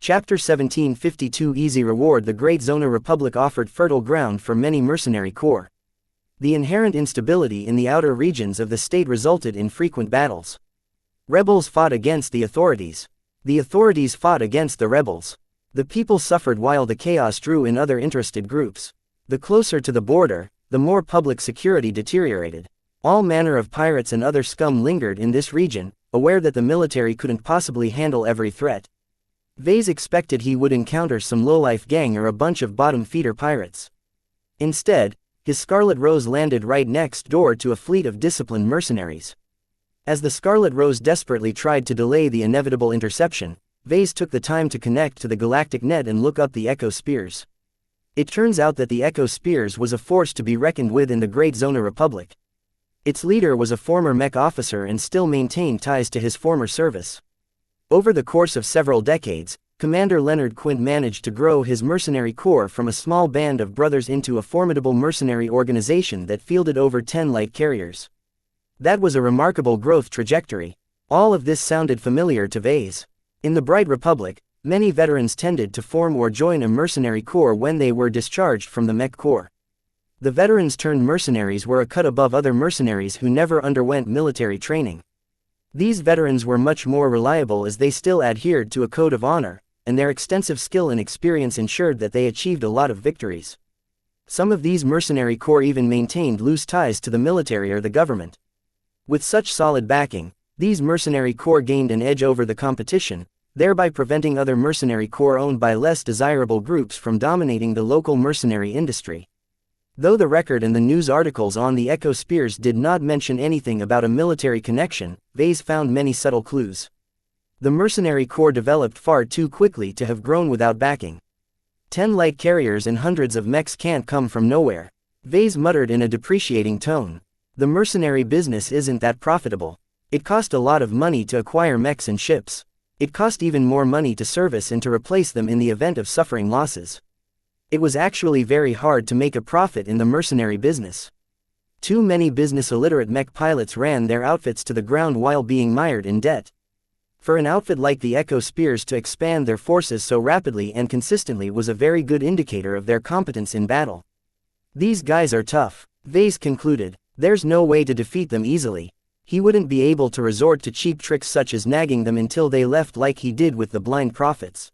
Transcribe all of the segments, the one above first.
Chapter 1752 Easy Reward. The Great Zona Republic offered fertile ground for many mercenary corps. The inherent instability in the outer regions of the state resulted in frequent battles. Rebels fought against the authorities. The authorities fought against the rebels. The people suffered while the chaos drew in other interested groups. The closer to the border, the more public security deteriorated. All manner of pirates and other scum lingered in this region, aware that the military couldn't possibly handle every threat. Vase expected he would encounter some lowlife gang or a bunch of bottom-feeder pirates. Instead, his Scarlet Rose landed right next door to a fleet of disciplined mercenaries. As the Scarlet Rose desperately tried to delay the inevitable interception, Vase took the time to connect to the galactic net and look up the Echo Spears. It turns out that the Echo Spears was a force to be reckoned with in the Great Zona Republic. Its leader was a former Mech officer and still maintained ties to his former service. Over the course of several decades, Commander Leonard Quint managed to grow his mercenary corps from a small band of brothers into a formidable mercenary organization that fielded over 10 light carriers. That was a remarkable growth trajectory. All of this sounded familiar to Vase. In the Bright Republic, many veterans tended to form or join a mercenary corps when they were discharged from the Mech Corps. The veterans-turned-mercenaries were a cut above other mercenaries who never underwent military training. These veterans were much more reliable as they still adhered to a code of honor, and their extensive skill and experience ensured that they achieved a lot of victories. Some of these mercenary corps even maintained loose ties to the military or the government. With such solid backing, these mercenary corps gained an edge over the competition, thereby preventing other mercenary corps owned by less desirable groups from dominating the local mercenary industry. Though the record and the news articles on the Echo Spears did not mention anything about a military connection, Vase found many subtle clues. The mercenary corps developed far too quickly to have grown without backing. 10 light carriers and hundreds of mechs can't come from nowhere. Vase muttered in a depreciating tone. The mercenary business isn't that profitable. It cost a lot of money to acquire mechs and ships. It cost even more money to service and to replace them in the event of suffering losses. It was actually very hard to make a profit in the mercenary business. Too many business-illiterate mech pilots ran their outfits to the ground while being mired in debt. For an outfit like the Echo Spears to expand their forces so rapidly and consistently was a very good indicator of their competence in battle. These guys are tough, Vase concluded. There's no way to defeat them easily. He wouldn't be able to resort to cheap tricks such as nagging them until they left like he did with the blind prophets.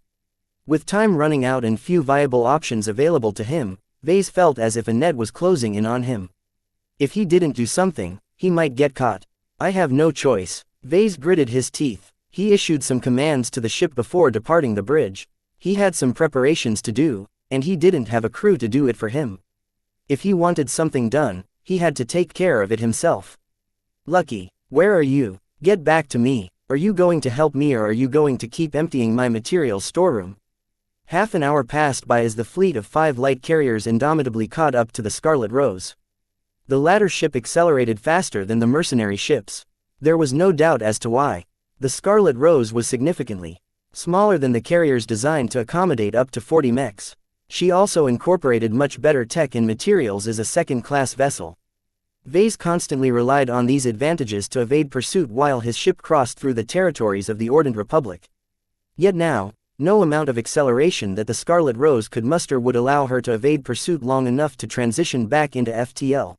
With time running out and few viable options available to him, Vase felt as if a net was closing in on him. If he didn't do something, he might get caught. I have no choice. Vase gritted his teeth. He issued some commands to the ship before departing the bridge. He had some preparations to do, and he didn't have a crew to do it for him. If he wanted something done, he had to take care of it himself. Lucky, where are you? Get back to me. Are you going to help me or are you going to keep emptying my materials storeroom? Half an hour passed by as the fleet of 5 light carriers indomitably caught up to the Scarlet Rose. The latter ship accelerated faster than the mercenary ships. There was no doubt as to why. The Scarlet Rose was significantly smaller than the carriers designed to accommodate up to 40 mechs. She also incorporated much better tech and materials as a second-class vessel. Vase constantly relied on these advantages to evade pursuit while his ship crossed through the territories of the Ordnance Republic. Yet now, no amount of acceleration that the Scarlet Rose could muster would allow her to evade pursuit long enough to transition back into FTL.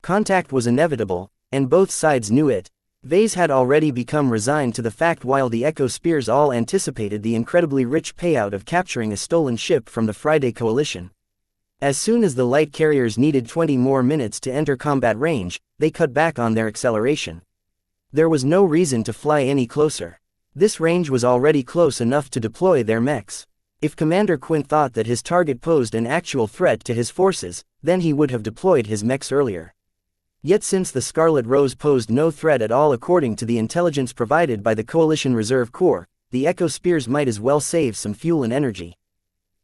Contact was inevitable, and both sides knew it. Vase had already become resigned to the fact while the Echo Spears all anticipated the incredibly rich payout of capturing a stolen ship from the Friday Coalition. As soon as the light carriers needed 20 more minutes to enter combat range, they cut back on their acceleration. There was no reason to fly any closer. This range was already close enough to deploy their mechs. If Commander Quint thought that his target posed an actual threat to his forces, then he would have deployed his mechs earlier. Yet since the Scarlet Rose posed no threat at all according to the intelligence provided by the Coalition Reserve Corps, the Echo Spears might as well save some fuel and energy.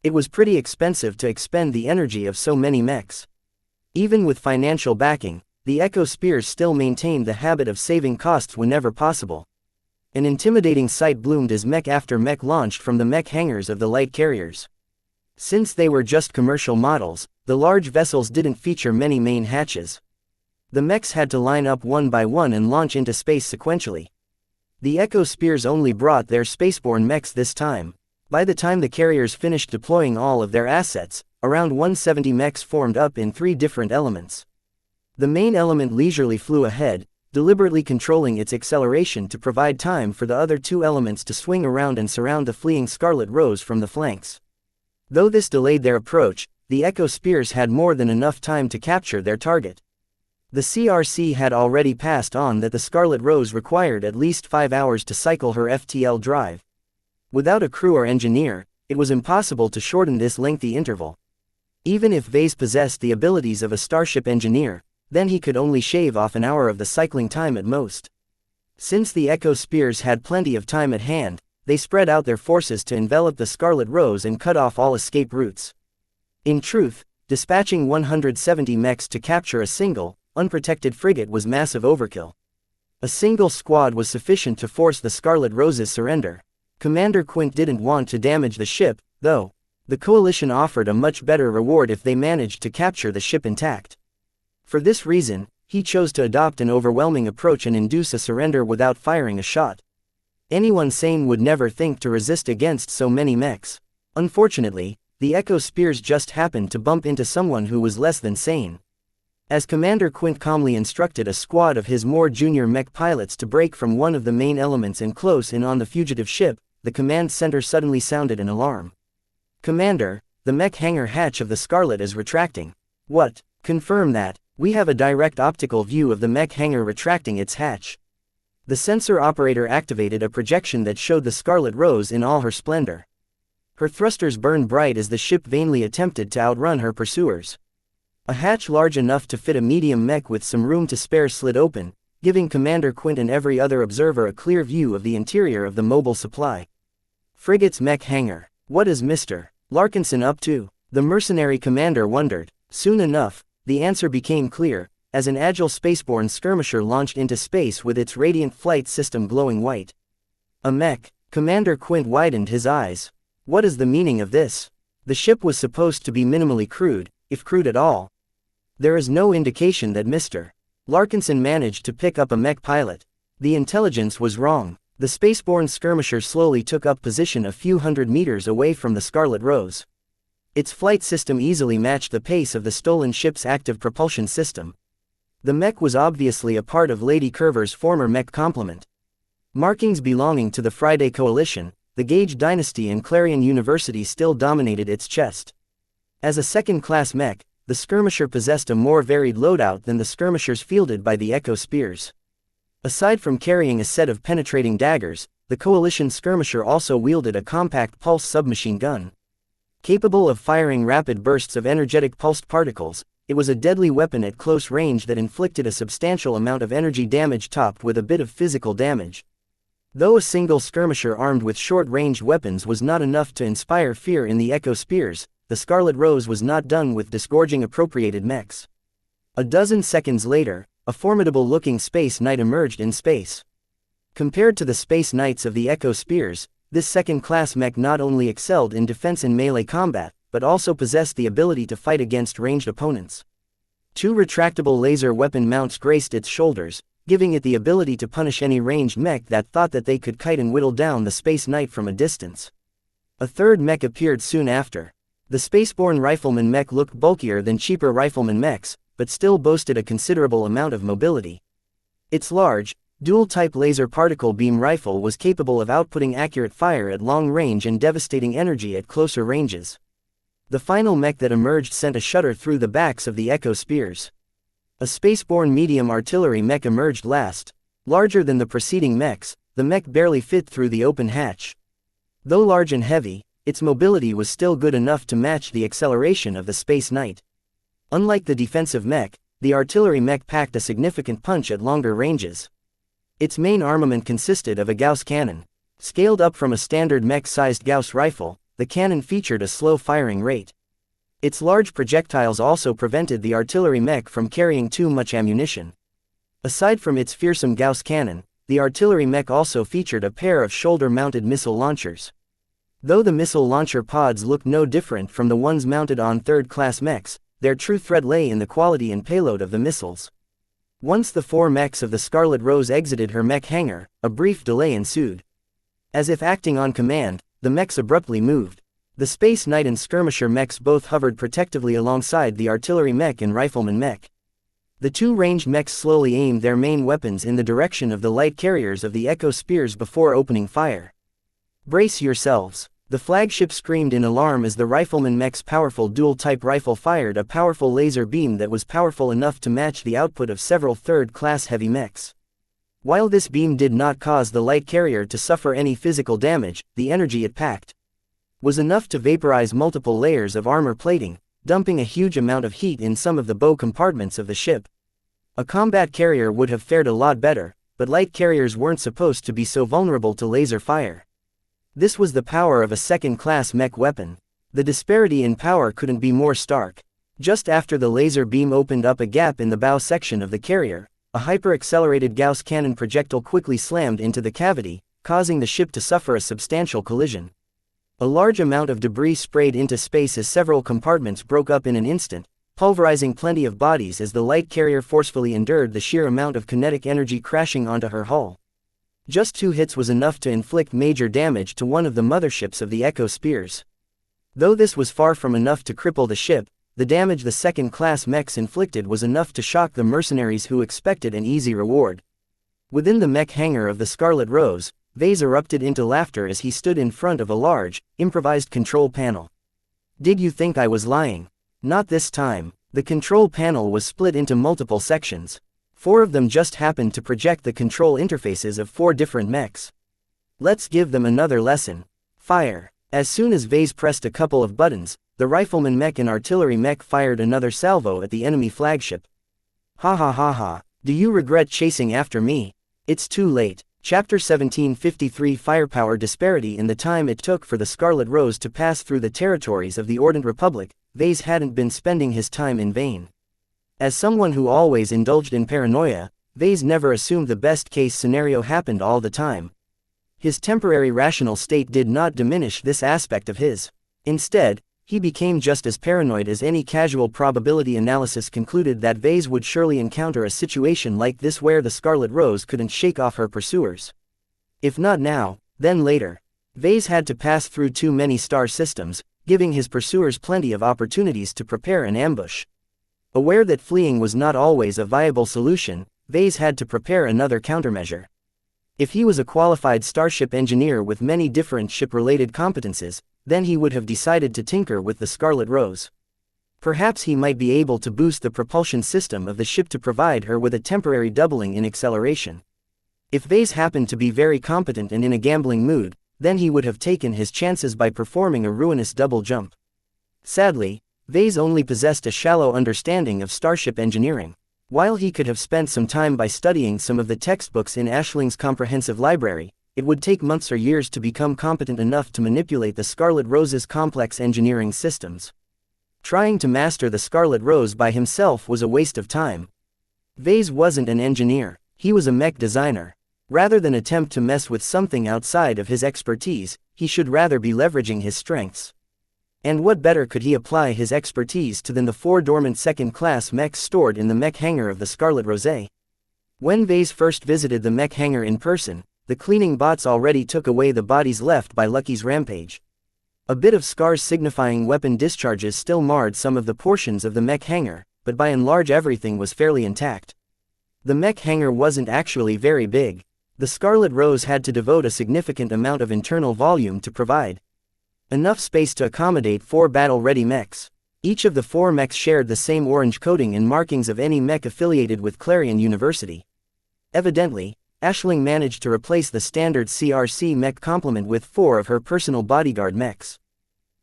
It was pretty expensive to expend the energy of so many mechs. Even with financial backing, the Echo Spears still maintained the habit of saving costs whenever possible. An intimidating sight bloomed as mech after mech launched from the mech hangars of the light carriers. Since they were just commercial models, the large vessels didn't feature many main hatches. The mechs had to line up one by one and launch into space sequentially. The Echo Spears only brought their spaceborne mechs this time. By the time the carriers finished deploying all of their assets, around 170 mechs formed up in 3 different elements. The main element leisurely flew ahead, deliberately controlling its acceleration to provide time for the other 2 elements to swing around and surround the fleeing Scarlet Rose from the flanks. Though this delayed their approach, the Echo Spears had more than enough time to capture their target. The CRC had already passed on that the Scarlet Rose required at least 5 hours to cycle her FTL drive. Without a crew or engineer, it was impossible to shorten this lengthy interval. Even if Vase possessed the abilities of a starship engineer, then he could only shave off an hour of the cycling time at most. Since the Echo Spears had plenty of time at hand, they spread out their forces to envelop the Scarlet Rose and cut off all escape routes. In truth, dispatching 170 mechs to capture a single, unprotected frigate was massive overkill. A single squad was sufficient to force the Scarlet Rose's surrender. Commander Quint didn't want to damage the ship, though. The Coalition offered a much better reward if they managed to capture the ship intact. For this reason, he chose to adopt an overwhelming approach and induce a surrender without firing a shot. Anyone sane would never think to resist against so many mechs. Unfortunately, the Echo Spears just happened to bump into someone who was less than sane. As Commander Quint calmly instructed a squad of his more junior mech pilots to break from one of the main elements and close in on the fugitive ship, the command center suddenly sounded an alarm. "Commander, the mech hangar hatch of the Scarlet is retracting." "What? Confirm that. We have a direct optical view of the mech hangar retracting its hatch." The sensor operator activated a projection that showed the Scarlet Rose in all her splendor. Her thrusters burned bright as the ship vainly attempted to outrun her pursuers. A hatch large enough to fit a medium mech with some room to spare slid open, giving Commander Quint and every other observer a clear view of the interior of the mobile supply. Frigate's mech hangar. What is Mr. Larkinson up to? The mercenary commander wondered. Soon enough, the answer became clear, as an agile spaceborne skirmisher launched into space with its radiant flight system glowing white. A mech. Commander Quint widened his eyes. What is the meaning of this? The ship was supposed to be minimally crewed, if crewed at all. There is no indication that Mr. Larkinson managed to pick up a mech pilot. The intelligence was wrong. The spaceborne skirmisher slowly took up position a few hundred meters away from the Scarlet Rose. Its flight system easily matched the pace of the stolen ship's active propulsion system. The mech was obviously a part of Lady Curver's former mech complement. Markings belonging to the Friday Coalition, the Gage Dynasty and Clarion University still dominated its chest. As a second-class mech, the skirmisher possessed a more varied loadout than the skirmishers fielded by the Echo Spears. Aside from carrying a set of penetrating daggers, the Coalition skirmisher also wielded a compact pulse submachine gun. Capable of firing rapid bursts of energetic pulsed particles, it was a deadly weapon at close range that inflicted a substantial amount of energy damage topped with a bit of physical damage. Though a single skirmisher armed with short-range weapons was not enough to inspire fear in the Echo Spears, the Scarlet Rose was not done with disgorging appropriated mechs. A dozen seconds later, a formidable-looking Space Knight emerged in space. Compared to the Space Knights of the Echo Spears, this second-class mech not only excelled in defense and melee combat, but also possessed the ability to fight against ranged opponents. 2 retractable laser weapon mounts graced its shoulders, giving it the ability to punish any ranged mech that thought that they could kite and whittle down the Space Knight from a distance. A third mech appeared soon after. The spaceborne rifleman mech looked bulkier than cheaper rifleman mechs, but still boasted a considerable amount of mobility. Its large, dual-type laser particle beam rifle was capable of outputting accurate fire at long range and devastating energy at closer ranges. The final mech that emerged sent a shudder through the backs of the Echo Spears. A spaceborne medium artillery mech emerged last. Larger than the preceding mechs, the mech barely fit through the open hatch. Though large and heavy, its mobility was still good enough to match the acceleration of the Space Knight. Unlike the defensive mech, the artillery mech packed a significant punch at longer ranges. Its main armament consisted of a Gauss cannon. Scaled up from a standard mech-sized Gauss rifle, the cannon featured a slow firing rate. Its large projectiles also prevented the artillery mech from carrying too much ammunition. Aside from its fearsome Gauss cannon, the artillery mech also featured a pair of shoulder-mounted missile launchers. Though the missile launcher pods looked no different from the ones mounted on third-class mechs, their true threat lay in the quality and payload of the missiles. Once the 4 mechs of the Scarlet Rose exited her mech hangar, a brief delay ensued. As if acting on command, the mechs abruptly moved. The Space Knight and Skirmisher mechs both hovered protectively alongside the artillery mech and rifleman mech. The two ranged mechs slowly aimed their main weapons in the direction of the light carriers of the Echo Spears before opening fire. "Brace yourselves," the flagship screamed in alarm as the rifleman mech's powerful dual-type rifle fired a powerful laser beam that was powerful enough to match the output of several third-class heavy mechs. While this beam did not cause the light carrier to suffer any physical damage, the energy it packed was enough to vaporize multiple layers of armor plating, dumping a huge amount of heat in some of the bow compartments of the ship. A combat carrier would have fared a lot better, but light carriers weren't supposed to be so vulnerable to laser fire. This was the power of a second-class mech weapon. The disparity in power couldn't be more stark. Just after the laser beam opened up a gap in the bow section of the carrier, a hyper-accelerated Gauss cannon projectile quickly slammed into the cavity, causing the ship to suffer a substantial collision. A large amount of debris sprayed into space as several compartments broke up in an instant, pulverizing plenty of bodies as the light carrier forcefully endured the sheer amount of kinetic energy crashing onto her hull. Just 2 hits was enough to inflict major damage to one of the motherships of the Echo Spears. Though this was far from enough to cripple the ship, the damage the second-class mechs inflicted was enough to shock the mercenaries who expected an easy reward. Within the mech hangar of the Scarlet Rose, Vase erupted into laughter as he stood in front of a large, improvised control panel. "Did you think I was lying? Not this time." The control panel was split into multiple sections. 4 of them just happened to project the control interfaces of 4 different mechs. "Let's give them another lesson. Fire." As soon as Vase pressed a couple of buttons, the rifleman mech and artillery mech fired another salvo at the enemy flagship. "Ha ha ha ha, do you regret chasing after me? It's too late." Chapter 1753 Firepower disparity. In the time it took for the Scarlet Rose to pass through the territories of the Ordnance Republic, Vase hadn't been spending his time in vain. As someone who always indulged in paranoia, Vase never assumed the best-case scenario happened all the time. His temporary rational state did not diminish this aspect of his. Instead, he became just as paranoid as any casual probability analysis concluded that Vase would surely encounter a situation like this where the Scarlet Rose couldn't shake off her pursuers. If not now, then later. Vase had to pass through too many star systems, giving his pursuers plenty of opportunities to prepare an ambush. Aware that fleeing was not always a viable solution, Vase had to prepare another countermeasure. If he was a qualified starship engineer with many different ship-related competences, then he would have decided to tinker with the Scarlet Rose. Perhaps he might be able to boost the propulsion system of the ship to provide her with a temporary doubling in acceleration. If Vase happened to be very competent and in a gambling mood, then he would have taken his chances by performing a ruinous double jump. Sadly, Vase only possessed a shallow understanding of starship engineering. While he could have spent some time by studying some of the textbooks in Ashling's comprehensive library, it would take months or years to become competent enough to manipulate the Scarlet Rose's complex engineering systems. Trying to master the Scarlet Rose by himself was a waste of time. Vase wasn't an engineer, he was a mech designer. Rather than attempt to mess with something outside of his expertise, he should rather be leveraging his strengths. And what better could he apply his expertise to than the 4 dormant second-class mechs stored in the mech hangar of the Scarlet Rose? When Vase first visited the mech hangar in person, the cleaning bots already took away the bodies left by Lucky's rampage. A bit of scars signifying weapon discharges still marred some of the portions of the mech hangar, but by and large everything was fairly intact. The mech hangar wasn't actually very big. The Scarlet Rose had to devote a significant amount of internal volume to provide enough space to accommodate 4 battle-ready mechs. Each of the 4 mechs shared the same orange coating and markings of any mech affiliated with Clarion University. Evidently, Ashling managed to replace the standard CRC mech complement with 4 of her personal bodyguard mechs.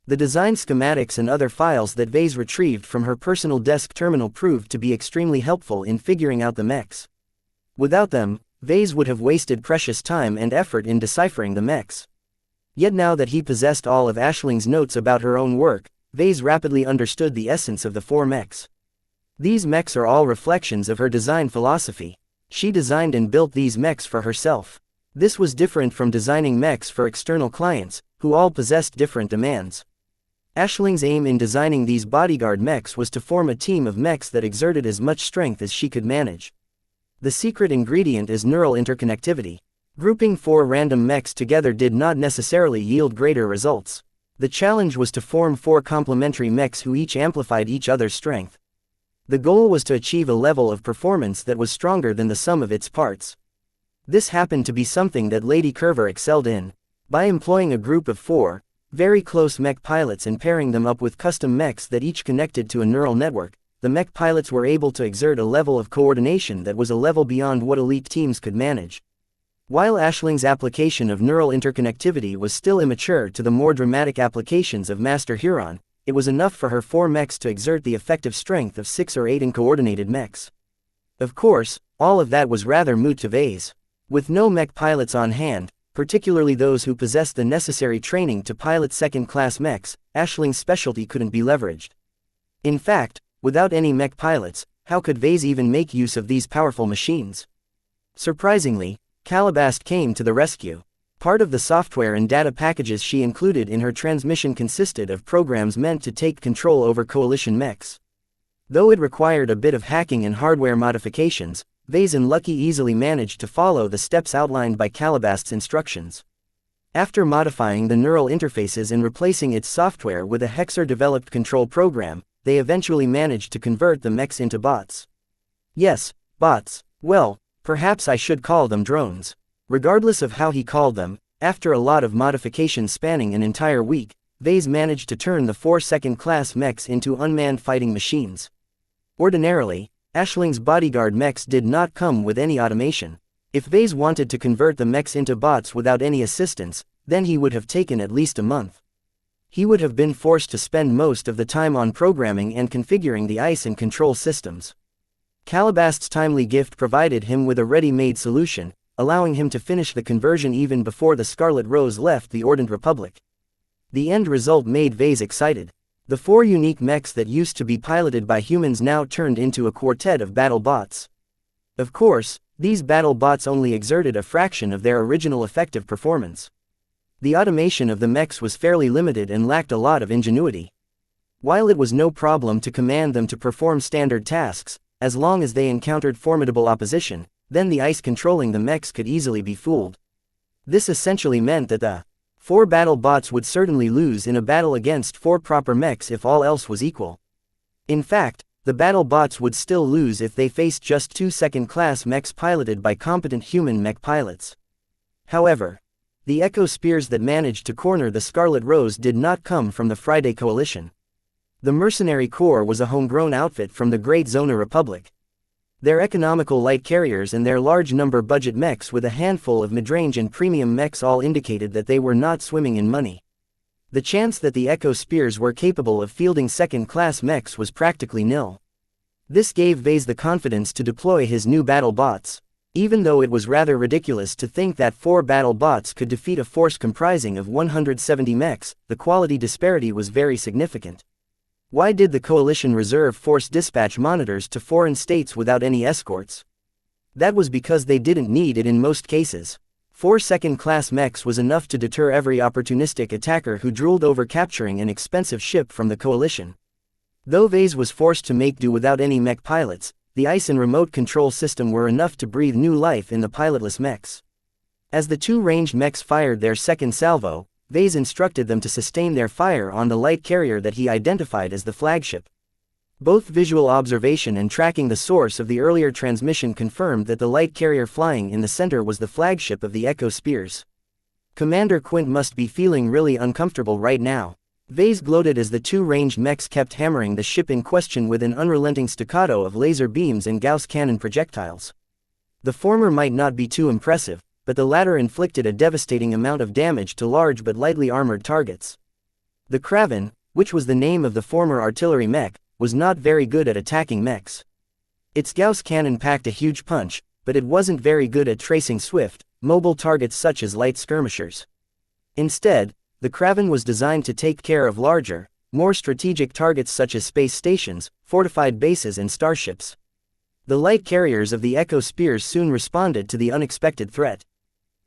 The design schematics and other files that Vase retrieved from her personal desk terminal proved to be extremely helpful in figuring out the mechs. Without them, Vase would have wasted precious time and effort in deciphering the mechs. Yet now that he possessed all of Ashling's notes about her own work, Vase rapidly understood the essence of the 4 mechs. These mechs are all reflections of her design philosophy. She designed and built these mechs for herself. This was different from designing mechs for external clients, who all possessed different demands. Ashling's aim in designing these bodyguard mechs was to form a team of mechs that exerted as much strength as she could manage. The secret ingredient is neural interconnectivity. Grouping 4 random mechs together did not necessarily yield greater results. The challenge was to form 4 complementary mechs who each amplified each other's strength. The goal was to achieve a level of performance that was stronger than the sum of its parts. This happened to be something that Lady Curver excelled in. By employing a group of 4 very close mech pilots and pairing them up with custom mechs that each connected to a neural network, the mech pilots were able to exert a level of coordination that was a level beyond what elite teams could manage. While Aisling's application of neural interconnectivity was still immature to the more dramatic applications of Master Huron, it was enough for her 4 mechs to exert the effective strength of 6 or 8 uncoordinated mechs. Of course, all of that was rather moot to Vase. With no mech pilots on hand, particularly those who possessed the necessary training to pilot second-class mechs, Aisling's specialty couldn't be leveraged. In fact, without any mech pilots, how could Vase even make use of these powerful machines? Surprisingly, Calabast came to the rescue. Part of the software and data packages she included in her transmission consisted of programs meant to take control over coalition mechs. Though it required a bit of hacking and hardware modifications, Vase and Lucky easily managed to follow the steps outlined by Calabast's instructions. After modifying the neural interfaces and replacing its software with a Hexer-developed control program, they eventually managed to convert the mechs into bots. Yes, bots. Well, perhaps I should call them drones. Regardless of how he called them, after a lot of modifications spanning an entire week, Vase managed to turn the 4 second-class mechs into unmanned fighting machines. Ordinarily, Aisling's bodyguard mechs did not come with any automation. If Vase wanted to convert the mechs into bots without any assistance, then he would have taken at least a month. He would have been forced to spend most of the time on programming and configuring the ICE and control systems. Calabast's timely gift provided him with a ready-made solution, allowing him to finish the conversion even before the Scarlet Rose left the Ordnance Republic. The end result made Vase excited. The 4 unique mechs that used to be piloted by humans now turned into a quartet of battle bots. Of course, these battle bots only exerted a fraction of their original effective performance. The automation of the mechs was fairly limited and lacked a lot of ingenuity. While it was no problem to command them to perform standard tasks, as long as they encountered formidable opposition, then the ICE controlling the mechs could easily be fooled. This essentially meant that the 4 battle bots would certainly lose in a battle against 4 proper mechs if all else was equal. In fact, the battle bots would still lose if they faced just 2 second-class mechs piloted by competent human mech pilots. However, the Echo Spears that managed to corner the Scarlet Rose did not come from the Friday Coalition. The Mercenary Corps was a homegrown outfit from the Great Zona Republic. Their economical light carriers and their large-number budget mechs with a handful of mid-range and premium mechs all indicated that they were not swimming in money. The chance that the Echo Spears were capable of fielding second-class mechs was practically nil. This gave Vase the confidence to deploy his new battle bots. Even though it was rather ridiculous to think that 4 battle bots could defeat a force comprising of 170 mechs, the quality disparity was very significant. Why did the Coalition Reserve Force dispatch monitors to foreign states without any escorts? That was because they didn't need it in most cases. 4 second-class mechs was enough to deter every opportunistic attacker who drooled over capturing an expensive ship from the Coalition. Though Vase was forced to make do without any mech pilots, the ICE and remote control system were enough to breathe new life in the pilotless mechs. As the 2 ranged mechs fired their second salvo, Vase instructed them to sustain their fire on the light carrier that he identified as the flagship. Both visual observation and tracking the source of the earlier transmission confirmed that the light carrier flying in the center was the flagship of the Echo Spears. Commander Quint must be feeling really uncomfortable right now. Vase gloated as the 2 ranged mechs kept hammering the ship in question with an unrelenting staccato of laser beams and Gauss cannon projectiles. The former might not be too impressive, but the latter inflicted a devastating amount of damage to large but lightly armored targets. The Kraven, which was the name of the former artillery mech, was not very good at attacking mechs. Its Gauss cannon packed a huge punch, but it wasn't very good at tracing swift, mobile targets such as light skirmishers. Instead, the Kraven was designed to take care of larger, more strategic targets such as space stations, fortified bases and starships. The light carriers of the Echo Spears soon responded to the unexpected threat.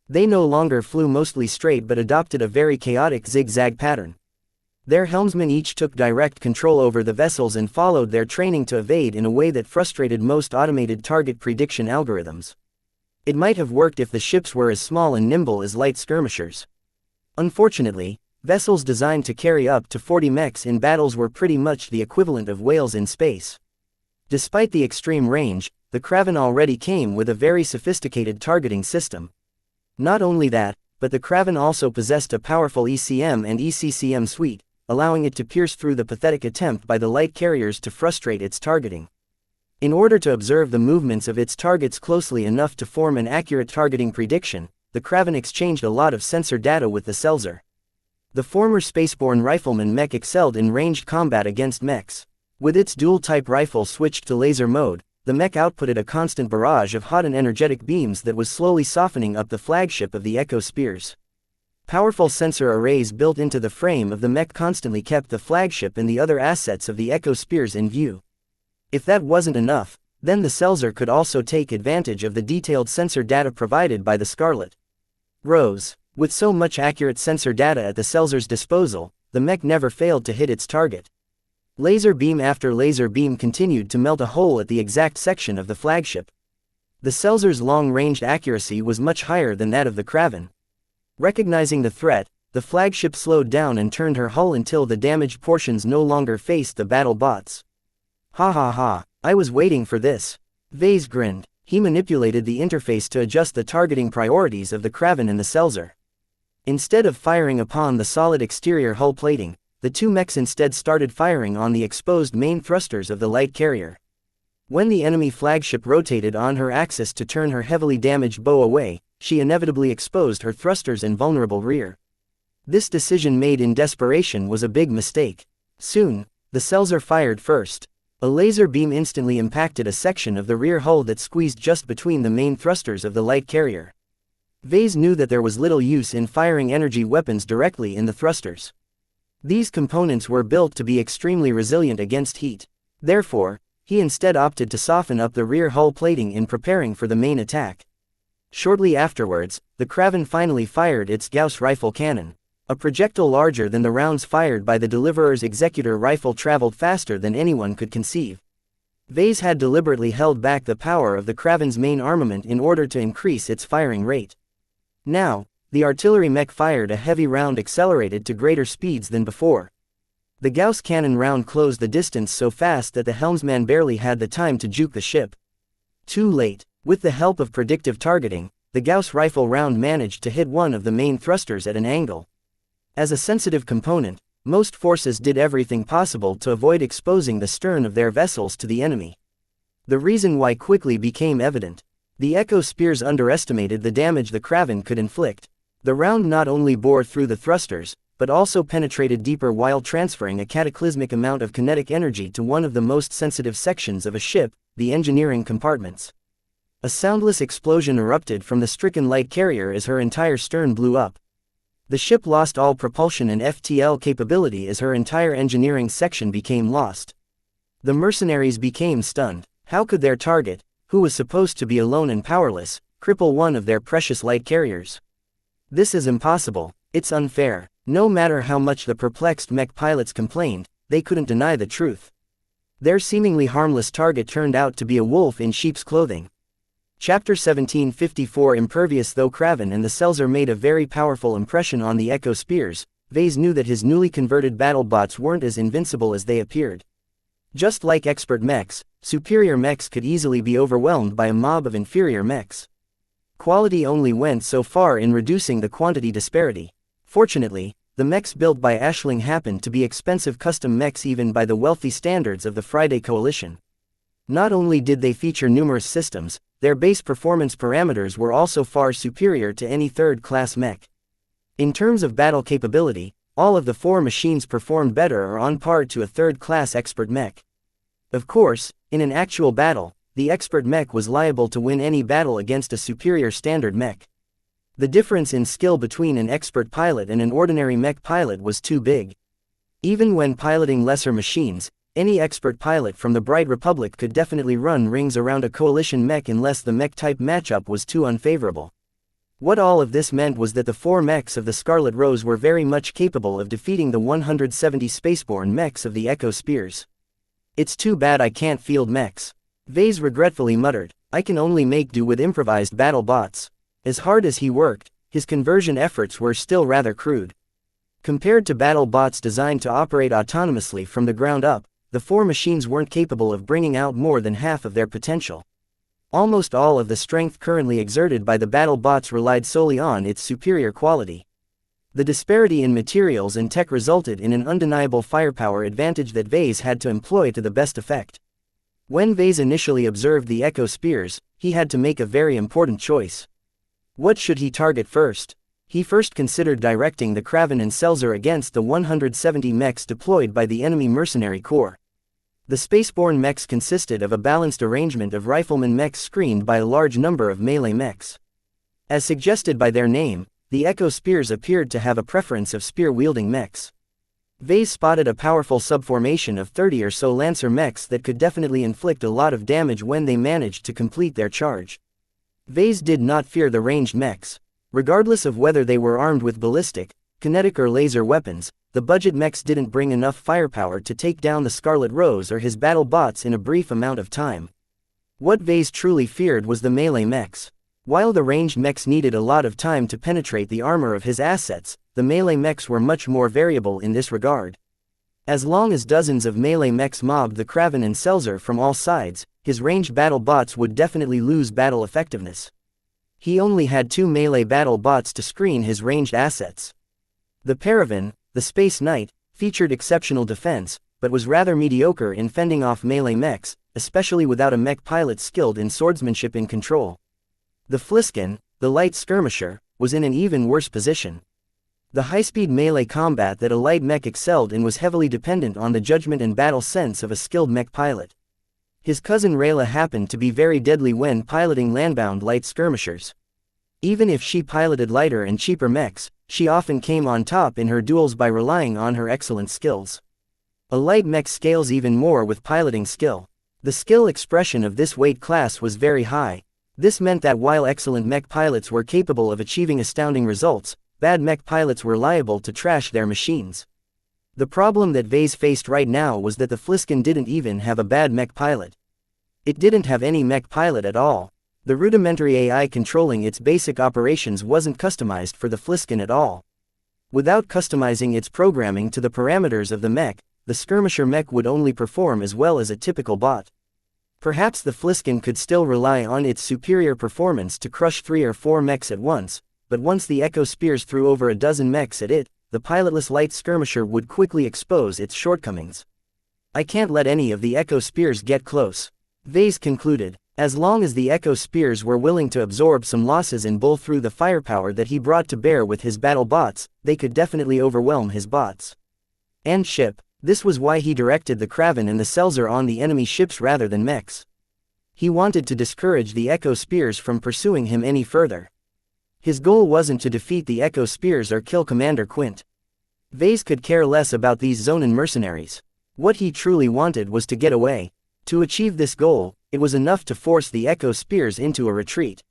They no longer flew mostly straight but adopted a very chaotic zigzag pattern. Their helmsmen each took direct control over the vessels and followed their training to evade in a way that frustrated most automated target prediction algorithms. It might have worked if the ships were as small and nimble as light skirmishers. Unfortunately, vessels designed to carry up to 40 mechs in battles were pretty much the equivalent of whales in space. Despite the extreme range, the Kraven already came with a very sophisticated targeting system. Not only that, but the Kraven also possessed a powerful ECM and ECCM suite, allowing it to pierce through the pathetic attempt by the light carriers to frustrate its targeting. In order to observe the movements of its targets closely enough to form an accurate targeting prediction, the Kraven exchanged a lot of sensor data with the Selzer. The former spaceborne rifleman Mech excelled in ranged combat against mechs. With its dual-type rifle switched to laser mode, the Mech outputted a constant barrage of hot and energetic beams that was slowly softening up the flagship of the Echo Spears. Powerful sensor arrays built into the frame of the Mech constantly kept the flagship and the other assets of the Echo Spears in view. If that wasn't enough, then the Selzer could also take advantage of the detailed sensor data provided by the Scarlet Rose. With so much accurate sensor data at the Selzer's disposal, the Mech never failed to hit its target. Laser beam after laser beam continued to melt a hole at the exact section of the flagship. The Selzer's long-ranged accuracy was much higher than that of the Kraven. Recognizing the threat, the flagship slowed down and turned her hull until the damaged portions no longer faced the battle bots. Ha ha ha, I was waiting for this. Vase grinned. He manipulated the interface to adjust the targeting priorities of the Kraven and the Selzer. Instead of firing upon the solid exterior hull plating, the two mechs instead started firing on the exposed main thrusters of the light carrier. When the enemy flagship rotated on her axis to turn her heavily damaged bow away, she inevitably exposed her thrusters and vulnerable rear. This decision made in desperation was a big mistake. Soon, the Selzer fired first. A laser beam instantly impacted a section of the rear hull that squeezed just between the main thrusters of the light carrier. Vase knew that there was little use in firing energy weapons directly in the thrusters. These components were built to be extremely resilient against heat. Therefore, he instead opted to soften up the rear hull plating in preparing for the main attack. Shortly afterwards, the Kraven finally fired its Gauss rifle cannon. A projectile larger than the rounds fired by the Deliverer's Executor rifle traveled faster than anyone could conceive. Vase had deliberately held back the power of the Kraven's main armament in order to increase its firing rate. Now, the artillery mech fired a heavy round accelerated to greater speeds than before. The Gauss cannon round closed the distance so fast that the helmsman barely had the time to juke the ship. Too late. With the help of predictive targeting, the Gauss rifle round managed to hit one of the main thrusters at an angle. As a sensitive component, most forces did everything possible to avoid exposing the stern of their vessels to the enemy. The reason why quickly became evident. The Echo Spears underestimated the damage the Kraven could inflict. The round not only bore through the thrusters, but also penetrated deeper while transferring a cataclysmic amount of kinetic energy to one of the most sensitive sections of a ship, the engineering compartments. A soundless explosion erupted from the stricken light carrier as her entire stern blew up. The ship lost all propulsion and FTL capability as her entire engineering section became lost. The mercenaries became stunned. How could their target, who was supposed to be alone and powerless, cripple one of their precious light carriers? This is impossible. It's unfair. No matter how much the perplexed mech pilots complained, they couldn't deny the truth. Their seemingly harmless target turned out to be a wolf in sheep's clothing. Chapter 1754 Impervious. Though Kraven and the Selzer made a very powerful impression on the Echo Spears, Vase knew that his newly converted battlebots weren't as invincible as they appeared. Just like expert mechs, superior mechs could easily be overwhelmed by a mob of inferior mechs. Quality only went so far in reducing the quantity disparity. Fortunately, the mechs built by Ashling happened to be expensive custom mechs even by the wealthy standards of the Friday Coalition. Not only did they feature numerous systems, their base performance parameters were also far superior to any third-class mech. In terms of battle capability, all of the four machines performed better or on par to a third-class expert mech. Of course, in an actual battle, the expert mech was liable to win any battle against a superior standard mech. The difference in skill between an expert pilot and an ordinary mech pilot was too big. Even when piloting lesser machines, any expert pilot from the Bright Republic could definitely run rings around a coalition mech unless the mech-type matchup was too unfavorable. What all of this meant was that the four mechs of the Scarlet Rose were very much capable of defeating the 170 spaceborne mechs of the Echo Spears. It's too bad I can't field mechs. Vase regretfully muttered. I can only make do with improvised battle bots. As hard as he worked, his conversion efforts were still rather crude. Compared to battle bots designed to operate autonomously from the ground up, the four machines weren't capable of bringing out more than half of their potential. Almost all of the strength currently exerted by the battle bots relied solely on its superior quality. The disparity in materials and tech resulted in an undeniable firepower advantage that Vase had to employ to the best effect. When Vase initially observed the echo spears, he had to make a very important choice. What should he target first? He first considered directing the Kraven and Selzer against the 170 mechs deployed by the enemy mercenary corps. The spaceborne mechs consisted of a balanced arrangement of rifleman mechs screened by a large number of melee mechs. As suggested by their name, the echo spears appeared to have a preference of spear-wielding mechs. Vase spotted a powerful subformation of 30 or so Lancer mechs that could definitely inflict a lot of damage when they managed to complete their charge. Vase did not fear the ranged mechs. Regardless of whether they were armed with ballistic, kinetic or laser weapons, the budget mechs didn't bring enough firepower to take down the Scarlet Rose or his battle bots in a brief amount of time. What Vase truly feared was the melee mechs. While the ranged mechs needed a lot of time to penetrate the armor of his assets, the melee mechs were much more variable in this regard. As long as dozens of melee mechs mobbed the Kraven and Selzer from all sides, his ranged battle bots would definitely lose battle effectiveness. He only had 2 melee battle bots to screen his ranged assets. The Paravan, the Space Knight, featured exceptional defense, but was rather mediocre in fending off melee mechs, especially without a mech pilot skilled in swordsmanship and control. The Fliskin, the light skirmisher, was in an even worse position. The high-speed melee combat that a light mech excelled in was heavily dependent on the judgment and battle sense of a skilled mech pilot. His cousin Rayla happened to be very deadly when piloting landbound light skirmishers. Even if she piloted lighter and cheaper mechs, she often came on top in her duels by relying on her excellent skills. A light mech scales even more with piloting skill. The skill expression of this weight class was very high. This meant that while excellent mech pilots were capable of achieving astounding results, bad mech pilots were liable to trash their machines. The problem that Vase faced right now was that the Fliskin didn't even have a bad mech pilot. It didn't have any mech pilot at all. The rudimentary AI controlling its basic operations wasn't customized for the Fliskin at all. Without customizing its programming to the parameters of the mech, the skirmisher mech would only perform as well as a typical bot. Perhaps the Fliskin could still rely on its superior performance to crush 3 or 4 mechs at once, but once the Echo Spears threw over a dozen mechs at it, the pilotless light skirmisher would quickly expose its shortcomings. I can't let any of the Echo Spears get close. Vase concluded. As long as the Echo Spears were willing to absorb some losses and bull through the firepower that he brought to bear with his battle bots, they could definitely overwhelm his bots. And ship. This was why he directed the Kraven and the Selzer on the enemy ships rather than mechs. He wanted to discourage the Echo Spears from pursuing him any further. His goal wasn't to defeat the Echo Spears or kill Commander Quint. Vase could care less about these Zonan mercenaries. What he truly wanted was to get away. To achieve this goal, it was enough to force the Echo Spears into a retreat.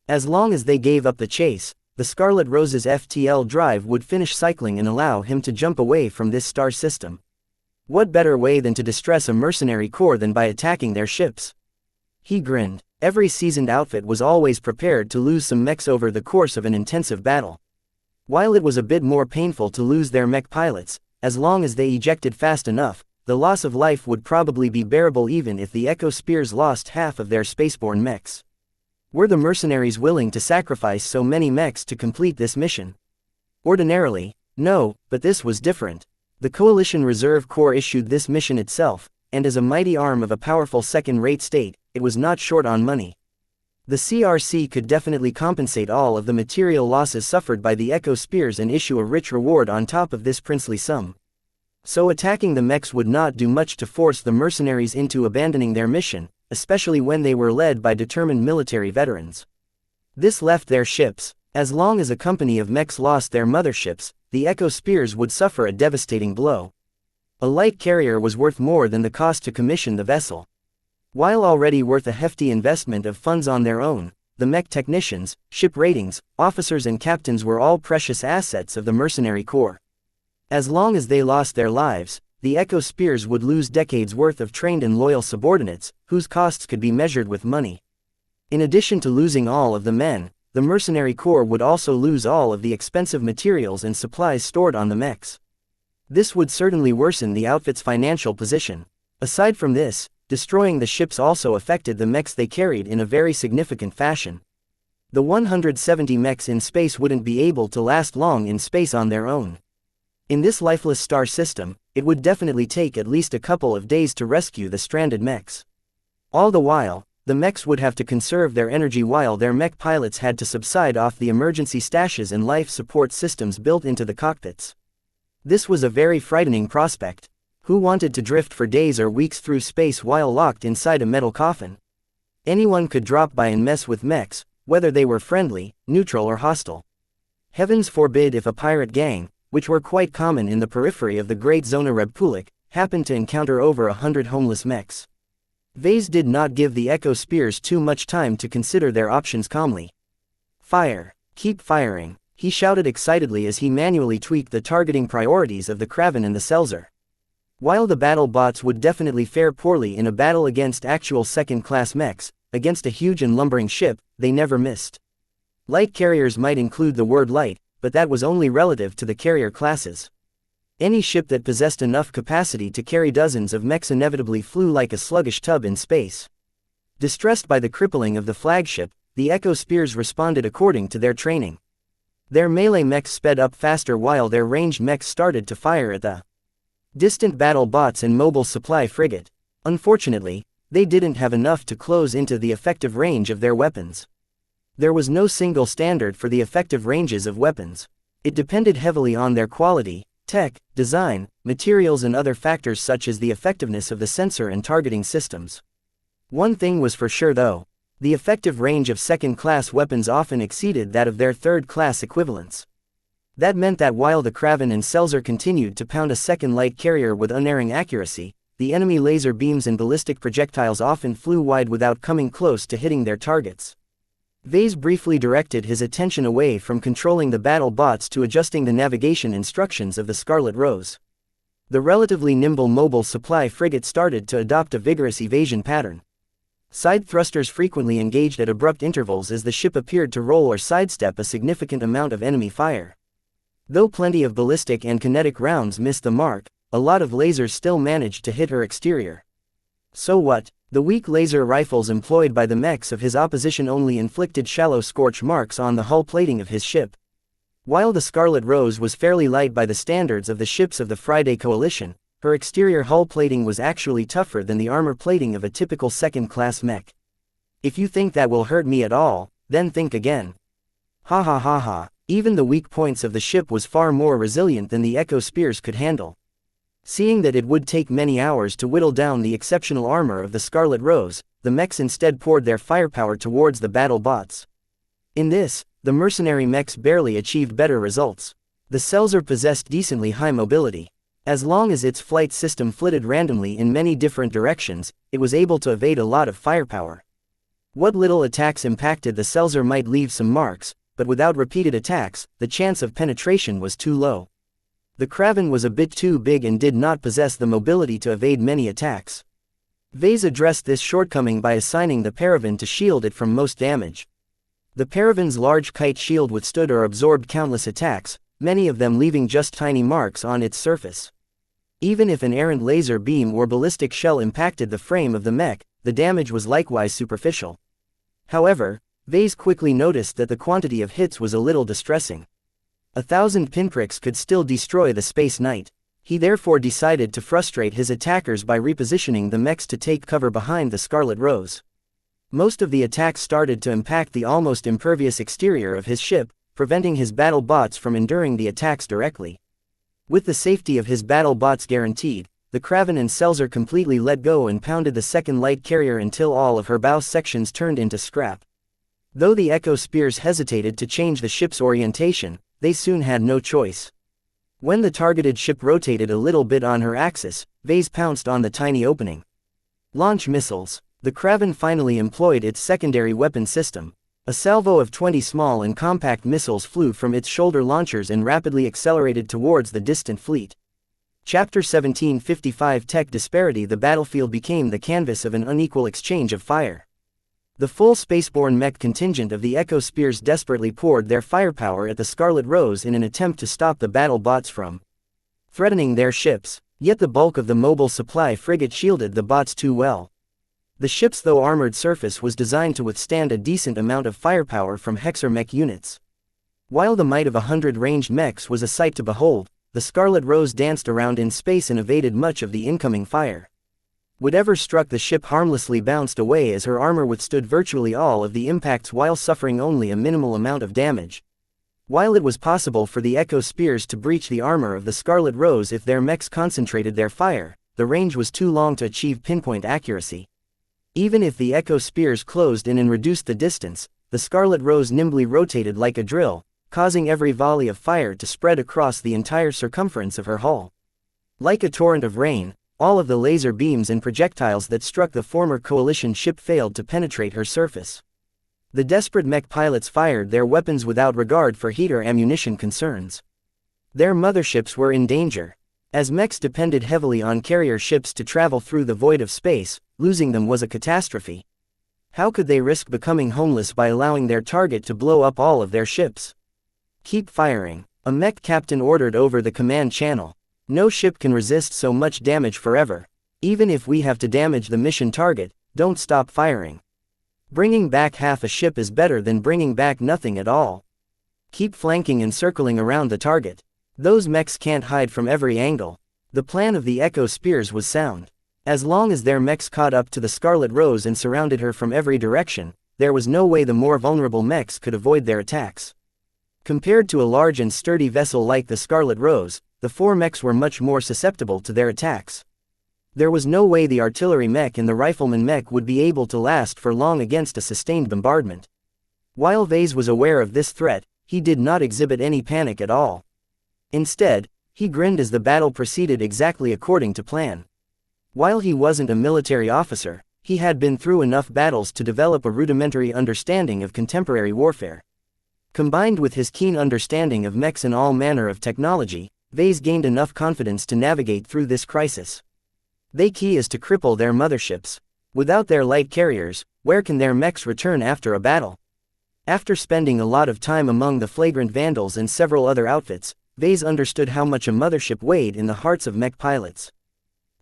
As long as they gave up the chase, the Scarlet Rose's FTL drive would finish cycling and allow him to jump away from this star system. What better way than to distress a mercenary corps than by attacking their ships? He grinned. Every seasoned outfit was always prepared to lose some mechs over the course of an intensive battle. While it was a bit more painful to lose their mech pilots, as long as they ejected fast enough, the loss of life would probably be bearable even if the Echo Spears lost half of their spaceborne mechs. Were the mercenaries willing to sacrifice so many mechs to complete this mission? Ordinarily, no, but this was different. The Coalition Reserve Corps issued this mission itself, and as a mighty arm of a powerful second-rate state, it was not short on money. The CRC could definitely compensate all of the material losses suffered by the Echo Spears and issue a rich reward on top of this princely sum. So attacking the mechs would not do much to force the mercenaries into abandoning their mission, especially when they were led by determined military veterans. This left their ships. As long as a company of mechs lost their motherships, the Echo Spears would suffer a devastating blow. A light carrier was worth more than the cost to commission the vessel. While already worth a hefty investment of funds on their own, the mech technicians, ship ratings, officers and captains were all precious assets of the mercenary corps. As long as they lost their lives, the Echo Spears would lose decades worth of trained and loyal subordinates, whose costs could be measured with money. In addition to losing all of the men, the mercenary corps would also lose all of the expensive materials and supplies stored on the mechs. This would certainly worsen the outfit's financial position. Aside from this, destroying the ships also affected the mechs they carried in a very significant fashion. The 170 mechs in space wouldn't be able to last long in space on their own. In this lifeless star system, it would definitely take at least a couple of days to rescue the stranded mechs. All the while, the mechs would have to conserve their energy while their mech pilots had to subside off the emergency stashes and life support systems built into the cockpits. This was a very frightening prospect. Who wanted to drift for days or weeks through space while locked inside a metal coffin? Anyone could drop by and mess with mechs, whether they were friendly, neutral or hostile. Heavens forbid if a pirate gang, which were quite common in the periphery of the Great Zona Republic, happened to encounter over 100 homeless mechs. Vase did not give the Echo Spears too much time to consider their options calmly. Fire! Keep firing! He shouted excitedly as he manually tweaked the targeting priorities of the Kraven and the Selzer. While the battle bots would definitely fare poorly in a battle against actual second-class mechs, against a huge and lumbering ship, they never missed. Light carriers might include the word light, but that was only relative to the carrier classes. Any ship that possessed enough capacity to carry dozens of mechs inevitably flew like a sluggish tub in space. Distressed by the crippling of the flagship, the Echo Spears responded according to their training. Their melee mechs sped up faster while their ranged mechs started to fire at the distant battle bots and mobile supply frigate. Unfortunately, they didn't have enough to close into the effective range of their weapons. There was no single standard for the effective ranges of weapons. It depended heavily on their quality, tech, design, materials and other factors such as the effectiveness of the sensor and targeting systems. One thing was for sure though, the effective range of second-class weapons often exceeded that of their third-class equivalents. That meant that while the Kraven and Selzer continued to pound a second light carrier with unerring accuracy, the enemy laser beams and ballistic projectiles often flew wide without coming close to hitting their targets. Vase briefly directed his attention away from controlling the battle bots to adjusting the navigation instructions of the Scarlet Rose. The relatively nimble mobile supply frigate started to adopt a vigorous evasion pattern. Side thrusters frequently engaged at abrupt intervals as the ship appeared to roll or sidestep a significant amount of enemy fire. Though plenty of ballistic and kinetic rounds missed the mark, a lot of lasers still managed to hit her exterior. So what? The weak laser rifles employed by the mechs of his opposition only inflicted shallow scorch marks on the hull plating of his ship. While the Scarlet Rose was fairly light by the standards of the ships of the Friday Coalition, her exterior hull plating was actually tougher than the armor plating of a typical second-class mech. If you think that will hurt me at all, then think again. Ha ha ha ha, even the weak points of the ship was far more resilient than the Echo Spears could handle. Seeing that it would take many hours to whittle down the exceptional armor of the Scarlet Rose, the mechs instead poured their firepower towards the battle bots. In this, the mercenary mechs barely achieved better results. The Selzer possessed decently high mobility. As long as its flight system flitted randomly in many different directions, it was able to evade a lot of firepower. What little attacks impacted the Selzer might leave some marks, but without repeated attacks, the chance of penetration was too low. The Kraven was a bit too big and did not possess the mobility to evade many attacks. Vase addressed this shortcoming by assigning the Paravan to shield it from most damage. The Paravan's large kite shield withstood or absorbed countless attacks, many of them leaving just tiny marks on its surface. Even if an errant laser beam or ballistic shell impacted the frame of the mech, the damage was likewise superficial. However, Vase quickly noticed that the quantity of hits was a little distressing. 1,000 pinpricks could still destroy the Space Knight. He therefore decided to frustrate his attackers by repositioning the mechs to take cover behind the Scarlet Rose. Most of the attacks started to impact the almost impervious exterior of his ship, preventing his battle bots from enduring the attacks directly. With the safety of his battle bots guaranteed, the Kraven and Selzer completely let go and pounded the second light carrier until all of her bow sections turned into scrap. Though the Echo Spears hesitated to change the ship's orientation, they soon had no choice. When the targeted ship rotated a little bit on her axis, Vase pounced on the tiny opening. Launch missiles. The Kraven finally employed its secondary weapon system. A salvo of 20 small and compact missiles flew from its shoulder launchers and rapidly accelerated towards the distant fleet. Chapter 1755 Tech Disparity. The battlefield became the canvas of an unequal exchange of fire. The full spaceborne mech contingent of the Echo Spears desperately poured their firepower at the Scarlet Rose in an attempt to stop the battle bots from threatening their ships, yet the bulk of the mobile supply frigate shielded the bots too well. The ship's though armored surface was designed to withstand a decent amount of firepower from Hexer mech units. While the might of 100 ranged mechs was a sight to behold, the Scarlet Rose danced around in space and evaded much of the incoming fire. Whatever struck the ship harmlessly bounced away as her armor withstood virtually all of the impacts while suffering only a minimal amount of damage. While it was possible for the Echo Spears to breach the armor of the Scarlet Rose if their mechs concentrated their fire, the range was too long to achieve pinpoint accuracy. Even if the Echo Spears closed in and reduced the distance, the Scarlet Rose nimbly rotated like a drill, causing every volley of fire to spread across the entire circumference of her hull. Like a torrent of rain, all of the laser beams and projectiles that struck the former Coalition ship failed to penetrate her surface. The desperate mech pilots fired their weapons without regard for heat or ammunition concerns. Their motherships were in danger. As mechs depended heavily on carrier ships to travel through the void of space, losing them was a catastrophe. How could they risk becoming homeless by allowing their target to blow up all of their ships? Keep firing, a mech captain ordered over the command channel. No ship can resist so much damage forever. Even if we have to damage the mission target, don't stop firing. Bringing back half a ship is better than bringing back nothing at all. Keep flanking and circling around the target. Those mechs can't hide from every angle. The plan of the Echo Spears was sound. As long as their mechs caught up to the Scarlet Rose and surrounded her from every direction, there was no way the more vulnerable mechs could avoid their attacks. Compared to a large and sturdy vessel like the Scarlet Rose, the 4 mechs were much more susceptible to their attacks. There was no way the artillery mech and the rifleman mech would be able to last for long against a sustained bombardment. While Vase was aware of this threat, he did not exhibit any panic at all. Instead, he grinned as the battle proceeded exactly according to plan. While he wasn't a military officer, he had been through enough battles to develop a rudimentary understanding of contemporary warfare. Combined with his keen understanding of mechs and all manner of technology, Vase gained enough confidence to navigate through this crisis. The key is to cripple their motherships. Without their light carriers, where can their mechs return after a battle? After spending a lot of time among the flagrant vandals and several other outfits, Vase understood how much a mothership weighed in the hearts of mech pilots.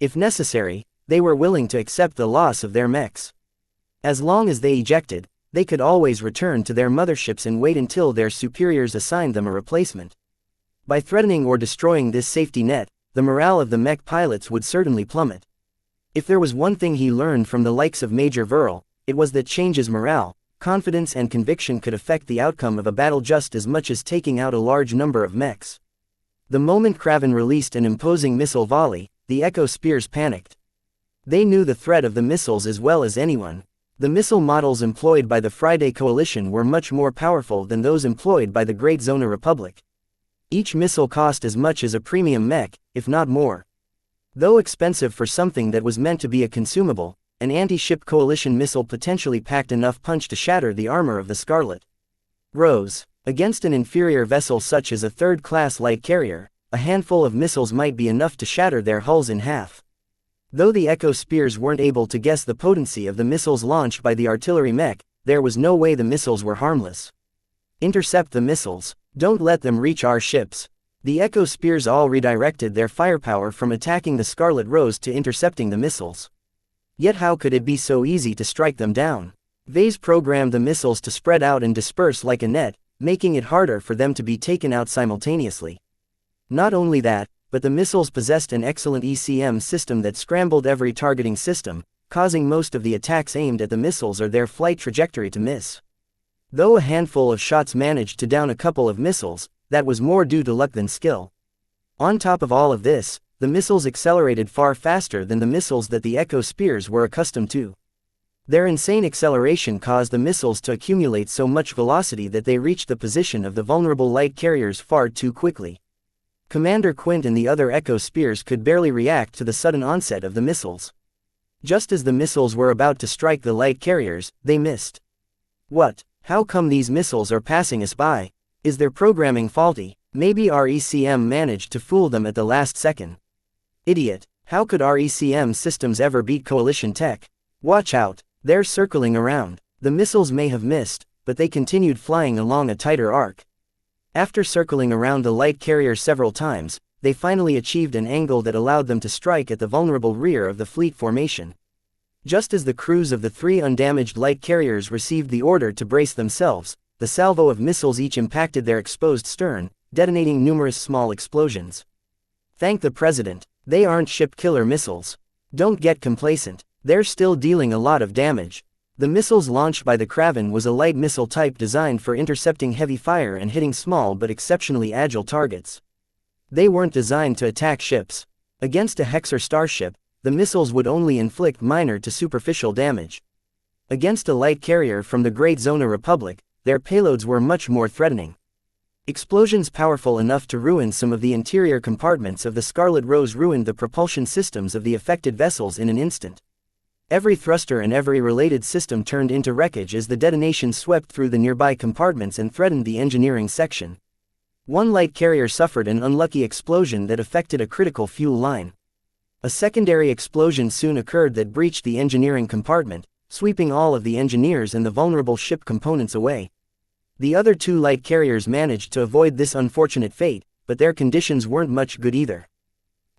If necessary, they were willing to accept the loss of their mechs. As long as they ejected, they could always return to their motherships and wait until their superiors assigned them a replacement. By threatening or destroying this safety net, the morale of the mech pilots would certainly plummet. If there was one thing he learned from the likes of Major Verl, it was that change's morale, confidence and conviction could affect the outcome of a battle just as much as taking out a large number of mechs. The moment Kraven released an imposing missile volley, the Echo Spears panicked. They knew the threat of the missiles as well as anyone. The missile models employed by the Friday Coalition were much more powerful than those employed by the Great Zona Republic. Each missile cost as much as a premium mech, if not more. Though expensive for something that was meant to be a consumable, an anti-ship Coalition missile potentially packed enough punch to shatter the armor of the Scarlet Rose. Against an inferior vessel such as a third-class light carrier, a handful of missiles might be enough to shatter their hulls in half. Though the Echo Spears weren't able to guess the potency of the missiles launched by the artillery mech, there was no way the missiles were harmless. Intercept the missiles. Don't let them reach our ships. The Echo Spears all redirected their firepower from attacking the Scarlet Rose to intercepting the missiles. Yet how could it be so easy to strike them down? Vase programmed the missiles to spread out and disperse like a net, making it harder for them to be taken out simultaneously. Not only that, but the missiles possessed an excellent ECM system that scrambled every targeting system, causing most of the attacks aimed at the missiles or their flight trajectory to miss. Though a handful of shots managed to down a couple of missiles, that was more due to luck than skill. On top of all of this, the missiles accelerated far faster than the missiles that the Echo Spears were accustomed to. Their insane acceleration caused the missiles to accumulate so much velocity that they reached the position of the vulnerable light carriers far too quickly. Commander Quint and the other Echo Spears could barely react to the sudden onset of the missiles. Just as the missiles were about to strike the light carriers, they missed. What? How come these missiles are passing us by? Is their programming faulty? Maybe our ECM managed to fool them at the last second. Idiot, how could our ECM systems ever beat Coalition tech? Watch out, they're circling around. The missiles may have missed, but they continued flying along a tighter arc. After circling around the light carrier several times, they finally achieved an angle that allowed them to strike at the vulnerable rear of the fleet formation. Just as the crews of the 3 undamaged light carriers received the order to brace themselves, the salvo of missiles each impacted their exposed stern, detonating numerous small explosions. Thank the President. They aren't ship-killer missiles. Don't get complacent. They're still dealing a lot of damage. The missiles launched by the Kraven was a light missile type designed for intercepting heavy fire and hitting small but exceptionally agile targets. They weren't designed to attack ships. Against a Hexer starship, the missiles would only inflict minor to superficial damage. Against a light carrier from the Great Zona Republic, their payloads were much more threatening. Explosions powerful enough to ruin some of the interior compartments of the Scarlet Rose ruined the propulsion systems of the affected vessels in an instant. Every thruster and every related system turned into wreckage as the detonation swept through the nearby compartments and threatened the engineering section. One light carrier suffered an unlucky explosion that affected a critical fuel line. A secondary explosion soon occurred that breached the engineering compartment, sweeping all of the engineers and the vulnerable ship components away. The other 2 light carriers managed to avoid this unfortunate fate, but their conditions weren't much good either.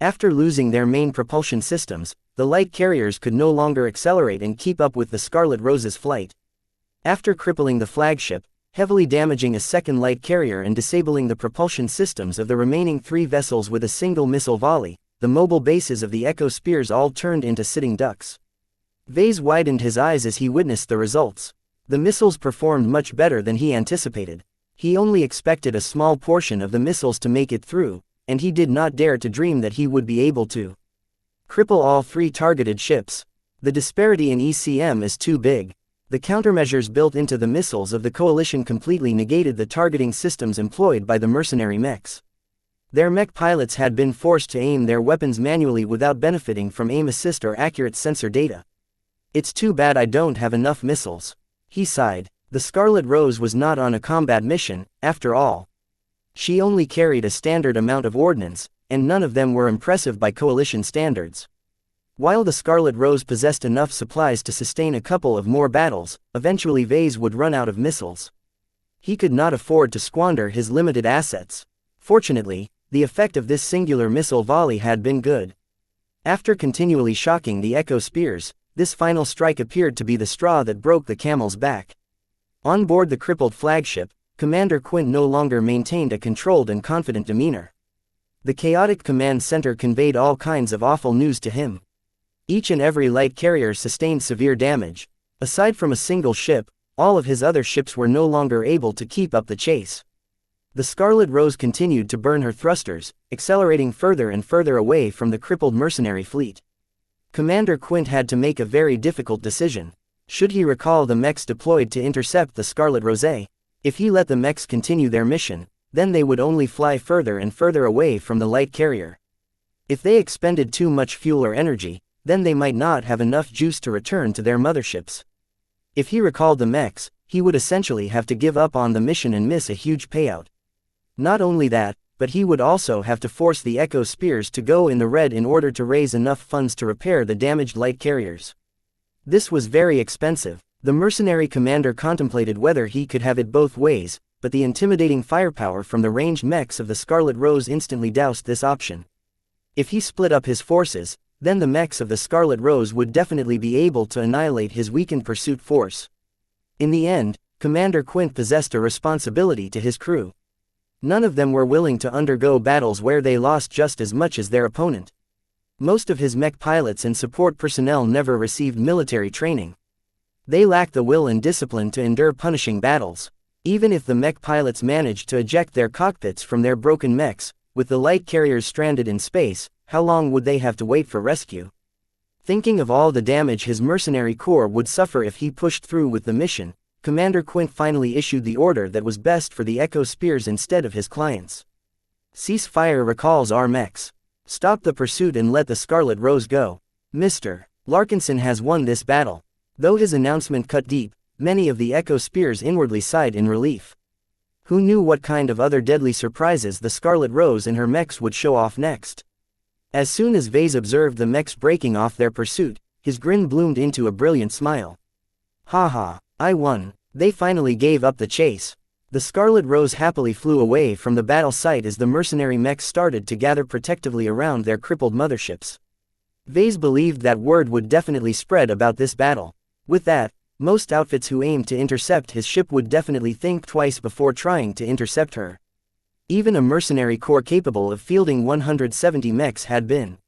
After losing their main propulsion systems, the light carriers could no longer accelerate and keep up with the Scarlet Rose's flight. After crippling the flagship, heavily damaging a second light carrier and disabling the propulsion systems of the remaining 3 vessels with a single missile volley, the mobile bases of the Echo Spears all turned into sitting ducks. Vase widened his eyes as he witnessed the results. The missiles performed much better than he anticipated. He only expected a small portion of the missiles to make it through, and he did not dare to dream that he would be able to cripple all 3 targeted ships. The disparity in ECM is too big. The countermeasures built into the missiles of the Coalition completely negated the targeting systems employed by the mercenary mechs. Their mech pilots had been forced to aim their weapons manually without benefiting from aim assist or accurate sensor data. It's too bad I don't have enough missiles. He sighed. The Scarlet Rose was not on a combat mission, after all. She only carried a standard amount of ordnance, and none of them were impressive by Coalition standards. While the Scarlet Rose possessed enough supplies to sustain a couple of more battles, eventually Vase would run out of missiles. He could not afford to squander his limited assets. Fortunately, the effect of this singular missile volley had been good. After continually shocking the Echo Spears, this final strike appeared to be the straw that broke the camel's back. On board the crippled flagship, Commander Quint no longer maintained a controlled and confident demeanor. The chaotic command center conveyed all kinds of awful news to him. Each and every light carrier sustained severe damage. Aside from a single ship, all of his other ships were no longer able to keep up the chase. The Scarlet Rose continued to burn her thrusters, accelerating further and further away from the crippled mercenary fleet. Commander Quint had to make a very difficult decision. Should he recall the mechs deployed to intercept the Scarlet Rose? If he let the mechs continue their mission, then they would only fly further and further away from the light carrier. If they expended too much fuel or energy, then they might not have enough juice to return to their motherships. If he recalled the mechs, he would essentially have to give up on the mission and miss a huge payout. Not only that, but he would also have to force the Echo Spears to go in the red in order to raise enough funds to repair the damaged light carriers. This was very expensive. The mercenary commander contemplated whether he could have it both ways, but the intimidating firepower from the ranged mechs of the Scarlet Rose instantly doused this option. If he split up his forces, then the mechs of the Scarlet Rose would definitely be able to annihilate his weakened pursuit force. In the end, Commander Quint possessed a responsibility to his crew. None of them were willing to undergo battles where they lost just as much as their opponent. Most of his mech pilots and support personnel never received military training. They lacked the will and discipline to endure punishing battles. Even if the mech pilots managed to eject their cockpits from their broken mechs, with the light carriers stranded in space, how long would they have to wait for rescue? Thinking of all the damage his mercenary corps would suffer if he pushed through with the mission, Commander Quint finally issued the order that was best for the Echo Spears instead of his clients. Cease fire, recalls our mechs. Stop the pursuit and let the Scarlet Rose go. Mr. Larkinson has won this battle. Though his announcement cut deep, many of the Echo Spears inwardly sighed in relief. Who knew what kind of other deadly surprises the Scarlet Rose and her mechs would show off next? As soon as Vase observed the mechs breaking off their pursuit, his grin bloomed into a brilliant smile. Ha ha, I won. They finally gave up the chase. The Scarlet Rose happily flew away from the battle site as the mercenary mechs started to gather protectively around their crippled motherships. Vase believed that word would definitely spread about this battle. With that, most outfits who aimed to intercept his ship would definitely think twice before trying to intercept her. Even a mercenary corps capable of fielding 170 mechs had been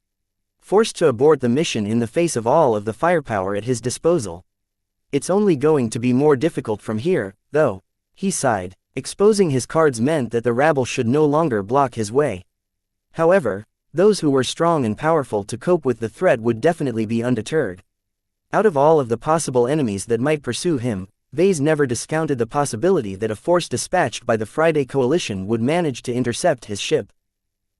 forced to abort the mission in the face of all of the firepower at his disposal. It's only going to be more difficult from here, though. He sighed. Exposing his cards meant that the rabble should no longer block his way. However, those who were strong and powerful to cope with the threat would definitely be undeterred. Out of all of the possible enemies that might pursue him, Vase never discounted the possibility that a force dispatched by the Friday Coalition would manage to intercept his ship.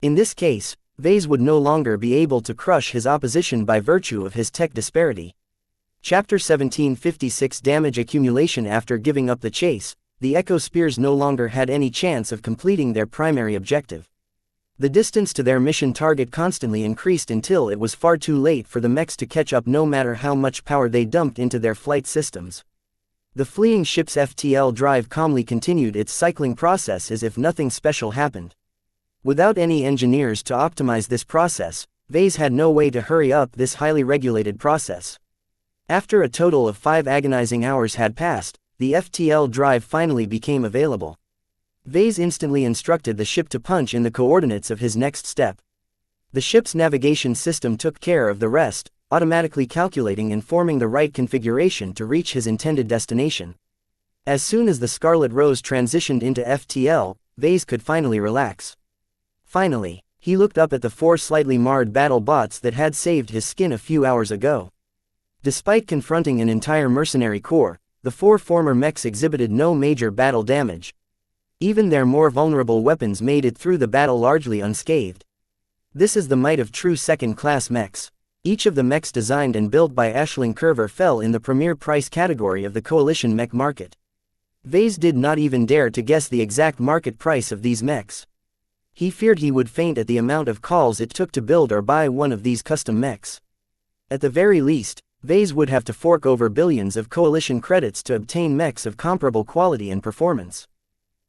In this case, Vase would no longer be able to crush his opposition by virtue of his tech disparity. Chapter 1756 Damage Accumulation. After giving up the chase, the Echo Spears no longer had any chance of completing their primary objective. The distance to their mission target constantly increased until it was far too late for the mechs to catch up no matter how much power they dumped into their flight systems. The fleeing ship's FTL drive calmly continued its cycling process as if nothing special happened. Without any engineers to optimize this process, Vase had no way to hurry up this highly regulated process. After a total of 5 agonizing hours had passed, the FTL drive finally became available. Vase instantly instructed the ship to punch in the coordinates of his next step. The ship's navigation system took care of the rest, automatically calculating and forming the right configuration to reach his intended destination. As soon as the Scarlet Rose transitioned into FTL, Vase could finally relax. Finally, he looked up at the 4 slightly marred battle bots that had saved his skin a few hours ago. Despite confronting an entire mercenary corps, the 4 former mechs exhibited no major battle damage. Even their more vulnerable weapons made it through the battle largely unscathed. This is the might of true second-class mechs. Each of the mechs designed and built by Aisling Curver fell in the premier price category of the Coalition mech market. Vase did not even dare to guess the exact market price of these mechs. He feared he would faint at the amount of calls it took to build or buy one of these custom mechs. At the very least, Vase would have to fork over billions of Coalition credits to obtain mechs of comparable quality and performance.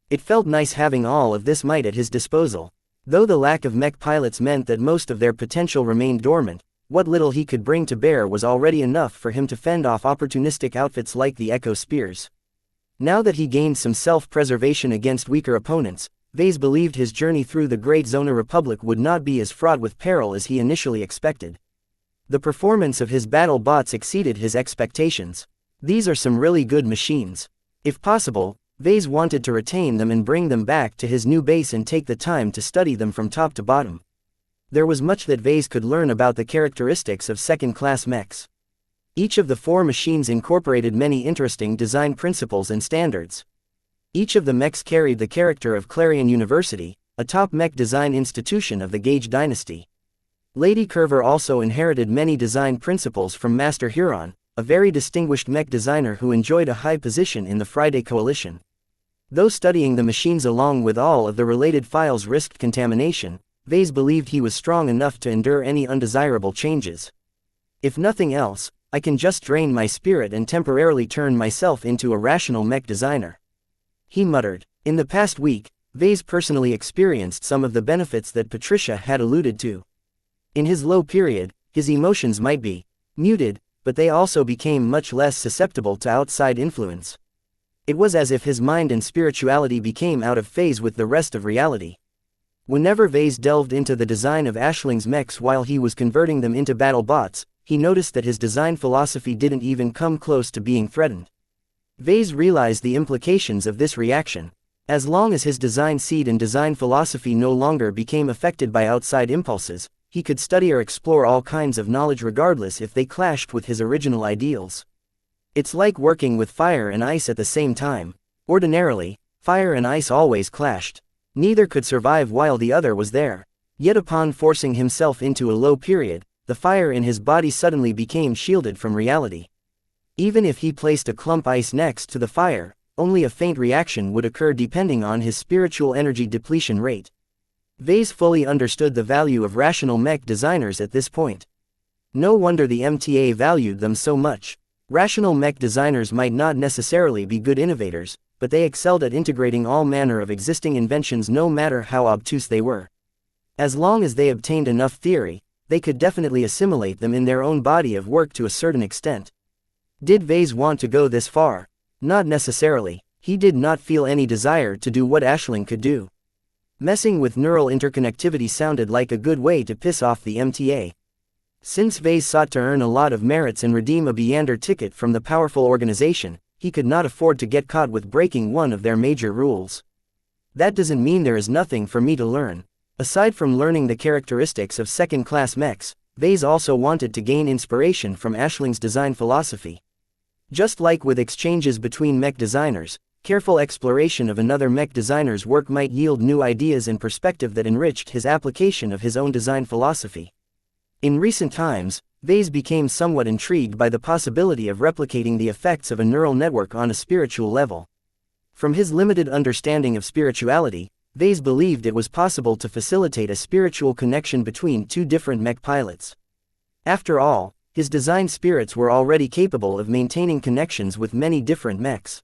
It felt nice having all of this might at his disposal. Though the lack of mech pilots meant that most of their potential remained dormant, what little he could bring to bear was already enough for him to fend off opportunistic outfits like the Echo Spears. Now that he gained some self-preservation against weaker opponents, Vase believed his journey through the Great Zona Republic would not be as fraught with peril as he initially expected. The performance of his battle bots exceeded his expectations. These are some really good machines. If possible, Vase wanted to retain them and bring them back to his new base and take the time to study them from top to bottom. There was much that Vase could learn about the characteristics of second-class mechs. Each of the 4 machines incorporated many interesting design principles and standards. Each of the mechs carried the character of Clarion University, a top mech design institution of the Gage dynasty. Lady Curver also inherited many design principles from Master Huron, a very distinguished mech designer who enjoyed a high position in the Friday Coalition. Though studying the machines along with all of the related files risked contamination, Vase believed he was strong enough to endure any undesirable changes. If nothing else, I can just drain my spirit and temporarily turn myself into a rational mech designer. He muttered. In the past week, Vase personally experienced some of the benefits that Patricia had alluded to. In his low period, his emotions might be muted, but they also became much less susceptible to outside influence. It was as if his mind and spirituality became out of phase with the rest of reality. Whenever Vase delved into the design of Aisling's mechs while he was converting them into battle bots, he noticed that his design philosophy didn't even come close to being threatened. Vase realized the implications of this reaction. As long as his design seed and design philosophy no longer became affected by outside impulses, he could study or explore all kinds of knowledge regardless if they clashed with his original ideals. It's like working with fire and ice at the same time. Ordinarily, fire and ice always clashed. Neither could survive while the other was there. Yet upon forcing himself into a low period, the fire in his body suddenly became shielded from reality. Even if he placed a clump ice next to the fire, only a faint reaction would occur depending on his spiritual energy depletion rate. Vase fully understood the value of rational mech designers at this point. No wonder the MTA valued them so much. Rational mech designers might not necessarily be good innovators, but they excelled at integrating all manner of existing inventions no matter how obtuse they were. As long as they obtained enough theory, they could definitely assimilate them in their own body of work to a certain extent. Did Vase want to go this far? Not necessarily. He did not feel any desire to do what Aisling could do. Messing with neural interconnectivity sounded like a good way to piss off the MTA. Since Vase sought to earn a lot of merits and redeem a Beander ticket from the powerful organization, he could not afford to get caught with breaking one of their major rules. That doesn't mean there is nothing for me to learn. Aside from learning the characteristics of second-class mechs, Vase also wanted to gain inspiration from Aisling's design philosophy. Just like with exchanges between mech designers, careful exploration of another mech designer's work might yield new ideas and perspective that enriched his application of his own design philosophy. In recent times, Vase became somewhat intrigued by the possibility of replicating the effects of a neural network on a spiritual level. From his limited understanding of spirituality, Vase believed it was possible to facilitate a spiritual connection between two different mech pilots. After all, his design spirits were already capable of maintaining connections with many different mechs.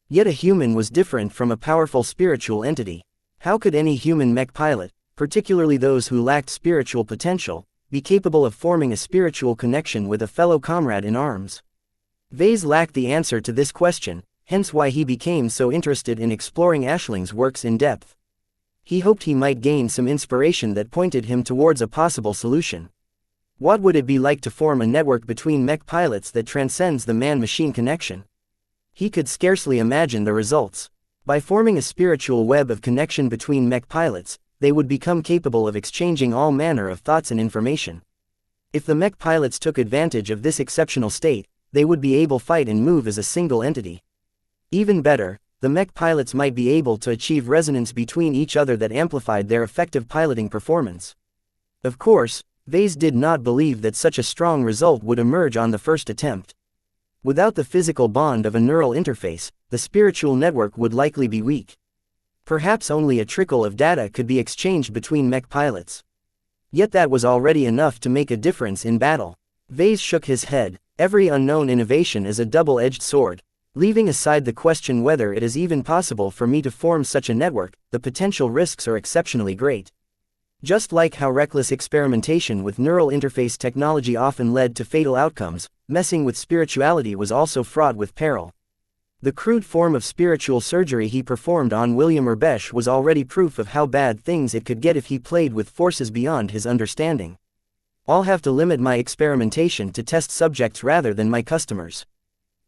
Yet a human was different from a powerful spiritual entity. How could any human mech pilot, particularly those who lacked spiritual potential, be capable of forming a spiritual connection with a fellow comrade in arms? Vase lacked the answer to this question, hence why he became so interested in exploring Aisling's works in depth. He hoped he might gain some inspiration that pointed him towards a possible solution. What would it be like to form a network between mech pilots that transcends the man-machine connection? He could scarcely imagine the results. By forming a spiritual web of connection between mech pilots, they would become capable of exchanging all manner of thoughts and information. If the mech pilots took advantage of this exceptional state, they would be able to fight and move as a single entity. Even better, the mech pilots might be able to achieve resonance between each other that amplified their effective piloting performance. Of course, Vase did not believe that such a strong result would emerge on the first attempt. Without the physical bond of a neural interface, the spiritual network would likely be weak. Perhaps only a trickle of data could be exchanged between mech pilots. Yet that was already enough to make a difference in battle. Vase shook his head. Every unknown innovation is a double-edged sword. Leaving aside the question whether it is even possible for me to form such a network, the potential risks are exceptionally great. Just like how reckless experimentation with neural interface technology often led to fatal outcomes, messing with spirituality was also fraught with peril. The crude form of spiritual surgery he performed on William Urbesh was already proof of how bad things it could get if he played with forces beyond his understanding. I'll have to limit my experimentation to test subjects rather than my customers.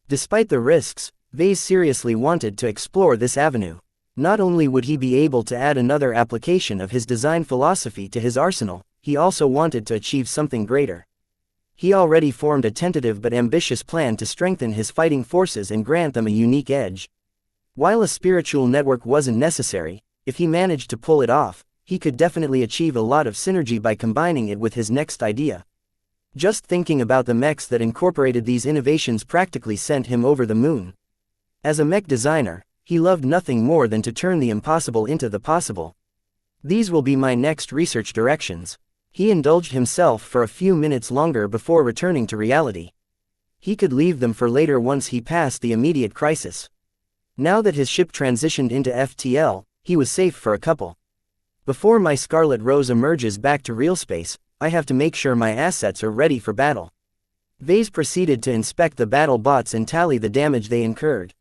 Despite the risks, Vase seriously wanted to explore this avenue. Not only would he be able to add another application of his design philosophy to his arsenal, he also wanted to achieve something greater. He already formed a tentative but ambitious plan to strengthen his fighting forces and grant them a unique edge. While a spiritual network wasn't necessary, if he managed to pull it off, he could definitely achieve a lot of synergy by combining it with his next idea. Just thinking about the mechs that incorporated these innovations practically sent him over the moon. As a mech designer, he loved nothing more than to turn the impossible into the possible. These will be my next research directions. He indulged himself for a few minutes longer before returning to reality. He could leave them for later once he passed the immediate crisis. Now that his ship transitioned into FTL, he was safe for a couple. Before my Scarlet Rose emerges back to real space, I have to make sure my assets are ready for battle. Vase proceeded to inspect the battle bots and tally the damage they incurred.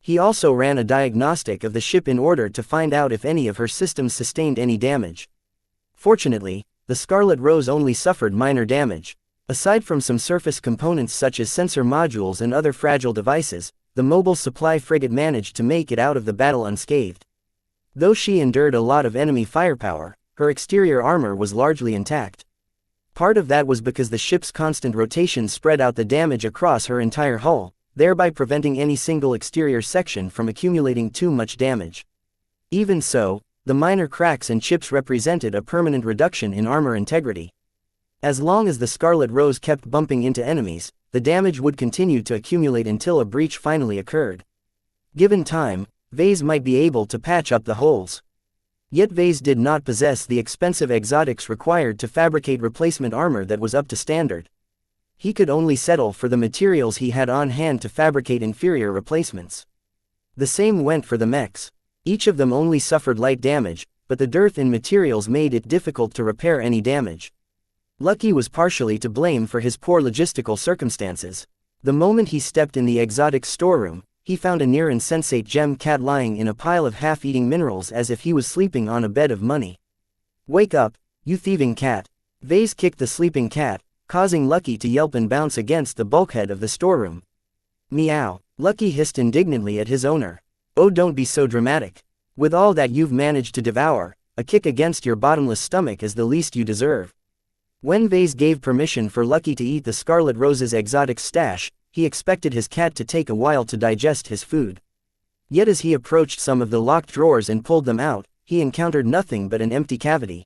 He also ran a diagnostic of the ship in order to find out if any of her systems sustained any damage. Fortunately, the Scarlet Rose only suffered minor damage. Aside from some surface components such as sensor modules and other fragile devices, the mobile supply frigate managed to make it out of the battle unscathed. Though she endured a lot of enemy firepower, her exterior armor was largely intact. Part of that was because the ship's constant rotation spread out the damage across her entire hull, thereby preventing any single exterior section from accumulating too much damage. Even so, the minor cracks and chips represented a permanent reduction in armor integrity. As long as the Scarlet Rose kept bumping into enemies, the damage would continue to accumulate until a breach finally occurred. Given time, Vase might be able to patch up the holes. Yet Vase did not possess the expensive exotics required to fabricate replacement armor that was up to standard. He could only settle for the materials he had on hand to fabricate inferior replacements. The same went for the mechs. Each of them only suffered light damage, but the dearth in materials made it difficult to repair any damage. Lucky was partially to blame for his poor logistical circumstances. The moment he stepped in the exotic storeroom, he found a near insensate gem cat lying in a pile of half-eating minerals as if he was sleeping on a bed of money. "Wake up, you thieving cat!" Vase kicked the sleeping cat, causing Lucky to yelp and bounce against the bulkhead of the storeroom. "Meow!" Lucky hissed indignantly at his owner. "Oh, don't be so dramatic. With all that you've managed to devour, a kick against your bottomless stomach is the least you deserve." When Vase gave permission for Lucky to eat the Scarlet Rose's exotic stash, he expected his cat to take a while to digest his food. Yet as he approached some of the locked drawers and pulled them out, he encountered nothing but an empty cavity.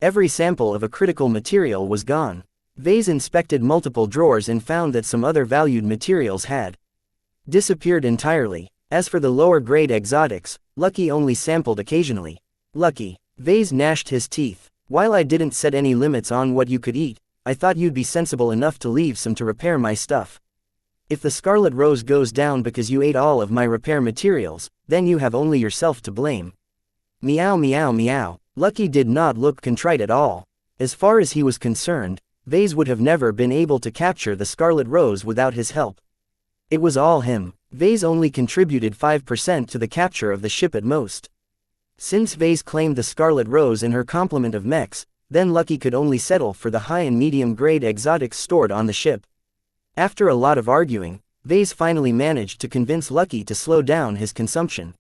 Every sample of a critical material was gone. Vase inspected multiple drawers and found that some other valued materials had disappeared entirely. As for the lower-grade exotics, Lucky only sampled occasionally. "Lucky," Vase gnashed his teeth, "while I didn't set any limits on what you could eat, I thought you'd be sensible enough to leave some to repair my stuff. If the Scarlet Rose goes down because you ate all of my repair materials, then you have only yourself to blame." Meow meow meow. Lucky did not look contrite at all. As far as he was concerned, Vase would have never been able to capture the Scarlet Rose without his help. It was all him. Vase only contributed 5% to the capture of the ship at most. Since Vase claimed the Scarlet Rose in her complement of mechs, then Lucky could only settle for the high and medium-grade exotics stored on the ship. After a lot of arguing, Vase finally managed to convince Lucky to slow down his consumption.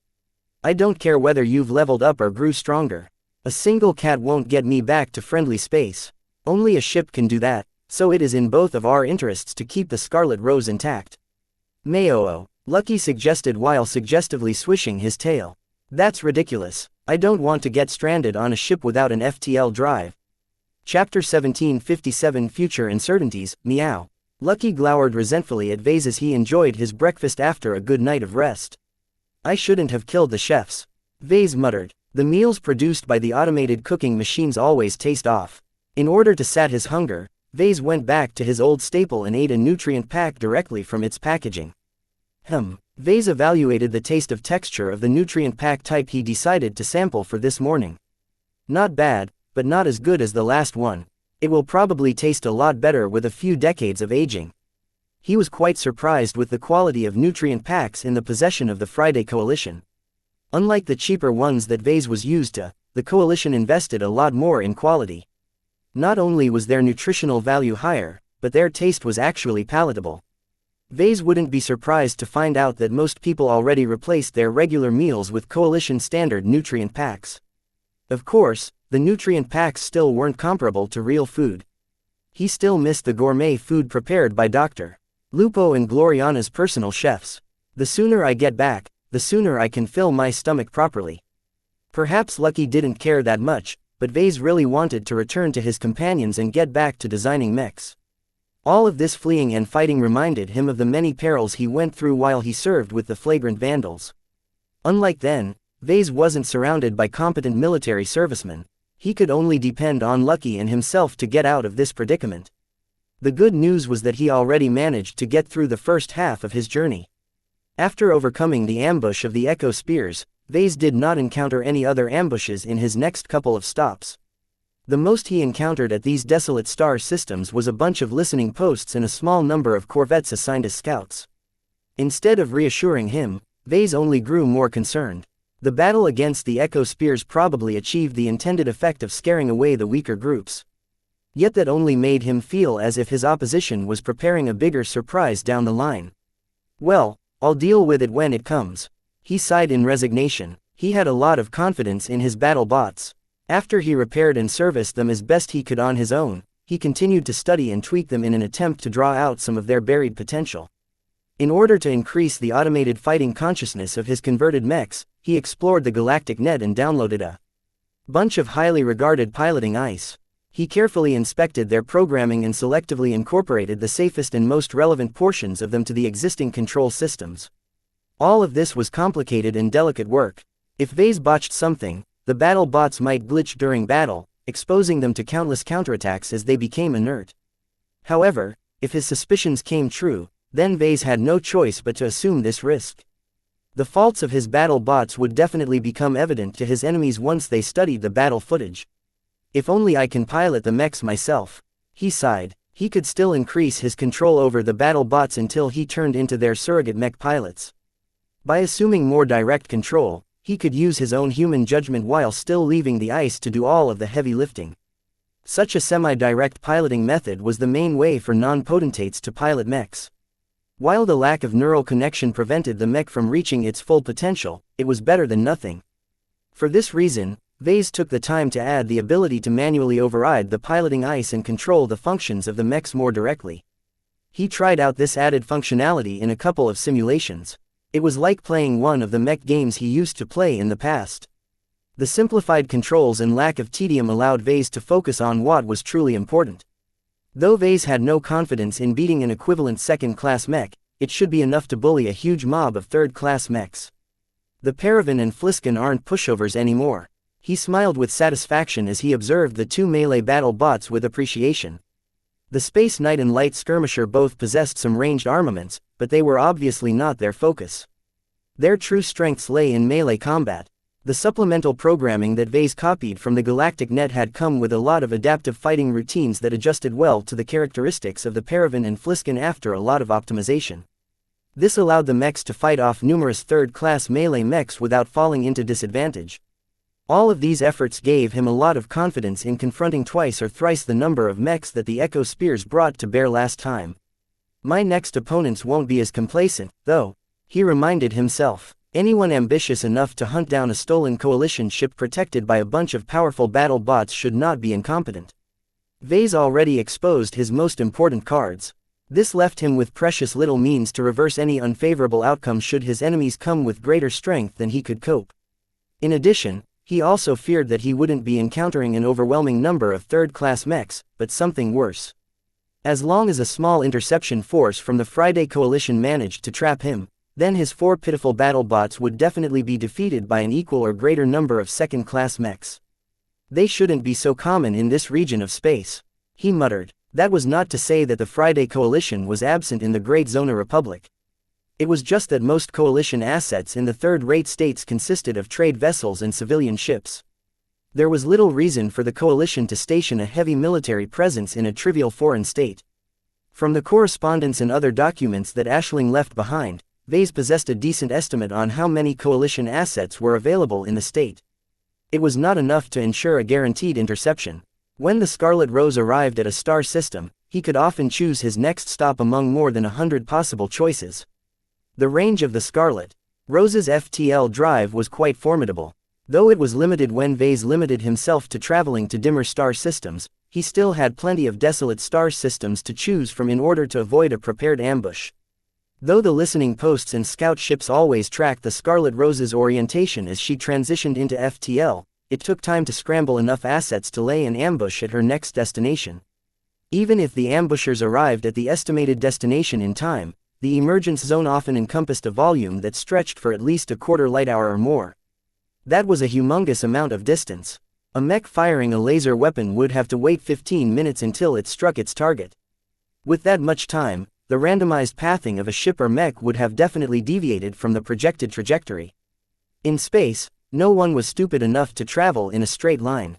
"I don't care whether you've leveled up or grew stronger. A single cat won't get me back to friendly space. Only a ship can do that, so it is in both of our interests to keep the Scarlet Rose intact." "Mayoo," Lucky suggested while suggestively swishing his tail. "That's ridiculous. I don't want to get stranded on a ship without an FTL drive." Chapter 1757 Future Uncertainties, Meow. Lucky glowered resentfully at Vase as he enjoyed his breakfast after a good night of rest. "I shouldn't have killed the chefs," Vase muttered. "The meals produced by the automated cooking machines always taste off." In order to sat his hunger, Vase went back to his old staple and ate a nutrient pack directly from its packaging. Vase evaluated the taste of texture of the nutrient pack type he decided to sample for this morning. "Not bad, but not as good as the last one. It will probably taste a lot better with a few decades of aging." He was quite surprised with the quality of nutrient packs in the possession of the Friday Coalition. Unlike the cheaper ones that Vase was used to, the Coalition invested a lot more in quality. Not only was their nutritional value higher, but their taste was actually palatable. Vase wouldn't be surprised to find out that most people already replaced their regular meals with Coalition standard nutrient packs. Of course, the nutrient packs still weren't comparable to real food. He still missed the gourmet food prepared by Dr. Lupo and Gloriana's personal chefs. "The sooner I get back, the sooner I can fill my stomach properly." Perhaps Lucky didn't care that much, but Vase really wanted to return to his companions and get back to designing mechs. All of this fleeing and fighting reminded him of the many perils he went through while he served with the flagrant vandals. Unlike then, Vase wasn't surrounded by competent military servicemen. He could only depend on Lucky and himself to get out of this predicament. The good news was that he already managed to get through the first half of his journey. After overcoming the ambush of the Echo Spears, Vase did not encounter any other ambushes in his next couple of stops. The most he encountered at these desolate star systems was a bunch of listening posts and a small number of corvettes assigned as scouts. Instead of reassuring him, Vase only grew more concerned. The battle against the Echo Spears probably achieved the intended effect of scaring away the weaker groups. Yet that only made him feel as if his opposition was preparing a bigger surprise down the line. "Well, I'll deal with it when it comes." He sighed in resignation. He had a lot of confidence in his battle bots. After he repaired and serviced them as best he could on his own, he continued to study and tweak them in an attempt to draw out some of their buried potential. In order to increase the automated fighting consciousness of his converted mechs, he explored the galactic net and downloaded a bunch of highly regarded piloting ice. He carefully inspected their programming and selectively incorporated the safest and most relevant portions of them to the existing control systems. All of this was complicated and delicate work. If Vase botched something, the battle bots might glitch during battle, exposing them to countless counterattacks as they became inert. However, If his suspicions came true, then Vase had no choice but to assume this risk. The faults of his battle bots would definitely become evident to his enemies once they studied the battle footage. If only I can pilot the mechs myself, he sighed. He could still increase his control over the battle bots until he turned into their surrogate mech pilots. By assuming more direct control, he could use his own human judgment while still leaving the ice to do all of the heavy lifting. Such a semi-direct piloting method was the main way for non-potentates to pilot mechs. While the lack of neural connection prevented the mech from reaching its full potential, it was better than nothing. For this reason, Vase took the time to add the ability to manually override the piloting ice and control the functions of the mechs more directly. He tried out this added functionality in a couple of simulations. It was like playing one of the mech games he used to play in the past. The simplified controls and lack of tedium allowed Vase to focus on what was truly important. Though Vase had no confidence in beating an equivalent second-class mech, it should be enough to bully a huge mob of third-class mechs. The Paravan and Fliskin aren't pushovers anymore. He smiled with satisfaction as he observed the two melee battle bots with appreciation. The Space Knight and Light Skirmisher both possessed some ranged armaments, but they were obviously not their focus. Their true strengths lay in melee combat. The supplemental programming that Vase copied from the Galactic Net had come with a lot of adaptive fighting routines that adjusted well to the characteristics of the Paravan and Fliskin after a lot of optimization. This allowed the mechs to fight off numerous third-class melee mechs without falling into disadvantage. All of these efforts gave him a lot of confidence in confronting twice or thrice the number of mechs that the Echo Spears brought to bear last time. My next opponents won't be as complacent, though, he reminded himself. Anyone ambitious enough to hunt down a stolen coalition ship protected by a bunch of powerful battle bots should not be incompetent. Vase already exposed his most important cards. This left him with precious little means to reverse any unfavorable outcome should his enemies come with greater strength than he could cope. In addition, he also feared that he wouldn't be encountering an overwhelming number of third-class mechs, but something worse. As long as a small interception force from the Friday Coalition managed to trap him, then his four pitiful battle bots would definitely be defeated by an equal or greater number of second-class mechs. They shouldn't be so common in this region of space, he muttered. That was not to say that the Friday Coalition was absent in the Great Zona Republic. It was just that most coalition assets in the third-rate states consisted of trade vessels and civilian ships. There was little reason for the coalition to station a heavy military presence in a trivial foreign state. From the correspondence and other documents that Aisling left behind, Vase possessed a decent estimate on how many coalition assets were available in the state. It was not enough to ensure a guaranteed interception. When the Scarlet Rose arrived at a star system, he could often choose his next stop among more than 100 possible choices. The range of the Scarlet Rose's FTL drive was quite formidable. Though it was limited when Vase limited himself to traveling to dimmer star systems, he still had plenty of desolate star systems to choose from in order to avoid a prepared ambush. Though the listening posts and scout ships always tracked the Scarlet Rose's orientation as she transitioned into FTL, it took time to scramble enough assets to lay an ambush at her next destination. Even if the ambushers arrived at the estimated destination in time, the emergence zone often encompassed a volume that stretched for at least a quarter light hour or more. That was a humongous amount of distance. A mech firing a laser weapon would have to wait 15 minutes until it struck its target. With that much time, the randomized pathing of a ship or mech would have definitely deviated from the projected trajectory. In space, no one was stupid enough to travel in a straight line.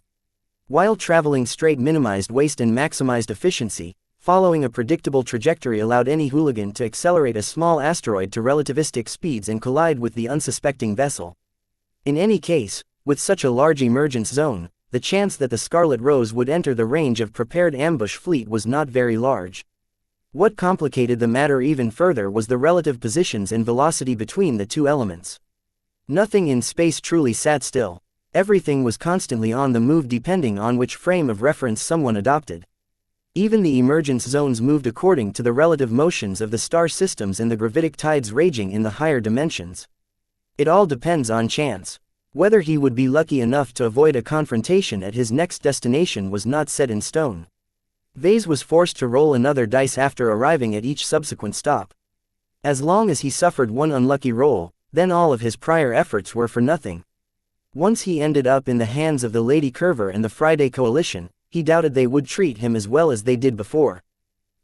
While traveling straight minimized waste and maximized efficiency, following a predictable trajectory allowed any hooligan to accelerate a small asteroid to relativistic speeds and collide with the unsuspecting vessel. In any case, with such a large emergence zone, the chance that the Scarlet Rose would enter the range of prepared ambush fleet was not very large. What complicated the matter even further was the relative positions and velocity between the two elements. Nothing in space truly sat still. Everything was constantly on the move depending on which frame of reference someone adopted. Even the emergence zones moved according to the relative motions of the star systems and the gravitic tides raging in the higher dimensions. It all depends on chance. Whether he would be lucky enough to avoid a confrontation at his next destination was not set in stone. Vase was forced to roll another dice after arriving at each subsequent stop. As long as he suffered one unlucky roll, then all of his prior efforts were for nothing. Once he ended up in the hands of the Lady Curver and the Friday Coalition, he doubted they would treat him as well as they did before.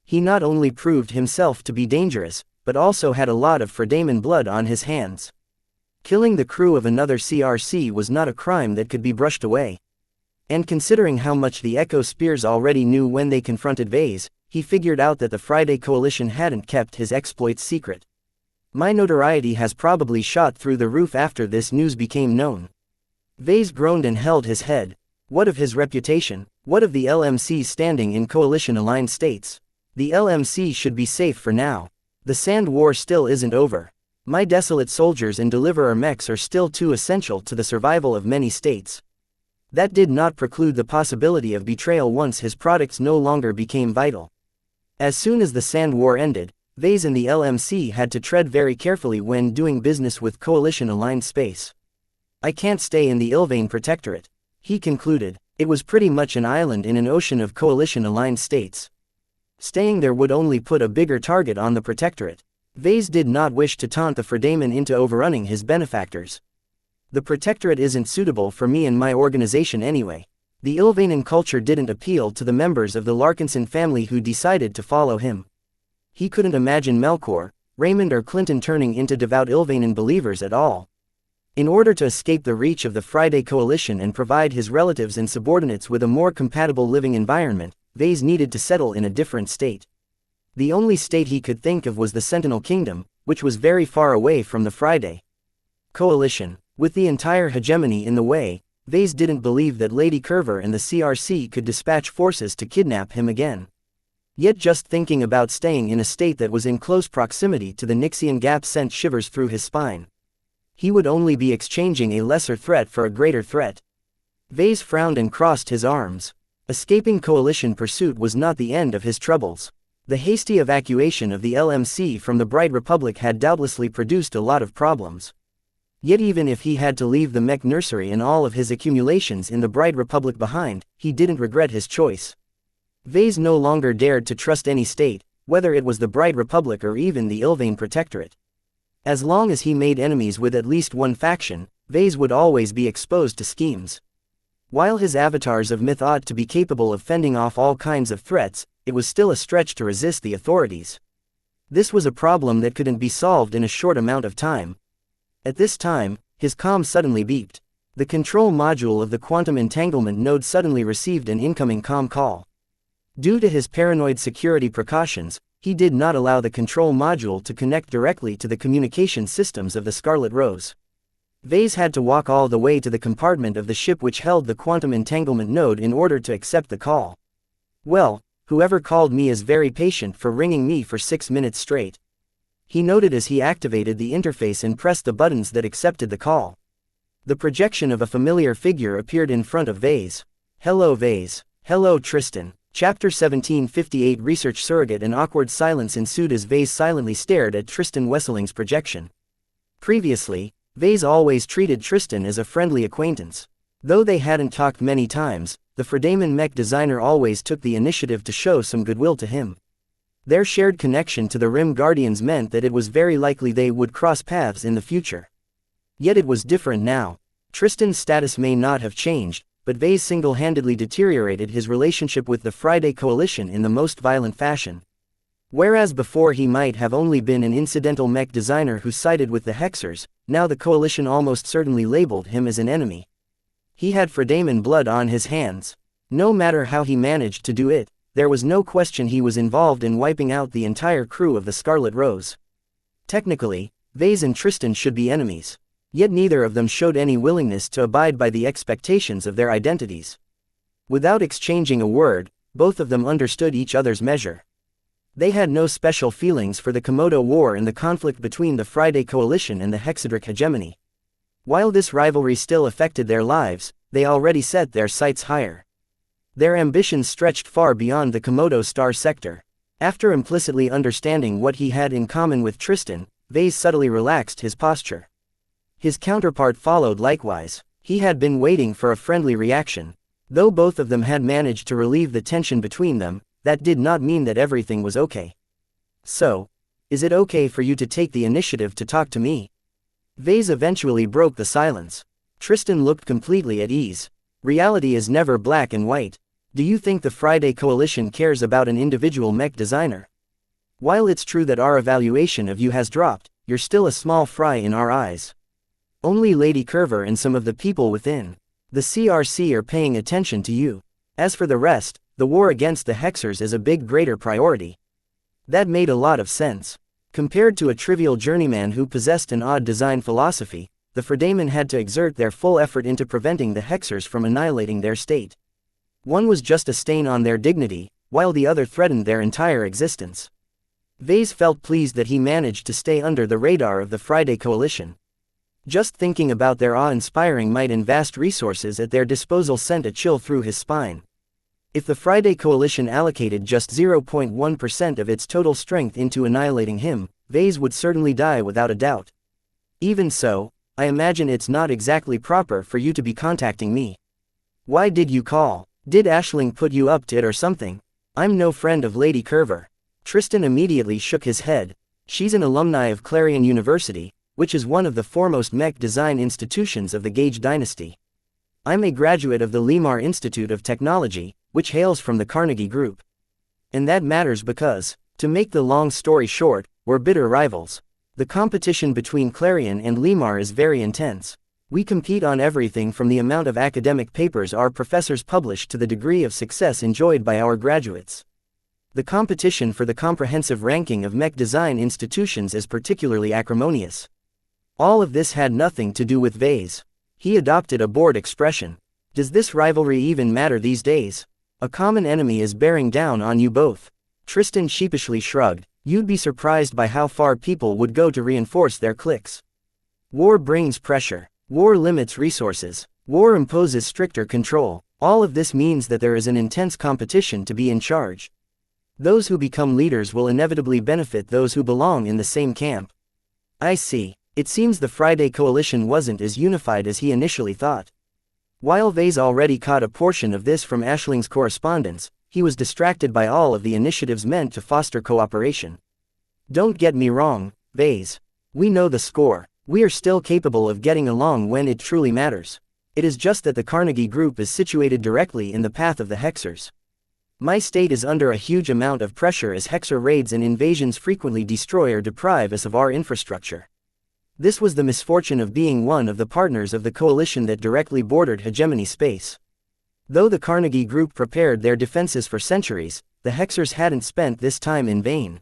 He not only proved himself to be dangerous, but also had a lot of Fredaman blood on his hands. Killing the crew of another CRC was not a crime that could be brushed away. And considering how much the Echo Spears already knew when they confronted Vase, he figured out that the Friday Coalition hadn't kept his exploits secret. My notoriety has probably shot through the roof after this news became known. Vase groaned and held his head. What of his reputation? What of the LMC's standing in coalition-aligned states? The LMC should be safe for now. The Sand War still isn't over. My desolate soldiers and deliverer mechs are still too essential to the survival of many states. That did not preclude the possibility of betrayal once his products no longer became vital. As soon as the Sand War ended, Vase and the LMC had to tread very carefully when doing business with coalition-aligned space. I can't stay in the Ilvain Protectorate, he concluded. It was pretty much an island in an ocean of coalition-aligned states. Staying there would only put a bigger target on the Protectorate. Vase did not wish to taunt the Fredaman into overrunning his benefactors. The Protectorate isn't suitable for me and my organization anyway. The Ilvainan culture didn't appeal to the members of the Larkinson family who decided to follow him. He couldn't imagine Melkor, Raymond or Clinton turning into devout Ilvainan believers at all. In order to escape the reach of the Friday Coalition and provide his relatives and subordinates with a more compatible living environment, Vase needed to settle in a different state. The only state he could think of was the Sentinel Kingdom, which was very far away from the Friday Coalition. With the entire hegemony in the way, Vase didn't believe that Lady Curver and the CRC could dispatch forces to kidnap him again. Yet just thinking about staying in a state that was in close proximity to the Nixian Gap sent shivers through his spine. He would only be exchanging a lesser threat for a greater threat. Vase frowned and crossed his arms. Escaping coalition pursuit was not the end of his troubles. The hasty evacuation of the LMC from the Bright Republic had doubtlessly produced a lot of problems. Yet even if he had to leave the Mech nursery and all of his accumulations in the Bright Republic behind, he didn't regret his choice. Vase no longer dared to trust any state, whether it was the Bright Republic or even the Ilvain Protectorate. As long as he made enemies with at least one faction, Vase would always be exposed to schemes. While his avatars of myth ought to be capable of fending off all kinds of threats, it was still a stretch to resist the authorities. This was a problem that couldn't be solved in a short amount of time. At this time, his comm suddenly beeped. The control module of the quantum entanglement node suddenly received an incoming comm call. Due to his paranoid security precautions, he did not allow the control module to connect directly to the communication systems of the Scarlet Rose. Vase had to walk all the way to the compartment of the ship which held the quantum entanglement node in order to accept the call. Well, whoever called me is very patient for ringing me for 6 minutes straight. He noted as he activated the interface and pressed the buttons that accepted the call. The projection of a familiar figure appeared in front of Vase. Hello Vase. Hello Tristan. Chapter 1758 Research Surrogate. An awkward silence ensued as Vase silently stared at Tristan Wesseling's projection. Previously, Vase always treated Tristan as a friendly acquaintance. Though they hadn't talked many times, the Fredaman mech designer always took the initiative to show some goodwill to him. Their shared connection to the Rim Guardians meant that it was very likely they would cross paths in the future. Yet it was different now. Tristan's status may not have changed, but Vase single-handedly deteriorated his relationship with the Friday Coalition in the most violent fashion. Whereas before he might have only been an incidental mech designer who sided with the Hexers, now the Coalition almost certainly labeled him as an enemy. He had Fredaman blood on his hands. No matter how he managed to do it, there was no question he was involved in wiping out the entire crew of the Scarlet Rose. Technically, Vase and Tristan should be enemies. Yet neither of them showed any willingness to abide by the expectations of their identities. Without exchanging a word, both of them understood each other's measure. They had no special feelings for the Komodo War and the conflict between the Friday Coalition and the Hexadric hegemony. While this rivalry still affected their lives, they already set their sights higher. Their ambitions stretched far beyond the Komodo star sector. After implicitly understanding what he had in common with Tristan, Vase subtly relaxed his posture. His counterpart followed likewise. He had been waiting for a friendly reaction. Though both of them had managed to relieve the tension between them, that did not mean that everything was okay. So, is it okay for you to take the initiative to talk to me? Vase eventually broke the silence. Tristan looked completely at ease. Reality is never black and white. Do you think the Friday Coalition cares about an individual mech designer? While it's true that our evaluation of you has dropped, you're still a small fry in our eyes. Only Lady Curver and some of the people within the CRC are paying attention to you. As for the rest, the war against the Hexers is a big greater priority. That made a lot of sense. Compared to a trivial journeyman who possessed an odd design philosophy, the Fredamen had to exert their full effort into preventing the Hexers from annihilating their state. One was just a stain on their dignity, while the other threatened their entire existence. Vase felt pleased that he managed to stay under the radar of the Friday Coalition. Just thinking about their awe-inspiring might and vast resources at their disposal sent a chill through his spine. If the Friday Coalition allocated just 0.1% of its total strength into annihilating him, Vase would certainly die without a doubt. Even so, I imagine it's not exactly proper for you to be contacting me. Why did you call? Did Aisling put you up to it or something? I'm no friend of Lady Curver. Tristan immediately shook his head. She's an alumni of Clarion University, which is one of the foremost mech design institutions of the Gage dynasty. I'm a graduate of the Limar Institute of Technology, which hails from the Carnegie Group. And that matters because, to make the long story short, we're bitter rivals. The competition between Clarion and Limar is very intense. We compete on everything from the amount of academic papers our professors publish to the degree of success enjoyed by our graduates. The competition for the comprehensive ranking of mech design institutions is particularly acrimonious. All of this had nothing to do with Vase. He adopted a bored expression. Does this rivalry even matter these days? A common enemy is bearing down on you both. Tristan sheepishly shrugged. You'd be surprised by how far people would go to reinforce their cliques. War brings pressure. War limits resources. War imposes stricter control. All of this means that there is an intense competition to be in charge. Those who become leaders will inevitably benefit those who belong in the same camp. I see. It seems the Friday Coalition wasn't as unified as he initially thought. While Vase already caught a portion of this from Aisling's correspondence, he was distracted by all of the initiatives meant to foster cooperation. Don't get me wrong, Vase. We know the score. We are still capable of getting along when it truly matters. It is just that the Carnegie Group is situated directly in the path of the Hexers. My state is under a huge amount of pressure as Hexer raids and invasions frequently destroy or deprive us of our infrastructure. This was the misfortune of being one of the partners of the coalition that directly bordered hegemony space. Though the Carnegie Group prepared their defenses for centuries, the Hexers hadn't spent this time in vain.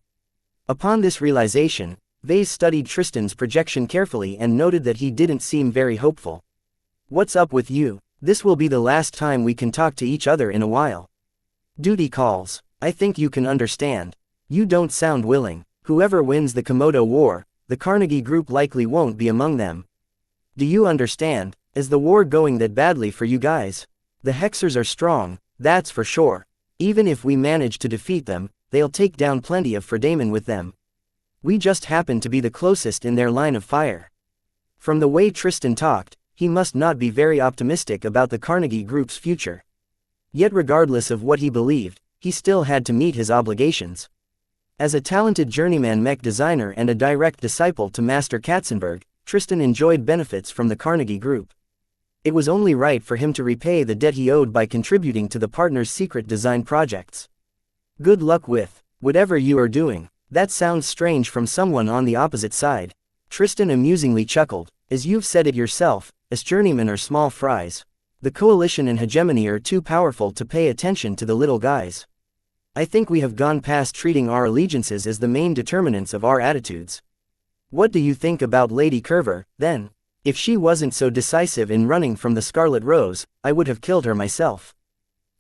Upon this realization, Vase studied Tristan's projection carefully and noted that he didn't seem very hopeful. What's up with you? This will be the last time we can talk to each other in a while. Duty calls. I think you can understand. You don't sound willing. Whoever wins the Komodo War, the Carnegie Group likely won't be among them. Do you understand? Is the war going that badly for you guys? The Hexers are strong, that's for sure. Even if we manage to defeat them, they'll take down plenty of Fredamen with them. We just happen to be the closest in their line of fire. From the way Tristan talked, he must not be very optimistic about the Carnegie Group's future. Yet regardless of what he believed, he still had to meet his obligations. As a talented journeyman mech designer and a direct disciple to Master Katzenberg, Tristan enjoyed benefits from the Carnegie Group. It was only right for him to repay the debt he owed by contributing to the partners' secret design projects. Good luck with whatever you are doing. That sounds strange from someone on the opposite side. Tristan amusingly chuckled. As you've said it yourself, us journeymen are small fries. The coalition and hegemony are too powerful to pay attention to the little guys. I think we have gone past treating our allegiances as the main determinants of our attitudes. What do you think about Lady Curver, then? If she wasn't so decisive in running from the Scarlet Rose, I would have killed her myself.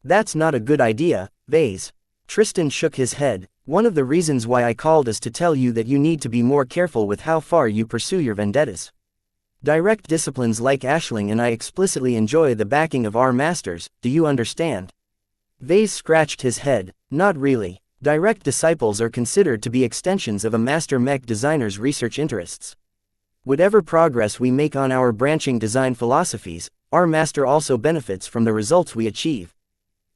That's not a good idea, Vase. Tristan shook his head. One of the reasons why I called is to tell you that you need to be more careful with how far you pursue your vendettas. Direct disciplines like Aisling and I explicitly enjoy the backing of our masters, do you understand? Vase scratched his head. Not really. Direct disciples are considered to be extensions of a master mech designer's research interests. Whatever progress we make on our branching design philosophies, our master also benefits from the results we achieve.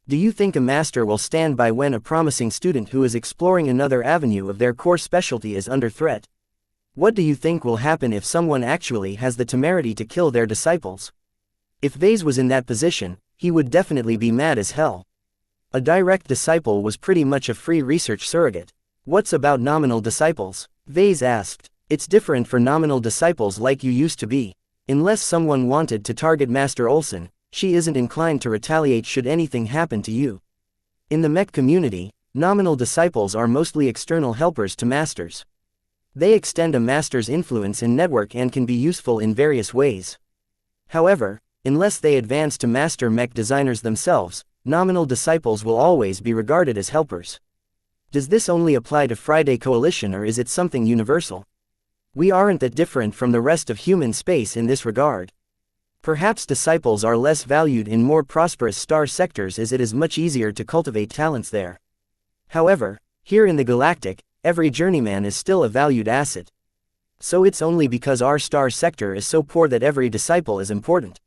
Do you think a master will stand by when a promising student who is exploring another avenue of their core specialty is under threat? What do you think will happen if someone actually has the temerity to kill their disciples? If Vase was in that position, he would definitely be mad as hell. A direct disciple was pretty much a free research surrogate. What's about nominal disciples? Vase asked. It's different for nominal disciples like you used to be. Unless someone wanted to target Master Olson, she isn't inclined to retaliate should anything happen to you. In the Mech community, nominal disciples are mostly external helpers to masters. They extend a master's influence and network and can be useful in various ways. However, unless they advance to master Mech designers themselves, nominal disciples will always be regarded as helpers. Does this only apply to Friday Coalition or is it something universal? We aren't that different from the rest of human space in this regard. Perhaps disciples are less valued in more prosperous star sectors as it is much easier to cultivate talents there. However, here in the galactic, every journeyman is still a valued asset. So it's only because our star sector is so poor that every disciple is important.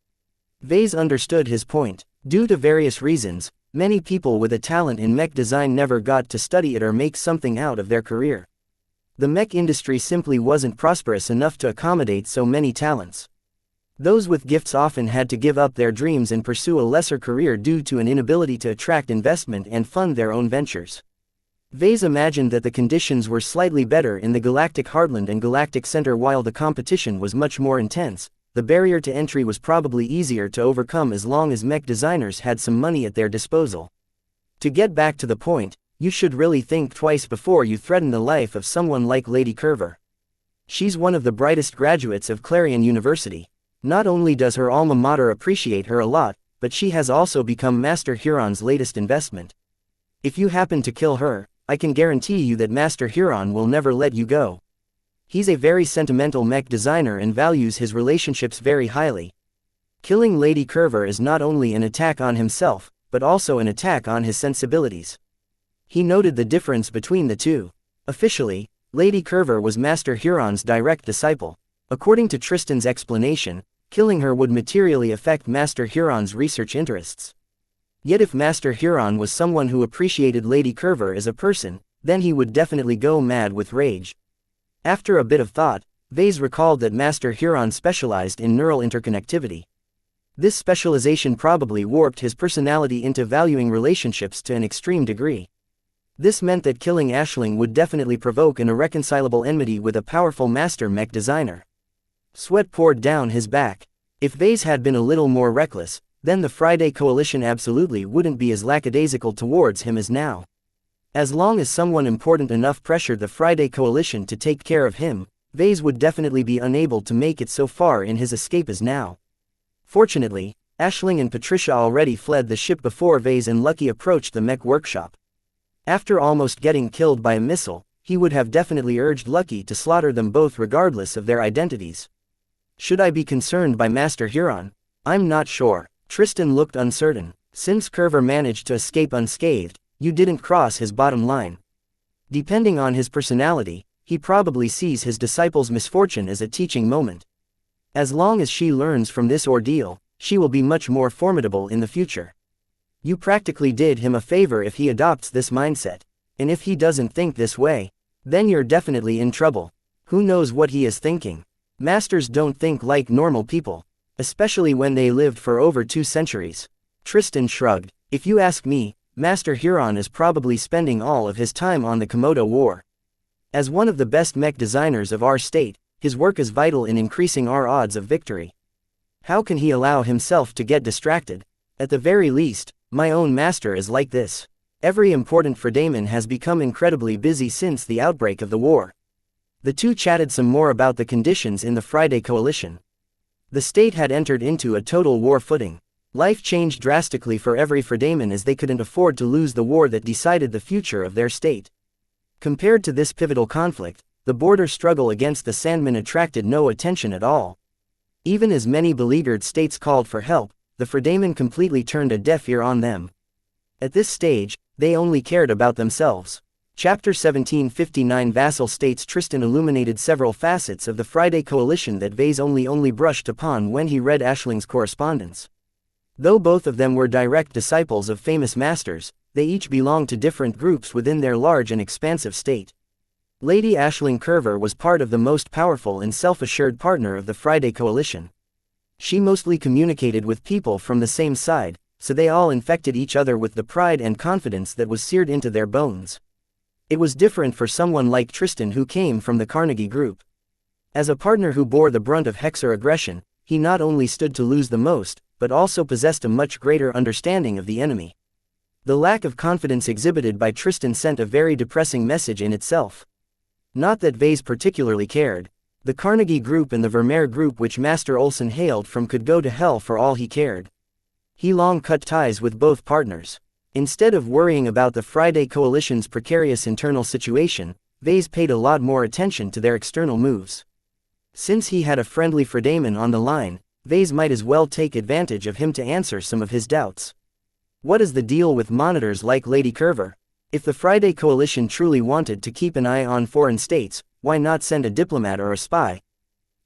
Vase understood his point. Due to various reasons, many people with a talent in Mech design never got to study it or make something out of their career. The Mech industry simply wasn't prosperous enough to accommodate so many talents. Those with gifts often had to give up their dreams and pursue a lesser career due to an inability to attract investment and fund their own ventures. Vase imagined that the conditions were slightly better in the Galactic Heartland and Galactic Center. While the competition was much more intense, the barrier to entry was probably easier to overcome as long as Mech designers had some money at their disposal. To get back to the point, you should really think twice before you threaten the life of someone like Lady Curver. She's one of the brightest graduates of Clarion University. Not only does her alma mater appreciate her a lot, but she has also become Master Huron's latest investment. If you happen to kill her, I can guarantee you that Master Huron will never let you go. He's a very sentimental Mech designer and values his relationships very highly. Killing Lady Curver is not only an attack on himself, but also an attack on his sensibilities. He noted the difference between the two. Officially, Lady Curver was Master Huron's direct disciple. According to Tristan's explanation, killing her would materially affect Master Huron's research interests. Yet if Master Huron was someone who appreciated Lady Curver as a person, then he would definitely go mad with rage. After a bit of thought, Vase recalled that Master Huron specialized in neural interconnectivity. This specialization probably warped his personality into valuing relationships to an extreme degree. This meant that killing Aisling would definitely provoke an irreconcilable enmity with a powerful master Mech designer. Sweat poured down his back. If Vase had been a little more reckless, then the Friday Coalition absolutely wouldn't be as lackadaisical towards him as now. As long as someone important enough pressured the Friday Coalition to take care of him, Vase would definitely be unable to make it so far in his escape as now. Fortunately, Aisling and Patricia already fled the ship before Vase and Lucky approached the Mech workshop. After almost getting killed by a missile, he would have definitely urged Lucky to slaughter them both regardless of their identities. Should I be concerned by Master Huron? I'm not sure. Tristan looked uncertain. Since Curver managed to escape unscathed, you didn't cross his bottom line. Depending on his personality, he probably sees his disciple's misfortune as a teaching moment. As long as she learns from this ordeal, she will be much more formidable in the future. You practically did him a favor if he adopts this mindset. And if he doesn't think this way, then you're definitely in trouble. Who knows what he is thinking? Masters don't think like normal people, especially when they lived for over 2 centuries. Tristan shrugged. If you ask me, Master Huron is probably spending all of his time on the Komodo War. As one of the best Mech designers of our state, his work is vital in increasing our odds of victory. How can he allow himself to get distracted? At the very least, my own master is like this. Every important Fredaman has become incredibly busy since the outbreak of the war. The two chatted some more about the conditions in the Friday Coalition. The state had entered into a total war footing. Life changed drastically for every Fredaman as they couldn't afford to lose the war that decided the future of their state. Compared to this pivotal conflict, the border struggle against the Sandmen attracted no attention at all. Even as many beleaguered states called for help, the Fredaman completely turned a deaf ear on them. At this stage, they only cared about themselves. Chapter 1759 Vassal States. Tristan illuminated several facets of the Friday Coalition that Vase only brushed upon when he read Aisling's correspondence. Though both of them were direct disciples of famous masters, they each belonged to different groups within their large and expansive state. Lady Aisling Curver was part of the most powerful and self-assured partner of the Friday Coalition. She mostly communicated with people from the same side, so they all infected each other with the pride and confidence that was seared into their bones. It was different for someone like Tristan, who came from the Carnegie Group. As a partner who bore the brunt of Hexer aggression, he not only stood to lose the most, but also possessed a much greater understanding of the enemy. The lack of confidence exhibited by Tristan sent a very depressing message in itself. Not that Vase particularly cared. The Carnegie Group and the Vermeer Group, which Master Olsen hailed from, could go to hell for all he cared. He long cut ties with both partners. Instead of worrying about the Friday Coalition's precarious internal situation, Vase paid a lot more attention to their external moves. Since he had a friendly Fredaman on the line, Vase might as well take advantage of him to answer some of his doubts. What is the deal with monitors like Lady Curver? If the Friday Coalition truly wanted to keep an eye on foreign states, why not send a diplomat or a spy?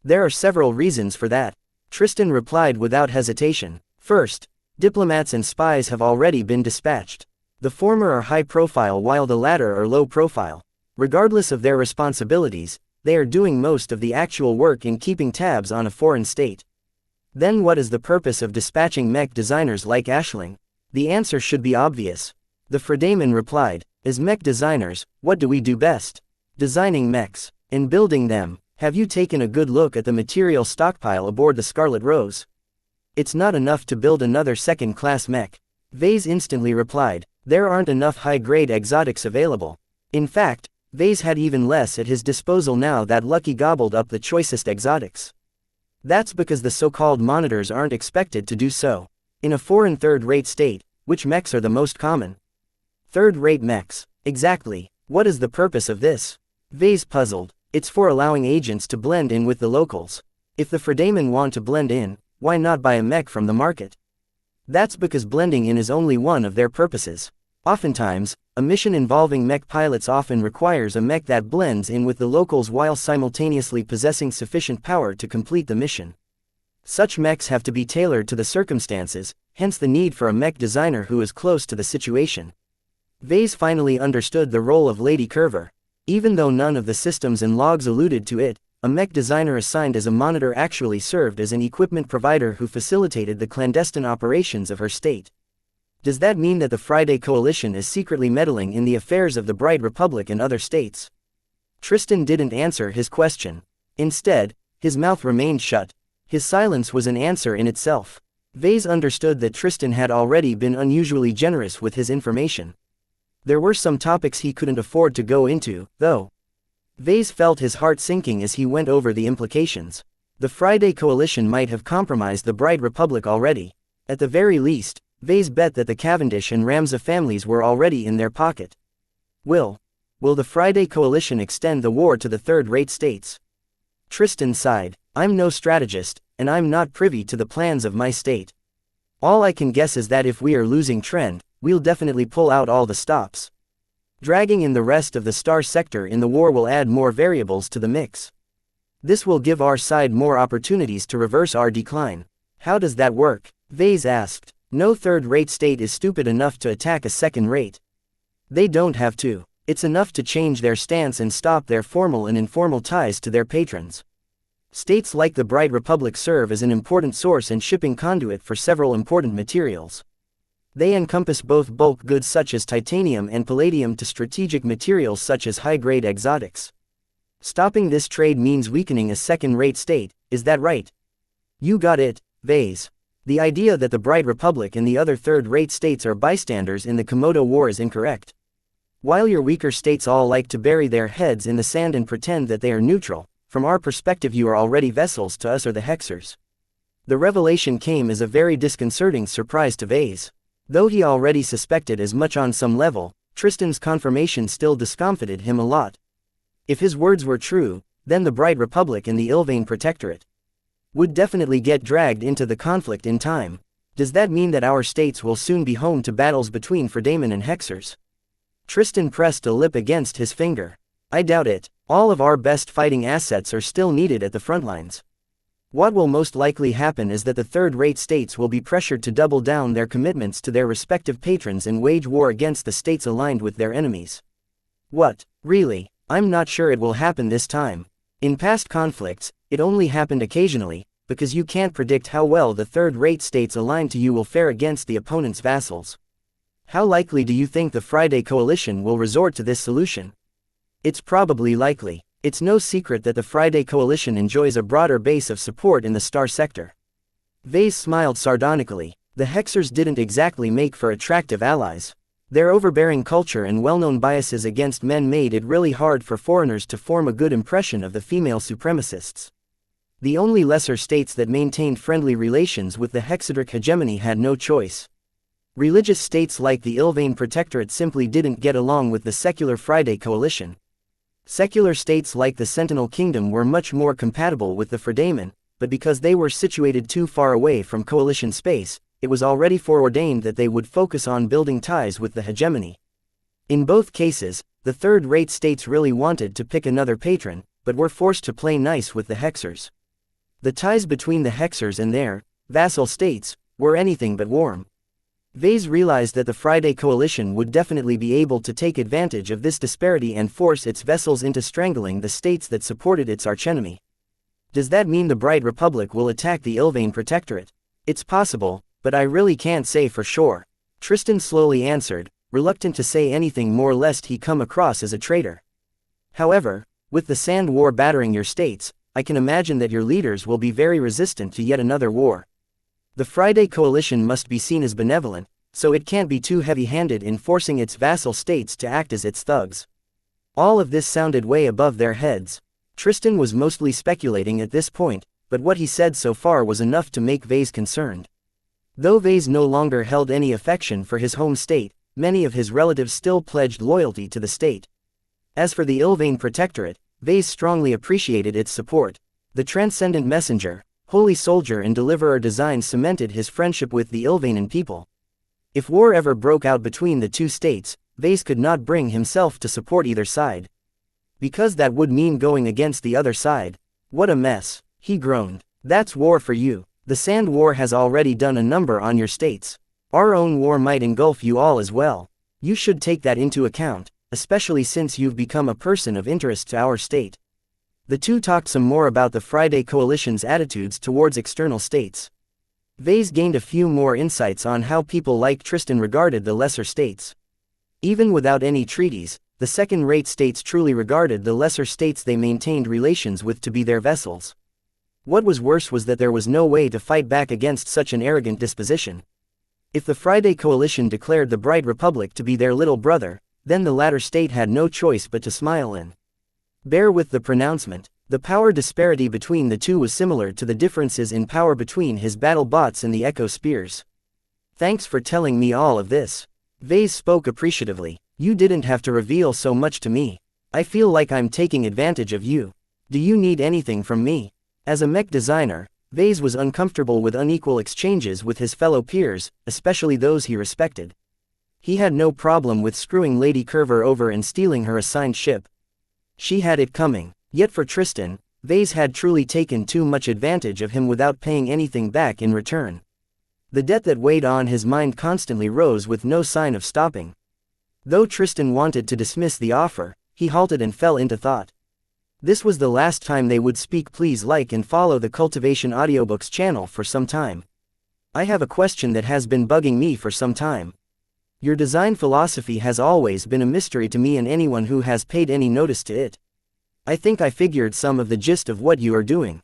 There are several reasons for that, Tristan replied without hesitation. First, diplomats and spies have already been dispatched. The former are high profile while the latter are low profile. Regardless of their responsibilities, they are doing most of the actual work in keeping tabs on a foreign state. Then what is the purpose of dispatching mech designers like Ashling? The answer should be obvious. The Fredaman replied, as mech designers, what do we do best? Designing mechs. And building them. Have you taken a good look at the material stockpile aboard the Scarlet Rose? It's not enough to build another second-class mech. Vase instantly replied, there aren't enough high-grade exotics available. In fact, Vase had even less at his disposal now that Lucky gobbled up the choicest exotics. That's because the so-called monitors aren't expected to do so. In a foreign third-rate state, which mechs are the most common? Third-rate mechs. Exactly. What is the purpose of this? Vase puzzled. It's for allowing agents to blend in with the locals. If the Fredaman want to blend in, why not buy a mech from the market? That's because blending in is only one of their purposes. Oftentimes, a mission involving mech pilots often requires a mech that blends in with the locals while simultaneously possessing sufficient power to complete the mission. Such mechs have to be tailored to the circumstances, hence the need for a mech designer who is close to the situation. Vase finally understood the role of Lady Curver. Even though none of the systems and logs alluded to it, a mech designer assigned as a monitor actually served as an equipment provider who facilitated the clandestine operations of her state. Does that mean that the Friday Coalition is secretly meddling in the affairs of the Bright Republic and other states? Tristan didn't answer his question. Instead, his mouth remained shut. His silence was an answer in itself. Vase understood that Tristan had already been unusually generous with his information. There were some topics he couldn't afford to go into, though. Vase felt his heart sinking as he went over the implications. The Friday Coalition might have compromised the Bright Republic already. At the very least, Vase bet that the Cavendish and Ramza families were already in their pocket. Will the Friday Coalition extend the war to the third-rate states? Tristan sighed. I'm no strategist, and I'm not privy to the plans of my state. All I can guess is that if we are losing trend, we'll definitely pull out all the stops. Dragging in the rest of the star sector in the war will add more variables to the mix. This will give our side more opportunities to reverse our decline. How does that work? Vase asked. No third-rate state is stupid enough to attack a second-rate. They don't have to. It's enough to change their stance and stop their formal and informal ties to their patrons. States like the Bright Republic serve as an important source and shipping conduit for several important materials. They encompass both bulk goods such as titanium and palladium to strategic materials such as high-grade exotics. Stopping this trade means weakening a second-rate state, is that right? You got it, Vase. The idea that the Bright Republic and the other third-rate states are bystanders in the Komodo War is incorrect. While your weaker states all like to bury their heads in the sand and pretend that they are neutral, from our perspective you are already vessels to us or the Hexers. The revelation came as a very disconcerting surprise to Vase. Though he already suspected as much on some level, Tristan's confirmation still discomfited him a lot. If his words were true, then the Bright Republic and the Ilvain Protectorate would definitely get dragged into the conflict in time. Does that mean that our states will soon be home to battles between Fredaman and Hexers? Tristan pressed a lip against his finger. I doubt it. All of our best fighting assets are still needed at the front lines. What will most likely happen is that the third-rate states will be pressured to double down their commitments to their respective patrons and wage war against the states aligned with their enemies. What? Really? I'm not sure it will happen this time. In past conflicts, it only happened occasionally, because you can't predict how well the third-rate states aligned to you will fare against the opponent's vassals. How likely do you think the Friday Coalition will resort to this solution? It's probably likely. It's no secret that the Friday Coalition enjoys a broader base of support in the Star sector. Vase smiled sardonically. The Hexers didn't exactly make for attractive allies. Their overbearing culture and well-known biases against men made it really hard for foreigners to form a good impression of the female supremacists. The only lesser states that maintained friendly relations with the Hexadric hegemony had no choice. Religious states like the Ilvain Protectorate simply didn't get along with the secular Friday Coalition. Secular states like the Sentinel Kingdom were much more compatible with the Fredaman, but because they were situated too far away from coalition space, it was already foreordained that they would focus on building ties with the hegemony. In both cases, the third-rate states really wanted to pick another patron, but were forced to play nice with the Hexers. The ties between the Hexers and their vassal states were anything but warm. Vase realized that the Friday Coalition would definitely be able to take advantage of this disparity and force its vessels into strangling the states that supported its archenemy. Does that mean the Bright Republic will attack the Ilvain Protectorate? It's possible, but I really can't say for sure. Tristan slowly answered, reluctant to say anything more lest he come across as a traitor. However, with the Sand War battering your states, I can imagine that your leaders will be very resistant to yet another war. The Friday Coalition must be seen as benevolent, so it can't be too heavy-handed in forcing its vassal states to act as its thugs. All of this sounded way above their heads. Tristan was mostly speculating at this point, but what he said so far was enough to make Vase concerned. Though Vase no longer held any affection for his home state, many of his relatives still pledged loyalty to the state. As for the Ilvain Protectorate, Vase strongly appreciated its support. The Transcendent Messenger, Holy Soldier and Deliverer design cemented his friendship with the Ilvanan people. If war ever broke out between the two states, Vase could not bring himself to support either side. Because that would mean going against the other side. What a mess, he groaned. That's war for you. The Sand War has already done a number on your states. Our own war might engulf you all as well. You should take that into account, especially since you've become a person of interest to our state. The two talked some more about the Friday Coalition's attitudes towards external states. Vase gained a few more insights on how people like Tristan regarded the lesser states. Even without any treaties, the second-rate states truly regarded the lesser states they maintained relations with to be their vessels. What was worse was that there was no way to fight back against such an arrogant disposition. If the Friday Coalition declared the Bright Republic to be their little brother, then the latter state had no choice but to smile and bear with the pronouncement. The power disparity between the two was similar to the differences in power between his battle bots and the Echo Spears. Thanks for telling me all of this. Vase spoke appreciatively. You didn't have to reveal so much to me. I feel like I'm taking advantage of you. Do you need anything from me? As a mech designer, Vase was uncomfortable with unequal exchanges with his fellow peers, especially those he respected. He had no problem with screwing Lady Curver over and stealing her assigned ship. She had it coming. Yet for Tristan, Vase had truly taken too much advantage of him without paying anything back in return. The debt that weighed on his mind constantly rose with no sign of stopping. Though Tristan wanted to dismiss the offer, he halted and fell into thought. This was the last time they would speak. Please like and follow the Cultivation Audiobooks channel for some time. I have a question that has been bugging me for some time. Your design philosophy has always been a mystery to me and anyone who has paid any notice to it. I think I figured some of the gist of what you are doing.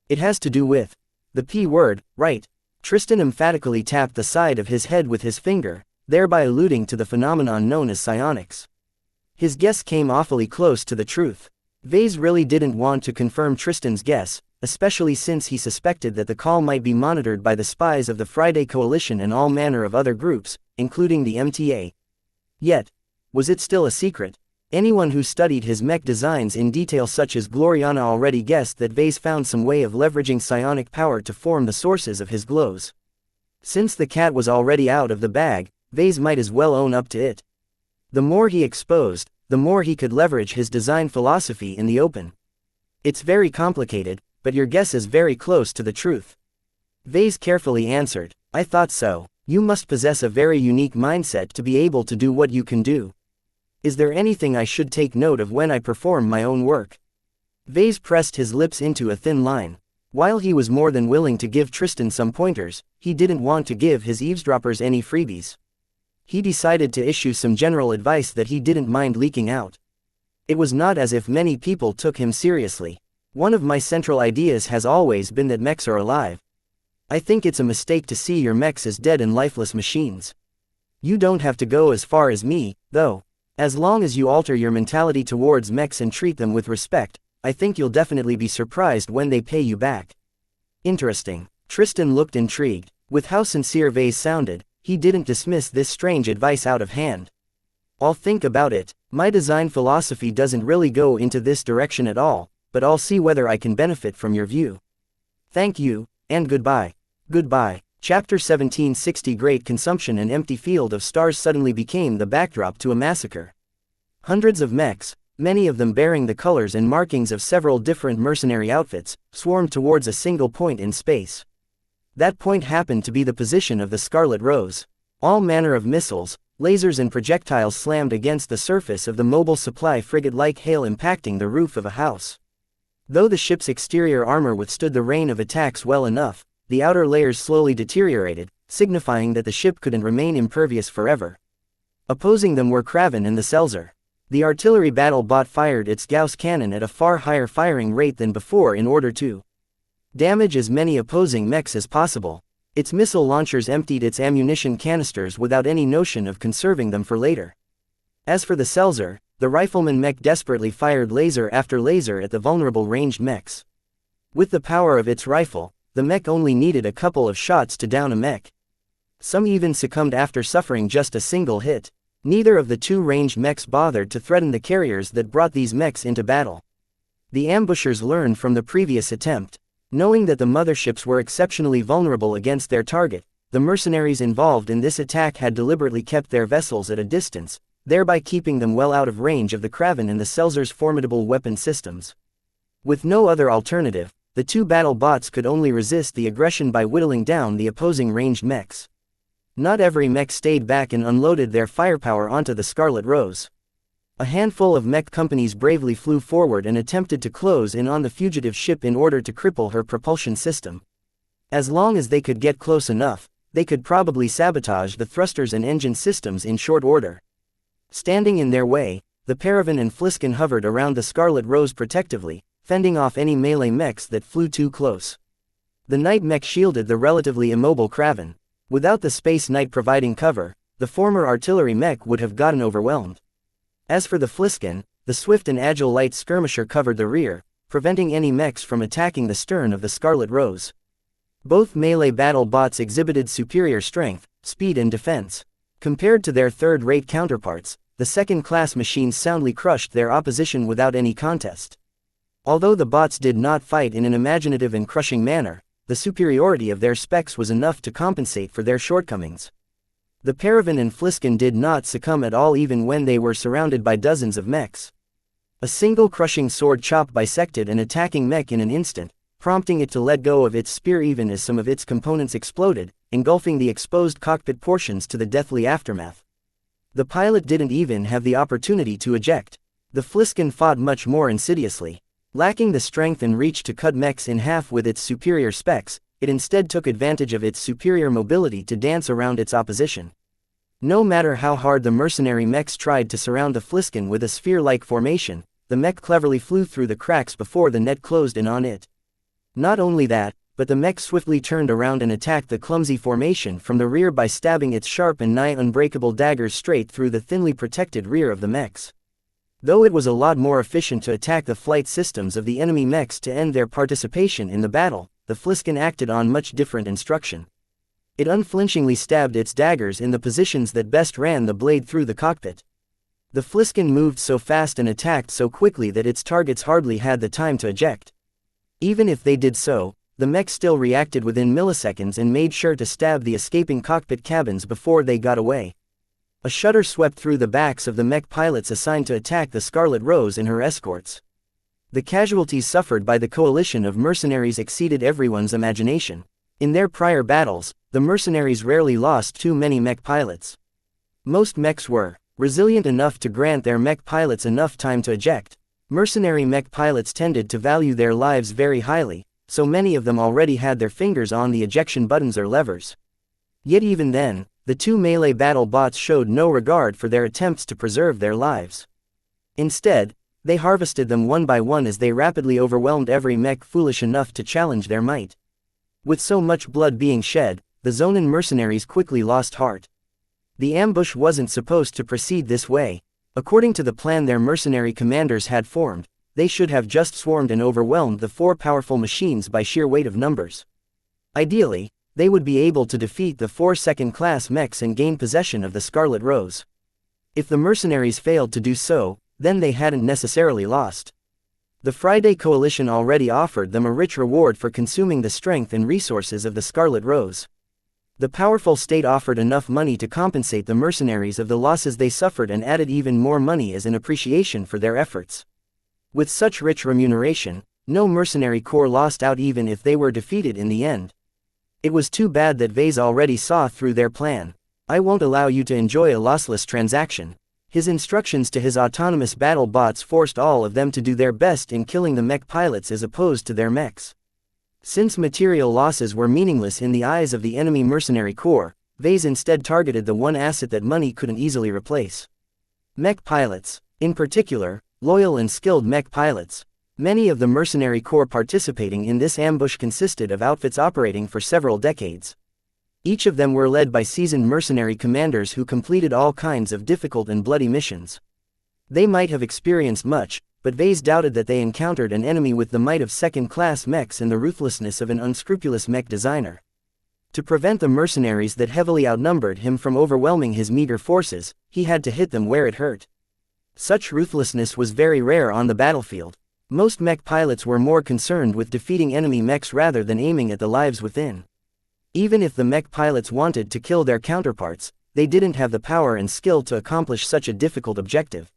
It has to do with the P word, right? Tristan emphatically tapped the side of his head with his finger, thereby alluding to the phenomenon known as psionics. His guess came awfully close to the truth. Vase really didn't want to confirm Tristan's guess, especially since he suspected that the call might be monitored by the spies of the Friday Coalition and all manner of other groups, including the MTA. Yet, was it still a secret? Anyone who studied his mech designs in detail such as Gloriana already guessed that Vase found some way of leveraging psionic power to form the sources of his glows. Since the cat was already out of the bag, Vase might as well own up to it. The more he exposed, the more he could leverage his design philosophy in the open. It's very complicated, but your guess is very close to the truth. Vase carefully answered, I thought so. You must possess a very unique mindset to be able to do what you can do. Is there anything I should take note of when I perform my own work? Vase pressed his lips into a thin line. While he was more than willing to give Tristan some pointers, he didn't want to give his eavesdroppers any freebies. He decided to issue some general advice that he didn't mind leaking out. It was not as if many people took him seriously. One of my central ideas has always been that mechs are alive. I think it's a mistake to see your mechs as dead and lifeless machines. You don't have to go as far as me, though. As long as you alter your mentality towards mechs and treat them with respect, I think you'll definitely be surprised when they pay you back. Interesting. Tristan looked intrigued. With how sincere Vase sounded, he didn't dismiss this strange advice out of hand. I'll think about it. My design philosophy doesn't really go into this direction at all, but I'll see whether I can benefit from your view. Thank you, and goodbye. Goodbye. Chapter 1760. Great consumption. An empty field of stars suddenly became the backdrop to a massacre. Hundreds of mechs, many of them bearing the colors and markings of several different mercenary outfits, swarmed towards a single point in space. That point happened to be the position of the Scarlet Rose. All manner of missiles, lasers and projectiles slammed against the surface of the mobile supply frigate like hail, impacting the roof of a house. Though the ship's exterior armor withstood the rain of attacks well enough, the outer layers slowly deteriorated, signifying that the ship couldn't remain impervious forever. Opposing them were Kraven and the Seltzer. The artillery battle bot fired its Gauss cannon at a far higher firing rate than before in order to damage as many opposing mechs as possible. Its missile launchers emptied its ammunition canisters without any notion of conserving them for later. As for the Seltzer, the rifleman mech desperately fired laser after laser at the vulnerable ranged mechs. With the power of its rifle, the mech only needed a couple of shots to down a mech. Some even succumbed after suffering just a single hit. Neither of the two ranged mechs bothered to threaten the carriers that brought these mechs into battle. The ambushers learned from the previous attempt. Knowing that the motherships were exceptionally vulnerable against their target, the mercenaries involved in this attack had deliberately kept their vessels at a distance, thereby keeping them well out of range of the Kraven and the Seltzer's formidable weapon systems. With no other alternative, the two battle bots could only resist the aggression by whittling down the opposing ranged mechs. Not every mech stayed back and unloaded their firepower onto the Scarlet Rose. A handful of mech companies bravely flew forward and attempted to close in on the fugitive ship in order to cripple her propulsion system. As long as they could get close enough, they could probably sabotage the thrusters and engine systems in short order. Standing in their way, the Paravan and Fliskin hovered around the Scarlet Rose protectively, fending off any melee mechs that flew too close. The Night mech shielded the relatively immobile Kraven. Without the Space Knight providing cover, the former artillery mech would have gotten overwhelmed. As for the Fliskin, the swift and agile light skirmisher covered the rear, preventing any mechs from attacking the stern of the Scarlet Rose. Both melee battle bots exhibited superior strength, speed and defense. Compared to their third-rate counterparts, the second-class machines soundly crushed their opposition without any contest. Although the bots did not fight in an imaginative and crushing manner, the superiority of their specs was enough to compensate for their shortcomings. The Paravan and Fliskin did not succumb at all even when they were surrounded by dozens of mechs. A single crushing sword chop bisected an attacking mech in an instant, prompting it to let go of its spear even as some of its components exploded, engulfing the exposed cockpit portions to the deathly aftermath. The pilot didn't even have the opportunity to eject. The Fliskin fought much more insidiously. Lacking the strength and reach to cut mechs in half with its superior specs, it instead took advantage of its superior mobility to dance around its opposition. No matter how hard the mercenary mechs tried to surround the Fliskin with a sphere-like formation, the mech cleverly flew through the cracks before the net closed in on it. Not only that, but the mech swiftly turned around and attacked the clumsy formation from the rear by stabbing its sharp and nigh unbreakable daggers straight through the thinly protected rear of the mechs. Though it was a lot more efficient to attack the flight systems of the enemy mechs to end their participation in the battle, the Fliskin acted on much different instruction. It unflinchingly stabbed its daggers in the positions that best ran the blade through the cockpit. The Fliskin moved so fast and attacked so quickly that its targets hardly had the time to eject. Even if they did so, the mech still reacted within milliseconds and made sure to stab the escaping cockpit cabins before they got away. A shudder swept through the backs of the mech pilots assigned to attack the Scarlet Rose and her escorts. The casualties suffered by the coalition of mercenaries exceeded everyone's imagination. In their prior battles, the mercenaries rarely lost too many mech pilots. Most mechs were resilient enough to grant their mech pilots enough time to eject. Mercenary mech pilots tended to value their lives very highly, so many of them already had their fingers on the ejection buttons or levers. Yet even then, the two melee battle bots showed no regard for their attempts to preserve their lives. Instead, they harvested them one by one as they rapidly overwhelmed every mech foolish enough to challenge their might. With so much blood being shed, the Zonan mercenaries quickly lost heart. The ambush wasn't supposed to proceed this way. According to the plan their mercenary commanders had formed, they should have just swarmed and overwhelmed the four powerful machines by sheer weight of numbers. Ideally, they would be able to defeat the four second-class mechs and gain possession of the Scarlet Rose. If the mercenaries failed to do so, then they hadn't necessarily lost. The Friday Coalition already offered them a rich reward for consuming the strength and resources of the Scarlet Rose. The powerful state offered enough money to compensate the mercenaries of the losses they suffered and added even more money as an appreciation for their efforts. With such rich remuneration, no mercenary corps lost out even if they were defeated in the end. It was too bad that Vase already saw through their plan. I won't allow you to enjoy a lossless transaction. His instructions to his autonomous battle bots forced all of them to do their best in killing the mech pilots as opposed to their mechs. Since material losses were meaningless in the eyes of the enemy mercenary corps, Vase instead targeted the one asset that money couldn't easily replace. Mech pilots. In particular, loyal and skilled mech pilots. Many of the mercenary corps participating in this ambush consisted of outfits operating for several decades. Each of them were led by seasoned mercenary commanders who completed all kinds of difficult and bloody missions. They might have experienced much, but Vase doubted that they encountered an enemy with the might of second-class mechs and the ruthlessness of an unscrupulous mech designer. To prevent the mercenaries that heavily outnumbered him from overwhelming his meager forces, he had to hit them where it hurt. Such ruthlessness was very rare on the battlefield. Most mech pilots were more concerned with defeating enemy mechs rather than aiming at the lives within. Even if the mech pilots wanted to kill their counterparts, they didn't have the power and skill to accomplish such a difficult objective.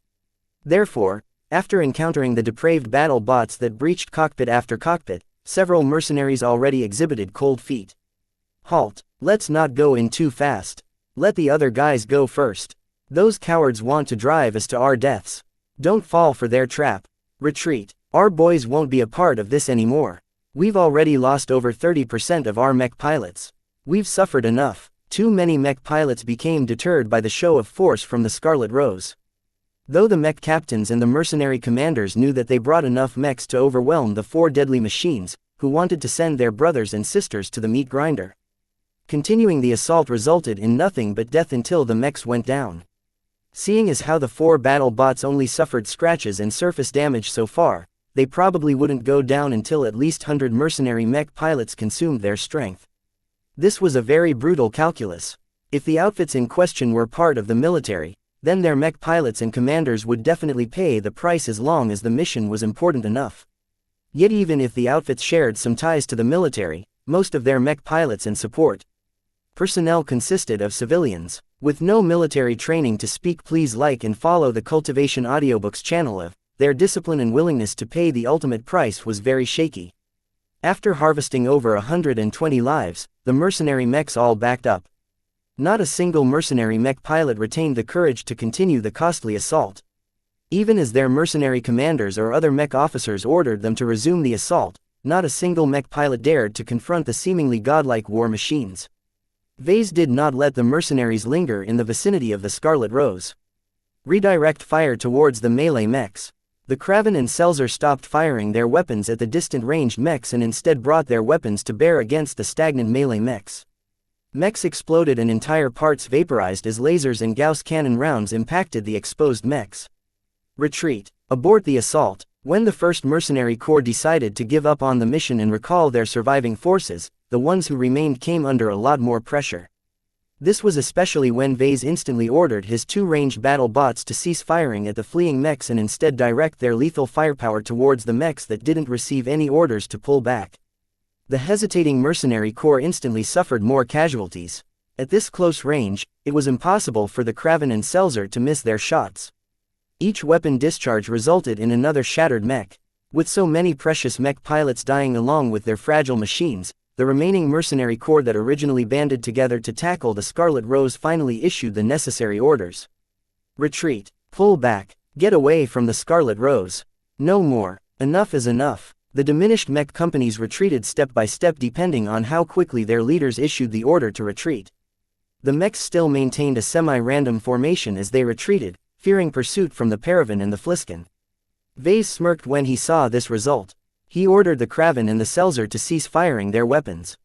Therefore, after encountering the depraved battle bots that breached cockpit after cockpit, several mercenaries already exhibited cold feet. Halt! Let's not go in too fast. Let the other guys go first. Those cowards want to drive us to our deaths. Don't fall for their trap. Retreat. Our boys won't be a part of this anymore. We've already lost over 30% of our mech pilots. We've suffered enough. Too many mech pilots became deterred by the show of force from the Scarlet Rose. Though the mech captains and the mercenary commanders knew that they brought enough mechs to overwhelm the four deadly machines, who wanted to send their brothers and sisters to the meat grinder. Continuing the assault resulted in nothing but death until the mechs went down. Seeing as how the four battle bots only suffered scratches and surface damage so far, they probably wouldn't go down until at least 100 mercenary mech pilots consumed their strength. This was a very brutal calculus. If the outfits in question were part of the military, then their mech pilots and commanders would definitely pay the price as long as the mission was important enough. Yet even if the outfits shared some ties to the military, most of their mech pilots and support personnel consisted of civilians. With no military training to speak, please like and follow the Cultivation Audiobooks channel. Their discipline and willingness to pay the ultimate price was very shaky. After harvesting over 120 lives, the mercenary mechs all backed up. Not a single mercenary mech pilot retained the courage to continue the costly assault. Even as their mercenary commanders or other mech officers ordered them to resume the assault, not a single mech pilot dared to confront the seemingly godlike war machines. Vase did not let the mercenaries linger in the vicinity of the Scarlet Rose. Redirect fire towards the melee mechs. The Kraven and Selzer stopped firing their weapons at the distant ranged mechs and instead brought their weapons to bear against the stagnant melee mechs. Mechs exploded and entire parts vaporized as lasers and Gauss cannon rounds impacted the exposed mechs. Retreat. Abort the assault. When the 1st Mercenary Corps decided to give up on the mission and recall their surviving forces, the ones who remained came under a lot more pressure. This was especially when Vase instantly ordered his 2 ranged battle bots to cease firing at the fleeing mechs and instead direct their lethal firepower towards the mechs that didn't receive any orders to pull back. The hesitating Mercenary Corps instantly suffered more casualties. At this close range, it was impossible for the Kraven and Selzer to miss their shots. Each weapon discharge resulted in another shattered mech. With so many precious mech pilots dying along with their fragile machines, the remaining Mercenary Corps that originally banded together to tackle the Scarlet Rose finally issued the necessary orders. Retreat. Pull back. Get away from the Scarlet Rose. No more. Enough is enough. The diminished mech companies retreated step by step depending on how quickly their leaders issued the order to retreat. The mechs still maintained a semi-random formation as they retreated, fearing pursuit from the Paravan and the Fliskin. Vase smirked when he saw this result. He ordered the Kraven and the Selzer to cease firing their weapons.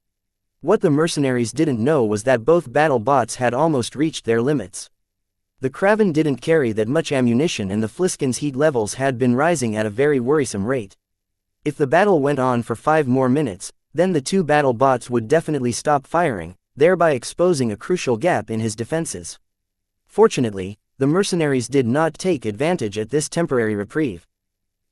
What the mercenaries didn't know was that both battle bots had almost reached their limits. The Kraven didn't carry that much ammunition and the Fliskin's heat levels had been rising at a very worrisome rate. If the battle went on for 5 more minutes, then the 2 battle bots would definitely stop firing, thereby exposing a crucial gap in his defenses. Fortunately, the mercenaries did not take advantage at this temporary reprieve.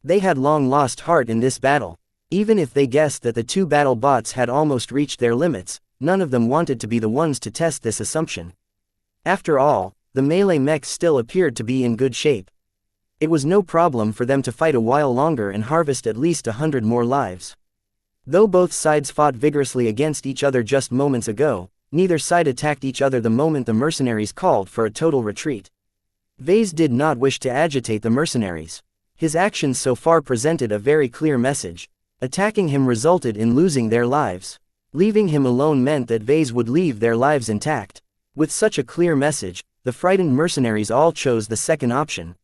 They had long lost heart in this battle. Even if they guessed that the 2 battle bots had almost reached their limits, none of them wanted to be the ones to test this assumption. After all, the melee mechs still appeared to be in good shape. It was no problem for them to fight a while longer and harvest at least 100 more lives. Though both sides fought vigorously against each other just moments ago, neither side attacked each other the moment the mercenaries called for a total retreat. Vase did not wish to agitate the mercenaries. His actions so far presented a very clear message. Attacking him resulted in losing their lives. Leaving him alone meant that Vase would leave their lives intact. With such a clear message, the frightened mercenaries all chose the second option.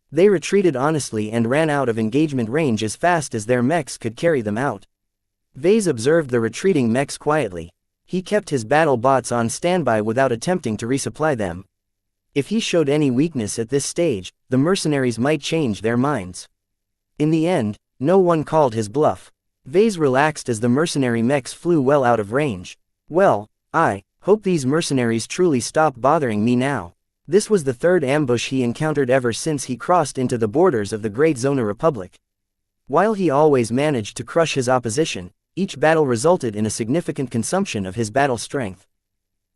They retreated honestly and ran out of engagement range as fast as their mechs could carry them out. Vase observed the retreating mechs quietly. He kept his battle bots on standby without attempting to resupply them. If he showed any weakness at this stage, the mercenaries might change their minds. In the end, no one called his bluff. Vase relaxed as the mercenary mechs flew well out of range. Well, I hope these mercenaries truly stop bothering me now. This was the 3rd ambush he encountered ever since he crossed into the borders of the Great Zona Republic. While he always managed to crush his opposition, each battle resulted in a significant consumption of his battle strength.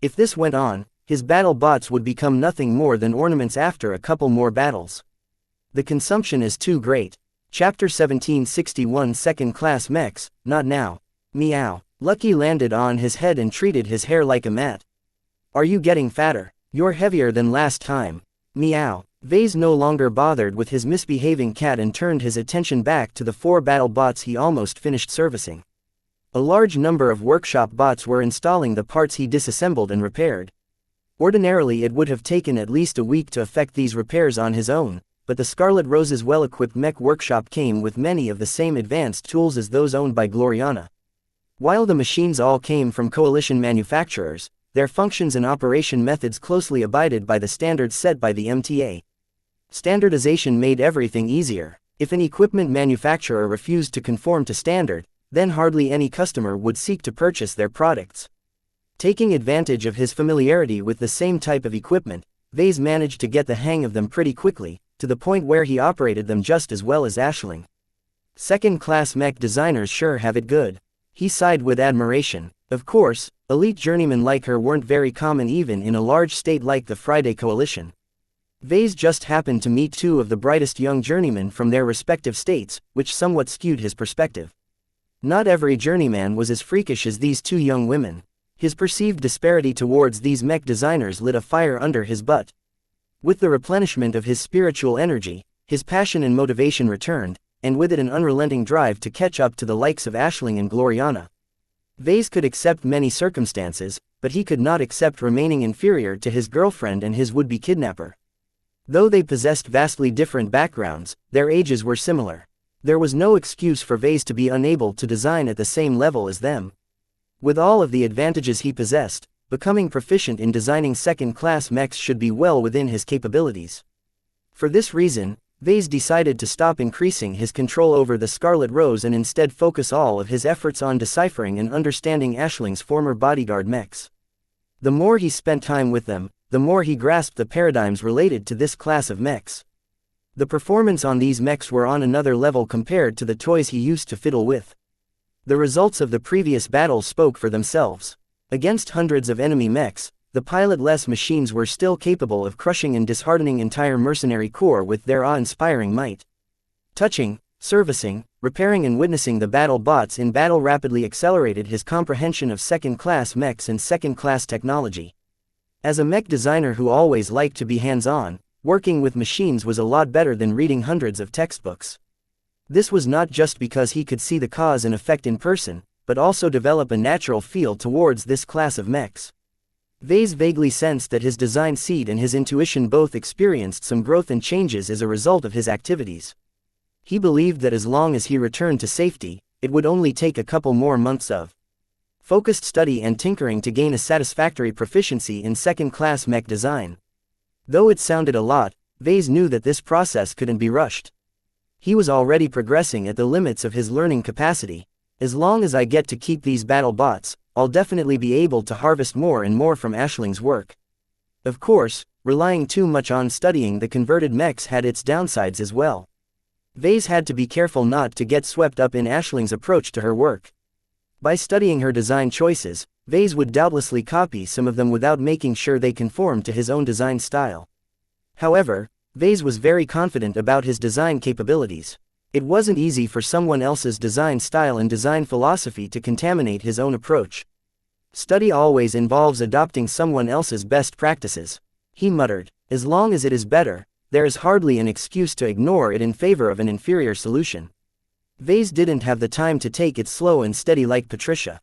If this went on, his battle bots would become nothing more than ornaments after a couple more battles. The consumption is too great. Chapter 1761 Second Class Mechs, Not Now. Meow. Lucky landed on his head and treated his hair like a mat. Are you getting fatter? You're heavier than last time. Meow. Vase no longer bothered with his misbehaving cat and turned his attention back to the 4 battle bots he almost finished servicing. A large number of workshop bots were installing the parts he disassembled and repaired. Ordinarily it would have taken at least a week to effect these repairs on his own, but the Scarlet Rose's well-equipped mech workshop came with many of the same advanced tools as those owned by Gloriana. While the machines all came from coalition manufacturers, their functions and operation methods closely abided by the standards set by the MTA. Standardization made everything easier. If an equipment manufacturer refused to conform to standard, then hardly any customer would seek to purchase their products. Taking advantage of his familiarity with the same type of equipment, Vase managed to get the hang of them pretty quickly, to the point where he operated them just as well as Aisling. Second-class mech designers sure have it good. He sighed with admiration. Of course, elite journeymen like her weren't very common even in a large state like the Friday Coalition. Vase just happened to meet 2 of the brightest young journeymen from their respective states, which somewhat skewed his perspective. Not every journeyman was as freakish as these 2 young women. His perceived disparity towards these mech designers lit a fire under his butt. With the replenishment of his spiritual energy, his passion and motivation returned, and with it an unrelenting drive to catch up to the likes of Aisling and Gloriana. Vase could accept many circumstances, but he could not accept remaining inferior to his girlfriend and his would-be kidnapper. Though they possessed vastly different backgrounds, their ages were similar. There was no excuse for Vase to be unable to design at the same level as them. With all of the advantages he possessed, becoming proficient in designing second-class mechs should be well within his capabilities. For this reason, Vase decided to stop increasing his control over the Scarlet Rose and instead focus all of his efforts on deciphering and understanding Aisling's former bodyguard mechs. The more he spent time with them, the more he grasped the paradigms related to this class of mechs. The performance on these mechs were on another level compared to the toys he used to fiddle with. The results of the previous battles spoke for themselves. Against hundreds of enemy mechs, the pilot-less machines were still capable of crushing and disheartening entire mercenary corps with their awe-inspiring might. Touching, servicing, repairing and witnessing the battle bots in battle rapidly accelerated his comprehension of second-class mechs and second-class technology. As a mech designer who always liked to be hands-on, working with machines was a lot better than reading hundreds of textbooks. This was not just because he could see the cause and effect in person, but also develop a natural feel towards this class of mechs. Vase vaguely sensed that his design seed and his intuition both experienced some growth and changes as a result of his activities. He believed that as long as he returned to safety, it would only take a couple more months of focused study and tinkering to gain a satisfactory proficiency in second-class mech design. Though it sounded a lot, Vase knew that this process couldn't be rushed. He was already progressing at the limits of his learning capacity. As long as I get to keep these battle bots, I'll definitely be able to harvest more and more from Ashling's work. Of course, relying too much on studying the converted mechs had its downsides as well. Vase had to be careful not to get swept up in Ashling's approach to her work. By studying her design choices, Vase would doubtlessly copy some of them without making sure they conformed to his own design style. However, Vase was very confident about his design capabilities. It wasn't easy for someone else's design style and design philosophy to contaminate his own approach. Study always involves adopting someone else's best practices. He muttered, as long as it is better, there is hardly an excuse to ignore it in favor of an inferior solution. Vase didn't have the time to take it slow and steady like Patricia.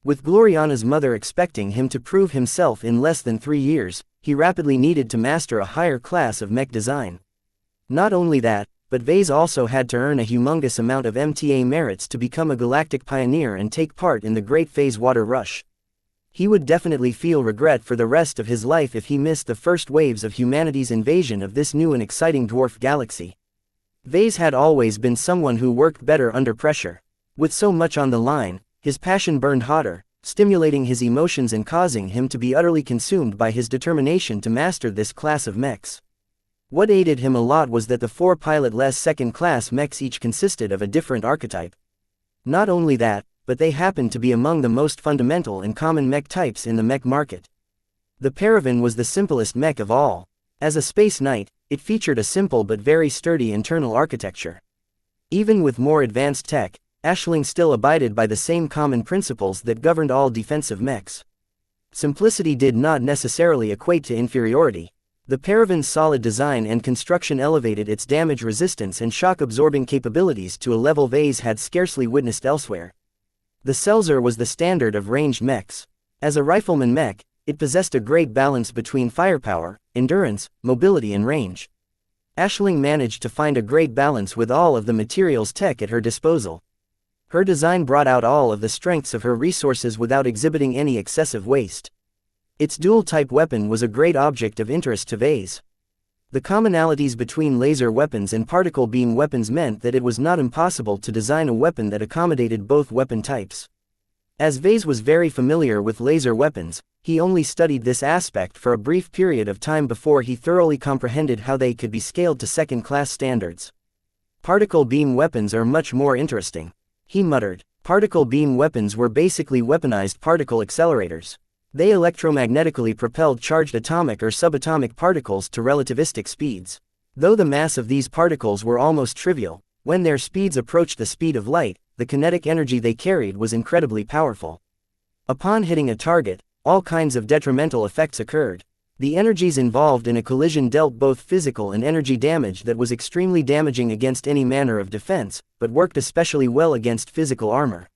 With Gloriana's mother expecting him to prove himself in less than 3 years, he rapidly needed to master a higher class of mech design. Not only that, but Vase also had to earn a humongous amount of MTA merits to become a galactic pioneer and take part in the Great Phase Water Rush. He would definitely feel regret for the rest of his life if he missed the first waves of humanity's invasion of this new and exciting dwarf galaxy. Vase had always been someone who worked better under pressure. With so much on the line, his passion burned hotter, stimulating his emotions and causing him to be utterly consumed by his determination to master this class of mechs. What aided him a lot was that the 4 pilot-less second-class mechs each consisted of a different archetype. Not only that, but they happened to be among the most fundamental and common mech types in the mech market. The Paravan was the simplest mech of all. As a space knight, it featured a simple but very sturdy internal architecture. Even with more advanced tech, Ashling still abided by the same common principles that governed all defensive mechs. Simplicity did not necessarily equate to inferiority. The Paravan's solid design and construction elevated its damage resistance and shock-absorbing capabilities to a level Vase had scarcely witnessed elsewhere. The Selzer was the standard of ranged mechs. As a rifleman mech, it possessed a great balance between firepower, endurance, mobility and range. Ashling managed to find a great balance with all of the materials tech at her disposal. Her design brought out all of the strengths of her resources without exhibiting any excessive waste. Its dual-type weapon was a great object of interest to Vase. The commonalities between laser weapons and particle beam weapons meant that it was not impossible to design a weapon that accommodated both weapon types. As Vase was very familiar with laser weapons, he only studied this aspect for a brief period of time before he thoroughly comprehended how they could be scaled to second-class standards. Particle beam weapons are much more interesting. He muttered. Particle beam weapons were basically weaponized particle accelerators. They electromagnetically propelled charged atomic or subatomic particles to relativistic speeds. Though the mass of these particles were almost trivial, when their speeds approached the speed of light, the kinetic energy they carried was incredibly powerful. Upon hitting a target, all kinds of detrimental effects occurred. The energies involved in a collision dealt both physical and energy damage that was extremely damaging against any manner of defense, but worked especially well against physical armor.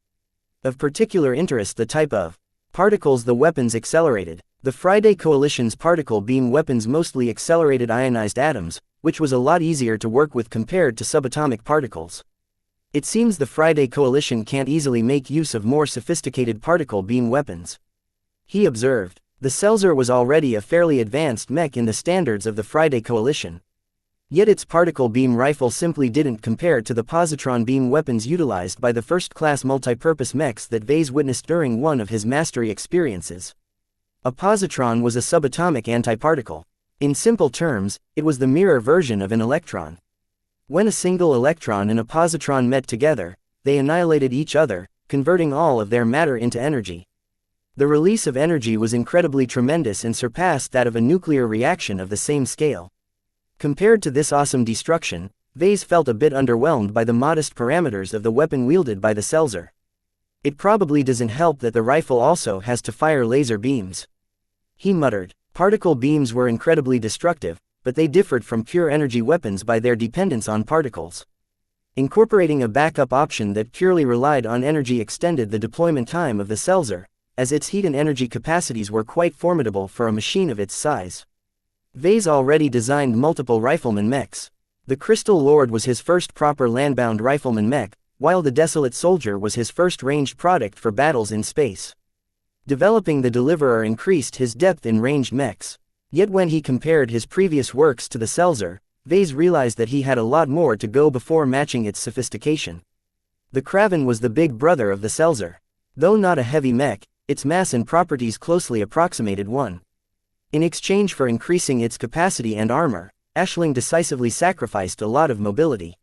Of particular interest the type of particles the weapons accelerated. The Friday Coalition's particle beam weapons mostly accelerated ionized atoms, which was a lot easier to work with compared to subatomic particles. It seems the Friday Coalition can't easily make use of more sophisticated particle beam weapons. He observed. The Selzer was already a fairly advanced mech in the standards of the Friday Coalition. Yet its particle beam rifle simply didn't compare to the positron beam weapons utilized by the first-class multipurpose mechs that Vase witnessed during one of his mastery experiences. A positron was a subatomic antiparticle. In simple terms, it was the mirror version of an electron. When a single electron and a positron met together, they annihilated each other, converting all of their matter into energy. The release of energy was incredibly tremendous and surpassed that of a nuclear reaction of the same scale. Compared to this awesome destruction, Vase felt a bit underwhelmed by the modest parameters of the weapon wielded by the Selzer. It probably doesn't help that the rifle also has to fire laser beams. He muttered. Particle beams were incredibly destructive, but they differed from pure energy weapons by their dependence on particles. Incorporating a backup option that purely relied on energy extended the deployment time of the Seltzer, as its heat and energy capacities were quite formidable for a machine of its size. Vase already designed multiple rifleman mechs. The Crystal Lord was his first proper landbound rifleman mech, while the Desolate Soldier was his first ranged product for battles in space. Developing the Deliverer increased his depth in ranged mechs. Yet when he compared his previous works to the Seltzer, Vase realized that he had a lot more to go before matching its sophistication. The Kraven was the big brother of the Seltzer. Though not a heavy mech, its mass and properties closely approximated one. In exchange for increasing its capacity and armor, Aisling decisively sacrificed a lot of mobility.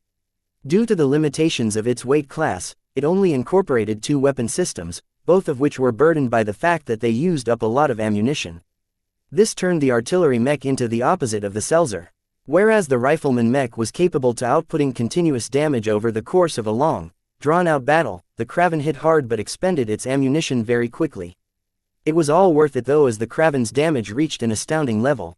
Due to the limitations of its weight class, it only incorporated 2 weapon systems, both of which were burdened by the fact that they used up a lot of ammunition. This turned the artillery mech into the opposite of the Seltzer. Whereas the rifleman mech was capable to outputting continuous damage over the course of a long, drawn-out battle, the Kraven hit hard but expended its ammunition very quickly. It was all worth it though, as the Kraven's damage reached an astounding level.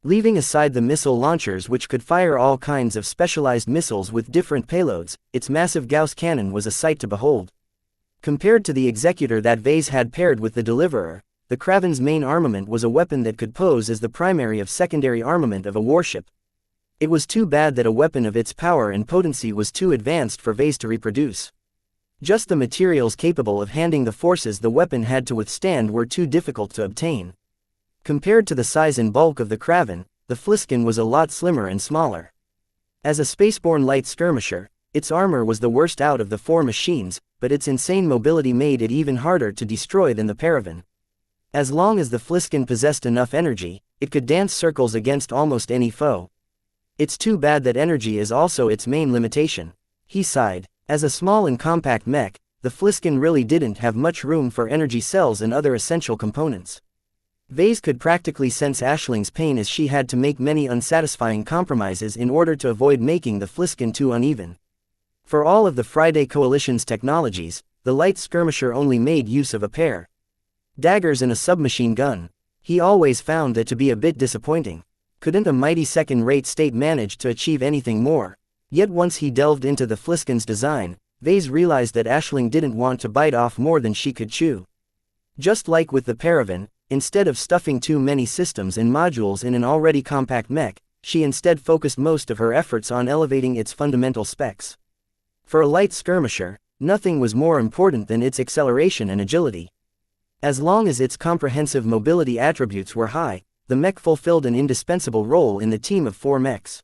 Leaving aside the missile launchers which could fire all kinds of specialized missiles with different payloads, its massive Gauss cannon was a sight to behold. Compared to the Executor that Vase had paired with the Deliverer, the Kraven's main armament was a weapon that could pose as the primary of secondary armament of a warship. It was too bad that a weapon of its power and potency was too advanced for Vase to reproduce. Just the materials capable of handling the forces the weapon had to withstand were too difficult to obtain. Compared to the size and bulk of the Kraven, the Fliskin was a lot slimmer and smaller. As a spaceborne light skirmisher, its armor was the worst out of the 4 machines, but its insane mobility made it even harder to destroy than the Paravan. As long as the Fliskin possessed enough energy, it could dance circles against almost any foe. It's too bad that energy is also its main limitation. He sighed. As a small and compact mech, the Fliskin really didn't have much room for energy cells and other essential components. Vase could practically sense Aisling's pain as she had to make many unsatisfying compromises in order to avoid making the Fliskin too uneven. For all of the Friday Coalition's technologies, the light skirmisher only made use of a pair daggers and a submachine gun. He always found that to be a bit disappointing. Couldn't a mighty second-rate state manage to achieve anything more? Yet once he delved into the Fliskin's design, Vase realized that Aisling didn't want to bite off more than she could chew. Just like with the Paravan, instead of stuffing too many systems and modules in an already compact mech, she instead focused most of her efforts on elevating its fundamental specs. For a light skirmisher, nothing was more important than its acceleration and agility. As long as its comprehensive mobility attributes were high, the mech fulfilled an indispensable role in the team of 4 mechs.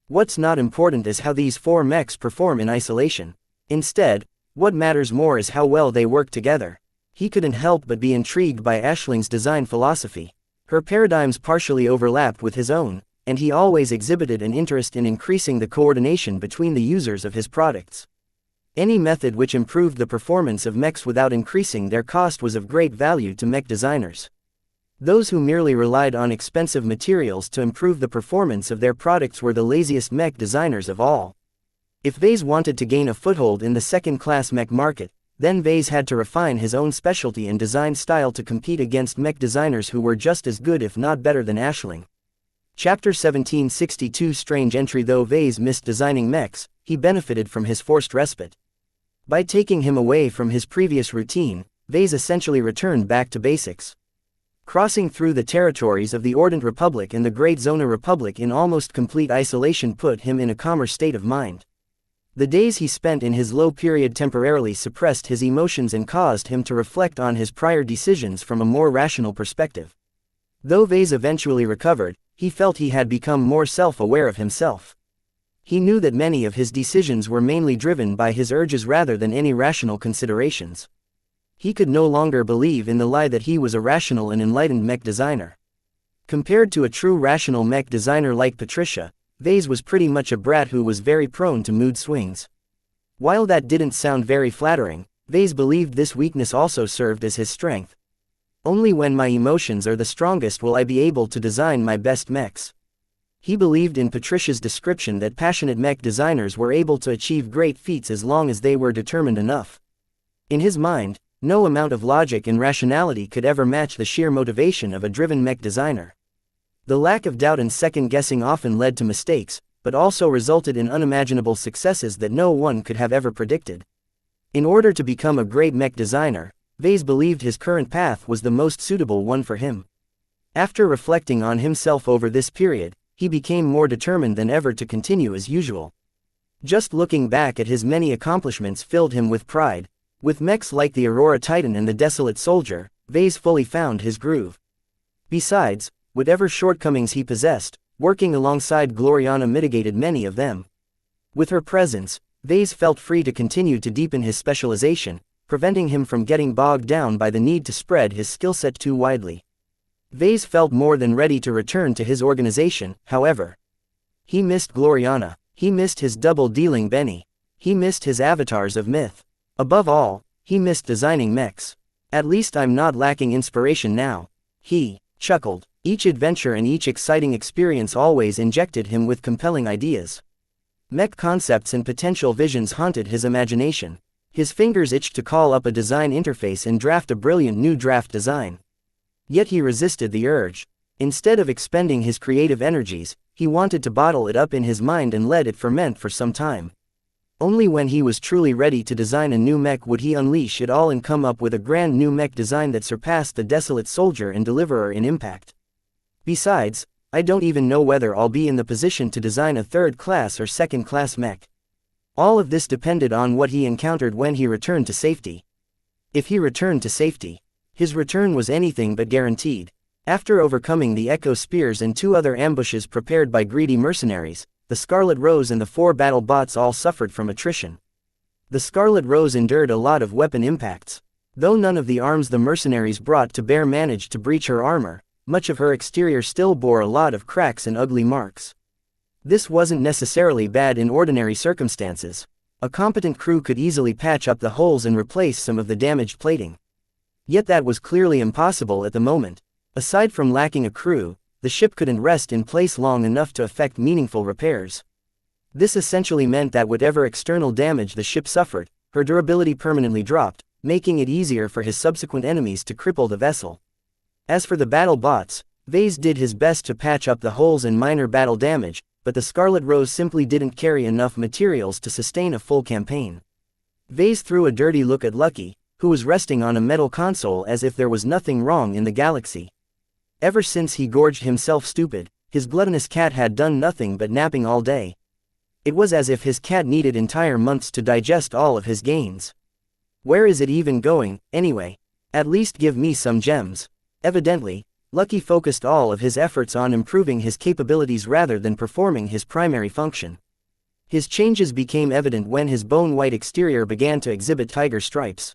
What's not important is how these 4 mechs perform in isolation. Instead, what matters more is how well they work together. He couldn't help but be intrigued by Aisling's design philosophy. Her paradigms partially overlapped with his own, and he always exhibited an interest in increasing the coordination between the users of his products. Any method which improved the performance of mechs without increasing their cost was of great value to mech designers. Those who merely relied on expensive materials to improve the performance of their products were the laziest mech designers of all. If Vase wanted to gain a foothold in the second-class mech market, then Vase had to refine his own specialty and design style to compete against mech designers who were just as good if not better than Aisling. Chapter 1762 Strange entry. Though Vase missed designing mechs, he benefited from his forced respite. By taking him away from his previous routine, Vase essentially returned back to basics. Crossing through the territories of the Ordant Republic and the Great Zona Republic in almost complete isolation put him in a calmer state of mind. The days he spent in his low period temporarily suppressed his emotions and caused him to reflect on his prior decisions from a more rational perspective. Though Vase eventually recovered, he felt he had become more self-aware of himself. He knew that many of his decisions were mainly driven by his urges rather than any rational considerations. He could no longer believe in the lie that he was a rational and enlightened mech designer. Compared to a true rational mech designer like Patricia, Vase was pretty much a brat who was very prone to mood swings. While that didn't sound very flattering, Vase believed this weakness also served as his strength. Only when my emotions are the strongest will I be able to design my best mechs. He believed in Patricia's description that passionate mech designers were able to achieve great feats as long as they were determined enough. In his mind, no amount of logic and rationality could ever match the sheer motivation of a driven mech designer. The lack of doubt and second-guessing often led to mistakes, but also resulted in unimaginable successes that no one could have ever predicted. In order to become a great mech designer, Vase believed his current path was the most suitable one for him. After reflecting on himself over this period, he became more determined than ever to continue as usual. Just looking back at his many accomplishments filled him with pride. With mechs like the Aurora Titan and the Desolate Soldier, Vase fully found his groove. Besides, whatever shortcomings he possessed, working alongside Gloriana mitigated many of them. With her presence, Vase felt free to continue to deepen his specialization, preventing him from getting bogged down by the need to spread his skill set too widely. Vase felt more than ready to return to his organization, however. He missed Gloriana, he missed his double-dealing Benny, he missed his avatars of myth. Above all, he missed designing mechs. At least I'm not lacking inspiration now. He chuckled. Each adventure and each exciting experience always injected him with compelling ideas. Mech concepts and potential visions haunted his imagination. His fingers itched to call up a design interface and draft a brilliant new draft design. Yet he resisted the urge. Instead of expending his creative energies, he wanted to bottle it up in his mind and let it ferment for some time. Only when he was truly ready to design a new mech would he unleash it all and come up with a grand new mech design that surpassed the Desolate Soldier and Deliverer in impact. Besides, I don't even know whether I'll be in the position to design a third-class or second-class mech. All of this depended on what he encountered when he returned to safety. If he returned to safety, his return was anything but guaranteed. After overcoming the Echo Spears and 2 other ambushes prepared by greedy mercenaries, the Scarlet Rose and the 4 battle bots all suffered from attrition. The Scarlet Rose endured a lot of weapon impacts. Though none of the arms the mercenaries brought to bear managed to breach her armor, much of her exterior still bore a lot of cracks and ugly marks. This wasn't necessarily bad in ordinary circumstances. A competent crew could easily patch up the holes and replace some of the damaged plating. Yet that was clearly impossible at the moment. Aside from lacking a crew, the ship couldn't rest in place long enough to effect meaningful repairs. This essentially meant that whatever external damage the ship suffered, her durability permanently dropped, making it easier for his subsequent enemies to cripple the vessel. As for the battle bots, Vase did his best to patch up the holes and minor battle damage, but the Scarlet Rose simply didn't carry enough materials to sustain a full campaign. Vase threw a dirty look at Lucky, who was resting on a metal console as if there was nothing wrong in the galaxy. Ever since he gorged himself stupid, his gluttonous cat had done nothing but napping all day. It was as if his cat needed entire months to digest all of his gains. Where is it even going, anyway? At least give me some gems. Evidently, Lucky focused all of his efforts on improving his capabilities rather than performing his primary function. His changes became evident when his bone-white exterior began to exhibit tiger stripes.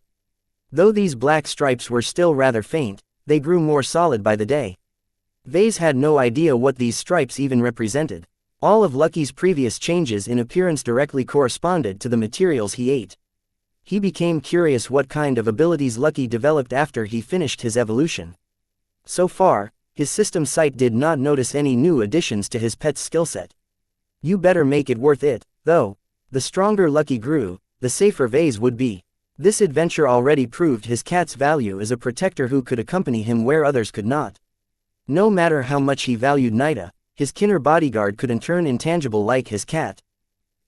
Though these black stripes were still rather faint, they grew more solid by the day. Vase had no idea what these stripes even represented. All of Lucky's previous changes in appearance directly corresponded to the materials he ate. He became curious what kind of abilities Lucky developed after he finished his evolution. So far, his system sight did not notice any new additions to his pet's skill set. You better make it worth it, though. The stronger Lucky grew, the safer Vase would be. This adventure already proved his cat's value as a protector who could accompany him where others could not. No matter how much he valued Nida, his killer bodyguard couldn't turn intangible like his cat.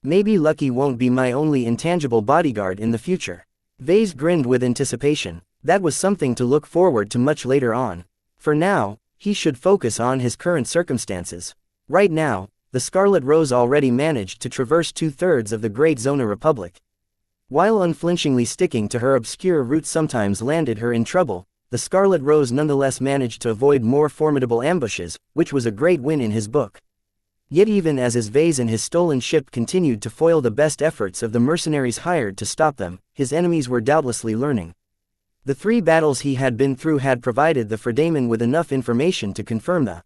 Maybe Lucky won't be my only intangible bodyguard in the future. Vase grinned with anticipation. That was something to look forward to much later on. For now, he should focus on his current circumstances. Right now, the Scarlet Rose already managed to traverse 2/3 of the Great Zona Republic. While unflinchingly sticking to her obscure route sometimes landed her in trouble, the Scarlet Rose nonetheless managed to avoid more formidable ambushes, which was a great win in his book. Yet even as his Vase and his stolen ship continued to foil the best efforts of the mercenaries hired to stop them, his enemies were doubtlessly learning. The 3 battles he had been through had provided the Fredaman with enough information to confirm the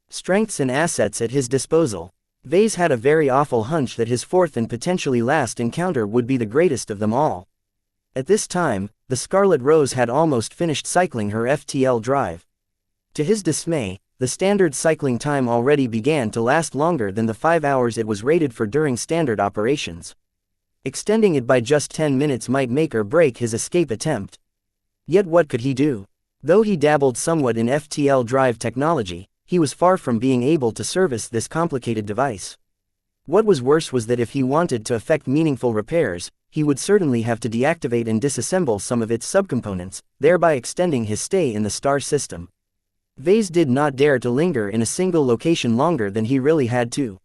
strengths and assets at his disposal. Vase had a very awful hunch that his 4th and potentially last encounter would be the greatest of them all. At this time, the Scarlet Rose had almost finished cycling her FTL drive. To his dismay, the standard cycling time already began to last longer than the 5 hours it was rated for during standard operations. Extending it by just 10 minutes might make or break his escape attempt. Yet what could he do? Though he dabbled somewhat in FTL drive technology, he was far from being able to service this complicated device. What was worse was that if he wanted to effect meaningful repairs, he would certainly have to deactivate and disassemble some of its subcomponents, thereby extending his stay in the star system. Vase did not dare to linger in a single location longer than he really had to.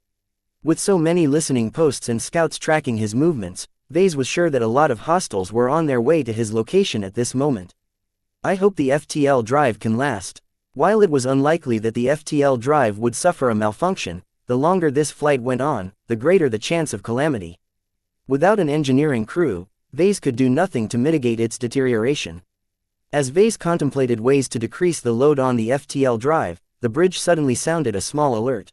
With so many listening posts and scouts tracking his movements, Vase was sure that a lot of hostiles were on their way to his location at this moment. I hope the FTL drive can last. While it was unlikely that the FTL drive would suffer a malfunction, the longer this flight went on, the greater the chance of calamity. Without an engineering crew, Vase could do nothing to mitigate its deterioration. As Vase contemplated ways to decrease the load on the FTL drive, the bridge suddenly sounded a small alert.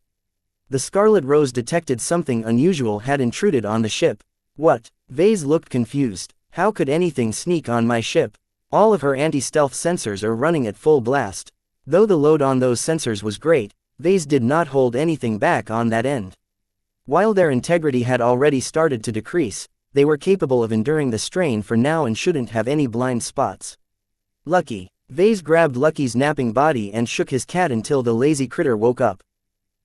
The Scarlet Rose detected something unusual had intruded on the ship. What? Vase looked confused. How could anything sneak on my ship? All of her anti-stealth sensors are running at full blast. Though the load on those sensors was great, Vase did not hold anything back on that end. While their integrity had already started to decrease, they were capable of enduring the strain for now and shouldn't have any blind spots. Lucky. Vase grabbed Lucky's napping body and shook his cat until the lazy critter woke up.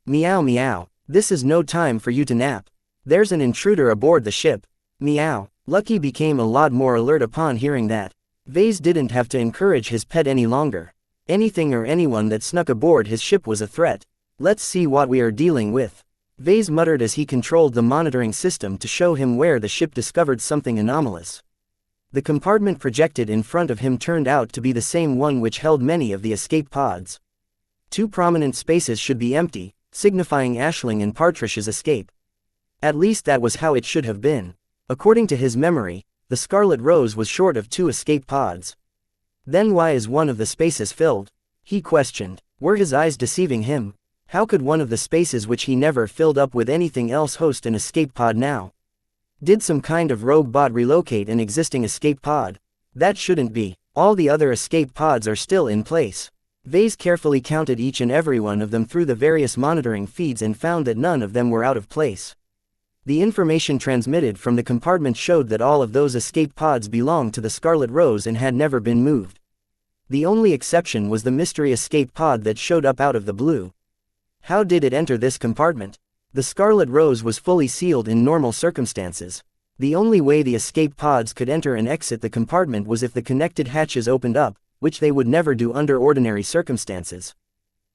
Meow meow. This is no time for you to nap. There's an intruder aboard the ship. Meow. Lucky became a lot more alert upon hearing that. Vase didn't have to encourage his pet any longer. Anything or anyone that snuck aboard his ship was a threat. Let's see what we are dealing with. Vase muttered as he controlled the monitoring system to show him where the ship discovered something anomalous. The compartment projected in front of him turned out to be the same one which held many of the escape pods. Two prominent spaces should be empty, signifying Aisling and Partridge's escape. At least that was how it should have been. According to his memory, the Scarlet Rose was short of 2 escape pods. Then why is one of the spaces filled? He questioned. Were his eyes deceiving him? How could one of the spaces which he never filled up with anything else host an escape pod now? Did some kind of rogue bot relocate an existing escape pod? That shouldn't be. All the other escape pods are still in place. Vase carefully counted each and every one of them through the various monitoring feeds and found that none of them were out of place. The information transmitted from the compartment showed that all of those escape pods belonged to the Scarlet Rose and had never been moved. The only exception was the mystery escape pod that showed up out of the blue. How did it enter this compartment? The Scarlet Rose was fully sealed in normal circumstances. The only way the escape pods could enter and exit the compartment was if the connected hatches opened up, which they would never do under ordinary circumstances.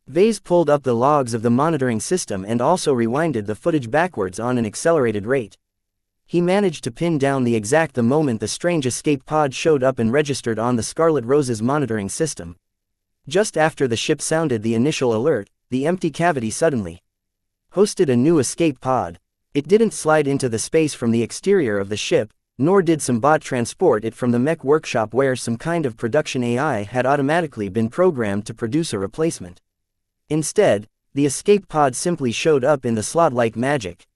Vase pulled up the logs of the monitoring system and also rewinded the footage backwards on an accelerated rate. He managed to pin down the exact moment the strange escape pod showed up and registered on the Scarlet Rose's monitoring system. Just after the ship sounded the initial alert, the empty cavity suddenly hosted a new escape pod. It didn't slide into the space from the exterior of the ship, nor did some bot transport it from the Mech workshop where some kind of production AI had automatically been programmed to produce a replacement. Instead, the escape pod simply showed up in the slot like magic.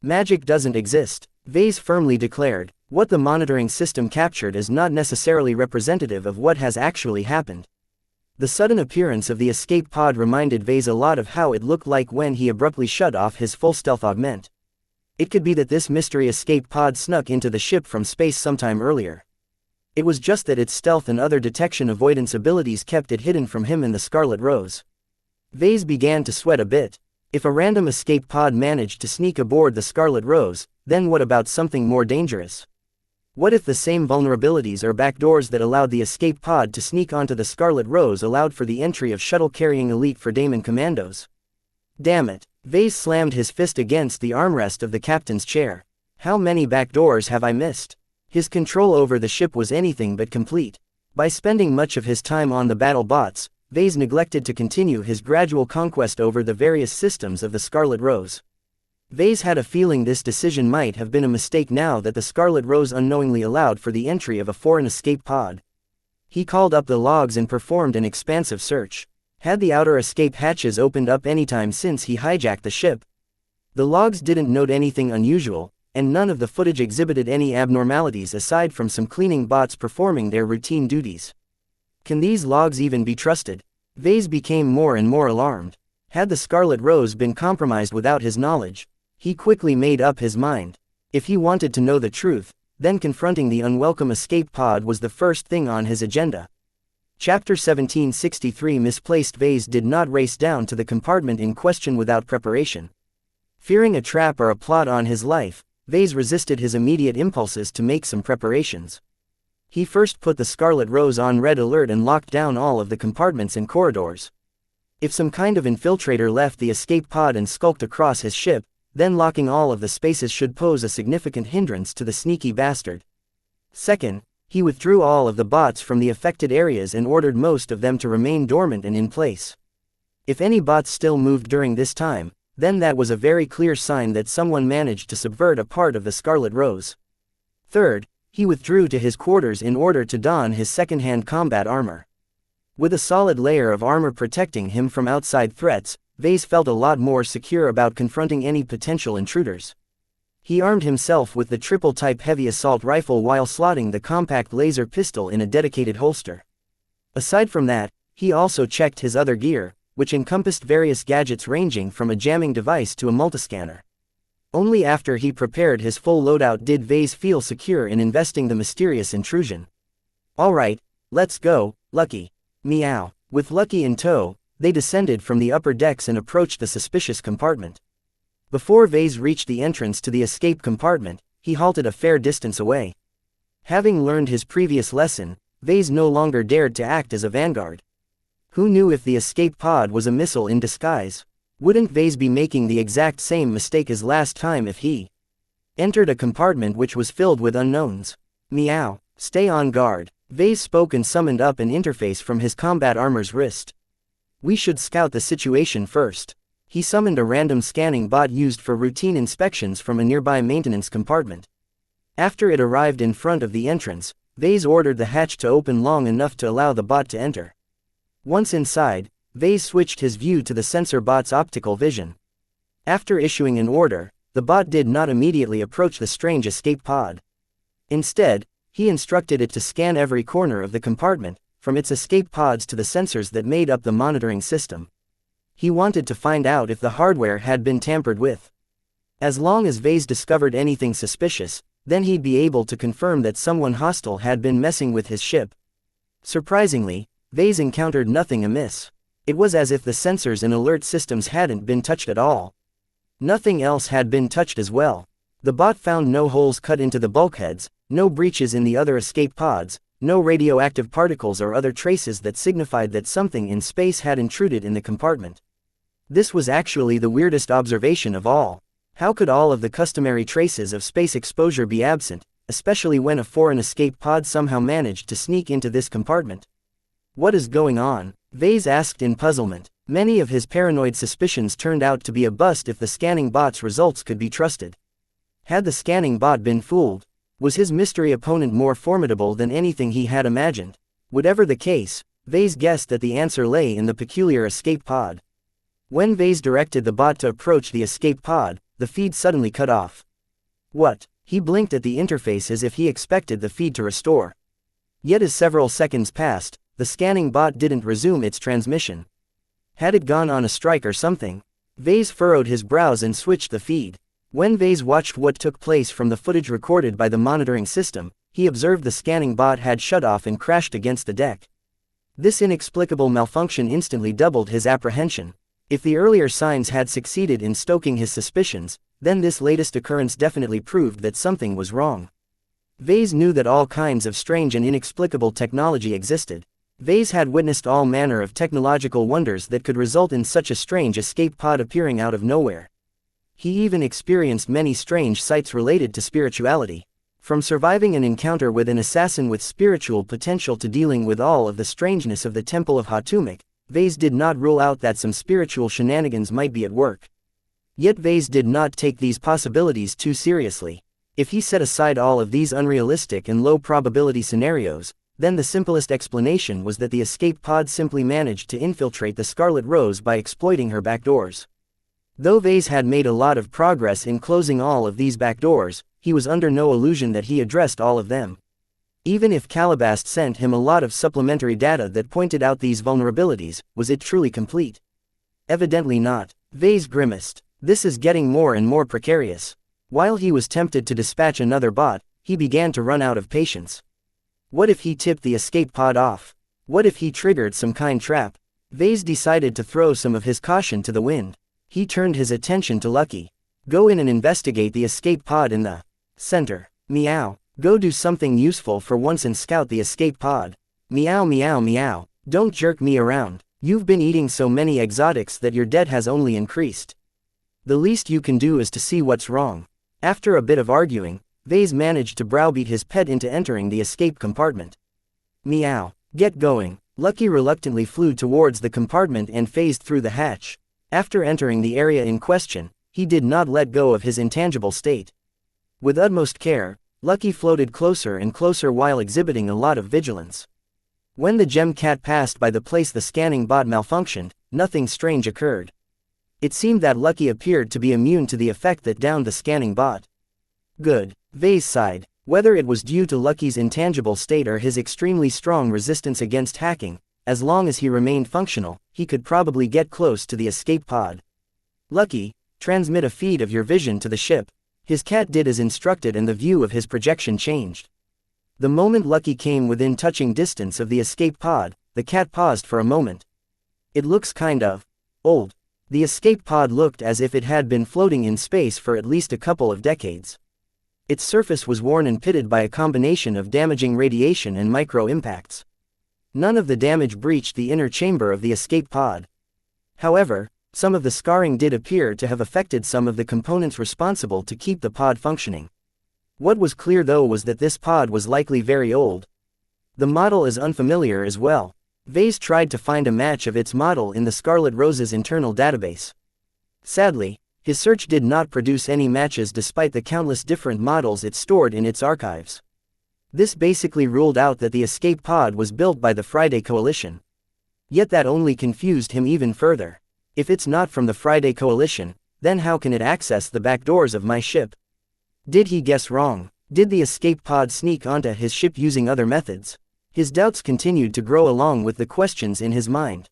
Magic doesn't exist, Vase firmly declared. What the monitoring system captured is not necessarily representative of what has actually happened. The sudden appearance of the escape pod reminded Vase a lot of how it looked like when he abruptly shut off his full stealth augment. It could be that this mystery escape pod snuck into the ship from space sometime earlier. It was just that its stealth and other detection avoidance abilities kept it hidden from him and the Scarlet Rose. Vase began to sweat a bit. If a random escape pod managed to sneak aboard the Scarlet Rose, then what about something more dangerous? What if the same vulnerabilities or backdoors that allowed the escape pod to sneak onto the Scarlet Rose allowed for the entry of shuttle-carrying elite for Damon commandos? Damn it. Vase slammed his fist against the armrest of the captain's chair. How many backdoors have I missed? His control over the ship was anything but complete. By spending much of his time on the battle bots, Vase neglected to continue his gradual conquest over the various systems of the Scarlet Rose. Vase had a feeling this decision might have been a mistake now that the Scarlet Rose unknowingly allowed for the entry of a foreign escape pod. He called up the logs and performed an expansive search. Had the outer escape hatches opened up anytime since he hijacked the ship? The logs didn't note anything unusual, and none of the footage exhibited any abnormalities aside from some cleaning bots performing their routine duties. Can these logs even be trusted? Vase became more and more alarmed. Had the Scarlet Rose been compromised without his knowledge? He quickly made up his mind. If he wanted to know the truth, then confronting the unwelcome escape pod was the first thing on his agenda. Chapter 1763 Misplaced Vase did not race down to the compartment in question without preparation. Fearing a trap or a plot on his life, Vase resisted his immediate impulses to make some preparations. He first put the Scarlet Rose on red alert and locked down all of the compartments and corridors. If some kind of infiltrator left the escape pod and skulked across his ship, then locking all of the spaces should pose a significant hindrance to the sneaky bastard. Second, he withdrew all of the bots from the affected areas and ordered most of them to remain dormant and in place. If any bots still moved during this time, then that was a very clear sign that someone managed to subvert a part of the Scarlet Rose. Third, he withdrew to his quarters in order to don his second-hand combat armor. With a solid layer of armor protecting him from outside threats, Vase felt a lot more secure about confronting any potential intruders. He armed himself with the triple-type heavy assault rifle while slotting the compact laser pistol in a dedicated holster. Aside from that, he also checked his other gear, which encompassed various gadgets ranging from a jamming device to a multiscanner. Only after he prepared his full loadout did Vase feel secure in investing the mysterious intrusion. "Alright, let's go, Lucky." Meow. With Lucky in tow, they descended from the upper decks and approached the suspicious compartment. Before Vase reached the entrance to the escape compartment, he halted a fair distance away. Having learned his previous lesson, Vase no longer dared to act as a vanguard. Who knew if the escape pod was a missile in disguise? Wouldn't Vase be making the exact same mistake as last time if he entered a compartment which was filled with unknowns? Meow. Stay on guard. Vase spoke and summoned up an interface from his combat armor's wrist. We should scout the situation first. He summoned a random scanning bot used for routine inspections from a nearby maintenance compartment. After it arrived in front of the entrance, Vase ordered the hatch to open long enough to allow the bot to enter. Once inside, Vase switched his view to the sensor bot's optical vision. After issuing an order, the bot did not immediately approach the strange escape pod. Instead, he instructed it to scan every corner of the compartment, from its escape pods to the sensors that made up the monitoring system. He wanted to find out if the hardware had been tampered with. As long as Vase discovered anything suspicious, then he'd be able to confirm that someone hostile had been messing with his ship. Surprisingly, Vase encountered nothing amiss. It was as if the sensors and alert systems hadn't been touched at all. Nothing else had been touched as well. The bot found no holes cut into the bulkheads, no breaches in the other escape pods, no radioactive particles or other traces that signified that something in space had intruded in the compartment. This was actually the weirdest observation of all. How could all of the customary traces of space exposure be absent, especially when a foreign escape pod somehow managed to sneak into this compartment? What is going on? Vase asked in puzzlement. Many of his paranoid suspicions turned out to be a bust if the scanning bot's results could be trusted. Had the scanning bot been fooled? Was his mystery opponent more formidable than anything he had imagined? Whatever the case, Vase guessed that the answer lay in the peculiar escape pod. When Vase directed the bot to approach the escape pod, the feed suddenly cut off. What? He blinked at the interface as if he expected the feed to restore. Yet as several seconds passed, the scanning bot didn't resume its transmission. Had it gone on a strike or something? Vase furrowed his brows and switched the feed. When Vase watched what took place from the footage recorded by the monitoring system, he observed the scanning bot had shut off and crashed against the deck. This inexplicable malfunction instantly doubled his apprehension. If the earlier signs had succeeded in stoking his suspicions, then this latest occurrence definitely proved that something was wrong. Vase knew that all kinds of strange and inexplicable technology existed. Vase had witnessed all manner of technological wonders that could result in such a strange escape pod appearing out of nowhere. He even experienced many strange sights related to spirituality. From surviving an encounter with an assassin with spiritual potential to dealing with all of the strangeness of the Temple of Hatumek, Vase did not rule out that some spiritual shenanigans might be at work. Yet Vase did not take these possibilities too seriously. If he set aside all of these unrealistic and low-probability scenarios, then the simplest explanation was that the escape pod simply managed to infiltrate the Scarlet Rose by exploiting her backdoors. Though Vase had made a lot of progress in closing all of these backdoors, he was under no illusion that he addressed all of them. Even if Calabast sent him a lot of supplementary data that pointed out these vulnerabilities, was it truly complete? Evidently not. Vase grimaced. This is getting more and more precarious. While he was tempted to dispatch another bot, he began to run out of patience. What if he tipped the escape pod off? What if he triggered some kind trap? Vase decided to throw some of his caution to the wind. He turned his attention to Lucky. Go in and investigate the escape pod in the center. Meow. Go do something useful for once and scout the escape pod. Meow meow meow. Don't jerk me around. You've been eating so many exotics that your debt has only increased. The least you can do is to see what's wrong. After a bit of arguing, Vase managed to browbeat his pet into entering the escape compartment. Meow. Get going. Lucky reluctantly flew towards the compartment and phased through the hatch. After entering the area in question, he did not let go of his intangible state. With utmost care, Lucky floated closer and closer while exhibiting a lot of vigilance. When the gem cat passed by the place the scanning bot malfunctioned, nothing strange occurred. It seemed that Lucky appeared to be immune to the effect that downed the scanning bot. Good. Vase sighed. Whether it was due to Lucky's intangible state or his extremely strong resistance against hacking, as long as he remained functional, he could probably get close to the escape pod. Lucky, transmit a feed of your vision to the ship. His cat did as instructed and the view of his projection changed. The moment Lucky came within touching distance of the escape pod, the cat paused for a moment. It looks kind of old. The escape pod looked as if it had been floating in space for at least a couple of decades. Its surface was worn and pitted by a combination of damaging radiation and micro-impacts. None of the damage breached the inner chamber of the escape pod. However, some of the scarring did appear to have affected some of the components responsible to keep the pod functioning. What was clear though was that this pod was likely very old. The model is unfamiliar as well. Vase tried to find a match of its model in the Scarlet Rose's internal database. Sadly, his search did not produce any matches despite the countless different models it stored in its archives. This basically ruled out that the escape pod was built by the Friday Coalition. Yet that only confused him even further. If it's not from the Friday Coalition, then how can it access the back doors of my ship? Did he guess wrong? Did the escape pod sneak onto his ship using other methods? His doubts continued to grow along with the questions in his mind.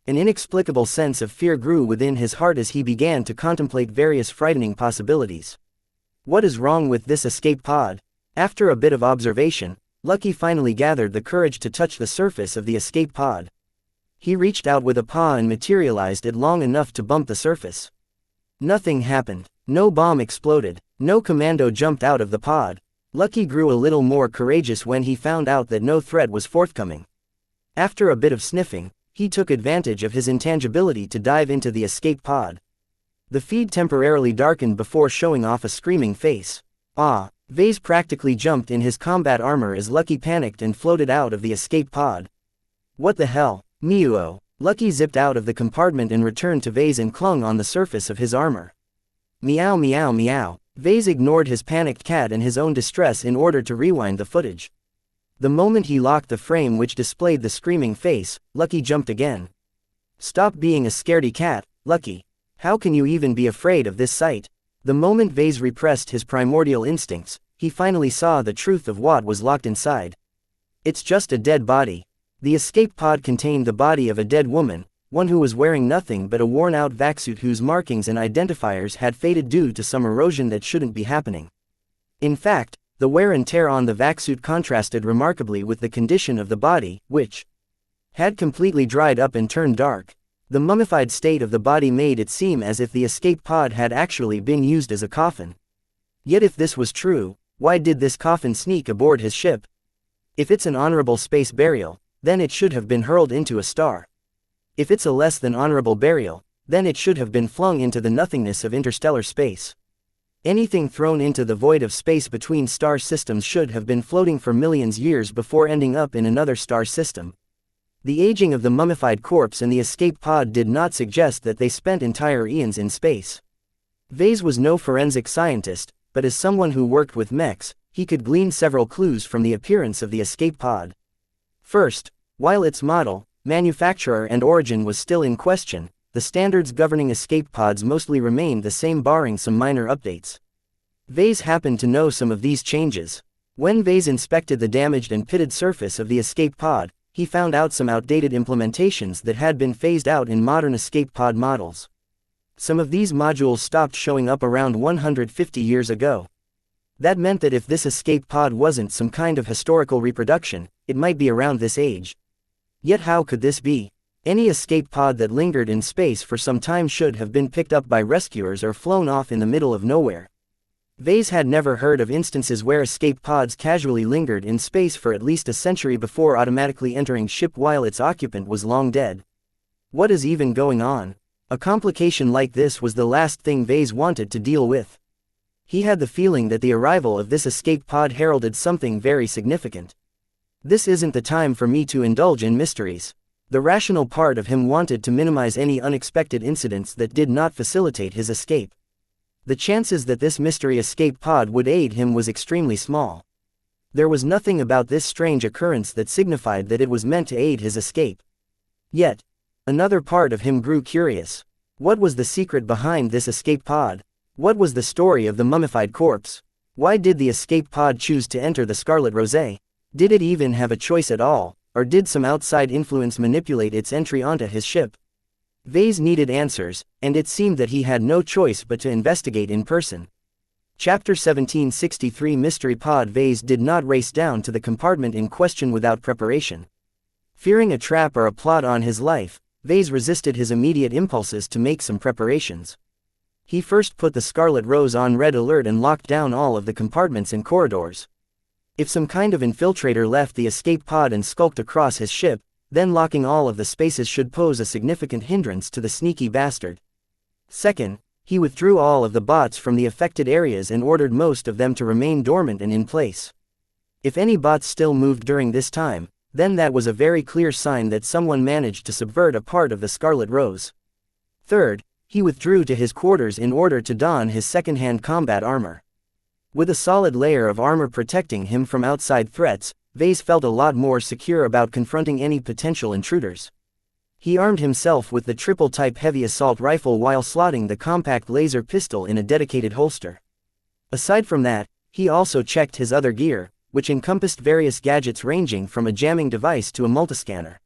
An inexplicable sense of fear grew within his heart as he began to contemplate various frightening possibilities. What is wrong with this escape pod? After a bit of observation, Lucky finally gathered the courage to touch the surface of the escape pod. He reached out with a paw and materialized it long enough to bump the surface. Nothing happened. No bomb exploded. No commando jumped out of the pod. Lucky grew a little more courageous when he found out that no threat was forthcoming. After a bit of sniffing, he took advantage of his intangibility to dive into the escape pod. The feed temporarily darkened before showing off a screaming face. Ah! Vase practically jumped in his combat armor as Lucky panicked and floated out of the escape pod. What the hell? Meow. Lucky zipped out of the compartment and returned to Vase and clung on the surface of his armor. Meow meow meow. Vase ignored his panicked cat and his own distress in order to rewind the footage. The moment he locked the frame which displayed the screaming face, Lucky jumped again. Stop being a scaredy cat, Lucky. How can you even be afraid of this sight? The moment Vase repressed his primordial instincts, he finally saw the truth of what was locked inside. It's just a dead body. The escape pod contained the body of a dead woman, one who was wearing nothing but a worn-out vac-suit whose markings and identifiers had faded due to some erosion that shouldn't be happening. In fact, the wear and tear on the vac-suit contrasted remarkably with the condition of the body, which had completely dried up and turned dark. The mummified state of the body made it seem as if the escape pod had actually been used as a coffin. Yet if this was true, why did this coffin sneak aboard his ship? If it's an honorable space burial, then it should have been hurled into a star. If it's a less than honorable burial, then it should have been flung into the nothingness of interstellar space. Anything thrown into the void of space between star systems should have been floating for millions of years before ending up in another star system. The aging of the mummified corpse and the escape pod did not suggest that they spent entire eons in space. Vase was no forensic scientist, but as someone who worked with mechs, he could glean several clues from the appearance of the escape pod. First, while its model, manufacturer and origin was still in question, the standards governing escape pods mostly remained the same barring some minor updates. Vase happened to know some of these changes. When Vase inspected the damaged and pitted surface of the escape pod, he found out some outdated implementations that had been phased out in modern escape pod models. Some of these modules stopped showing up around 150 years ago. That meant that if this escape pod wasn't some kind of historical reproduction, it might be around this age. Yet how could this be? Any escape pod that lingered in space for some time should have been picked up by rescuers or flown off in the middle of nowhere. Vase had never heard of instances where escape pods casually lingered in space for at least a century before automatically entering ship while its occupant was long dead. What is even going on? A complication like this was the last thing Vase wanted to deal with. He had the feeling that the arrival of this escape pod heralded something very significant. This isn't the time for me to indulge in mysteries. The rational part of him wanted to minimize any unexpected incidents that did not facilitate his escape. The chances that this mystery escape pod would aid him was extremely small. There was nothing about this strange occurrence that signified that it was meant to aid his escape. Yet, another part of him grew curious. What was the secret behind this escape pod? What was the story of the mummified corpse? Why did the escape pod choose to enter the Scarlet Rosé? Did it even have a choice at all, or did some outside influence manipulate its entry onto his ship? Vase needed answers, and it seemed that he had no choice but to investigate in person. Chapter 1763 Mystery Pod. Vase did not race down to the compartment in question without preparation. Fearing a trap or a plot on his life, Vase resisted his immediate impulses to make some preparations. He first put the Scarlet Rose on red alert and locked down all of the compartments and corridors. If some kind of infiltrator left the escape pod and skulked across his ship, then locking all of the spaces should pose a significant hindrance to the sneaky bastard. Second, he withdrew all of the bots from the affected areas and ordered most of them to remain dormant and in place. If any bots still moved during this time, then that was a very clear sign that someone managed to subvert a part of the Scarlet Rose. Third, he withdrew to his quarters in order to don his second-hand combat armor. With a solid layer of armor protecting him from outside threats, Vase felt a lot more secure about confronting any potential intruders. He armed himself with the triple-type heavy assault rifle while slotting the compact laser pistol in a dedicated holster. Aside from that, he also checked his other gear, which encompassed various gadgets ranging from a jamming device to a multiscanner.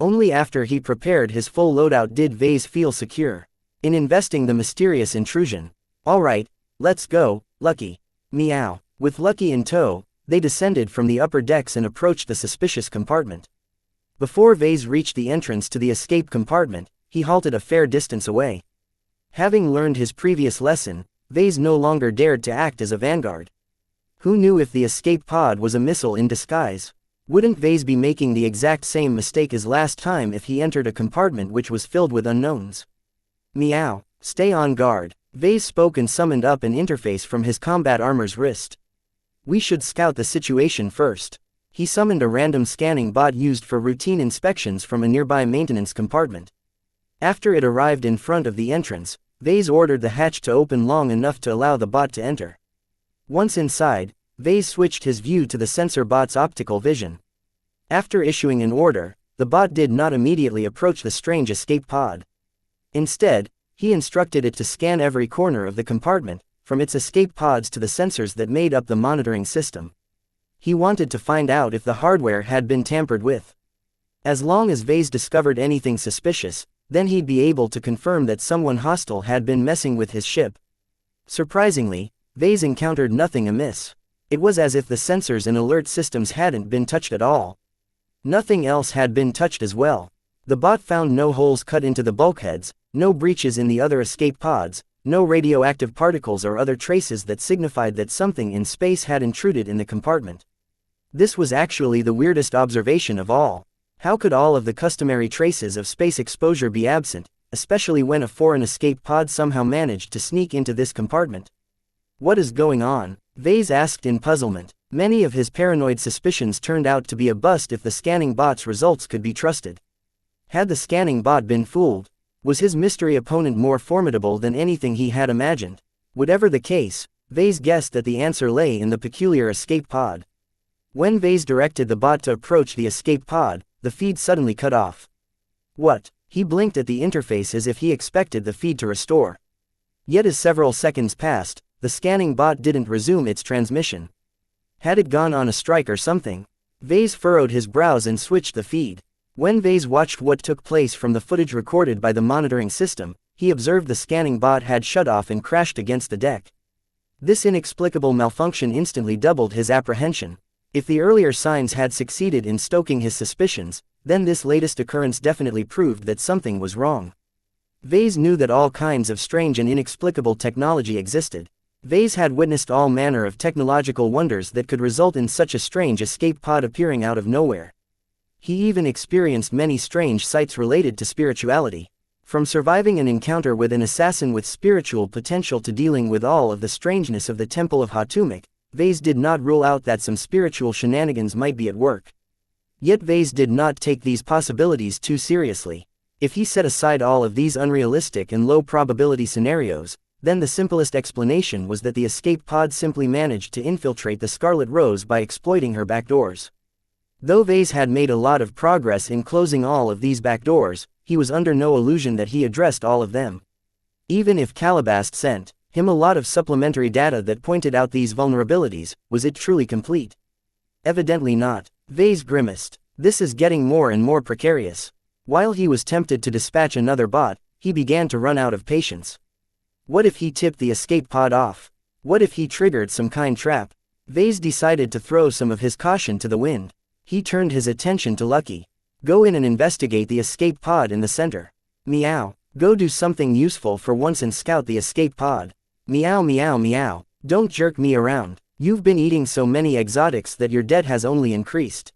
Only after he prepared his full loadout did Vase feel secure in investing the mysterious intrusion. "Alright, let's go, Lucky." Meow. With Lucky in tow, they descended from the upper decks and approached the suspicious compartment. Before Vase reached the entrance to the escape compartment, he halted a fair distance away. Having learned his previous lesson, Vase no longer dared to act as a vanguard. Who knew if the escape pod was a missile in disguise? Wouldn't Vase be making the exact same mistake as last time if he entered a compartment which was filled with unknowns? Meow. Stay on guard. Vase spoke and summoned up an interface from his combat armor's wrist. We should scout the situation first. He summoned a random scanning bot used for routine inspections from a nearby maintenance compartment. After it arrived in front of the entrance, Vase ordered the hatch to open long enough to allow the bot to enter. Once inside, Vase switched his view to the sensor bot's optical vision. After issuing an order, the bot did not immediately approach the strange escape pod. Instead, he instructed it to scan every corner of the compartment, from its escape pods to the sensors that made up the monitoring system. He wanted to find out if the hardware had been tampered with. As long as Vase discovered anything suspicious, then he'd be able to confirm that someone hostile had been messing with his ship. Surprisingly, Vase encountered nothing amiss. It was as if the sensors and alert systems hadn't been touched at all. Nothing else had been touched as well. The bot found no holes cut into the bulkheads, no breaches in the other escape pods, no radioactive particles or other traces that signified that something in space had intruded in the compartment. This was actually the weirdest observation of all. How could all of the customary traces of space exposure be absent, especially when a foreign escape pod somehow managed to sneak into this compartment? What is going on? Vase asked in puzzlement. Many of his paranoid suspicions turned out to be a bust if the scanning bot's results could be trusted. Had the scanning bot been fooled? Was his mystery opponent more formidable than anything he had imagined? Whatever the case, Vase guessed that the answer lay in the peculiar escape pod. When Vase directed the bot to approach the escape pod, the feed suddenly cut off. What? He blinked at the interface as if he expected the feed to restore. Yet as several seconds passed, the scanning bot didn't resume its transmission. Had it gone on a strike or something? Vase furrowed his brows and switched the feed. When Vase watched what took place from the footage recorded by the monitoring system, he observed the scanning bot had shut off and crashed against the deck. This inexplicable malfunction instantly doubled his apprehension. If the earlier signs had succeeded in stoking his suspicions, then this latest occurrence definitely proved that something was wrong. Vase knew that all kinds of strange and inexplicable technology existed. Vase had witnessed all manner of technological wonders that could result in such a strange escape pod appearing out of nowhere. He even experienced many strange sights related to spirituality. From surviving an encounter with an assassin with spiritual potential to dealing with all of the strangeness of the Temple of Hatumek, Vase did not rule out that some spiritual shenanigans might be at work. Yet Vase did not take these possibilities too seriously. If he set aside all of these unrealistic and low-probability scenarios, then the simplest explanation was that the escape pod simply managed to infiltrate the Scarlet Rose by exploiting her backdoors. Though Vase had made a lot of progress in closing all of these backdoors, he was under no illusion that he addressed all of them. Even if Calabast sent him a lot of supplementary data that pointed out these vulnerabilities, was it truly complete? Evidently not. Vase grimaced. This is getting more and more precarious. While he was tempted to dispatch another bot, he began to run out of patience. What if he tipped the escape pod off? What if he triggered some kind trap? Vase decided to throw some of his caution to the wind. He turned his attention to Lucky. Go in and investigate the escape pod in the center. Meow. Go do something useful for once and scout the escape pod. Meow meow meow. Don't jerk me around. You've been eating so many exotics that your debt has only increased.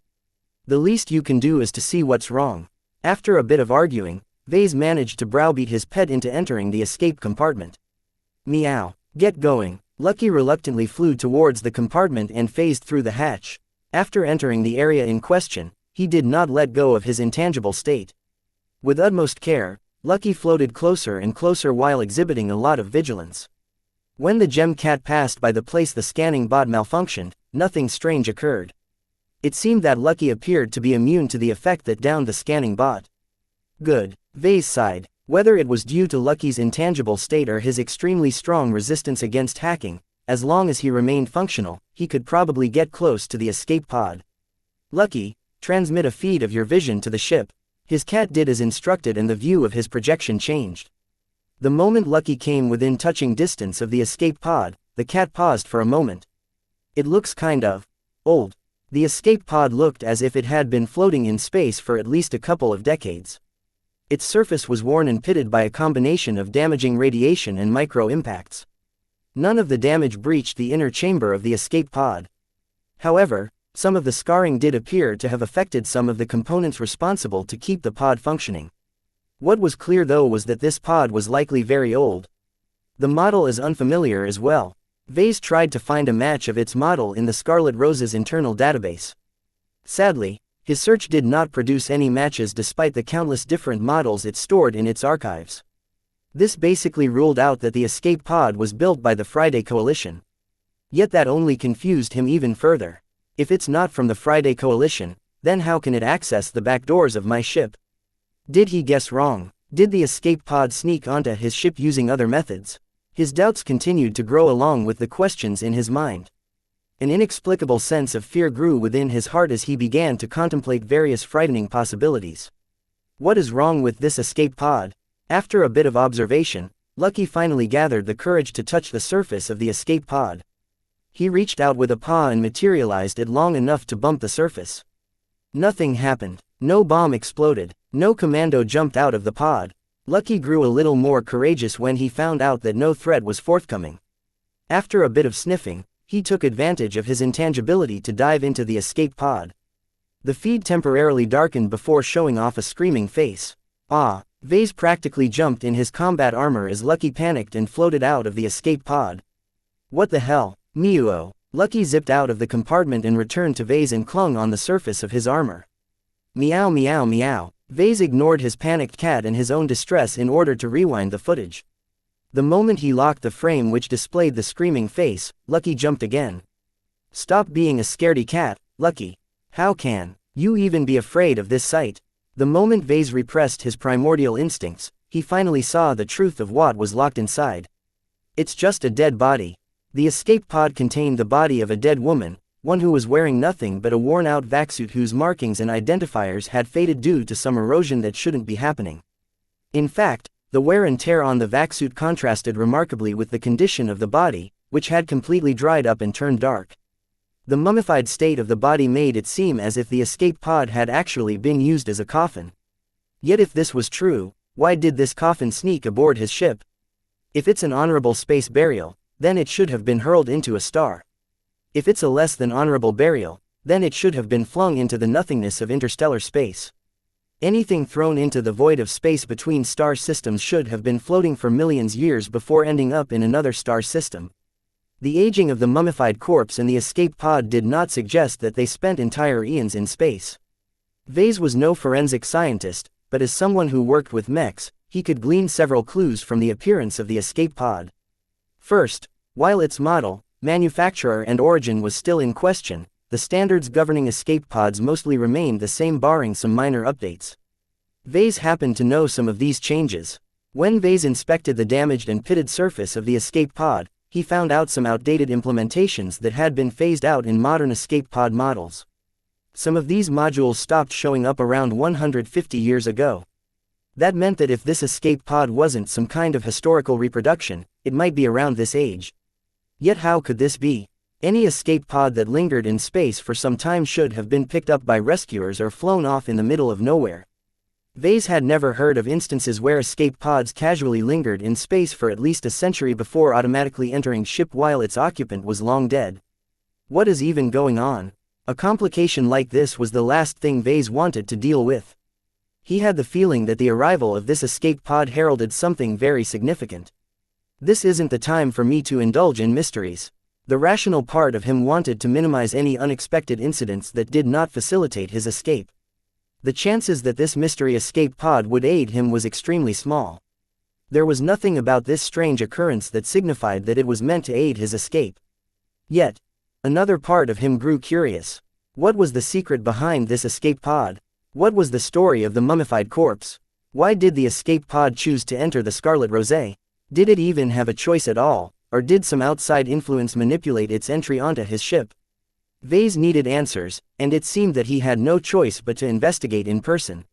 The least you can do is to see what's wrong. After a bit of arguing, Vase managed to browbeat his pet into entering the escape compartment. Meow. Get going. Lucky reluctantly flew towards the compartment and phased through the hatch. After entering the area in question, he did not let go of his intangible state. With utmost care, Lucky floated closer and closer while exhibiting a lot of vigilance. When the gem cat passed by the place the scanning bot malfunctioned, nothing strange occurred. It seemed that Lucky appeared to be immune to the effect that downed the scanning bot. Good. Vase sighed. Whether it was due to Lucky's intangible state or his extremely strong resistance against hacking, as long as he remained functional, he could probably get close to the escape pod. Lucky, transmit a feed of your vision to the ship. His cat did as instructed and the view of his projection changed. The moment Lucky came within touching distance of the escape pod, the cat paused for a moment. It looks kind of old. The escape pod looked as if it had been floating in space for at least a couple of decades. Its surface was worn and pitted by a combination of damaging radiation and micro-impacts. None of the damage breached the inner chamber of the escape pod. However, some of the scarring did appear to have affected some of the components responsible to keep the pod functioning. What was clear though was that this pod was likely very old. The model is unfamiliar as well. Vase tried to find a match of its model in the Scarlet Rose's internal database. Sadly, his search did not produce any matches despite the countless different models it stored in its archives. This basically ruled out that the escape pod was built by the Friday Coalition. Yet that only confused him even further. If it's not from the Friday Coalition, then how can it access the back doors of my ship? Did he guess wrong? Did the escape pod sneak onto his ship using other methods? His doubts continued to grow along with the questions in his mind. An inexplicable sense of fear grew within his heart as he began to contemplate various frightening possibilities. What is wrong with this escape pod? After a bit of observation, Lucky finally gathered the courage to touch the surface of the escape pod. He reached out with a paw and materialized it long enough to bump the surface. Nothing happened. No bomb exploded. No commando jumped out of the pod. Lucky grew a little more courageous when he found out that no threat was forthcoming. After a bit of sniffing, he took advantage of his intangibility to dive into the escape pod. The feed temporarily darkened before showing off a screaming face. Ah! Vase practically jumped in his combat armor as Lucky panicked and floated out of the escape pod. What the hell? Meow. Lucky zipped out of the compartment and returned to Vase and clung on the surface of his armor. Meow meow meow. Vase ignored his panicked cat and his own distress in order to rewind the footage. The moment he locked the frame which displayed the screaming face, Lucky jumped again. Stop being a scaredy cat, Lucky. How can you even be afraid of this sight? The moment Vase repressed his primordial instincts, he finally saw the truth of what was locked inside. It's just a dead body. The escape pod contained the body of a dead woman, one who was wearing nothing but a worn-out vac-suit whose markings and identifiers had faded due to some erosion that shouldn't be happening. In fact, the wear and tear on the vac-suit contrasted remarkably with the condition of the body, which had completely dried up and turned dark. The mummified state of the body made it seem as if the escape pod had actually been used as a coffin. Yet if this was true, why did this coffin sneak aboard his ship? If it's an honorable space burial, then it should have been hurled into a star. If it's a less than honorable burial, then it should have been flung into the nothingness of interstellar space. Anything thrown into the void of space between star systems should have been floating for millions of years before ending up in another star system. The aging of the mummified corpse and the escape pod did not suggest that they spent entire eons in space. Vase was no forensic scientist, but as someone who worked with mechs, he could glean several clues from the appearance of the escape pod. First, while its model, manufacturer and origin was still in question, the standards governing escape pods mostly remained the same barring some minor updates. Vase happened to know some of these changes. When Vase inspected the damaged and pitted surface of the escape pod, he found out some outdated implementations that had been phased out in modern escape pod models. Some of these modules stopped showing up around 150 years ago. That meant that if this escape pod wasn't some kind of historical reproduction, it might be around this age. Yet how could this be? Any escape pod that lingered in space for some time should have been picked up by rescuers or flown off in the middle of nowhere. Vase had never heard of instances where escape pods casually lingered in space for at least a century before automatically entering ship while its occupant was long dead. What is even going on? A complication like this was the last thing Vase wanted to deal with. He had the feeling that the arrival of this escape pod heralded something very significant. This isn't the time for me to indulge in mysteries. The rational part of him wanted to minimize any unexpected incidents that did not facilitate his escape. The chances that this mystery escape pod would aid him was extremely small. There was nothing about this strange occurrence that signified that it was meant to aid his escape. Yet, another part of him grew curious. What was the secret behind this escape pod? What was the story of the mummified corpse? Why did the escape pod choose to enter the Scarlet Rosé? Did it even have a choice at all, or did some outside influence manipulate its entry onto his ship? Vase needed answers, and it seemed that he had no choice but to investigate in person.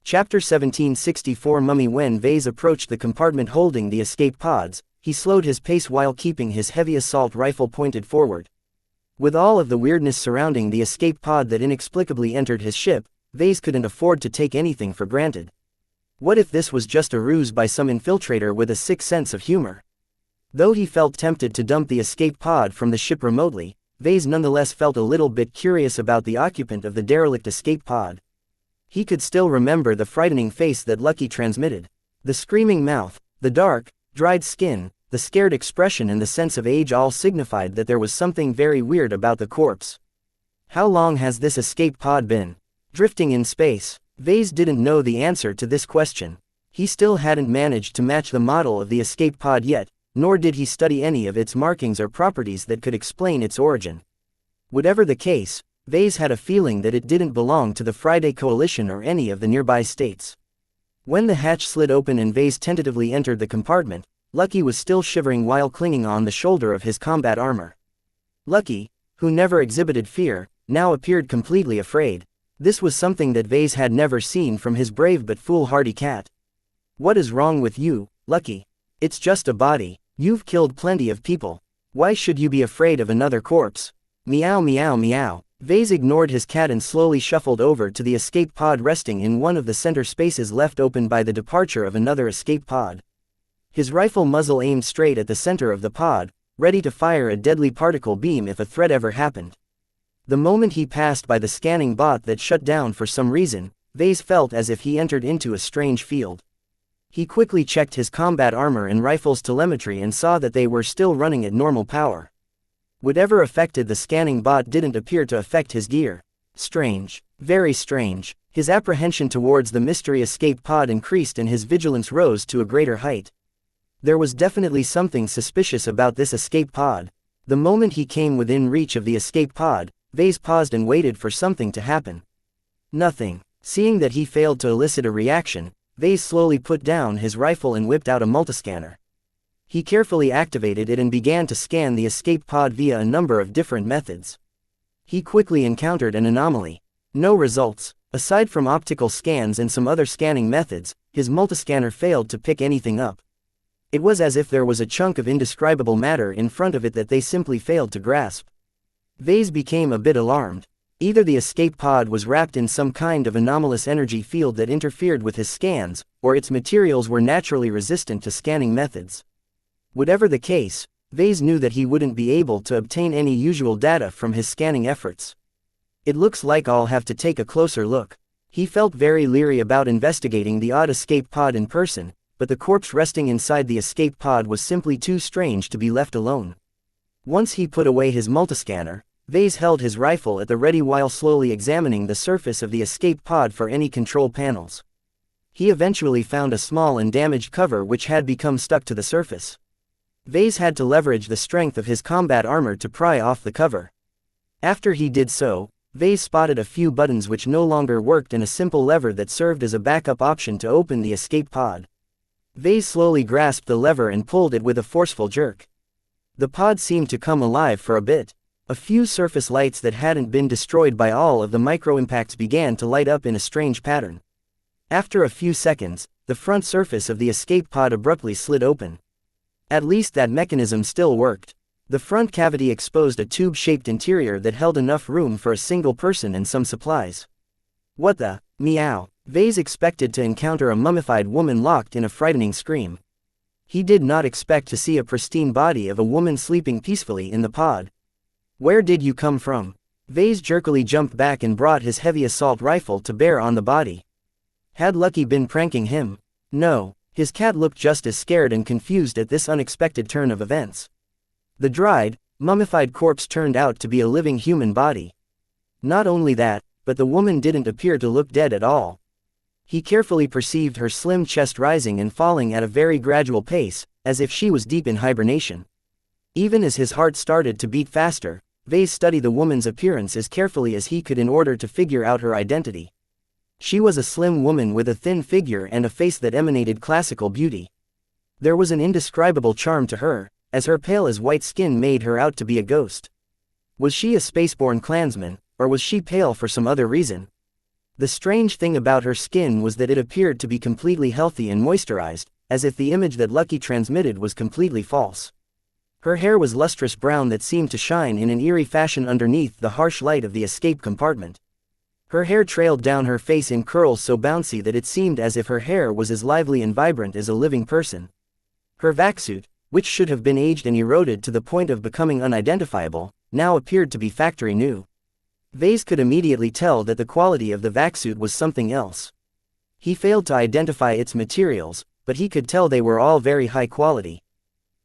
Chapter 1764 Mummy. When Vase approached the compartment holding the escape pods, he slowed his pace while keeping his heavy assault rifle pointed forward. With all of the weirdness surrounding the escape pod that inexplicably entered his ship, Vase couldn't afford to take anything for granted. What if this was just a ruse by some infiltrator with a sick sense of humor? Though he felt tempted to dump the escape pod from the ship remotely, Vase nonetheless felt a little bit curious about the occupant of the derelict escape pod. He could still remember the frightening face that Lucky transmitted. The screaming mouth, the dark, dried skin, the scared expression and the sense of age all signified that there was something very weird about the corpse. How long has this escape pod been drifting in space? Vase didn't know the answer to this question. He still hadn't managed to match the model of the escape pod yet, nor did he study any of its markings or properties that could explain its origin. Whatever the case, Vase had a feeling that it didn't belong to the Friday Coalition or any of the nearby states. When the hatch slid open and Vase tentatively entered the compartment, Lucky was still shivering while clinging on the shoulder of his combat armor. Lucky, who never exhibited fear, now appeared completely afraid. This was something that Vase had never seen from his brave but foolhardy cat. What is wrong with you, Lucky? It's just a body. You've killed plenty of people. Why should you be afraid of another corpse? Meow meow meow. Vase ignored his cat and slowly shuffled over to the escape pod resting in one of the center spaces left open by the departure of another escape pod. His rifle muzzle aimed straight at the center of the pod, ready to fire a deadly particle beam if a threat ever happened. The moment he passed by the scanning bot that shut down for some reason, Vase felt as if he entered into a strange field. He quickly checked his combat armor and rifle's telemetry and saw that they were still running at normal power. Whatever affected the scanning bot didn't appear to affect his gear. Strange. Very strange. His apprehension towards the mystery escape pod increased and his vigilance rose to a greater height. There was definitely something suspicious about this escape pod. The moment he came within reach of the escape pod, Vase paused and waited for something to happen. Nothing. Seeing that he failed to elicit a reaction, Vase slowly put down his rifle and whipped out a multiscanner. He carefully activated it and began to scan the escape pod via a number of different methods. He quickly encountered an anomaly. No results. Aside from optical scans and some other scanning methods, his multiscanner failed to pick anything up. It was as if there was a chunk of indescribable matter in front of it that they simply failed to grasp. Vase became a bit alarmed. Either the escape pod was wrapped in some kind of anomalous energy field that interfered with his scans, or its materials were naturally resistant to scanning methods. Whatever the case, Vase knew that he wouldn't be able to obtain any usual data from his scanning efforts. It looks like I'll have to take a closer look. He felt very leery about investigating the odd escape pod in person, but the corpse resting inside the escape pod was simply too strange to be left alone. Once he put away his multiscanner, Vase held his rifle at the ready while slowly examining the surface of the escape pod for any control panels. He eventually found a small and damaged cover which had become stuck to the surface. Vase had to leverage the strength of his combat armor to pry off the cover. After he did so, Vase spotted a few buttons which no longer worked and a simple lever that served as a backup option to open the escape pod. Vase slowly grasped the lever and pulled it with a forceful jerk. The pod seemed to come alive for a bit. A few surface lights that hadn't been destroyed by all of the micro-impacts began to light up in a strange pattern. After a few seconds, the front surface of the escape pod abruptly slid open. At least that mechanism still worked. The front cavity exposed a tube-shaped interior that held enough room for a single person and some supplies. What the? Meow. Vase expected to encounter a mummified woman locked in a frightening scream. He did not expect to see a pristine body of a woman sleeping peacefully in the pod. Where did you come from? Vase jerkily jumped back and brought his heavy assault rifle to bear on the body. Had Lucky been pranking him? No, his cat looked just as scared and confused at this unexpected turn of events. The dried, mummified corpse turned out to be a living human body. Not only that, but the woman didn't appear to look dead at all. He carefully perceived her slim chest rising and falling at a very gradual pace, as if she was deep in hibernation. Even as his heart started to beat faster, Vase studied the woman's appearance as carefully as he could in order to figure out her identity. She was a slim woman with a thin figure and a face that emanated classical beauty. There was an indescribable charm to her, as her pale as white skin made her out to be a ghost. Was she a spaceborne clansman, or was she pale for some other reason? The strange thing about her skin was that it appeared to be completely healthy and moisturized, as if the image that Lucky transmitted was completely false. Her hair was lustrous brown that seemed to shine in an eerie fashion underneath the harsh light of the escape compartment. Her hair trailed down her face in curls so bouncy that it seemed as if her hair was as lively and vibrant as a living person. Her vac-suit, which should have been aged and eroded to the point of becoming unidentifiable, now appeared to be factory new. Vase could immediately tell that the quality of the vac-suit was something else. He failed to identify its materials, but he could tell they were all very high quality.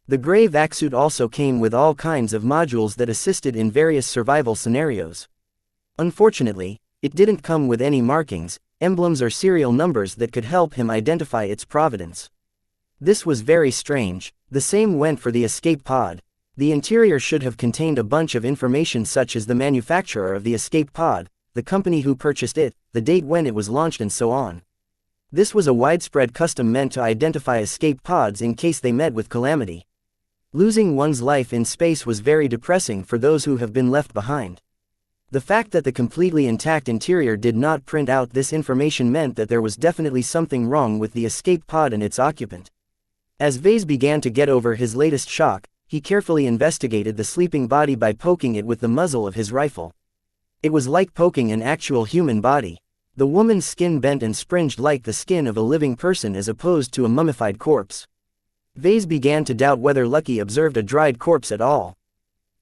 The gray vac-suit also came with all kinds of modules that assisted in various survival scenarios. Unfortunately, it didn't come with any markings, emblems or serial numbers that could help him identify its provenance. This was very strange. The same went for the escape pod. The interior should have contained a bunch of information such as the manufacturer of the escape pod, the company who purchased it, the date when it was launched and so on. This was a widespread custom meant to identify escape pods in case they met with calamity. Losing one's life in space was very depressing for those who have been left behind. The fact that the completely intact interior did not print out this information meant that there was definitely something wrong with the escape pod and its occupant. As Vase began to get over his latest shock, he carefully investigated the sleeping body by poking it with the muzzle of his rifle. It was like poking an actual human body. The woman's skin bent and springed like the skin of a living person as opposed to a mummified corpse. Vase began to doubt whether Lucky observed a dried corpse at all.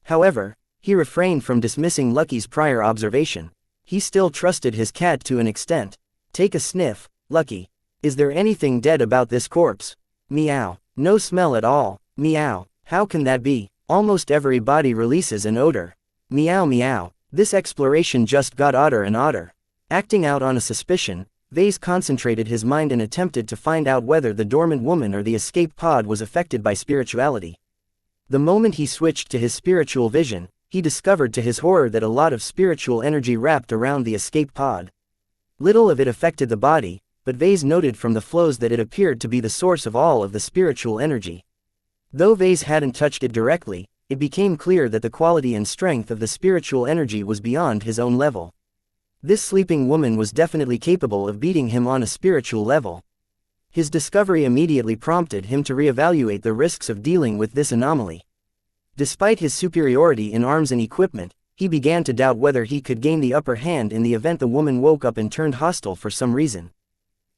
However, he refrained from dismissing Lucky's prior observation. He still trusted his cat to an extent. Take a sniff, Lucky. Is there anything dead about this corpse? Meow. No smell at all. Meow. How can that be? Almost every body releases an odor. Meow meow. This exploration just got odder and odder. Acting out on a suspicion, Vase concentrated his mind and attempted to find out whether the dormant woman or the escape pod was affected by spirituality. The moment he switched to his spiritual vision, he discovered to his horror that a lot of spiritual energy wrapped around the escape pod. Little of it affected the body, but Vase noted from the flows that it appeared to be the source of all of the spiritual energy. Though Vase hadn't touched it directly, it became clear that the quality and strength of the spiritual energy was beyond his own level. This sleeping woman was definitely capable of beating him on a spiritual level. His discovery immediately prompted him to reevaluate the risks of dealing with this anomaly. Despite his superiority in arms and equipment, he began to doubt whether he could gain the upper hand in the event the woman woke up and turned hostile for some reason.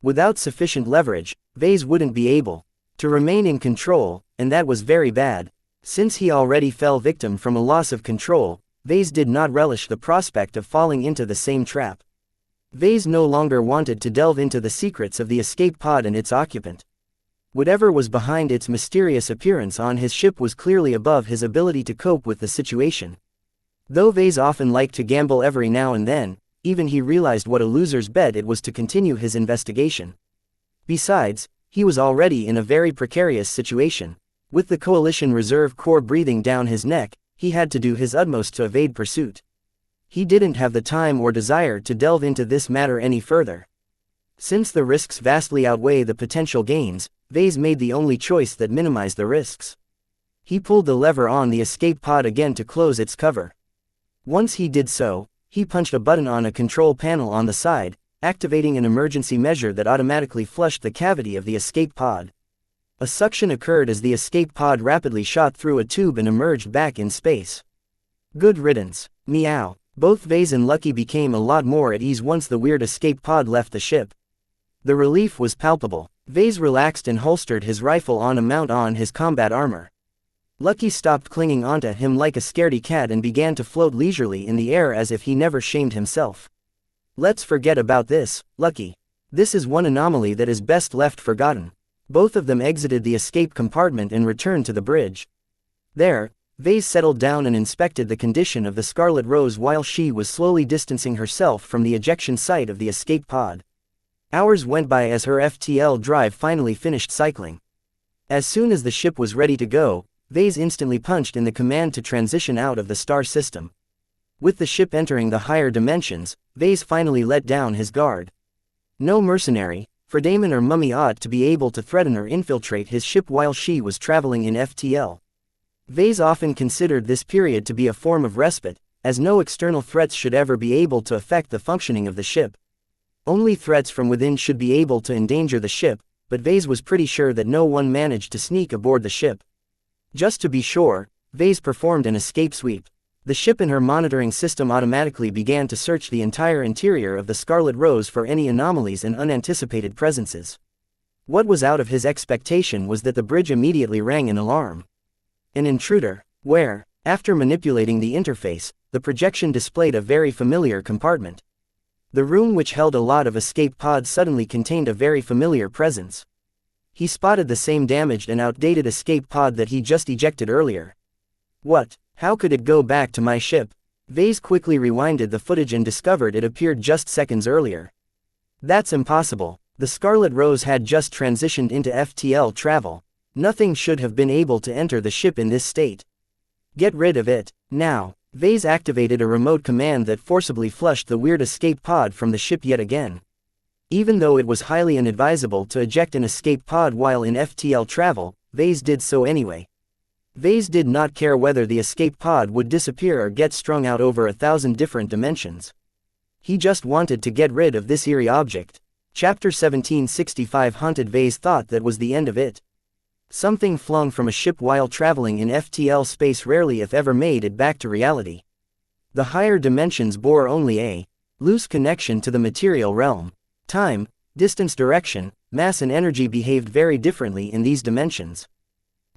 Without sufficient leverage, Vase wouldn't be able to remain in control, and that was very bad. Since he already fell victim from a loss of control, Vase did not relish the prospect of falling into the same trap. Vase no longer wanted to delve into the secrets of the escape pod and its occupant. Whatever was behind its mysterious appearance on his ship was clearly above his ability to cope with the situation. Though Vase often liked to gamble every now and then, even he realized what a loser's bet it was to continue his investigation. Besides, he was already in a very precarious situation. With the Coalition Reserve Corps breathing down his neck, he had to do his utmost to evade pursuit. He didn't have the time or desire to delve into this matter any further. Since the risks vastly outweigh the potential gains, Vase made the only choice that minimized the risks. He pulled the lever on the escape pod again to close its cover. Once he did so, he punched a button on a control panel on the side, activating an emergency measure that automatically flushed the cavity of the escape pod. A suction occurred as the escape pod rapidly shot through a tube and emerged back in space. Good riddance. Meow. Both Vase and Lucky became a lot more at ease once the weird escape pod left the ship. The relief was palpable. Vase relaxed and holstered his rifle on a mount on his combat armor. Lucky stopped clinging onto him like a scaredy cat and began to float leisurely in the air as if he never shamed himself. Let's forget about this, Lucky. This is one anomaly that is best left forgotten. Both of them exited the escape compartment and returned to the bridge. There, Vase settled down and inspected the condition of the Scarlet Rose while she was slowly distancing herself from the ejection site of the escape pod. Hours went by as her FTL drive finally finished cycling. As soon as the ship was ready to go, Vase instantly punched in the command to transition out of the star system. With the ship entering the higher dimensions, Vase finally let down his guard. No mercenary, Fredaemon or Mummy ought to be able to threaten or infiltrate his ship while she was traveling in FTL. Vase often considered this period to be a form of respite, as no external threats should ever be able to affect the functioning of the ship. Only threats from within should be able to endanger the ship, but Vase was pretty sure that no one managed to sneak aboard the ship. Just to be sure, Vase performed an escape sweep. The ship and her monitoring system automatically began to search the entire interior of the Scarlet Rose for any anomalies and unanticipated presences. What was out of his expectation was that the bridge immediately rang an alarm. An intruder, where, after manipulating the interface, the projection displayed a very familiar compartment. The room which held a lot of escape pods suddenly contained a very familiar presence. He spotted the same damaged and outdated escape pod that he just ejected earlier. What? How could it go back to my ship? Vase quickly rewinded the footage and discovered it appeared just seconds earlier. That's impossible. The Scarlet Rose had just transitioned into FTL travel. Nothing should have been able to enter the ship in this state. Get rid of it, now. Vase activated a remote command that forcibly flushed the weird escape pod from the ship yet again. Even though it was highly inadvisable to eject an escape pod while in FTL travel, Vase did so anyway. Vase did not care whether the escape pod would disappear or get strung out over 1,000 different dimensions. He just wanted to get rid of this eerie object. Chapter 1765 Haunted. Vase thought that was the end of it. Something flung from a ship while traveling in FTL space rarely if ever made it back to reality. The higher dimensions bore only a loose connection to the material realm. Time, distance, direction, mass and energy behaved very differently in these dimensions.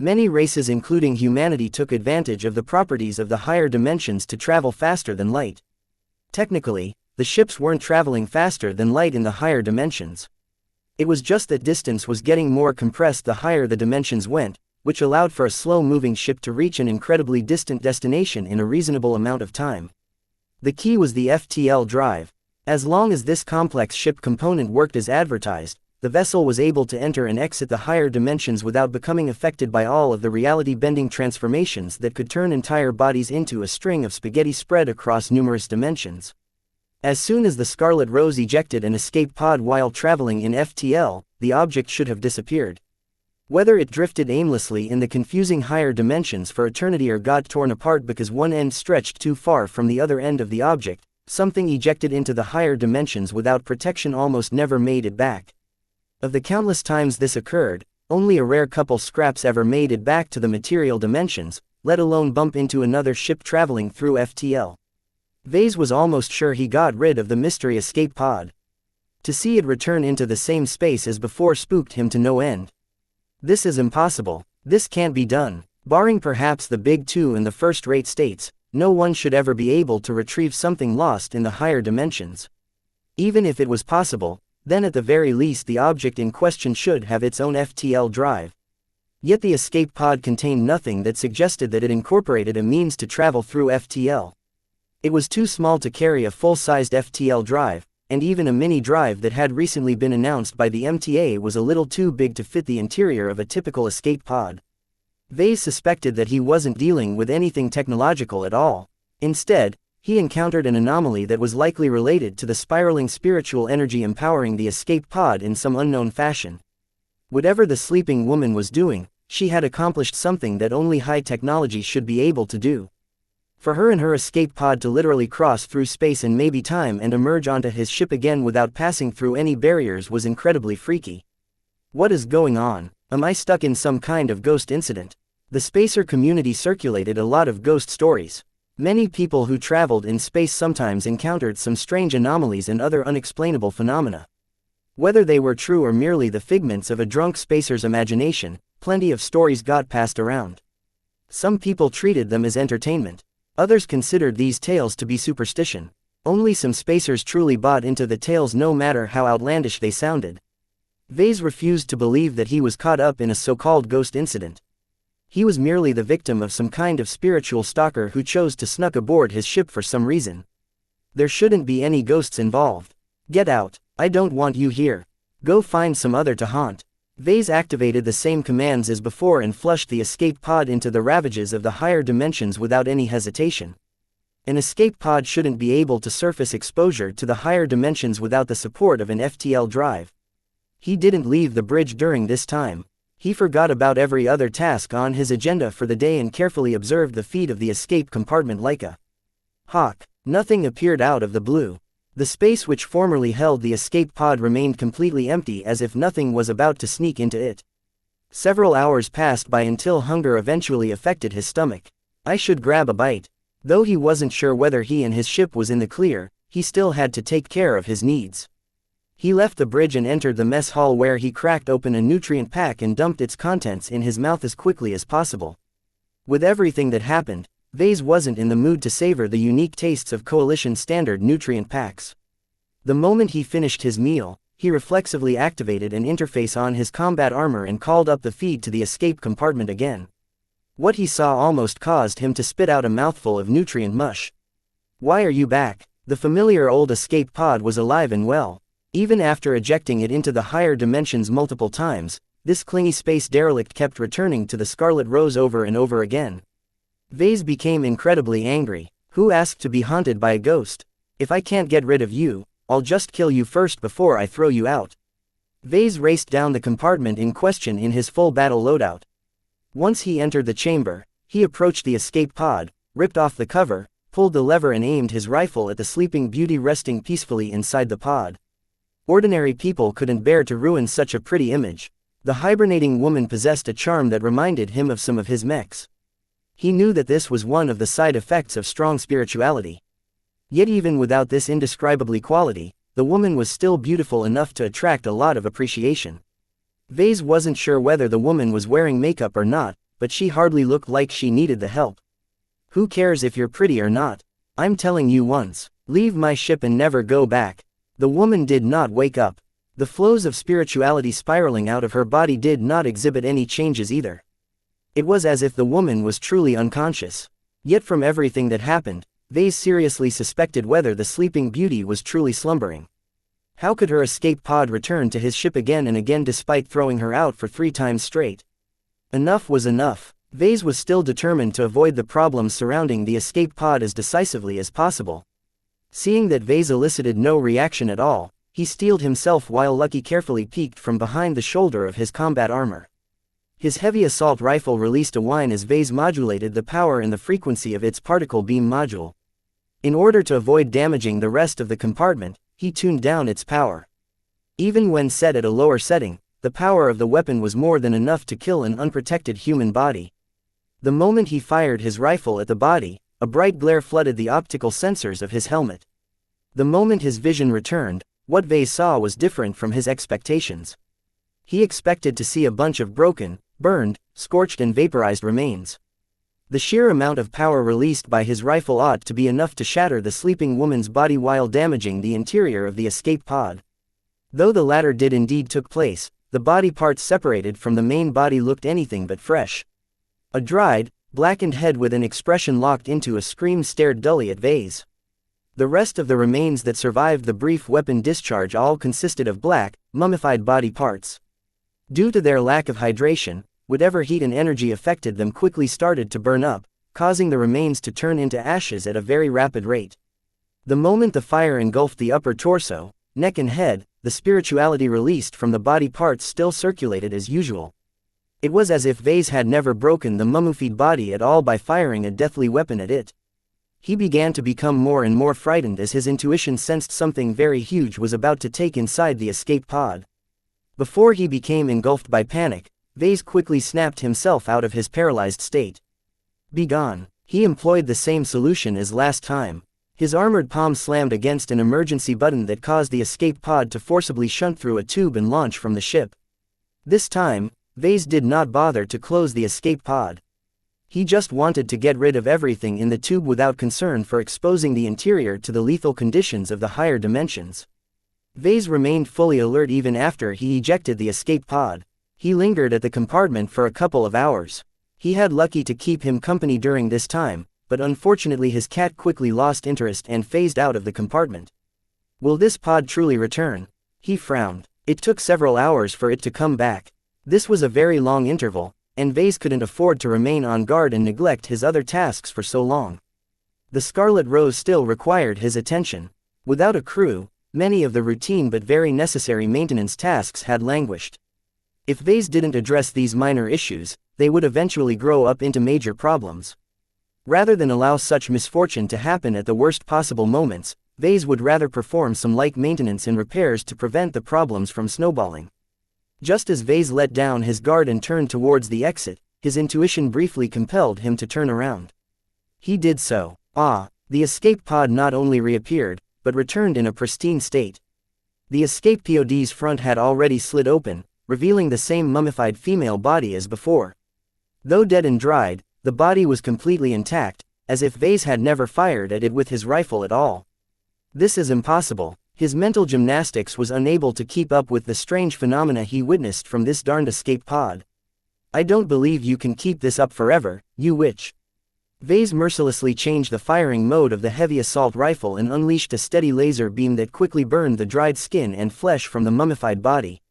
Many races including humanity took advantage of the properties of the higher dimensions to travel faster than light. Technically, the ships weren't traveling faster than light in the higher dimensions. It was just that distance was getting more compressed the higher the dimensions went, which allowed for a slow-moving ship to reach an incredibly distant destination in a reasonable amount of time. The key was the FTL drive. As long as this complex ship component worked as advertised, the vessel was able to enter and exit the higher dimensions without becoming affected by all of the reality-bending transformations that could turn entire bodies into a string of spaghetti spread across numerous dimensions. As soon as the Scarlet Rose ejected an escape pod while traveling in FTL, the object should have disappeared. Whether it drifted aimlessly in the confusing higher dimensions for eternity or got torn apart because one end stretched too far from the other end of the object, something ejected into the higher dimensions without protection almost never made it back. Of the countless times this occurred, only a rare couple scraps ever made it back to the material dimensions, let alone bump into another ship traveling through FTL. Vase was almost sure he got rid of the mystery escape pod. To see it return into the same space as before spooked him to no end. This is impossible. This can't be done. Barring perhaps the big two in the first-rate states, no one should ever be able to retrieve something lost in the higher dimensions. Even if it was possible, then at the very least the object in question should have its own FTL drive. Yet the escape pod contained nothing that suggested that it incorporated a means to travel through FTL. It was too small to carry a full-sized FTL drive, and even a mini drive that had recently been announced by the MTA was a little too big to fit the interior of a typical escape pod. Vase suspected that he wasn't dealing with anything technological at all. Instead, he encountered an anomaly that was likely related to the spiraling spiritual energy empowering the escape pod in some unknown fashion. Whatever the sleeping woman was doing, she had accomplished something that only high technology should be able to do. For her and her escape pod to literally cross through space and maybe time and emerge onto his ship again without passing through any barriers was incredibly freaky. What is going on? Am I stuck in some kind of ghost incident? The spacer community circulated a lot of ghost stories. Many people who traveled in space sometimes encountered some strange anomalies and other unexplainable phenomena. Whether they were true or merely the figments of a drunk spacer's imagination, plenty of stories got passed around. Some people treated them as entertainment. Others considered these tales to be superstition. Only some spacers truly bought into the tales no matter how outlandish they sounded. Vase refused to believe that he was caught up in a so-called ghost incident. He was merely the victim of some kind of spiritual stalker who chose to snuck aboard his ship for some reason. There shouldn't be any ghosts involved. Get out. I don't want you here. Go find some other to haunt. Vase activated the same commands as before and flushed the escape pod into the ravages of the higher dimensions without any hesitation. An escape pod shouldn't be able to surface exposure to the higher dimensions without the support of an FTL drive. He didn't leave the bridge during this time. He forgot about every other task on his agenda for the day and carefully observed the feed of the escape compartment like a hawk. Nothing appeared out of the blue. The space which formerly held the escape pod remained completely empty as if nothing was about to sneak into it. Several hours passed by until hunger eventually affected his stomach. I should grab a bite. Though he wasn't sure whether he and his ship was in the clear, he still had to take care of his needs. He left the bridge and entered the mess hall where he cracked open a nutrient pack and dumped its contents in his mouth as quickly as possible. With everything that happened, Vase wasn't in the mood to savor the unique tastes of Coalition standard nutrient packs. The moment he finished his meal, he reflexively activated an interface on his combat armor and called up the feed to the escape compartment again. What he saw almost caused him to spit out a mouthful of nutrient mush. Why are you back? The familiar old escape pod was alive and well. Even after ejecting it into the higher dimensions multiple times, this clingy space derelict kept returning to the Scarlet Rose over and over again. Vase became incredibly angry. Who asked to be haunted by a ghost? If I can't get rid of you, I'll just kill you first before I throw you out. Vase raced down the compartment in question in his full battle loadout. Once he entered the chamber, he approached the escape pod, ripped off the cover, pulled the lever and aimed his rifle at the sleeping beauty resting peacefully inside the pod. Ordinary people couldn't bear to ruin such a pretty image. The hibernating woman possessed a charm that reminded him of some of his mechs. He knew that this was one of the side effects of strong spirituality. Yet even without this indescribably quality, the woman was still beautiful enough to attract a lot of appreciation. Vase wasn't sure whether the woman was wearing makeup or not, but she hardly looked like she needed the help. Who cares if you're pretty or not? I'm telling you once, leave my ship and never go back. The woman did not wake up. The flows of spirituality spiraling out of her body did not exhibit any changes either. It was as if the woman was truly unconscious. Yet from everything that happened, Vase seriously suspected whether the sleeping beauty was truly slumbering. How could her escape pod return to his ship again and again despite throwing her out for 3 times straight? Enough was enough. Vase was still determined to avoid the problems surrounding the escape pod as decisively as possible. Seeing that Vase elicited no reaction at all, he steeled himself while Lucky carefully peeked from behind the shoulder of his combat armor. His heavy assault rifle released a whine as Vase modulated the power and the frequency of its particle beam module. In order to avoid damaging the rest of the compartment, he tuned down its power. Even when set at a lower setting, the power of the weapon was more than enough to kill an unprotected human body. The moment he fired his rifle at the body, a bright glare flooded the optical sensors of his helmet. The moment his vision returned, what Vase saw was different from his expectations. He expected to see a bunch of broken, burned, scorched and vaporized remains. The sheer amount of power released by his rifle ought to be enough to shatter the sleeping woman's body while damaging the interior of the escape pod. Though the latter did indeed took place, the body parts separated from the main body looked anything but fresh. A dried, blackened head with an expression locked into a scream stared dully at Vase. The rest of the remains that survived the brief weapon discharge all consisted of black, mummified body parts. Due to their lack of hydration, whatever heat and energy affected them quickly started to burn up, causing the remains to turn into ashes at a very rapid rate. The moment the fire engulfed the upper torso, neck and head, the spirituality released from the body parts still circulated as usual. It was as if Vase had never broken the mummified body at all by firing a deathly weapon at it. He began to become more and more frightened as his intuition sensed something very huge was about to take inside the escape pod. Before he became engulfed by panic, Vase quickly snapped himself out of his paralyzed state. Begone. He employed the same solution as last time. His armored palm slammed against an emergency button that caused the escape pod to forcibly shunt through a tube and launch from the ship. This time, Vase did not bother to close the escape pod. He just wanted to get rid of everything in the tube without concern for exposing the interior to the lethal conditions of the higher dimensions. Vase remained fully alert even after he ejected the escape pod. He lingered at the compartment for a couple of hours. He had lucky to keep him company during this time, but unfortunately his cat quickly lost interest and phased out of the compartment. Will this pod truly return? He frowned. It took several hours for it to come back. This was a very long interval, and Vase couldn't afford to remain on guard and neglect his other tasks for so long. The Scarlet Rose still required his attention. Without a crew, many of the routine but very necessary maintenance tasks had languished. If Vase didn't address these minor issues, they would eventually grow up into major problems. Rather than allow such misfortune to happen at the worst possible moments, Vase would rather perform some light maintenance and repairs to prevent the problems from snowballing. Just as Vase let down his guard and turned towards the exit, his intuition briefly compelled him to turn around. He did so. The escape pod not only reappeared, but returned in a pristine state. The escape pod's front had already slid open, revealing the same mummified female body as before. Though dead and dried, the body was completely intact, as if Vase had never fired at it with his rifle at all. This is impossible. His mental gymnastics was unable to keep up with the strange phenomena he witnessed from this darned escape pod. I don't believe you can keep this up forever, you witch. Vase mercilessly changed the firing mode of the heavy assault rifle and unleashed a steady laser beam that quickly burned the dried skin and flesh from the mummified body.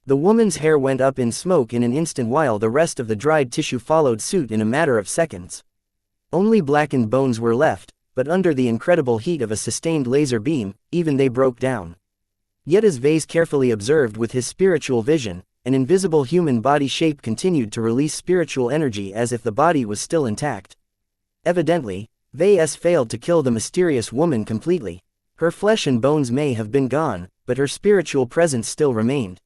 The woman's hair went up in smoke in an instant while the rest of the dried tissue followed suit in a matter of seconds. Only blackened bones were left, but under the incredible heat of a sustained laser beam, even they broke down. Yet as Vase carefully observed with his spiritual vision, an invisible human body shape continued to release spiritual energy as if the body was still intact. Evidently, Vase failed to kill the mysterious woman completely. Her flesh and bones may have been gone, but her spiritual presence still remained.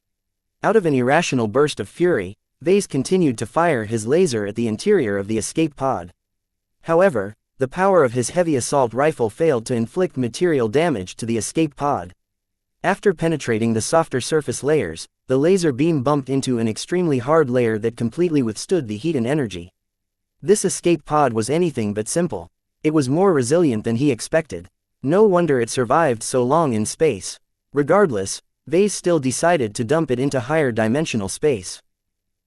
Out of an irrational burst of fury, Vase continued to fire his laser at the interior of the escape pod. However, the power of his heavy assault rifle failed to inflict material damage to the escape pod. After penetrating the softer surface layers, the laser beam bumped into an extremely hard layer that completely withstood the heat and energy. This escape pod was anything but simple. It was more resilient than he expected. No wonder it survived so long in space. Regardless, Vase still decided to dump it into higher dimensional space.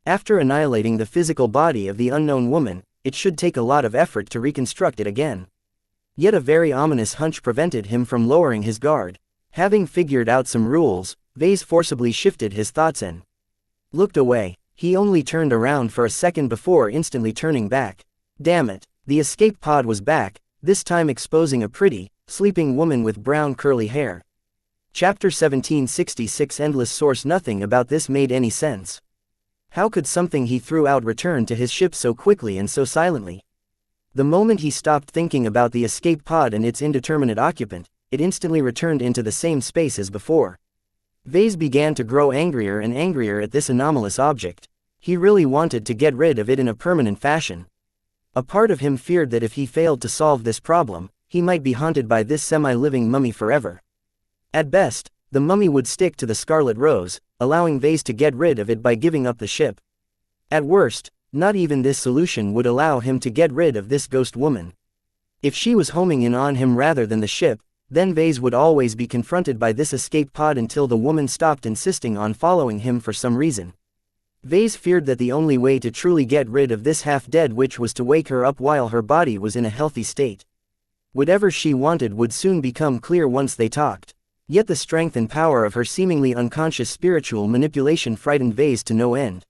After annihilating the physical body of the unknown woman, it should take a lot of effort to reconstruct it again. Yet a very ominous hunch prevented him from lowering his guard. Having figured out some rules, Vase forcibly shifted his thoughts and looked away. He only turned around for a second before instantly turning back. Damn it, the escape pod was back, this time exposing a pretty, sleeping woman with brown curly hair. Chapter 1766 Endless Source. Nothing about this made any sense. How could something he threw out return to his ship so quickly and so silently? The moment he stopped thinking about the escape pod and its indeterminate occupant, it instantly returned into the same space as before. Vase began to grow angrier and angrier at this anomalous object. He really wanted to get rid of it in a permanent fashion. A part of him feared that if he failed to solve this problem, he might be haunted by this semi-living mummy forever. At best, the mummy would stick to the Scarlet Rose, allowing Vase to get rid of it by giving up the ship. At worst, not even this solution would allow him to get rid of this ghost woman. If she was homing in on him rather than the ship, then Vase would always be confronted by this escape pod until the woman stopped insisting on following him for some reason. Vase feared that the only way to truly get rid of this half-dead witch was to wake her up while her body was in a healthy state. Whatever she wanted would soon become clear once they talked. Yet the strength and power of her seemingly unconscious spiritual manipulation frightened Vase to no end.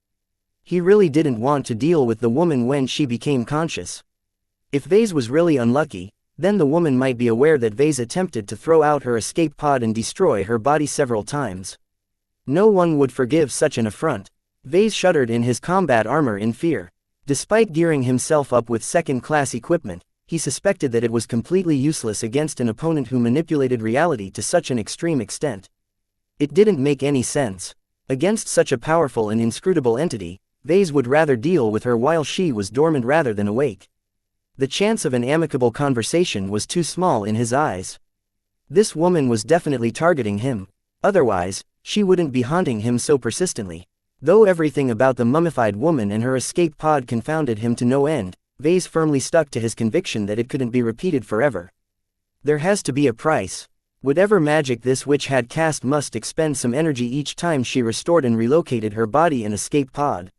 He really didn't want to deal with the woman when she became conscious. If Vase was really unlucky, then the woman might be aware that Vase attempted to throw out her escape pod and destroy her body several times. No one would forgive such an affront. Vase shuddered in his combat armor in fear. Despite gearing himself up with second-class equipment, he suspected that it was completely useless against an opponent who manipulated reality to such an extreme extent. It didn't make any sense. Against such a powerful and inscrutable entity, Vase would rather deal with her while she was dormant rather than awake. The chance of an amicable conversation was too small in his eyes. This woman was definitely targeting him. Otherwise, she wouldn't be haunting him so persistently. Though everything about the mummified woman and her escape pod confounded him to no end, Vase firmly stuck to his conviction that it couldn't be repeated forever. There has to be a price. Whatever magic this witch had cast must expend some energy each time she restored and relocated her body and escape pod.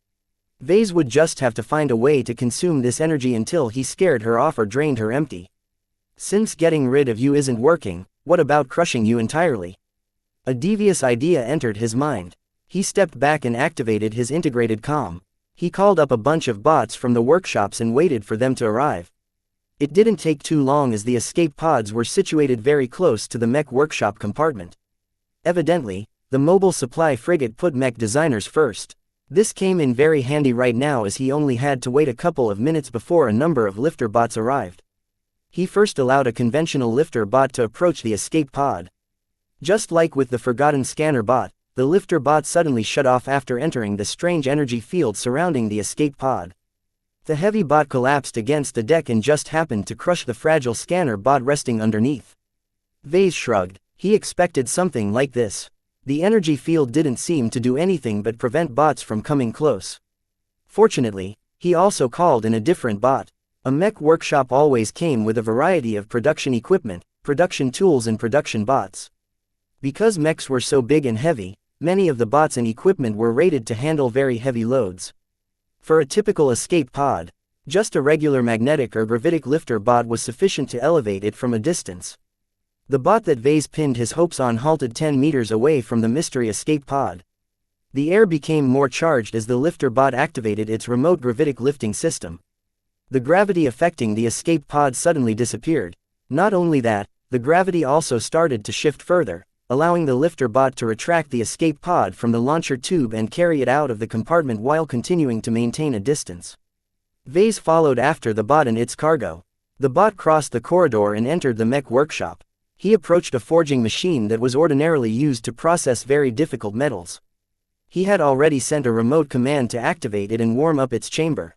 Vase would just have to find a way to consume this energy until he scared her off or drained her empty. Since getting rid of you isn't working, what about crushing you entirely? A devious idea entered his mind. He stepped back and activated his integrated comm. He called up a bunch of bots from the workshops and waited for them to arrive. It didn't take too long as the escape pods were situated very close to the Mech workshop compartment. Evidently, the mobile supply frigate put Mech designers first. This came in very handy right now as he only had to wait a couple of minutes before a number of lifter bots arrived. He first allowed a conventional lifter bot to approach the escape pod. Just like with the Forgotten Scanner bot, the lifter bot suddenly shut off after entering the strange energy field surrounding the escape pod. The heavy bot collapsed against the deck and just happened to crush the fragile scanner bot resting underneath. Vase shrugged. He expected something like this. The energy field didn't seem to do anything but prevent bots from coming close. Fortunately, he also called in a different bot. A Mech workshop always came with a variety of production equipment, production tools and production bots. Because mechs were so big and heavy, many of the bots and equipment were rated to handle very heavy loads. For a typical escape pod, just a regular magnetic or gravitic lifter bot was sufficient to elevate it from a distance. The bot that Vase pinned his hopes on halted 10 meters away from the mystery escape pod. The air became more charged as the lifter bot activated its remote gravitic lifting system. The gravity affecting the escape pod suddenly disappeared. Not only that, the gravity also started to shift further, allowing the lifter bot to retract the escape pod from the launcher tube and carry it out of the compartment while continuing to maintain a distance. Vase followed after the bot and its cargo. The bot crossed the corridor and entered the Mech workshop. He approached a forging machine that was ordinarily used to process very difficult metals. He had already sent a remote command to activate it and warm up its chamber.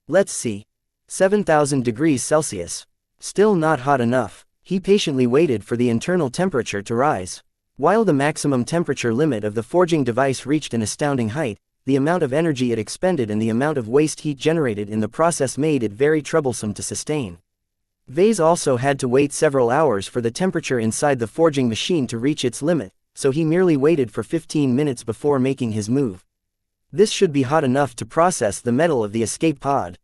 Let's see. 7,000 degrees Celsius. Still not hot enough. He patiently waited for the internal temperature to rise. While the maximum temperature limit of the forging device reached an astounding height, the amount of energy it expended and the amount of waste heat generated in the process made it very troublesome to sustain. Vase also had to wait several hours for the temperature inside the forging machine to reach its limit, so he merely waited for 15 minutes before making his move. This should be hot enough to process the metal of the escape pod.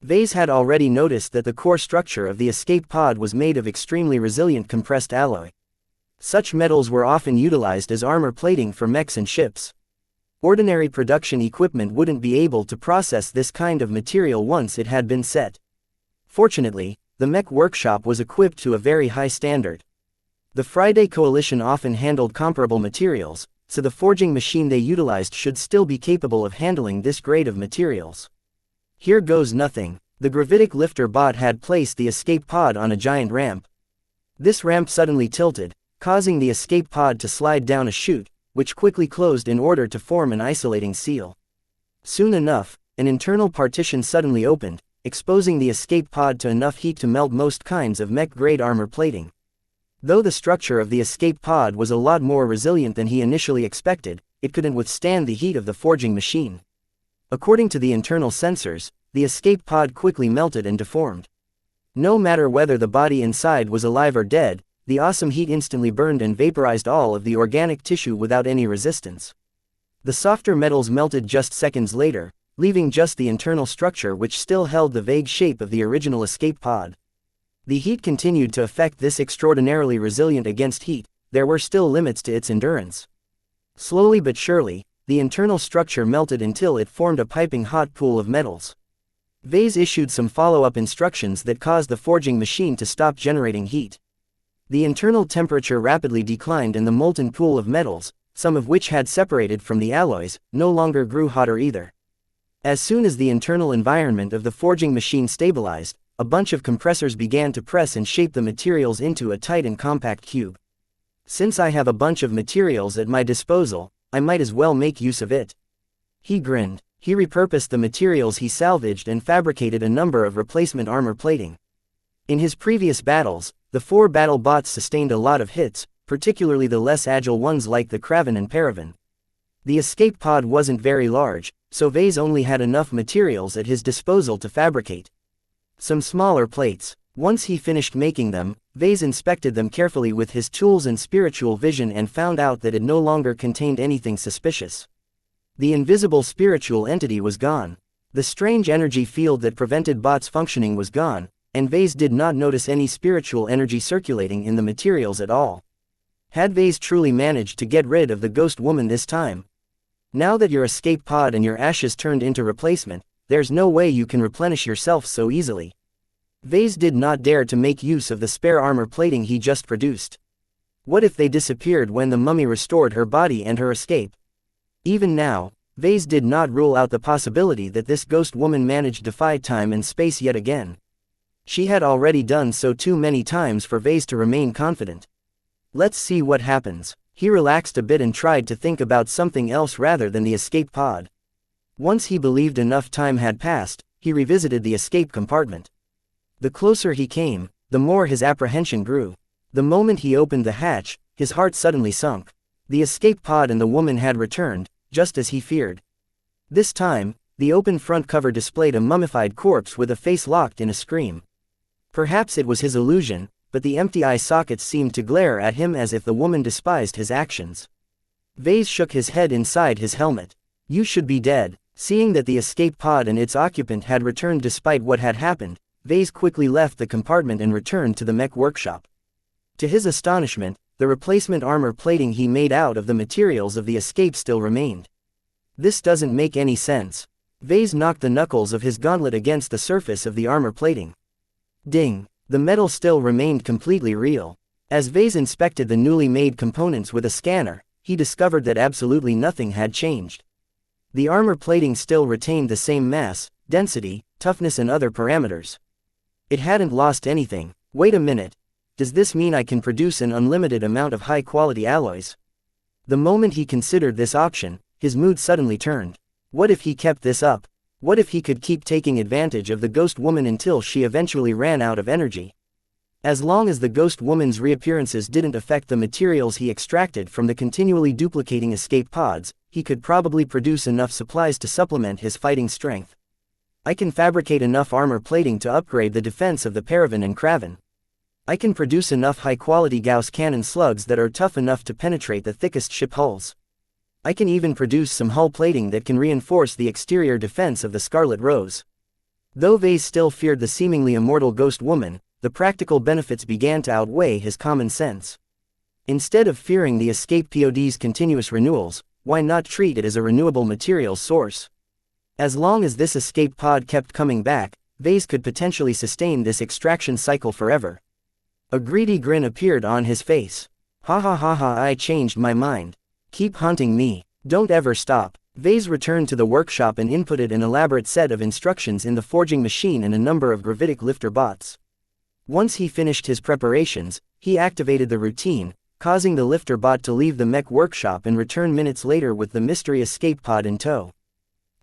Vase had already noticed that the core structure of the escape pod was made of extremely resilient compressed alloy. Such metals were often utilized as armor plating for mechs and ships. Ordinary production equipment wouldn't be able to process this kind of material once it had been set. Fortunately, the Mech workshop was equipped to a very high standard. The Friday Coalition often handled comparable materials, so the forging machine they utilized should still be capable of handling this grade of materials. Here goes nothing. The gravitic lifter bot had placed the escape pod on a giant ramp. This ramp suddenly tilted, causing the escape pod to slide down a chute, which quickly closed in order to form an isolating seal. Soon enough, an internal partition suddenly opened, exposing the escape pod to enough heat to melt most kinds of mech-grade armor plating. Though the structure of the escape pod was a lot more resilient than he initially expected, it couldn't withstand the heat of the forging machine. According to the internal sensors, the escape pod quickly melted and deformed. No matter whether the body inside was alive or dead, the awesome heat instantly burned and vaporized all of the organic tissue without any resistance. The softer metals melted just seconds later, leaving just the internal structure which still held the vague shape of the original escape pod. The heat continued to affect this extraordinarily resilient against heat. There were still limits to its endurance. Slowly but surely, the internal structure melted until it formed a piping hot pool of metals. Vase issued some follow-up instructions that caused the forging machine to stop generating heat. The internal temperature rapidly declined and the molten pool of metals, some of which had separated from the alloys, no longer grew hotter either. As soon as the internal environment of the forging machine stabilized, a bunch of compressors began to press and shape the materials into a tight and compact cube. Since I have a bunch of materials at my disposal, I might as well make use of it. He grinned. He repurposed the materials he salvaged and fabricated a number of replacement armor plating. In his previous battles, the 4 battle bots sustained a lot of hits, particularly the less agile ones like the Kraven and Paravan. The escape pod wasn't very large, so Vase only had enough materials at his disposal to fabricate some smaller plates. Once he finished making them, Vase inspected them carefully with his tools and spiritual vision and found out that it no longer contained anything suspicious. The invisible spiritual entity was gone. The strange energy field that prevented bots functioning was gone, and Vase did not notice any spiritual energy circulating in the materials at all. Had Vase truly managed to get rid of the ghost woman this time? Now that your escape pod and your ashes turned into replacement, there's no way you can replenish yourself so easily. Vase did not dare to make use of the spare armor plating he just produced. What if they disappeared when the mummy restored her body and her escape? Even now, Vase did not rule out the possibility that this ghost woman managed to defy time and space yet again. She had already done so too many times for Vase to remain confident. Let's see what happens. He relaxed a bit and tried to think about something else rather than the escape pod. Once he believed enough time had passed, he revisited the escape compartment. The closer he came, the more his apprehension grew. The moment he opened the hatch, his heart suddenly sunk. The escape pod and the woman had returned, just as he feared. This time, the open front cover displayed a mummified corpse with a face locked in a scream. Perhaps it was his illusion, but the empty eye sockets seemed to glare at him as if the woman despised his actions. Vase shook his head inside his helmet. You should be dead. Seeing that the escape pod and its occupant had returned despite what had happened, Vase quickly left the compartment and returned to the mech workshop. To his astonishment, the replacement armor plating he made out of the materials of the escape still remained. This doesn't make any sense. Vase knocked the knuckles of his gauntlet against the surface of the armor plating. Ding! The metal still remained completely real. As Vase inspected the newly made components with a scanner, he discovered that absolutely nothing had changed. The armor plating still retained the same mass, density, toughness and other parameters. It hadn't lost anything. Wait a minute. Does this mean I can produce an unlimited amount of high-quality alloys? The moment he considered this option, his mood suddenly turned. What if he kept this up? What if he could keep taking advantage of the ghost woman until she eventually ran out of energy? As long as the ghost woman's reappearances didn't affect the materials he extracted from the continually duplicating escape pods, he could probably produce enough supplies to supplement his fighting strength. I can fabricate enough armor plating to upgrade the defense of the Paravan and Kraven. I can produce enough high-quality Gauss cannon slugs that are tough enough to penetrate the thickest ship hulls. I can even produce some hull plating that can reinforce the exterior defense of the Scarlet Rose. Though Vase still feared the seemingly immortal ghost woman, the practical benefits began to outweigh his common sense. Instead of fearing the escape pod's continuous renewals, why not treat it as a renewable materials source? As long as this escape pod kept coming back, Vase could potentially sustain this extraction cycle forever. A greedy grin appeared on his face. Ha ha ha ha, I changed my mind. Keep haunting me. Don't ever stop. Vase returned to the workshop and inputted an elaborate set of instructions in the forging machine and a number of gravitic lifter bots. Once he finished his preparations, he activated the routine, causing the lifter bot to leave the mech workshop and return minutes later with the mystery escape pod in tow.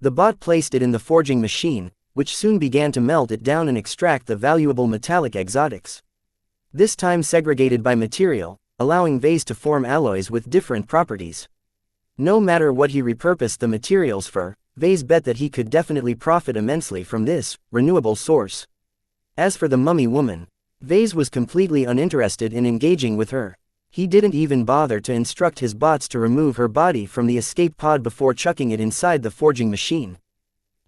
The bot placed it in the forging machine, which soon began to melt it down and extract the valuable metallic exotics. This time segregated by material, allowing vase to form alloys with different properties. No matter what he repurposed the materials for, vase bet that he could definitely profit immensely from this renewable source. As for the mummy woman, vase was completely uninterested in engaging with her. He didn't even bother to instruct his bots to remove her body from the escape pod before chucking it inside the forging machine.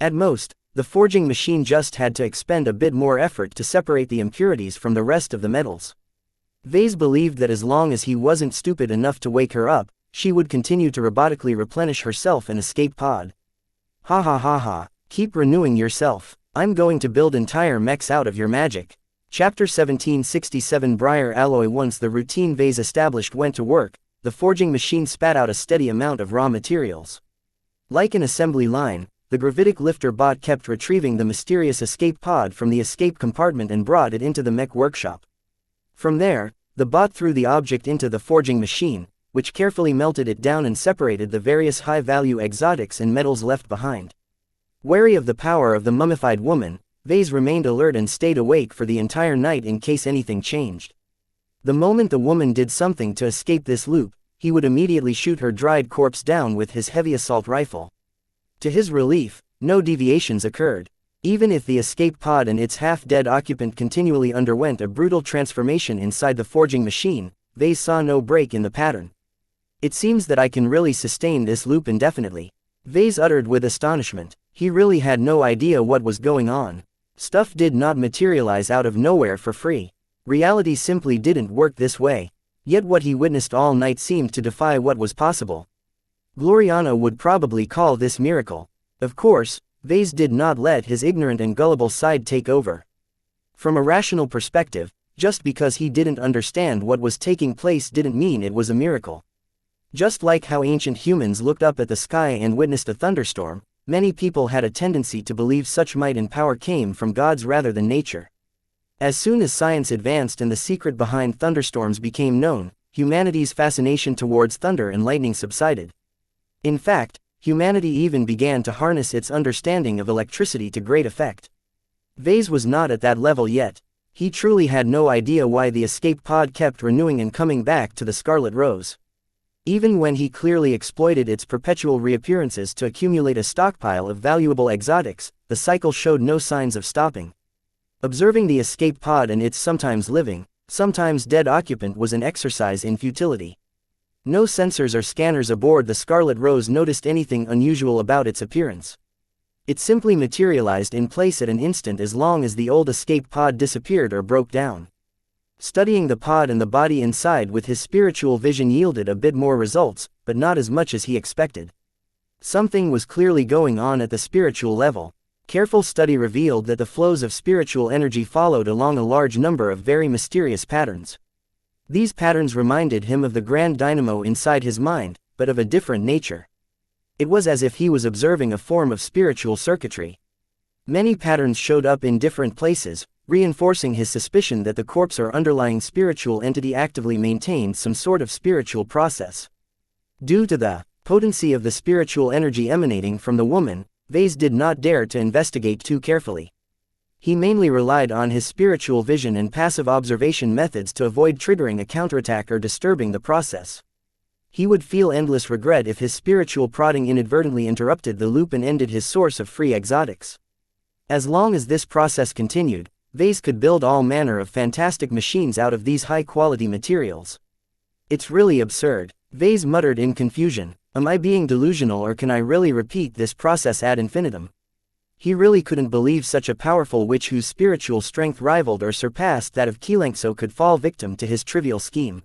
At most, the forging machine just had to expend a bit more effort to separate the impurities from the rest of the metals. Vase believed that as long as he wasn't stupid enough to wake her up, she would continue to robotically replenish herself and escape pod. Ha ha ha ha, keep renewing yourself. I'm going to build entire mechs out of your magic. Chapter 1767 Briar Alloy. Once the routine vase established went to work, the forging machine spat out a steady amount of raw materials. Like an assembly line, the gravitic lifter bot kept retrieving the mysterious escape pod from the escape compartment and brought it into the mech workshop. From there, the bot threw the object into the forging machine, which carefully melted it down and separated the various high-value exotics and metals left behind. Wary of the power of the mummified woman, vase remained alert and stayed awake for the entire night in case anything changed. The moment the woman did something to escape this loop, he would immediately shoot her dried corpse down with his heavy assault rifle. To his relief, no deviations occurred. Even if the escape pod and its half-dead occupant continually underwent a brutal transformation inside the forging machine, vase saw no break in the pattern. It seems that I can really sustain this loop indefinitely, vase uttered with astonishment. He really had no idea what was going on. Stuff did not materialize out of nowhere for free. Reality simply didn't work this way. Yet what he witnessed all night seemed to defy what was possible. Gloriana would probably call this miracle. Of course, vase did not let his ignorant and gullible side take over. From a rational perspective, just because he didn't understand what was taking place didn't mean it was a miracle. Just like how ancient humans looked up at the sky and witnessed a thunderstorm, many people had a tendency to believe such might and power came from gods rather than nature. As soon as science advanced and the secret behind thunderstorms became known, humanity's fascination towards thunder and lightning subsided. In fact, humanity even began to harness its understanding of electricity to great effect. Vase was not at that level yet. He truly had no idea why the escape pod kept renewing and coming back to the Scarlet Rose. Even when he clearly exploited its perpetual reappearances to accumulate a stockpile of valuable exotics, the cycle showed no signs of stopping. Observing the escape pod and its sometimes living, sometimes dead occupant was an exercise in futility. No sensors or scanners aboard the Scarlet Rose noticed anything unusual about its appearance. It simply materialized in place at an instant as long as the old escape pod disappeared or broke down. Studying the pod and the body inside with his spiritual vision yielded a bit more results, but not as much as he expected. Something was clearly going on at the spiritual level. Careful study revealed that the flows of spiritual energy followed along a large number of very mysterious patterns. These patterns reminded him of the grand dynamo inside his mind, but of a different nature. It was as if he was observing a form of spiritual circuitry. Many patterns showed up in different places, reinforcing his suspicion that the corpse or underlying spiritual entity actively maintained some sort of spiritual process. Due to the potency of the spiritual energy emanating from the woman, vase did not dare to investigate too carefully. He mainly relied on his spiritual vision and passive observation methods to avoid triggering a counterattack or disturbing the process. He would feel endless regret if his spiritual prodding inadvertently interrupted the loop and ended his source of free exotics. As long as this process continued, vase could build all manner of fantastic machines out of these high-quality materials. It's really absurd, vase muttered in confusion. Am I being delusional, or can I really repeat this process ad infinitum? He really couldn't believe such a powerful witch whose spiritual strength rivaled or surpassed that of xianxia could fall victim to his trivial scheme.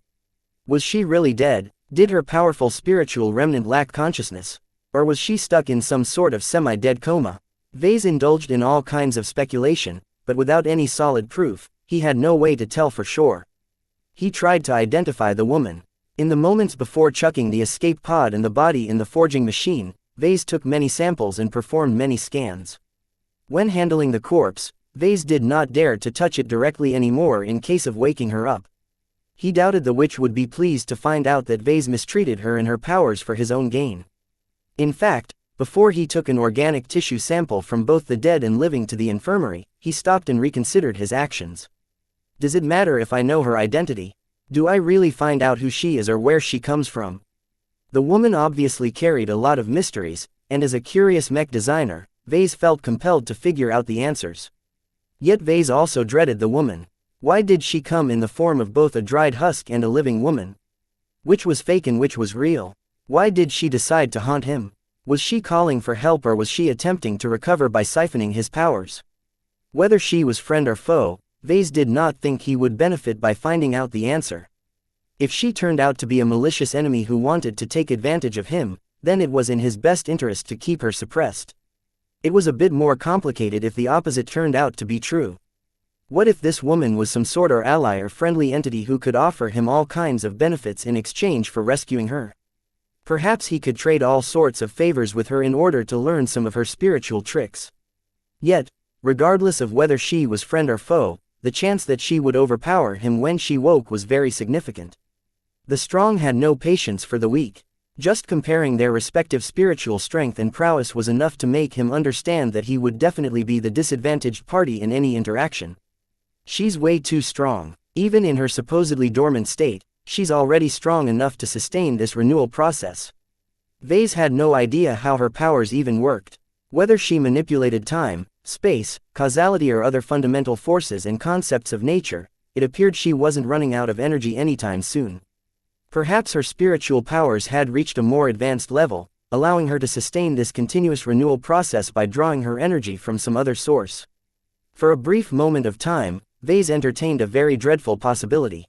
Was she really dead? Did her powerful spiritual remnant lack consciousness? Or was she stuck in some sort of semi-dead coma? Vase indulged in all kinds of speculation, but without any solid proof, he had no way to tell for sure. He tried to identify the woman. In the moments before chucking the escape pod and the body in the forging machine, vase took many samples and performed many scans. When handling the corpse, vase did not dare to touch it directly anymore in case of waking her up. He doubted the witch would be pleased to find out that vase mistreated her and her powers for his own gain. In fact, Before he took an organic tissue sample from both the dead and living to the infirmary, he stopped and reconsidered his actions. Does it matter if I know her identity? Do I really find out who she is or where she comes from? The woman obviously carried a lot of mysteries, and as a curious mech designer, Vase felt compelled to figure out the answers. Yet Vase also dreaded the woman. Why did she come in the form of both a dried husk and a living woman? Which was fake and which was real? Why did she decide to haunt him? Was she calling for help or was she attempting to recover by siphoning his powers? Whether she was friend or foe, Vase did not think he would benefit by finding out the answer. If she turned out to be a malicious enemy who wanted to take advantage of him, then it was in his best interest to keep her suppressed. It was a bit more complicated if the opposite turned out to be true. What if this woman was some sort of ally or friendly entity who could offer him all kinds of benefits in exchange for rescuing her? Perhaps he could trade all sorts of favors with her in order to learn some of her spiritual tricks. Yet, regardless of whether she was friend or foe, the chance that she would overpower him when she woke was very significant. The strong had no patience for the weak. Just comparing their respective spiritual strength and prowess was enough to make him understand that he would definitely be the disadvantaged party in any interaction. She's way too strong. Even in her supposedly dormant state, she's already strong enough to sustain this renewal process. Vase had no idea how her powers even worked. Whether she manipulated time, space, causality or other fundamental forces and concepts of nature, it appeared she wasn't running out of energy anytime soon. Perhaps her spiritual powers had reached a more advanced level, allowing her to sustain this continuous renewal process by drawing her energy from some other source. For a brief moment of time, Vase entertained a very dreadful possibility.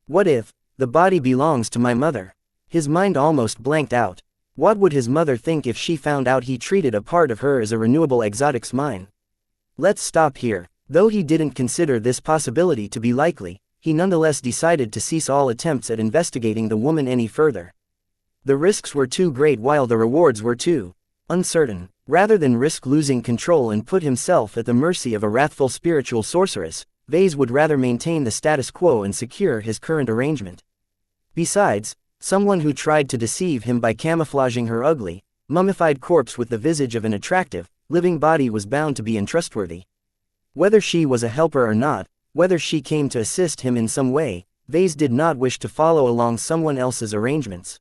What if the body belongs to my mother? His mind almost blanked out. What would his mother think if she found out he treated a part of her as a renewable exotic's mine? Let's stop here. Though he didn't consider this possibility to be likely, he nonetheless decided to cease all attempts at investigating the woman any further. The risks were too great while the rewards were too uncertain. Rather than risk losing control and put himself at the mercy of a wrathful spiritual sorceress, Vase would rather maintain the status quo and secure his current arrangement. Besides, someone who tried to deceive him by camouflaging her ugly, mummified corpse with the visage of an attractive, living body was bound to be untrustworthy. Whether she was a helper or not, whether she came to assist him in some way, Vase did not wish to follow along someone else's arrangements.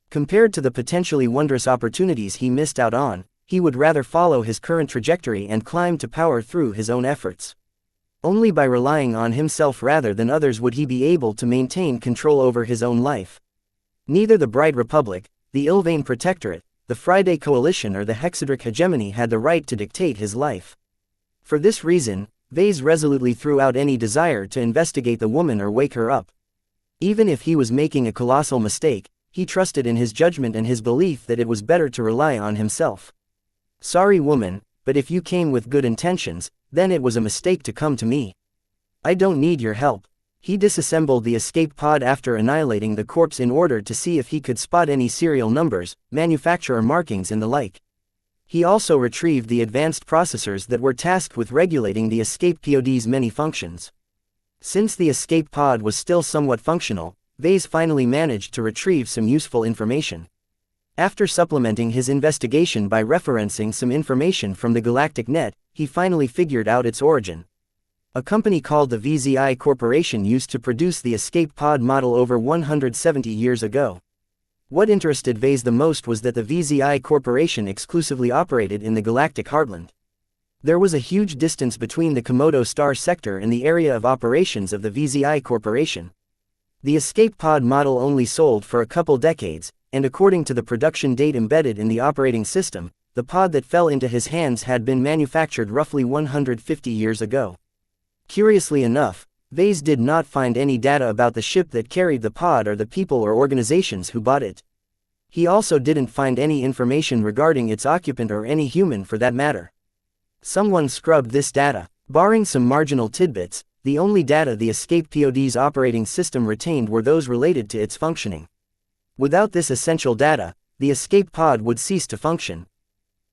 Compared to the potentially wondrous opportunities he missed out on, he would rather follow his current trajectory and climb to power through his own efforts. Only by relying on himself rather than others would he be able to maintain control over his own life. Neither the Bright Republic, the Ilvain Protectorate, the Friday Coalition or the Hexadric Hegemony had the right to dictate his life. For this reason, Vase resolutely threw out any desire to investigate the woman or wake her up. Even if he was making a colossal mistake, he trusted in his judgment and his belief that it was better to rely on himself. Sorry woman, but if you came with good intentions, then it was a mistake to come to me. I don't need your help. He disassembled the escape pod after annihilating the corpse in order to see if he could spot any serial numbers, manufacturer markings and the like. He also retrieved the advanced processors that were tasked with regulating the escape pod's many functions. Since the escape pod was still somewhat functional, Vase finally managed to retrieve some useful information. After supplementing his investigation by referencing some information from the Galactic Net, he finally figured out its origin. A company called the VZI Corporation used to produce the escape pod model over 170 years ago. What interested Vase the most was that the VZI Corporation exclusively operated in the Galactic Heartland. There was a huge distance between the Komodo Star sector and the area of operations of the VZI Corporation. The escape pod model only sold for a couple decades, and according to the production date embedded in the operating system, the pod that fell into his hands had been manufactured roughly 150 years ago. Curiously enough, Vase did not find any data about the ship that carried the pod or the people or organizations who bought it. He also didn't find any information regarding its occupant or any human for that matter. Someone scrubbed this data. Barring some marginal tidbits, the only data the escape pod's operating system retained were those related to its functioning. Without this essential data, the escape pod would cease to function.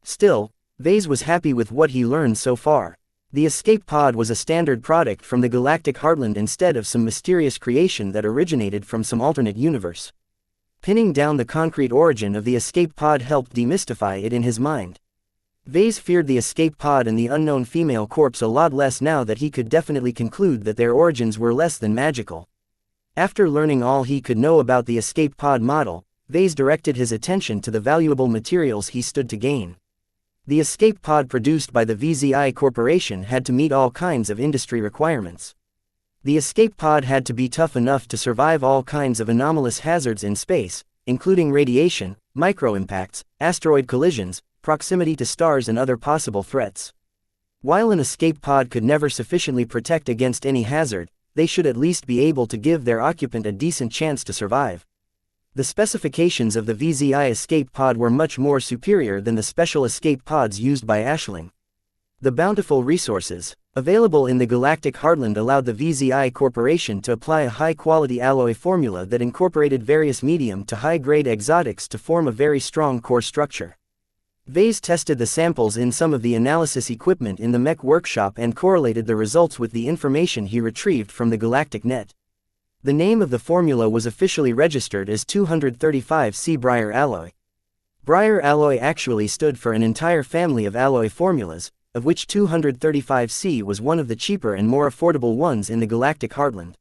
Still, Vase was happy with what he learned so far. The escape pod was a standard product from the Galactic Heartland instead of some mysterious creation that originated from some alternate universe. Pinning down the concrete origin of the escape pod helped demystify it in his mind. Vase feared the escape pod and the unknown female corpse a lot less now that he could definitely conclude that their origins were less than magical. After learning all he could know about the escape pod model, Vase directed his attention to the valuable materials he stood to gain. The escape pod produced by the WXia Corporation had to meet all kinds of industry requirements. The escape pod had to be tough enough to survive all kinds of anomalous hazards in space, including radiation, micro-impacts, asteroid collisions, proximity to stars and other possible threats. While an escape pod could never sufficiently protect against any hazard, they should at least be able to give their occupant a decent chance to survive. The specifications of the WXia escape pod were much more superior than the special escape pods used by Ashling. The bountiful resources available in the galactic heartland allowed the WXia Corporation to apply a high-quality alloy formula that incorporated various medium to high-grade exotics to form a very strong core structure. Vase tested the samples in some of the analysis equipment in the Mech workshop and correlated the results with the information he retrieved from the galactic net. The name of the formula was officially registered as 235C Briar alloy. Briar alloy actually stood for an entire family of alloy formulas, of which 235C was one of the cheaper and more affordable ones in the galactic heartland.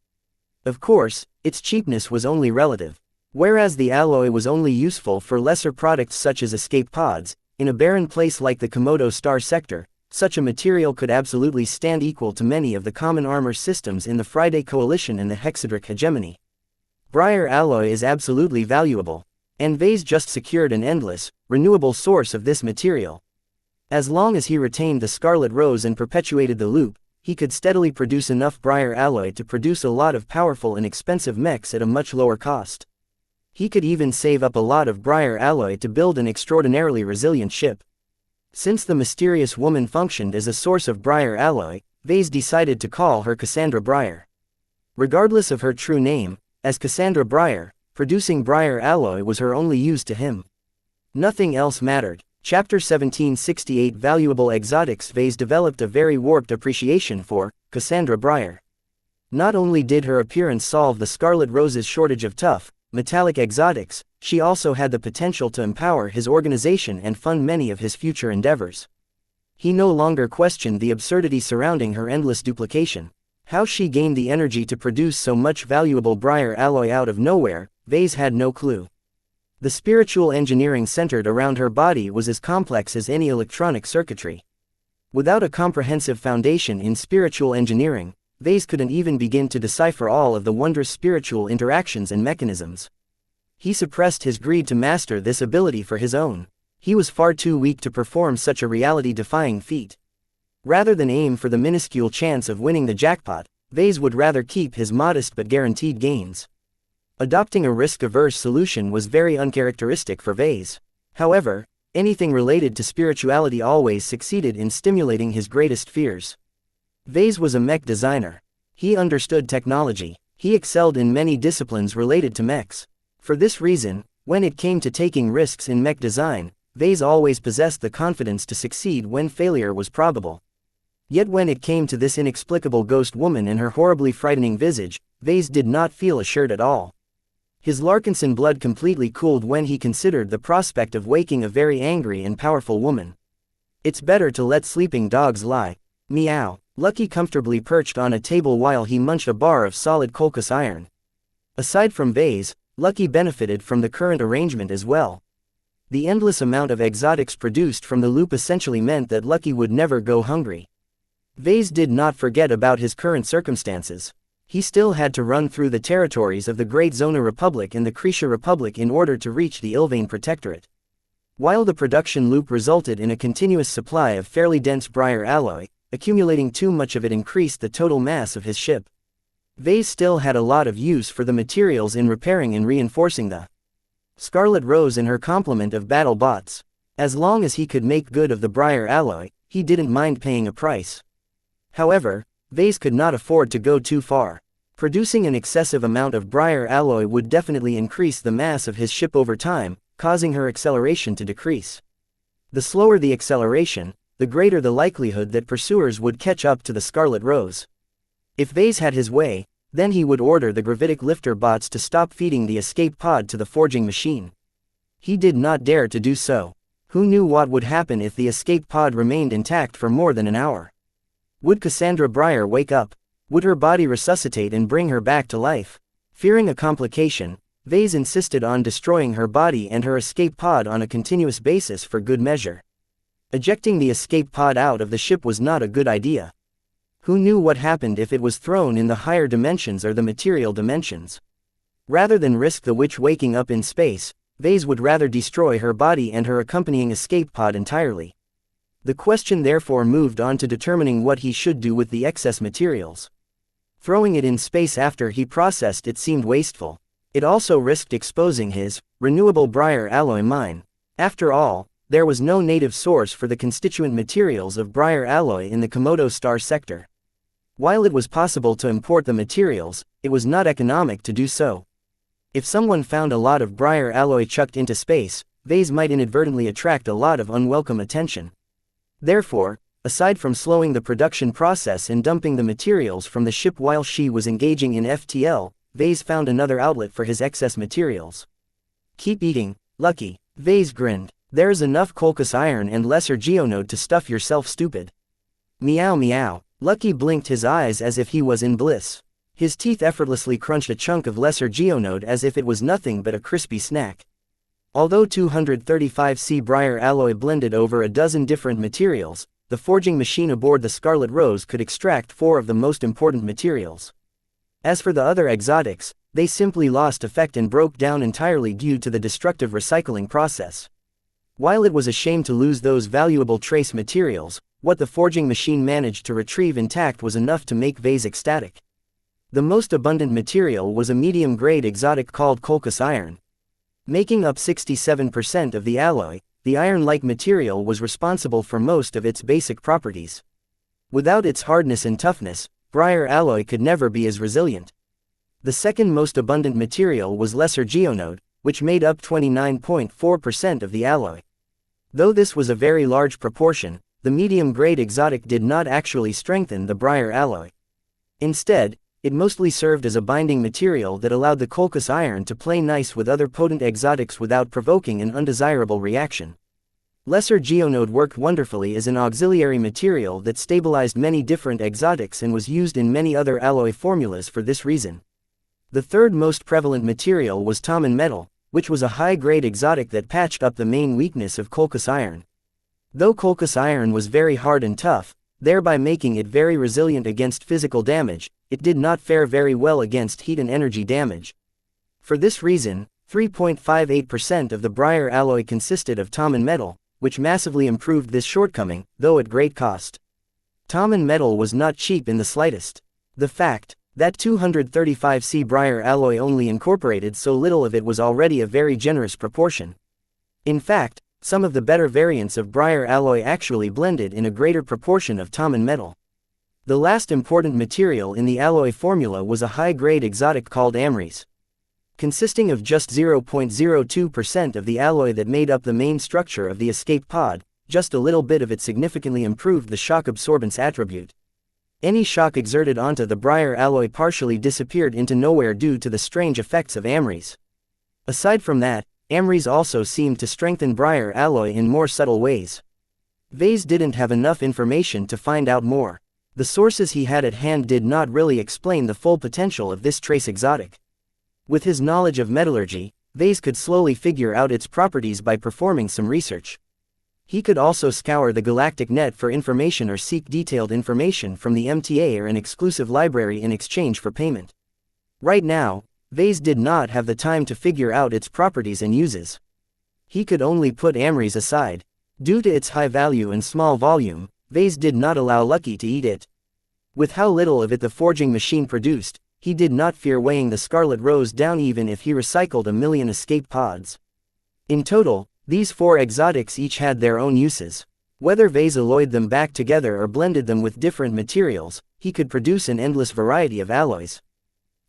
Of course, its cheapness was only relative. Whereas the alloy was only useful for lesser products such as escape pods, in a barren place like the Komodo star sector, such a material could absolutely stand equal to many of the common armor systems in the Friday Coalition and the Hexadric hegemony. Briar alloy is absolutely valuable, and Vase just secured an endless, renewable source of this material. As long as he retained the Scarlet Rose and perpetuated the loop, he could steadily produce enough briar alloy to produce a lot of powerful and expensive mechs at a much lower cost. He could even save up a lot of briar alloy to build an extraordinarily resilient ship. Since the mysterious woman functioned as a source of briar alloy, Vase decided to call her Cassandra Briar. Regardless of her true name, as Cassandra Briar, producing briar alloy was her only use to him. Nothing else mattered. Chapter 1768 Valuable Exotics. Vase developed a very warped appreciation for Cassandra Briar. Not only did her appearance solve the Scarlet Rose's shortage of tough, metallic exotics, she also had the potential to empower his organization and fund many of his future endeavors. He no longer questioned the absurdity surrounding her endless duplication. How she gained the energy to produce so much valuable briar alloy out of nowhere, Vase had no clue. The spiritual engineering centered around her body was as complex as any electronic circuitry. Without a comprehensive foundation in spiritual engineering, Vase couldn't even begin to decipher all of the wondrous spiritual interactions and mechanisms. He suppressed his greed to master this ability for his own. He was far too weak to perform such a reality-defying feat. Rather than aim for the minuscule chance of winning the jackpot, Vase would rather keep his modest but guaranteed gains. Adopting a risk-averse solution was very uncharacteristic for Vase. However, anything related to spirituality always succeeded in stimulating his greatest fears. Vase was a mech designer. He understood technology. He excelled in many disciplines related to mechs. For this reason, when it came to taking risks in mech design, Vase always possessed the confidence to succeed when failure was probable. Yet when it came to this inexplicable ghost woman and her horribly frightening visage, Vase did not feel assured at all. His Larkinson blood completely cooled when he considered the prospect of waking a very angry and powerful woman. It's better to let sleeping dogs lie. Meow. Lucky comfortably perched on a table while he munched a bar of solid Colchis iron. Aside from Vase, Lucky benefited from the current arrangement as well. The endless amount of exotics produced from the loop essentially meant that Lucky would never go hungry. Vase did not forget about his current circumstances. He still had to run through the territories of the Great Zona Republic and the Cretia Republic in order to reach the Ilvain Protectorate. While the production loop resulted in a continuous supply of fairly dense briar alloy, accumulating too much of it increased the total mass of his ship. Vase still had a lot of use for the materials in repairing and reinforcing the Scarlet Rose and her complement of battle bots. As long as he could make good of the briar alloy, he didn't mind paying a price. However, Vase could not afford to go too far. Producing an excessive amount of briar alloy would definitely increase the mass of his ship over time, causing her acceleration to decrease. The slower the acceleration, the greater the likelihood that pursuers would catch up to the Scarlet Rose. If Vase had his way, Then he would order the gravitic lifter bots to stop feeding the escape pod to the forging machine. He did not dare to do so. Who knew what would happen if the escape pod remained intact for more than an hour? Would Cassandra Breyer wake up? Would her body resuscitate and bring her back to life? Fearing a complication, Vase insisted on destroying her body and her escape pod on a continuous basis for good measure. Ejecting the escape pod out of the ship was not a good idea. Who knew what happened if it was thrown in the higher dimensions or the material dimensions? Rather than risk the witch waking up in space, Vase would rather destroy her body and her accompanying escape pod entirely. The question therefore moved on to determining what he should do with the excess materials. Throwing it in space after he processed it seemed wasteful. It also risked exposing his renewable Breyer alloy mine. After all, there was no native source for the constituent materials of Breyer alloy in the Komodo star sector. While it was possible to import the materials, it was not economic to do so. If someone found a lot of Breyer alloy chucked into space, Vase might inadvertently attract a lot of unwelcome attention. Therefore, aside from slowing the production process and dumping the materials from the ship while she was engaging in FTL, Vase found another outlet for his excess materials. Keep eating, Lucky. Vase grinned. There's enough Colchis iron and lesser geonode to stuff yourself, stupid. Meow meow. Lucky blinked his eyes as if he was in bliss. His teeth effortlessly crunched a chunk of lesser geonode as if it was nothing but a crispy snack. Although 235C Breyer alloy blended over a dozen different materials, the forging machine aboard the Scarlet Rose could extract 4 of the most important materials. As for the other exotics, they simply lost effect and broke down entirely due to the destructive recycling process. While it was a shame to lose those valuable trace materials, what the forging machine managed to retrieve intact was enough to make Vase ecstatic. The most abundant material was a medium-grade exotic called Colchis iron. Making up 67% of the alloy, the iron-like material was responsible for most of its basic properties. Without its hardness and toughness, Breyer alloy could never be as resilient. The second most abundant material was lesser geonode, which made up 29.4% of the alloy. Though this was a very large proportion, the medium-grade exotic did not actually strengthen the Breyer alloy. Instead, it mostly served as a binding material that allowed the Colchis iron to play nice with other potent exotics without provoking an undesirable reaction. Lesser geonode worked wonderfully as an auxiliary material that stabilized many different exotics and was used in many other alloy formulas for this reason. The third most prevalent material was Taman metal, which was a high-grade exotic that patched up the main weakness of Colchis iron. Though Colchis iron was very hard and tough, thereby making it very resilient against physical damage, it did not fare very well against heat and energy damage. For this reason, 3.58% of the Breyer alloy consisted of Taman metal, which massively improved this shortcoming, though at great cost. Taman metal was not cheap in the slightest. The fact that 235C Breyer alloy only incorporated so little of it was already a very generous proportion. In fact, some of the better variants of Breyer alloy actually blended in a greater proportion of Taman metal. The last important material in the alloy formula was a high-grade exotic called amries. Consisting of just 0.02% of the alloy that made up the main structure of the escape pod, just a little bit of it significantly improved the shock absorbance attribute. Any shock exerted onto the Breyer alloy partially disappeared into nowhere due to the strange effects of amries. Aside from that, amries also seemed to strengthen Breyer alloy in more subtle ways. Vase didn't have enough information to find out more. The sources he had at hand did not really explain the full potential of this trace exotic. With his knowledge of metallurgy, Vase could slowly figure out its properties by performing some research. He could also scour the galactic net for information or seek detailed information from the MTA or an exclusive library in exchange for payment. Right now, Vase did not have the time to figure out its properties and uses. He could only put amries aside. Due to its high value and small volume, Vase did not allow Lucky to eat it. With how little of it the forging machine produced, he did not fear weighing the Scarlet Rose down even if he recycled 1,000,000 escape pods. In total, these 4 exotics each had their own uses. Whether Vase alloyed them back together or blended them with different materials, he could produce an endless variety of alloys.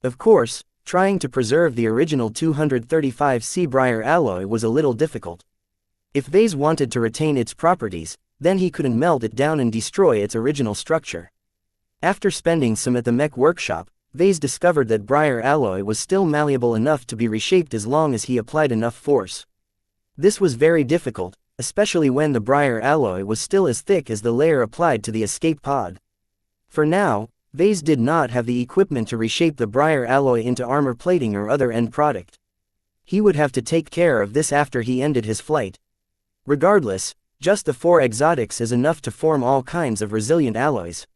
Of course, trying to preserve the original 235C Breyer alloy was a little difficult. If Vase wanted to retain its properties, then he couldn't melt it down and destroy its original structure. After spending some at the Mech workshop, Vase discovered that briar alloy was still malleable enough to be reshaped as long as he applied enough force. This was very difficult, especially when the briar alloy was still as thick as the layer applied to the escape pod. For now, Vase did not have the equipment to reshape the briar alloy into armor plating or other end product. He would have to take care of this after he ended his flight. Regardless, just the 4 exotics is enough to form all kinds of resilient alloys.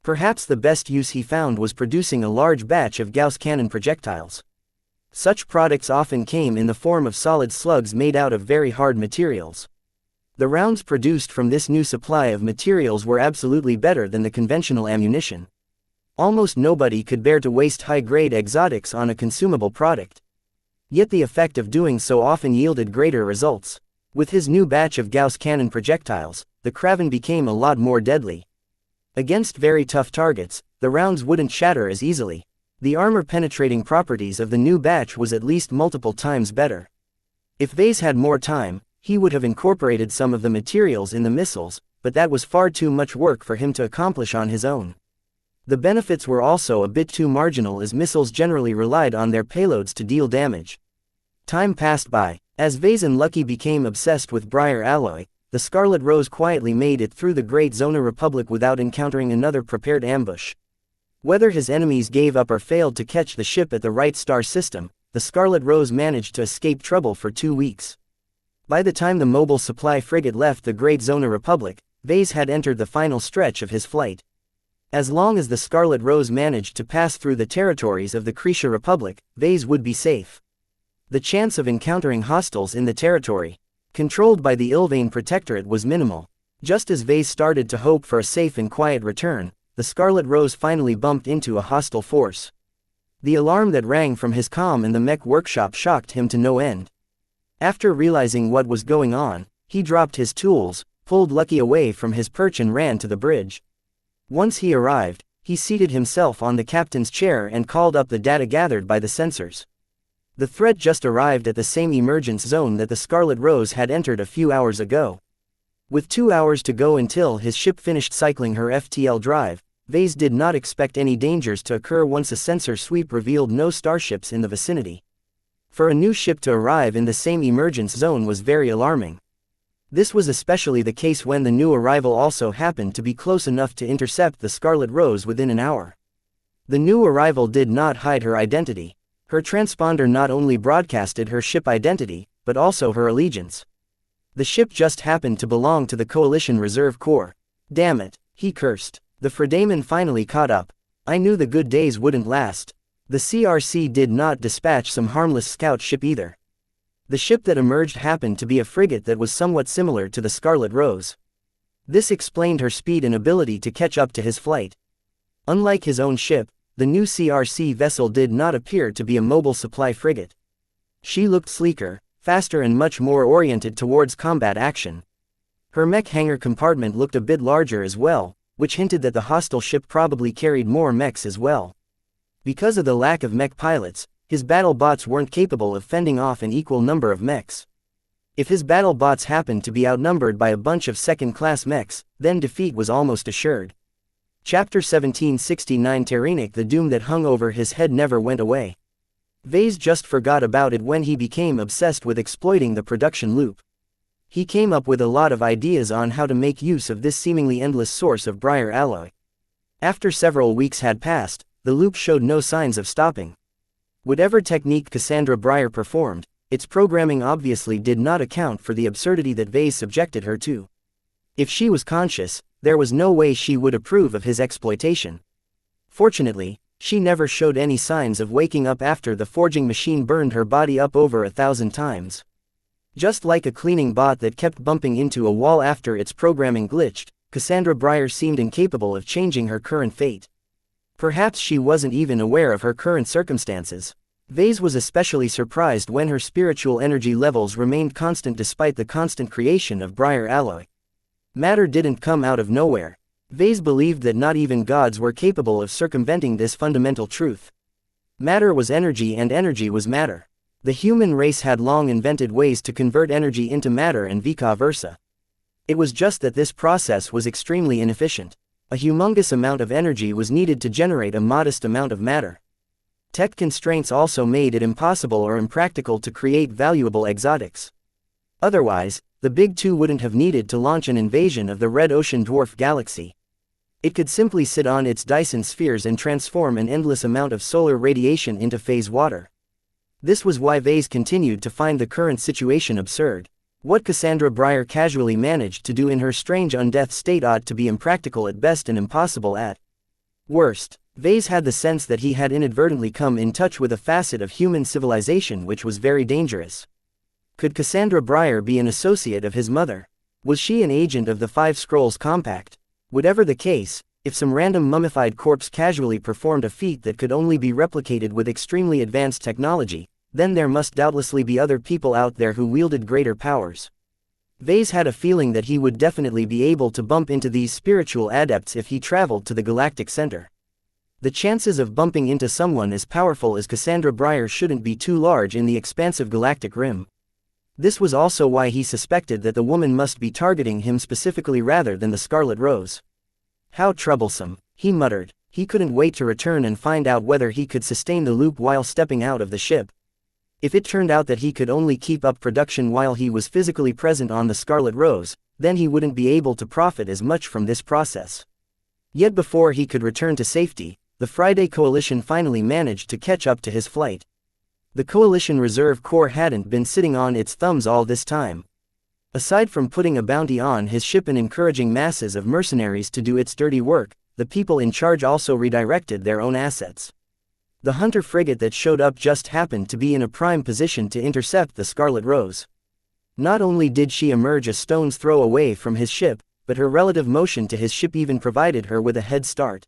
Perhaps the best use he found was producing a large batch of Gauss cannon projectiles. Such products often came in the form of solid slugs made out of very hard materials. The rounds produced from this new supply of materials were absolutely better than the conventional ammunition. Almost nobody could bear to waste high-grade exotics on a consumable product. Yet the effect of doing so often yielded greater results. With his new batch of Gauss cannon projectiles, the Kraven became a lot more deadly. Against very tough targets, the rounds wouldn't shatter as easily. The armor-penetrating properties of the new batch was at least multiple times better. If Vase had more time, he would have incorporated some of the materials in the missiles, but that was far too much work for him to accomplish on his own. The benefits were also a bit too marginal as missiles generally relied on their payloads to deal damage. Time passed by. As Vase and Lucky became obsessed with briar alloy, the Scarlet Rose quietly made it through the Great Zona Republic without encountering another prepared ambush. Whether his enemies gave up or failed to catch the ship at the right star system, the Scarlet Rose managed to escape trouble for 2 weeks. By the time the mobile supply frigate left the Great Zona Republic, Vase had entered the final stretch of his flight. As long as the Scarlet Rose managed to pass through the territories of the Xianxia Republic, Vase would be safe. The chance of encountering hostiles in the territory controlled by the Ilvain Protectorate was minimal. Just as Vase started to hope for a safe and quiet return, the Scarlet Rose finally bumped into a hostile force. The alarm that rang from his comm in the Mech workshop shocked him to no end. After realizing what was going on, he dropped his tools, pulled Lucky away from his perch and ran to the bridge. Once he arrived, he seated himself on the captain's chair and called up the data gathered by the sensors. The threat just arrived at the same emergence zone that the Scarlet Rose had entered a few hours ago. With 2 hours to go until his ship finished cycling her FTL drive, Vase did not expect any dangers to occur once a sensor sweep revealed no starships in the vicinity. For a new ship to arrive in the same emergence zone was very alarming. This was especially the case when the new arrival also happened to be close enough to intercept the Scarlet Rose within an hour. The new arrival did not hide her identity. Her transponder not only broadcasted her ship identity, but also her allegiance. The ship just happened to belong to the Coalition Reserve Corps. Damn it, he cursed. The Fredaman finally caught up. I knew the good days wouldn't last. The CRC did not dispatch some harmless scout ship either. The ship that emerged happened to be a frigate that was somewhat similar to the Scarlet Rose. This explained her speed and ability to catch up to his flight. Unlike his own ship, the new CRC vessel did not appear to be a mobile supply frigate. She looked sleeker, faster and much more oriented towards combat action. Her mech hangar compartment looked a bit larger as well, which hinted that the hostile ship probably carried more mechs as well. Because of the lack of mech pilots, his battle bots weren't capable of fending off an equal number of mechs. If his battle bots happened to be outnumbered by a bunch of second-class mechs, then defeat was almost assured. Chapter 1769 Terenic. The doom that hung over his head never went away. Vase just forgot about it when he became obsessed with exploiting the production loop. He came up with a lot of ideas on how to make use of this seemingly endless source of briar alloy. After several weeks had passed, the loop showed no signs of stopping. Whatever technique Cassandra Briar performed, its programming obviously did not account for the absurdity that Vase subjected her to. If she was conscious, there was no way she would approve of his exploitation. Fortunately, she never showed any signs of waking up after the forging machine burned her body up over 1,000 times. Just like a cleaning bot that kept bumping into a wall after its programming glitched, Cassandra Briar seemed incapable of changing her current fate. Perhaps she wasn't even aware of her current circumstances. Vase was especially surprised when her spiritual energy levels remained constant despite the constant creation of briar alloy. Matter didn't come out of nowhere. Vase believed that not even gods were capable of circumventing this fundamental truth. Matter was energy and energy was matter. The human race had long invented ways to convert energy into matter and vice versa. It was just that this process was extremely inefficient. A humongous amount of energy was needed to generate a modest amount of matter. Tech constraints also made it impossible or impractical to create valuable exotics. Otherwise, the Big Two wouldn't have needed to launch an invasion of the red ocean dwarf galaxy. It could simply sit on its Dyson spheres and transform an endless amount of solar radiation into phase water. This was why Vase continued to find the current situation absurd. What Cassandra Breyer casually managed to do in her strange undeath state ought to be impractical at best and impossible at worst. Vase had the sense that he had inadvertently come in touch with a facet of human civilization which was very dangerous. Could Cassandra Breyer be an associate of his mother? Was she an agent of the Five Scrolls Compact? Whatever the case, if some random mummified corpse casually performed a feat that could only be replicated with extremely advanced technology, then there must doubtlessly be other people out there who wielded greater powers. Vase had a feeling that he would definitely be able to bump into these spiritual adepts if he traveled to the galactic center. The chances of bumping into someone as powerful as Cassandra Breyer shouldn't be too large in the expansive galactic rim. This was also why he suspected that the woman must be targeting him specifically rather than the Scarlet Rose. How troublesome, he muttered. He couldn't wait to return and find out whether he could sustain the loop while stepping out of the ship. If it turned out that he could only keep up production while he was physically present on the Scarlet Rose, then he wouldn't be able to profit as much from this process. Yet before he could return to safety, the Friday Coalition finally managed to catch up to his flight. The Coalition Reserve Corps hadn't been sitting on its thumbs all this time. Aside from putting a bounty on his ship and encouraging masses of mercenaries to do its dirty work, the people in charge also redirected their own assets. The hunter frigate that showed up just happened to be in a prime position to intercept the Scarlet Rose. Not only did she emerge a stone's throw away from his ship, but her relative motion to his ship even provided her with a head start.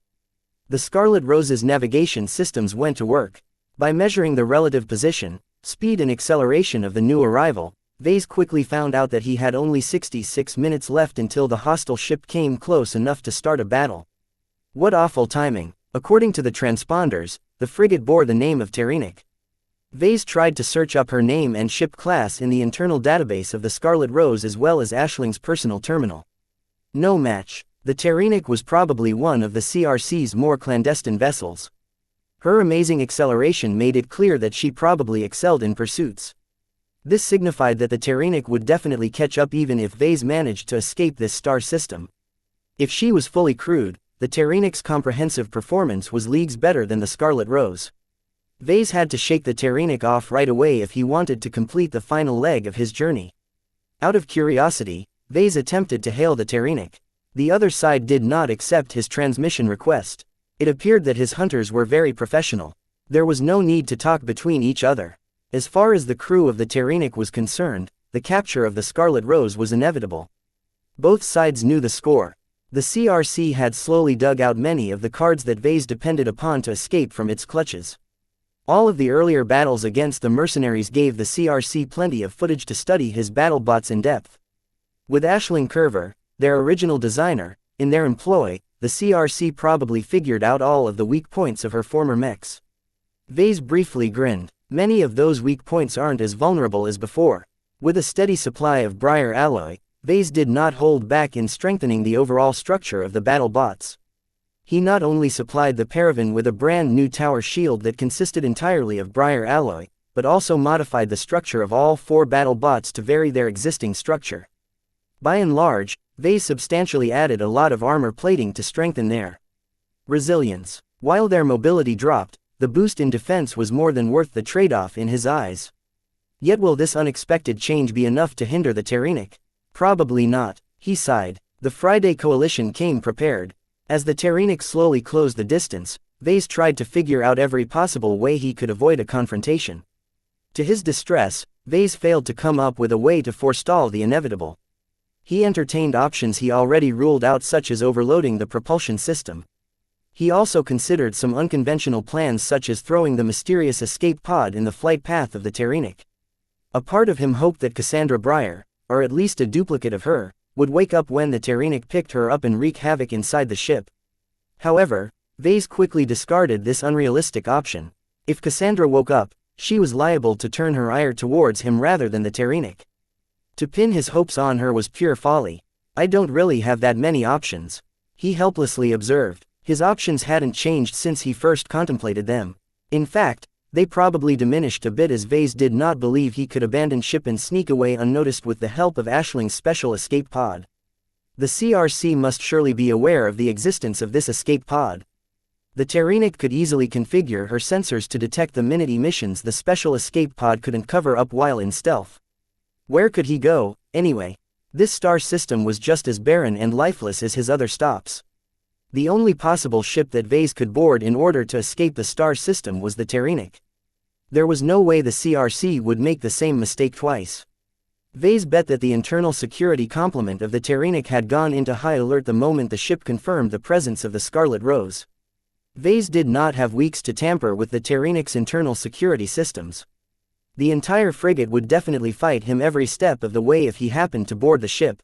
The Scarlet Rose's navigation systems went to work. By measuring the relative position, speed and acceleration of the new arrival, Vase quickly found out that he had only 66 minutes left until the hostile ship came close enough to start a battle. What awful timing. According to the transponders, the frigate bore the name of Terenic. Vase tried to search up her name and ship class in the internal database of the Scarlet Rose as well as Ashling's personal terminal. No match. The Terenic was probably one of the CRC's more clandestine vessels. Her amazing acceleration made it clear that she probably excelled in pursuits. This signified that the Terenic would definitely catch up even if Vase managed to escape this star system. If she was fully crewed, the Terenic's comprehensive performance was leagues better than the Scarlet Rose. Vase had to shake the Terenic off right away if he wanted to complete the final leg of his journey. Out of curiosity, Vase attempted to hail the Terenic. The other side did not accept his transmission request. It appeared that his hunters were very professional. There was no need to talk between each other. As far as the crew of the Terenic was concerned, the capture of the Scarlet Rose was inevitable. Both sides knew the score. The CRC had slowly dug out many of the cards that Vase depended upon to escape from its clutches. All of the earlier battles against the mercenaries gave the CRC plenty of footage to study his battlebots in depth. With Aisling Curver, their original designer, in their employ, the CRC probably figured out all of the weak points of her former mechs. Vase briefly grinned. Many of those weak points aren't as vulnerable as before. With a steady supply of Breyer alloy, Vase did not hold back in strengthening the overall structure of the battle bots. He not only supplied the Paravan with a brand new tower shield that consisted entirely of Breyer alloy, but also modified the structure of all 4 battle bots to vary their existing structure. By and large, Vase substantially added a lot of armor plating to strengthen their resilience. While their mobility dropped, the boost in defense was more than worth the trade-off in his eyes. Yet will this unexpected change be enough to hinder the Terenic? Probably not, he sighed. The Friday Coalition came prepared. As the Terenic slowly closed the distance, Vase tried to figure out every possible way he could avoid a confrontation. To his distress, Vase failed to come up with a way to forestall the inevitable. He entertained options he already ruled out, such as overloading the propulsion system. He also considered some unconventional plans, such as throwing the mysterious escape pod in the flight path of the Terenic. A part of him hoped that Cassandra Breyer, or at least a duplicate of her, would wake up when the Terenic picked her up and wreak havoc inside the ship. However, Vase quickly discarded this unrealistic option. If Cassandra woke up, she was liable to turn her ire towards him rather than the Terenic. To pin his hopes on her was pure folly. I don't really have that many options. He helplessly observed. His options hadn't changed since he first contemplated them. In fact, they probably diminished a bit as Vase did not believe he could abandon ship and sneak away unnoticed with the help of Ashling's special escape pod. The CRC must surely be aware of the existence of this escape pod. The Terranic could easily configure her sensors to detect the minute emissions the special escape pod couldn't cover up while in stealth. Where could he go, anyway? This star system was just as barren and lifeless as his other stops. The only possible ship that Vase could board in order to escape the star system was the Terranic. There was no way the CRC would make the same mistake twice. Vase bet that the internal security complement of the Terranic had gone into high alert the moment the ship confirmed the presence of the Scarlet Rose. Vase did not have weeks to tamper with the Terranic's internal security systems. The entire frigate would definitely fight him every step of the way if he happened to board the ship.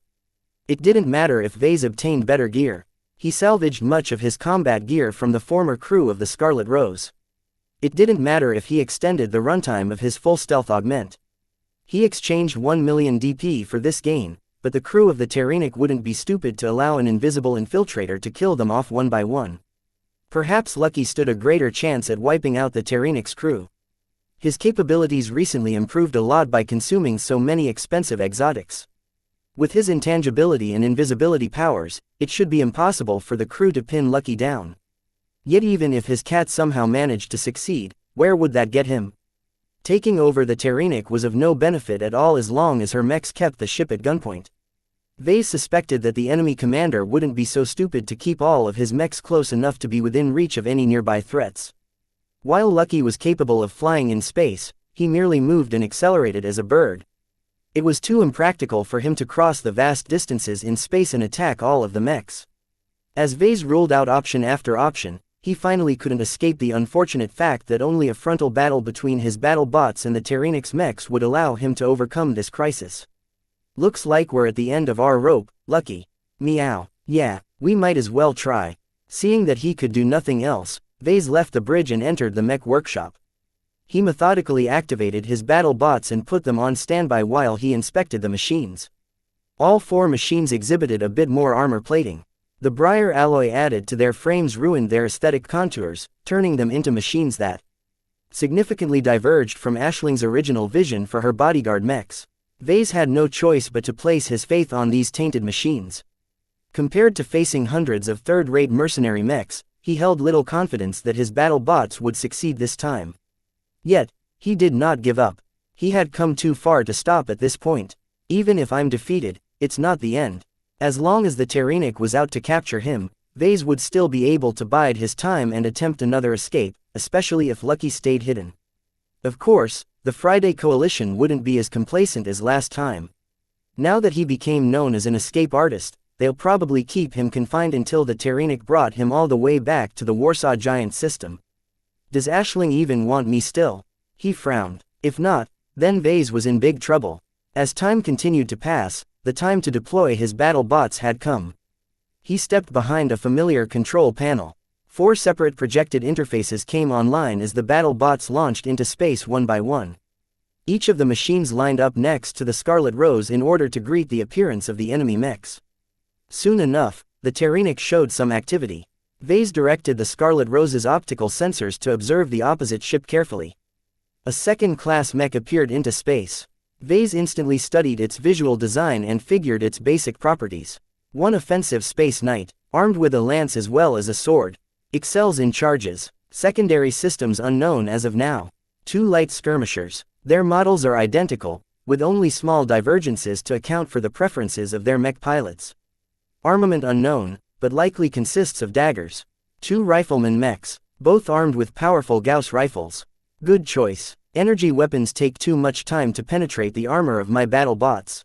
It didn't matter if Vase obtained better gear. He salvaged much of his combat gear from the former crew of the Scarlet Rose. It didn't matter if he extended the runtime of his full stealth augment. He exchanged 1 million DP for this gain, but the crew of the Terranic wouldn't be stupid to allow an invisible infiltrator to kill them off one by one. Perhaps Lucky stood a greater chance at wiping out the Terranic's crew. His capabilities recently improved a lot by consuming so many expensive exotics. With his intangibility and invisibility powers, it should be impossible for the crew to pin Lucky down. Yet even if his cat somehow managed to succeed, where would that get him? Taking over the Terranic was of no benefit at all as long as her mechs kept the ship at gunpoint. Vase suspected that the enemy commander wouldn't be so stupid to keep all of his mechs close enough to be within reach of any nearby threats. While Lucky was capable of flying in space, he merely moved and accelerated as a bird. It was too impractical for him to cross the vast distances in space and attack all of the mechs. As Vase ruled out option after option, he finally couldn't escape the unfortunate fact that only a frontal battle between his battle bots and the Terranic's mechs would allow him to overcome this crisis. Looks like we're at the end of our rope, Lucky. Meow. Yeah, we might as well try. Seeing that he could do nothing else, Vase left the bridge and entered the mech workshop. He methodically activated his battle bots and put them on standby while he inspected the machines. All 4 machines exhibited a bit more armor plating. The briar alloy added to their frames ruined their aesthetic contours, turning them into machines that significantly diverged from Ashling's original vision for her bodyguard mechs. Vase had no choice but to place his faith on these tainted machines. Compared to facing hundreds of third-rate mercenary mechs, he held little confidence that his battle bots would succeed this time. Yet, he did not give up. He had come too far to stop at this point. Even if I'm defeated, it's not the end. As long as the Terranic was out to capture him, Vase would still be able to bide his time and attempt another escape, especially if Lucky stayed hidden. Of course, the Friday Coalition wouldn't be as complacent as last time. Now that he became known as an escape artist, they'll probably keep him confined until the Terranic brought him all the way back to the Warsaw Giant system. Does Ashling even want me still? He frowned. If not, then Vase was in big trouble. As time continued to pass, the time to deploy his battle bots had come. He stepped behind a familiar control panel. 4 separate projected interfaces came online as the battle bots launched into space one by one. Each of the machines lined up next to the Scarlet Rose in order to greet the appearance of the enemy mechs. Soon enough, the Terranic showed some activity. Vase directed the Scarlet Rose's optical sensors to observe the opposite ship carefully. A second-class mech appeared into space. Vase instantly studied its visual design and figured its basic properties. One offensive space knight, armed with a lance as well as a sword. Excels in charges. Secondary systems unknown as of now. 2 light skirmishers. Their models are identical, with only small divergences to account for the preferences of their mech pilots. Armament unknown, but likely consists of daggers. 2 rifleman mechs, both armed with powerful Gauss rifles. Good choice. Energy weapons take too much time to penetrate the armor of my battle bots.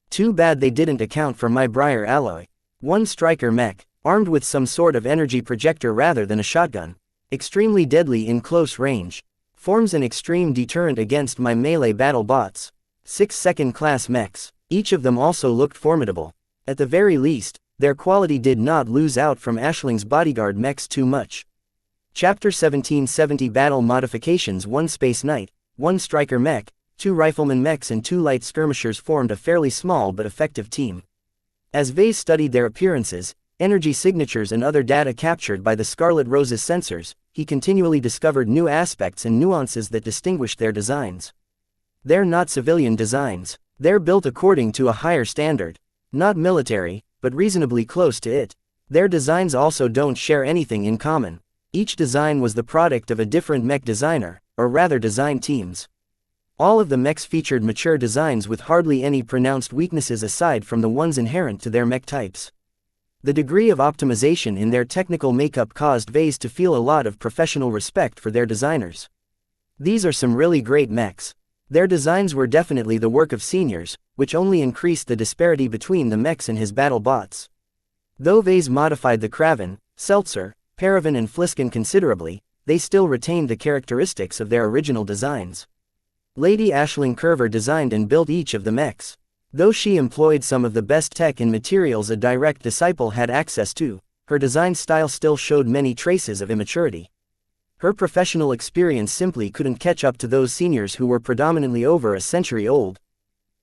Too bad they didn't account for my briar alloy. 1 striker mech, armed with some sort of energy projector rather than a shotgun. Extremely deadly in close range. Forms an extreme deterrent against my melee battle bots. 6 second-class mechs, each of them also looked formidable. At the very least, their quality did not lose out from Ashling's bodyguard mechs too much. Chapter 1770 Battle Modifications 1 Space Knight, 1 Striker Mech, 2 Rifleman Mechs and 2 Light Skirmishers formed a fairly small but effective team. As Vase studied their appearances, energy signatures and other data captured by the Scarlet Rose's sensors, he continually discovered new aspects and nuances that distinguished their designs. They're not civilian designs. They're built according to a higher standard. Not military, but reasonably close to it. Their designs also don't share anything in common. Each design was the product of a different mech designer, or rather design teams. All of the mechs featured mature designs with hardly any pronounced weaknesses aside from the ones inherent to their mech types. The degree of optimization in their technical makeup caused Vase to feel a lot of professional respect for their designers. These are some really great mechs. Their designs were definitely the work of seniors, which only increased the disparity between the mechs and his battle bots. Though Vase modified the Kraven, Seltzer, Paravan and Fliskin considerably, they still retained the characteristics of their original designs. Lady Aisling Curver designed and built each of the mechs. Though she employed some of the best tech and materials a direct disciple had access to, her design style still showed many traces of immaturity. Her professional experience simply couldn't catch up to those seniors who were predominantly over a century old.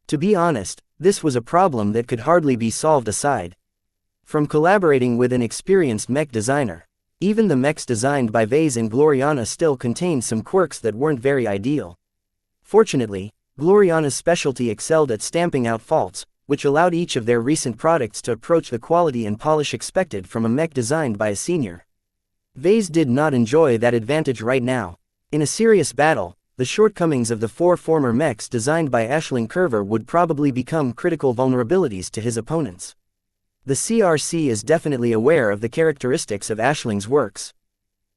To be honest, this was a problem that could hardly be solved aside from collaborating with an experienced mech designer. Even the mechs designed by Vase and Gloriana still contained some quirks that weren't very ideal. Fortunately, Gloriana's specialty excelled at stamping out faults, which allowed each of their recent products to approach the quality and polish expected from a mech designed by a senior. Vase did not enjoy that advantage right now. In a serious battle, the shortcomings of the 4 former mechs designed by Aisling Curver would probably become critical vulnerabilities to his opponents. The CRC is definitely aware of the characteristics of Aisling's works.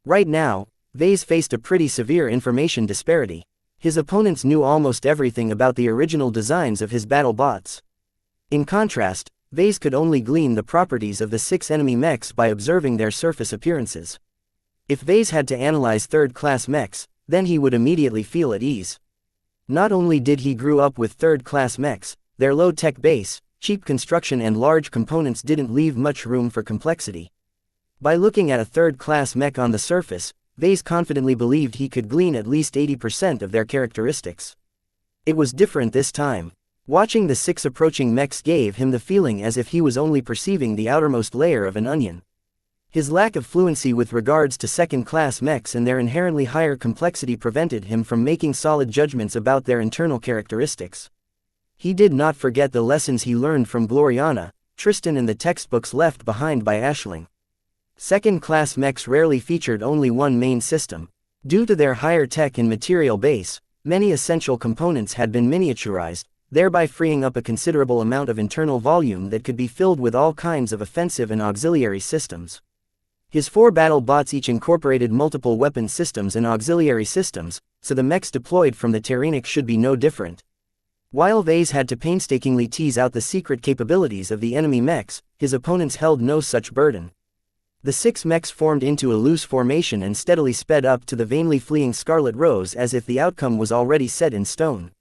Right now, Vase faced a pretty severe information disparity. His opponents knew almost everything about the original designs of his battle bots. In contrast, Vase could only glean the properties of the 6 enemy mechs by observing their surface appearances. If Vase had to analyze third-class mechs, then he would immediately feel at ease. Not only did he grow up with third-class mechs, their low-tech base, cheap construction and large components didn't leave much room for complexity. By looking at a third-class mech on the surface, Vase confidently believed he could glean at least 80% of their characteristics. It was different this time. Watching the 6 approaching mechs gave him the feeling as if he was only perceiving the outermost layer of an onion. His lack of fluency with regards to second-class mechs and their inherently higher complexity prevented him from making solid judgments about their internal characteristics. He did not forget the lessons he learned from Gloriana, Tristan and the textbooks left behind by Aisling. Second-class mechs rarely featured only one main system. Due to their higher tech and material base, many essential components had been miniaturized, thereby freeing up a considerable amount of internal volume that could be filled with all kinds of offensive and auxiliary systems. His 4 battle bots each incorporated multiple weapon systems and auxiliary systems, so the mechs deployed from the Terranic should be no different. While Vase had to painstakingly tease out the secret capabilities of the enemy mechs, his opponents held no such burden. The 6 mechs formed into a loose formation and steadily sped up to the vainly fleeing Scarlet Rose as if the outcome was already set in stone.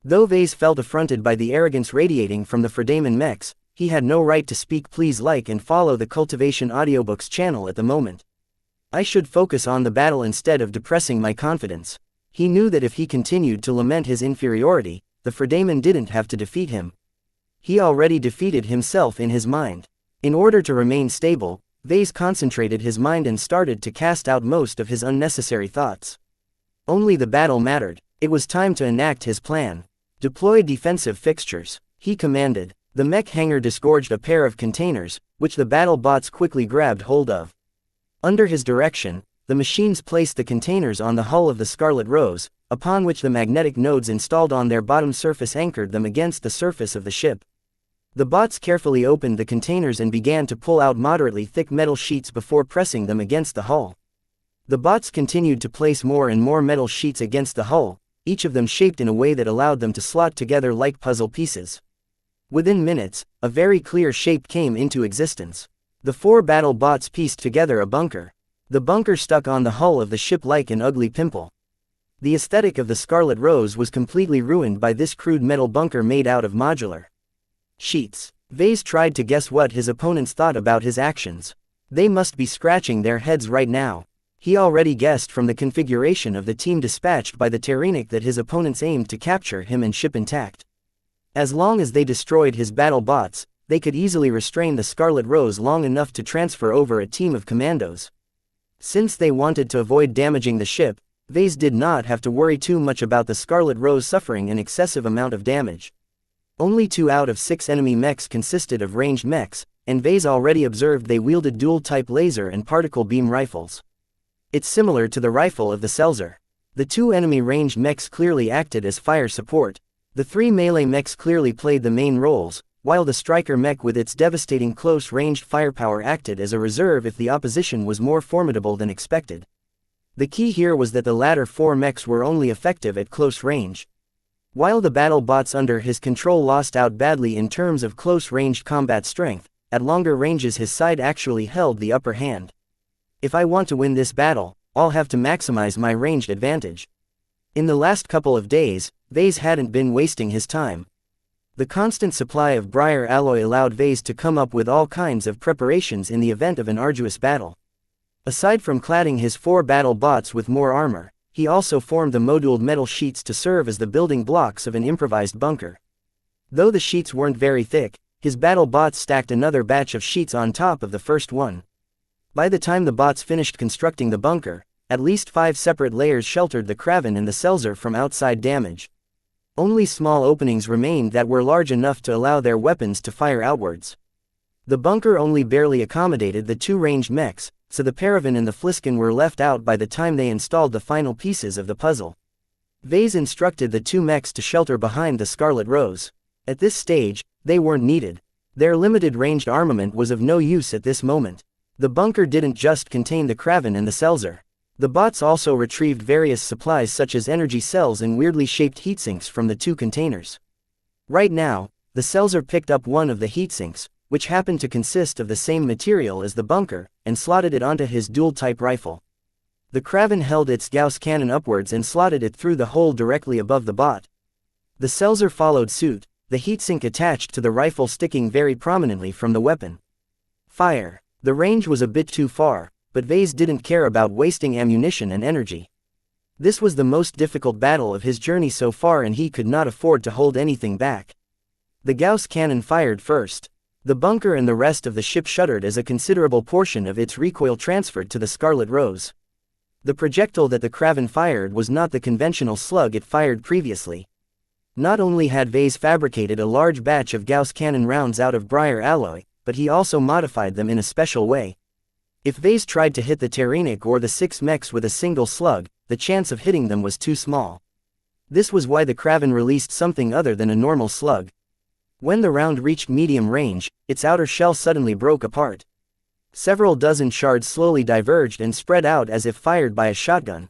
Though Vase felt affronted by the arrogance radiating from the Fredaman mechs, he had no right to speak please like and follow the Cultivation Audiobooks channel at the moment. I should focus on the battle instead of depressing my confidence. He knew that if he continued to lament his inferiority, the Fredaman didn't have to defeat him. He already defeated himself in his mind. In order to remain stable, Vase concentrated his mind and started to cast out most of his unnecessary thoughts. Only the battle mattered. It was time to enact his plan. Deploy defensive fixtures, he commanded. The mech hangar disgorged a pair of containers, which the battle bots quickly grabbed hold of. Under his direction, the machines placed the containers on the hull of the Scarlet Rose, upon which the magnetic nodes installed on their bottom surface anchored them against the surface of the ship. The bots carefully opened the containers and began to pull out moderately thick metal sheets before pressing them against the hull. The bots continued to place more and more metal sheets against the hull, each of them shaped in a way that allowed them to slot together like puzzle pieces. Within minutes, a very clear shape came into existence. The 4 battle bots pieced together a bunker. The bunker stuck on the hull of the ship like an ugly pimple. The aesthetic of the Scarlet Rose was completely ruined by this crude metal bunker made out of modular sheets. Vase tried to guess what his opponents thought about his actions. They must be scratching their heads right now. He already guessed from the configuration of the team dispatched by the Terranic that his opponents aimed to capture him and ship intact. As long as they destroyed his battle bots, they could easily restrain the Scarlet Rose long enough to transfer over a team of commandos. Since they wanted to avoid damaging the ship, Vase did not have to worry too much about the Scarlet Rose suffering an excessive amount of damage. Only 2 out of 6 enemy mechs consisted of ranged mechs, and Vase already observed they wielded dual-type laser and particle beam rifles. It's similar to the rifle of the Seltzer. The 2 enemy ranged mechs clearly acted as fire support. The 3 melee mechs clearly played the main roles, while the striker mech with its devastating close-ranged firepower acted as a reserve if the opposition was more formidable than expected. The key here was that the latter 4 mechs were only effective at close range. While the battle bots under his control lost out badly in terms of close-ranged combat strength, at longer ranges his side actually held the upper hand. If I want to win this battle, I'll have to maximize my ranged advantage. In the last couple of days, Vase hadn't been wasting his time. The constant supply of briar alloy allowed Vase to come up with all kinds of preparations in the event of an arduous battle. Aside from cladding his 4 battle bots with more armor, he also formed the moduled metal sheets to serve as the building blocks of an improvised bunker. Though the sheets weren't very thick, his battle bots stacked another batch of sheets on top of the first one. By the time the bots finished constructing the bunker, at least 5 separate layers sheltered the Kraven and the Seltzer from outside damage. Only small openings remained that were large enough to allow their weapons to fire outwards. The bunker only barely accommodated the 2 ranged mechs, so the Paravan and the Fliskin were left out by the time they installed the final pieces of the puzzle. Vase instructed the 2 mechs to shelter behind the Scarlet Rose. At this stage, they weren't needed. Their limited ranged armament was of no use at this moment. The bunker didn't just contain the Kraven and the Seltzer. The bots also retrieved various supplies such as energy cells and weirdly shaped heatsinks from the 2 containers. Right now, the Seltzer picked up one of the heatsinks, which happened to consist of the same material as the bunker, and slotted it onto his dual-type rifle. The Kraven held its Gauss cannon upwards and slotted it through the hole directly above the bot. The Seltzer followed suit, the heatsink attached to the rifle sticking very prominently from the weapon. Fire. The range was a bit too far, but Vase didn't care about wasting ammunition and energy. This was the most difficult battle of his journey so far and he could not afford to hold anything back. The Gauss cannon fired first. The bunker and the rest of the ship shuddered as a considerable portion of its recoil transferred to the Scarlet Rose. The projectile that the Kraven fired was not the conventional slug it fired previously. Not only had Vase fabricated a large batch of Gauss cannon rounds out of briar alloy, but he also modified them in a special way. If Vase tried to hit the Terranic or the 6 mechs with a single slug, the chance of hitting them was too small. This was why the Kraven released something other than a normal slug. When the round reached medium range, its outer shell suddenly broke apart. Several dozen shards slowly diverged and spread out as if fired by a shotgun.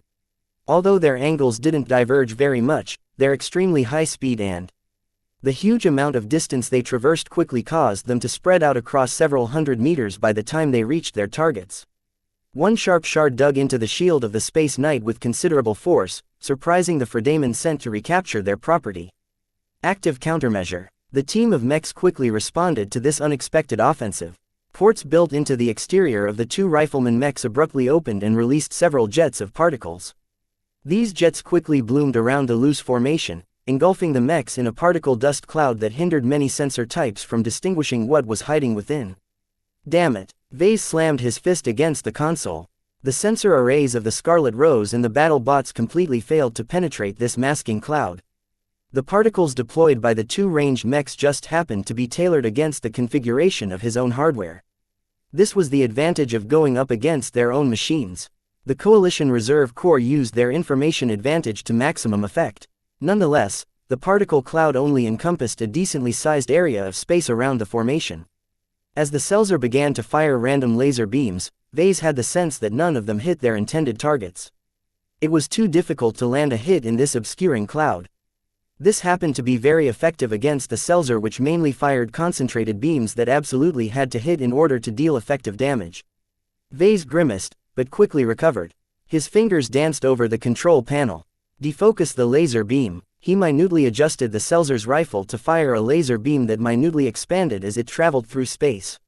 Although their angles didn't diverge very much, their extremely high speed and the huge amount of distance they traversed quickly caused them to spread out across several hundred meters by the time they reached their targets. One sharp shard dug into the shield of the Space Knight with considerable force, surprising the Fredaman sent to recapture their property. Active countermeasure. The team of mechs quickly responded to this unexpected offensive. Ports built into the exterior of the 2 rifleman mechs abruptly opened and released several jets of particles. These jets quickly bloomed around the loose formation, engulfing the mechs in a particle dust cloud that hindered many sensor types from distinguishing what was hiding within. Damn it! Vase slammed his fist against the console. The sensor arrays of the Scarlet Rose and the battle bots completely failed to penetrate this masking cloud. The particles deployed by the 2 ranged mechs just happened to be tailored against the configuration of his own hardware. This was the advantage of going up against their own machines. The Coalition Reserve Corps used their information advantage to maximum effect. Nonetheless, the particle cloud only encompassed a decently sized area of space around the formation. As the Seltzer began to fire random laser beams, Vase had the sense that none of them hit their intended targets. It was too difficult to land a hit in this obscuring cloud. This happened to be very effective against the Seltzer, which mainly fired concentrated beams that absolutely had to hit in order to deal effective damage. Vase grimaced, but quickly recovered. His fingers danced over the control panel. Defocus the laser beam. He minutely adjusted the Seltzer's rifle to fire a laser beam that minutely expanded as it traveled through space.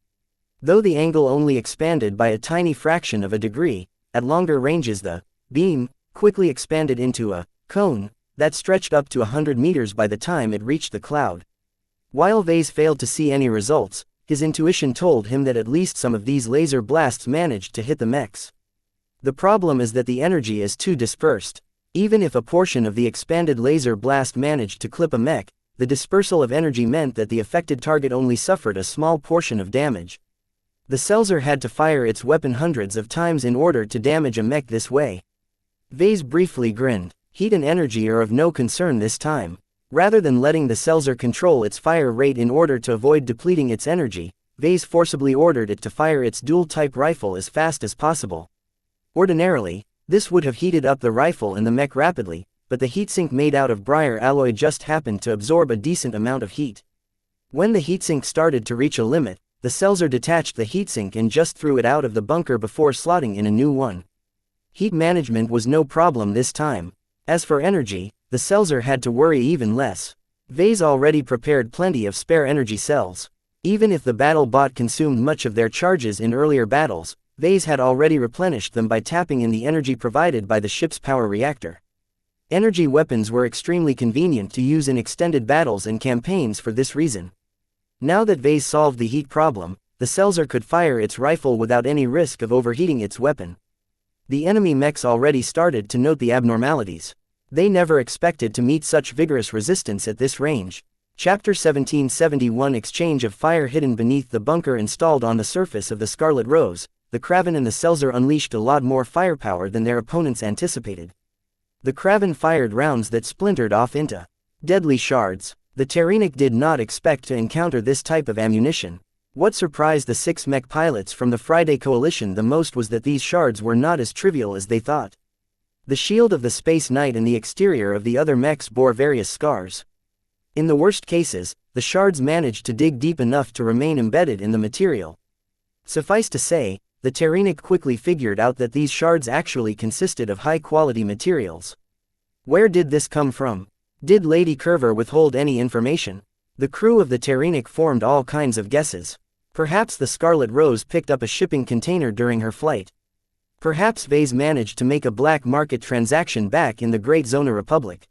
Though the angle only expanded by a tiny fraction of a degree, at longer ranges the beam quickly expanded into a cone that stretched up to 100 meters by the time it reached the cloud. While Vase failed to see any results, his intuition told him that at least some of these laser blasts managed to hit the mechs. The problem is that the energy is too dispersed. Even if a portion of the expanded laser blast managed to clip a mech, the dispersal of energy meant that the affected target only suffered a small portion of damage. The Seltzer had to fire its weapon hundreds of times in order to damage a mech this way. Vase briefly grinned. Heat and energy are of no concern this time. Rather than letting the Seltzer control its fire rate in order to avoid depleting its energy, Vase forcibly ordered it to fire its dual-type rifle as fast as possible. Ordinarily, this would have heated up the rifle and the mech rapidly, but the heatsink made out of briar alloy just happened to absorb a decent amount of heat. When the heatsink started to reach a limit, the Seltzer detached the heatsink and just threw it out of the bunker before slotting in a new one. Heat management was no problem this time. As for energy, the Seltzer had to worry even less. Vase already prepared plenty of spare energy cells. Even if the battle bot consumed much of their charges in earlier battles, Vase had already replenished them by tapping in the energy provided by the ship's power reactor. Energy weapons were extremely convenient to use in extended battles and campaigns for this reason. Now that Vase solved the heat problem, the Seltzer could fire its rifle without any risk of overheating its weapon. The enemy mechs already started to note the abnormalities. They never expected to meet such vigorous resistance at this range. Chapter 1771 Exchange of fire. Hidden beneath the bunker installed on the surface of the Scarlet Rose, the Kraven and the Seltzer unleashed a lot more firepower than their opponents anticipated. The Kraven fired rounds that splintered off into deadly shards. The Terranic did not expect to encounter this type of ammunition. What surprised the 6 mech pilots from the Friday Coalition the most was that these shards were not as trivial as they thought. The shield of the Space Knight and the exterior of the other mechs bore various scars. In the worst cases, the shards managed to dig deep enough to remain embedded in the material. Suffice to say, the Terranic quickly figured out that these shards actually consisted of high-quality materials. Where did this come from? Did Lady Curver withhold any information? The crew of the Terranic formed all kinds of guesses. Perhaps the Scarlet Rose picked up a shipping container during her flight. Perhaps Vase managed to make a black market transaction back in the Great Zona Republic.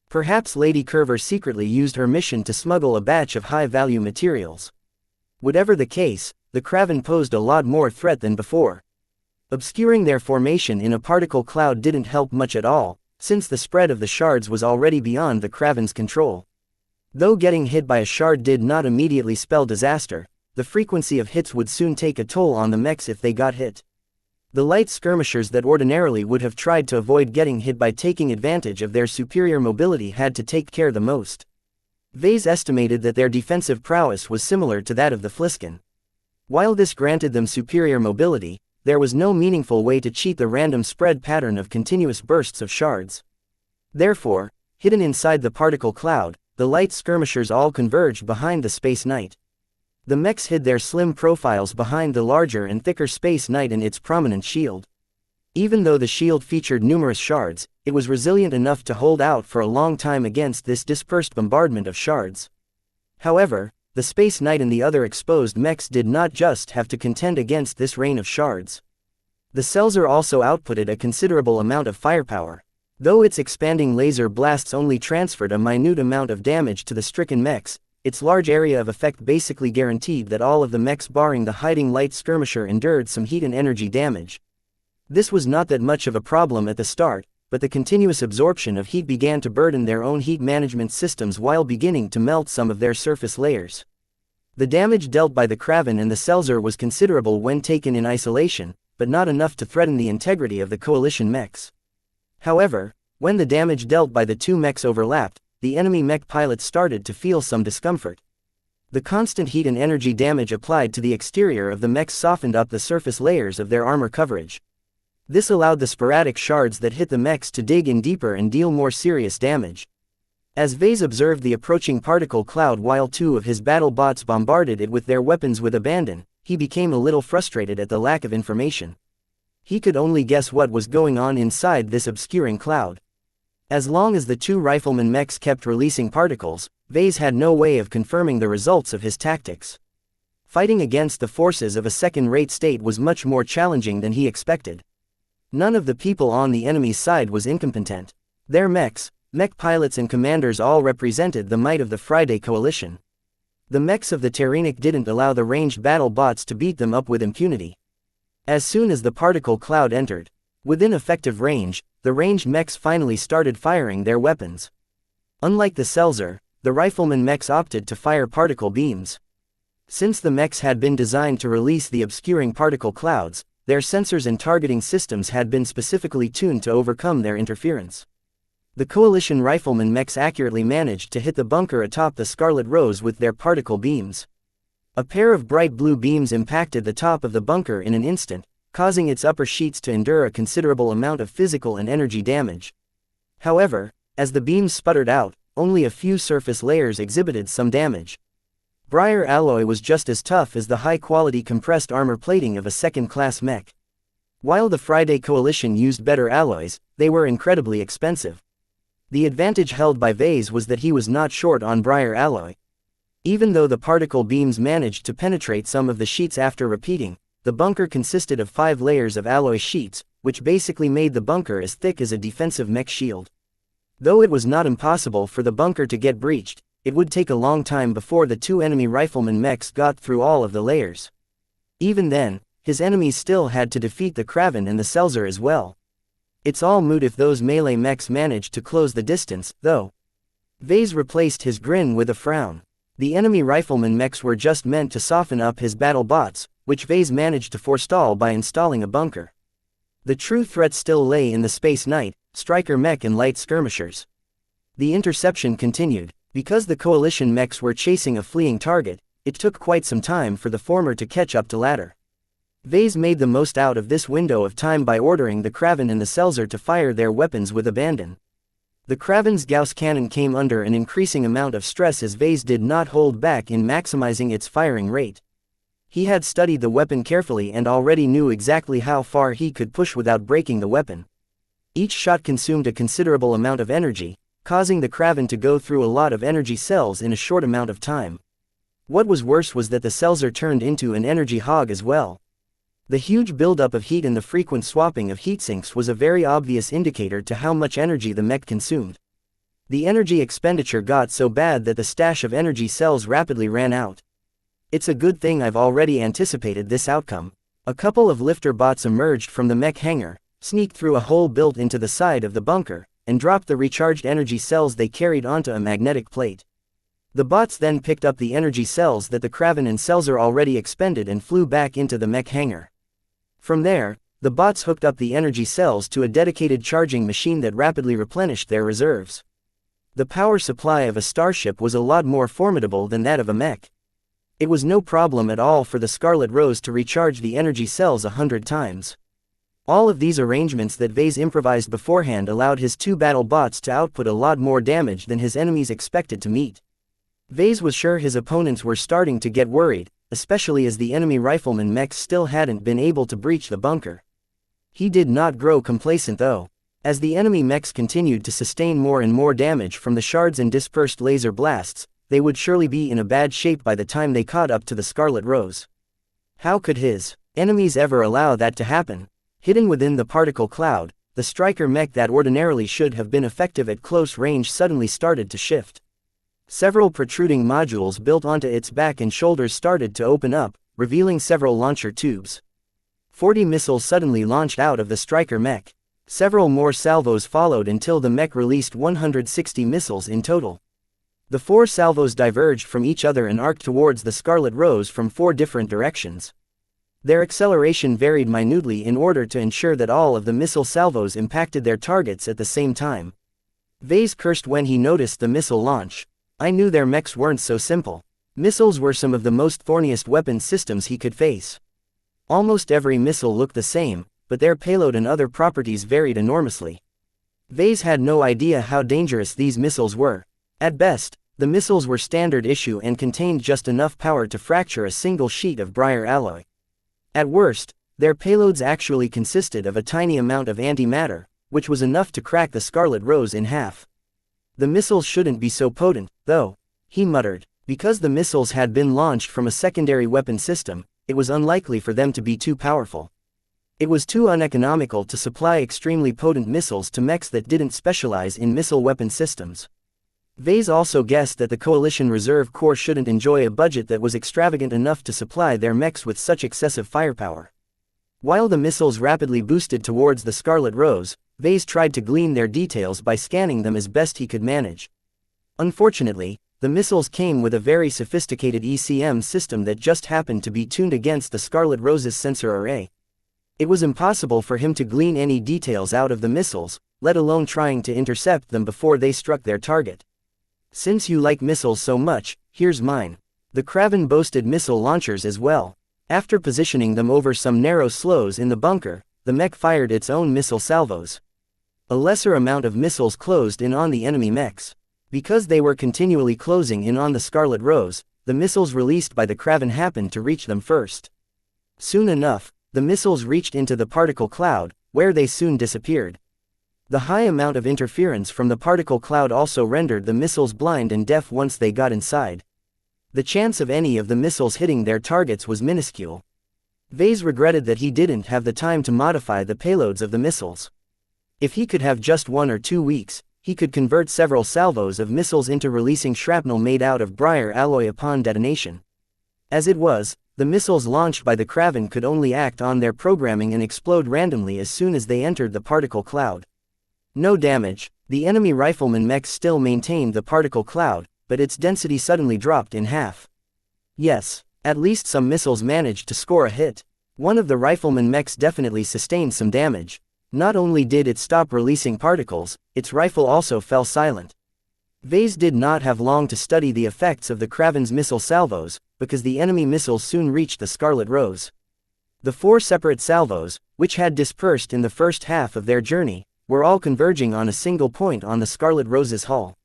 Perhaps Lady Curver secretly used her mission to smuggle a batch of high-value materials. Whatever the case, the Kraven posed a lot more threat than before. Obscuring their formation in a particle cloud didn't help much at all, since the spread of the shards was already beyond the Kraven's control. Though getting hit by a shard did not immediately spell disaster, the frequency of hits would soon take a toll on the mechs if they got hit. The light skirmishers that ordinarily would have tried to avoid getting hit by taking advantage of their superior mobility had to take care the most. Vase estimated that their defensive prowess was similar to that of the Fliskin. While this granted them superior mobility, there was no meaningful way to cheat the random spread pattern of continuous bursts of shards. Therefore, hidden inside the particle cloud, the light skirmishers all converged behind the Space Knight. The mechs hid their slim profiles behind the larger and thicker Space Knight and its prominent shield. Even though the shield featured numerous shards, it was resilient enough to hold out for a long time against this dispersed bombardment of shards. However, the Space Knight and the other exposed mechs did not just have to contend against this rain of shards. The Seltzer also outputted a considerable amount of firepower. Though its expanding laser blasts only transferred a minute amount of damage to the stricken mechs, its large area of effect basically guaranteed that all of the mechs barring the hiding light skirmisher endured some heat and energy damage. This was not that much of a problem at the start, but the continuous absorption of heat began to burden their own heat management systems while beginning to melt some of their surface layers. The damage dealt by the Kraven and the Seltzer was considerable when taken in isolation, but not enough to threaten the integrity of the Coalition mechs. However, when the damage dealt by the two mechs overlapped, the enemy mech pilots started to feel some discomfort. The constant heat and energy damage applied to the exterior of the mechs softened up the surface layers of their armor coverage. This allowed the sporadic shards that hit the mechs to dig in deeper and deal more serious damage. As Vase observed the approaching particle cloud while 2 of his battle bots bombarded it with their weapons with abandon, he became a little frustrated at the lack of information. He could only guess what was going on inside this obscuring cloud. As long as the 2 rifleman mechs kept releasing particles, Vase had no way of confirming the results of his tactics. Fighting against the forces of a second-rate state was much more challenging than he expected. None of the people on the enemy's side was incompetent. Their mech pilots and commanders all represented the might of the Friday Coalition. The mechs of the Terranic didn't allow the ranged battle bots to beat them up with impunity. As soon as the particle cloud entered within effective range, the ranged mechs finally started firing their weapons. Unlike the Seltzer, the rifleman mechs opted to fire particle beams. Since the mechs had been designed to release the obscuring particle clouds, their sensors and targeting systems had been specifically tuned to overcome their interference. The Coalition rifleman mechs accurately managed to hit the bunker atop the Scarlet Rose with their particle beams. A pair of bright blue beams impacted the top of the bunker in an instant, causing its upper sheets to endure a considerable amount of physical and energy damage. However, as the beams sputtered out, only a few surface layers exhibited some damage. Briar alloy was just as tough as the high-quality compressed armor plating of a second-class mech. While the Friday Coalition used better alloys, they were incredibly expensive. The advantage held by Vase was that he was not short on briar alloy. Even though the particle beams managed to penetrate some of the sheets after repeating, the bunker consisted of 5 layers of alloy sheets, which basically made the bunker as thick as a defensive mech shield. Though it was not impossible for the bunker to get breached, it would take a long time before the 2 enemy rifleman mechs got through all of the layers. Even then, his enemies still had to defeat the Kraven and the Seltzer as well. It's all moot if those melee mechs managed to close the distance, though. Vase replaced his grin with a frown. The enemy rifleman mechs were just meant to soften up his battle bots, which Vase managed to forestall by installing a bunker. The true threat still lay in the Space Knight, Striker mech and light skirmishers. The interception continued. Because the Coalition mechs were chasing a fleeing target, it took quite some time for the former to catch up to latter. Vase made the most out of this window of time by ordering the Kraven and the Seltzer to fire their weapons with abandon. The Kraven's Gauss cannon came under an increasing amount of stress as Vase did not hold back in maximizing its firing rate. He had studied the weapon carefully and already knew exactly how far he could push without breaking the weapon. Each shot consumed a considerable amount of energy, causing the Kraven to go through a lot of energy cells in a short amount of time. What was worse was that the Seltzer turned into an energy hog as well. The huge buildup of heat and the frequent swapping of heat sinks was a very obvious indicator to how much energy the mech consumed. The energy expenditure got so bad that the stash of energy cells rapidly ran out. It's a good thing I've already anticipated this outcome. A couple of lifter bots emerged from the mech hangar, sneaked through a hole built into the side of the bunker, and dropped the recharged energy cells they carried onto a magnetic plate. The bots then picked up the energy cells that the Kraven and Seltzer already expended and flew back into the mech hangar. From there, the bots hooked up the energy cells to a dedicated charging machine that rapidly replenished their reserves. The power supply of a starship was a lot more formidable than that of a mech. It was no problem at all for the Scarlet Rose to recharge the energy cells 100 times. All of these arrangements that Vase improvised beforehand allowed his 2 battle bots to output a lot more damage than his enemies expected to meet. Vase was sure his opponents were starting to get worried, especially as the enemy rifleman mechs still hadn't been able to breach the bunker. He did not grow complacent though. As the enemy mechs continued to sustain more and more damage from the shards and dispersed laser blasts, they would surely be in a bad shape by the time they caught up to the Scarlet Rose. How could his enemies ever allow that to happen? Hidden within the particle cloud, the Striker mech that ordinarily should have been effective at close range suddenly started to shift. Several protruding modules built onto its back and shoulders started to open up, revealing several launcher tubes. 40 missiles suddenly launched out of the Striker mech. Several more salvos followed until the mech released 160 missiles in total. The 4 salvos diverged from each other and arced towards the Scarlet Rose from 4 different directions. Their acceleration varied minutely in order to ensure that all of the missile salvos impacted their targets at the same time. Vase cursed when he noticed the missile launch. I knew their mechs weren't so simple. Missiles were some of the most thorniest weapon systems he could face. Almost every missile looked the same, but their payload and other properties varied enormously. Vase had no idea how dangerous these missiles were. At best, the missiles were standard issue and contained just enough power to fracture a single sheet of briar alloy. At worst, their payloads actually consisted of a tiny amount of antimatter, which was enough to crack the Scarlet Rose in half. The missiles shouldn't be so potent, though, he muttered. Because the missiles had been launched from a secondary weapon system, it was unlikely for them to be too powerful. It was too uneconomical to supply extremely potent missiles to mechs that didn't specialize in missile weapon systems. Vase also guessed that the Coalition Reserve Corps shouldn't enjoy a budget that was extravagant enough to supply their mechs with such excessive firepower. While the missiles rapidly boosted towards the Scarlet Rose, Vase tried to glean their details by scanning them as best he could manage. Unfortunately, the missiles came with a very sophisticated ECM system that just happened to be tuned against the Scarlet Rose's sensor array. It was impossible for him to glean any details out of the missiles, let alone trying to intercept them before they struck their target. "Since you like missiles so much, here's mine." The Kraven boasted missile launchers as well. After positioning them over some narrow slows in the bunker, the mech fired its own missile salvos. A lesser amount of missiles closed in on the enemy mechs. Because they were continually closing in on the Scarlet Rose, the missiles released by the Kraven happened to reach them first. Soon enough, the missiles reached into the particle cloud, where they soon disappeared. The high amount of interference from the particle cloud also rendered the missiles blind and deaf once they got inside. The chance of any of the missiles hitting their targets was minuscule. Vase regretted that he didn't have the time to modify the payloads of the missiles. If he could have just 1 or 2 weeks, he could convert several salvos of missiles into releasing shrapnel made out of briar alloy upon detonation. As it was, the missiles launched by the Kraven could only act on their programming and explode randomly as soon as they entered the particle cloud. No damage. The enemy rifleman mech still maintained the particle cloud, but its density suddenly dropped in half. Yes, at least some missiles managed to score a hit. One of the rifleman mechs definitely sustained some damage. Not only did it stop releasing particles, its rifle also fell silent. Vase did not have long to study the effects of the Kraven's missile salvos, because the enemy missiles soon reached the Scarlet Rose. The 4 separate salvos, which had dispersed in the first half of their journey, were all converging on a single point on the Scarlet Rose's hull.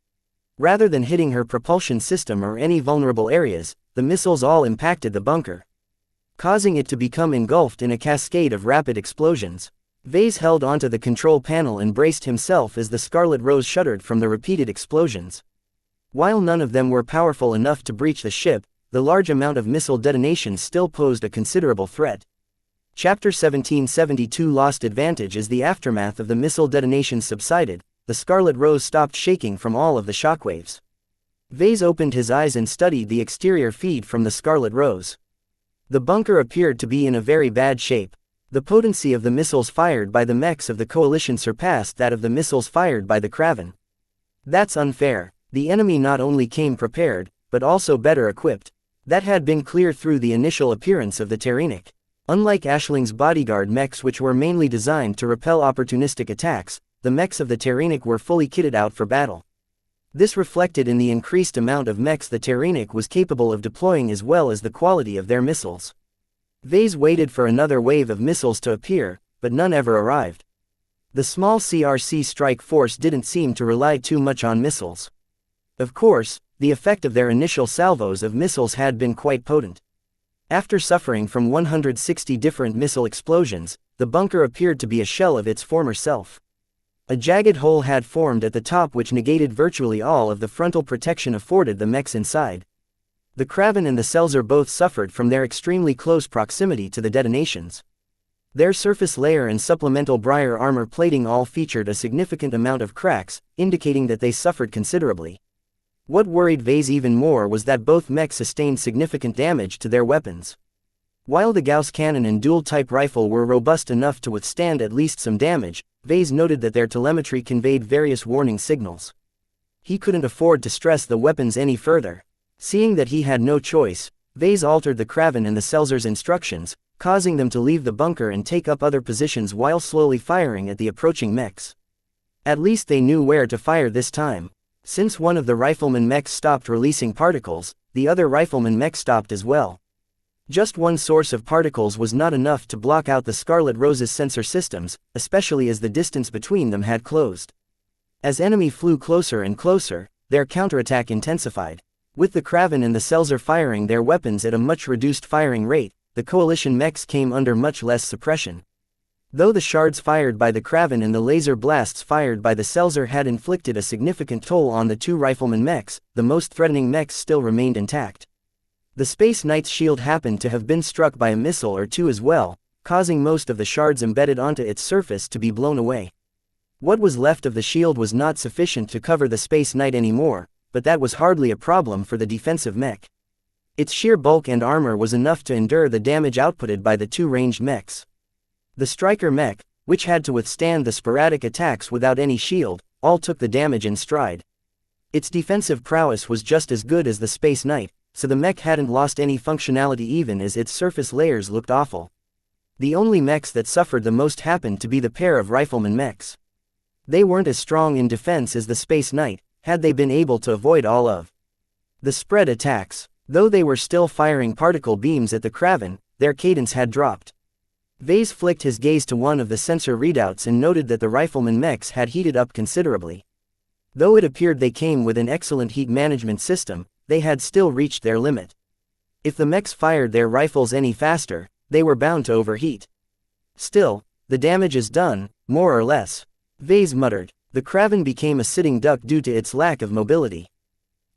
Rather than hitting her propulsion system or any vulnerable areas, the missiles all impacted the bunker, causing it to become engulfed in a cascade of rapid explosions. Vase held onto the control panel and braced himself as the Scarlet Rose shuddered from the repeated explosions. While none of them were powerful enough to breach the ship, the large amount of missile detonations still posed a considerable threat. Chapter 1772 lost advantage. As the aftermath of the missile detonations subsided, the Scarlet Rose stopped shaking from all of the shockwaves. Vase opened his eyes and studied the exterior feed from the Scarlet Rose. The bunker appeared to be in a very bad shape. The potency of the missiles fired by the mechs of the Coalition surpassed that of the missiles fired by the Kraven. That's unfair. The enemy not only came prepared, but also better equipped. That had been clear through the initial appearance of the Terranic. Unlike Ashling's bodyguard mechs, which were mainly designed to repel opportunistic attacks, the mechs of the Terranic were fully kitted out for battle. This reflected in the increased amount of mechs the Terranic was capable of deploying as well as the quality of their missiles. Vase waited for another wave of missiles to appear, but none ever arrived. The small CRC strike force didn't seem to rely too much on missiles. Of course, the effect of their initial salvos of missiles had been quite potent. After suffering from 160 different missile explosions, the bunker appeared to be a shell of its former self. A jagged hole had formed at the top which negated virtually all of the frontal protection afforded the mechs inside. The Kraven and the Selzer both suffered from their extremely close proximity to the detonations. Their surface layer and supplemental briar armor plating all featured a significant amount of cracks, indicating that they suffered considerably. What worried Vase even more was that both mechs sustained significant damage to their weapons. While the Gauss cannon and dual-type rifle were robust enough to withstand at least some damage, Vase noted that their telemetry conveyed various warning signals. He couldn't afford to stress the weapons any further. Seeing that he had no choice, Vase altered the Kraven and the Selzer's instructions, causing them to leave the bunker and take up other positions while slowly firing at the approaching mechs. At least they knew where to fire this time. Since one of the rifleman mechs stopped releasing particles, the other rifleman mech stopped as well. Just one source of particles was not enough to block out the Scarlet Rose's sensor systems, especially as the distance between them had closed. As enemy flew closer and closer, their counterattack intensified. With the Kraven and the Selzer firing their weapons at a much reduced firing rate, the Coalition mechs came under much less suppression. Though the shards fired by the Kraven and the laser blasts fired by the Selzer had inflicted a significant toll on the 2 rifleman mechs, the most threatening mechs still remained intact. The Space Knight's shield happened to have been struck by a missile or two as well, causing most of the shards embedded onto its surface to be blown away. What was left of the shield was not sufficient to cover the Space Knight anymore, but that was hardly a problem for the defensive mech. Its sheer bulk and armor was enough to endure the damage outputted by the two ranged mechs. The striker mech, which had to withstand the sporadic attacks without any shield, all took the damage in stride. Its defensive prowess was just as good as the Space Knight, so the mech hadn't lost any functionality even as its surface layers looked awful. The only mechs that suffered the most happened to be the pair of rifleman mechs. They weren't as strong in defense as the Space Knight, had they been able to avoid all of the spread attacks. Though they were still firing particle beams at the Kraven, their cadence had dropped. Vase flicked his gaze to one of the sensor readouts and noted that the rifleman mechs had heated up considerably. Though it appeared they came with an excellent heat management system, they had still reached their limit. If the mechs fired their rifles any faster, they were bound to overheat. Still, the damage is done, more or less. Vase muttered. The Kraven became a sitting duck due to its lack of mobility.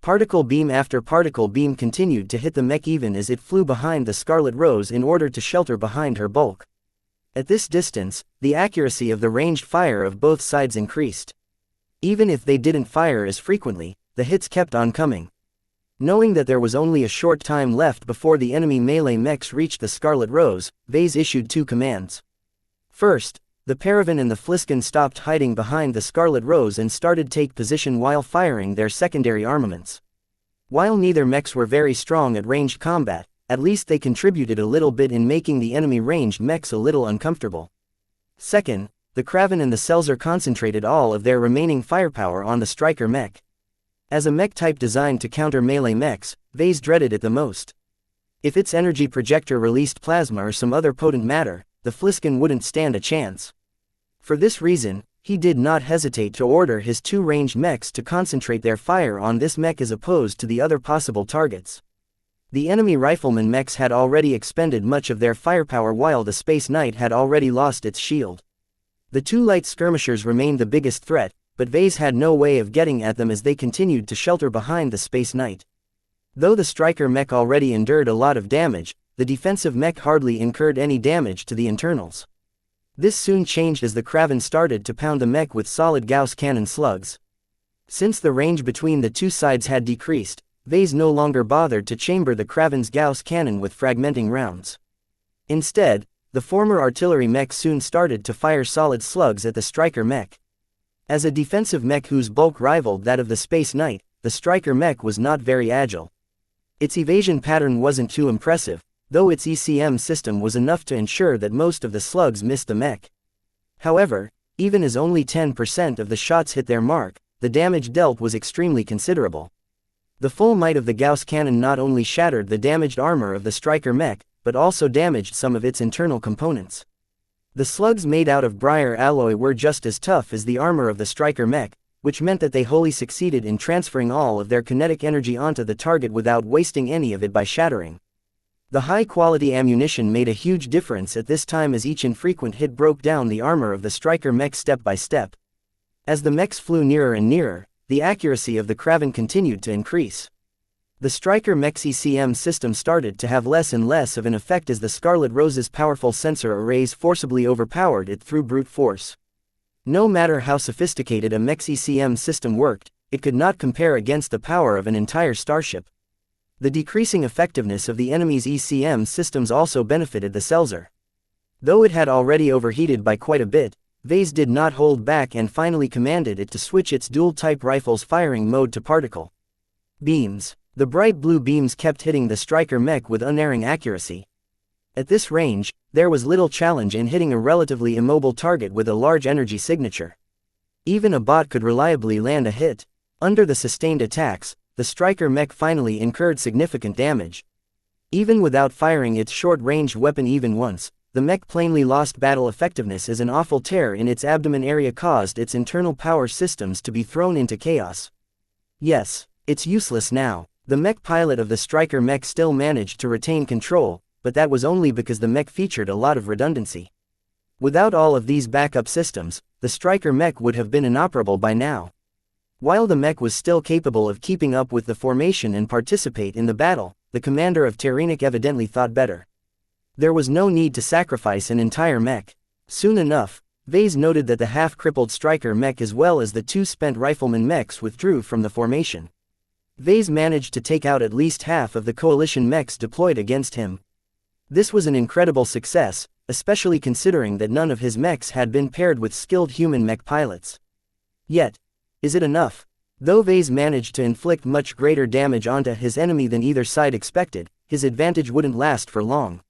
Particle beam after particle beam continued to hit the mech even as it flew behind the Scarlet Rose in order to shelter behind her bulk. At this distance, the accuracy of the ranged fire of both sides increased. Even if they didn't fire as frequently, the hits kept on coming. Knowing that there was only a short time left before the enemy melee mechs reached the Scarlet Rose, Vase issued two commands. First, the Paravan and the Fliskin stopped hiding behind the Scarlet Rose and started take position while firing their secondary armaments. While neither mechs were very strong at ranged combat, at least they contributed a little bit in making the enemy ranged mechs a little uncomfortable. Second, the Kraven and the Seltzer concentrated all of their remaining firepower on the striker mech. As a mech type designed to counter melee mechs, Vase dreaded it the most. If its energy projector released plasma or some other potent matter, the Fliskin wouldn't stand a chance. For this reason, he did not hesitate to order his two ranged mechs to concentrate their fire on this mech as opposed to the other possible targets. The enemy rifleman mechs had already expended much of their firepower while the Space Knight had already lost its shield. The two light skirmishers remained the biggest threat, but Vase had no way of getting at them as they continued to shelter behind the Space Knight. Though the striker mech already endured a lot of damage, the defensive mech hardly incurred any damage to the internals. This soon changed as the Kraven started to pound the mech with solid Gauss cannon slugs. Since the range between the two sides had decreased, Vase no longer bothered to chamber the Kraven's Gauss cannon with fragmenting rounds. Instead, the former artillery mech soon started to fire solid slugs at the striker mech. As a defensive mech whose bulk rivaled that of the Space Knight, the striker mech was not very agile. Its evasion pattern wasn't too impressive, though its ECM system was enough to ensure that most of the slugs missed the mech. However, even as only 10% of the shots hit their mark, the damage dealt was extremely considerable. The full might of the Gauss cannon not only shattered the damaged armor of the striker mech, but also damaged some of its internal components. The slugs made out of briar alloy were just as tough as the armor of the striker mech, which meant that they wholly succeeded in transferring all of their kinetic energy onto the target without wasting any of it by shattering. The high-quality ammunition made a huge difference at this time as each infrequent hit broke down the armor of the striker mech step by step. As the mechs flew nearer and nearer, the accuracy of the Kraven continued to increase. The striker mech's ECM system started to have less and less of an effect as the Scarlet Rose's powerful sensor arrays forcibly overpowered it through brute force. No matter how sophisticated a mech's ECM system worked, it could not compare against the power of an entire starship. The decreasing effectiveness of the enemy's ECM systems also benefited the Seltzer. Though it had already overheated by quite a bit, Vase did not hold back and finally commanded it to switch its dual-type rifle's firing mode to particle beams. The bright blue beams kept hitting the striker mech with unerring accuracy. At this range, there was little challenge in hitting a relatively immobile target with a large energy signature. Even a bot could reliably land a hit. Under the sustained attacks, the striker mech finally incurred significant damage. Even without firing its short-range weapon even once, the mech plainly lost battle effectiveness as an awful tear in its abdomen area caused its internal power systems to be thrown into chaos. Yes, it's useless now. The mech pilot of the striker mech still managed to retain control, but that was only because the mech featured a lot of redundancy. Without all of these backup systems, the striker mech would have been inoperable by now. While the mech was still capable of keeping up with the formation and participate in the battle, the commander of Terenic evidently thought better. There was no need to sacrifice an entire mech. Soon enough, Vase noted that the half-crippled striker mech as well as the two spent rifleman mechs withdrew from the formation. Vase managed to take out at least half of the coalition mechs deployed against him. This was an incredible success, especially considering that none of his mechs had been paired with skilled human mech pilots. Yet, is it enough? Though Vase managed to inflict much greater damage onto his enemy than either side expected, his advantage wouldn't last for long.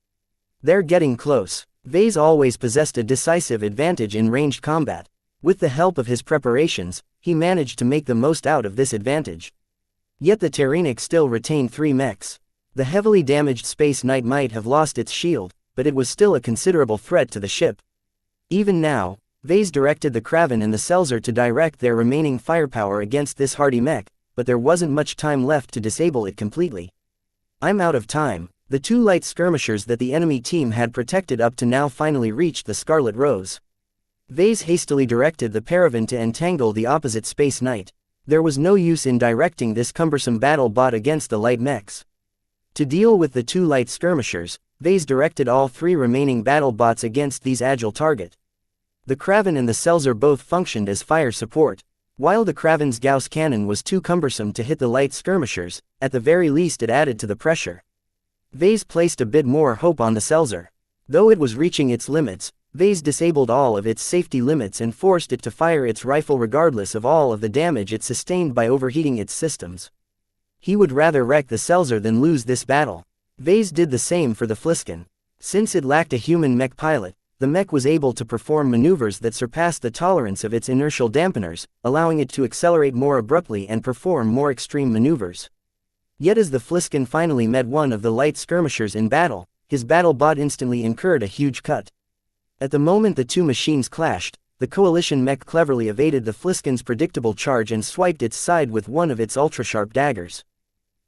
They're getting close. Vase always possessed a decisive advantage in ranged combat. With the help of his preparations, he managed to make the most out of this advantage. Yet the Terranic still retained 3 mechs. The heavily damaged Space Knight might have lost its shield, but it was still a considerable threat to the ship. Even now, Vase directed the Kraven and the Seltzer to direct their remaining firepower against this hardy mech, but there wasn't much time left to disable it completely. I'm out of time. The 2 light skirmishers that the enemy team had protected up to now finally reached the Scarlet Rose. Vase hastily directed the Paravan to entangle the opposite Space Knight. There was no use in directing this cumbersome battle bot against the light mechs. To deal with the 2 light skirmishers, Vase directed all 3 remaining battle bots against these agile target. The Kraven and the Seltzer both functioned as fire support. While the Kraven's Gauss cannon was too cumbersome to hit the light skirmishers, at the very least it added to the pressure. Vase placed a bit more hope on the Seltzer. Though it was reaching its limits, Vase disabled all of its safety limits and forced it to fire its rifle regardless of all of the damage it sustained by overheating its systems. He would rather wreck the Seltzer than lose this battle. Vase did the same for the Fliskin. Since it lacked a human mech pilot, the mech was able to perform maneuvers that surpassed the tolerance of its inertial dampeners, allowing it to accelerate more abruptly and perform more extreme maneuvers. Yet as the Fliskin finally met one of the light skirmishers in battle, his battle bot instantly incurred a huge cut. At the moment the 2 machines clashed, the coalition mech cleverly evaded the Fliskin's predictable charge and swiped its side with one of its ultra-sharp daggers.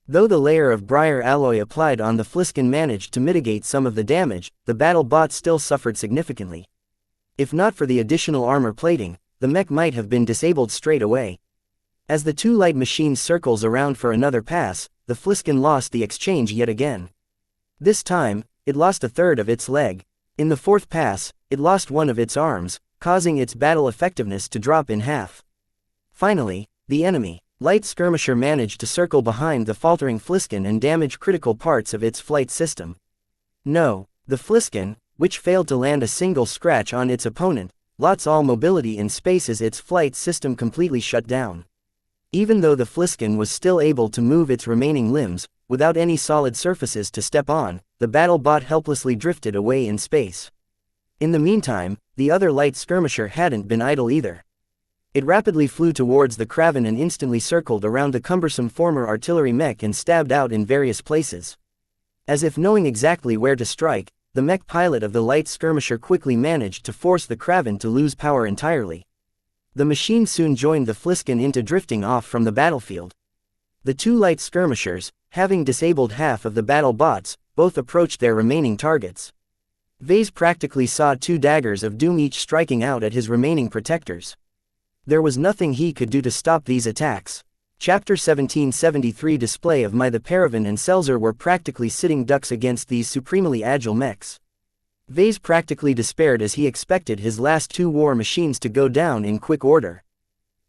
Though the layer of briar alloy applied on the Fliskin managed to mitigate some of the damage, the battle bot still suffered significantly. If not for the additional armor plating, the mech might have been disabled straight away. As the 2 light machines circles around for another pass, the Fliskin lost the exchange yet again. This time, it lost a third of its leg. In the 4th pass, it lost one of its arms, causing its battle effectiveness to drop in half. Finally, the enemy light skirmisher managed to circle behind the faltering Fliskin and damage critical parts of its flight system. No, the Fliskin, which failed to land a single scratch on its opponent, lost all mobility in space as its flight system completely shut down. Even though the Fliskin was still able to move its remaining limbs, without any solid surfaces to step on, the battle bot helplessly drifted away in space. In the meantime, the other light skirmisher hadn't been idle either. It rapidly flew towards the Kraven and instantly circled around the cumbersome former artillery mech and stabbed out in various places. As if knowing exactly where to strike, the mech pilot of the light skirmisher quickly managed to force the Kraven to lose power entirely. The machine soon joined the Fliskin into drifting off from the battlefield. The 2 light skirmishers, having disabled half of the battle bots, both approached their remaining targets. Vase practically saw 2 daggers of doom each striking out at his remaining protectors. There was nothing he could do to stop these attacks. Chapter 1773 Display of My The Paravan and Seltzer were practically sitting ducks against these supremely agile mechs. Vase practically despaired as he expected his last 2 war machines to go down in quick order.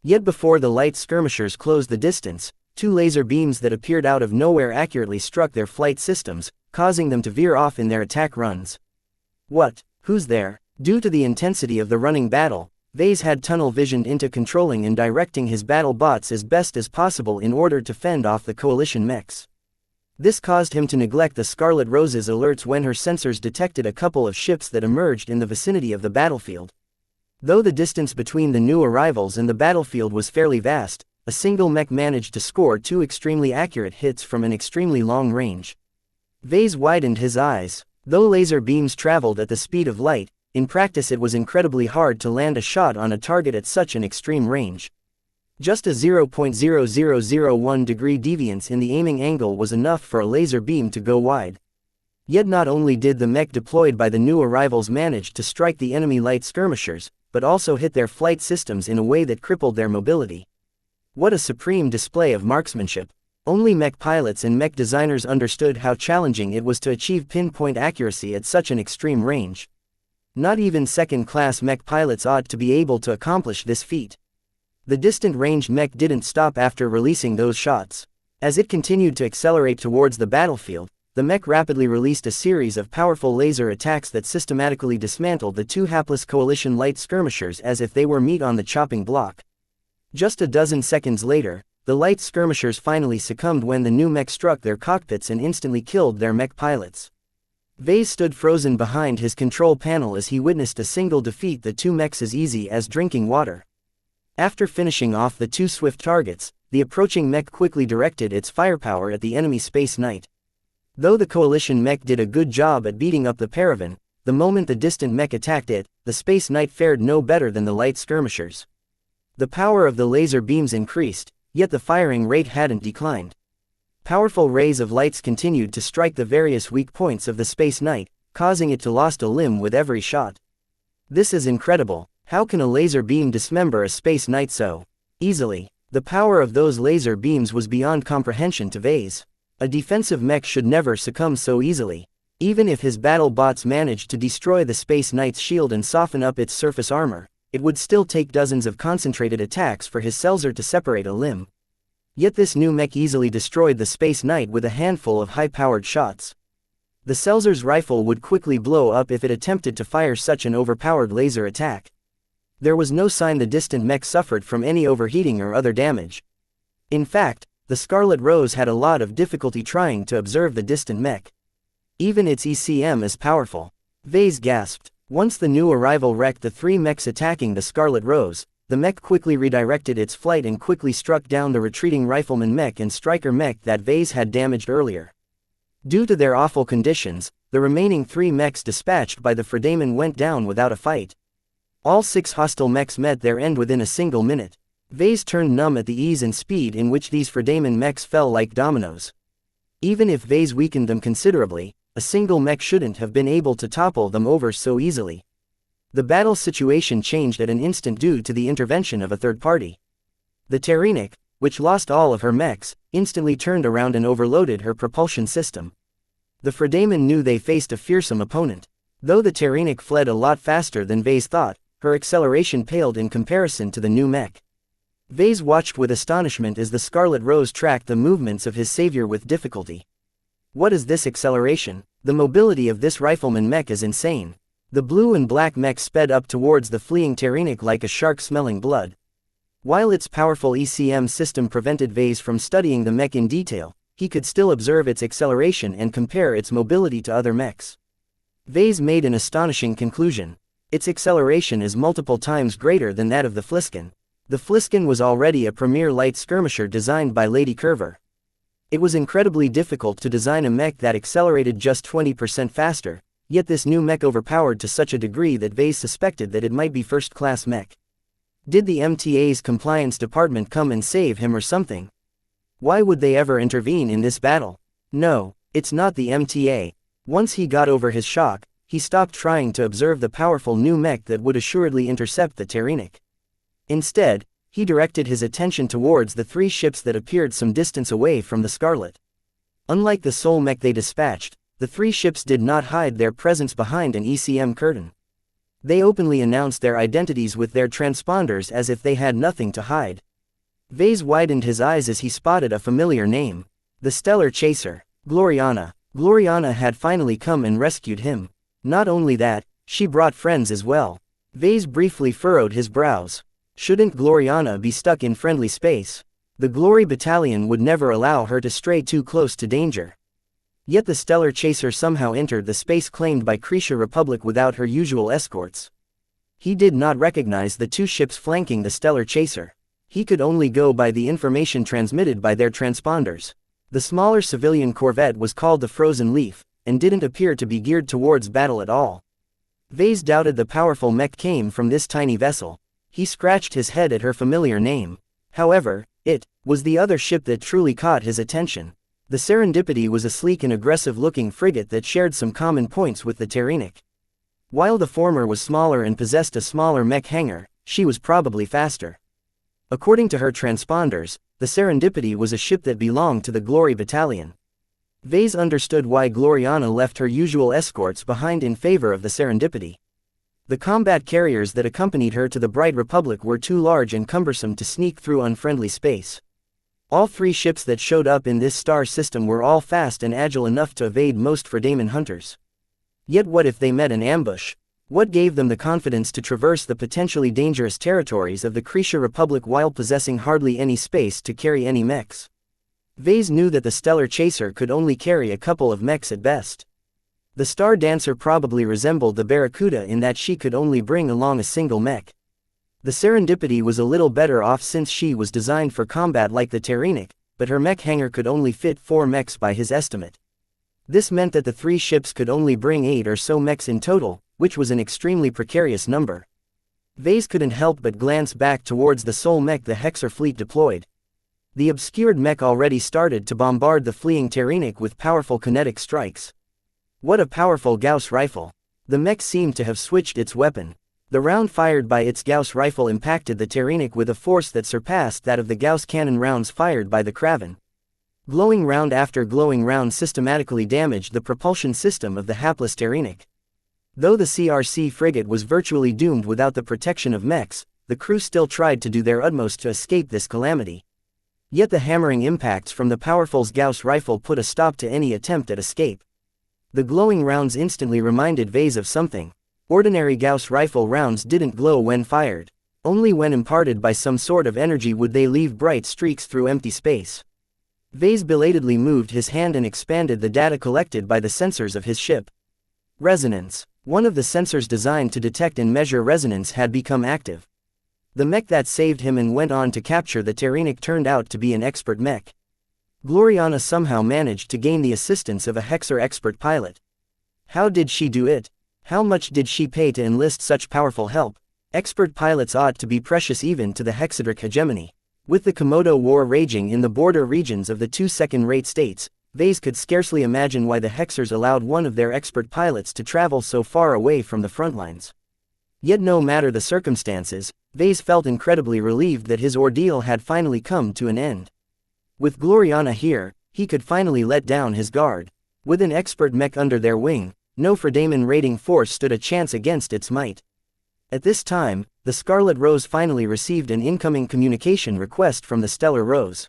Yet before the light skirmishers closed the distance, 2 laser beams that appeared out of nowhere accurately struck their flight systems, causing them to veer off in their attack runs. What? Who's there? Due to the intensity of the running battle, Vase had tunnel visioned into controlling and directing his battle bots as best as possible in order to fend off the coalition mechs. This caused him to neglect the Scarlet Rose's alerts when her sensors detected a couple of ships that emerged in the vicinity of the battlefield. Though the distance between the new arrivals and the battlefield was fairly vast, a single mech managed to score 2 extremely accurate hits from an extremely long range. Vase widened his eyes. Though laser beams traveled at the speed of light, in practice it was incredibly hard to land a shot on a target at such an extreme range. Just a 0.0001 degree deviance in the aiming angle was enough for a laser beam to go wide. Yet not only did the mech deployed by the new arrivals manage to strike the enemy light skirmishers, but also hit their flight systems in a way that crippled their mobility. What a supreme display of marksmanship! Only mech pilots and mech designers understood how challenging it was to achieve pinpoint accuracy at such an extreme range. Not even second-class mech pilots ought to be able to accomplish this feat. The distant ranged mech didn't stop after releasing those shots. As it continued to accelerate towards the battlefield, the mech rapidly released a series of powerful laser attacks that systematically dismantled the two hapless coalition light skirmishers as if they were meat on the chopping block. Just a dozen seconds later, the light skirmishers finally succumbed when the new mech struck their cockpits and instantly killed their mech pilots. Vase stood frozen behind his control panel as he witnessed a single defeat the two mechs as easy as drinking water. After finishing off the two swift targets, the approaching mech quickly directed its firepower at the enemy Space Knight. Though the coalition mech did a good job at beating up the Paravan, the moment the distant mech attacked it, the Space Knight fared no better than the light skirmishers. The power of the laser beams increased, yet the firing rate hadn't declined. Powerful rays of lights continued to strike the various weak points of the Space Knight, causing it to lose a limb with every shot. This is incredible. How can a laser beam dismember a Space Knight so easily? The power of those laser beams was beyond comprehension to Vase. A defensive mech should never succumb so easily. Even if his battle bots managed to destroy the Space Knight's shield and soften up its surface armor, it would still take dozens of concentrated attacks for his Seltzer to separate a limb. Yet this new mech easily destroyed the Space Knight with a handful of high-powered shots. The Seltzer's rifle would quickly blow up if it attempted to fire such an overpowered laser attack. There was no sign the distant mech suffered from any overheating or other damage. In fact, the Scarlet Rose had a lot of difficulty trying to observe the distant mech. Even its ECM is powerful. Vase gasped. Once the new arrival wrecked the three mechs attacking the Scarlet Rose, the mech quickly redirected its flight and quickly struck down the retreating Rifleman mech and Striker mech that Vase had damaged earlier. Due to their awful conditions, the remaining three mechs dispatched by the Fredaman went down without a fight. All 6 hostile mechs met their end within a single minute. Vase turned numb at the ease and speed in which these Fredaman mechs fell like dominoes. Even if Vase weakened them considerably, a single mech shouldn't have been able to topple them over so easily. The battle situation changed at an instant due to the intervention of a third party. The Terenic, which lost all of her mechs, instantly turned around and overloaded her propulsion system. The Fredaman knew they faced a fearsome opponent. Though the Terenic fled a lot faster than Vase thought, her acceleration paled in comparison to the new mech. Vase watched with astonishment as the Scarlet Rose tracked the movements of his savior with difficulty. What is this acceleration? The mobility of this Rifleman mech is insane. The blue and black mech sped up towards the fleeing Terenic like a shark smelling blood. While its powerful ECM system prevented Vase from studying the mech in detail, he could still observe its acceleration and compare its mobility to other mechs. Vase made an astonishing conclusion. Its acceleration is multiple times greater than that of the Fliskin. The Fliskin was already a premier light skirmisher designed by Lady Curver. It was incredibly difficult to design a mech that accelerated just 20% faster, yet this new mech overpowered to such a degree that Vase suspected that it might be first-class mech. Did the MTA's compliance department come and save him or something? Why would they ever intervene in this battle? No, it's not the MTA. Once he got over his shock, he stopped trying to observe the powerful new mech that would assuredly intercept the Terenic. Instead, he directed his attention towards the 3 ships that appeared some distance away from the Scarlet. Unlike the sole mech they dispatched, the 3 ships did not hide their presence behind an ECM curtain. They openly announced their identities with their transponders as if they had nothing to hide. Vase widened his eyes as he spotted a familiar name. The Stellar Chaser, Gloriana. Gloriana had finally come and rescued him. Not only that, she brought friends as well. Vase briefly furrowed his brows. Shouldn't Gloriana be stuck in friendly space? The Glory Battalion would never allow her to stray too close to danger. Yet the Stellar Chaser somehow entered the space claimed by Cretia Republic without her usual escorts. He did not recognize the 2 ships flanking the Stellar Chaser. He could only go by the information transmitted by their transponders. The smaller civilian corvette was called the Frozen Leaf, and didn't appear to be geared towards battle at all. Vase doubted the powerful mech came from this tiny vessel. He scratched his head at her familiar name. However, it was the other ship that truly caught his attention. The Serendipity was a sleek and aggressive-looking frigate that shared some common points with the Terenic. While the former was smaller and possessed a smaller mech hangar, she was probably faster. According to her transponders, the Serendipity was a ship that belonged to the Glory Battalion. Vase understood why Gloriana left her usual escorts behind in favor of the Serendipity. The combat carriers that accompanied her to the Bright Republic were too large and cumbersome to sneak through unfriendly space. All 3 ships that showed up in this star system were all fast and agile enough to evade most Fredaman hunters. Yet what if they met an ambush? What gave them the confidence to traverse the potentially dangerous territories of the Xianxia Republic while possessing hardly any space to carry any mechs? Vase knew that the stellar chaser could only carry a couple of mechs at best. The Star Dancer probably resembled the Barracuda in that she could only bring along a single mech. The Serendipity was a little better off since she was designed for combat like the Terranic, but her mech hangar could only fit 4 mechs by his estimate. This meant that the 3 ships could only bring 8 or so mechs in total, which was an extremely precarious number. Vase couldn't help but glance back towards the sole mech the Hexer fleet deployed. The obscured mech already started to bombard the fleeing Terranic with powerful kinetic strikes. What a powerful Gauss rifle! The mech seemed to have switched its weapon. The round fired by its Gauss rifle impacted the Terranic with a force that surpassed that of the Gauss cannon rounds fired by the Kraven. Glowing round after glowing round systematically damaged the propulsion system of the hapless Terranic. Though the CRC frigate was virtually doomed without the protection of mechs, the crew still tried to do their utmost to escape this calamity. Yet the hammering impacts from the powerful Gauss rifle put a stop to any attempt at escape. The glowing rounds instantly reminded Vase of something. Ordinary Gauss rifle rounds didn't glow when fired. Only when imparted by some sort of energy would they leave bright streaks through empty space. Vase belatedly moved his hand and expanded the data collected by the sensors of his ship. Resonance. One of the sensors designed to detect and measure resonance had become active. The mech that saved him and went on to capture the Terranic turned out to be an expert mech. Gloriana somehow managed to gain the assistance of a Hexer expert pilot. How did she do it? How much did she pay to enlist such powerful help? Expert pilots ought to be precious even to the Hexadric hegemony. With the Komodo War raging in the border regions of the 2 second-rate states, Vase could scarcely imagine why the Hexers allowed one of their expert pilots to travel so far away from the front lines. Yet no matter the circumstances, Vase felt incredibly relieved that his ordeal had finally come to an end. With Gloriana here, he could finally let down his guard. With an expert mech under their wing, no Fredaman raiding force stood a chance against its might. At this time, the Scarlet Rose finally received an incoming communication request from the Stellar Rose.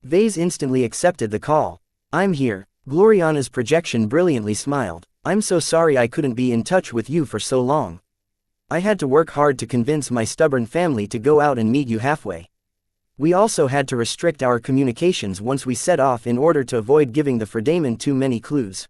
Vase instantly accepted the call. "I'm here." Gloriana's projection brilliantly smiled. "I'm so sorry I couldn't be in touch with you for so long. I had to work hard to convince my stubborn family to go out and meet you halfway. We also had to restrict our communications once we set off in order to avoid giving the Fredaman too many clues."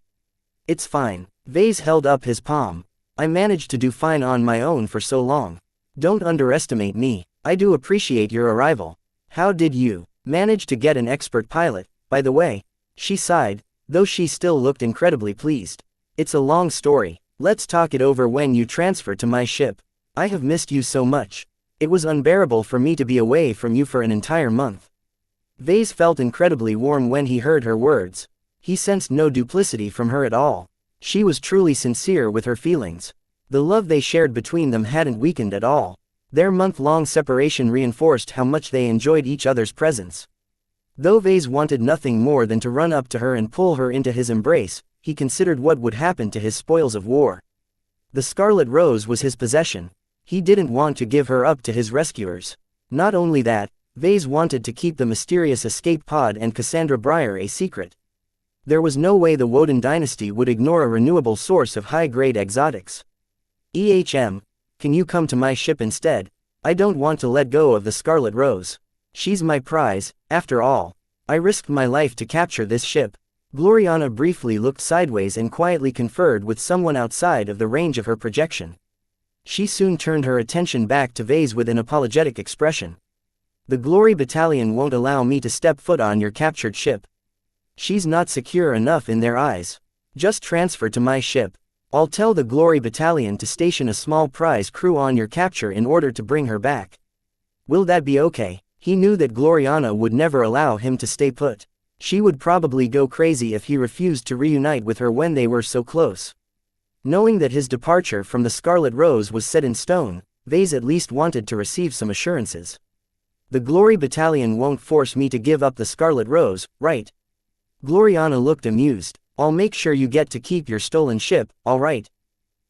"It's fine." Vase held up his palm. "I managed to do fine on my own for so long. Don't underestimate me. I do appreciate your arrival. How did you manage to get an expert pilot, by the way?" She sighed, though she still looked incredibly pleased. "It's a long story. Let's talk it over when you transfer to my ship. I have missed you so much. It was unbearable for me to be away from you for an entire month." Vase felt incredibly warm when he heard her words. He sensed no duplicity from her at all. She was truly sincere with her feelings. The love they shared between them hadn't weakened at all. Their month-long separation reinforced how much they enjoyed each other's presence. Though Vase wanted nothing more than to run up to her and pull her into his embrace, he considered what would happen to his spoils of war. The Scarlet Rose was his possession. He didn't want to give her up to his rescuers. Not only that, Vase wanted to keep the mysterious escape pod and Cassandra Breyer a secret. There was no way the Woden dynasty would ignore a renewable source of high-grade exotics. Can you come to my ship instead? I don't want to let go of the Scarlet Rose. She's my prize, after all. I risked my life to capture this ship." Gloriana briefly looked sideways and quietly conferred with someone outside of the range of her projection. She soon turned her attention back to Vase with an apologetic expression. "The Glory Battalion won't allow me to step foot on your captured ship. She's not secure enough in their eyes. Just transfer to my ship. I'll tell the Glory Battalion to station a small prize crew on your capture in order to bring her back. Will that be okay?" He knew that Gloriana would never allow him to stay put. She would probably go crazy if he refused to reunite with her when they were so close. Knowing that his departure from the Scarlet Rose was set in stone, Vase at least wanted to receive some assurances. "The Glory Battalion won't force me to give up the Scarlet Rose, right?" Gloriana looked amused. "I'll make sure you get to keep your stolen ship, all right?"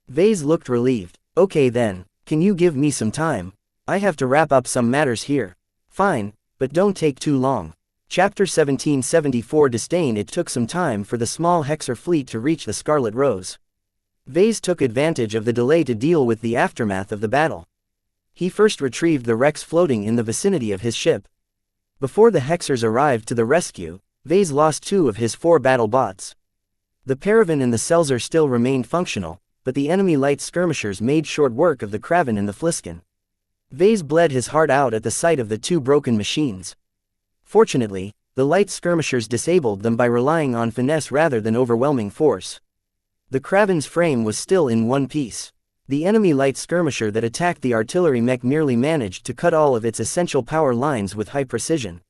Vase looked relieved. "Okay then, can you give me some time? I have to wrap up some matters here." "Fine, but don't take too long." Chapter 1774 Disdain. It took some time for the small Hexer fleet to reach the Scarlet Rose. Vase took advantage of the delay to deal with the aftermath of the battle. He first retrieved the wrecks floating in the vicinity of his ship. Before the Hexers arrived to the rescue, Vase lost 2 of his 4 battle bots. The Paravan and the Selzer still remained functional, but the enemy light skirmishers made short work of the Kraven and the Fliskin. Vase bled his heart out at the sight of the 2 broken machines. Fortunately, the light skirmishers disabled them by relying on finesse rather than overwhelming force. The Kraven's frame was still in one piece. The enemy light skirmisher that attacked the artillery mech merely managed to cut all of its essential power lines with high precision.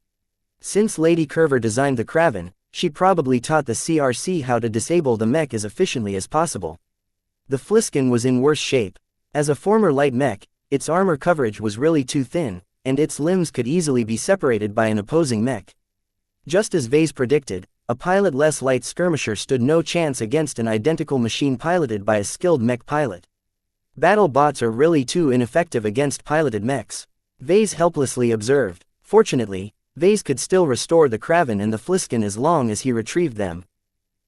Since Lady Curver designed the Kraven, she probably taught the CRC how to disable the mech as efficiently as possible. The Fliskin was in worse shape. As a former light mech, its armor coverage was really too thin, and its limbs could easily be separated by an opposing mech. Just as Vase predicted, a pilot-less light skirmisher stood no chance against an identical machine piloted by a skilled mech pilot. Battle bots are really too ineffective against piloted mechs, Vase helplessly observed. Fortunately, Vase could still restore the Kraven and the Fliskin as long as he retrieved them.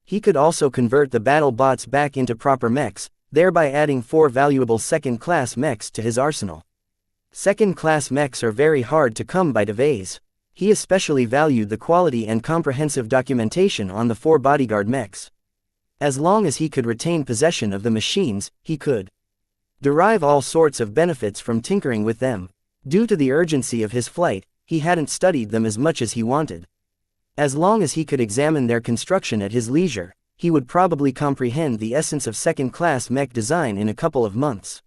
He could also convert the battle bots back into proper mechs, thereby adding 4 valuable second-class mechs to his arsenal. Second-class mechs are very hard to come by to Vase. He especially valued the quality and comprehensive documentation on the 4 bodyguard mechs. As long as he could retain possession of the machines, he could derive all sorts of benefits from tinkering with them. Due to the urgency of his flight, he hadn't studied them as much as he wanted. As long as he could examine their construction at his leisure, he would probably comprehend the essence of second-class mech design in a couple of months.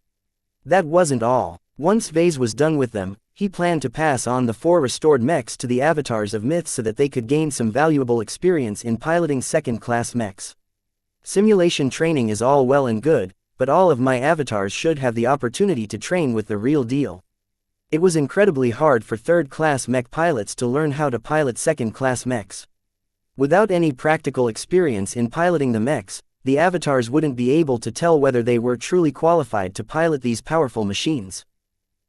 That wasn't all. Once Vase was done with them, he planned to pass on the 4 restored mechs to the avatars of Myth so that they could gain some valuable experience in piloting second-class mechs. Simulation training is all well and good, but all of my avatars should have the opportunity to train with the real deal. It was incredibly hard for third-class mech pilots to learn how to pilot second-class mechs. Without any practical experience in piloting the mechs, the avatars wouldn't be able to tell whether they were truly qualified to pilot these powerful machines.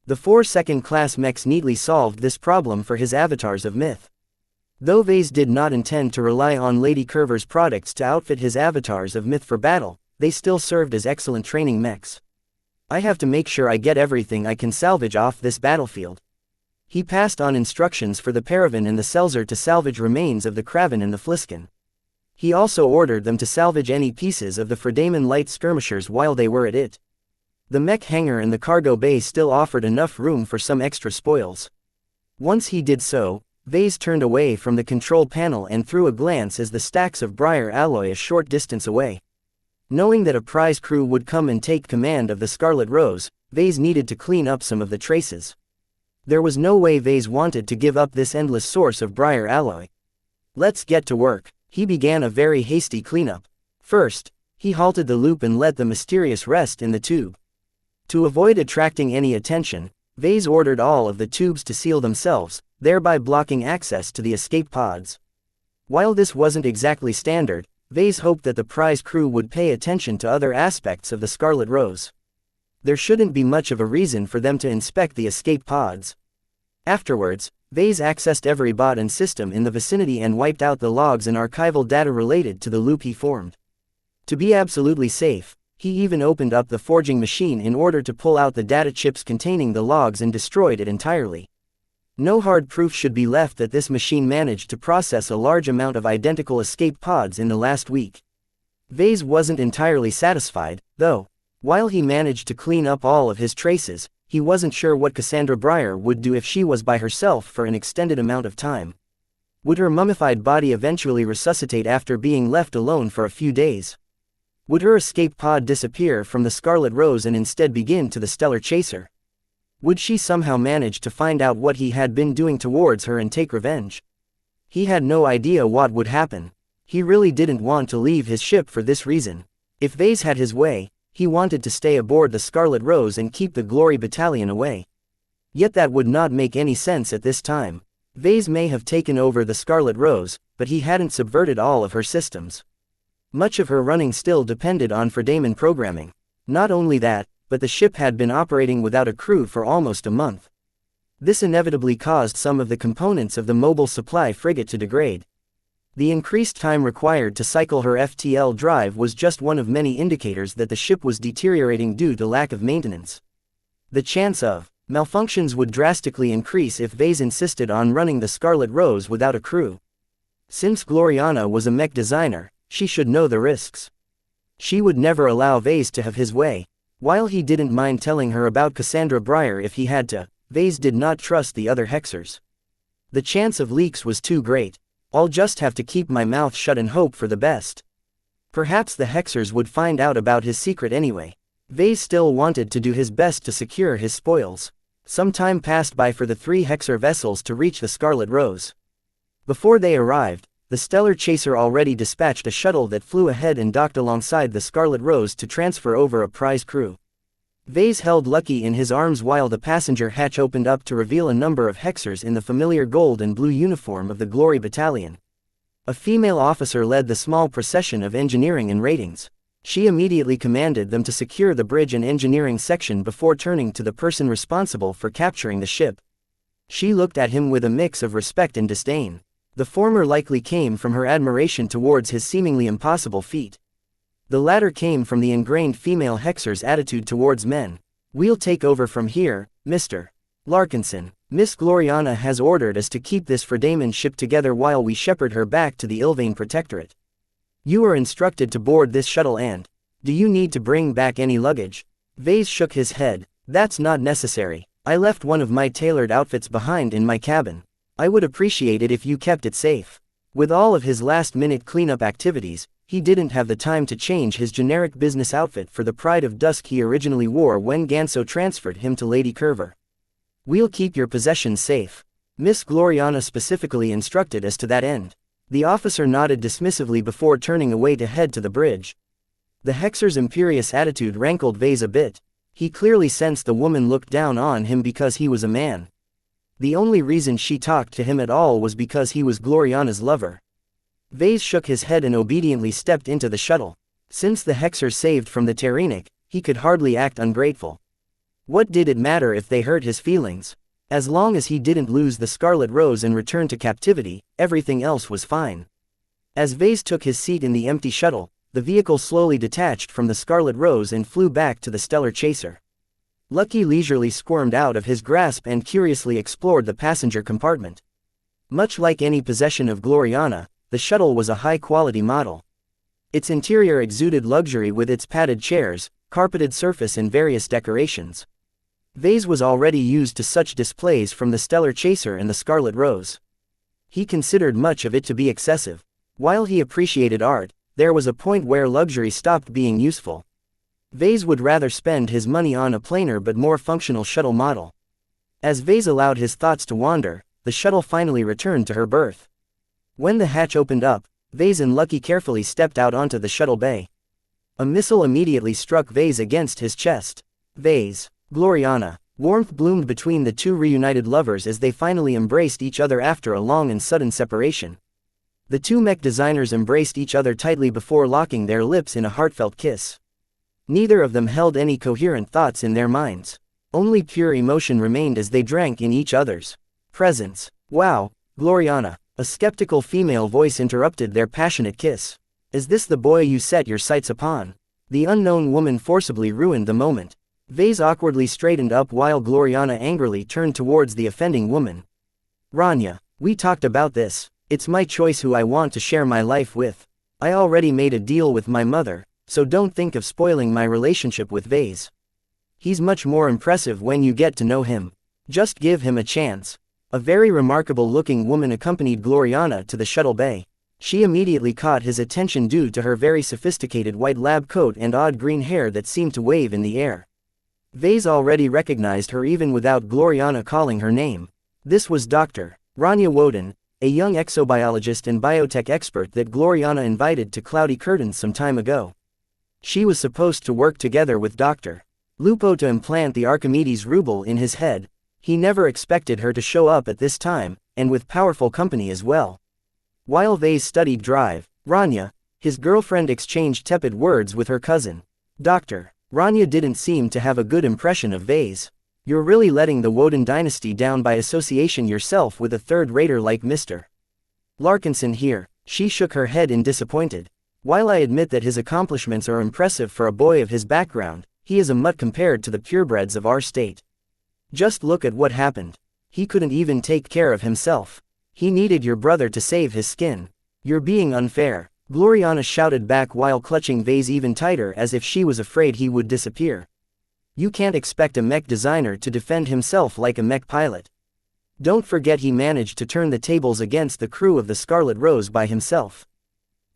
The 4 second-class mechs neatly solved this problem for his avatars of Myth. Though Vase did not intend to rely on Lady Curver's products to outfit his avatars of Myth for battle, they still served as excellent training mechs. I have to make sure I get everything I can salvage off this battlefield. He passed on instructions for the Paravan and the Selzer to salvage remains of the Kraven and the Fliskin. He also ordered them to salvage any pieces of the Fredaman light skirmishers while they were at it. The mech hangar and the cargo bay still offered enough room for some extra spoils. Once he did so, Vase turned away from the control panel and threw a glance at the stacks of briar alloy a short distance away. Knowing that a prize crew would come and take command of the Scarlet Rose, Vase needed to clean up some of the traces. There was no way Vase wanted to give up this endless source of briar alloy. Let's get to work. He began a very hasty cleanup. First, he halted the loop and let the mysterious rest in the tube. To avoid attracting any attention, Vase ordered all of the tubes to seal themselves, thereby blocking access to the escape pods. While this wasn't exactly standard, Vase hoped that the prize crew would pay attention to other aspects of the Scarlet Rose. There shouldn't be much of a reason for them to inspect the escape pods. Afterwards, Vase accessed every bot and system in the vicinity and wiped out the logs and archival data related to the loop he formed. To be absolutely safe, he even opened up the forging machine in order to pull out the data chips containing the logs and destroyed it entirely. No hard proof should be left that this machine managed to process a large amount of identical escape pods in the last week. Vase wasn't entirely satisfied, though. While he managed to clean up all of his traces, he wasn't sure what Cassandra Breyer would do if she was by herself for an extended amount of time. Would her mummified body eventually resuscitate after being left alone for a few days? Would her escape pod disappear from the Scarlet Rose and instead begin to the Stellar Chaser? Would she somehow manage to find out what he had been doing towards her and take revenge? He had no idea what would happen. He really didn't want to leave his ship for this reason. If Vase had his way, he wanted to stay aboard the Scarlet Rose and keep the Glory Battalion away. Yet that would not make any sense at this time. Vase may have taken over the Scarlet Rose, but he hadn't subverted all of her systems. Much of her running still depended on Fredaman programming. Not only that, but the ship had been operating without a crew for almost a month. This inevitably caused some of the components of the mobile supply frigate to degrade. The increased time required to cycle her FTL drive was just one of many indicators that the ship was deteriorating due to lack of maintenance. The chance of malfunctions would drastically increase if Vase insisted on running the Scarlet Rose without a crew. Since Gloriana was a mech designer, she should know the risks. She would never allow Vase to have his way. While he didn't mind telling her about Cassandra Breyer if he had to, Vase did not trust the other Hexers. The chance of leaks was too great. I'll just have to keep my mouth shut and hope for the best. Perhaps the Hexers would find out about his secret anyway. Vase still wanted to do his best to secure his spoils. Some time passed by for the 3 Hexer vessels to reach the Scarlet Rose. Before they arrived, the Stellar Chaser already dispatched a shuttle that flew ahead and docked alongside the Scarlet Rose to transfer over a prize crew. Vase held Lucky in his arms while the passenger hatch opened up to reveal a number of Hexers in the familiar gold and blue uniform of the Glory Battalion. A female officer led the small procession of engineering and ratings. She immediately commanded them to secure the bridge and engineering section before turning to the person responsible for capturing the ship. She looked at him with a mix of respect and disdain. The former likely came from her admiration towards his seemingly impossible feat. The latter came from the ingrained female Hexer's attitude towards men. "We'll take over from here, Mr. Larkinson. Miss Gloriana has ordered us to keep this Fredaman ship together while we shepherd her back to the Ilvain Protectorate. You are instructed to board this shuttle and, do you need to bring back any luggage?" Vase shook his head. "That's not necessary. I left one of my tailored outfits behind in my cabin. I would appreciate it if you kept it safe." With all of his last-minute cleanup activities, he didn't have the time to change his generic business outfit for the Pride of Dusk he originally wore when Ganso transferred him to Lady Curver. "We'll keep your possessions safe." Miss Gloriana specifically instructed as to that end. The officer nodded dismissively before turning away to head to the bridge. The Hexer's imperious attitude rankled Vase a bit. He clearly sensed the woman looked down on him because he was a man. The only reason she talked to him at all was because he was Gloriana's lover. Vase shook his head and obediently stepped into the shuttle. Since the Hexer saved from the Terrenic, he could hardly act ungrateful. What did it matter if they hurt his feelings? As long as he didn't lose the Scarlet Rose and return to captivity, everything else was fine. As Vase took his seat in the empty shuttle, the vehicle slowly detached from the Scarlet Rose and flew back to the Stellar Chaser. Lucky leisurely squirmed out of his grasp and curiously explored the passenger compartment. Much like any possession of Gloriana, the shuttle was a high-quality model. Its interior exuded luxury with its padded chairs, carpeted surface and various decorations. Vase was already used to such displays from the Stellar Chaser and the Scarlet Rose. He considered much of it to be excessive. While he appreciated art, there was a point where luxury stopped being useful. Vase would rather spend his money on a plainer but more functional shuttle model. As Vase allowed his thoughts to wander, the shuttle finally returned to her berth. When the hatch opened up, Vase and Lucky carefully stepped out onto the shuttle bay. A missile immediately struck Vase against his chest. Vase, Gloriana. Warmth bloomed between the two reunited lovers as they finally embraced each other after a long and sudden separation. The two mech designers embraced each other tightly before locking their lips in a heartfelt kiss. Neither of them held any coherent thoughts in their minds. Only pure emotion remained as they drank in each other's presence. "Wow, Gloriana." A skeptical female voice interrupted their passionate kiss. "Is this the boy you set your sights upon?" The unknown woman forcibly ruined the moment. Vase awkwardly straightened up while Gloriana angrily turned towards the offending woman. "Rania, we talked about this. It's my choice who I want to share my life with. I already made a deal with my mother, so don't think of spoiling my relationship with Vase. He's much more impressive when you get to know him. Just give him a chance." A very remarkable-looking woman accompanied Gloriana to the shuttle bay. She immediately caught his attention due to her very sophisticated white lab coat and odd green hair that seemed to wave in the air. Vase already recognized her even without Gloriana calling her name. This was Dr. Rania Woden, a young exobiologist and biotech expert that Gloriana invited to Cloudy Curtains some time ago. She was supposed to work together with Dr. Lupo to implant the Archimedes ruble in his head. He never expected her to show up at this time, and with powerful company as well. While Vase studied Drive, Rania, his girlfriend exchanged tepid words with her cousin. Dr. Rania didn't seem to have a good impression of Vase. You're really letting the Woden dynasty down by association yourself with a third-rater like Mr. Larkinson here. She shook her head in disappointed. While I admit that his accomplishments are impressive for a boy of his background, he is a mutt compared to the purebreds of our state. Just look at what happened. He couldn't even take care of himself. He needed your brother to save his skin. You're being unfair, Gloriana shouted back while clutching Vase even tighter as if she was afraid he would disappear. You can't expect a mech designer to defend himself like a mech pilot. Don't forget he managed to turn the tables against the crew of the Scarlet Rose by himself.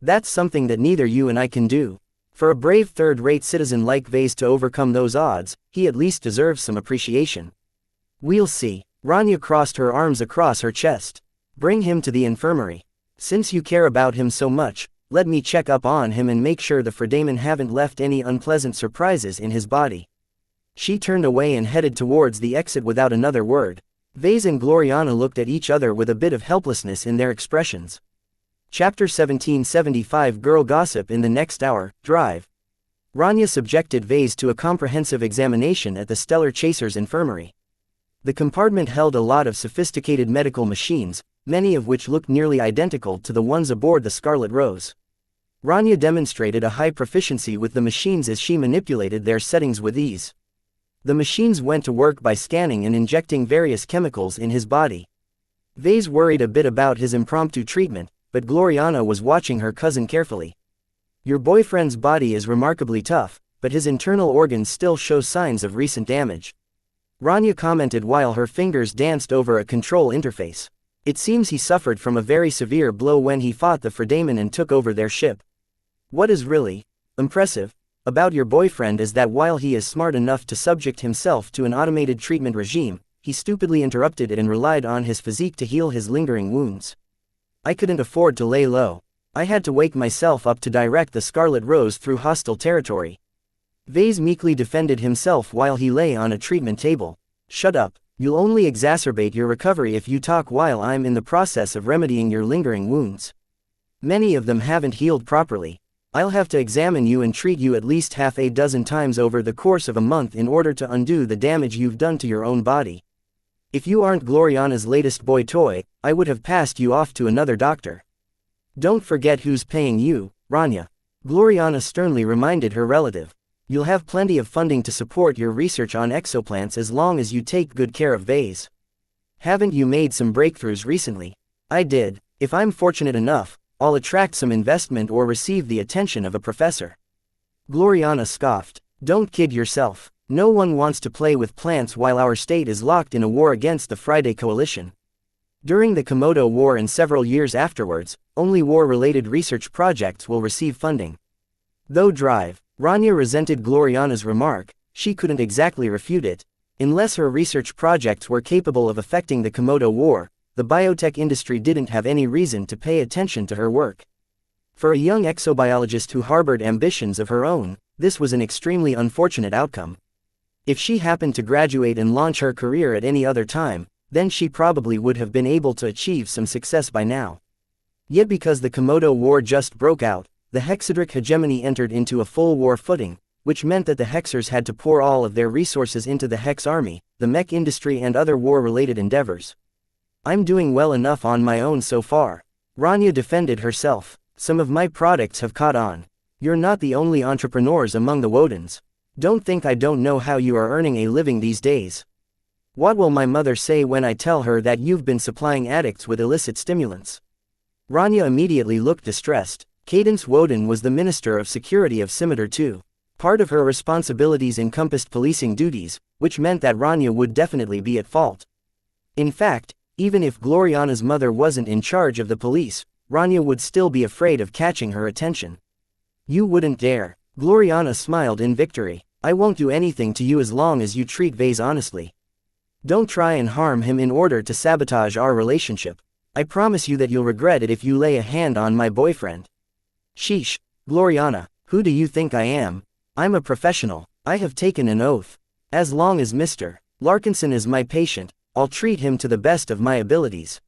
That's something that neither you and I can do. For a brave third-rate citizen like Vase to overcome those odds, he at least deserves some appreciation. We'll see. Rania crossed her arms across her chest. Bring him to the infirmary. Since you care about him so much, let me check up on him and make sure the Fredaimon haven't left any unpleasant surprises in his body. She turned away and headed towards the exit without another word. Vase and Gloriana looked at each other with a bit of helplessness in their expressions. Chapter 1775 Girl Gossip in the next hour, drive. Rania subjected Vase to a comprehensive examination at the Stellar Chaser's infirmary. The compartment held a lot of sophisticated medical machines, many of which looked nearly identical to the ones aboard the Scarlet Rose. Rania demonstrated a high proficiency with the machines as she manipulated their settings with ease. The machines went to work by scanning and injecting various chemicals in his body. Vase worried a bit about his impromptu treatment, but Gloriana was watching her cousin carefully. Your boyfriend's body is remarkably tough, but his internal organs still show signs of recent damage. Rania commented while her fingers danced over a control interface. It seems he suffered from a very severe blow when he fought the Fredaimon and took over their ship. What is really impressive about your boyfriend is that while he is smart enough to subject himself to an automated treatment regime, he stupidly interrupted it and relied on his physique to heal his lingering wounds. I couldn't afford to lay low. I had to wake myself up to direct the Scarlet Rose through hostile territory. Vase meekly defended himself while he lay on a treatment table. Shut up, you'll only exacerbate your recovery if you talk while I'm in the process of remedying your lingering wounds. Many of them haven't healed properly. I'll have to examine you and treat you at least half a dozen times over the course of a month in order to undo the damage you've done to your own body. If you aren't Gloriana's latest boy toy, I would have passed you off to another doctor. Don't forget who's paying you, Rania. Gloriana sternly reminded her relative. You'll have plenty of funding to support your research on exoplants as long as you take good care of Vase. Haven't you made some breakthroughs recently? I did. If I'm fortunate enough, I'll attract some investment or receive the attention of a professor. Gloriana scoffed. Don't kid yourself. No one wants to play with plants while our state is locked in a war against the Friday Coalition. During the Komodo War and several years afterwards, only war-related research projects will receive funding. Though drive. Rania resented Gloriana's remark. She couldn't exactly refute it. Unless her research projects were capable of affecting the Komodo War, the biotech industry didn't have any reason to pay attention to her work. For a young exobiologist who harbored ambitions of her own, this was an extremely unfortunate outcome. If she happened to graduate and launch her career at any other time, then she probably would have been able to achieve some success by now. Yet because the Komodo War just broke out, the Hexadric hegemony entered into a full war footing, which meant that the Hexers had to pour all of their resources into the Hex army, the mech industry and other war-related endeavors. I'm doing well enough on my own so far. Rania defended herself. Some of my products have caught on. You're not the only entrepreneurs among the Wodens. Don't think I don't know how you are earning a living these days. What will my mother say when I tell her that you've been supplying addicts with illicit stimulants? Rania immediately looked distressed. Cadence Woden was the Minister of Security of Scimitar II. Part of her responsibilities encompassed policing duties, which meant that Rania would definitely be at fault. In fact, even if Gloriana's mother wasn't in charge of the police, Rania would still be afraid of catching her attention. You wouldn't dare. Gloriana smiled in victory. I won't do anything to you as long as you treat Vase honestly. Don't try and harm him in order to sabotage our relationship. I promise you that you'll regret it if you lay a hand on my boyfriend. Sheesh, Gloriana, who do you think I am? I'm a professional. I have taken an oath. As long as Mr. Larkinson is my patient, I'll treat him to the best of my abilities.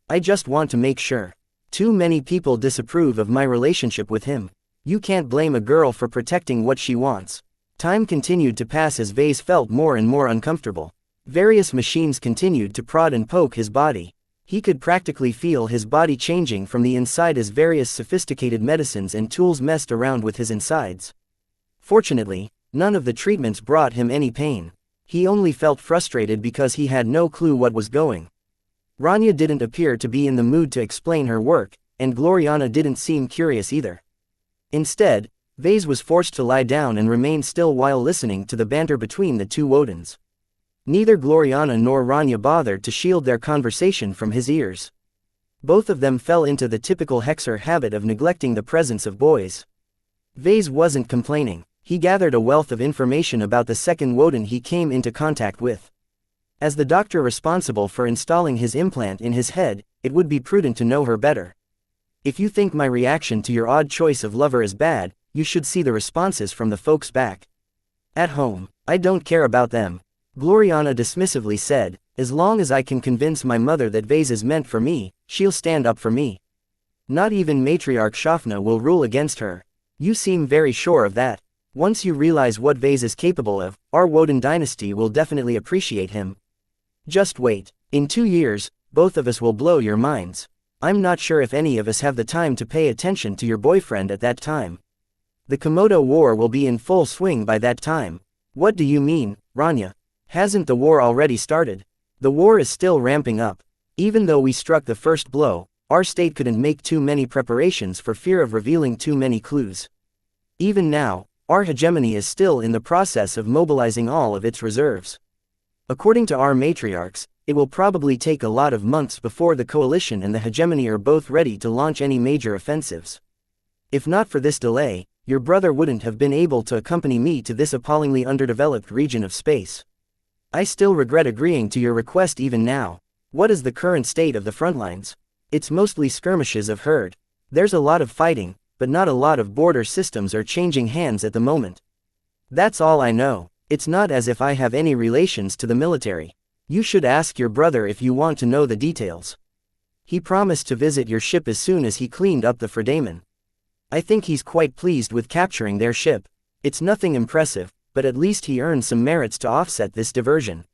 I just want to make sure. Too many people disapprove of my relationship with him. You can't blame a girl for protecting what she wants. Time continued to pass as Vase felt more and more uncomfortable. Various machines continued to prod and poke his body. He could practically feel his body changing from the inside as various sophisticated medicines and tools messed around with his insides. Fortunately, none of the treatments brought him any pain. He only felt frustrated because he had no clue what was going. Rania didn't appear to be in the mood to explain her work, and Gloriana didn't seem curious either. Instead, Vase was forced to lie down and remain still while listening to the banter between the two Wodens. Neither Gloriana nor Rania bothered to shield their conversation from his ears. Both of them fell into the typical Hexer habit of neglecting the presence of boys. Vase wasn't complaining. He gathered a wealth of information about the second Woden he came into contact with. As the doctor responsible for installing his implant in his head, it would be prudent to know her better. If you think my reaction to your odd choice of lover is bad, you should see the responses from the folks back at home. I don't care about them, Gloriana dismissively said. As long as I can convince my mother that Vase is meant for me, she'll stand up for me. Not even matriarch Shafna will rule against her. You seem very sure of that. Once you realize what Vase is capable of, our Woden dynasty will definitely appreciate him. Just wait. In 2 years, both of us will blow your minds. I'm not sure if any of us have the time to pay attention to your boyfriend at that time. The Komodo War will be in full swing by that time. What do you mean, Rania? Hasn't the war already started? The war is still ramping up. Even though we struck the first blow, our state couldn't make too many preparations for fear of revealing too many clues. Even now, our hegemony is still in the process of mobilizing all of its reserves. According to our matriarchs, it will probably take a lot of months before the coalition and the hegemony are both ready to launch any major offensives. If not for this delay, your brother wouldn't have been able to accompany me to this appallingly underdeveloped region of space. I still regret agreeing to your request even now. What is the current state of the front lines? It's mostly skirmishes I've heard. There's a lot of fighting, but not a lot of border systems are changing hands at the moment. That's all I know. It's not as if I have any relations to the military. You should ask your brother if you want to know the details. He promised to visit your ship as soon as he cleaned up the Fredaman. I think he's quite pleased with capturing their ship. It's nothing impressive, but at least he earned some merits to offset this diversion.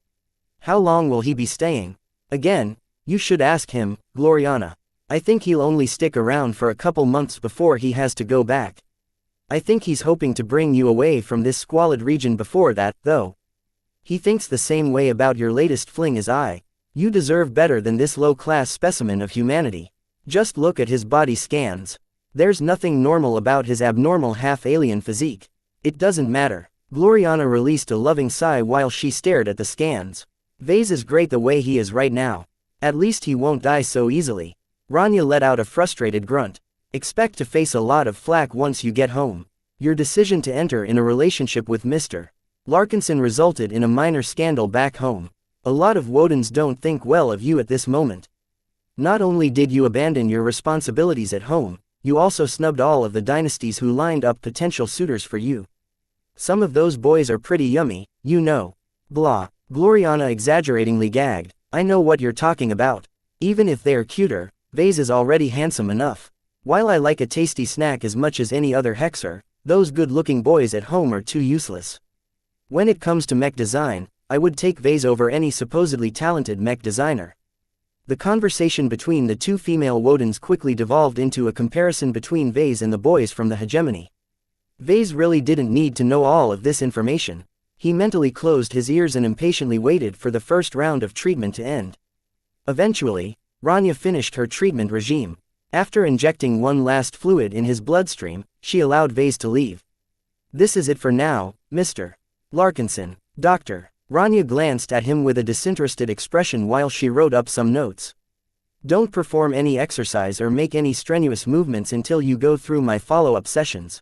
How long will he be staying? Again, you should ask him, Gloriana. I think he'll only stick around for a couple months before he has to go back. I think he's hoping to bring you away from this squalid region before that, though. He thinks the same way about your latest fling as I. You deserve better than this low-class specimen of humanity. Just look at his body scans. There's nothing normal about his abnormal half-alien physique. It doesn't matter. Gloriana released a loving sigh while she stared at the scans. Vase is great the way he is right now. At least he won't die so easily. Rania let out a frustrated grunt. Expect to face a lot of flack once you get home. Your decision to enter in a relationship with Mr. Larkinson resulted in a minor scandal back home. A lot of Wodens don't think well of you at this moment. Not only did you abandon your responsibilities at home, you also snubbed all of the dynasties who lined up potential suitors for you. Some of those boys are pretty yummy, you know. Blah. Gloriana exaggeratingly gagged. I know what you're talking about. Even if they're cuter, Vase is already handsome enough. While I like a tasty snack as much as any other Hexer, those good-looking boys at home are too useless. When it comes to mech design, I would take Vase over any supposedly talented mech designer. The conversation between the two female Wodens quickly devolved into a comparison between Vase and the boys from the hegemony. Vase really didn't need to know all of this information. He mentally closed his ears and impatiently waited for the first round of treatment to end. Eventually, Rania finished her treatment regime. After injecting one last fluid in his bloodstream, she allowed Vase to leave. This is it for now, Mr. Larkinson. Doctor. Rania glanced at him with a disinterested expression while she wrote up some notes. Don't perform any exercise or make any strenuous movements until you go through my follow-up sessions.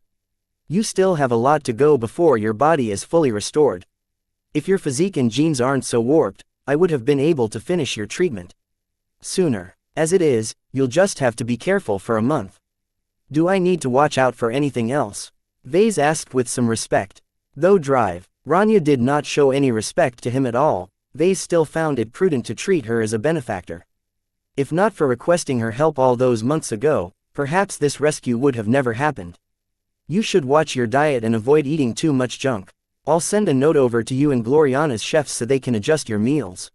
You still have a lot to go before your body is fully restored. If your physique and genes aren't so warped, I would have been able to finish your treatment sooner. As it is, you'll just have to be careful for a month. Do I need to watch out for anything else? Vase asked with some respect. Though Rania did not show any respect to him at all, Vase still found it prudent to treat her as a benefactor. If not for requesting her help all those months ago, perhaps this rescue would have never happened. You should watch your diet and avoid eating too much junk. I'll send a note over to you and Gloriana's chefs so they can adjust your meals.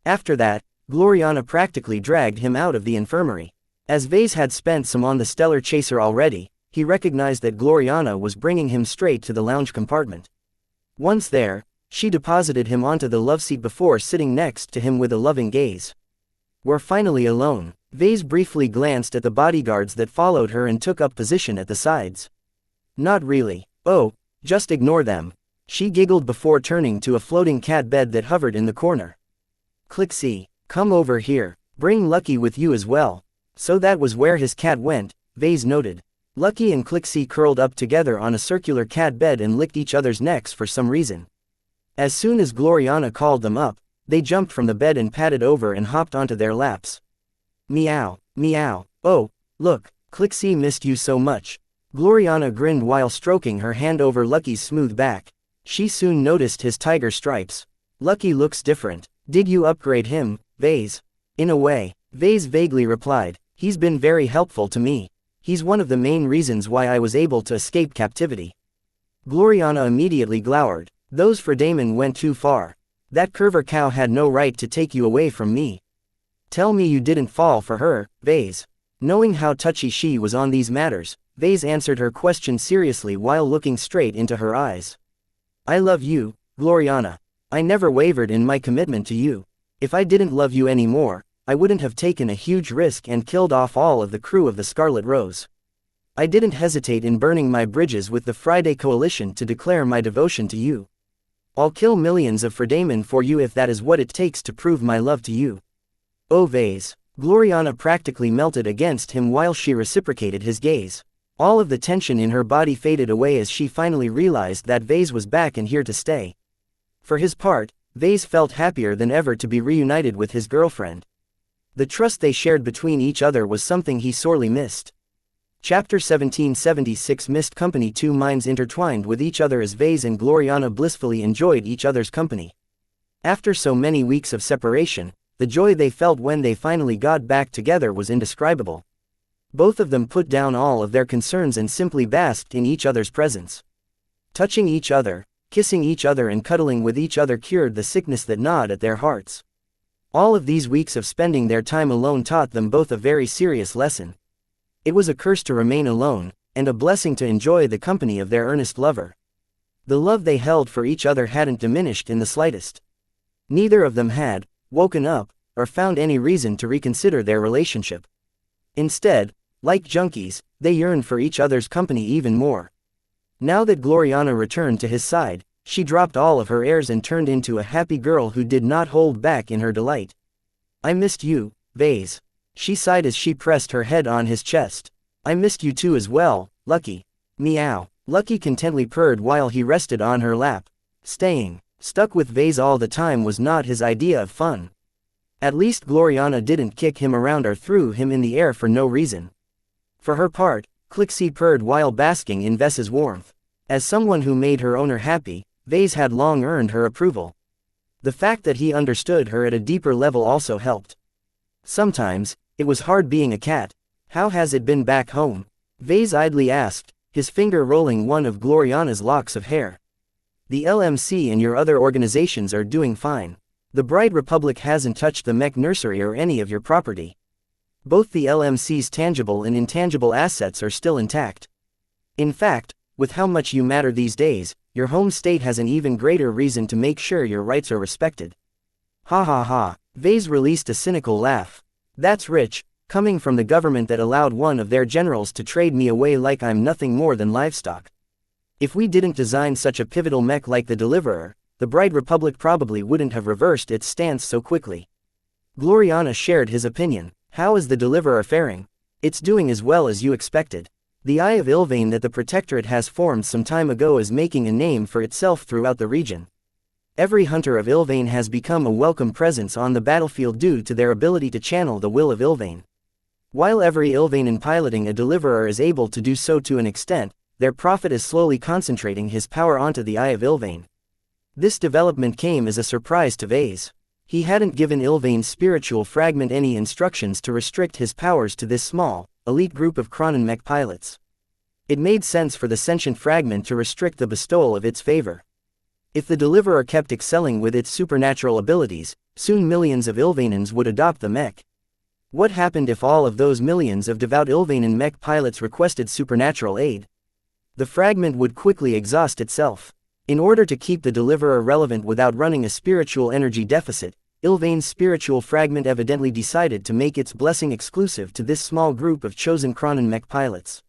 After that, Gloriana practically dragged him out of the infirmary. As Vase had spent some on the stellar chaser already, he recognized that Gloriana was bringing him straight to the lounge compartment. Once there, she deposited him onto the loveseat before sitting next to him with a loving gaze. We're finally alone. Vase briefly glanced at the bodyguards that followed her and took up position at the sides. Not really. Oh, just ignore them. She giggled before turning to a floating cat bed that hovered in the corner. Clixie, come over here. Bring Lucky with you as well. So that was where his cat went, Vase noted. Lucky and Clixie curled up together on a circular cat bed and licked each other's necks for some reason. As soon as Gloriana called them up, they jumped from the bed and padded over and hopped onto their laps. Meow, meow. Oh, look, Clixie missed you so much. Gloriana grinned while stroking her hand over Lucky's smooth back. She soon noticed his tiger stripes. Lucky looks different. Did you upgrade him, Vase? In a way, Vase vaguely replied. He's been very helpful to me. He's one of the main reasons why I was able to escape captivity. Gloriana immediately glowered. Those Fredamen went too far. That Curver cow had no right to take you away from me. Tell me you didn't fall for her, Vase. Knowing how touchy she was on these matters, Vase answered her question seriously while looking straight into her eyes. I love you, Gloriana. I never wavered in my commitment to you. If I didn't love you anymore, I wouldn't have taken a huge risk and killed off all of the crew of the Scarlet Rose. I didn't hesitate in burning my bridges with the Friday Coalition to declare my devotion to you. I'll kill millions of Fredamen for you if that is what it takes to prove my love to you. Oh Vase. Gloriana practically melted against him while she reciprocated his gaze. All of the tension in her body faded away as she finally realized that Vase was back and here to stay. For his part, Vase felt happier than ever to be reunited with his girlfriend. The trust they shared between each other was something he sorely missed. Chapter 1776 Mist Company. Two minds intertwined with each other as Vase and Gloriana blissfully enjoyed each other's company. After so many weeks of separation, the joy they felt when they finally got back together was indescribable. Both of them put down all of their concerns and simply basked in each other's presence. Touching each other, kissing each other and cuddling with each other cured the sickness that gnawed at their hearts. All of these weeks of spending their time alone taught them both a very serious lesson. It was a curse to remain alone, and a blessing to enjoy the company of their earnest lover. The love they held for each other hadn't diminished in the slightest. Neither of them had woken up, or found any reason to reconsider their relationship. Instead, like junkies, they yearned for each other's company even more. Now that Gloriana returned to his side, she dropped all of her airs and turned into a happy girl who did not hold back in her delight. I missed you, Vase. She sighed as she pressed her head on his chest. I missed you too as well, Lucky. Meow. Lucky contentedly purred while he rested on her lap. Staying stuck with Vase all the time was not his idea of fun. At least Gloriana didn't kick him around or threw him in the air for no reason. For her part, Clixie purred while basking in Ves's warmth. As someone who made her owner happy, Vase had long earned her approval. The fact that he understood her at a deeper level also helped. Sometimes, it was hard being a cat. How has it been back home? Vase idly asked, his finger rolling one of Gloriana's locks of hair. The LMC and your other organizations are doing fine. The Bright Republic hasn't touched the Mech nursery or any of your property. Both the LMC's tangible and intangible assets are still intact. In fact, with how much you matter these days, your home state has an even greater reason to make sure your rights are respected. Ha ha ha. Vase released a cynical laugh. That's rich, coming from the government that allowed one of their generals to trade me away like I'm nothing more than livestock. If we didn't design such a pivotal mech like the Deliverer, the Bright Republic probably wouldn't have reversed its stance so quickly. Gloriana shared his opinion. How is the Deliverer faring? It's doing as well as you expected. The Eye of Ilvain that the Protectorate has formed some time ago is making a name for itself throughout the region. Every hunter of Ilvain has become a welcome presence on the battlefield due to their ability to channel the will of Ilvain. While every Ilvainan piloting a Deliverer is able to do so to an extent, their prophet is slowly concentrating his power onto the Eye of Ilvain. This development came as a surprise to Vase. He hadn't given Ilvain's spiritual fragment any instructions to restrict his powers to this small, elite group of Kronan mech pilots. It made sense for the sentient fragment to restrict the bestowal of its favor. If the deliverer kept excelling with its supernatural abilities, soon millions of Ilvanans would adopt the Mech. What happened if all of those millions of devout Ilvanan Mech pilots requested supernatural aid? The fragment would quickly exhaust itself. In order to keep the deliverer relevant without running a spiritual energy deficit, Ilvain's spiritual fragment evidently decided to make its blessing exclusive to this small group of chosen Kronan Mech pilots.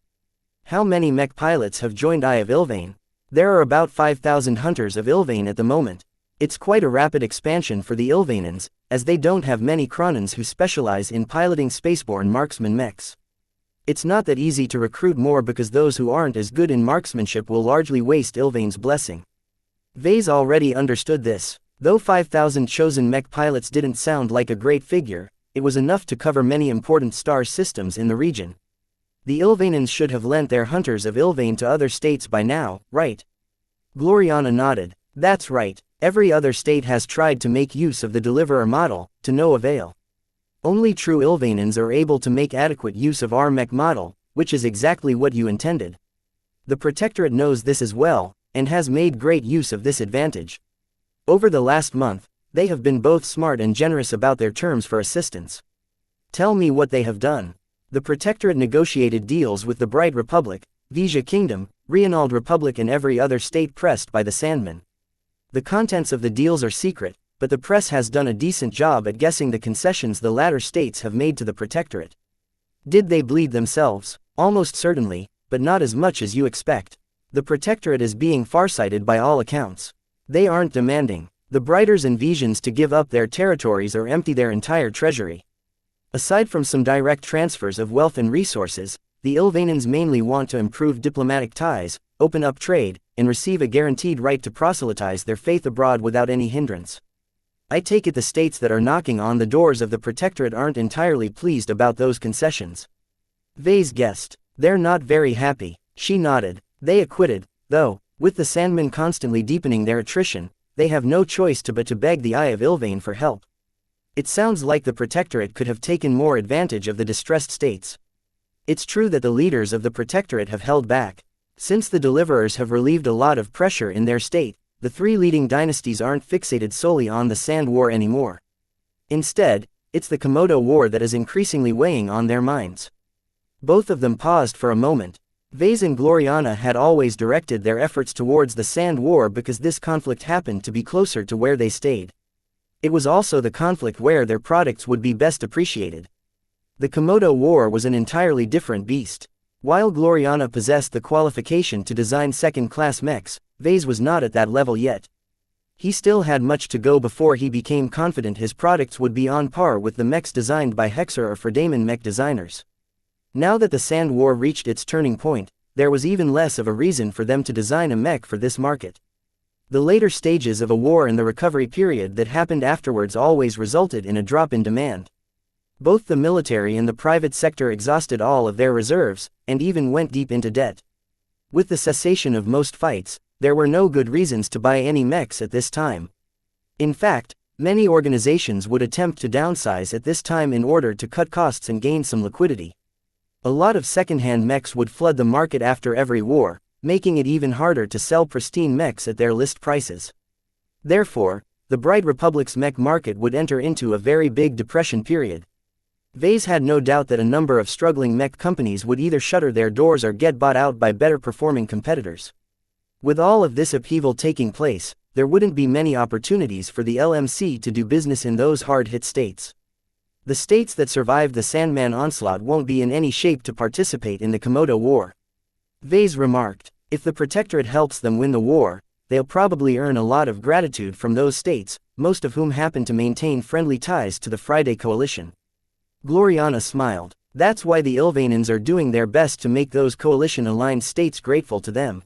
How many Mech pilots have joined Eye of Ilvain? There are about 5,000 hunters of Ilvain at the moment. It's quite a rapid expansion for the Ilvanans, as they don't have many Kronans who specialize in piloting spaceborne marksman mechs. It's not that easy to recruit more because those who aren't as good in marksmanship will largely waste Ilvain's blessing. Vase already understood this. Though 5,000 chosen mech pilots didn't sound like a great figure, it was enough to cover many important star systems in the region. The Ilvanans should have lent their hunters of Ilvain to other states by now, right? Gloriana nodded. That's right, every other state has tried to make use of the deliverer model, to no avail. Only true Ilvanans are able to make adequate use of our mech model, which is exactly what you intended. The Protectorate knows this as well, and has made great use of this advantage. Over the last month, they have been both smart and generous about their terms for assistance. Tell me what they have done. The Protectorate negotiated deals with the Bright Republic, Vizia Kingdom, Rienald Republic and every other state pressed by the Sandmen. The contents of the deals are secret, but the press has done a decent job at guessing the concessions the latter states have made to the Protectorate. Did they bleed themselves? Almost certainly, but not as much as you expect. The Protectorate is being farsighted by all accounts. They aren't demanding the Brighters and Visions to give up their territories or empty their entire treasury. Aside from some direct transfers of wealth and resources, the Ilvanans mainly want to improve diplomatic ties, open up trade, and receive a guaranteed right to proselytize their faith abroad without any hindrance. I take it the states that are knocking on the doors of the Protectorate aren't entirely pleased about those concessions. Vase guessed. They're not very happy. She nodded. They acquitted, though, with the Sandmen constantly deepening their attrition, they have no choice but to beg the Eye of Ilvain for help. It sounds like the Protectorate could have taken more advantage of the distressed states. It's true that the leaders of the Protectorate have held back. Since the Deliverers have relieved a lot of pressure in their state, the three leading dynasties aren't fixated solely on the Sand War anymore. Instead, it's the Komodo War that is increasingly weighing on their minds. Both of them paused for a moment. Vase and Gloriana had always directed their efforts towards the Sand War because this conflict happened to be closer to where they stayed. It was also the conflict where their products would be best appreciated. The Komodo War was an entirely different beast. While Gloriana possessed the qualification to design second-class mechs, Vase was not at that level yet. He still had much to go before he became confident his products would be on par with the mechs designed by Hexer or Fredaman mech designers. Now that the Sand War reached its turning point, there was even less of a reason for them to design a mech for this market. The later stages of a war and the recovery period that happened afterwards always resulted in a drop in demand. Both the military and the private sector exhausted all of their reserves, and even went deep into debt. With the cessation of most fights, there were no good reasons to buy any mechs at this time. In fact, many organizations would attempt to downsize at this time in order to cut costs and gain some liquidity. A lot of second-hand mechs would flood the market after every war, making it even harder to sell pristine mechs at their list prices. Therefore, the Bright Republic's mech market would enter into a very big depression period. Vase had no doubt that a number of struggling mech companies would either shutter their doors or get bought out by better-performing competitors. With all of this upheaval taking place, there wouldn't be many opportunities for the LMC to do business in those hard-hit states. The states that survived the Sandman onslaught won't be in any shape to participate in the Komodo War. Vase remarked, if the Protectorate helps them win the war, they'll probably earn a lot of gratitude from those states, most of whom happen to maintain friendly ties to the Friday Coalition. Gloriana smiled. That's why the Ilvanans are doing their best to make those coalition-aligned states grateful to them.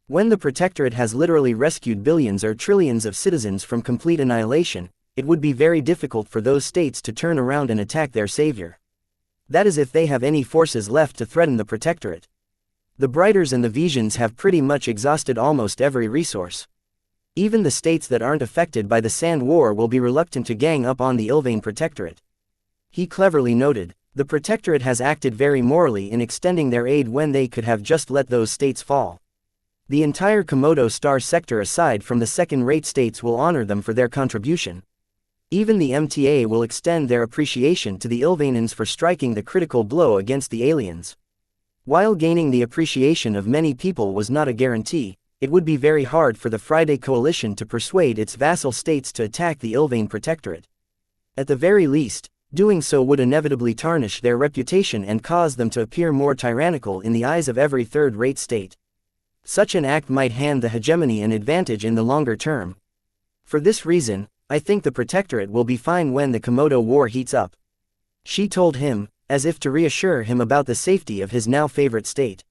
When the Protectorate has literally rescued billions or trillions of citizens from complete annihilation, it would be very difficult for those states to turn around and attack their savior. That is if they have any forces left to threaten the Protectorate. The Brighters and the Visions have pretty much exhausted almost every resource. Even the states that aren't affected by the Sand War will be reluctant to gang up on the Ilvain Protectorate. He cleverly noted, the Protectorate has acted very morally in extending their aid when they could have just let those states fall. The entire Komodo star sector aside from the second-rate states will honor them for their contribution. Even the MTA will extend their appreciation to the Ilvanans for striking the critical blow against the aliens. While gaining the appreciation of many people was not a guarantee, it would be very hard for the Friday Coalition to persuade its vassal states to attack the Ilvane Protectorate. At the very least, doing so would inevitably tarnish their reputation and cause them to appear more tyrannical in the eyes of every third-rate state. Such an act might hand the hegemony an advantage in the longer term. For this reason, I think the Protectorate will be fine when the Komodo War heats up. She told him, as if to reassure him about the safety of his now favorite state.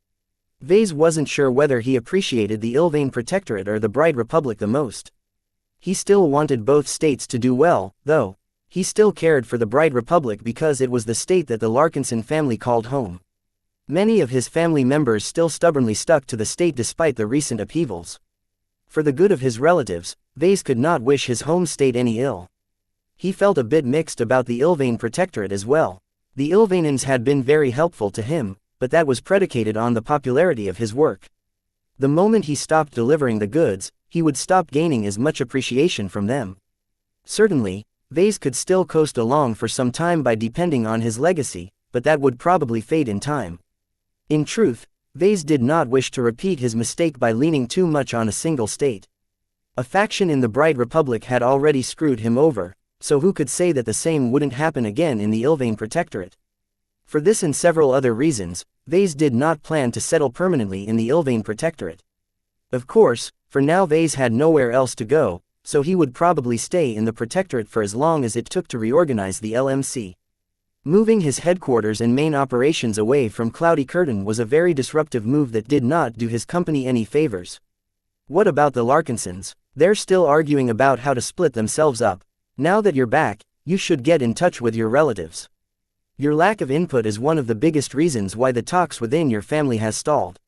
Vase wasn't sure whether he appreciated the Ilvane Protectorate or the Bright Republic the most. He still wanted both states to do well, though. He still cared for the Bright Republic because it was the state that the Larkinson family called home. Many of his family members still stubbornly stuck to the state despite the recent upheavals. For the good of his relatives, Vase could not wish his home state any ill. He felt a bit mixed about the Ilvane Protectorate as well. The Ilvanans had been very helpful to him, but that was predicated on the popularity of his work. The moment he stopped delivering the goods, he would stop gaining as much appreciation from them. Certainly, Vase could still coast along for some time by depending on his legacy, but that would probably fade in time. In truth, Vase did not wish to repeat his mistake by leaning too much on a single state. A faction in the Bright Republic had already screwed him over, so who could say that the same wouldn't happen again in the Ilvane Protectorate? For this and several other reasons, Vase did not plan to settle permanently in the Ilvane Protectorate. Of course, for now Vase had nowhere else to go, so he would probably stay in the Protectorate for as long as it took to reorganize the LMC. Moving his headquarters and main operations away from Cloudy Curtain was a very disruptive move that did not do his company any favors. What about the Larkinsons? They're still arguing about how to split themselves up. Now that you're back, you should get in touch with your relatives. Your lack of input is one of the biggest reasons why the talks within your family has stalled.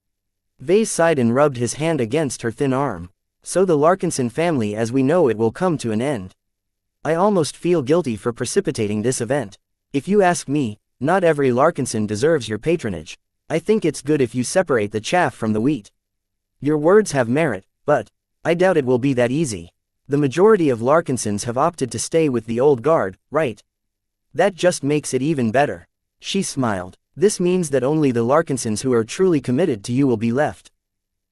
Vase sighed and rubbed his hand against her thin arm. So the Larkinson family as we know it will come to an end. I almost feel guilty for precipitating this event. If you ask me, not every Larkinson deserves your patronage. I think it's good if you separate the chaff from the wheat. Your words have merit, but I doubt it will be that easy. The majority of Larkinsons have opted to stay with the old guard, right? That just makes it even better. She smiled. This means that only the Larkinsons who are truly committed to you will be left.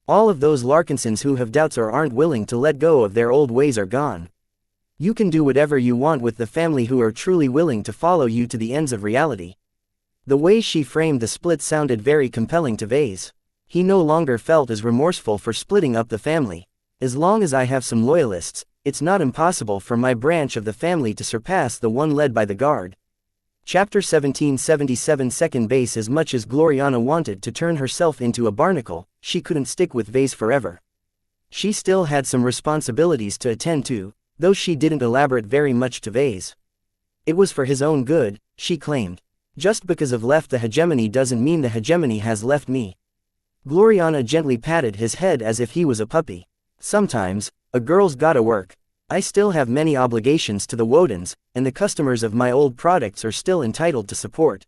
All of those Larkinsons who have doubts or aren't willing to let go of their old ways are gone. You can do whatever you want with the family who are truly willing to follow you to the ends of reality. The way she framed the split sounded very compelling to Vase. He no longer felt as remorseful for splitting up the family. As long as I have some loyalists, it's not impossible for my branch of the family to surpass the one led by the guard. Chapter 1777 Second base. As much as Gloriana wanted to turn herself into a barnacle, she couldn't stick with Vase forever. She still had some responsibilities to attend to, though she didn't elaborate very much to Vase. It was for his own good, she claimed. Just because I've left the hegemony doesn't mean the hegemony has left me. Gloriana gently patted his head as if he was a puppy. Sometimes, a girl's gotta work. I still have many obligations to the Wodens, and the customers of my old products are still entitled to support.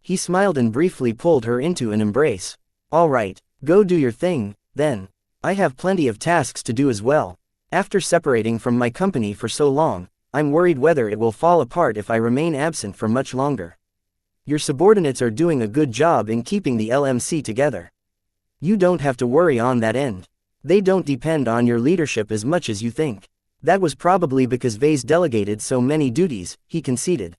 He smiled and briefly pulled her into an embrace. All right, go do your thing, then. I have plenty of tasks to do as well. After separating from my company for so long, I'm worried whether it will fall apart if I remain absent for much longer. Your subordinates are doing a good job in keeping the LMC together. You don't have to worry on that end. They don't depend on your leadership as much as you think. That was probably because Vase delegated so many duties, he conceded.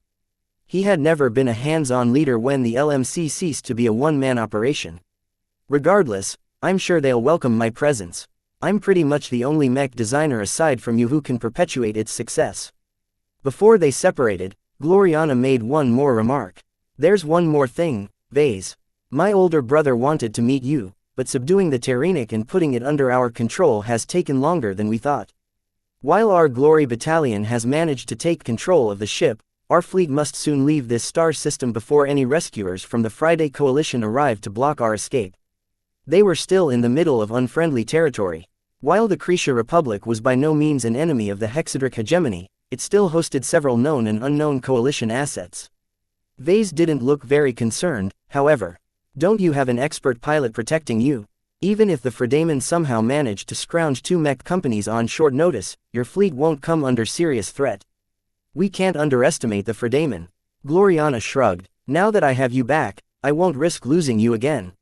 He had never been a hands-on leader when the LMC ceased to be a one-man operation. Regardless, I'm sure they'll welcome my presence. I'm pretty much the only mech designer aside from you who can perpetuate its success. Before they separated, Gloriana made one more remark. There's one more thing, Vase. My older brother wanted to meet you, but subduing the Terrenic and putting it under our control has taken longer than we thought. While our Glory Battalion has managed to take control of the ship, our fleet must soon leave this star system before any rescuers from the Friday Coalition arrive to block our escape. They were still in the middle of unfriendly territory. While the Cretia Republic was by no means an enemy of the Hexadric hegemony, it still hosted several known and unknown coalition assets. Vase didn't look very concerned, however. Don't you have an expert pilot protecting you? Even if the Fredamen somehow manage to scrounge 2 mech companies on short notice, your fleet won't come under serious threat. We can't underestimate the Fredamen. Gloriana shrugged. Now that I have you back, I won't risk losing you again.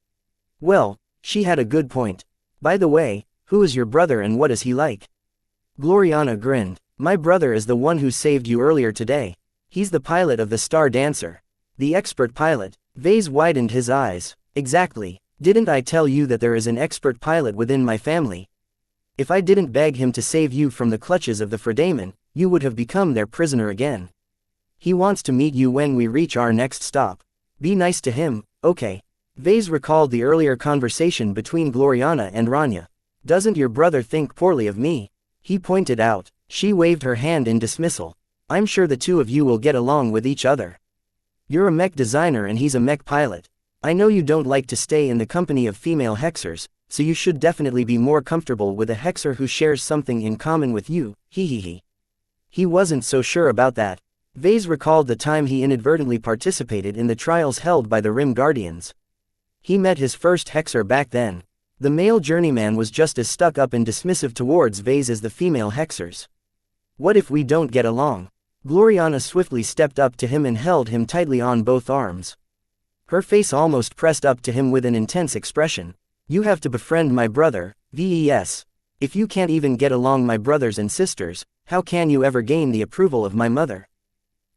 Well, she had a good point. By the way, who is your brother and what is he like? Gloriana grinned. My brother is the one who saved you earlier today. He's the pilot of the Star Dancer. The expert pilot. Vase widened his eyes. Exactly. Didn't I tell you that there is an expert pilot within my family? If I didn't beg him to save you from the clutches of the Fredamen, you would have become their prisoner again. He wants to meet you when we reach our next stop. Be nice to him, okay? Vase recalled the earlier conversation between Gloriana and Rania. Doesn't your brother think poorly of me? He pointed out. She waved her hand in dismissal. I'm sure the two of you will get along with each other. You're a mech designer and he's a mech pilot. I know you don't like to stay in the company of female hexers, so you should definitely be more comfortable with a hexer who shares something in common with you, hehehe. He wasn't so sure about that. Vase recalled the time he inadvertently participated in the trials held by the Rim Guardians. He met his first hexer back then. The male journeyman was just as stuck up and dismissive towards Vase as the female hexers. What if we don't get along? Gloriana swiftly stepped up to him and held him tightly on both arms. Her face almost pressed up to him with an intense expression. You have to befriend my brother, Ves. If you can't even get along my brothers and sisters, how can you ever gain the approval of my mother?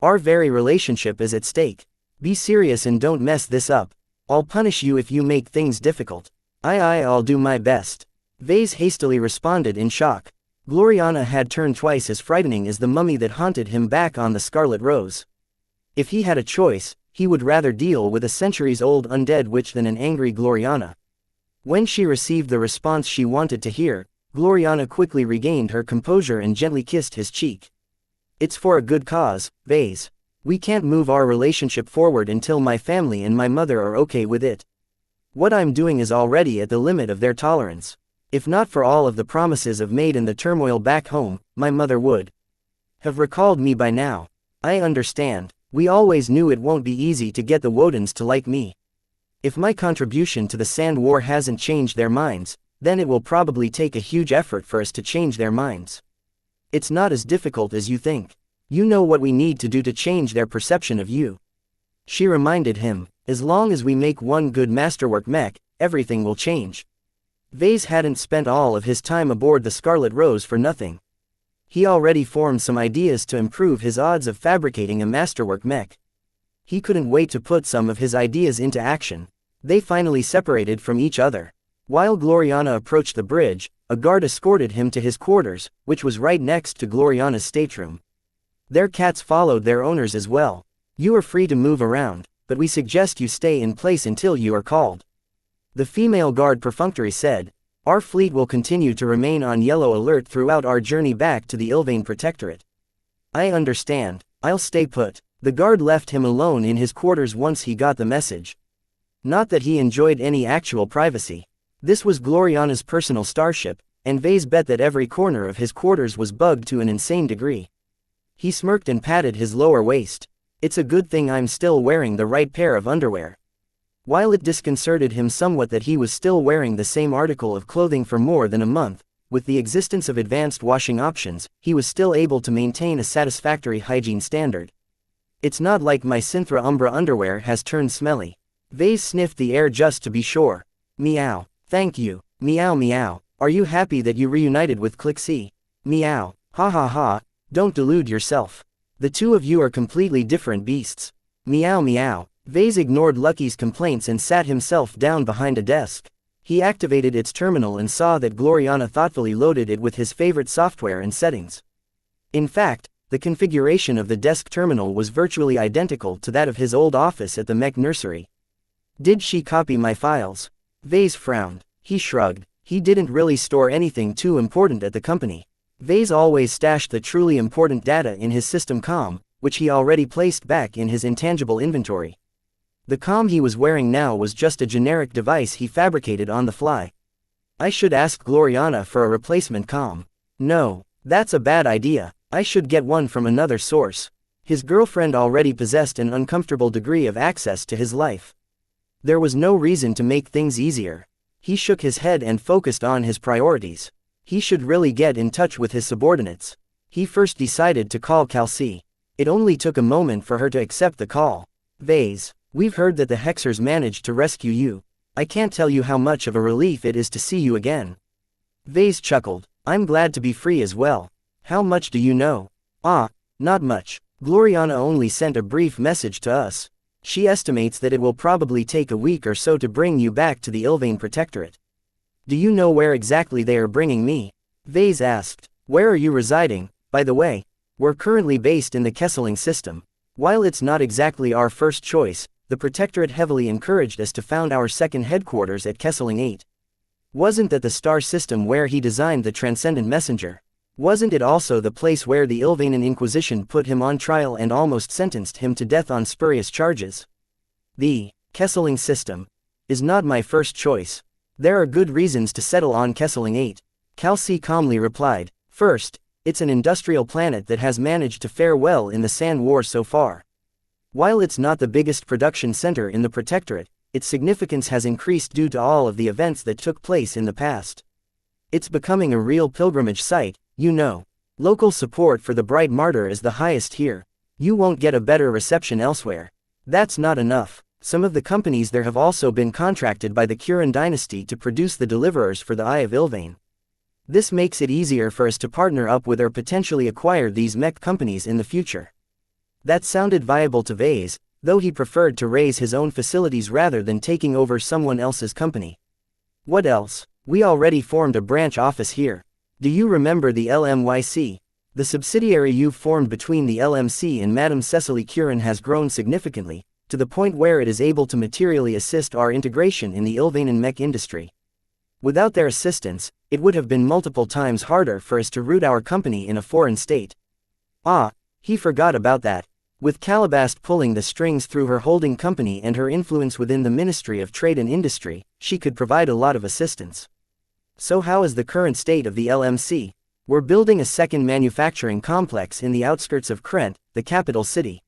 Our very relationship is at stake. Be serious and don't mess this up. I'll punish you if you make things difficult. I'll do my best. Vase hastily responded in shock. Gloriana had turned twice as frightening as the mummy that haunted him back on the Scarlet Rose. If he had a choice, he would rather deal with a centuries-old undead witch than an angry Gloriana. When she received the response she wanted to hear, Gloriana quickly regained her composure and gently kissed his cheek. It's for a good cause, Vase. We can't move our relationship forward until my family and my mother are okay with it. What I'm doing is already at the limit of their tolerance. If not for all of the promises I've made and the turmoil back home, my mother would have recalled me by now. I understand. We always knew it won't be easy to get the Wodens to like me. If my contribution to the Sand War hasn't changed their minds, then it will probably take a huge effort for us to change their minds. It's not as difficult as you think. You know what we need to do to change their perception of you. She reminded him, as long as we make one good masterwork mech, everything will change. Vase hadn't spent all of his time aboard the Scarlet Rose for nothing. He already formed some ideas to improve his odds of fabricating a masterwork mech. He couldn't wait to put some of his ideas into action. They finally separated from each other. While Gloriana approached the bridge, a guard escorted him to his quarters, which was right next to Gloriana's stateroom. Their cats followed their owners as well. You are free to move around, but we suggest you stay in place until you are called. The female guard perfunctory said. Our fleet will continue to remain on yellow alert throughout our journey back to the Ilvain Protectorate. I understand. I'll stay put. The guard left him alone in his quarters once he got the message. Not that he enjoyed any actual privacy. This was Gloriana's personal starship, and Vase bet that every corner of his quarters was bugged to an insane degree. He smirked and patted his lower waist. It's a good thing I'm still wearing the right pair of underwear. While it disconcerted him somewhat that he was still wearing the same article of clothing for more than a month, with the existence of advanced washing options, he was still able to maintain a satisfactory hygiene standard. It's not like my Synthra Umbra underwear has turned smelly. Vase sniffed the air just to be sure. Meow. Thank you. Meow meow. Are you happy that you reunited with Clixie? Meow. Ha ha ha. Don't delude yourself. The two of you are completely different beasts. Meow meow. Vase ignored Lucky's complaints and sat himself down behind a desk. He activated its terminal and saw that Gloriana thoughtfully loaded it with his favorite software and settings. In fact, the configuration of the desk terminal was virtually identical to that of his old office at the Mech nursery. Did she copy my files? Vase frowned. He shrugged. He didn't really store anything too important at the company. Vase always stashed the truly important data in his system comm, which he already placed back in his intangible inventory. The comm he was wearing now was just a generic device he fabricated on the fly. I should ask Gloriana for a replacement comm. No, that's a bad idea. I should get one from another source. His girlfriend already possessed an uncomfortable degree of access to his life. There was no reason to make things easier. He shook his head and focused on his priorities. He should really get in touch with his subordinates. He first decided to call Kelsey. It only took a moment for her to accept the call. Vase, we've heard that the Hexers managed to rescue you. I can't tell you how much of a relief it is to see you again. Vase chuckled. I'm glad to be free as well. How much do you know? Ah, not much. Gloriana only sent a brief message to us. She estimates that it will probably take a week or so to bring you back to the Ilvain Protectorate. Do you know where exactly they are bringing me? Vase asked. Where are you residing, by the way? We're currently based in the Kesseling system. While it's not exactly our first choice, the Protectorate heavily encouraged us to found our second headquarters at Kesseling 8. Wasn't that the star system where he designed the Transcendent Messenger? Wasn't it also the place where the Ilvanan Inquisition put him on trial and almost sentenced him to death on spurious charges? The Kesseling system is not my first choice. There are good reasons to settle on Kesseling 8. Kelsey calmly replied. First, it's an industrial planet that has managed to fare well in the Sand War so far. While it's not the biggest production center in the Protectorate, its significance has increased due to all of the events that took place in the past. It's becoming a real pilgrimage site, you know. Local support for the Bright Martyr is the highest here. You won't get a better reception elsewhere. That's not enough. Some of the companies there have also been contracted by the Kirin dynasty to produce the deliverers for the Eye of Ilvain. This makes it easier for us to partner up with or potentially acquire these Mech companies in the future. That sounded viable to Vase, though he preferred to raise his own facilities rather than taking over someone else's company. What else? We already formed a branch office here. Do you remember the LMYC? The subsidiary you've formed between the LMC and Madame Cecily Kirin has grown significantly, to the point where it is able to materially assist our integration in the Ilvanan Mech industry. Without their assistance, it would have been multiple times harder for us to root our company in a foreign state. Ah, he forgot about that. With Calabast pulling the strings through her holding company and her influence within the Ministry of Trade and Industry, she could provide a lot of assistance. So how is the current state of the LMC? We're building a second manufacturing complex in the outskirts of Krent, the capital city.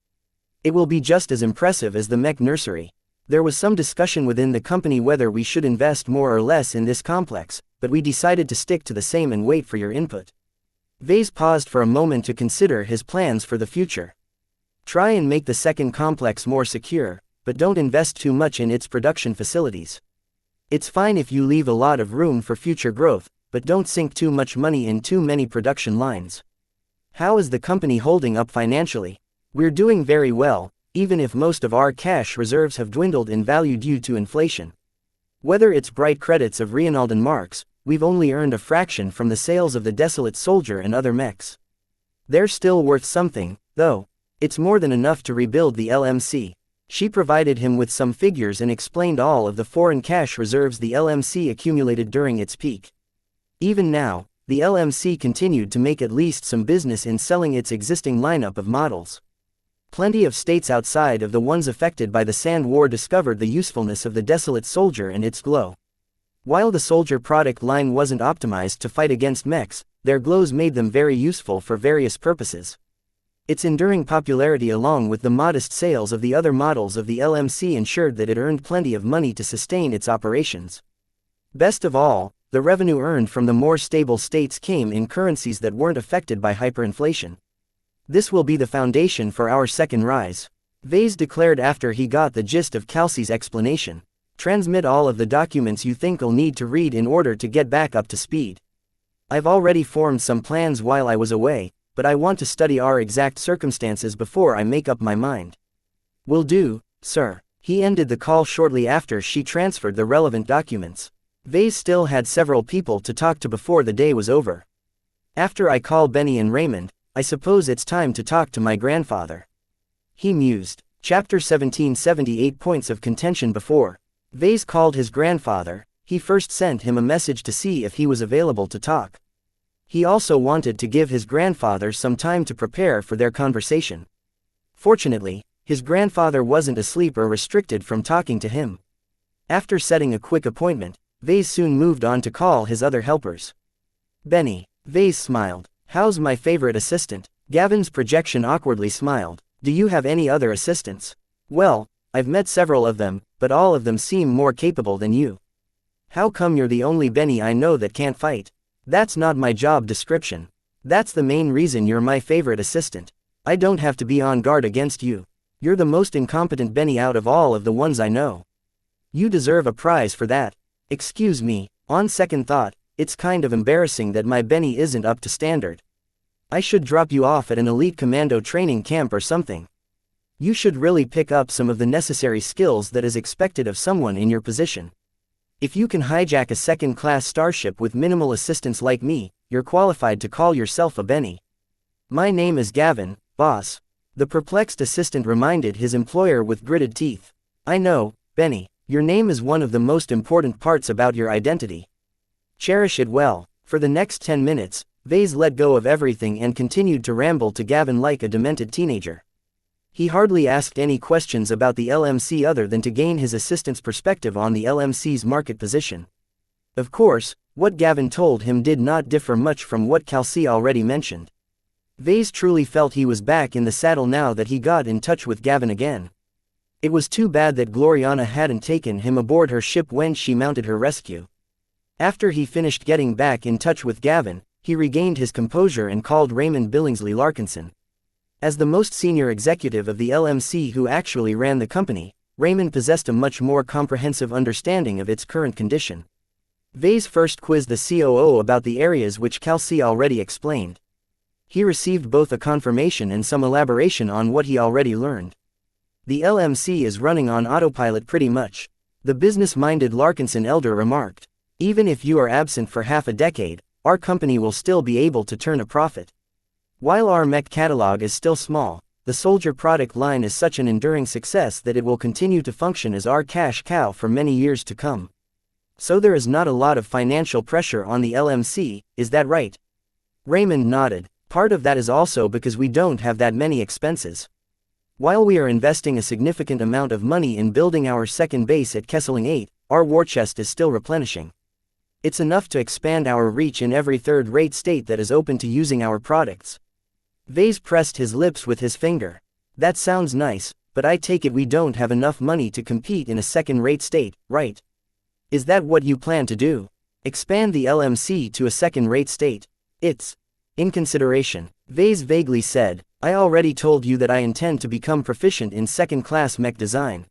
It will be just as impressive as the Mech nursery. There was some discussion within the company whether we should invest more or less in this complex, but we decided to stick to the same and wait for your input. Vase paused for a moment to consider his plans for the future. Try and make the second complex more secure, but don't invest too much in its production facilities. It's fine if you leave a lot of room for future growth, but don't sink too much money in too many production lines. How is the company holding up financially? We're doing very well, even if most of our cash reserves have dwindled in value due to inflation. Whether it's bright credits of Reinaldan marks, we've only earned a fraction from the sales of the Desolate Soldier and other mechs. They're still worth something, though. It's more than enough to rebuild the LMC. She provided him with some figures and explained all of the foreign cash reserves the LMC accumulated during its peak. Even now, the LMC continued to make at least some business in selling its existing lineup of models. Plenty of states outside of the ones affected by the Sand War discovered the usefulness of the Desolate Soldier and its glow. While the Soldier product line wasn't optimized to fight against mechs, their glows made them very useful for various purposes. Its enduring popularity along with the modest sales of the other models of the LMC ensured that it earned plenty of money to sustain its operations. Best of all, the revenue earned from the more stable states came in currencies that weren't affected by hyperinflation. This will be the foundation for our second rise, Vase declared after he got the gist of Kelsey's explanation. Transmit all of the documents you think you'll need to read in order to get back up to speed. I've already formed some plans while I was away, but I want to study our exact circumstances before I make up my mind. Will do, sir. He ended the call shortly after she transferred the relevant documents. Vase still had several people to talk to before the day was over. After I call Benny and Raymond, I suppose it's time to talk to my grandfather. He mused. Chapter 17 78 Points of Contention Before Vase called his grandfather, he first sent him a message to see if he was available to talk. He also wanted to give his grandfather some time to prepare for their conversation. Fortunately, his grandfather wasn't asleep or restricted from talking to him. After setting a quick appointment, Vase soon moved on to call his other helpers. Benny. Vase smiled. How's my favorite assistant? Gavin's projection awkwardly smiled. Do you have any other assistants? Well, I've met several of them, but all of them seem more capable than you. How come you're the only Benny I know that can't fight? That's not my job description. That's the main reason you're my favorite assistant. I don't have to be on guard against you. You're the most incompetent Benny out of all of the ones I know. You deserve a prize for that. Excuse me, on second thought, it's kind of embarrassing that my Benny isn't up to standard. I should drop you off at an elite commando training camp or something. You should really pick up some of the necessary skills that is expected of someone in your position. If you can hijack a second-class starship with minimal assistance like me, you're qualified to call yourself a Benny. My name is Gavin, boss. The perplexed assistant reminded his employer with gritted teeth. I know, Benny, your name is one of the most important parts about your identity. Cherish it well. For the next 10 minutes, Vase let go of everything and continued to ramble to Gavin like a demented teenager. He hardly asked any questions about the LMC other than to gain his assistant's perspective on the LMC's market position. Of course, what Gavin told him did not differ much from what Calci already mentioned. Vase truly felt he was back in the saddle now that he got in touch with Gavin again. It was too bad that Gloriana hadn't taken him aboard her ship when she mounted her rescue. After he finished getting back in touch with Gavin, he regained his composure and called Raymond Billingsley Larkinson. As the most senior executive of the LMC who actually ran the company, Raymond possessed a much more comprehensive understanding of its current condition. Vase first quizzed the COO about the areas which Calci already explained. He received both a confirmation and some elaboration on what he already learned. The LMC is running on autopilot pretty much, the business-minded Larkinson elder remarked. Even if you are absent for half a decade, our company will still be able to turn a profit. While our Mech catalog is still small, the Soldier product line is such an enduring success that it will continue to function as our cash cow for many years to come. So there is not a lot of financial pressure on the LMC, is that right? Raymond nodded. Part of that is also because we don't have that many expenses. While we are investing a significant amount of money in building our second base at Kesseling 8, our war chest is still replenishing. It's enough to expand our reach in every third-rate state that is open to using our products. Vase pressed his lips with his finger. That sounds nice, but I take it we don't have enough money to compete in a second-rate state, right? Is that what you plan to do? Expand the LMC to a second-rate state? It's in consideration. Vase vaguely said, I already told you that I intend to become proficient in second-class mech design.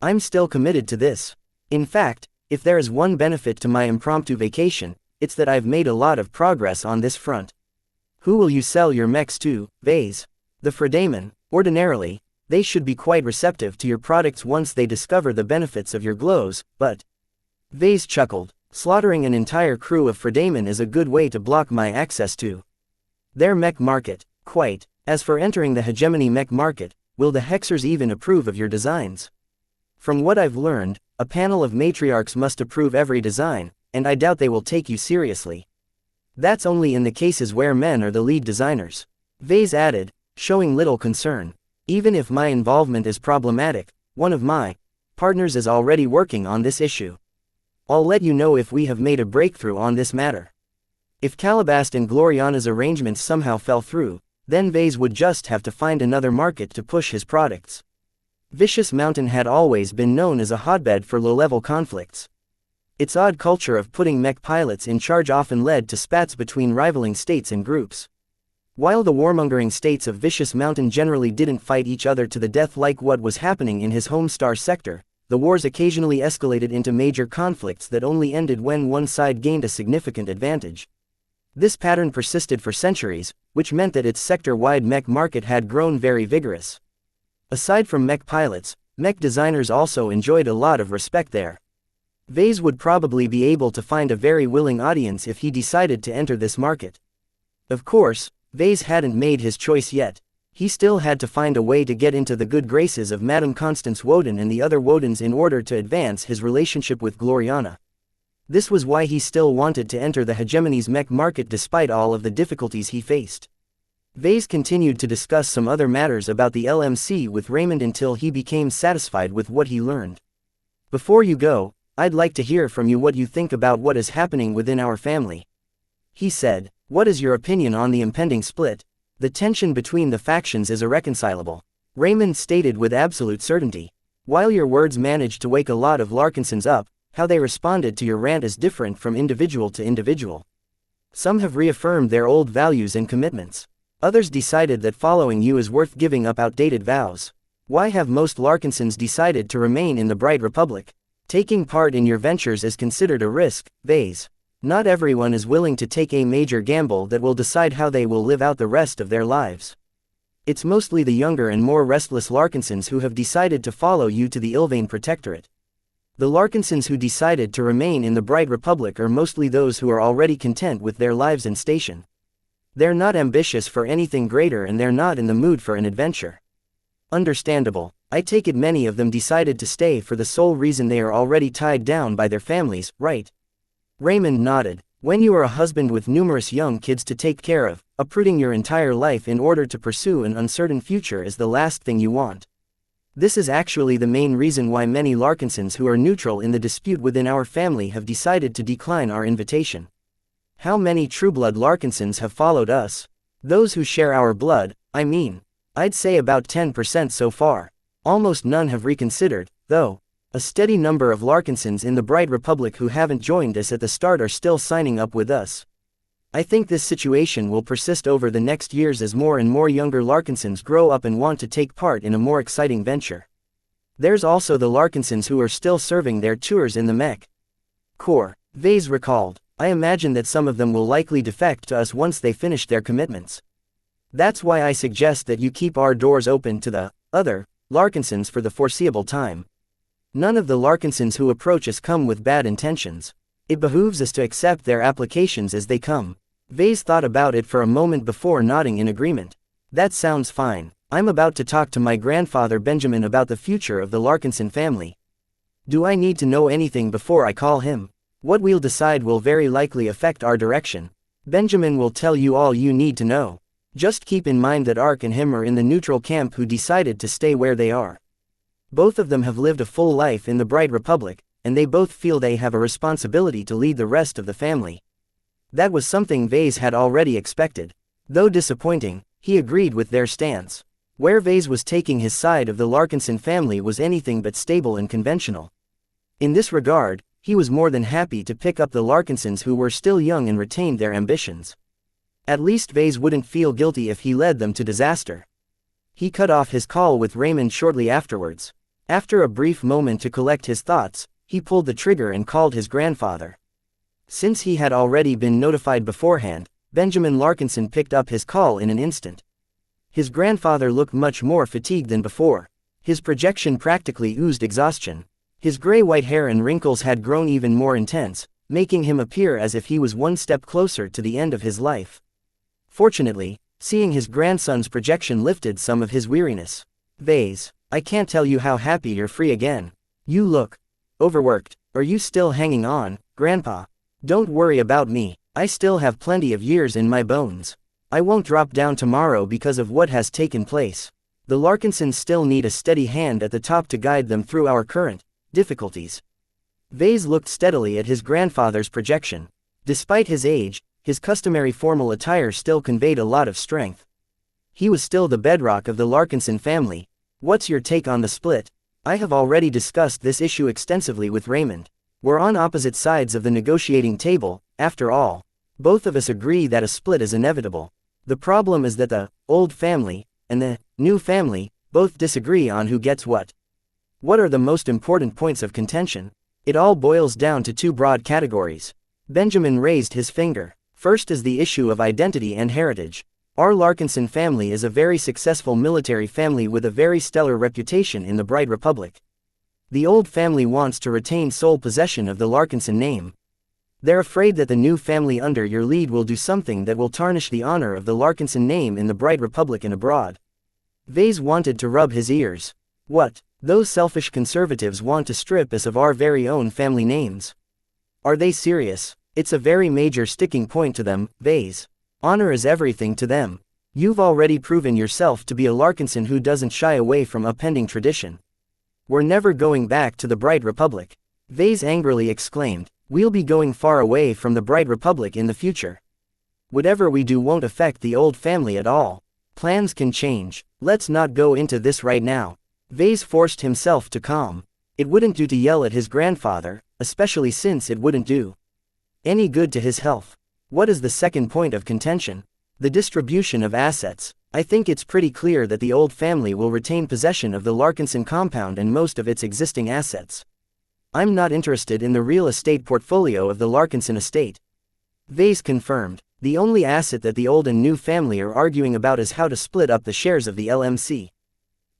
I'm still committed to this. In fact, if there is one benefit to my impromptu vacation, it's that I've made a lot of progress on this front. Who will you sell your mechs to, Vase? The Fredamen. Ordinarily, they should be quite receptive to your products once they discover the benefits of your glows, but... Vase chuckled. Slaughtering an entire crew of Fredamen is a good way to block my access to their mech market. Quite. As for entering the hegemony mech market, will the Hexers even approve of your designs? From what I've learned, a panel of matriarchs must approve every design, and I doubt they will take you seriously. That's only in the cases where men are the lead designers. Vase added, showing little concern. Even if my involvement is problematic, one of my partners is already working on this issue. I'll let you know if we have made a breakthrough on this matter. If Calabast and Gloriana's arrangements somehow fell through, then Vase would just have to find another market to push his products. Vicious Mountain had always been known as a hotbed for low-level conflicts. Its odd culture of putting mech pilots in charge often led to spats between rivaling states and groups. While the warmongering states of Vicious Mountain generally didn't fight each other to the death like what was happening in his home star sector, the wars occasionally escalated into major conflicts that only ended when one side gained a significant advantage. This pattern persisted for centuries, which meant that its sector-wide mech market had grown very vigorous. Aside from mech pilots, mech designers also enjoyed a lot of respect there. Vase would probably be able to find a very willing audience if he decided to enter this market. Of course, Vase hadn't made his choice yet. He still had to find a way to get into the good graces of Madame Constance Woden and the other Wodens in order to advance his relationship with Gloriana. This was why he still wanted to enter the hegemony's mech market despite all of the difficulties he faced. Vase continued to discuss some other matters about the LMC with Raymond until he became satisfied with what he learned. Before you go, I'd like to hear from you what you think about what is happening within our family. He said, what is your opinion on the impending split? The tension between the factions is irreconcilable. Raymond stated with absolute certainty. While your words managed to wake a lot of Larkinsons up, How they responded to your rant is different from individual to individual. Some have reaffirmed their old values and commitments. Others decided that following you is worth giving up outdated vows. Why have most Larkinsons decided to remain in the Bright Republic? Taking part in your ventures is considered a risk, Vase. Not everyone is willing to take a major gamble that will decide how they will live out the rest of their lives. It's mostly the younger and more restless Larkinsons who have decided to follow you to the Ilvain Protectorate. The Larkinsons who decided to remain in the Bright Republic are mostly those who are already content with their lives and station. They're not ambitious for anything greater and they're not in the mood for an adventure. Understandable. I take it many of them decided to stay for the sole reason they are already tied down by their families, right? Raymond nodded. When you are a husband with numerous young kids to take care of, uprooting your entire life in order to pursue an uncertain future is the last thing you want. This is actually the main reason why many Larkinsons who are neutral in the dispute within our family have decided to decline our invitation. How many true-blood Larkinsons have followed us? Those who share our blood, I mean. I'd say about 10% so far. Almost none have reconsidered, though. A steady number of Larkinsons in the Bright Republic who haven't joined us at the start are still signing up with us. I think this situation will persist over the next years as more and more younger Larkinsons grow up and want to take part in a more exciting venture. There's also the Larkinsons who are still serving their tours in the Mech Corps. Vase recalled. I imagine that some of them will likely defect to us once they finish their commitments. That's why I suggest that you keep our doors open to the other Larkinsons for the foreseeable time. None of the Larkinsons who approach us come with bad intentions. It behooves us to accept their applications as they come. Vase thought about it for a moment before nodding in agreement. That sounds fine. I'm about to talk to my grandfather Benjamin about the future of the Larkinson family. Do I need to know anything before I call him? What we'll decide will very likely affect our direction. Benjamin will tell you all you need to know. Just keep in mind that Ark and him are in the neutral camp who decided to stay where they are. Both of them have lived a full life in the Bright Republic, and they both feel they have a responsibility to lead the rest of the family. That was something Vase had already expected. Though disappointing, he agreed with their stance. Where Vase was taking his side of the Larkinson family was anything but stable and conventional. In this regard, he was more than happy to pick up the Larkinsons who were still young and retained their ambitions. At least Vase wouldn't feel guilty if he led them to disaster. He cut off his call with Raymond shortly afterwards. After a brief moment to collect his thoughts, he pulled the trigger and called his grandfather. Since he had already been notified beforehand, Benjamin Larkinson picked up his call in an instant. His grandfather looked much more fatigued than before. His projection practically oozed exhaustion. His gray-white hair and wrinkles had grown even more intense, making him appear as if he was one step closer to the end of his life. Fortunately, seeing his grandson's projection lifted some of his weariness. Vase, I can't tell you how happy you're free again. You look overworked. Are you still hanging on, Grandpa? Don't worry about me. I still have plenty of years in my bones. I won't drop down tomorrow because of what has taken place. The Larkinsons still need a steady hand at the top to guide them through our current difficulties. Vase looked steadily at his grandfather's projection. Despite his age, his customary formal attire still conveyed a lot of strength. He was still the bedrock of the Larkinson family. What's your take on the split? I have already discussed this issue extensively with Raymond. We're on opposite sides of the negotiating table, after all. Both of us agree that a split is inevitable. The problem is that the old family and the new family both disagree on who gets what. What are the most important points of contention? It all boils down to two broad categories. Benjamin raised his finger. First is the issue of identity and heritage. Our Larkinson family is a very successful military family with a very stellar reputation in the Bright Republic. The old family wants to retain sole possession of the Larkinson name. They're afraid that the new family under your lead will do something that will tarnish the honor of the Larkinson name in the Bright Republic and abroad. Vase wanted to rub his ears. What? Those selfish conservatives want to strip us of our very own family names. Are they serious? It's a very major sticking point to them, Vase. Honor is everything to them. You've already proven yourself to be a Larkinson who doesn't shy away from upending tradition. We're never going back to the Bright Republic. Vase angrily exclaimed. We'll be going far away from the Bright Republic in the future. Whatever we do won't affect the old family at all. Plans can change. Let's not go into this right now. Vase forced himself to calm. It wouldn't do to yell at his grandfather, especially since it wouldn't do any good to his health. What is the second point of contention? The distribution of assets. I think it's pretty clear that the old family will retain possession of the Larkinson compound and most of its existing assets. I'm not interested in the real estate portfolio of the Larkinson estate. Vase confirmed. The only asset that the old and new family are arguing about is how to split up the shares of the LMC.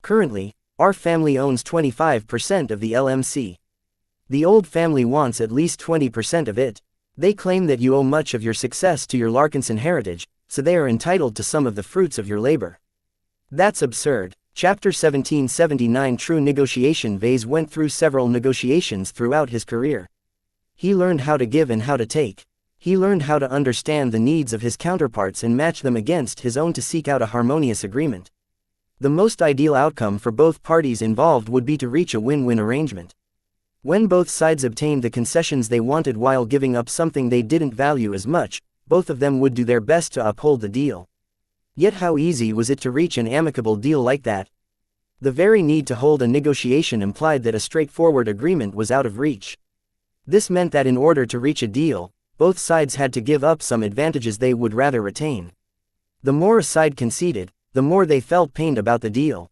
Currently, our family owns 25% of the LMC. The old family wants at least 20% of it. They claim that you owe much of your success to your Larkinson heritage, so they are entitled to some of the fruits of your labor. That's absurd. Chapter 1779 True Negotiation. Vase went through several negotiations throughout his career. He learned how to give and how to take. He learned how to understand the needs of his counterparts and match them against his own to seek out a harmonious agreement. The most ideal outcome for both parties involved would be to reach a win-win arrangement. When both sides obtained the concessions they wanted while giving up something they didn't value as much, both of them would do their best to uphold the deal. Yet how easy was it to reach an amicable deal like that? The very need to hold a negotiation implied that a straightforward agreement was out of reach. This meant that in order to reach a deal, both sides had to give up some advantages they would rather retain. The more a side conceded, the more they felt pained about the deal.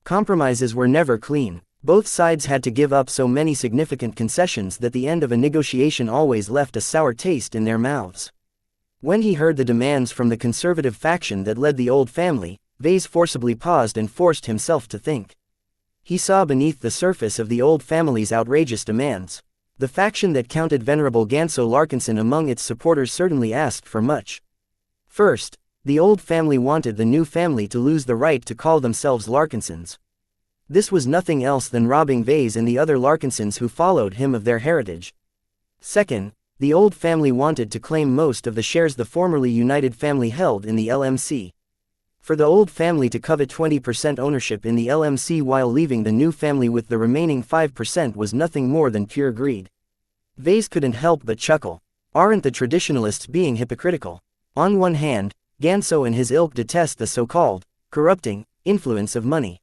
Compromises were never clean. Both sides had to give up so many significant concessions that the end of a negotiation always left a sour taste in their mouths. When he heard the demands from the conservative faction that led the old family, Vase forcibly paused and forced himself to think. He saw beneath the surface of the old family's outrageous demands. The faction that counted Venerable Ganso Larkinson among its supporters certainly asked for much. First, the old family wanted the new family to lose the right to call themselves Larkinsons. This was nothing else than robbing Vase and the other Larkinsons who followed him of their heritage. Second, the old family wanted to claim most of the shares the formerly united family held in the LMC. For the old family to covet 20% ownership in the LMC while leaving the new family with the remaining 5% was nothing more than pure greed. Vase couldn't help but chuckle. Aren't the traditionalists being hypocritical? On one hand, Ganso and his ilk detest the so-called corrupting influence of money.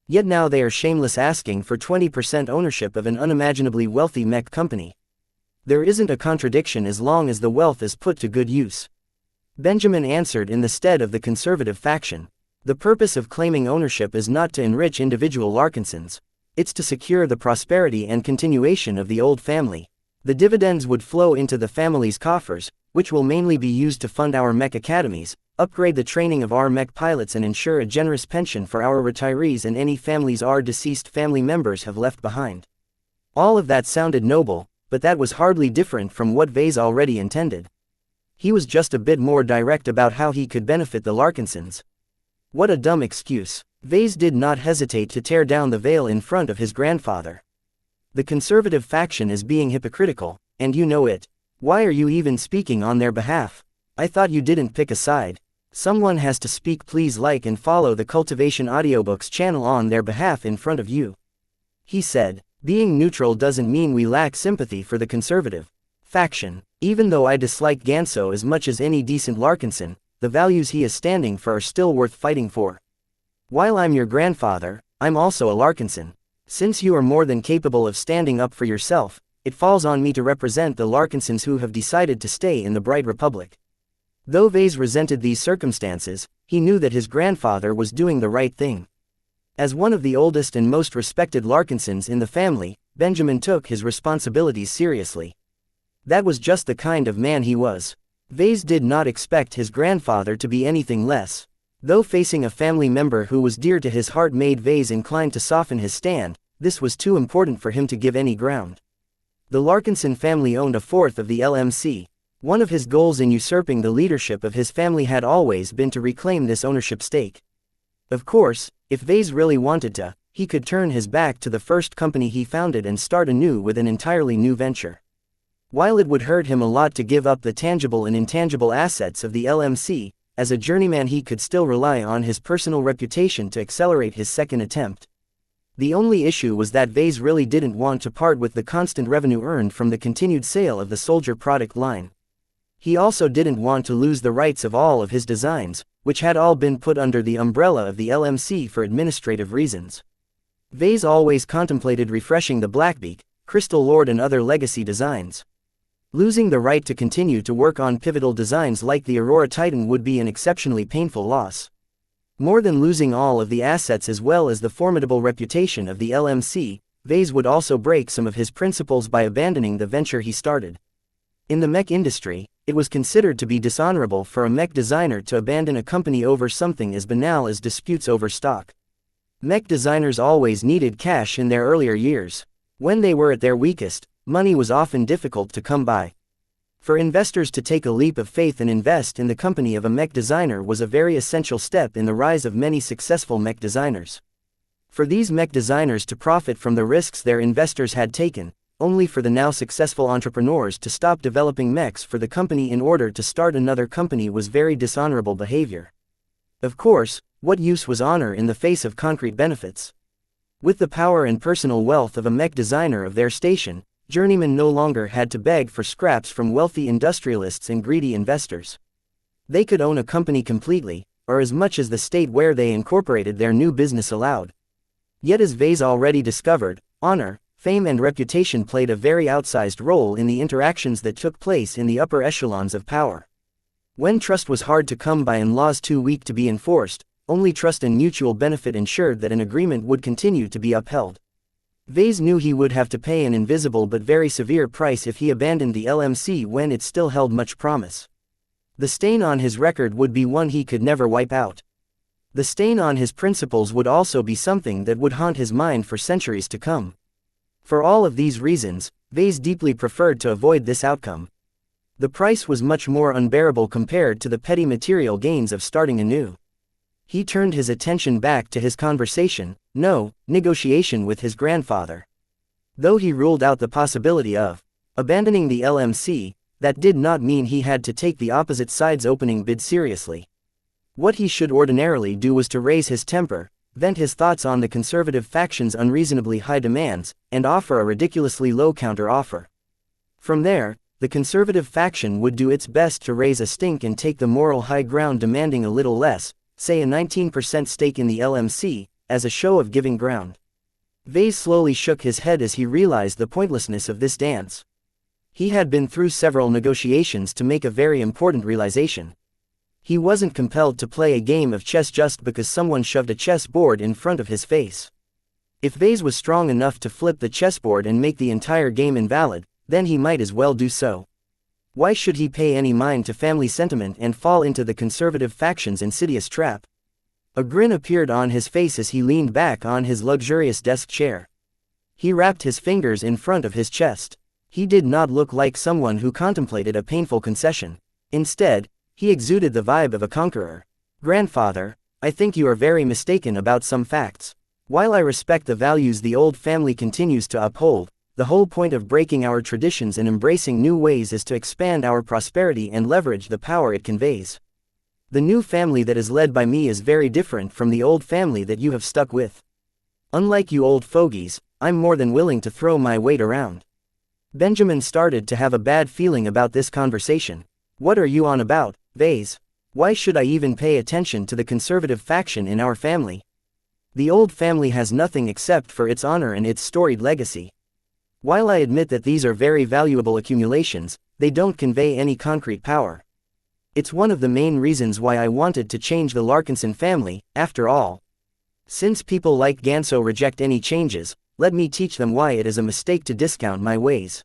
Yet now they are shameless asking for 20% ownership of an unimaginably wealthy Mech company. There isn't a contradiction as long as the wealth is put to good use. Benjamin answered in the stead of the conservative faction. The purpose of claiming ownership is not to enrich individual Larkinsons. It's to secure the prosperity and continuation of the old family. The dividends would flow into the family's coffers, which will mainly be used to fund our Mech academies, upgrade the training of our Mech pilots and ensure a generous pension for our retirees and any families our deceased family members have left behind. All of that sounded noble, but that was hardly different from what Vase already intended. He was just a bit more direct about how he could benefit the Larkinsons. What a dumb excuse. Vase did not hesitate to tear down the veil in front of his grandfather. The conservative faction is being hypocritical, and you know it. Why are you even speaking on their behalf? I thought you didn't pick a side. Someone has to speak. Please like and follow the Cultivation Audiobooks channel on their behalf in front of you. He said, being neutral doesn't mean we lack sympathy for the conservative faction. Even though I dislike Ganso as much as any decent Larkinson, the values he is standing for are still worth fighting for. While I'm your grandfather, I'm also a Larkinson. Since you are more than capable of standing up for yourself, it falls on me to represent the Larkinsons who have decided to stay in the Bright Republic. Though Vase resented these circumstances, he knew that his grandfather was doing the right thing. As one of the oldest and most respected Larkinsons in the family, Benjamin took his responsibilities seriously. That was just the kind of man he was. Vase did not expect his grandfather to be anything less. Though facing a family member who was dear to his heart made Vase inclined to soften his stand, this was too important for him to give any ground. The Larkinson family owned a fourth of the LMC. One of his goals in usurping the leadership of his family had always been to reclaim this ownership stake. Of course, if Vase really wanted to, he could turn his back to the first company he founded and start anew with an entirely new venture. While it would hurt him a lot to give up the tangible and intangible assets of the LMC, as a journeyman he could still rely on his personal reputation to accelerate his second attempt. The only issue was that Vase really didn't want to part with the constant revenue earned from the continued sale of the soldier product line. He also didn't want to lose the rights of all of his designs, which had all been put under the umbrella of the LMC for administrative reasons. Vase always contemplated refreshing the Blackbeak, Crystal Lord and other legacy designs. Losing the right to continue to work on pivotal designs like the Aurora Titan would be an exceptionally painful loss. More than losing all of the assets as well as the formidable reputation of the LMC, Vase would also break some of his principles by abandoning the venture he started. In the mech industry, it was considered to be dishonorable for a mech designer to abandon a company over something as banal as disputes over stock. Mech designers always needed cash in their earlier years. When they were at their weakest, money was often difficult to come by. For investors to take a leap of faith and invest in the company of a mech designer was a very essential step in the rise of many successful mech designers. For these mech designers to profit from the risks their investors had taken, only for the now successful entrepreneurs to stop developing mechs for the company in order to start another company was very dishonorable behavior. Of course, what use was honor in the face of concrete benefits? With the power and personal wealth of a mech designer of their station, journeymen no longer had to beg for scraps from wealthy industrialists and greedy investors. They could own a company completely, or as much as the state where they incorporated their new business allowed. Yet as Vase already discovered, honor, fame and reputation played a very outsized role in the interactions that took place in the upper echelons of power. When trust was hard to come by and laws too weak to be enforced, only trust and mutual benefit ensured that an agreement would continue to be upheld. Vase knew he would have to pay an invisible but very severe price if he abandoned the LMC when it still held much promise. The stain on his record would be one he could never wipe out. The stain on his principles would also be something that would haunt his mind for centuries to come. For all of these reasons, Vase deeply preferred to avoid this outcome. The price was much more unbearable compared to the petty material gains of starting anew. He turned his attention back to his negotiation with his grandfather. Though he ruled out the possibility of abandoning the LMC, that did not mean he had to take the opposite side's opening bid seriously. What he should ordinarily do was to raise his temper, vent his thoughts on the conservative faction's unreasonably high demands, and offer a ridiculously low counter-offer. From there, the conservative faction would do its best to raise a stink and take the moral high ground, demanding a little less, say a 19% stake in the LMC, as a show of giving ground. Vase slowly shook his head as he realized the pointlessness of this dance. He had been through several negotiations to make a very important realization. He wasn't compelled to play a game of chess just because someone shoved a chessboard in front of his face. If Vase was strong enough to flip the chessboard and make the entire game invalid, then he might as well do so. Why should he pay any mind to family sentiment and fall into the conservative faction's insidious trap? A grin appeared on his face as he leaned back on his luxurious desk chair. He wrapped his fingers in front of his chest. He did not look like someone who contemplated a painful concession. Instead, he exuded the vibe of a conqueror. Grandfather, I think you are very mistaken about some facts. While I respect the values the old family continues to uphold, the whole point of breaking our traditions and embracing new ways is to expand our prosperity and leverage the power it conveys. The new family that is led by me is very different from the old family that you have stuck with. Unlike you old fogies, I'm more than willing to throw my weight around. Benjamin started to have a bad feeling about this conversation. What are you on about, Vase? Why should I even pay attention to the conservative faction in our family? The old family has nothing except for its honor and its storied legacy. While I admit that these are very valuable accumulations, they don't convey any concrete power. It's one of the main reasons why I wanted to change the Larkinson family, after all. Since people like Ganso reject any changes, let me teach them why it is a mistake to discount my ways.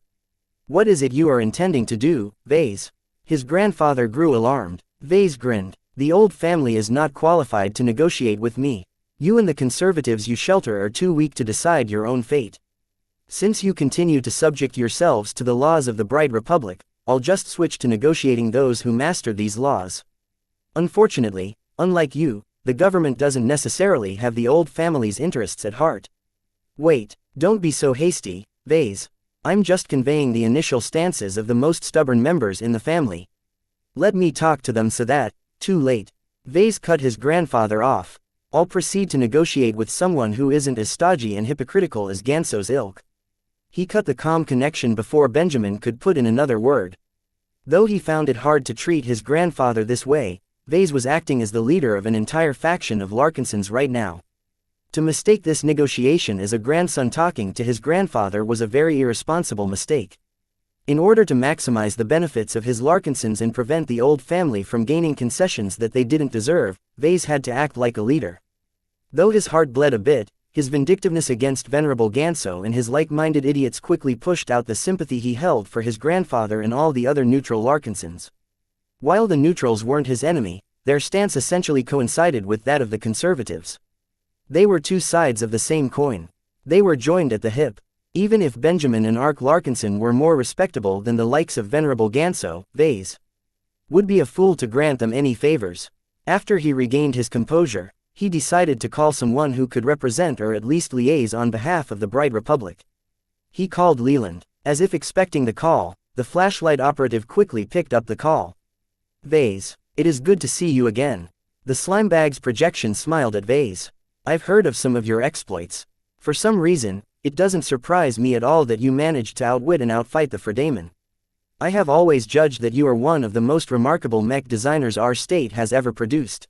What is it you are intending to do, Vase? His grandfather grew alarmed. Vase grinned. The old family is not qualified to negotiate with me. You and the conservatives you shelter are too weak to decide your own fate. Since you continue to subject yourselves to the laws of the Bright Republic, I'll just switch to negotiating those who master these laws. Unfortunately, unlike you, the government doesn't necessarily have the old family's interests at heart. Wait, don't be so hasty, Vase. I'm just conveying the initial stances of the most stubborn members in the family. Let me talk to them so that, too late. Vase cut his grandfather off. I'll proceed to negotiate with someone who isn't as stodgy and hypocritical as Ganso's ilk. He cut the calm connection before Benjamin could put in another word. Though he found it hard to treat his grandfather this way, Vase was acting as the leader of an entire faction of Larkinsons right now. To mistake this negotiation as a grandson talking to his grandfather was a very irresponsible mistake. In order to maximize the benefits of his Larkinsons and prevent the old family from gaining concessions that they didn't deserve, Vase had to act like a leader. Though his heart bled a bit, his vindictiveness against Venerable Ganso and his like-minded idiots quickly pushed out the sympathy he held for his grandfather and all the other neutral Larkinsons. While the neutrals weren't his enemy, their stance essentially coincided with that of the conservatives. They were two sides of the same coin. They were joined at the hip. Even if Benjamin and Ark Larkinson were more respectable than the likes of Venerable Ganso, Vase would be a fool to grant them any favors. After he regained his composure, he decided to call someone who could represent or at least liaise on behalf of the Bright Republic. He called Leland. As if expecting the call, the flashlight operative quickly picked up the call. Vase, it is good to see you again. The Slimebag's projection smiled at Vase. I've heard of some of your exploits. For some reason, it doesn't surprise me at all that you managed to outwit and outfight the Fredaman. I have always judged that you are one of the most remarkable mech designers our state has ever produced.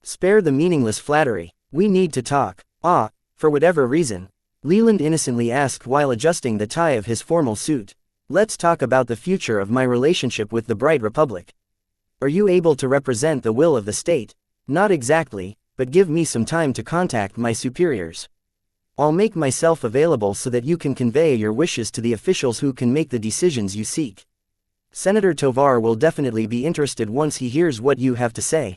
Spare the meaningless flattery. We need to talk. For whatever reason. Leland innocently asked while adjusting the tie of his formal suit. Let's talk about the future of my relationship with the Bright Republic. Are you able to represent the will of the state? Not exactly, but give me some time to contact my superiors. I'll make myself available so that you can convey your wishes to the officials who can make the decisions you seek. Senator Tovar will definitely be interested once he hears what you have to say.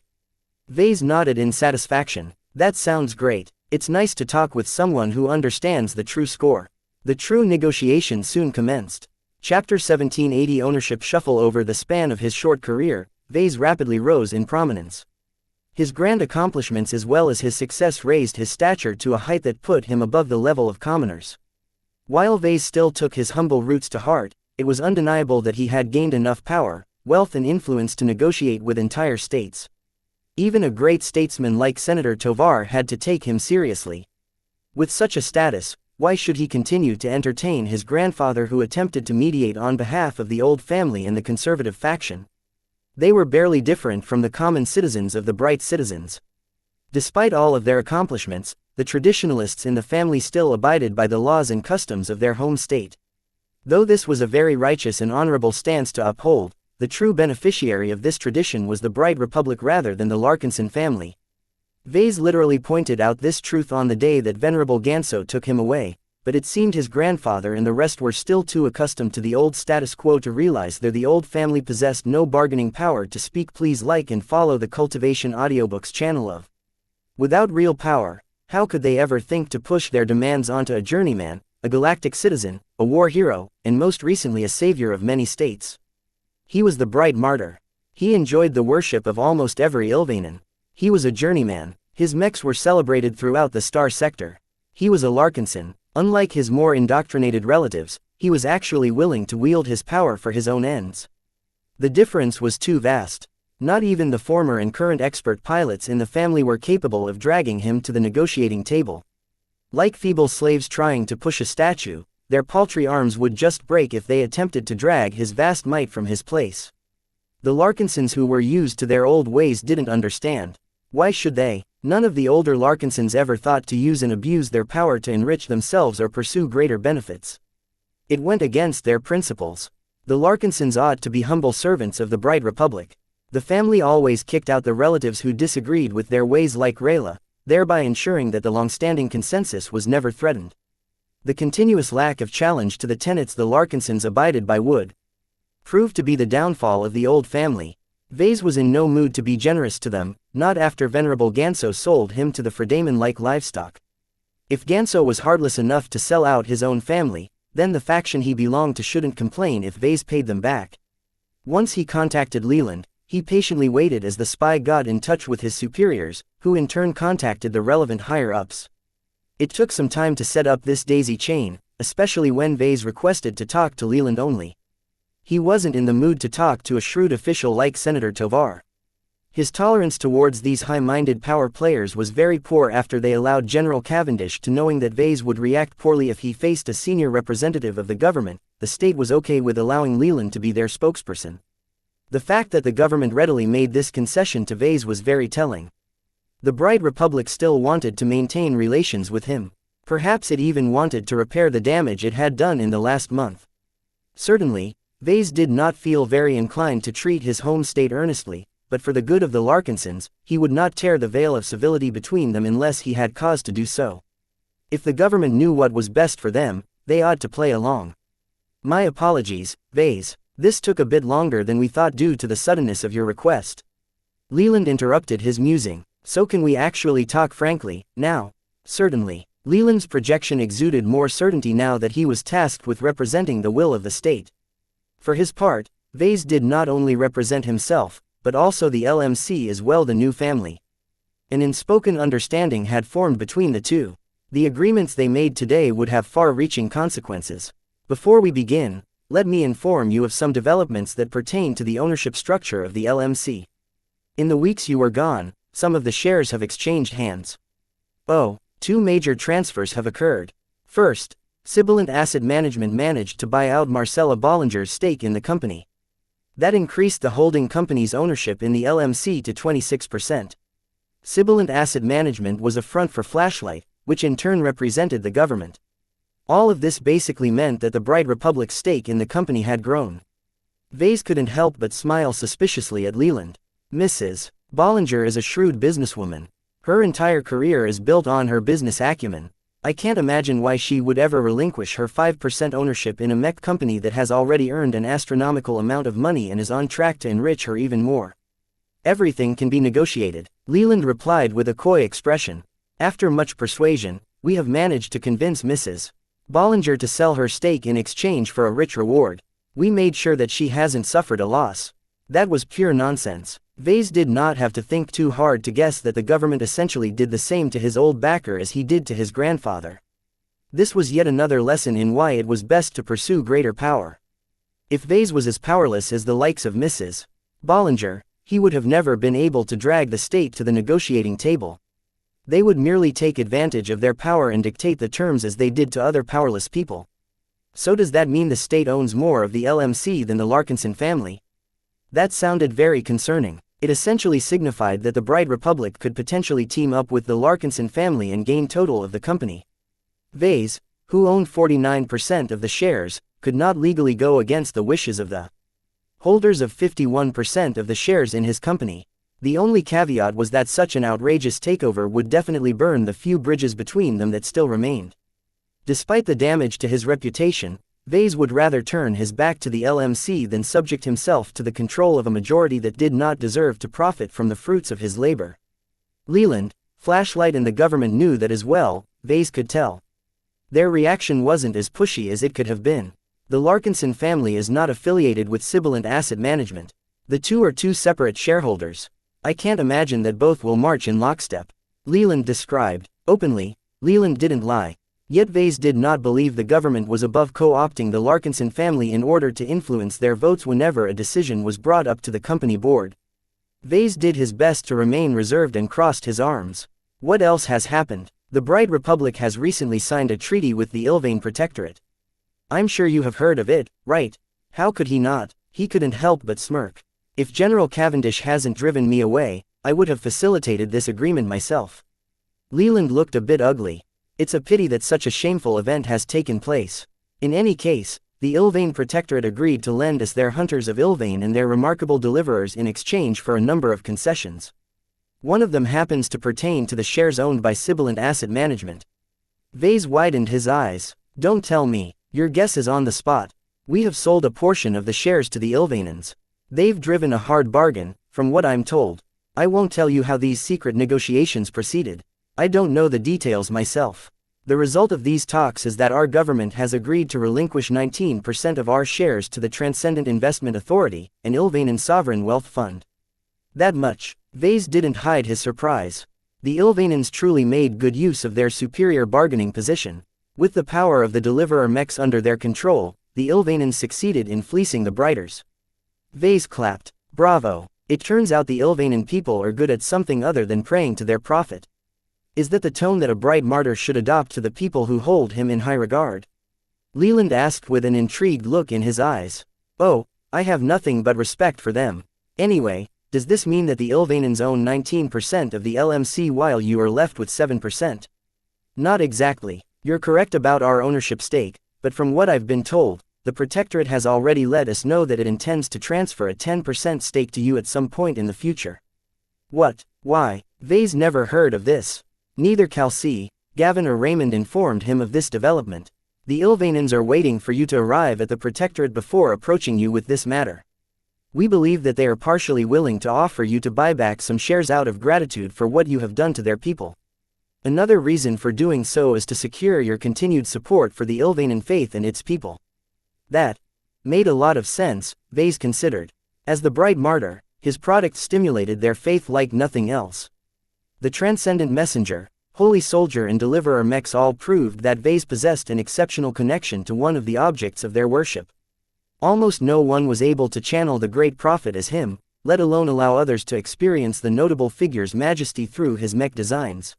Vase nodded in satisfaction. That sounds great. It's nice to talk with someone who understands the true score. The true negotiation soon commenced. Chapter 1780 Ownership Shuffle. Over the span of his short career, Vase rapidly rose in prominence. His grand accomplishments as well as his success raised his stature to a height that put him above the level of commoners. While Vase still took his humble roots to heart, it was undeniable that he had gained enough power, wealth and influence to negotiate with entire states. Even a great statesman like Senator Tovar had to take him seriously. With such a status, why should he continue to entertain his grandfather who attempted to mediate on behalf of the old family and the conservative faction? They were barely different from the common citizens of the Bright Citizens. Despite all of their accomplishments, the traditionalists in the family still abided by the laws and customs of their home state. Though this was a very righteous and honorable stance to uphold, the true beneficiary of this tradition was the Bright Republic rather than the Larkinson family. Vase literally pointed out this truth on the day that Venerable Ganso took him away, but it seemed his grandfather and the rest were still too accustomed to the old status quo to realize that the old family possessed no bargaining power to speak. Please like and follow the Cultivation Audiobooks channel of. Without real power, how could they ever think to push their demands onto a journeyman, a galactic citizen, a war hero, and most recently a savior of many states? He was the Bright Martyr. He enjoyed the worship of almost every Ilvanan. He was a journeyman. His mechs were celebrated throughout the Star Sector. He was a Larkinson. Unlike his more indoctrinated relatives, he was actually willing to wield his power for his own ends. The difference was too vast. Not even the former and current expert pilots in the family were capable of dragging him to the negotiating table. Like feeble slaves trying to push a statue, their paltry arms would just break if they attempted to drag his vast might from his place. The Larkinsons who were used to their old ways didn't understand. Why should they? None of the older Larkinsons ever thought to use and abuse their power to enrich themselves or pursue greater benefits. It went against their principles. The Larkinsons ought to be humble servants of the Bright Republic. The family always kicked out the relatives who disagreed with their ways like Rayla, thereby ensuring that the long-standing consensus was never threatened. The continuous lack of challenge to the tenets the Larkinsons abided by would prove to be the downfall of the old family. Vase was in no mood to be generous to them, not after Venerable Ganso sold him to the Fredaman like livestock. If Ganso was heartless enough to sell out his own family, then the faction he belonged to shouldn't complain if Vase paid them back. Once he contacted Leland, he patiently waited as the spy got in touch with his superiors, who in turn contacted the relevant higher-ups. It took some time to set up this daisy chain, especially when Vase requested to talk to Leland only. He wasn't in the mood to talk to a shrewd official like Senator Tovar. His tolerance towards these high-minded power players was very poor after they allowed General Cavendish to knowing that Vase would react poorly if he faced a senior representative of the government. The state was okay with allowing Leland to be their spokesperson. The fact that the government readily made this concession to Vase was very telling. The Bright Republic still wanted to maintain relations with him. Perhaps it even wanted to repair the damage it had done in the last month. Certainly, Vase did not feel very inclined to treat his home state earnestly, but for the good of the Larkinsons, he would not tear the veil of civility between them unless he had cause to do so. If the government knew what was best for them, they ought to play along. My apologies, Vase. This took a bit longer than we thought due to the suddenness of your request. Leland interrupted his musing. So can we actually talk frankly, now? Certainly. Leland's projection exuded more certainty now that he was tasked with representing the will of the state. For his part, Vase did not only represent himself, but also the LMC as well, the new family. An unspoken understanding had formed between the two. The agreements they made today would have far-reaching consequences. Before we begin, let me inform you of some developments that pertain to the ownership structure of the LMC. In the weeks you were gone, some of the shares have exchanged hands. Oh, two major transfers have occurred. First, Sibilant Asset Management managed to buy out Marcella Bollinger's stake in the company. That increased the holding company's ownership in the LMC to 26%. Sibilant Asset Management was a front for Flashlight, which in turn represented the government. All of this basically meant that the Bright Republic's stake in the company had grown. Vase couldn't help but smile suspiciously at Leland. Mrs. Bollinger is a shrewd businesswoman. Her entire career is built on her business acumen. I can't imagine why she would ever relinquish her 5% ownership in a Mech company that has already earned an astronomical amount of money and is on track to enrich her even more. Everything can be negotiated, Leland replied with a coy expression. After much persuasion, we have managed to convince Mrs. Bollinger to sell her stake in exchange for a rich reward. We made sure that she hasn't suffered a loss. That was pure nonsense. Vase did not have to think too hard to guess that the government essentially did the same to his old backer as he did to his grandfather. This was yet another lesson in why it was best to pursue greater power. If Vase was as powerless as the likes of Mrs. Bollinger, he would have never been able to drag the state to the negotiating table. They would merely take advantage of their power and dictate the terms as they did to other powerless people. So does that mean the state owns more of the LMC than the Larkinson family? That sounded very concerning. It essentially signified that the Bright Republic could potentially team up with the Larkinson family and gain total of the company. Vase, who owned 49% of the shares, could not legally go against the wishes of the holders of 51% of the shares in his company. The only caveat was that such an outrageous takeover would definitely burn the few bridges between them that still remained. Despite the damage to his reputation, Vase would rather turn his back to the LMC than subject himself to the control of a majority that did not deserve to profit from the fruits of his labor. Leland, Flashlight and the government knew that as well, Vase could tell. Their reaction wasn't as pushy as it could have been. The Larkinson family is not affiliated with Sibilant Asset Management. The two are two separate shareholders. I can't imagine that both will march in lockstep. Leland described. Openly, Leland didn't lie. Yet Vase did not believe the government was above co-opting the Larkinson family in order to influence their votes whenever a decision was brought up to the company board. Vase did his best to remain reserved and crossed his arms. What else has happened? The Bright Republic has recently signed a treaty with the Ilvain Protectorate. I'm sure you have heard of it, right? How could he not? He couldn't help but smirk. If General Cavendish hasn't driven me away, I would have facilitated this agreement myself. Leland looked a bit ugly. It's a pity that such a shameful event has taken place. In any case, the Ilvain Protectorate agreed to lend us their hunters of Ilvain and their remarkable deliverers in exchange for a number of concessions. One of them happens to pertain to the shares owned by Sibilant Asset Management. Vase widened his eyes. Don't tell me, your guess is on the spot. We have sold a portion of the shares to the Ilvainans. They've driven a hard bargain, from what I'm told. I won't tell you how these secret negotiations proceeded. I don't know the details myself. The result of these talks is that our government has agreed to relinquish 19% of our shares to the Transcendent Investment Authority, an Ilvainan sovereign wealth fund. That much. Vase didn't hide his surprise. The Ilvainans truly made good use of their superior bargaining position. With the power of the Deliverer Mechs under their control, the Ilvainans succeeded in fleecing the Brighters. Vase clapped. Bravo. It turns out the Ilvainan people are good at something other than praying to their prophet. Is that the tone that a bright martyr should adopt to the people who hold him in high regard? Leland asked with an intrigued look in his eyes. Oh, I have nothing but respect for them. Anyway, Does this mean that the Ilvanans own 19% of the LMC while you are left with 7%? Not exactly. You're correct about our ownership stake, but from what I've been told, the Protectorate has already let us know that it intends to transfer a 10% stake to you at some point in the future. What? Why? Vase never heard of this. Neither Kelsey, Gavin or Raymond informed him of this development. The Ilvanans are waiting for you to arrive at the Protectorate before approaching you with this matter. We believe that they are partially willing to offer you to buy back some shares out of gratitude for what you have done to their people. Another reason for doing so is to secure your continued support for the Ilvanan faith and its people. That made a lot of sense, Vase considered. As the bright martyr, his product stimulated their faith like nothing else. The transcendent messenger, holy soldier and deliverer Mechs all proved that Vase possessed an exceptional connection to one of the objects of their worship. Almost no one was able to channel the great prophet as him, let alone allow others to experience the notable figure's majesty through his Mech designs.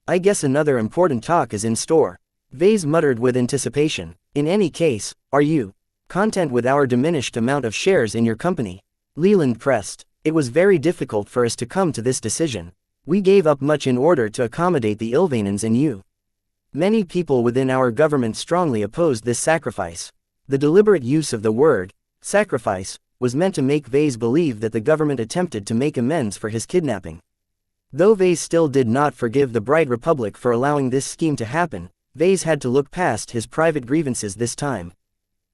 I guess another important talk is in store. Vase muttered with anticipation. In any case, are you content with our diminished amount of shares in your company? Leland pressed. It was very difficult for us to come to this decision. We gave up much in order to accommodate the Ilvanans and you. Many people within our government strongly opposed this sacrifice. The deliberate use of the word, sacrifice, was meant to make Vase believe that the government attempted to make amends for his kidnapping. Though Vase still did not forgive the Bright Republic for allowing this scheme to happen, Vase had to look past his private grievances this time.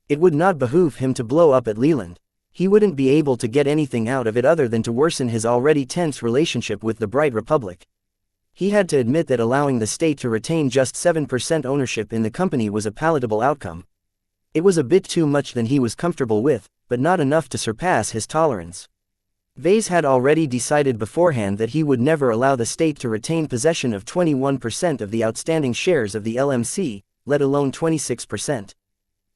It would not behoove him to blow up at Leland. He wouldn't be able to get anything out of it other than to worsen his already tense relationship with the Bright Republic. He had to admit that allowing the state to retain just 7% ownership in the company was a palatable outcome. It was a bit too much than he was comfortable with, but not enough to surpass his tolerance. Vase had already decided beforehand that he would never allow the state to retain possession of 21% of the outstanding shares of the LMC, let alone 26%.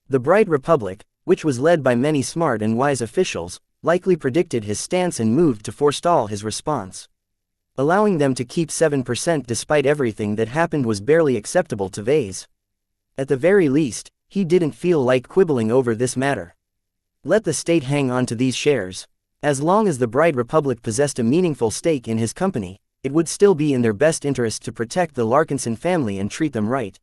The Bright Republic, which was led by many smart and wise officials, likely predicted his stance and moved to forestall his response. Allowing them to keep 7% despite everything that happened was barely acceptable to Vase. At the very least, he didn't feel like quibbling over this matter. Let the state hang on to these shares. As long as the Bright Republic possessed a meaningful stake in his company, it would still be in their best interest to protect the Larkinson family and treat them right.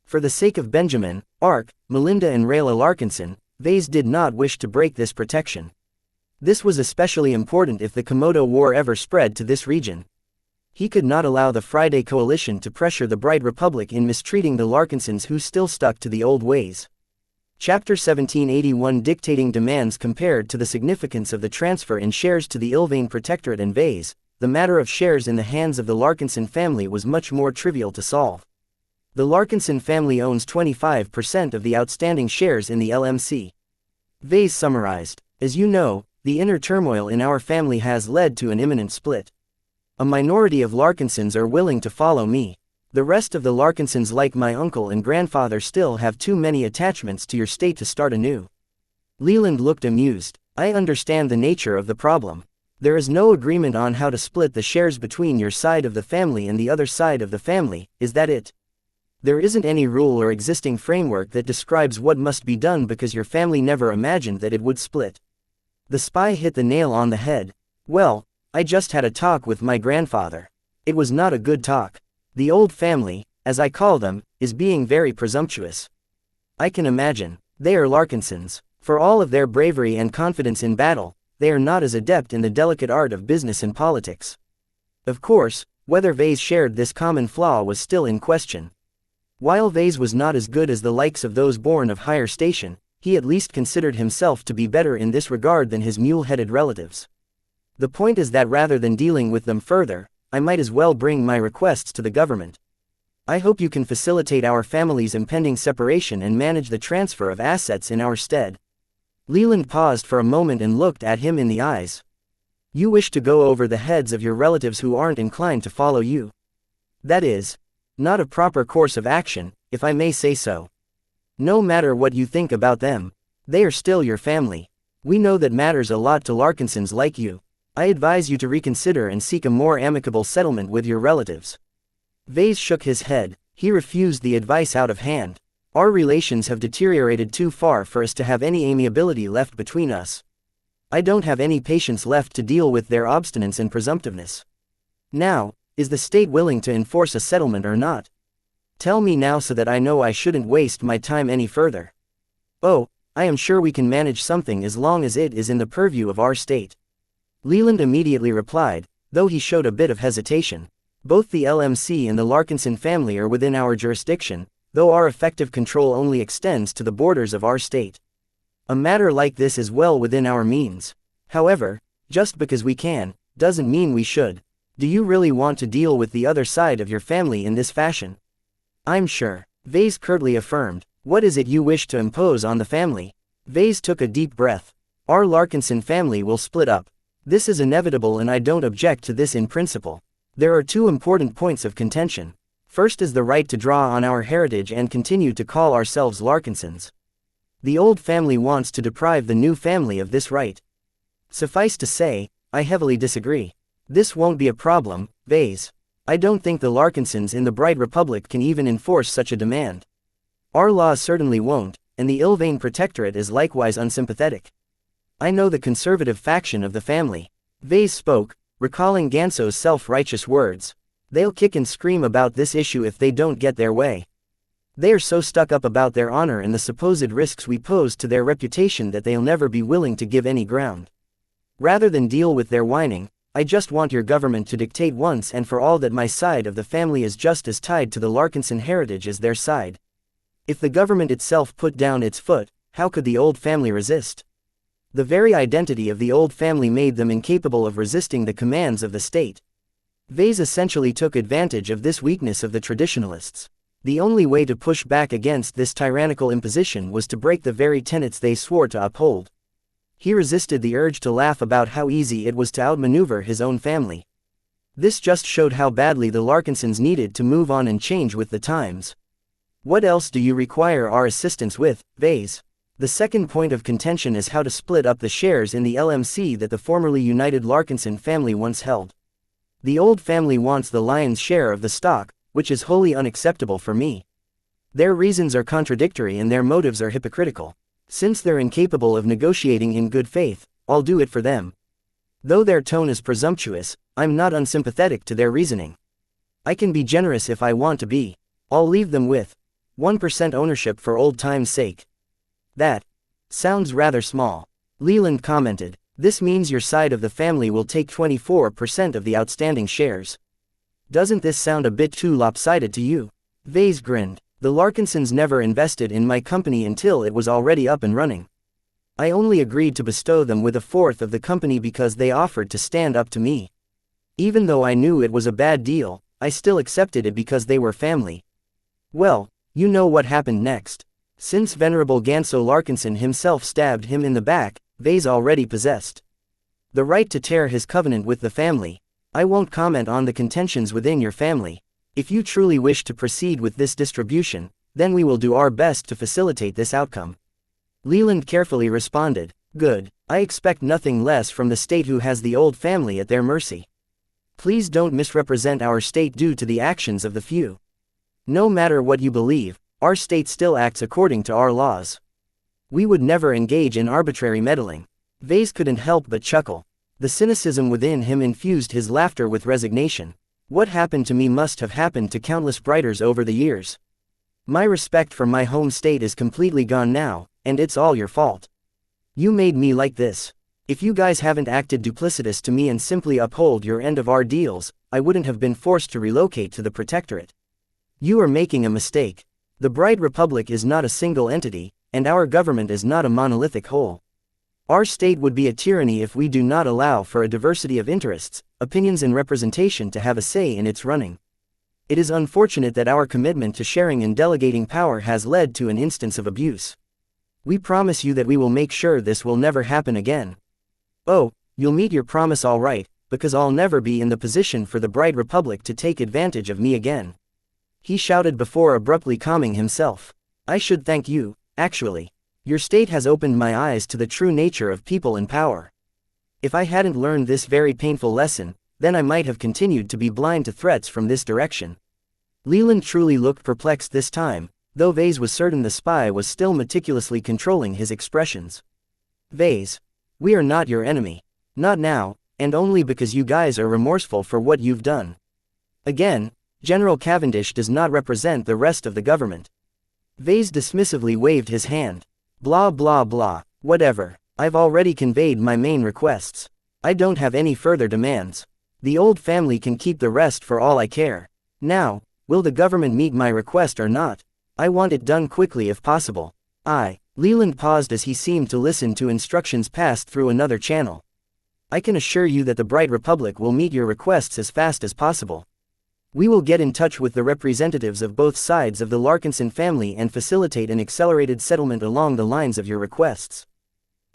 For the sake of Benjamin, Ark, Melinda and Rayla Larkinson, Vase did not wish to break this protection. This was especially important if the Komodo War ever spread to this region. He could not allow the Friday Coalition to pressure the Bright Republic in mistreating the Larkinsons who still stuck to the old ways. Chapter 1781 Dictating Demands. Compared to the significance of the transfer in shares to the Ilvane Protectorate and Vase, the matter of shares in the hands of the Larkinson family was much more trivial to solve. The Larkinson family owns 25% of the outstanding shares in the LMC. Vase summarized. As you know, the inner turmoil in our family has led to an imminent split. A minority of Larkinsons are willing to follow me. The rest of the Larkinsons, like my uncle and grandfather, still have too many attachments to your state to start anew. Leland looked amused. I understand the nature of the problem. There is no agreement on how to split the shares between your side of the family and the other side of the family, is that it? There isn't any rule or existing framework that describes what must be done because your family never imagined that it would split. The spy hit the nail on the head. Well, I just had a talk with my grandfather. It was not a good talk. The old family, as I call them, is being very presumptuous. I can imagine. They are Larkinsons. For all of their bravery and confidence in battle, they are not as adept in the delicate art of business and politics. Of course, whether Vase shared this common flaw was still in question. While Vase was not as good as the likes of those born of higher station, he at least considered himself to be better in this regard than his mule-headed relatives. The point is that rather than dealing with them further, I might as well bring my requests to the government. I hope you can facilitate our family's impending separation and manage the transfer of assets in our stead. Leland paused for a moment and looked at him in the eyes. You wish to go over the heads of your relatives who aren't inclined to follow you. That is not a proper course of action, if I may say so. No matter what you think about them, they are still your family. We know that matters a lot to Larkinsons like you. I advise you to reconsider and seek a more amicable settlement with your relatives. Vase shook his head. He refused the advice out of hand. Our relations have deteriorated too far for us to have any amiability left between us. I don't have any patience left to deal with their obstinance and presumptiveness. Now, is the state willing to enforce a settlement or not? Tell me now so that I know I shouldn't waste my time any further. Oh, I am sure we can manage something as long as it is in the purview of our state. Leland immediately replied, though he showed a bit of hesitation. Both the LMC and the Larkinson family are within our jurisdiction, though our effective control only extends to the borders of our state. A matter like this is well within our means. However, just because we can, doesn't mean we should. Do you really want to deal with the other side of your family in this fashion? I'm sure. Vase curtly affirmed. What is it you wish to impose on the family? Vase took a deep breath. Our Larkinson family will split up. This is inevitable and I don't object to this in principle. There are two important points of contention. First is the right to draw on our heritage and continue to call ourselves Larkinsons. The old family wants to deprive the new family of this right. Suffice to say, I heavily disagree. This won't be a problem, Vase. I don't think the Larkinsons in the Bright Republic can even enforce such a demand. Our laws certainly won't, and the Ilvain Protectorate is likewise unsympathetic. I know the conservative faction of the family. Vase spoke, recalling Ganso's self-righteous words. They'll kick and scream about this issue if they don't get their way. They are so stuck up about their honor and the supposed risks we pose to their reputation that they'll never be willing to give any ground. Rather than deal with their whining, I just want your government to dictate once and for all that my side of the family is just as tied to the Larkinson heritage as their side. If the government itself put down its foot, how could the old family resist? The very identity of the old family made them incapable of resisting the commands of the state. Vase essentially took advantage of this weakness of the traditionalists. The only way to push back against this tyrannical imposition was to break the very tenets they swore to uphold. He resisted the urge to laugh about how easy it was to outmaneuver his own family. This just showed how badly the Larkinsons needed to move on and change with the times. What else do you require our assistance with, Vase? The second point of contention is how to split up the shares in the LMC that the formerly united Larkinson family once held. The old family wants the lion's share of the stock, which is wholly unacceptable for me. Their reasons are contradictory and their motives are hypocritical. Since they're incapable of negotiating in good faith, I'll do it for them. Though their tone is presumptuous, I'm not unsympathetic to their reasoning. I can be generous if I want to be. I'll leave them with 1% ownership for old time's sake. That sounds rather small. Leland commented. This means your side of the family will take 24% of the outstanding shares. Doesn't this sound a bit too lopsided to you? Vase grinned. The Larkinsons never invested in my company until it was already up and running. I only agreed to bestow them with a fourth of the company because they offered to stand up to me. Even though I knew it was a bad deal, I still accepted it because they were family. Well, you know what happened next. Since Venerable Ganso Larkinson himself stabbed him in the back, Vase already possessed the right to tear his covenant with the family. I won't comment on the contentions within your family. If you truly wish to proceed with this distribution, then we will do our best to facilitate this outcome. Leland carefully responded. Good. I expect nothing less from the state who has the old family at their mercy. Please don't misrepresent our state due to the actions of the few. No matter what you believe, our state still acts according to our laws. We would never engage in arbitrary meddling. Vase couldn't help but chuckle. The cynicism within him infused his laughter with resignation. What happened to me must have happened to countless Brighters over the years. My respect for my home state is completely gone now, and it's all your fault. You made me like this. If you guys haven't acted duplicitous to me and simply uphold your end of our deals, I wouldn't have been forced to relocate to the Protectorate. You are making a mistake. The Bright Republic is not a single entity, and our government is not a monolithic whole. Our state would be a tyranny if we do not allow for a diversity of interests, opinions and representation to have a say in its running. It is unfortunate that our commitment to sharing and delegating power has led to an instance of abuse. We promise you that we will make sure this will never happen again. Oh, you'll meet your promise all right, because I'll never be in the position for the Bright Republic to take advantage of me again. He shouted before abruptly calming himself. I should thank you, actually. Your state has opened my eyes to the true nature of people in power. If I hadn't learned this very painful lesson, then I might have continued to be blind to threats from this direction. Leland truly looked perplexed this time, though Vase was certain the spy was still meticulously controlling his expressions. Vase. We are not your enemy. Not now, and only because you guys are remorseful for what you've done. Again, General Cavendish does not represent the rest of the government. Vase dismissively waved his hand. Blah blah blah, whatever. I've already conveyed my main requests. I don't have any further demands. The old family can keep the rest for all I care. Now, will the government meet my request or not? I want it done quickly if possible. Leland paused as he seemed to listen to instructions passed through another channel. I can assure you that the Bright Republic will meet your requests as fast as possible. We will get in touch with the representatives of both sides of the Larkinson family and facilitate an accelerated settlement along the lines of your requests.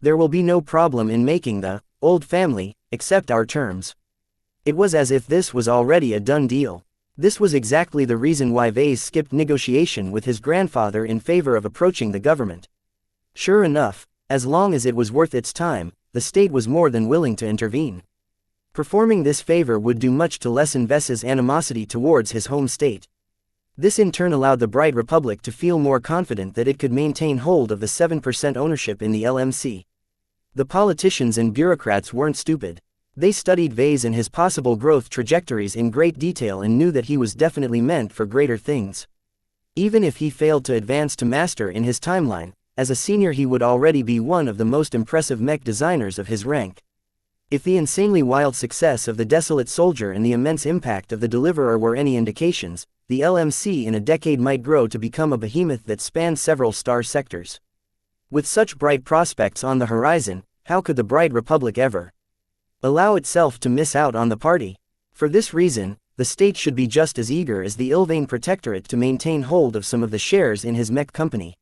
There will be no problem in making the old family accept our terms. It was as if this was already a done deal. This was exactly the reason why Vase skipped negotiation with his grandfather in favor of approaching the government. Sure enough, as long as it was worth its time, the state was more than willing to intervene. Performing this favor would do much to lessen Ves's animosity towards his home state. This in turn allowed the Bright Republic to feel more confident that it could maintain hold of the 7% ownership in the LMC. The politicians and bureaucrats weren't stupid. They studied Vase and his possible growth trajectories in great detail and knew that he was definitely meant for greater things. Even if he failed to advance to master in his timeline, as a senior he would already be one of the most impressive mech designers of his rank. If the insanely wild success of the Desolate Soldier and the immense impact of the Deliverer were any indications, the LMC in a decade might grow to become a behemoth that spans several star sectors. With such bright prospects on the horizon, how could the Bright Republic ever allow itself to miss out on the party? For this reason, the state should be just as eager as the Ilvain Protectorate to maintain hold of some of the shares in his mech company.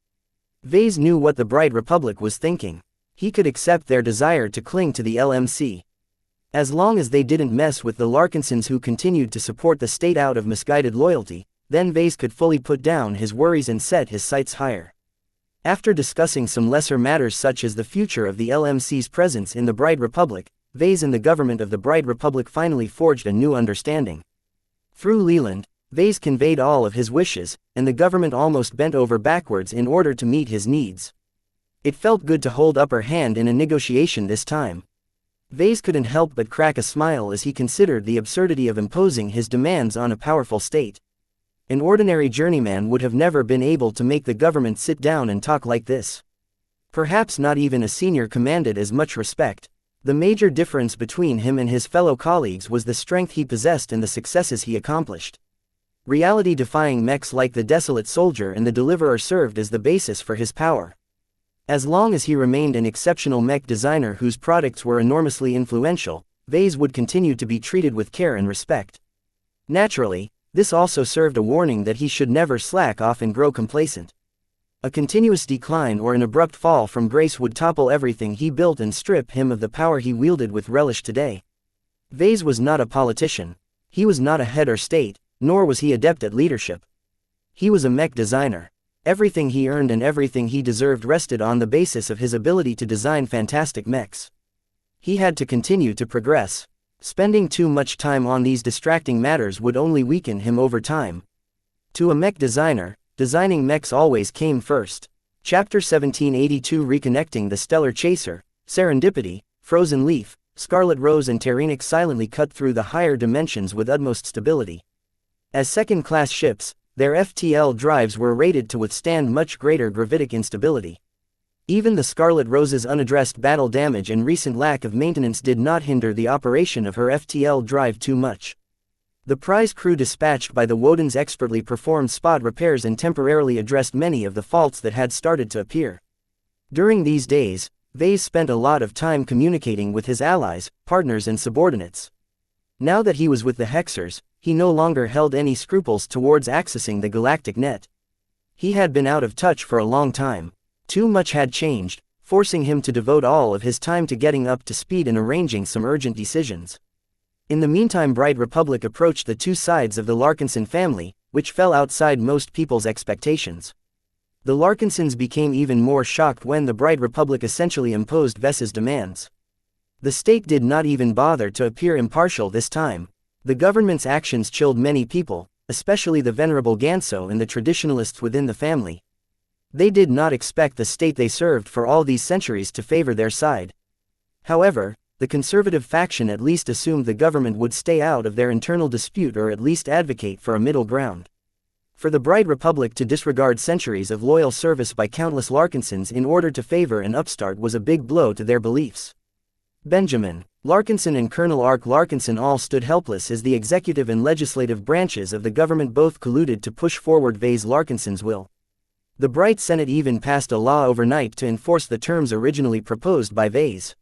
Vase knew what the Bright Republic was thinking. He could accept their desire to cling to the LMC. As long as they didn't mess with the Larkinsons who continued to support the state out of misguided loyalty, then Vase could fully put down his worries and set his sights higher. After discussing some lesser matters such as the future of the LMC's presence in the Bright Republic, Vase and the government of the Bright Republic finally forged a new understanding. Through Leland, Vase conveyed all of his wishes, and the government almost bent over backwards in order to meet his needs. It felt good to hold upper hand in a negotiation this time. Vase couldn't help but crack a smile as he considered the absurdity of imposing his demands on a powerful state. An ordinary journeyman would have never been able to make the government sit down and talk like this. Perhaps not even a senior commanded as much respect. The major difference between him and his fellow colleagues was the strength he possessed and the successes he accomplished. Reality-defying mechs like the Desolate Soldier and the Deliverer served as the basis for his power. As long as he remained an exceptional mech designer whose products were enormously influential, Vase would continue to be treated with care and respect. Naturally, this also served a warning that he should never slack off and grow complacent. A continuous decline or an abrupt fall from grace would topple everything he built and strip him of the power he wielded with relish today. Vase was not a politician. He was not a head or state, nor was he adept at leadership. He was a mech designer. Everything he earned and everything he deserved rested on the basis of his ability to design fantastic mechs. He had to continue to progress. Spending too much time on these distracting matters would only weaken him over time. To a mech designer, designing mechs always came first. Chapter 1782 Reconnecting the Stellar Chaser, Serendipity, Frozen Leaf, Scarlet Rose and Terenic silently cut through the higher dimensions with utmost stability. As second-class ships, their FTL drives were rated to withstand much greater gravitic instability. Even the Scarlet Rose's unaddressed battle damage and recent lack of maintenance did not hinder the operation of her FTL drive too much. The prize crew dispatched by the Woden's expertly performed spot repairs and temporarily addressed many of the faults that had started to appear. During these days, Vase spent a lot of time communicating with his allies, partners and subordinates. Now that he was with the Hexers, he no longer held any scruples towards accessing the galactic net. He had been out of touch for a long time. Too much had changed, forcing him to devote all of his time to getting up to speed and arranging some urgent decisions. In the meantime, Bright Republic approached the two sides of the Larkinson family, which fell outside most people's expectations. The Larkinsons became even more shocked when the Bright Republic essentially imposed Ves's demands. The state did not even bother to appear impartial this time. The government's actions chilled many people, especially the venerable Ganso and the traditionalists within the family. They did not expect the state they served for all these centuries to favor their side. However, the conservative faction at least assumed the government would stay out of their internal dispute or at least advocate for a middle ground. For the Bright Republic to disregard centuries of loyal service by countless Larkinsons in order to favor an upstart was a big blow to their beliefs. Benjamin Larkinson and Colonel Ark Larkinson all stood helpless as the executive and legislative branches of the government both colluded to push forward Vase Larkinson's will. The Bright Senate even passed a law overnight to enforce the terms originally proposed by Vase.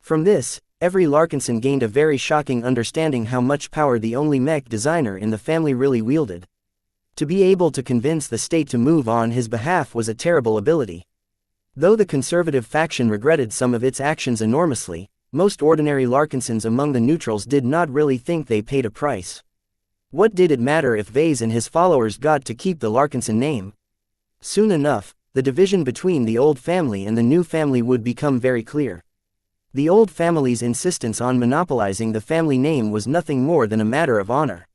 From this, every Larkinson gained a very shocking understanding how much power the only mech designer in the family really wielded. To be able to convince the state to move on his behalf was a terrible ability. Though the conservative faction regretted some of its actions enormously, most ordinary Larkinsons among the neutrals did not really think they paid a price. What did it matter if Vase and his followers got to keep the Larkinson name? Soon enough, the division between the old family and the new family would become very clear. The old family's insistence on monopolizing the family name was nothing more than a matter of honor.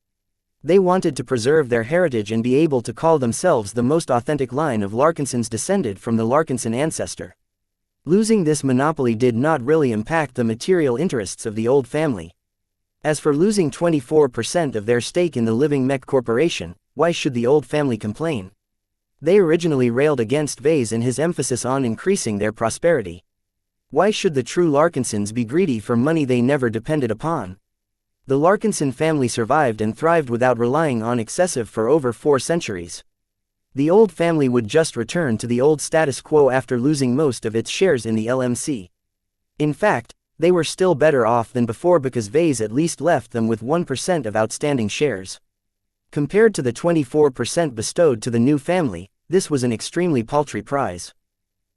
They wanted to preserve their heritage and be able to call themselves the most authentic line of Larkinsons descended from the Larkinson ancestor. Losing this monopoly did not really impact the material interests of the old family. As for losing 24% of their stake in the living Mech Corporation, why should the old family complain? They originally railed against Vase and his emphasis on increasing their prosperity. Why should the true Larkinsons be greedy for money they never depended upon? The Larkinson family survived and thrived without relying on excessive for over 4 centuries. The old family would just return to the old status quo after losing most of its shares in the LMC. In fact, they were still better off than before because Vase at least left them with 1% of outstanding shares. Compared to the 24% bestowed to the new family, this was an extremely paltry prize.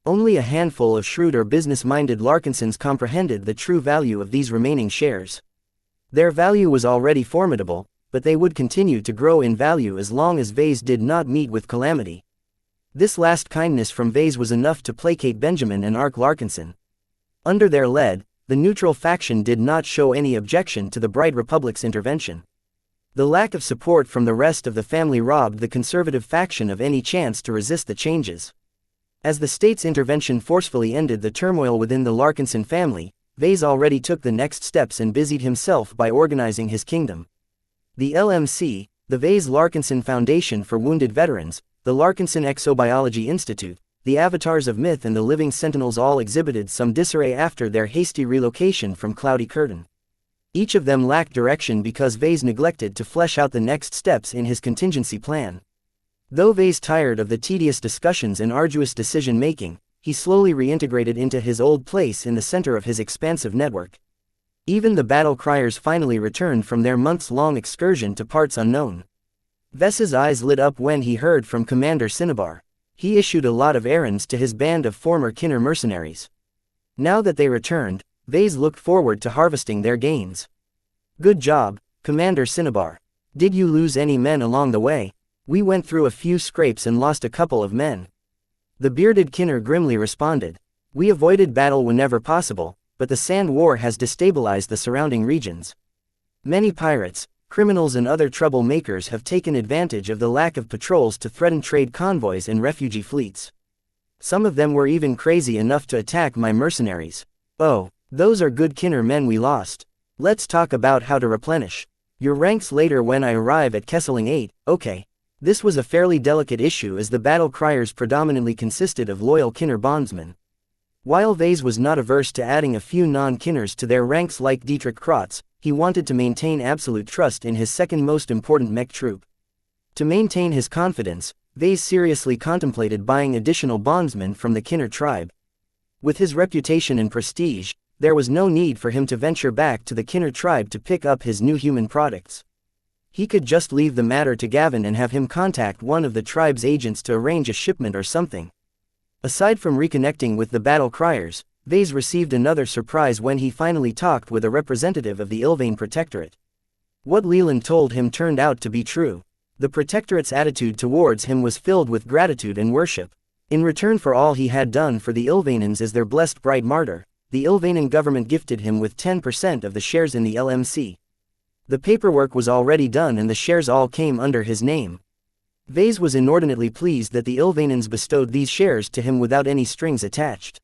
Only a handful of shrewd or business-minded Larkinsons comprehended the true value of these remaining shares. Their value was already formidable, but they would continue to grow in value as long as Vase did not meet with calamity. This last kindness from Vase was enough to placate Benjamin and Ark Larkinson. Under their lead, the neutral faction did not show any objection to the Bright Republic's intervention. The lack of support from the rest of the family robbed the conservative faction of any chance to resist the changes. As the state's intervention forcefully ended the turmoil within the Larkinson family, Vase already took the next steps and busied himself by organizing his kingdom. The LMC, the Vase Larkinson Foundation for Wounded Veterans, the Larkinson Exobiology Institute, the Avatars of Myth and the Living Sentinels all exhibited some disarray after their hasty relocation from Cloudy Curtain. Each of them lacked direction because Vase neglected to flesh out the next steps in his contingency plan. Though Vase tired of the tedious discussions and arduous decision-making, he slowly reintegrated into his old place in the center of his expansive network. Even the battle criers finally returned from their months-long excursion to parts unknown. Ves's eyes lit up when he heard from Commander Cinnabar. He issued a lot of errands to his band of former Kinner mercenaries. Now that they returned, Vase looked forward to harvesting their gains. "Good job, Commander Cinnabar. Did you lose any men along the way?" "We went through a few scrapes and lost a couple of men," the bearded Kinner grimly responded. "We avoided battle whenever possible, but the Sand War has destabilized the surrounding regions. Many pirates, criminals and other troublemakers have taken advantage of the lack of patrols to threaten trade convoys and refugee fleets. Some of them were even crazy enough to attack my mercenaries. Oh, those are good Kinner men we lost. Let's talk about how to replenish your ranks later when I arrive at Kesseling 8, okay?" This was a fairly delicate issue as the battle criers predominantly consisted of loyal Kinner bondsmen. While Vase was not averse to adding a few non-Kinners to their ranks like Dietrich Krotz, he wanted to maintain absolute trust in his second most important mech troop. To maintain his confidence, Vase seriously contemplated buying additional bondsmen from the Kinner tribe. With his reputation and prestige, there was no need for him to venture back to the Kinner tribe to pick up his new human products. He could just leave the matter to Gavin and have him contact one of the tribe's agents to arrange a shipment or something. Aside from reconnecting with the battle criers, Vase received another surprise when he finally talked with a representative of the Ilvain Protectorate. What Leland told him turned out to be true. The Protectorate's attitude towards him was filled with gratitude and worship. In return for all he had done for the Ilvainans as their blessed bright martyr, the Ilvainan government gifted him with 10% of the shares in the LMC. The paperwork was already done and the shares all came under his name. Vase was inordinately pleased that the Ilvainans bestowed these shares to him without any strings attached.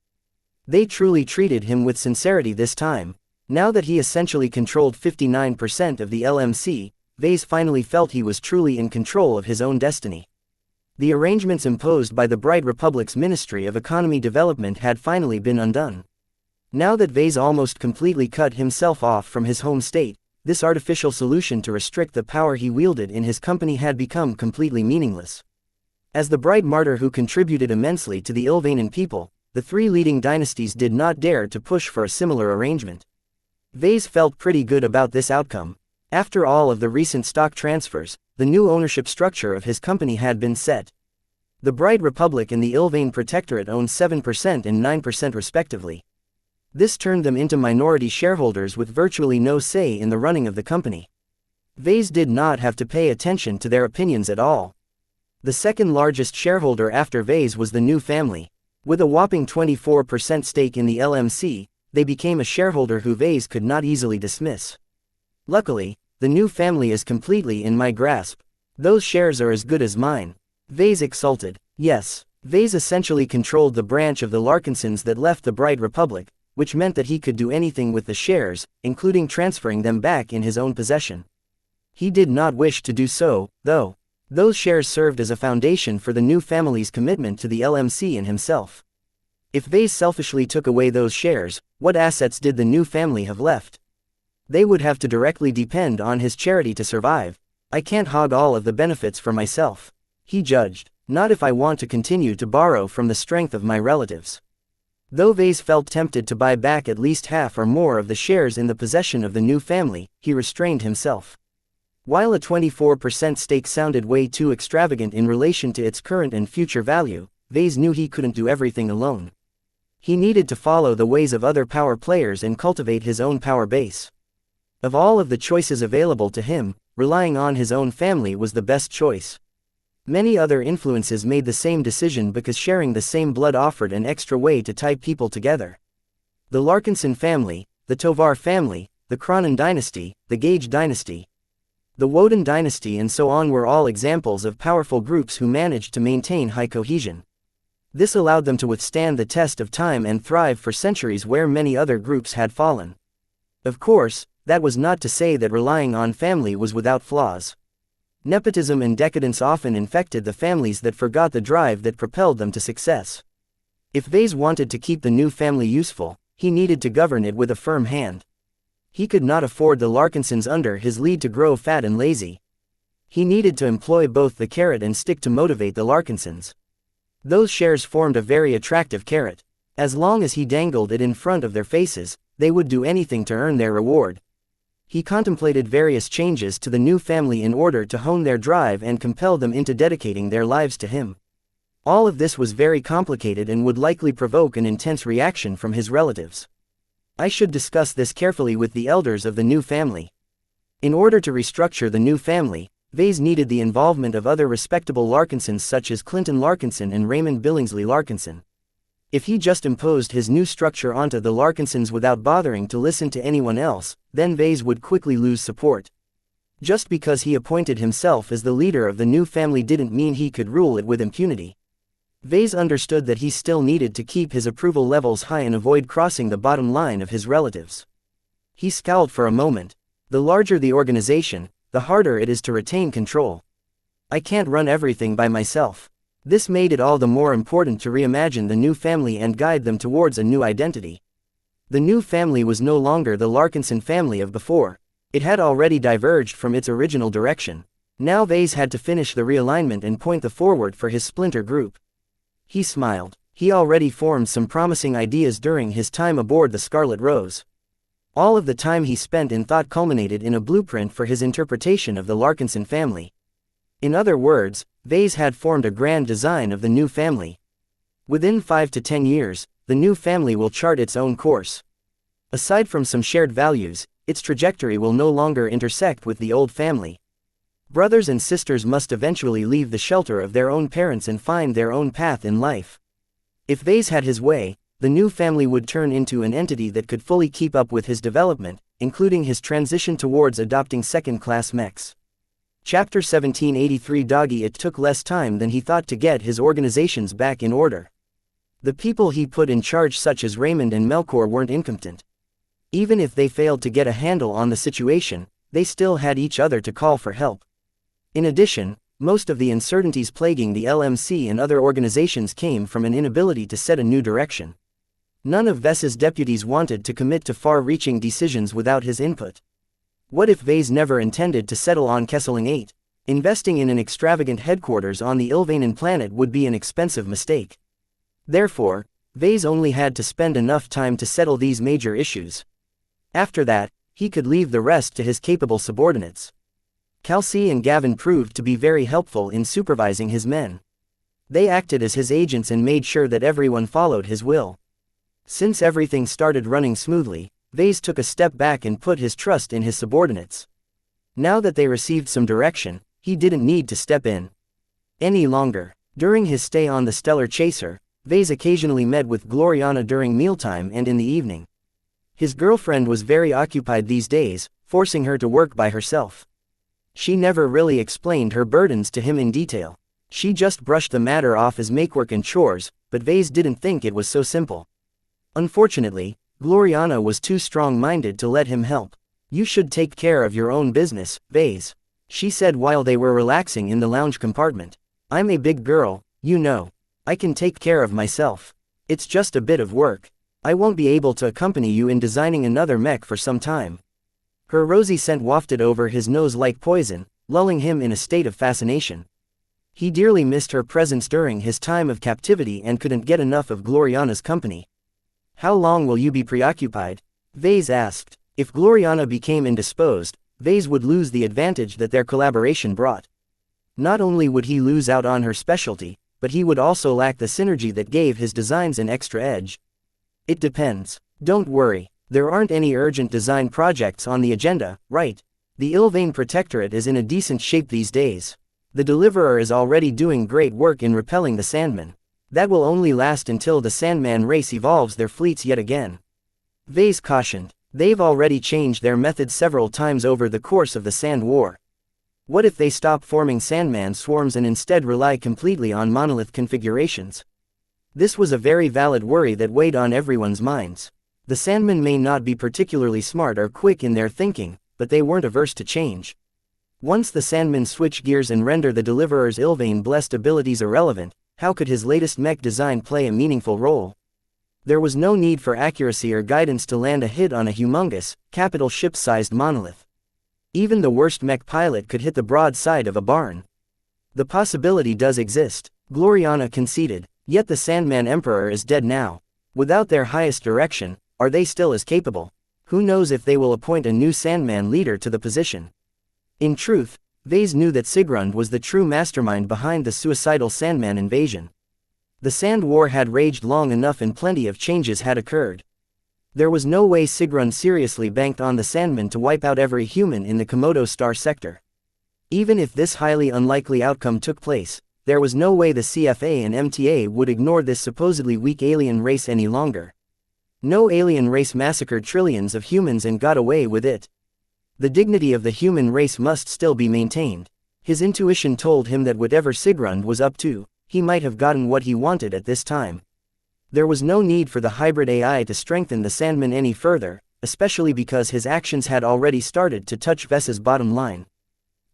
They truly treated him with sincerity this time. Now that he essentially controlled 59% of the LMC, Vase finally felt he was truly in control of his own destiny. The arrangements imposed by the Bright Republic's Ministry of Economy Development had finally been undone. Now that Vase almost completely cut himself off from his home state, this artificial solution to restrict the power he wielded in his company had become completely meaningless. As the bright martyr who contributed immensely to the Ilvanan people, the three leading dynasties did not dare to push for a similar arrangement. Vase felt pretty good about this outcome. After all of the recent stock transfers, the new ownership structure of his company had been set. The Bright Republic and the Ilvain Protectorate owned 7% and 9% respectively. This turned them into minority shareholders with virtually no say in the running of the company. Vase did not have to pay attention to their opinions at all. The second largest shareholder after Vase was the New family. With a whopping 24% stake in the LMC, they became a shareholder who Vase could not easily dismiss. Luckily, the New family is completely in my grasp. Those shares are as good as mine. Vase exulted. Yes, Vase essentially controlled the branch of the Larkinsons that left the Bright Republic, which meant that he could do anything with the shares, including transferring them back in his own possession. He did not wish to do so, though. Those shares served as a foundation for the New family's commitment to the LMC and himself. If Vase selfishly took away those shares, what assets did the New family have left? They would have to directly depend on his charity to survive. I can't hog all of the benefits for myself, he judged. Not if I want to continue to borrow from the strength of my relatives. Though Vase felt tempted to buy back at least half or more of the shares in the possession of the New family, he restrained himself. While a 24% stake sounded way too extravagant in relation to its current and future value, Vase knew he couldn't do everything alone. He needed to follow the ways of other power players and cultivate his own power base. Of all of the choices available to him, relying on his own family was the best choice. Many other influences made the same decision because sharing the same blood offered an extra way to tie people together. The Larkinson family, the Tovar family, the Cronin dynasty, the Gage dynasty, the Woden dynasty and so on were all examples of powerful groups who managed to maintain high cohesion. This allowed them to withstand the test of time and thrive for centuries where many other groups had fallen. Of course, that was not to say that relying on family was without flaws. Nepotism and decadence often infected the families that forgot the drive that propelled them to success. If Vase wanted to keep the New family useful, he needed to govern it with a firm hand. He could not afford the Larkinsons under his lead to grow fat and lazy. He needed to employ both the carrot and stick to motivate the Larkinsons. Those shares formed a very attractive carrot. As long as he dangled it in front of their faces, they would do anything to earn their reward. He contemplated various changes to the New family in order to hone their drive and compel them into dedicating their lives to him. All of this was very complicated and would likely provoke an intense reaction from his relatives. I should discuss this carefully with the elders of the New family. In order to restructure the New family, Vase needed the involvement of other respectable Larkinsons such as Clinton Larkinson and Raymond Billingsley Larkinson. If he just imposed his new structure onto the Larkinsons without bothering to listen to anyone else, then Vase would quickly lose support. Just because he appointed himself as the leader of the New family didn't mean he could rule it with impunity. Vase understood that he still needed to keep his approval levels high and avoid crossing the bottom line of his relatives. He scowled for a moment. The larger the organization, the harder it is to retain control. I can't run everything by myself. This made it all the more important to reimagine the New family and guide them towards a new identity. The New family was no longer the Larkinson family of before. It had already diverged from its original direction. Now Vase had to finish the realignment and point the forward for his splinter group. He smiled. He already formed some promising ideas during his time aboard the Scarlet Rose. All of the time he spent in thought culminated in a blueprint for his interpretation of the Larkinson family. In other words, Vase had formed a grand design of the New family. Within 5 to 10 years, the New family will chart its own course. Aside from some shared values, its trajectory will no longer intersect with the old family. Brothers and sisters must eventually leave the shelter of their own parents and find their own path in life. If Vase had his way, the New family would turn into an entity that could fully keep up with his development, including his transition towards adopting second-class mechs. Chapter 1783 Doggy. It took less time than he thought to get his organizations back in order. The people he put in charge, such as Raymond and Melchior, weren't incompetent. Even if they failed to get a handle on the situation, they still had each other to call for help. In addition, most of the uncertainties plaguing the LMC and other organizations came from an inability to set a new direction. None of Vess's deputies wanted to commit to far-reaching decisions without his input. What if Vase never intended to settle on Kesseling 8? Investing in an extravagant headquarters on the Ilvanan planet would be an expensive mistake. Therefore, Vase only had to spend enough time to settle these major issues. After that, he could leave the rest to his capable subordinates. Kelsey and Gavin proved to be very helpful in supervising his men. They acted as his agents and made sure that everyone followed his will. Since everything started running smoothly, Vase took a step back and put his trust in his subordinates. Now that they received some direction, he didn't need to step in any longer. During his stay on the Stellar Chaser, Vase occasionally met with Gloriana during mealtime and in the evening. His girlfriend was very occupied these days, forcing her to work by herself. She never really explained her burdens to him in detail. She just brushed the matter off as makework and chores, but Vase didn't think it was so simple. Unfortunately, Gloriana was too strong-minded to let him help. "You should take care of your own business, Vase," she said while they were relaxing in the lounge compartment. "I'm a big girl, you know. I can take care of myself. It's just a bit of work. I won't be able to accompany you in designing another mech for some time." Her rosy scent wafted over his nose like poison, lulling him in a state of fascination. He dearly missed her presence during his time of captivity and couldn't get enough of Gloriana's company. "How long will you be preoccupied?" Vase asked. If Gloriana became indisposed, Vase would lose the advantage that their collaboration brought. Not only would he lose out on her specialty, but he would also lack the synergy that gave his designs an extra edge. "It depends. Don't worry, there aren't any urgent design projects on the agenda, right? The Ilvain Protectorate is in a decent shape these days. The Deliverer is already doing great work in repelling the Sandmen. That will only last until the Sandman race evolves their fleets yet again," Vase cautioned. "They've already changed their methods several times over the course of the Sand War. What if they stop forming Sandman swarms and instead rely completely on monolith configurations?" This was a very valid worry that weighed on everyone's minds. The Sandmen may not be particularly smart or quick in their thinking, but they weren't averse to change. Once the Sandmen switch gears and render the Deliverer's Ilvain-blessed abilities irrelevant, how could his latest mech design play a meaningful role? There was no need for accuracy or guidance to land a hit on a humongous, capital ship-sized monolith. Even the worst mech pilot could hit the broad side of a barn. "The possibility does exist," Gloriana conceded, "yet the Sandman Emperor is dead now. Without their highest direction, are they still as capable? Who knows if they will appoint a new Sandman leader to the position?" In truth, Vase knew that Sigrund was the true mastermind behind the suicidal Sandman invasion. The Sand War had raged long enough and plenty of changes had occurred. There was no way Sigrund seriously banked on the Sandmen to wipe out every human in the Komodo Star sector. Even if this highly unlikely outcome took place, there was no way the CFA and MTA would ignore this supposedly weak alien race any longer. No alien race massacred trillions of humans and got away with it. The dignity of the human race must still be maintained. His intuition told him that whatever Sigrund was up to, he might have gotten what he wanted at this time. There was no need for the hybrid AI to strengthen the Sandman any further, especially because his actions had already started to touch Vess's bottom line.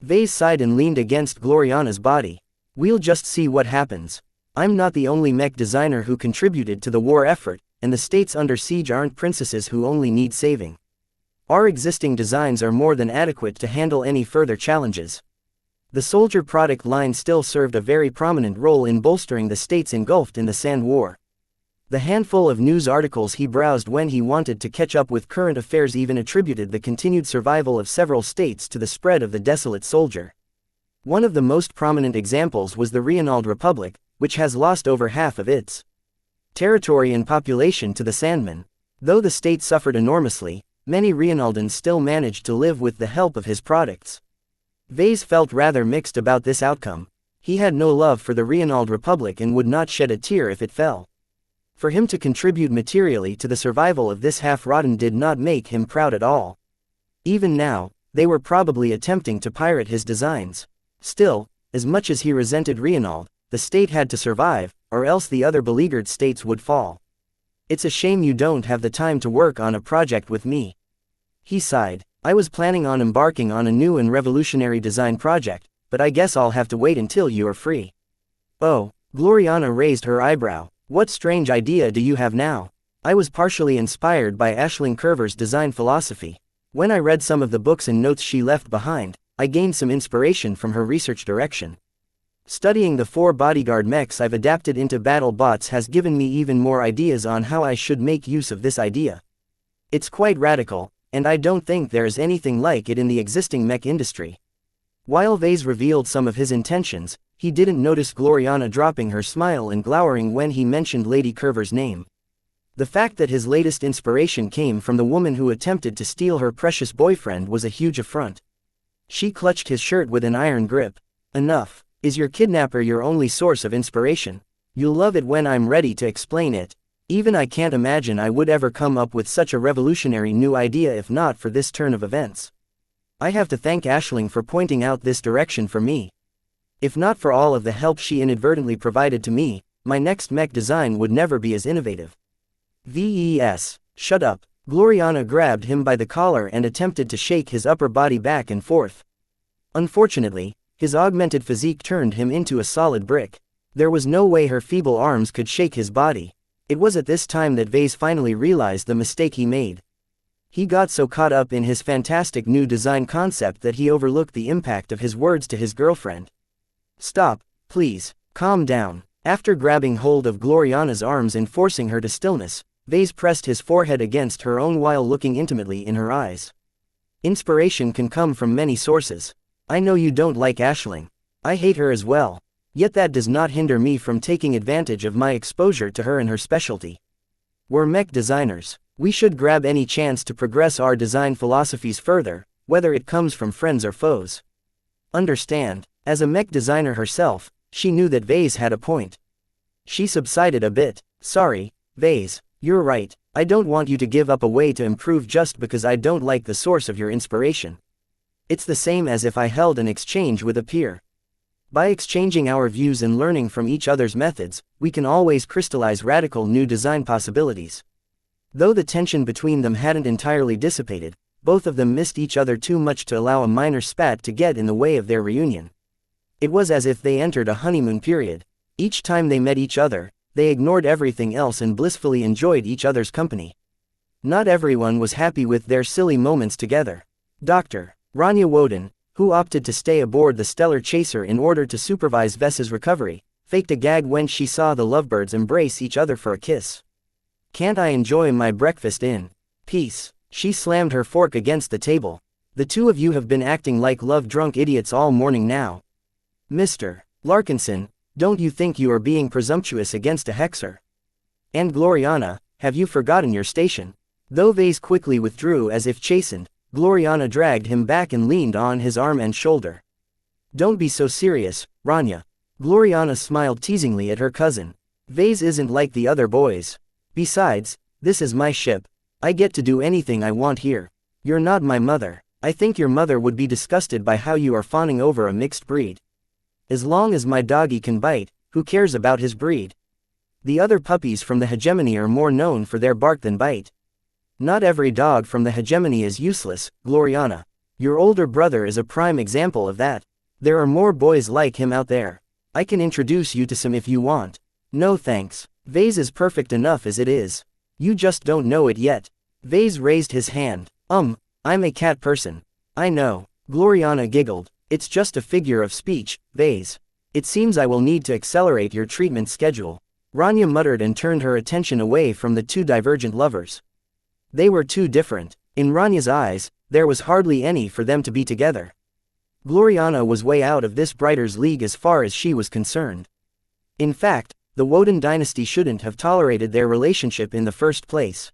Vase sighed and leaned against Gloriana's body. "We'll just see what happens. I'm not the only mech designer who contributed to the war effort, and the states under siege aren't princesses who only need saving. Our existing designs are more than adequate to handle any further challenges." The soldier product line still served a very prominent role in bolstering the states engulfed in the Sand War. The handful of news articles he browsed when he wanted to catch up with current affairs even attributed the continued survival of several states to the spread of the desolate soldier. One of the most prominent examples was the Reinald Republic, which has lost over half of its territory and population to the Sandmen. Though the state suffered enormously, many Reinaldans still managed to live with the help of his products. Vase felt rather mixed about this outcome. He had no love for the Reinald Republic and would not shed a tear if it fell. For him to contribute materially to the survival of this half-rotten did not make him proud at all. Even now, they were probably attempting to pirate his designs. Still, as much as he resented Reinald, the state had to survive, or else the other beleaguered states would fall. It's a shame you don't have the time to work on a project with me. He sighed. I was planning on embarking on a new and revolutionary design project, but I guess I'll have to wait until you are free. Oh, Gloriana raised her eyebrow. What strange idea do you have now? I was partially inspired by Aisling Curver's design philosophy. When I read some of the books and notes she left behind, I gained some inspiration from her research direction. Studying the 4 bodyguard mechs I've adapted into battle bots has given me even more ideas on how I should make use of this idea. It's quite radical, and I don't think there is anything like it in the existing mech industry. While Vase revealed some of his intentions, he didn't notice Gloriana dropping her smile and glowering when he mentioned Lady Curver's name. The fact that his latest inspiration came from the woman who attempted to steal her precious boyfriend was a huge affront. She clutched his shirt with an iron grip. Enough. Is your kidnapper your only source of inspiration? You'll love it when I'm ready to explain it. Even I can't imagine I would ever come up with such a revolutionary new idea if not for this turn of events. I have to thank Aisling for pointing out this direction for me. If not for all of the help she inadvertently provided to me, my next mech design would never be as innovative. VES. Shut up. Gloriana grabbed him by the collar and attempted to shake his upper body back and forth. Unfortunately, his augmented physique turned him into a solid brick. There was no way her feeble arms could shake his body. It was at this time that Vase finally realized the mistake he made. He got so caught up in his fantastic new design concept that he overlooked the impact of his words to his girlfriend. Stop, please, calm down. After grabbing hold of Gloriana's arms and forcing her to stillness, Vase pressed his forehead against her own while looking intimately in her eyes. Inspiration can come from many sources. I know you don't like Aisling. I hate her as well. Yet that does not hinder me from taking advantage of my exposure to her and her specialty. We're mech designers. We should grab any chance to progress our design philosophies further, whether it comes from friends or foes. Understand, as a mech designer herself, she knew that Vase had a point. She subsided a bit. Sorry, Vase, you're right. I don't want you to give up a way to improve just because I don't like the source of your inspiration. It's the same as if I held an exchange with a peer. By exchanging our views and learning from each other's methods, we can always crystallize radical new design possibilities. Though the tension between them hadn't entirely dissipated, both of them missed each other too much to allow a minor spat to get in the way of their reunion. It was as if they entered a honeymoon period. Each time they met each other, they ignored everything else and blissfully enjoyed each other's company. Not everyone was happy with their silly moments together. Dr. Rania Woden, who opted to stay aboard the Stellar Chaser in order to supervise Vess's recovery, faked a gag when she saw the lovebirds embrace each other for a kiss. Can't I enjoy my breakfast in peace? She slammed her fork against the table. The two of you have been acting like love-drunk idiots all morning now. Mr. Larkinson, don't you think you are being presumptuous against a hexer? And Gloriana, have you forgotten your station? Though Vase quickly withdrew as if chastened, Gloriana dragged him back and leaned on his arm and shoulder. Don't be so serious, Rania. Gloriana smiled teasingly at her cousin. Vase isn't like the other boys. Besides, this is my ship. I get to do anything I want here. You're not my mother. I think your mother would be disgusted by how you are fawning over a mixed breed. As long as my doggy can bite, who cares about his breed? The other puppies from the hegemony are more known for their bark than bite. Not every dog from the hegemony is useless, Gloriana. Your older brother is a prime example of that. There are more boys like him out there. I can introduce you to some if you want. No thanks. Vase is perfect enough as it is. You just don't know it yet. Vase raised his hand. I'm a cat person. I know. Gloriana giggled. It's just a figure of speech, Vase. It seems I will need to accelerate your treatment schedule. Rania muttered and turned her attention away from the two divergent lovers. They were too different. In Rania's eyes, there was hardly any for them to be together. Gloriana was way out of this Brighter's league as far as she was concerned. In fact, the Woden dynasty shouldn't have tolerated their relationship in the first place.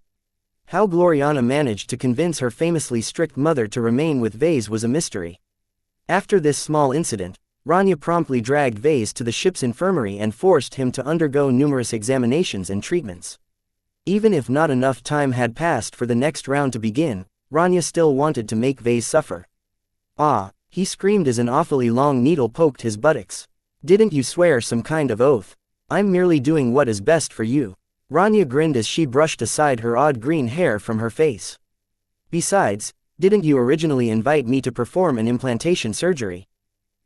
How Gloriana managed to convince her famously strict mother to remain with Vase was a mystery. After this small incident, Rania promptly dragged Vase to the ship's infirmary and forced him to undergo numerous examinations and treatments. Even if not enough time had passed for the next round to begin, Rania still wanted to make Vase suffer. Ah, he screamed as an awfully long needle poked his buttocks. Didn't you swear some kind of oath? I'm merely doing what is best for you. Rania grinned as she brushed aside her odd green hair from her face. Besides, didn't you originally invite me to perform an implantation surgery?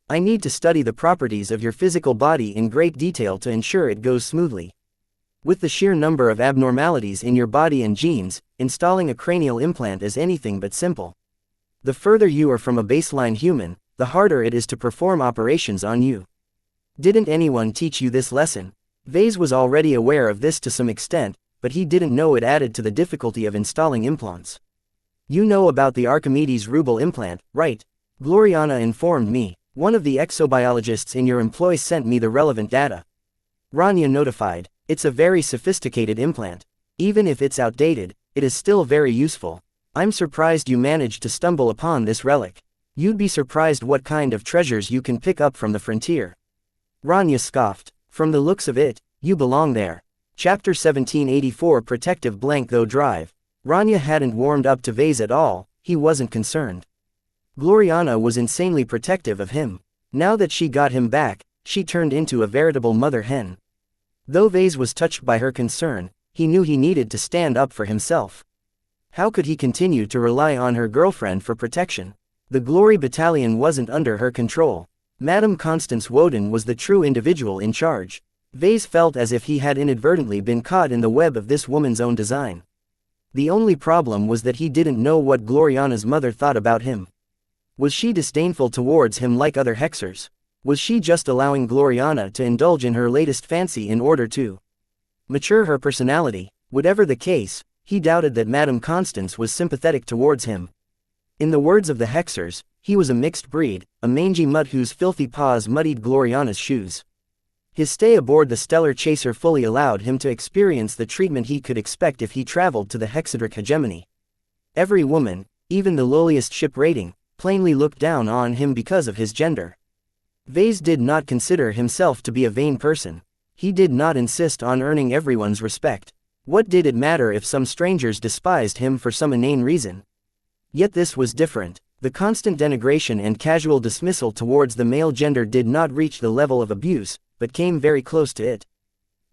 I need to study the properties of your physical body in great detail to ensure it goes smoothly. With the sheer number of abnormalities in your body and genes, installing a cranial implant is anything but simple. The further you are from a baseline human, the harder it is to perform operations on you. Didn't anyone teach you this lesson? Vase was already aware of this to some extent, but he didn't know it added to the difficulty of installing implants. You know about the Archimedes Rubel implant, right? Gloriana informed me. One of the exobiologists in your employ sent me the relevant data. Rania notified. It's a very sophisticated implant. Even if it's outdated, it is still very useful. I'm surprised you managed to stumble upon this relic. You'd be surprised what kind of treasures you can pick up from the frontier. Rania scoffed. From the looks of it, you belong there. Chapter 1784 Protective Though Drive. Rania hadn't warmed up to Vase at all, he wasn't concerned. Gloriana was insanely protective of him. Now that she got him back, she turned into a veritable mother hen. Though Vase was touched by her concern, he knew he needed to stand up for himself. How could he continue to rely on her girlfriend for protection? The Glory Battalion wasn't under her control. Madame Constance Woden was the true individual in charge. Vase felt as if he had inadvertently been caught in the web of this woman's own design. The only problem was that he didn't know what Gloriana's mother thought about him. Was she disdainful towards him like other hexers? Was she just allowing Gloriana to indulge in her latest fancy in order to mature her personality? Whatever the case, he doubted that Madame Constance was sympathetic towards him. In the words of the hexers, he was a mixed breed, a mangy mutt whose filthy paws muddied Gloriana's shoes. His stay aboard the Stellar Chaser fully allowed him to experience the treatment he could expect if he traveled to the Hexadric hegemony. Every woman, even the lowliest ship rating, plainly looked down on him because of his gender. Vase did not consider himself to be a vain person. He did not insist on earning everyone's respect. What did it matter if some strangers despised him for some inane reason? Yet this was different. The constant denigration and casual dismissal towards the male gender did not reach the level of abuse, but came very close to it.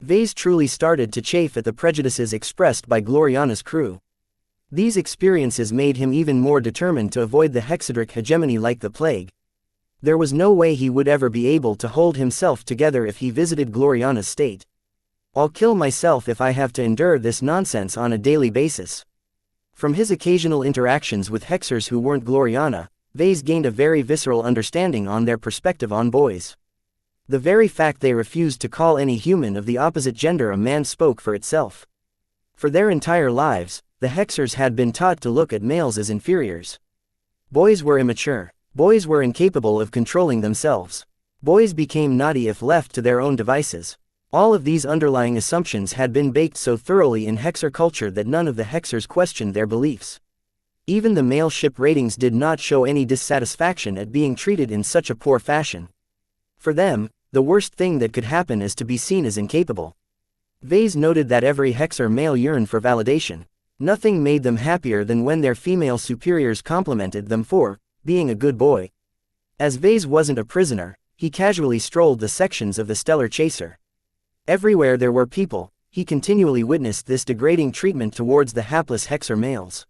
Vase truly started to chafe at the prejudices expressed by Gloriana's crew. These experiences made him even more determined to avoid the Hexadric hegemony like the plague. There was no way he would ever be able to hold himself together if he visited Gloriana's state. I'll kill myself if I have to endure this nonsense on a daily basis. From his occasional interactions with hexers who weren't Gloriana, Vase gained a very visceral understanding on their perspective on boys. The very fact they refused to call any human of the opposite gender a man spoke for itself. For their entire lives, the hexers had been taught to look at males as inferiors. Boys were immature. Boys were incapable of controlling themselves. Boys became naughty if left to their own devices. All of these underlying assumptions had been baked so thoroughly in hexer culture that none of the hexers questioned their beliefs. Even the male ship ratings did not show any dissatisfaction at being treated in such a poor fashion. For them, the worst thing that could happen is to be seen as incapable. Vase noted that every hexer male yearned for validation. Nothing made them happier than when their female superiors complimented them for being a good boy. As Vase wasn't a prisoner, he casually strolled the sections of the Stellar Chaser. Everywhere there were people, he continually witnessed this degrading treatment towards the hapless hexer males.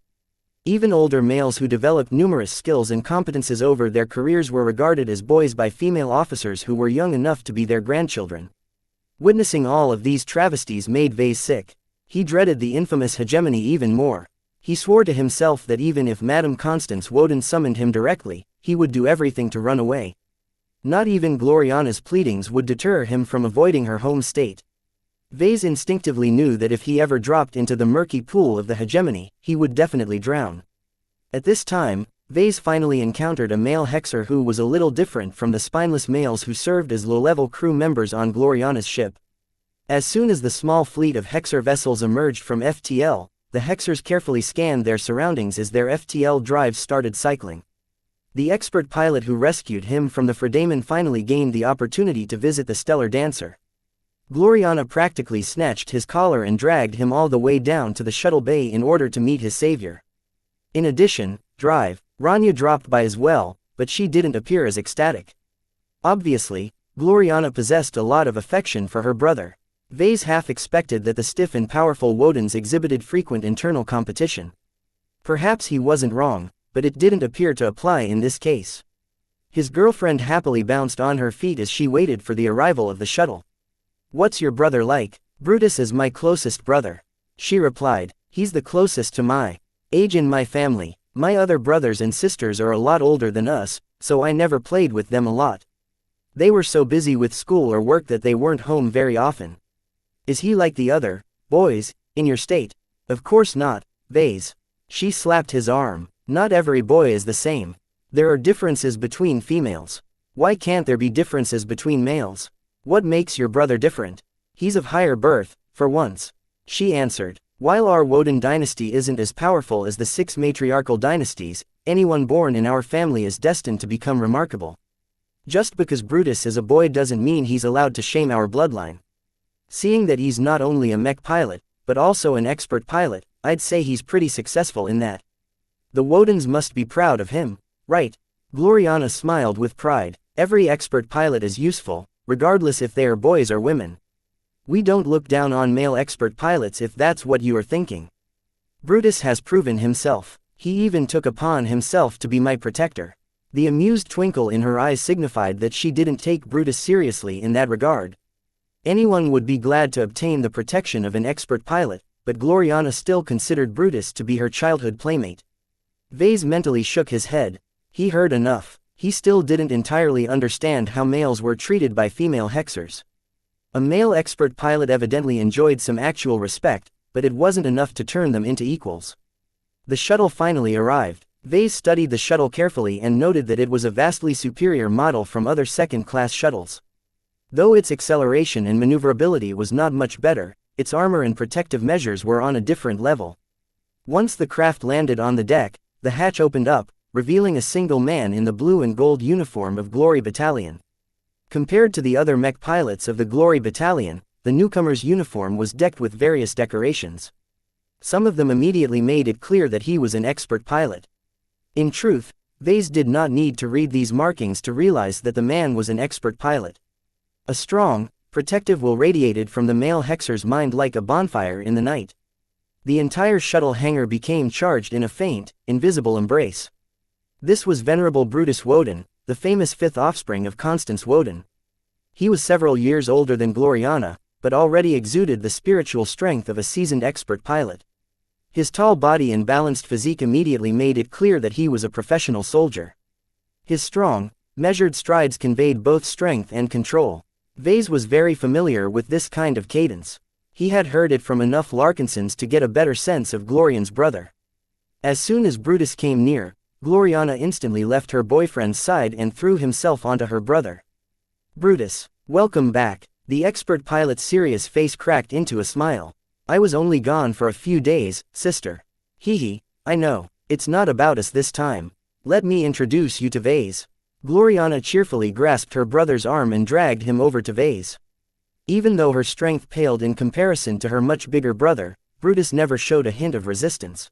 Even older males who developed numerous skills and competences over their careers were regarded as boys by female officers who were young enough to be their grandchildren. Witnessing all of these travesties made Vase sick. He dreaded the infamous hegemony even more. He swore to himself that even if Madame Constance Woden summoned him directly, he would do everything to run away. Not even Gloriana's pleadings would deter him from avoiding her home state. Vase instinctively knew that if he ever dropped into the murky pool of the hegemony, he would definitely drown. At this time, Vase finally encountered a male hexer who was a little different from the spineless males who served as low-level crew members on Gloriana's ship. As soon as the small fleet of hexer vessels emerged from FTL, the hexers carefully scanned their surroundings as their FTL drives started cycling. The expert pilot who rescued him from the Fredaman finally gained the opportunity to visit the Stellar Dancer. Gloriana practically snatched his collar and dragged him all the way down to the shuttle bay in order to meet his savior. In addition, Rania dropped by as well, but she didn't appear as ecstatic. Obviously, Gloriana possessed a lot of affection for her brother. Vase half expected that the stiff and powerful Wodens exhibited frequent internal competition. Perhaps he wasn't wrong, but it didn't appear to apply in this case. His girlfriend happily bounced on her feet as she waited for the arrival of the shuttle. "What's your brother like?" "Brutus is my closest brother," she replied. "He's the closest to my age in my family. My other brothers and sisters are a lot older than us, so I never played with them a lot. They were so busy with school or work that they weren't home very often." "Is he like the other boys in your state?" "Of course not, Vase." She slapped his arm. "Not every boy is the same. There are differences between females. Why can't there be differences between males? What makes your brother different?" "He's of higher birth, for once," she answered. "While our Woden dynasty isn't as powerful as the 6 matriarchal dynasties, anyone born in our family is destined to become remarkable. Just because Brutus is a boy doesn't mean he's allowed to shame our bloodline. Seeing that he's not only a mech pilot, but also an expert pilot, I'd say he's pretty successful in that. The Wodens must be proud of him, right?" Gloriana smiled with pride. "Every expert pilot is useful, regardless if they are boys or women. We don't look down on male expert pilots if that's what you are thinking. Brutus has proven himself. He even took upon himself to be my protector." The amused twinkle in her eyes signified that she didn't take Brutus seriously in that regard. Anyone would be glad to obtain the protection of an expert pilot, but Gloriana still considered Brutus to be her childhood playmate. Vase mentally shook his head. He heard enough. He still didn't entirely understand how males were treated by female hexers. A male expert pilot evidently enjoyed some actual respect, but it wasn't enough to turn them into equals. The shuttle finally arrived. Vase studied the shuttle carefully and noted that it was a vastly superior model from other second-class shuttles. Though its acceleration and maneuverability was not much better, its armor and protective measures were on a different level. Once the craft landed on the deck, the hatch opened up, revealing a single man in the blue and gold uniform of Glory Battalion. Compared to the other mech pilots of the Glory Battalion, the newcomer's uniform was decked with various decorations. Some of them immediately made it clear that he was an expert pilot. In truth, Vase did not need to read these markings to realize that the man was an expert pilot. A strong, protective will radiated from the male hexer's mind like a bonfire in the night. The entire shuttle hangar became charged in a faint, invisible embrace. This was Venerable Brutus Woden, the famous 5th offspring of Constance Woden. He was several years older than Gloriana, but already exuded the spiritual strength of a seasoned expert pilot. His tall body and balanced physique immediately made it clear that he was a professional soldier. His strong, measured strides conveyed both strength and control. Vase was very familiar with this kind of cadence. He had heard it from enough Larkinsons to get a better sense of Glorian's brother. As soon as Brutus came near, Gloriana instantly left her boyfriend's side and threw himself onto her brother. "Brutus, welcome back." The expert pilot's serious face cracked into a smile. "I was only gone for a few days, sister." "Hee, I know. It's not about us this time. Let me introduce you to Vase." Gloriana cheerfully grasped her brother's arm and dragged him over to Vase. Even though her strength paled in comparison to her much bigger brother, Brutus never showed a hint of resistance.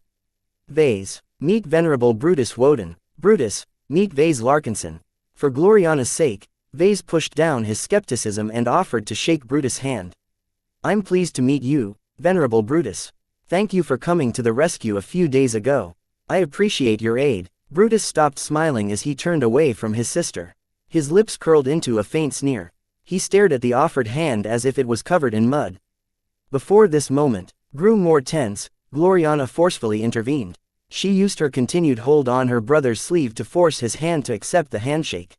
"Vase, meet Venerable Brutus Woden." "Brutus, meet Vase Larkinson." For Gloriana's sake, Vase pushed down his skepticism and offered to shake Brutus' hand. "I'm pleased to meet you, Venerable Brutus. Thank you for coming to the rescue a few days ago. I appreciate your aid." Brutus stopped smiling as he turned away from his sister. His lips curled into a faint sneer. He stared at the offered hand as if it was covered in mud. Before this moment grew more tense, Gloriana forcefully intervened. She used her continued hold on her brother's sleeve to force his hand to accept the handshake.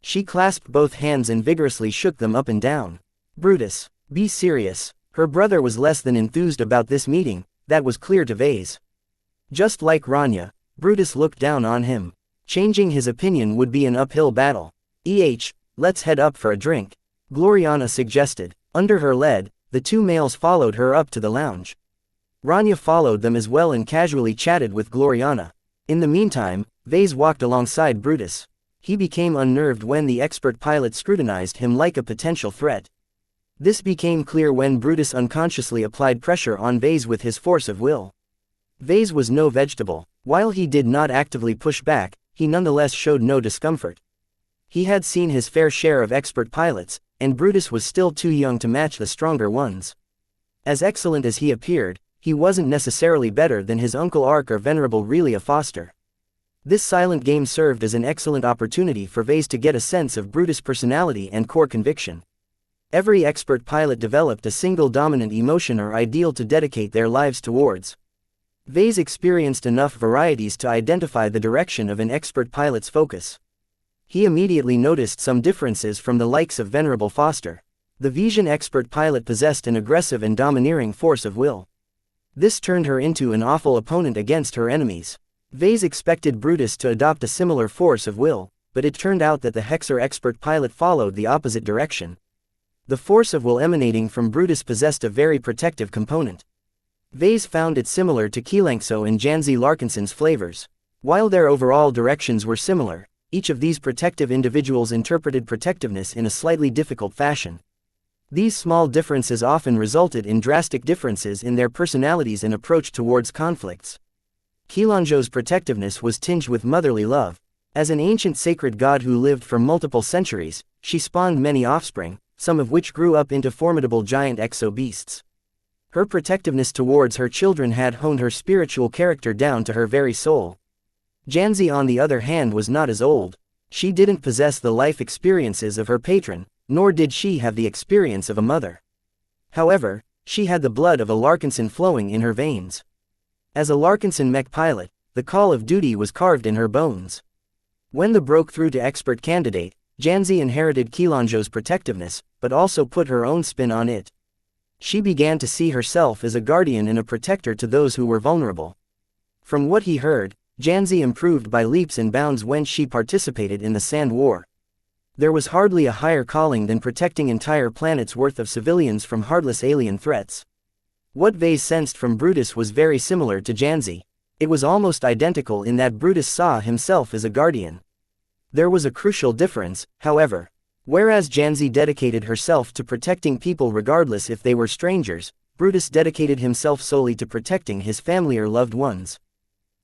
She clasped both hands and vigorously shook them up and down. "Brutus, be serious." Her brother was less than enthused about this meeting, that was clear to Vase. Just like Rania, Brutus looked down on him. Changing his opinion would be an uphill battle. Let's head up for a drink," Gloriana suggested. Under her lead, the two males followed her up to the lounge. Rania followed them as well and casually chatted with Gloriana. In the meantime, Vase walked alongside Brutus. He became unnerved when the expert pilot scrutinized him like a potential threat. This became clear when Brutus unconsciously applied pressure on Vase with his force of will. Vase was no vegetable. While he did not actively push back, he nonetheless showed no discomfort. He had seen his fair share of expert pilots, and Brutus was still too young to match the stronger ones. As excellent as he appeared, he wasn't necessarily better than his uncle Ark or venerable Relia Foster. This silent game served as an excellent opportunity for Vase to get a sense of Brutus' personality and core conviction. Every expert pilot developed a single dominant emotion or ideal to dedicate their lives towards. Vase experienced enough varieties to identify the direction of an expert pilot's focus. He immediately noticed some differences from the likes of venerable Foster. The Vision expert pilot possessed an aggressive and domineering force of will. This turned her into an awful opponent against her enemies. Vase expected Brutus to adopt a similar force of will, but it turned out that the Hexer expert pilot followed the opposite direction. The force of will emanating from Brutus possessed a very protective component. Vase found it similar to xianxia and Janzi Larkinson's flavors. While their overall directions were similar, each of these protective individuals interpreted protectiveness in a slightly difficult fashion. These small differences often resulted in drastic differences in their personalities and approach towards conflicts. Xianxia's protectiveness was tinged with motherly love. As an ancient sacred god who lived for multiple centuries, she spawned many offspring, some of which grew up into formidable giant exo-beasts. Her protectiveness towards her children had honed her spiritual character down to her very soul. Janzi, on the other hand, was not as old. She didn't possess the life experiences of her patron, nor did she have the experience of a mother. However, she had the blood of a Larkinson flowing in her veins. As a Larkinson mech pilot, the call of duty was carved in her bones. When the broke through to expert candidate, Janzi inherited Xianxia's protectiveness, but also put her own spin on it. She began to see herself as a guardian and a protector to those who were vulnerable. From what he heard, Janzi improved by leaps and bounds when she participated in the Sand War. There was hardly a higher calling than protecting entire planets' worth of civilians from heartless alien threats. What Vase sensed from Brutus was very similar to Janzi. It was almost identical in that Brutus saw himself as a guardian. There was a crucial difference, however. Whereas Janzi dedicated herself to protecting people regardless if they were strangers, Brutus dedicated himself solely to protecting his family or loved ones.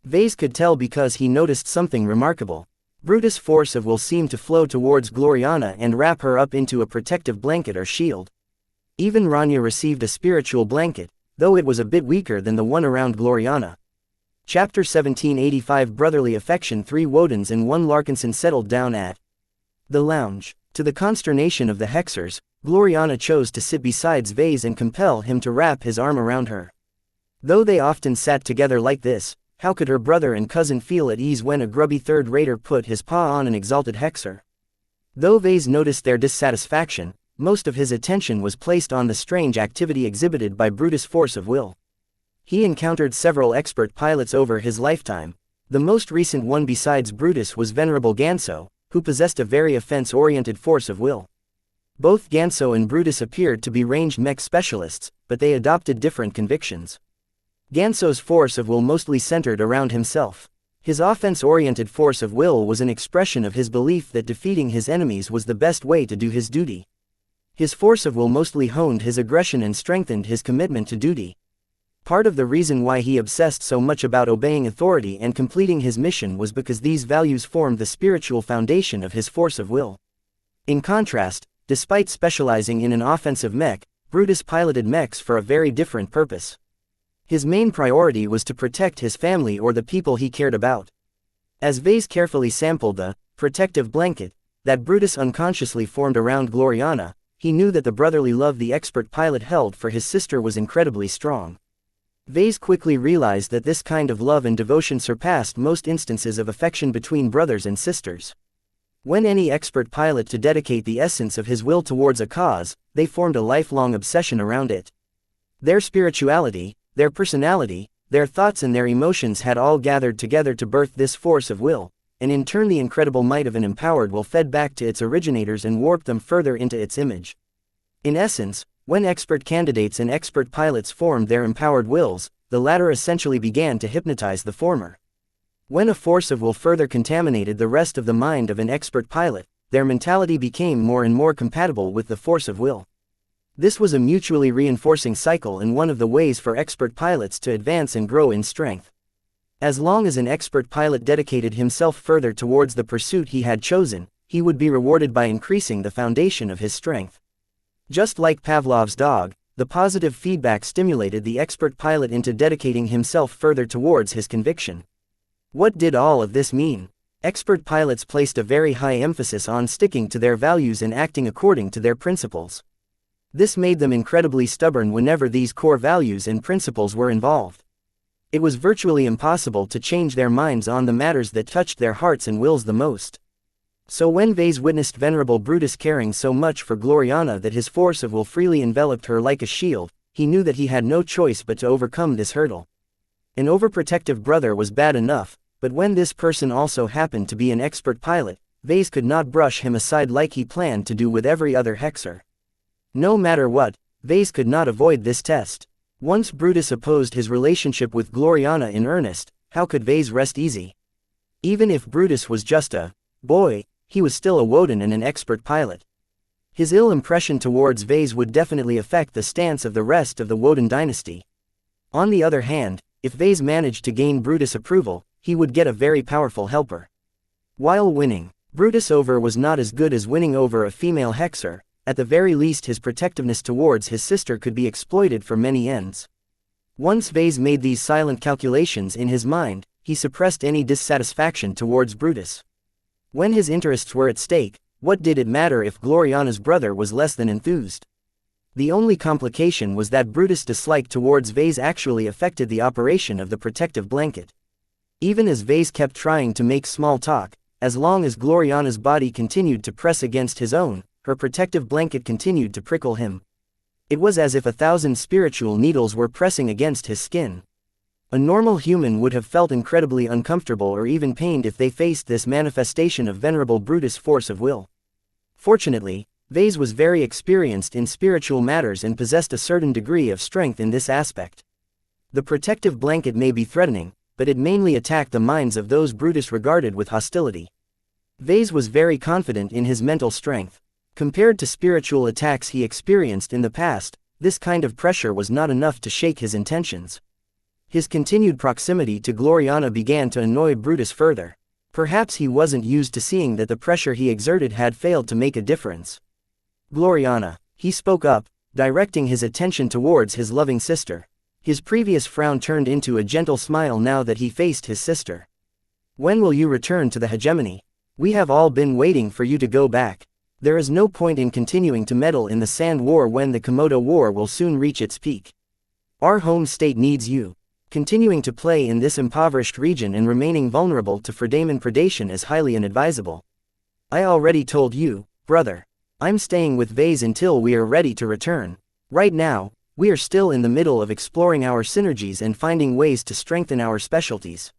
Vase could tell because he noticed something remarkable. Brutus' force of will seemed to flow towards Gloriana and wrap her up into a protective blanket or shield. Even Rania received a spiritual blanket, though it was a bit weaker than the one around Gloriana. Chapter 1785 Brotherly Affection. 3 Wodens and 1 Larkinson settled down at the lounge. To the consternation of the Hexers, Gloriana chose to sit beside Vase and compel him to wrap his arm around her. Though they often sat together like this, how could her brother and cousin feel at ease when a grubby third-rater put his paw on an exalted Hexer? Though Vase noticed their dissatisfaction, most of his attention was placed on the strange activity exhibited by Brutus' force of will. He encountered several expert pilots over his lifetime. The most recent one besides Brutus was Venerable Ganso, who possessed a very offense-oriented force of will. Both Ganso and Brutus appeared to be ranged mech specialists, but they adopted different convictions. Ganso's force of will mostly centered around himself. His offense-oriented force of will was an expression of his belief that defeating his enemies was the best way to do his duty. His force of will mostly honed his aggression and strengthened his commitment to duty. Part of the reason why he obsessed so much about obeying authority and completing his mission was because these values formed the spiritual foundation of his force of will. In contrast, despite specializing in an offensive mech, Brutus piloted mechs for a very different purpose. His main priority was to protect his family or the people he cared about. As Vase carefully sampled the protective blanket that Brutus unconsciously formed around Gloriana, he knew that the brotherly love the expert pilot held for his sister was incredibly strong. Vase quickly realized that this kind of love and devotion surpassed most instances of affection between brothers and sisters. When any expert pilot to dedicate the essence of his will towards a cause, they formed a lifelong obsession around it. Their spirituality, their personality, their thoughts and their emotions had all gathered together to birth this force of will, and in turn the incredible might of an empowered will fed back to its originators and warped them further into its image. In essence, when expert candidates and expert pilots formed their empowered wills, the latter essentially began to hypnotize the former. When a force of will further contaminated the rest of the mind of an expert pilot, their mentality became more and more compatible with the force of will. This was a mutually reinforcing cycle and one of the ways for expert pilots to advance and grow in strength. As long as an expert pilot dedicated himself further towards the pursuit he had chosen, he would be rewarded by increasing the foundation of his strength. Just like Pavlov's dog, the positive feedback stimulated the expert pilot into dedicating himself further towards his conviction. What did all of this mean? Expert pilots placed a very high emphasis on sticking to their values and acting according to their principles. This made them incredibly stubborn whenever these core values and principles were involved. It was virtually impossible to change their minds on the matters that touched their hearts and wills the most. So when Vase witnessed Venerable Brutus caring so much for Gloriana that his force of will freely enveloped her like a shield, he knew that he had no choice but to overcome this hurdle. An overprotective brother was bad enough, but when this person also happened to be an expert pilot, Vase could not brush him aside like he planned to do with every other hexer. No matter what, Vase could not avoid this test. Once Brutus opposed his relationship with Gloriana in earnest, how could Vase rest easy? Even if Brutus was just a boy, he was still a Woden and an expert pilot. His ill impression towards Vase would definitely affect the stance of the rest of the Woden dynasty. On the other hand, if Vase managed to gain Brutus' approval, he would get a very powerful helper. While winning Brutus over was not as good as winning over a female hexer, at the very least his protectiveness towards his sister could be exploited for many ends. Once Vase made these silent calculations in his mind, he suppressed any dissatisfaction towards Brutus. When his interests were at stake, what did it matter if Gloriana's brother was less than enthused? The only complication was that Brutus' dislike towards Vase actually affected the operation of the protective blanket. Even as Vase kept trying to make small talk, as long as Gloriana's body continued to press against his own, her protective blanket continued to prickle him. It was as if 1,000 spiritual needles were pressing against his skin. A normal human would have felt incredibly uncomfortable or even pained if they faced this manifestation of Venerable Brutus' force of will. Fortunately, Vase was very experienced in spiritual matters and possessed a certain degree of strength in this aspect. The protective blanket may be threatening, but it mainly attacked the minds of those Brutus regarded with hostility. Vase was very confident in his mental strength. Compared to spiritual attacks he experienced in the past, this kind of pressure was not enough to shake his intentions. His continued proximity to Gloriana began to annoy Brutus further. Perhaps he wasn't used to seeing that the pressure he exerted had failed to make a difference. Gloriana, he spoke up, directing his attention towards his loving sister. His previous frown turned into a gentle smile now that he faced his sister. When will you return to the hegemony? We have all been waiting for you to go back. There is no point in continuing to meddle in the Sand War when the Komodo War will soon reach its peak. Our home state needs you. Continuing to play in this impoverished region and remaining vulnerable to Fredaman predation is highly inadvisable. I already told you, brother. I'm staying with Vase until we are ready to return. Right now, we are still in the middle of exploring our synergies and finding ways to strengthen our specialties.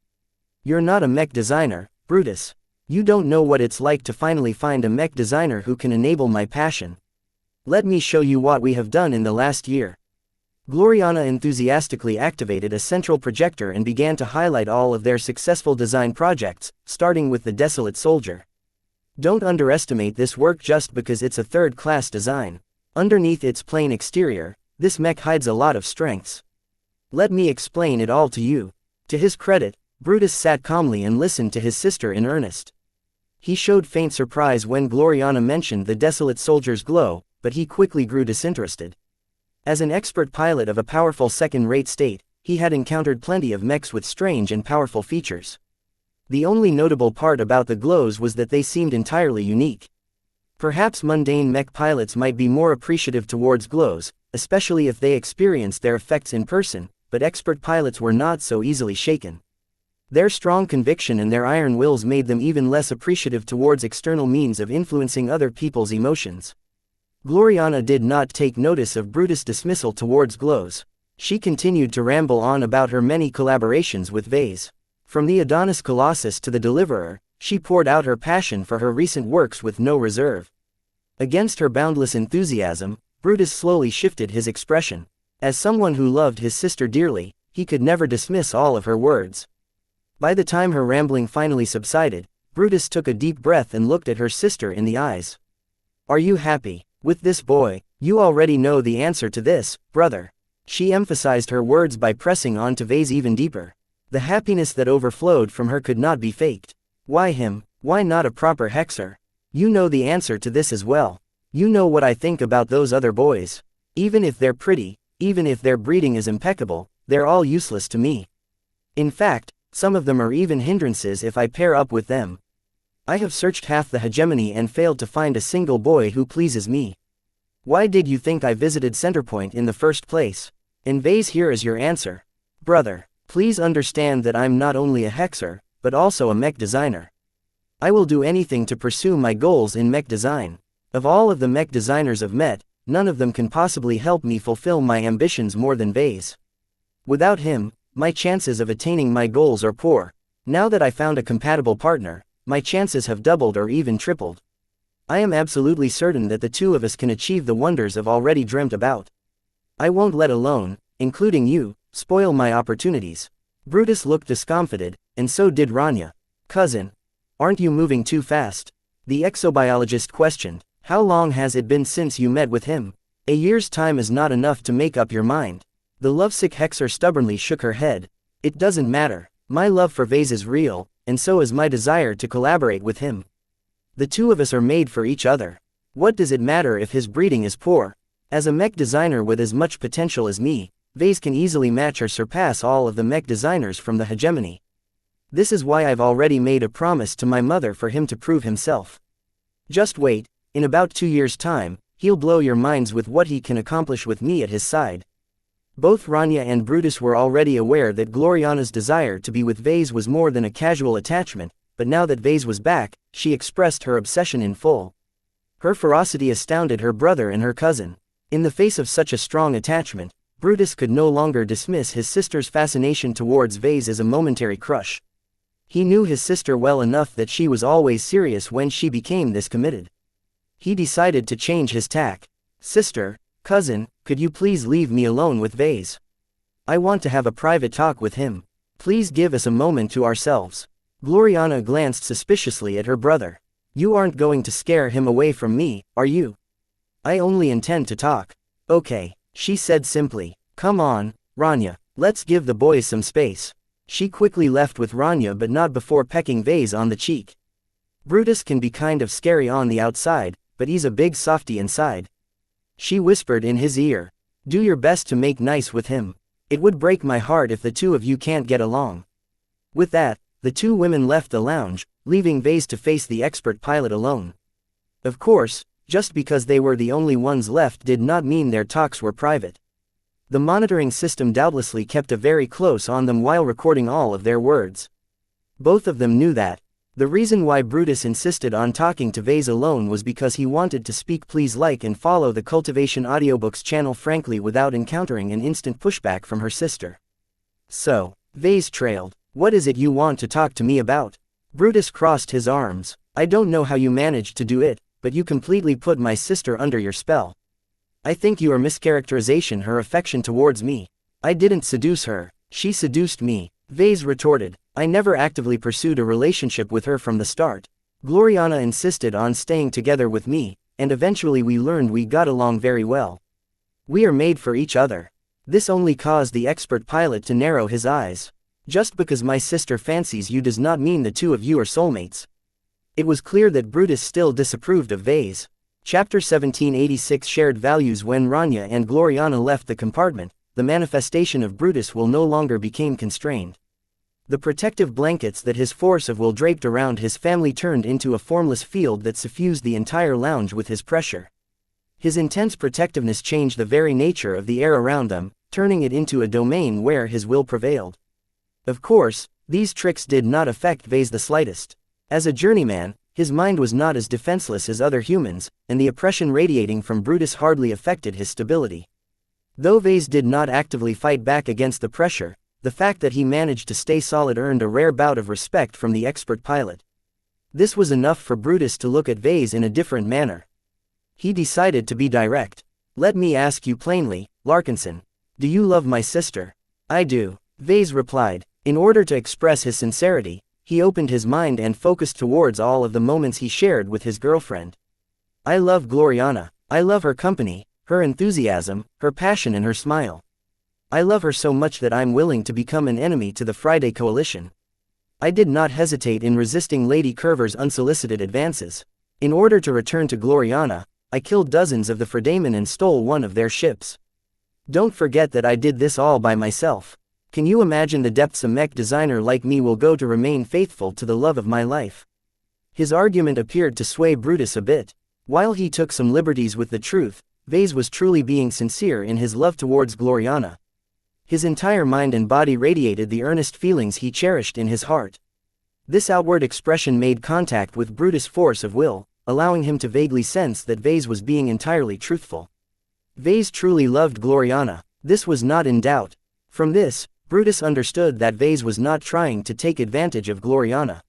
You're not a mech designer, Brutus. You don't know what it's like to finally find a mech designer who can enable my passion. Let me show you what we have done in the last year. Gloriana enthusiastically activated a central projector and began to highlight all of their successful design projects, starting with the Desolate Soldier. Don't underestimate this work just because it's a third-class design. Underneath its plain exterior, this mech hides a lot of strengths. Let me explain it all to you. To his credit, Brutus sat calmly and listened to his sister in earnest. He showed faint surprise when Gloriana mentioned the Desolate Soldier's glow, but he quickly grew disinterested. As an expert pilot of a powerful second-rate state, he had encountered plenty of mechs with strange and powerful features. The only notable part about the glows was that they seemed entirely unique. Perhaps mundane mech pilots might be more appreciative towards glows, especially if they experienced their effects in person, but expert pilots were not so easily shaken. Their strong conviction and their iron wills made them even less appreciative towards external means of influencing other people's emotions. Gloriana did not take notice of Brutus' dismissal towards glows. She continued to ramble on about her many collaborations with Vase. From the Adonis Colossus to the Deliverer, she poured out her passion for her recent works with no reserve. Against her boundless enthusiasm, Brutus slowly shifted his expression. As someone who loved his sister dearly, he could never dismiss all of her words. By the time her rambling finally subsided, Brutus took a deep breath and looked at her sister in the eyes. Are you happy with this boy? You already know the answer to this, brother. She emphasized her words by pressing on to Vase even deeper. The happiness that overflowed from her could not be faked. Why him? Why not a proper hexer? You know the answer to this as well. You know what I think about those other boys. Even if they're pretty, even if their breeding is impeccable, they're all useless to me. In fact, some of them are even hindrances if I pair up with them. I have searched half the hegemony and failed to find a single boy who pleases me. Why did you think I visited Centerpoint in the first place? And Vase, here is your answer. Brother, please understand that I'm not only a hexer, but also a mech designer. I will do anything to pursue my goals in mech design. Of all of the mech designers of Met, none of them can possibly help me fulfill my ambitions more than Vase. Without him, my chances of attaining my goals are poor. Now that I found a compatible partner, my chances have doubled or even tripled. I am absolutely certain that the two of us can achieve the wonders I've already dreamt about. I won't let alone, including you, spoil my opportunities. Brutus looked discomfited, and so did Rania. Cousin, aren't you moving too fast? The exobiologist questioned. How long has it been since you met with him? A year's time is not enough to make up your mind. The lovesick hexer stubbornly shook her head. It doesn't matter. My love for Vase is real, and so is my desire to collaborate with him. The two of us are made for each other. What does it matter if his breeding is poor? As a mech designer with as much potential as me, Vase can easily match or surpass all of the mech designers from the hegemony. This is why I've already made a promise to my mother for him to prove himself. Just wait, in about 2 years' time, he'll blow your minds with what he can accomplish with me at his side. Both Rania and Brutus were already aware that Gloriana's desire to be with Vase was more than a casual attachment, but now that Vase was back, she expressed her obsession in full. Her ferocity astounded her brother and her cousin. In the face of such a strong attachment, Brutus could no longer dismiss his sister's fascination towards Vase as a momentary crush. He knew his sister well enough that she was always serious when she became this committed. He decided to change his tack. Sister, cousin, could you please leave me alone with Vase? I want to have a private talk with him. Please give us a moment to ourselves. Gloriana glanced suspiciously at her brother. You aren't going to scare him away from me, are you? I only intend to talk. Okay, she said simply. Come on, Rania, let's give the boys some space. She quickly left with Rania, but not before pecking Vase on the cheek. Brutus can be kind of scary on the outside, but he's a big softy inside. She whispered in his ear. Do your best to make nice with him. It would break my heart if the two of you can't get along. With that, the two women left the lounge, leaving Vase to face the expert pilot alone. Of course, just because they were the only ones left did not mean their talks were private. The monitoring system doubtlessly kept a very close on them while recording all of their words. Both of them knew that. The reason why Brutus insisted on talking to Vase alone was because he wanted to speak please like and follow the Cultivation Audiobooks channel frankly without encountering an instant pushback from her sister. So, Vase trailed. What is it you want to talk to me about? Brutus crossed his arms. I don't know how you managed to do it, but you completely put my sister under your spell. I think you are mischaracterization her affection towards me. I didn't seduce her, she seduced me, Vase retorted. I never actively pursued a relationship with her from the start. Gloriana insisted on staying together with me, and eventually we learned we got along very well. We are made for each other. This only caused the expert pilot to narrow his eyes. Just because my sister fancies you does not mean the two of you are soulmates. It was clear that Brutus still disapproved of Vase. Chapter 1786 Shared Values. When Rania and Gloriana left the compartment, the manifestation of Brutus will no longer became constrained. The protective blankets that his force of will draped around his family turned into a formless field that suffused the entire lounge with his pressure. His intense protectiveness changed the very nature of the air around them, turning it into a domain where his will prevailed. Of course, these tricks did not affect Vase the slightest. As a journeyman, his mind was not as defenseless as other humans, and the oppression radiating from Brutus hardly affected his stability. Though Vase did not actively fight back against the pressure, the fact that he managed to stay solid earned a rare bout of respect from the expert pilot. This was enough for Brutus to look at Vase in a different manner. He decided to be direct. Let me ask you plainly, Larkinson. Do you love my sister? I do, Vase replied. In order to express his sincerity, he opened his mind and focused towards all of the moments he shared with his girlfriend. I love Gloriana. I love her company, her enthusiasm, her passion and her smile. I love her so much that I'm willing to become an enemy to the Friday Coalition. I did not hesitate in resisting Lady Curver's unsolicited advances. In order to return to Gloriana, I killed dozens of the Fredamen and stole one of their ships. Don't forget that I did this all by myself. Can you imagine the depths a mech designer like me will go to remain faithful to the love of my life? His argument appeared to sway Brutus a bit. While he took some liberties with the truth, Vase was truly being sincere in his love towards Gloriana. His entire mind and body radiated the earnest feelings he cherished in his heart. This outward expression made contact with Brutus' force of will, allowing him to vaguely sense that Vase was being entirely truthful. Vase truly loved Gloriana. This was not in doubt. From this, Brutus understood that Vase was not trying to take advantage of Gloriana.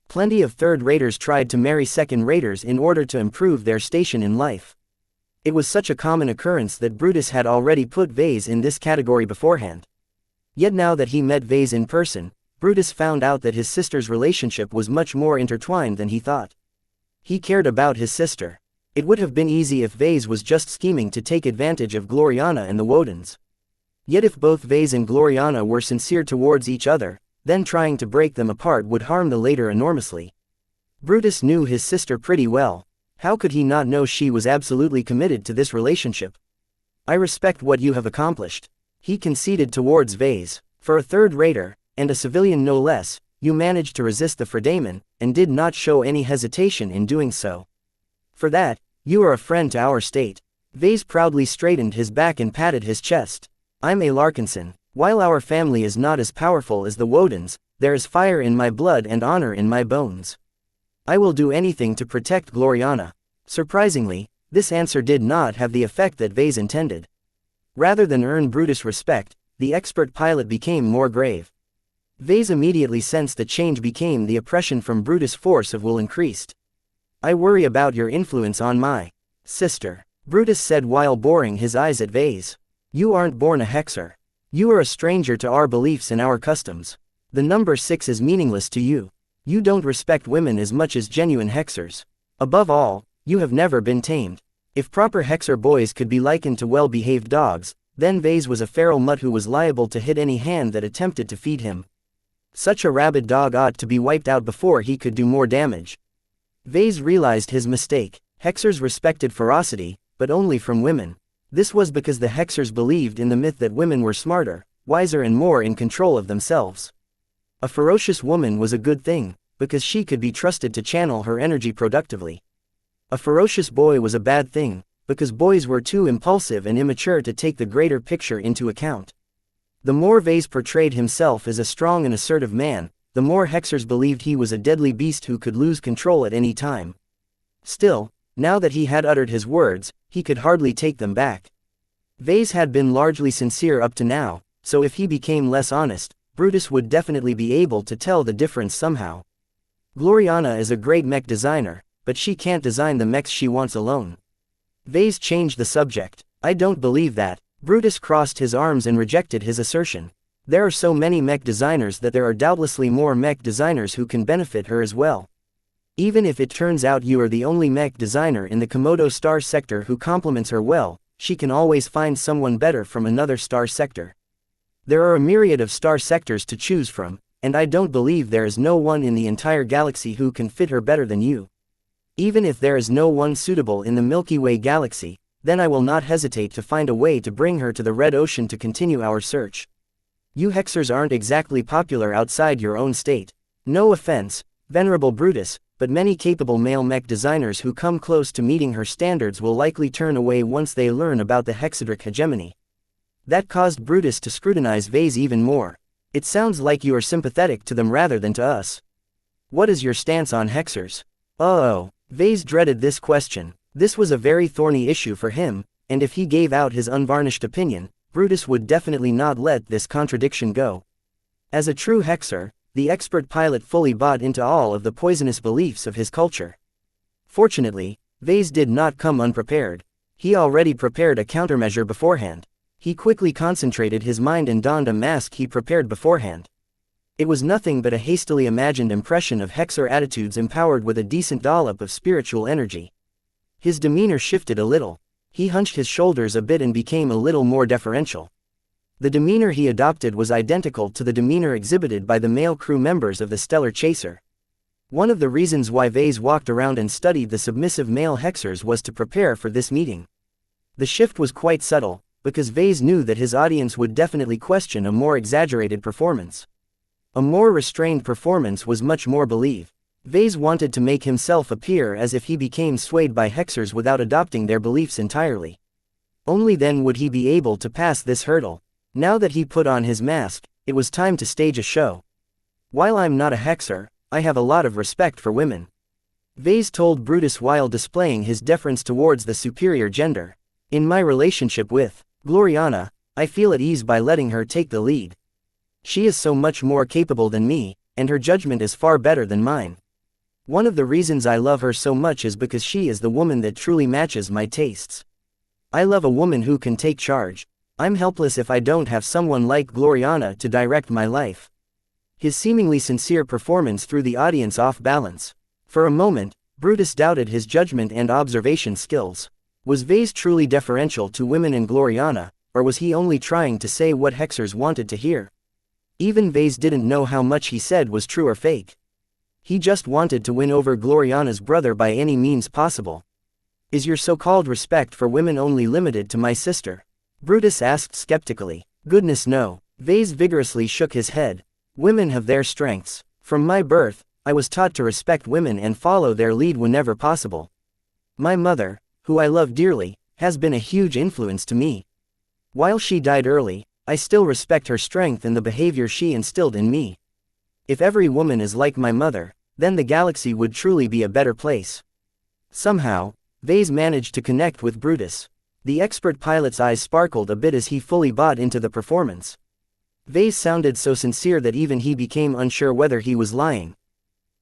Plenty of third-raters tried to marry second-raters in order to improve their station in life. It was such a common occurrence that Brutus had already put Vase in this category beforehand. Yet now that he met Vase in person, Brutus found out that his sister's relationship was much more intertwined than he thought. He cared about his sister. It would have been easy if Vase was just scheming to take advantage of Gloriana and the Wodens. Yet if both Vase and Gloriana were sincere towards each other, then trying to break them apart would harm the later enormously. Brutus knew his sister pretty well. How could he not know she was absolutely committed to this relationship? I respect what you have accomplished. He conceded towards Vase. For a third-rater, and a civilian no less, you managed to resist the Fredamen, and did not show any hesitation in doing so. For that, you are a friend to our state. Vase proudly straightened his back and patted his chest. I'm a Larkinson. While our family is not as powerful as the Wodens, there is fire in my blood and honor in my bones. I will do anything to protect Gloriana. Surprisingly, this answer did not have the effect that Vase intended. Rather than earn Brutus' respect, the expert pilot became more grave. Vase immediately sensed the change became the oppression from Brutus' force of will increased. I worry about your influence on my sister, Brutus said while boring his eyes at Vase. You aren't born a hexer. You are a stranger to our beliefs and our customs. The number 6 is meaningless to you. You don't respect women as much as genuine hexers. Above all, you have never been tamed. If proper hexer boys could be likened to well-behaved dogs, then Vase was a feral mutt who was liable to hit any hand that attempted to feed him. Such a rabid dog ought to be wiped out before he could do more damage. Vase realized his mistake. Hexers respected ferocity, but only from women. This was because the hexers believed in the myth that women were smarter, wiser and more in control of themselves. A ferocious woman was a good thing, because she could be trusted to channel her energy productively. A ferocious boy was a bad thing, because boys were too impulsive and immature to take the greater picture into account. The more Vase portrayed himself as a strong and assertive man, the more hexers believed he was a deadly beast who could lose control at any time. Still, now that he had uttered his words, he could hardly take them back. Vase had been largely sincere up to now, so if he became less honest, Brutus would definitely be able to tell the difference somehow. Gloriana is a great mech designer, but she can't design the mechs she wants alone. Vase changed the subject. I don't believe that. Brutus crossed his arms and rejected his assertion. There are so many mech designers that there are doubtlessly more mech designers who can benefit her as well. Even if it turns out you are the only mech designer in the Komodo star sector who complements her well, she can always find someone better from another star sector. There are a myriad of star sectors to choose from, and I don't believe there is no one in the entire galaxy who can fit her better than you. Even if there is no one suitable in the Milky Way galaxy, then I will not hesitate to find a way to bring her to the Red Ocean to continue our search. You hexers aren't exactly popular outside your own state. No offense, Venerable Brutus, but many capable male mech designers who come close to meeting her standards will likely turn away once they learn about the hexadric hegemony. That caused Brutus to scrutinize Vase even more. It sounds like you are sympathetic to them rather than to us. What is your stance on hexers? Oh, Vase dreaded this question. This was a very thorny issue for him, and if he gave out his unvarnished opinion, Brutus would definitely not let this contradiction go. As a true hexer, the expert pilot fully bought into all of the poisonous beliefs of his culture. Fortunately, Vase did not come unprepared. He already prepared a countermeasure beforehand. He quickly concentrated his mind and donned a mask he prepared beforehand. It was nothing but a hastily imagined impression of hexer attitudes empowered with a decent dollop of spiritual energy. His demeanor shifted a little. He hunched his shoulders a bit and became a little more deferential. The demeanor he adopted was identical to the demeanor exhibited by the male crew members of the Stellar Chaser. One of the reasons why Vase walked around and studied the submissive male hexers was to prepare for this meeting. The shift was quite subtle, because Vase knew that his audience would definitely question a more exaggerated performance. A more restrained performance was much more believed. Vase wanted to make himself appear as if he became swayed by hexers without adopting their beliefs entirely. Only then would he be able to pass this hurdle. Now that he put on his mask, it was time to stage a show. While I'm not a hexer, I have a lot of respect for women. Vase told Brutus while displaying his deference towards the superior gender. In my relationship with Gloriana, I feel at ease by letting her take the lead. She is so much more capable than me, and her judgment is far better than mine. One of the reasons I love her so much is because she is the woman that truly matches my tastes. I love a woman who can take charge. I'm helpless if I don't have someone like Gloriana to direct my life. His seemingly sincere performance threw the audience off balance. For a moment, Brutus doubted his judgment and observation skills. Was Vase truly deferential to women and Gloriana, or was he only trying to say what hexers wanted to hear? Even Vase didn't know how much he said was true or fake. He just wanted to win over Gloriana's brother by any means possible. Is your so-called respect for women only limited to my sister? Brutus asked skeptically. Goodness no. Vase vigorously shook his head. Women have their strengths. From my birth, I was taught to respect women and follow their lead whenever possible. My mother, who I love dearly, has been a huge influence to me. While she died early, I still respect her strength and the behavior she instilled in me. If every woman is like my mother, then the galaxy would truly be a better place. Somehow, Vase managed to connect with Brutus. The expert pilot's eyes sparkled a bit as he fully bought into the performance. Vase sounded so sincere that even he became unsure whether he was lying.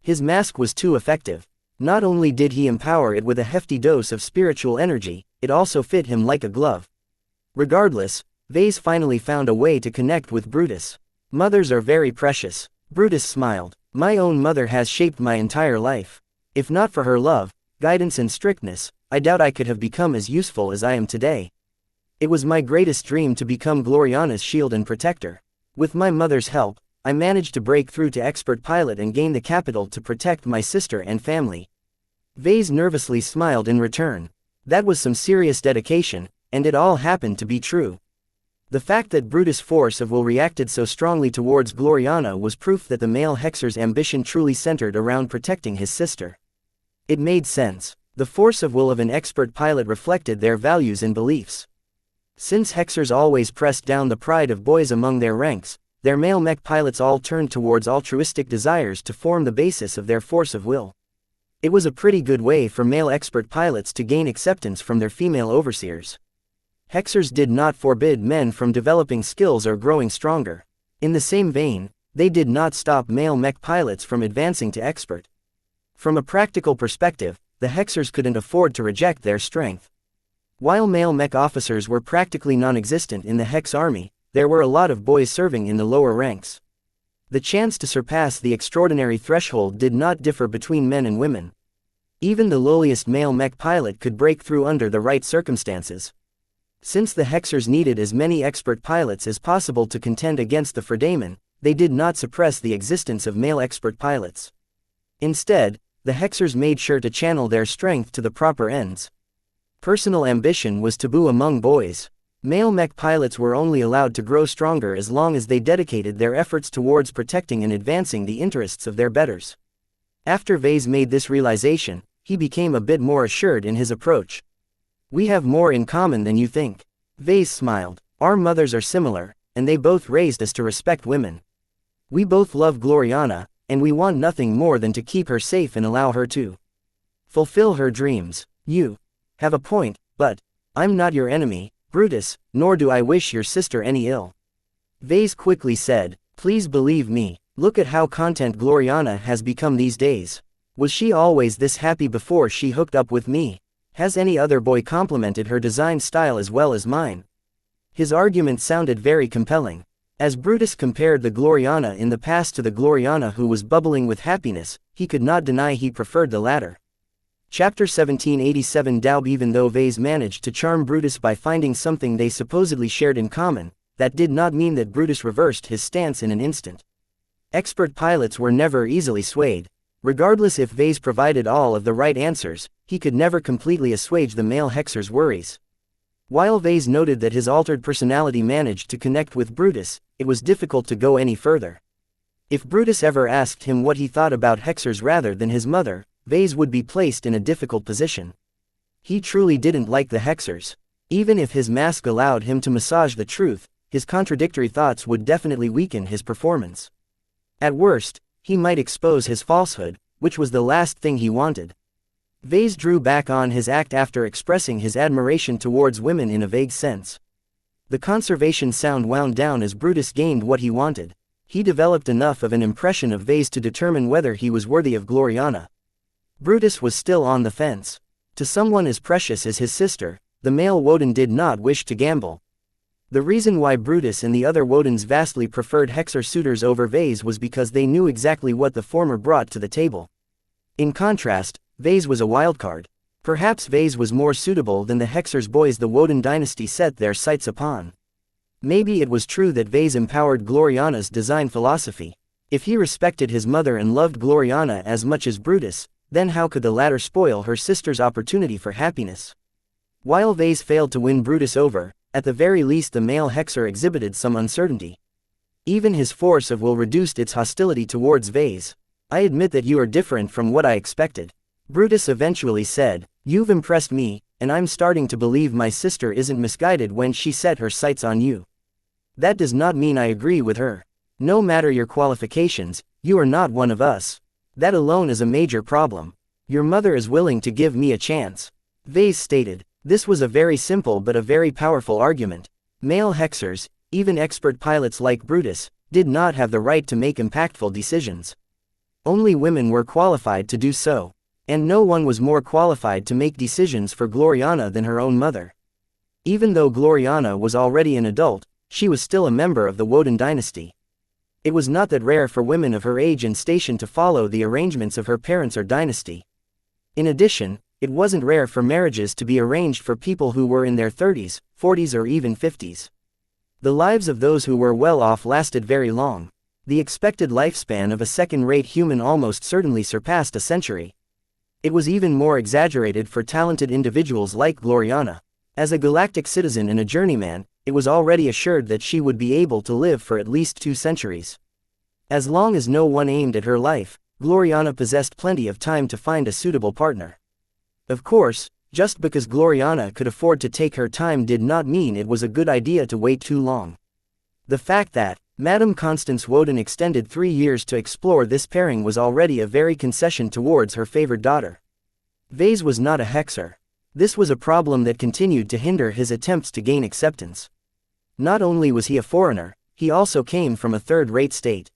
His mask was too effective. Not only did he empower it with a hefty dose of spiritual energy, it also fit him like a glove. Regardless, Vase finally found a way to connect with Brutus. Mothers are very precious. Brutus smiled. My own mother has shaped my entire life. If not for her love, guidance and strictness, I doubt I could have become as useful as I am today. It was my greatest dream to become Gloriana's shield and protector. With my mother's help, I managed to break through to expert pilot and gain the capital to protect my sister and family. Vase nervously smiled in return. That was some serious dedication, and it all happened to be true. The fact that Brutus' force of will reacted so strongly towards Gloriana was proof that the male hexer's ambition truly centered around protecting his sister. It made sense. The force of will of an expert pilot reflected their values and beliefs. Since hexers always pressed down the pride of boys among their ranks, their male mech pilots all turned towards altruistic desires to form the basis of their force of will. It was a pretty good way for male expert pilots to gain acceptance from their female overseers. Hexers did not forbid men from developing skills or growing stronger. In the same vein, they did not stop male mech pilots from advancing to expert. From a practical perspective, the hexers couldn't afford to reject their strength. While male mech officers were practically non-existent in the Hex army, there were a lot of boys serving in the lower ranks. The chance to surpass the extraordinary threshold did not differ between men and women. Even the lowliest male mech pilot could break through under the right circumstances. Since the hexers needed as many expert pilots as possible to contend against the Fredaemon, they did not suppress the existence of male expert pilots. Instead, the hexers made sure to channel their strength to the proper ends. Personal ambition was taboo among boys. Male mech pilots were only allowed to grow stronger as long as they dedicated their efforts towards protecting and advancing the interests of their betters. After Vase made this realization, he became a bit more assured in his approach. We have more in common than you think. Vase smiled. Our mothers are similar, and they both raised us to respect women. We both love Gloriana, and we want nothing more than to keep her safe and allow her to fulfill her dreams. You have a point, but I'm not your enemy, Brutus, nor do I wish your sister any ill. Vase quickly said, please believe me, look at how content Gloriana has become these days. Was she always this happy before she hooked up with me? Has any other boy complimented her design style as well as mine? His argument sounded very compelling. As Brutus compared the Gloriana in the past to the Gloriana who was bubbling with happiness, he could not deny he preferred the latter. Chapter 1787 Daub. Even though Vase managed to charm Brutus by finding something they supposedly shared in common, that did not mean that Brutus reversed his stance in an instant. Expert pilots were never easily swayed. Regardless if Vase provided all of the right answers, he could never completely assuage the male hexer's worries. While Vase noted that his altered personality managed to connect with Brutus, it was difficult to go any further. If Brutus ever asked him what he thought about hexers rather than his mother, Vase would be placed in a difficult position. He truly didn't like the hexers. Even if his mask allowed him to massage the truth, his contradictory thoughts would definitely weaken his performance. At worst, he might expose his falsehood, which was the last thing he wanted. Vase drew back on his act after expressing his admiration towards women in a vague sense. The conservation sound wound down as Brutus gained what he wanted. He developed enough of an impression of Vase to determine whether he was worthy of Gloriana. Brutus was still on the fence. To someone as precious as his sister, the male Woden did not wish to gamble. The reason why Brutus and the other Wodens vastly preferred hexer suitors over Vase was because they knew exactly what the former brought to the table. In contrast, Vase was a wildcard. Perhaps Vase was more suitable than the hexer's boys the Woden dynasty set their sights upon. Maybe it was true that Vase empowered Gloriana's design philosophy. If he respected his mother and loved Gloriana as much as Brutus, then how could the latter spoil her sister's opportunity for happiness? While Vase failed to win Brutus over, at the very least the male hexer exhibited some uncertainty. Even his force of will reduced its hostility towards Vase. "I admit that you are different from what I expected," Brutus eventually said. "You've impressed me, and I'm starting to believe my sister isn't misguided when she set her sights on you. That does not mean I agree with her. No matter your qualifications, you are not one of us. That alone is a major problem. Your mother is willing to give me a chance," Vase stated. This was a very simple but a very powerful argument. Male hexers, even expert pilots like Brutus, did not have the right to make impactful decisions. Only women were qualified to do so. And no one was more qualified to make decisions for Gloriana than her own mother. Even though Gloriana was already an adult, she was still a member of the Woden dynasty. It was not that rare for women of her age and station to follow the arrangements of her parents or dynasty. In addition, it wasn't rare for marriages to be arranged for people who were in their 30s, 40s or even 50s. The lives of those who were well off lasted very long. The expected lifespan of a second-rate human almost certainly surpassed a century. It was even more exaggerated for talented individuals like Gloriana. As a galactic citizen and a journeyman, it was already assured that she would be able to live for at least 2 centuries. As long as no one aimed at her life, Gloriana possessed plenty of time to find a suitable partner. Of course, just because Gloriana could afford to take her time did not mean it was a good idea to wait too long. The fact that Madame Constance Woden extended 3 years to explore this pairing was already a very concession towards her favored daughter. Vase was not a hexer. This was a problem that continued to hinder his attempts to gain acceptance. Not only was he a foreigner, he also came from a third-rate state.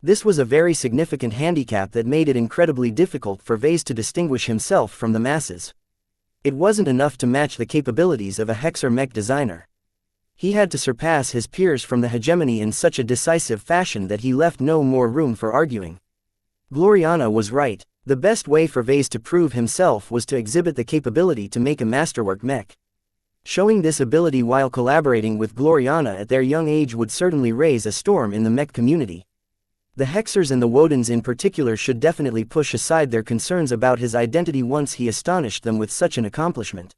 This was a very significant handicap that made it incredibly difficult for Vase to distinguish himself from the masses. It wasn't enough to match the capabilities of a hexer mech designer. He had to surpass his peers from the hegemony in such a decisive fashion that he left no more room for arguing. Gloriana was right. The best way for Vase to prove himself was to exhibit the capability to make a masterwork mech. Showing this ability while collaborating with Gloriana at their young age would certainly raise a storm in the mech community. The hexers and the Wodens in particular should definitely push aside their concerns about his identity once he astonished them with such an accomplishment.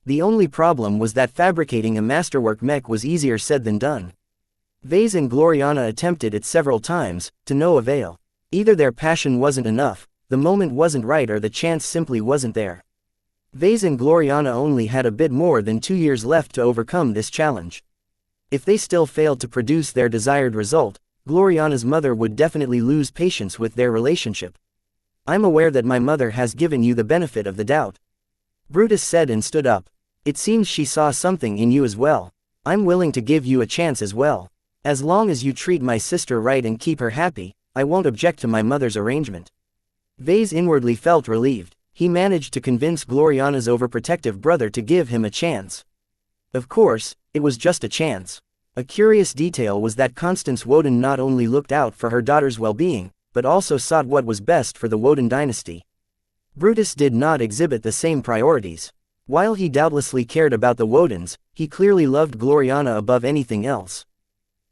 The only problem was that fabricating a masterwork mech was easier said than done. Vase and Gloriana attempted it several times, to no avail. Either their passion wasn't enough, the moment wasn't right, or the chance simply wasn't there. Vase and Gloriana only had a bit more than 2 years left to overcome this challenge. If they still failed to produce their desired result, Gloriana's mother would definitely lose patience with their relationship. "I'm aware that my mother has given you the benefit of the doubt," Brutus said and stood up. "It seems she saw something in you as well. I'm willing to give you a chance as well. As long as you treat my sister right and keep her happy, I won't object to my mother's arrangement." Vase inwardly felt relieved. He managed to convince Gloriana's overprotective brother to give him a chance. Of course, it was just a chance. A curious detail was that Constance Woden not only looked out for her daughter's well-being, but also sought what was best for the Woden dynasty. Brutus did not exhibit the same priorities. While he doubtlessly cared about the Wodens, he clearly loved Gloriana above anything else.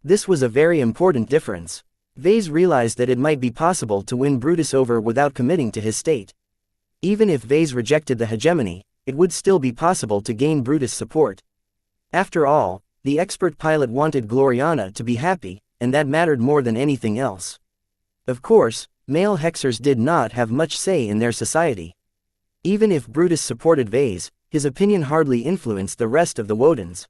This was a very important difference. Vase realized that it might be possible to win Brutus over without committing to his state. Even if Vase rejected the hegemony, it would still be possible to gain Brutus' support. After all, the expert pilot wanted Gloriana to be happy, and that mattered more than anything else. Of course, male hexers did not have much say in their society. Even if Brutus supported Vase, his opinion hardly influenced the rest of the Wodens.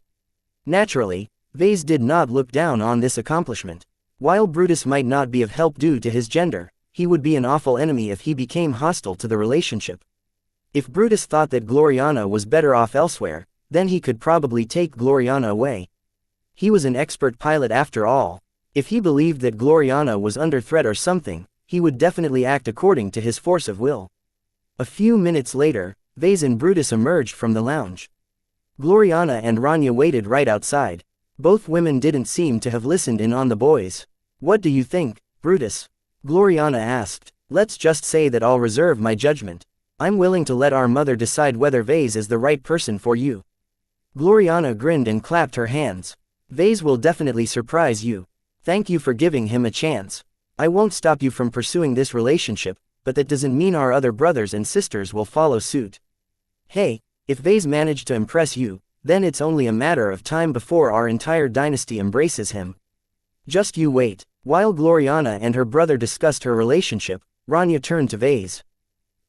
Naturally, Vase did not look down on this accomplishment. While Brutus might not be of help due to his gender, he would be an awful enemy if he became hostile to the relationship. If Brutus thought that Gloriana was better off elsewhere, then he could probably take Gloriana away. He was an expert pilot after all. If he believed that Gloriana was under threat or something, he would definitely act according to his force of will. A few minutes later, Vase and Brutus emerged from the lounge. Gloriana and Rania waited right outside. Both women didn't seem to have listened in on the boys. "What do you think, Brutus?" Gloriana asked. "Let's just say that I'll reserve my judgment. I'm willing to let our mother decide whether Vase is the right person for you." Gloriana grinned and clapped her hands. "Vase will definitely surprise you. Thank you for giving him a chance. I won't stop you from pursuing this relationship, but that doesn't mean our other brothers and sisters will follow suit. Hey, if Vase managed to impress you, then it's only a matter of time before our entire dynasty embraces him. Just you wait." While Gloriana and her brother discussed her relationship, Rania turned to Vase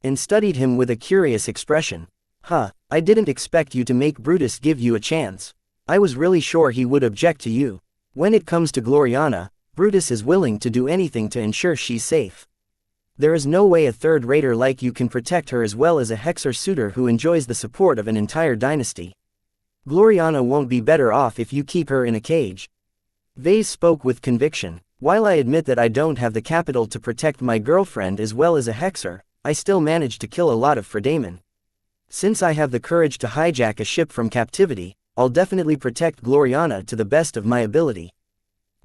and studied him with a curious expression. I didn't expect you to make Brutus give you a chance. I was really sure he would object to you. When it comes to Gloriana, Brutus is willing to do anything to ensure she's safe. There is no way a third-rater like you can protect her as well as a hexer suitor who enjoys the support of an entire dynasty. Gloriana won't be better off if you keep her in a cage. Vase spoke with conviction. "While I admit that I don't have the capital to protect my girlfriend as well as a hexer, I still managed to kill a lot of fredaimon. Since I have the courage to hijack a ship from captivity, I'll definitely protect Gloriana to the best of my ability.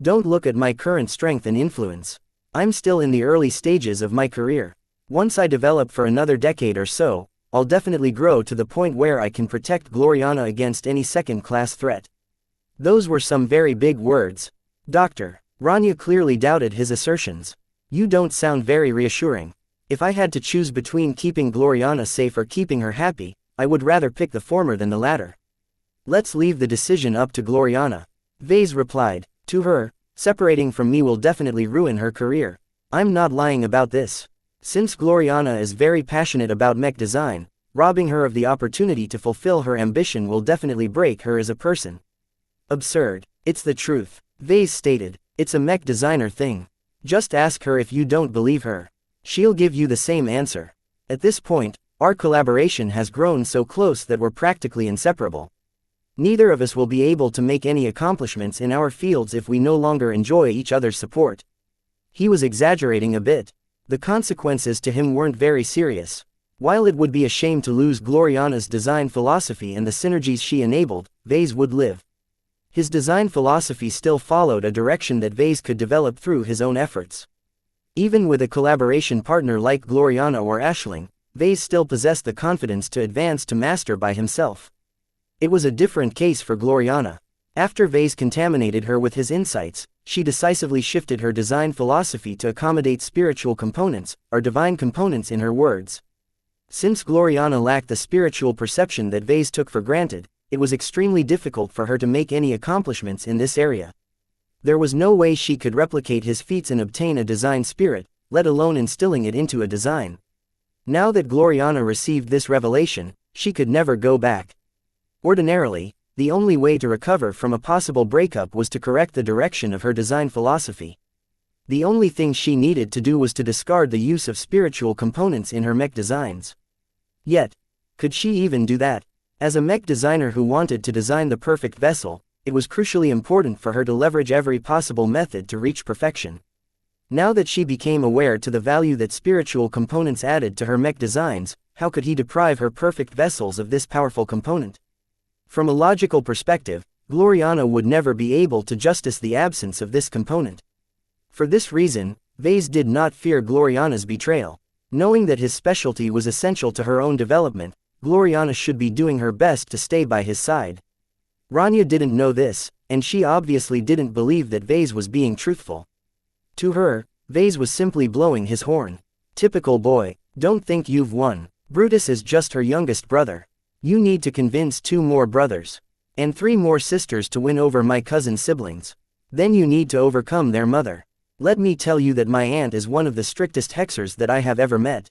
Don't look at my current strength and influence. I'm still in the early stages of my career. Once I develop for another decade or so, I'll definitely grow to the point where I can protect Gloriana against any second-class threat." Those were some very big words. "Doctor." Rania clearly doubted his assertions. "You don't sound very reassuring. If I had to choose between keeping Gloriana safe or keeping her happy, I would rather pick the former than the latter. Let's leave the decision up to Gloriana." Vase replied. "To her, separating from me will definitely ruin her career. I'm not lying about this. Since Gloriana is very passionate about mech design, robbing her of the opportunity to fulfill her ambition will definitely break her as a person." "Absurd. It's the truth," Vase stated. "It's a mech designer thing. Just ask her if you don't believe her. She'll give you the same answer. At this point, our collaboration has grown so close that we're practically inseparable. Neither of us will be able to make any accomplishments in our fields if we no longer enjoy each other's support." He was exaggerating a bit. The consequences to him weren't very serious. While it would be a shame to lose Gloriana's design philosophy and the synergies she enabled, Vase would live. His design philosophy still followed a direction that Vase could develop through his own efforts. Even with a collaboration partner like Gloriana or Aisling, Vase still possessed the confidence to advance to master by himself. It was a different case for Gloriana. After Vase contaminated her with his insights, she decisively shifted her design philosophy to accommodate spiritual components, or divine components in her words. Since Gloriana lacked the spiritual perception that Vase took for granted, it was extremely difficult for her to make any accomplishments in this area. There was no way she could replicate his feats and obtain a design spirit, let alone instilling it into a design. Now that Gloriana received this revelation, she could never go back. Ordinarily, the only way to recover from a possible breakup was to correct the direction of her design philosophy. The only thing she needed to do was to discard the use of spiritual components in her mech designs. Yet, could she even do that? As a mech designer who wanted to design the perfect vessel, it was crucially important for her to leverage every possible method to reach perfection. Now that she became aware to the value that spiritual components added to her mech designs, how could he deprive her perfect vessels of this powerful component? From a logical perspective, Gloriana would never be able to justify the absence of this component. For this reason, Vase did not fear Gloriana's betrayal. Knowing that his specialty was essential to her own development, Gloriana should be doing her best to stay by his side. Rania didn't know this, and she obviously didn't believe that Vase was being truthful. To her, Vase was simply blowing his horn. Typical boy, don't think you've won. Brutus is just her youngest brother. You need to convince 2 more brothers. And 3 more sisters to win over my cousin's siblings. Then you need to overcome their mother. Let me tell you that my aunt is one of the strictest hexers that I have ever met.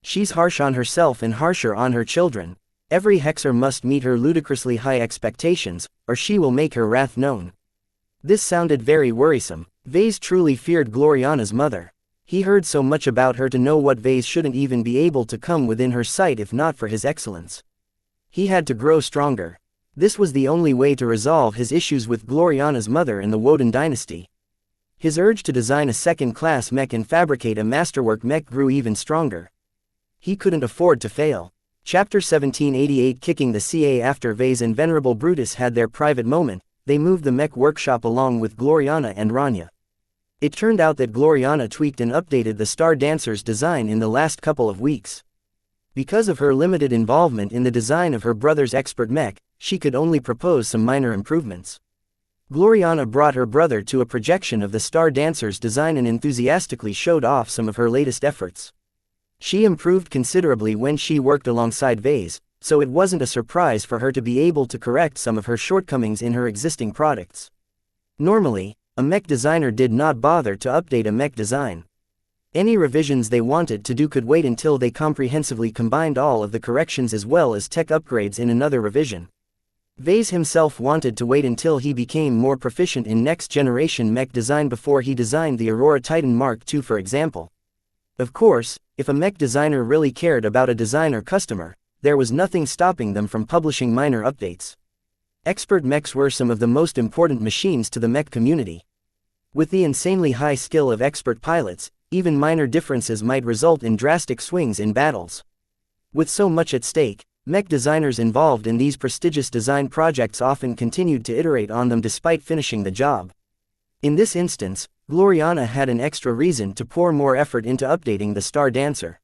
She's harsh on herself and harsher on her children. Every hexer must meet her ludicrously high expectations, or she will make her wrath known. This sounded very worrisome. Vase truly feared Gloriana's mother. He heard so much about her to know what Vase shouldn't even be able to come within her sight if not for his excellence. He had to grow stronger. This was the only way to resolve his issues with Gloriana's mother in the Woden dynasty. His urge to design a second-class mech and fabricate a masterwork mech grew even stronger. He couldn't afford to fail. Chapter 1788. Kicking the CA. After Vase and Venerable Brutus had their private moment, they moved the mech workshop along with Gloriana and Rania. It turned out that Gloriana tweaked and updated the Star Dancer's design in the last couple of weeks. Because of her limited involvement in the design of her brother's expert mech, she could only propose some minor improvements. Gloriana brought her brother to a projection of the Star Dancer's design and enthusiastically showed off some of her latest efforts. She improved considerably when she worked alongside Vase, so it wasn't a surprise for her to be able to correct some of her shortcomings in her existing products. Normally, a mech designer did not bother to update a mech design. Any revisions they wanted to do could wait until they comprehensively combined all of the corrections as well as tech upgrades in another revision. Vase himself wanted to wait until he became more proficient in next-generation mech design before he designed the Aurora Titan Mark II, for example. Of course, if a mech designer really cared about a design or customer, there was nothing stopping them from publishing minor updates. Expert mechs were some of the most important machines to the mech community. With the insanely high skill of expert pilots, even minor differences might result in drastic swings in battles. With so much at stake, mech designers involved in these prestigious design projects often continued to iterate on them despite finishing the job. In this instance, Gloriana had an extra reason to pour more effort into updating the Star Dancer.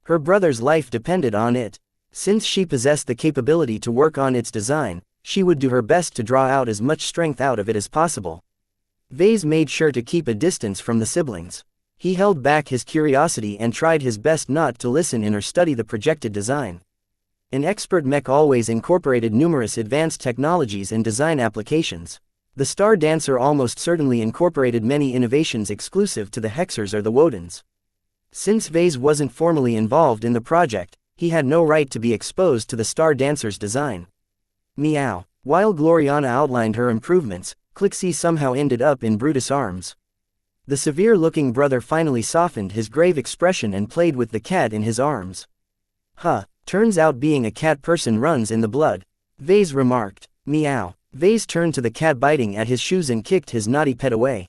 Her brother's life depended on it. Since she possessed the capability to work on its design, she would do her best to draw out as much strength out of it as possible. Vase made sure to keep a distance from the siblings. He held back his curiosity and tried his best not to listen in or study the projected design. An expert mech always incorporated numerous advanced technologies and design applications. The Star Dancer almost certainly incorporated many innovations exclusive to the Hexers or the Wodens. Since Vase wasn't formally involved in the project, he had no right to be exposed to the Star Dancer's design. Meow. While Gloriana outlined her improvements, Clixie somehow ended up in Brutus' arms. The severe-looking brother finally softened his grave expression and played with the cat in his arms. Huh, turns out being a cat person runs in the blood, Vase remarked. Meow. Vase turned to the cat biting at his shoes and kicked his naughty pet away.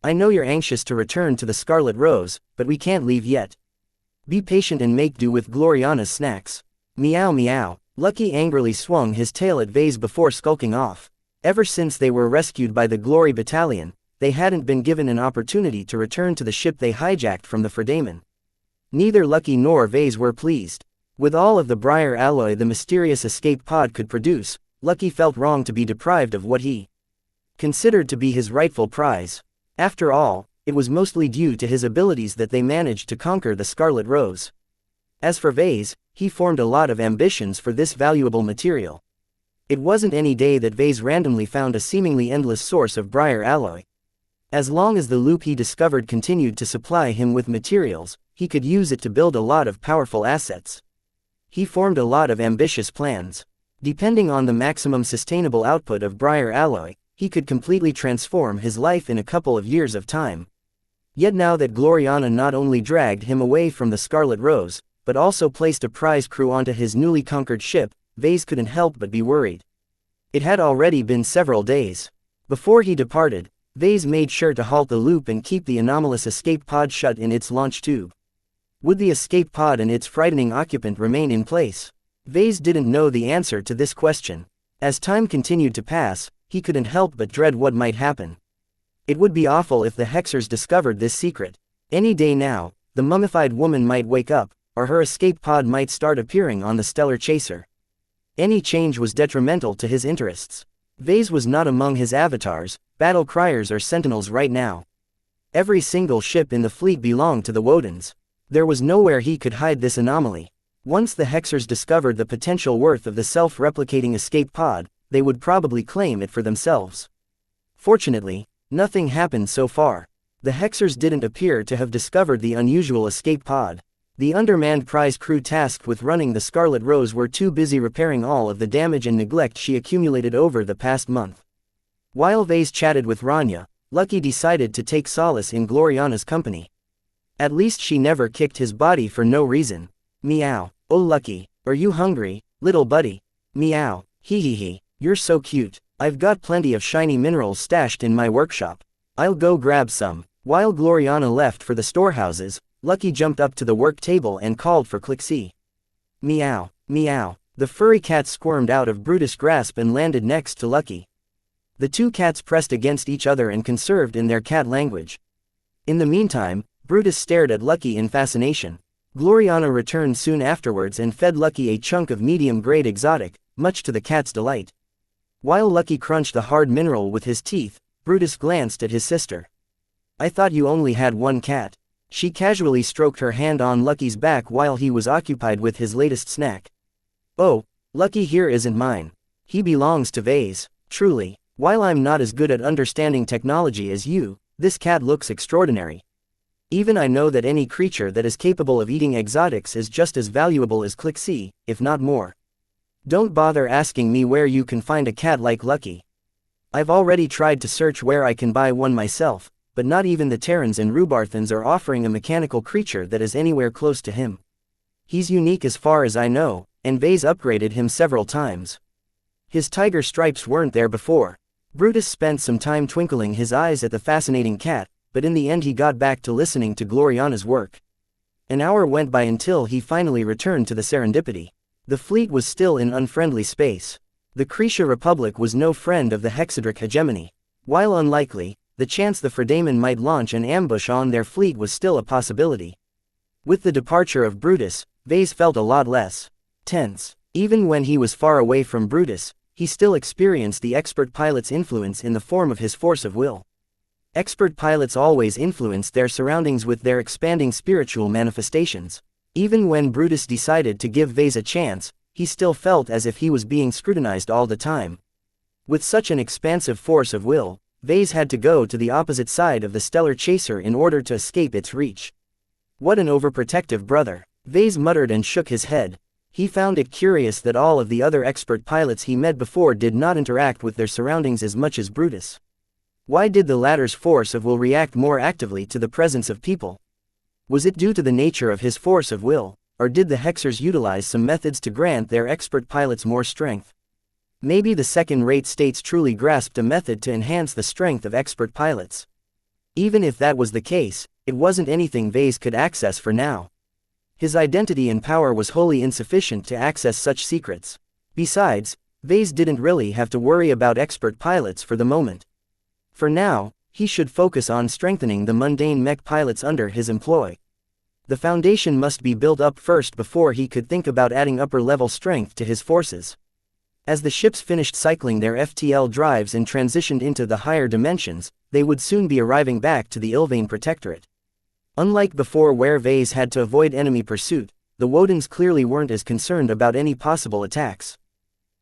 I know you're anxious to return to the Scarlet Rose, but we can't leave yet. Be patient and make do with Gloriana's snacks. Meow meow. Lucky angrily swung his tail at Vase before skulking off. Ever since they were rescued by the Glory Battalion, they hadn't been given an opportunity to return to the ship they hijacked from the Fredaman. Neither Lucky nor Vase were pleased. With all of the Briar alloy the mysterious escape pod could produce, Lucky felt wrong to be deprived of what he considered to be his rightful prize. After all, it was mostly due to his abilities that they managed to conquer the Scarlet Rose. As for Vase, he formed a lot of ambitions for this valuable material. It wasn't any day that Vase randomly found a seemingly endless source of Briar alloy. As long as the loop he discovered continued to supply him with materials, he could use it to build a lot of powerful assets. He formed a lot of ambitious plans. Depending on the maximum sustainable output of Briar alloy, he could completely transform his life in a couple of years of time. Yet now that Gloriana not only dragged him away from the Scarlet Rose, but also placed a prize crew onto his newly conquered ship, Vase couldn't help but be worried. It had already been several days. Before he departed, Vase made sure to halt the loop and keep the anomalous escape pod shut in its launch tube. Would the escape pod and its frightening occupant remain in place? Vase didn't know the answer to this question. As time continued to pass, he couldn't help but dread what might happen. It would be awful if the Hexers discovered this secret. Any day now, the mummified woman might wake up, or her escape pod might start appearing on the Stellar Chaser. Any change was detrimental to his interests. Vase was not among his avatars, battle criers or sentinels right now. Every single ship in the fleet belonged to the Wodens. There was nowhere he could hide this anomaly. Once the Hexers discovered the potential worth of the self-replicating escape pod, they would probably claim it for themselves. Fortunately, nothing happened so far. The Hexers didn't appear to have discovered the unusual escape pod. The undermanned prize crew tasked with running the Scarlet Rose were too busy repairing all of the damage and neglect she accumulated over the past month. While Vase chatted with Rania, Lucky decided to take solace in Gloriana's company. At least she never kicked his body for no reason. Meow. Oh Lucky, are you hungry, little buddy? Meow. Hee hee hee, you're so cute. I've got plenty of shiny minerals stashed in my workshop. I'll go grab some. While Gloriana left for the storehouses, Lucky jumped up to the work table and called for Clixie. Meow. Meow. The furry cat squirmed out of Brutus' grasp and landed next to Lucky. The two cats pressed against each other and conserved in their cat language. In the meantime, Brutus stared at Lucky in fascination. Gloriana returned soon afterwards and fed Lucky a chunk of medium-grade exotic, much to the cat's delight. While Lucky crunched the hard mineral with his teeth, Brutus glanced at his sister. I thought you only had one cat. She casually stroked her hand on Lucky's back while he was occupied with his latest snack. Oh, Lucky here isn't mine. He belongs to Vase. Truly, while I'm not as good at understanding technology as you, this cat looks extraordinary. Even I know that any creature that is capable of eating exotics is just as valuable as Clixie, if not more. Don't bother asking me where you can find a cat like Lucky. I've already tried to search where I can buy one myself, but not even the Terrans and Rubarthans are offering a mechanical creature that is anywhere close to him. He's unique as far as I know, and Vase upgraded him several times. His tiger stripes weren't there before. Brutus spent some time twinkling his eyes at the fascinating cat, but in the end he got back to listening to Gloriana's work. An hour went by until he finally returned to the Serendipity. The fleet was still in unfriendly space. The Cretia Republic was no friend of the Hexadric hegemony. While unlikely, the chance the Fredaman might launch an ambush on their fleet was still a possibility. With the departure of Brutus, Vase felt a lot less tense. Even when he was far away from Brutus, he still experienced the expert pilot's influence in the form of his force of will. Expert pilots always influenced their surroundings with their expanding spiritual manifestations. Even when Brutus decided to give Vase a chance, he still felt as if he was being scrutinized all the time. With such an expansive force of will, Vase had to go to the opposite side of the stellar chaser in order to escape its reach. What an overprotective brother. Vase muttered and shook his head. He found it curious that all of the other expert pilots he met before did not interact with their surroundings as much as Brutus. Why did the latter's force of will react more actively to the presence of people? Was it due to the nature of his force of will, or did the Hexers utilize some methods to grant their expert pilots more strength? Maybe the second-rate states truly grasped a method to enhance the strength of expert pilots. Even if that was the case, it wasn't anything Vase could access for now. His identity and power was wholly insufficient to access such secrets. Besides, Vase didn't really have to worry about expert pilots for the moment. For now, he should focus on strengthening the mundane mech pilots under his employ. The foundation must be built up first before he could think about adding upper-level strength to his forces. As the ships finished cycling their FTL drives and transitioned into the higher dimensions, they would soon be arriving back to the Ilvain Protectorate. Unlike before where Vase had to avoid enemy pursuit, the Wodens clearly weren't as concerned about any possible attacks.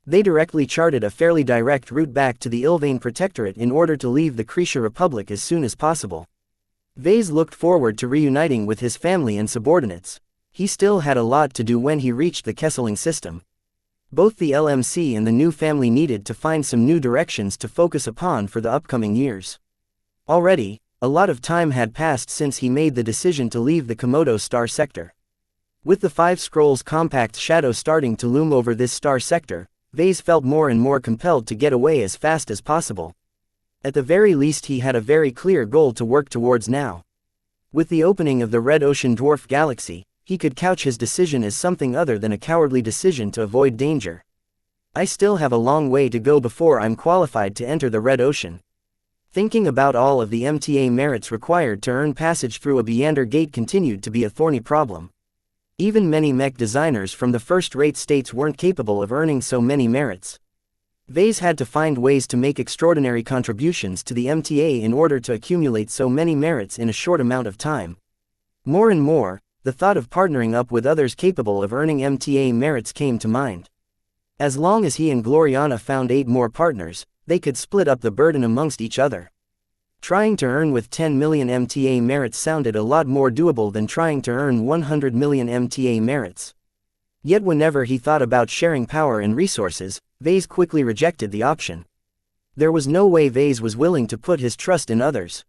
They directly charted a fairly direct route back to the Ilvain Protectorate in order to leave the Cretia Republic as soon as possible. Vase looked forward to reuniting with his family and subordinates. He still had a lot to do when he reached the Kesseling system. Both the LMC and the new family needed to find some new directions to focus upon for the upcoming years. Already, a lot of time had passed since he made the decision to leave the Komodo star sector. With the Five Scrolls compact shadow starting to loom over this star sector, Vase felt more and more compelled to get away as fast as possible. At the very least he had a very clear goal to work towards now. With the opening of the Red Ocean Dwarf Galaxy, he could couch his decision as something other than a cowardly decision to avoid danger. I still have a long way to go before I'm qualified to enter the Red Ocean. Thinking about all of the MTA merits required to earn passage through a Beyonder Gate continued to be a thorny problem. Even many mech designers from the first-rate states weren't capable of earning so many merits. Vase had to find ways to make extraordinary contributions to the MTA in order to accumulate so many merits in a short amount of time. More and more, the thought of partnering up with others capable of earning MTA merits came to mind. As long as he and Gloriana found 8 more partners, they could split up the burden amongst each other. Trying to earn with 10 million MTA merits sounded a lot more doable than trying to earn 100 million MTA merits. Yet whenever he thought about sharing power and resources, Vase quickly rejected the option. There was no way Vase was willing to put his trust in others.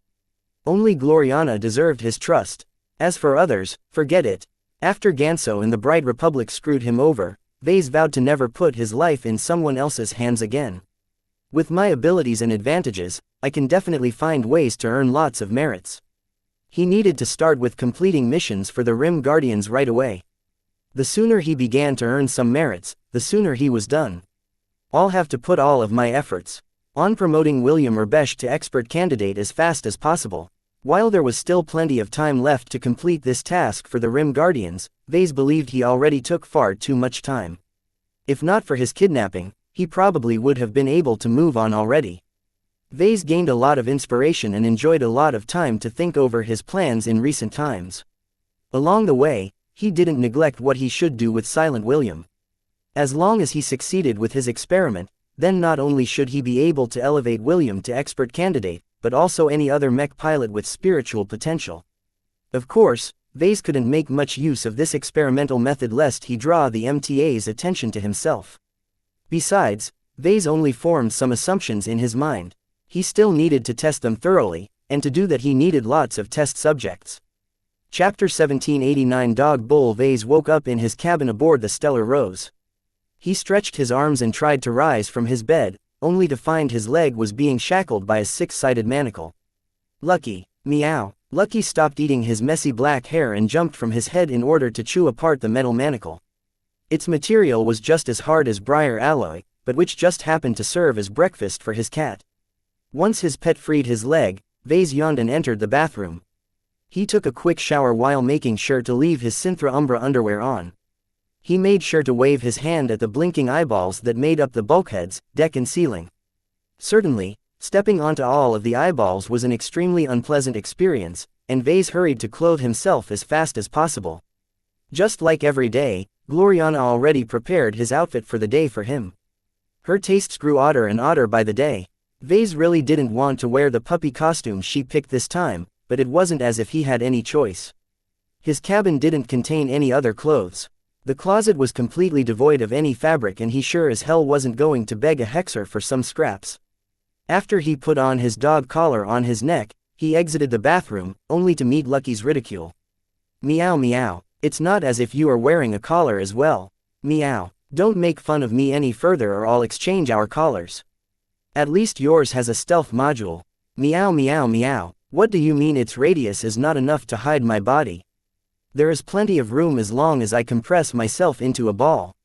Only Gloriana deserved his trust. As for others, forget it. After Ganso and the Bright Republic screwed him over, Vase vowed to never put his life in someone else's hands again. With my abilities and advantages, I can definitely find ways to earn lots of merits. He needed to start with completing missions for the Rim Guardians right away. The sooner he began to earn some merits, the sooner he was done. I'll have to put all of my efforts on promoting William Urbesh to expert candidate as fast as possible. While there was still plenty of time left to complete this task for the Rim Guardians, Vase believed he already took far too much time. If not for his kidnapping, he probably would have been able to move on already. Vase gained a lot of inspiration and enjoyed a lot of time to think over his plans in recent times. Along the way, he didn't neglect what he should do with Silent William. As long as he succeeded with his experiment, then not only should he be able to elevate William to expert candidate, but also any other mech pilot with spiritual potential. Of course, Vase couldn't make much use of this experimental method lest he draw the MTA's attention to himself. Besides, Vase only formed some assumptions in his mind. He still needed to test them thoroughly, and to do that he needed lots of test subjects. Chapter 1789 Dog Bull Vase woke up in his cabin aboard the Stellar Rose. He stretched his arms and tried to rise from his bed, only to find his leg was being shackled by a 6-sided manacle. Lucky, meow. Lucky stopped eating his messy black hair and jumped from his head in order to chew apart the metal manacle. Its material was just as hard as briar alloy, but which just happened to serve as breakfast for his cat. Once his pet freed his leg, Vase yawned and entered the bathroom. He took a quick shower while making sure to leave his Synthra Umbra underwear on. He made sure to wave his hand at the blinking eyeballs that made up the bulkheads, deck and ceiling. Certainly, stepping onto all of the eyeballs was an extremely unpleasant experience, and Vase hurried to clothe himself as fast as possible. Just like every day, Gloriana already prepared his outfit for the day for him. Her tastes grew odder and odder by the day. Vase really didn't want to wear the puppy costume she picked this time, but it wasn't as if he had any choice. His cabin didn't contain any other clothes. The closet was completely devoid of any fabric and he sure as hell wasn't going to beg a hexer for some scraps. After he put on his dog collar on his neck, he exited the bathroom, only to meet Lucky's ridicule. Meow meow, it's not as if you are wearing a collar as well. Meow, don't make fun of me any further or I'll exchange our collars. At least yours has a stealth module. Meow meow meow, what do you mean its radius is not enough to hide my body? There is plenty of room as long as I compress myself into a ball.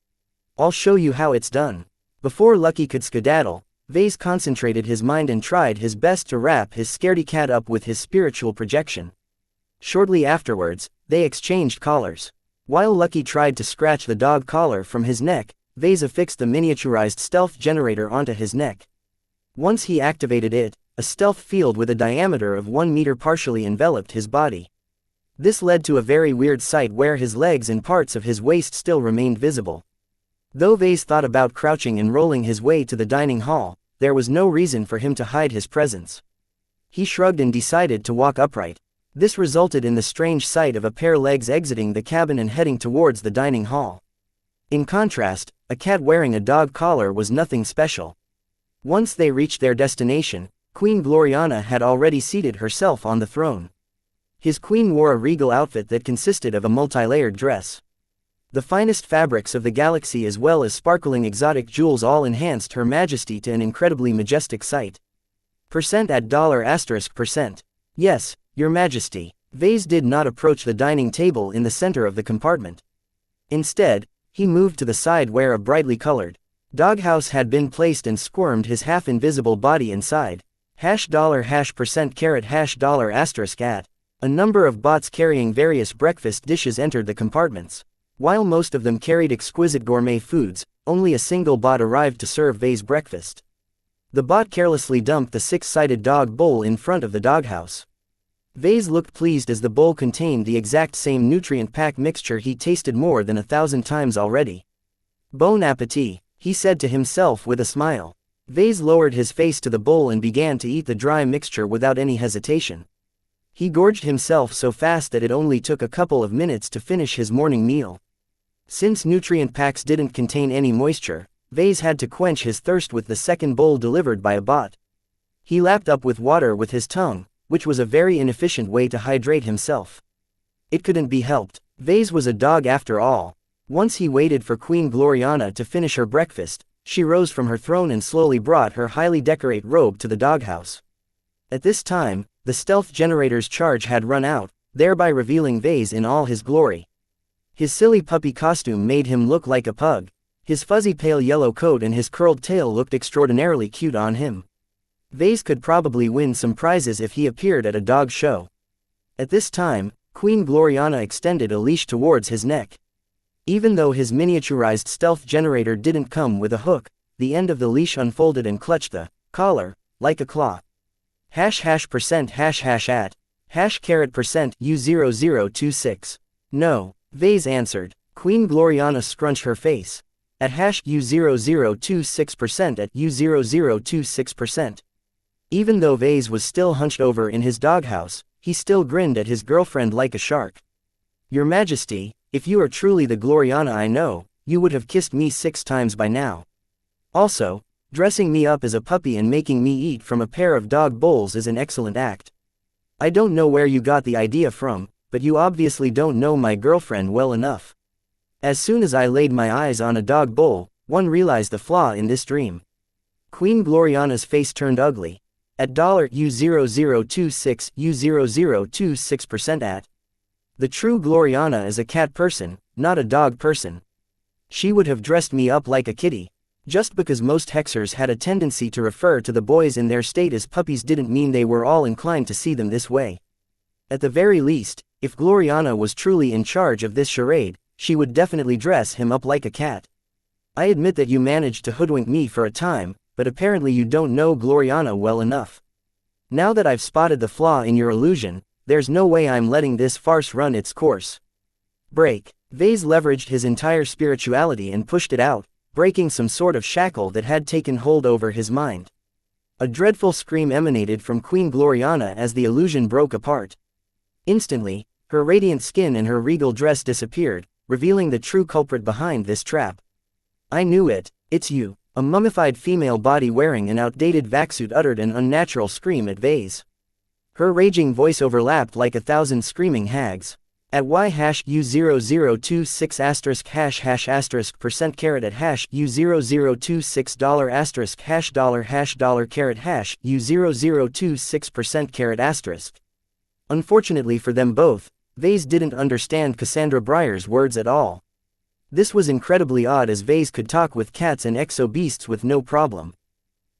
I'll show you how it's done. Before Lucky could skedaddle, Vase concentrated his mind and tried his best to wrap his scaredy cat up with his spiritual projection. Shortly afterwards, they exchanged collars. While Lucky tried to scratch the dog collar from his neck, Vase affixed the miniaturized stealth generator onto his neck. Once he activated it, a stealth field with a diameter of 1 meter partially enveloped his body. This led to a very weird sight where his legs and parts of his waist still remained visible. Though Vase thought about crouching and rolling his way to the dining hall, there was no reason for him to hide his presence. He shrugged and decided to walk upright. This resulted in the strange sight of a pair of legs exiting the cabin and heading towards the dining hall. In contrast, a cat wearing a dog collar was nothing special. Once they reached their destination, Queen Gloriana had already seated herself on the throne. His queen wore a regal outfit that consisted of a multi-layered dress. The finest fabrics of the galaxy as well as sparkling exotic jewels all enhanced Her Majesty to an incredibly majestic sight. %@$%. Yes, Your Majesty. Vase did not approach the dining table in the center of the compartment. Instead, he moved to the side where a brightly colored doghouse had been placed and squirmed his half-invisible body inside. $$@. A number of bots carrying various breakfast dishes entered the compartments. While most of them carried exquisite gourmet foods, only a single bot arrived to serve Vei's breakfast. The bot carelessly dumped the six-sided dog bowl in front of the doghouse. Vase looked pleased as the bowl contained the exact same nutrient-packed mixture he tasted more than 1,000 times already. Bon appétit, he said to himself with a smile. Vase lowered his face to the bowl and began to eat the dry mixture without any hesitation. He gorged himself so fast that it only took a couple of minutes to finish his morning meal. Since nutrient packs didn't contain any moisture, Vase had to quench his thirst with the second bowl delivered by a bot. He lapped up with water with his tongue, which was a very inefficient way to hydrate himself. It couldn't be helped. Vase was a dog after all. Once he waited for Queen Gloriana to finish her breakfast, she rose from her throne and slowly brought her highly decorated robe to the doghouse. At this time, the stealth generator's charge had run out, thereby revealing Vase in all his glory. His silly puppy costume made him look like a pug. His fuzzy pale yellow coat and his curled tail looked extraordinarily cute on him. Vase could probably win some prizes if he appeared at a dog show. At this time, Queen Gloriana extended a leash towards his neck. Even though his miniaturized stealth generator didn't come with a hook, the end of the leash unfolded and clutched the collar like a claw. #% #at #% U0026. No, Vase answered. Queen Gloriana scrunched her face. At #U0026% at U0026%. Even though Vase was still hunched over in his doghouse, he still grinned at his girlfriend like a shark. Your Majesty, if you are truly the Gloriana I know, you would have kissed me 6 times by now. Also, dressing me up as a puppy and making me eat from a pair of dog bowls is an excellent act. I don't know where you got the idea from, but you obviously don't know my girlfriend well enough. As soon as I laid my eyes on a dog bowl, one realized the flaw in this dream. Queen Gloriana's face turned ugly. At $U0026 U0026% at. The true Gloriana is a cat person, not a dog person. She would have dressed me up like a kitty. Just because most hexers had a tendency to refer to the boys in their state as puppies didn't mean they were all inclined to see them this way. At the very least, if Gloriana was truly in charge of this charade, she would definitely dress him up like a cat. I admit that you managed to hoodwink me for a time, but apparently you don't know Gloriana well enough. Now that I've spotted the flaw in your illusion, there's no way I'm letting this farce run its course. Break. Vase leveraged his entire spirituality and pushed it out, breaking some sort of shackle that had taken hold over his mind. A dreadful scream emanated from Queen Gloriana as the illusion broke apart. Instantly, her radiant skin and her regal dress disappeared, revealing the true culprit behind this trap. I knew it, it's you. A mummified female body wearing an outdated vac-suit uttered an unnatural scream at Vase. Her raging voice overlapped like 1,000 screaming hags. At $U0026*# carat at $U0026$ $carat $U0026% carat*. Unfortunately for them both, Vase didn't understand Cassandra Breyer's words at all. This was incredibly odd as Vase could talk with cats and exo-beasts with no problem.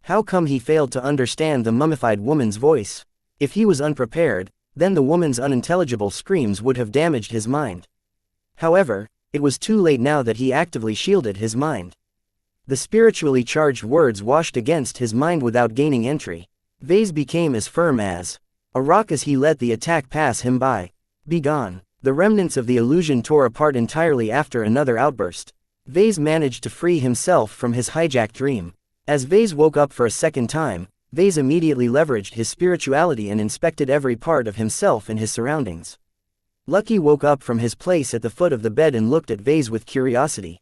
How come he failed to understand the mummified woman's voice? If he was unprepared, then the woman's unintelligible screams would have damaged his mind. However, it was too late now that he actively shielded his mind. The spiritually charged words washed against his mind without gaining entry. Vase became as firm as a rock as he let the attack pass him by. Be gone. The remnants of the illusion tore apart entirely after another outburst. Vase managed to free himself from his hijacked dream. As Vase woke up for a second time, Vase immediately leveraged his spirituality and inspected every part of himself and his surroundings. Lucky woke up from his place at the foot of the bed and looked at Vase with curiosity.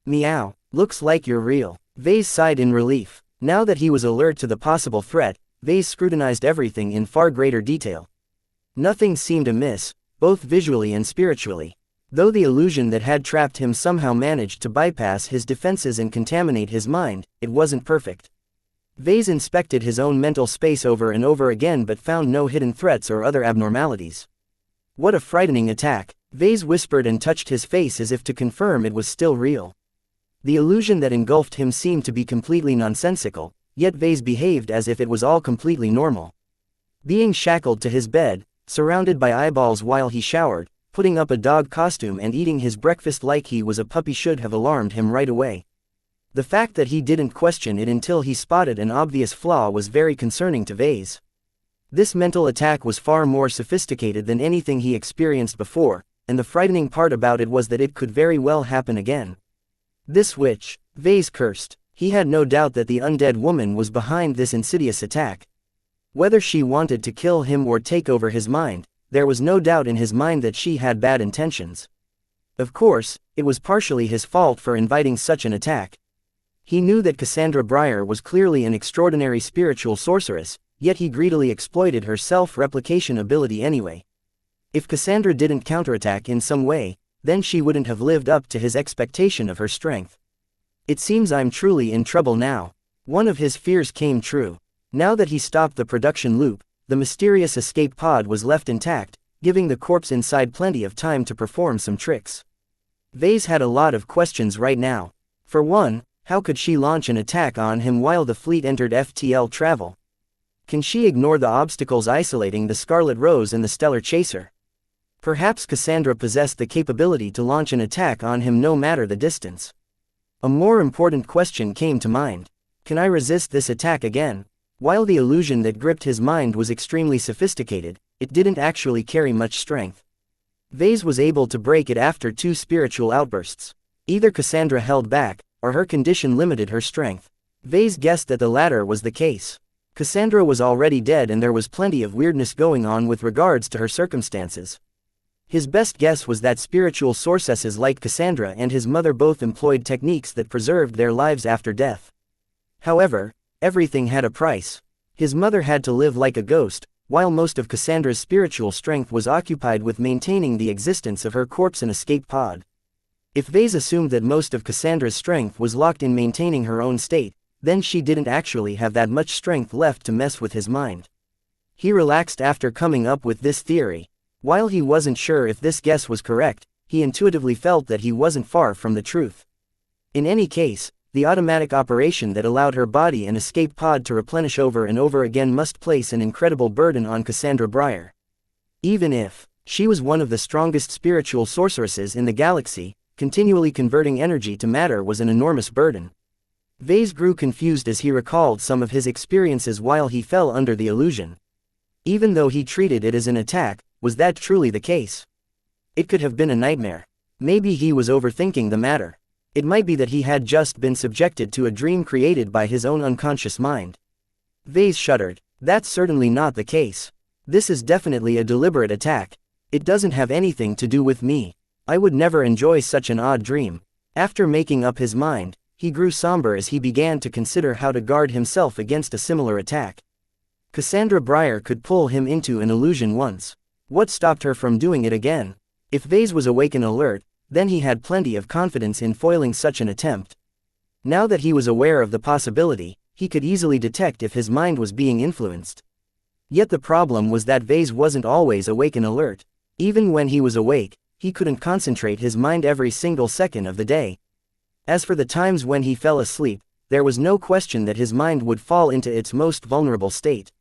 Meow, looks like you're real. Vase sighed in relief. Now that he was alert to the possible threat, Vase scrutinized everything in far greater detail. Nothing seemed amiss, both visually and spiritually. Though the illusion that had trapped him somehow managed to bypass his defenses and contaminate his mind, it wasn't perfect. Vase inspected his own mental space over and over again but found no hidden threats or other abnormalities. What a frightening attack, Vase whispered and touched his face as if to confirm it was still real. The illusion that engulfed him seemed to be completely nonsensical, yet Vase behaved as if it was all completely normal. Being shackled to his bed, surrounded by eyeballs while he showered, putting up a dog costume and eating his breakfast like he was a puppy should have alarmed him right away. The fact that he didn't question it until he spotted an obvious flaw was very concerning to Vase. This mental attack was far more sophisticated than anything he experienced before, and the frightening part about it was that it could very well happen again. This witch, Vase cursed. He had no doubt that the undead woman was behind this insidious attack. Whether she wanted to kill him or take over his mind, there was no doubt in his mind that she had bad intentions. Of course, it was partially his fault for inviting such an attack. He knew that Cassandra Breyer was clearly an extraordinary spiritual sorceress, yet he greedily exploited her self-replication ability anyway. If Cassandra didn't counterattack in some way, then she wouldn't have lived up to his expectation of her strength. It seems I'm truly in trouble now. One of his fears came true. Now that he stopped the production loop, the mysterious escape pod was left intact, giving the corpse inside plenty of time to perform some tricks. Vase had a lot of questions right now. For one, how could she launch an attack on him while the fleet entered FTL travel? Can she ignore the obstacles isolating the Scarlet Rose and the Stellar Chaser? Perhaps Cassandra possessed the capability to launch an attack on him no matter the distance. A more important question came to mind. Can I resist this attack again? While the illusion that gripped his mind was extremely sophisticated, it didn't actually carry much strength. Vase was able to break it after 2 spiritual outbursts. Either Cassandra held back, or her condition limited her strength. Vase guessed that the latter was the case. Cassandra was already dead and there was plenty of weirdness going on with regards to her circumstances. His best guess was that spiritual sorceresses like Cassandra and his mother both employed techniques that preserved their lives after death. However, everything had a price. His mother had to live like a ghost, while most of Cassandra's spiritual strength was occupied with maintaining the existence of her corpse and escape pod. If Vase assumed that most of Cassandra's strength was locked in maintaining her own state, then she didn't actually have that much strength left to mess with his mind. He relaxed after coming up with this theory. While he wasn't sure if this guess was correct, he intuitively felt that he wasn't far from the truth. In any case, the automatic operation that allowed her body and escape pod to replenish over and over again must place an incredible burden on Cassandra Breyer. Even if she was one of the strongest spiritual sorceresses in the galaxy, continually converting energy to matter was an enormous burden. Vase grew confused as he recalled some of his experiences while he fell under the illusion. Even though he treated it as an attack, was that truly the case? It could have been a nightmare. Maybe he was overthinking the matter. It might be that he had just been subjected to a dream created by his own unconscious mind. Vase shuddered. That's certainly not the case. This is definitely a deliberate attack. It doesn't have anything to do with me. I would never enjoy such an odd dream. After making up his mind, he grew somber as he began to consider how to guard himself against a similar attack. Cassandra Breyer could pull him into an illusion once. What stopped her from doing it again? If Vase was awake and alert, then he had plenty of confidence in foiling such an attempt. Now that he was aware of the possibility, he could easily detect if his mind was being influenced. Yet the problem was that Vase wasn't always awake and alert. Even when he was awake, he couldn't concentrate his mind every single second of the day. As for the times when he fell asleep, there was no question that his mind would fall into its most vulnerable state.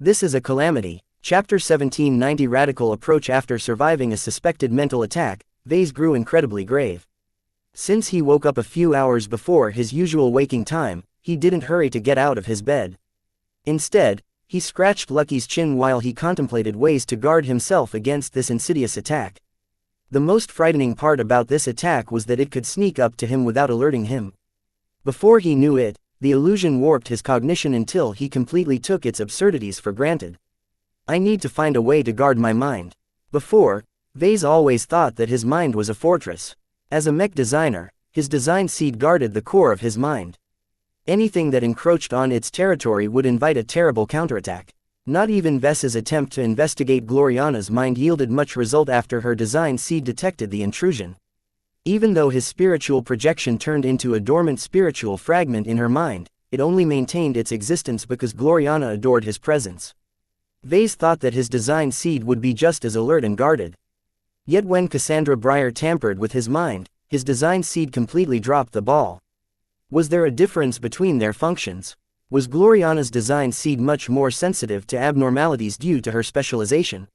This is a calamity. Chapter 1790 Radical Approach. After surviving a suspected mental attack, Vase grew incredibly grave. Since he woke up a few hours before his usual waking time, he didn't hurry to get out of his bed. Instead, he scratched Lucky's chin while he contemplated ways to guard himself against this insidious attack. The most frightening part about this attack was that it could sneak up to him without alerting him. Before he knew it, the illusion warped his cognition until he completely took its absurdities for granted. I need to find a way to guard my mind. Before, Vase always thought that his mind was a fortress. As a mech designer, his design seed guarded the core of his mind. Anything that encroached on its territory would invite a terrible counterattack. Not even Vess's attempt to investigate Gloriana's mind yielded much result after her design seed detected the intrusion. Even though his spiritual projection turned into a dormant spiritual fragment in her mind, it only maintained its existence because Gloriana adored his presence. Vase thought that his design seed would be just as alert and guarded. Yet when Cassandra Breyer tampered with his mind, his design seed completely dropped the ball. Was there a difference between their functions? Was Gloriana's design seed much more sensitive to abnormalities due to her specialization?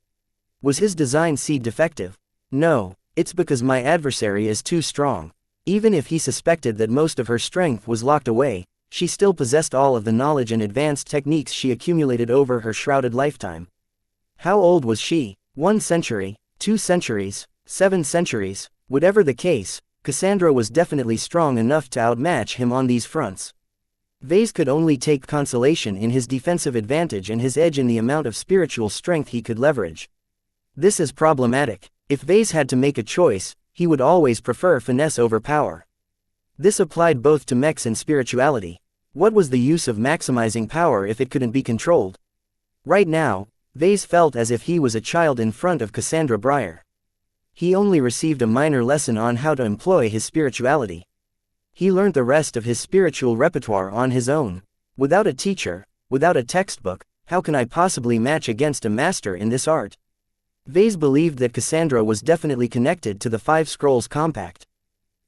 Was his design seed defective? No, it's because my adversary is too strong. Even if he suspected that most of her strength was locked away, she still possessed all of the knowledge and advanced techniques she accumulated over her shrouded lifetime. How old was she? 1 century, 2 centuries, 7 centuries, whatever the case, Cassandra was definitely strong enough to outmatch him on these fronts. Vase could only take consolation in his defensive advantage and his edge in the amount of spiritual strength he could leverage. This is problematic. If Vase had to make a choice, he would always prefer finesse over power. This applied both to mechs and spirituality. What was the use of maximizing power if it couldn't be controlled? Right now, Vase felt as if he was a child in front of Cassandra Breyer. He only received a minor lesson on how to employ his spirituality. He learned the rest of his spiritual repertoire on his own. Without a teacher, without a textbook, how can I possibly match against a master in this art? Vase believed that Cassandra was definitely connected to the Five Scrolls Compact.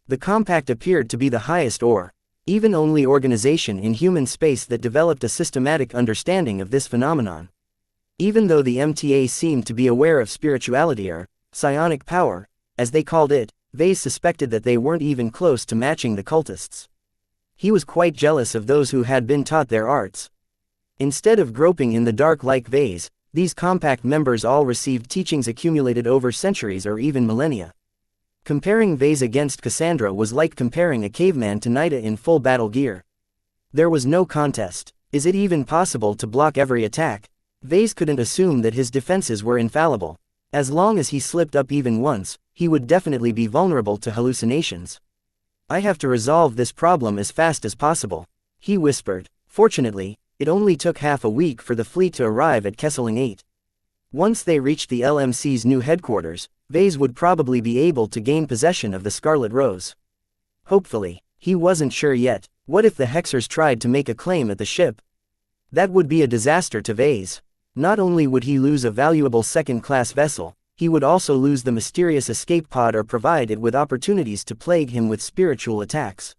The Compact appeared to be the highest or even only organization in human space that developed a systematic understanding of this phenomenon. Even though the MTA seemed to be aware of spirituality or psionic power, as they called it, Vase suspected that they weren't even close to matching the cultists. He was quite jealous of those who had been taught their arts. Instead of groping in the dark like Vase, these compact members all received teachings accumulated over centuries or even millennia. Comparing Vase against Cassandra was like comparing a caveman to Nida in full battle gear. There was no contest. Is it even possible to block every attack? Vase couldn't assume that his defenses were infallible. As long as he slipped up even once, he would definitely be vulnerable to hallucinations. I have to resolve this problem as fast as possible, he whispered. Fortunately, it only took half a week for the fleet to arrive at Kesseling 8. Once they reached the LMC's new headquarters, Vase would probably be able to gain possession of the Scarlet Rose. Hopefully, he wasn't sure yet. What if the Hexers tried to make a claim at the ship? That would be a disaster to Vase. Not only would he lose a valuable second-class vessel, he would also lose the mysterious escape pod or provide it with opportunities to plague him with spiritual attacks.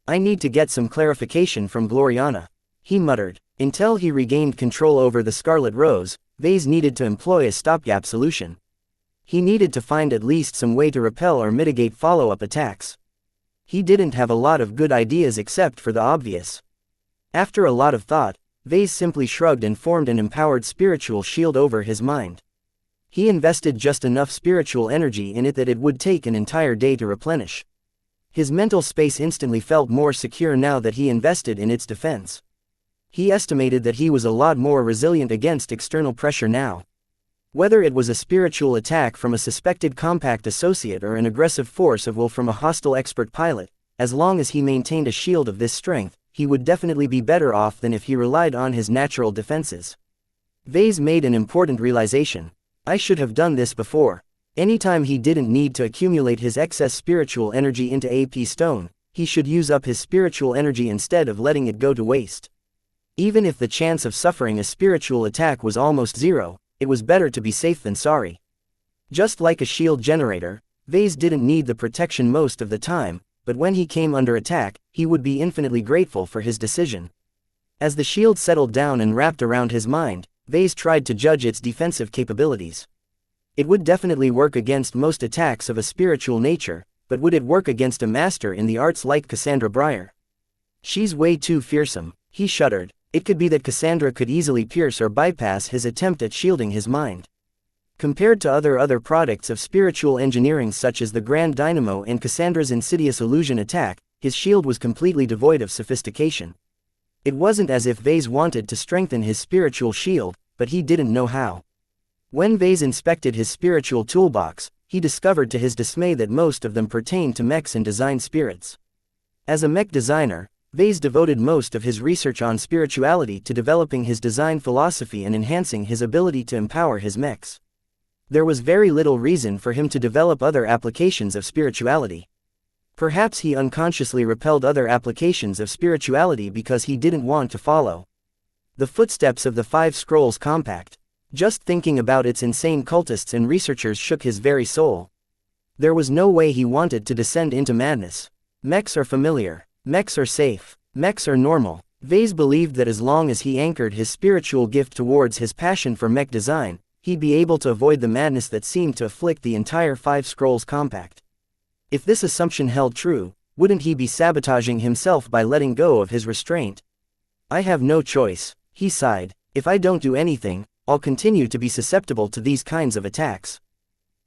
I need to get some clarification from Gloriana, he muttered. Until he regained control over the Scarlet Rose, Vase needed to employ a stopgap solution. He needed to find at least some way to repel or mitigate follow-up attacks. He didn't have a lot of good ideas except for the obvious. After a lot of thought, Vase simply shrugged and formed an empowered spiritual shield over his mind. He invested just enough spiritual energy in it that it would take an entire day to replenish. His mental space instantly felt more secure now that he invested in its defense. He estimated that he was a lot more resilient against external pressure now. Whether it was a spiritual attack from a suspected compact associate or an aggressive force of will from a hostile expert pilot, as long as he maintained a shield of this strength, he would definitely be better off than if he relied on his natural defenses. Vase made an important realization. I should have done this before. Anytime he didn't need to accumulate his excess spiritual energy into AP stone, he should use up his spiritual energy instead of letting it go to waste. Even if the chance of suffering a spiritual attack was almost zero, it was better to be safe than sorry. Just like a shield generator, Vase didn't need the protection most of the time, but when he came under attack, he would be infinitely grateful for his decision. As the shield settled down and wrapped around his mind, Vase tried to judge its defensive capabilities. It would definitely work against most attacks of a spiritual nature, but would it work against a master in the arts like Cassandra Breyer? She's way too fearsome, he shuddered. It could be that Cassandra could easily pierce or bypass his attempt at shielding his mind. Compared to other products of spiritual engineering such as the Grand Dynamo and Cassandra's insidious illusion attack, his shield was completely devoid of sophistication. It wasn't as if Vase wanted to strengthen his spiritual shield, but he didn't know how. When Vase inspected his spiritual toolbox, he discovered to his dismay that most of them pertained to mechs and design spirits. As a mech designer, Vase devoted most of his research on spirituality to developing his design philosophy and enhancing his ability to empower his mechs. There was very little reason for him to develop other applications of spirituality. Perhaps he unconsciously repelled other applications of spirituality because he didn't want to follow the footsteps of the Five Scrolls Compact. Just thinking about its insane cultists and researchers shook his very soul. There was no way he wanted to descend into madness. Mechs are familiar. Mechs are safe. Mechs are normal. Vase believed that as long as he anchored his spiritual gift towards his passion for mech design, he'd be able to avoid the madness that seemed to afflict the entire Five Scrolls Compact. If this assumption held true, wouldn't he be sabotaging himself by letting go of his restraint? I have no choice, he sighed. If I don't do anything, I'll continue to be susceptible to these kinds of attacks.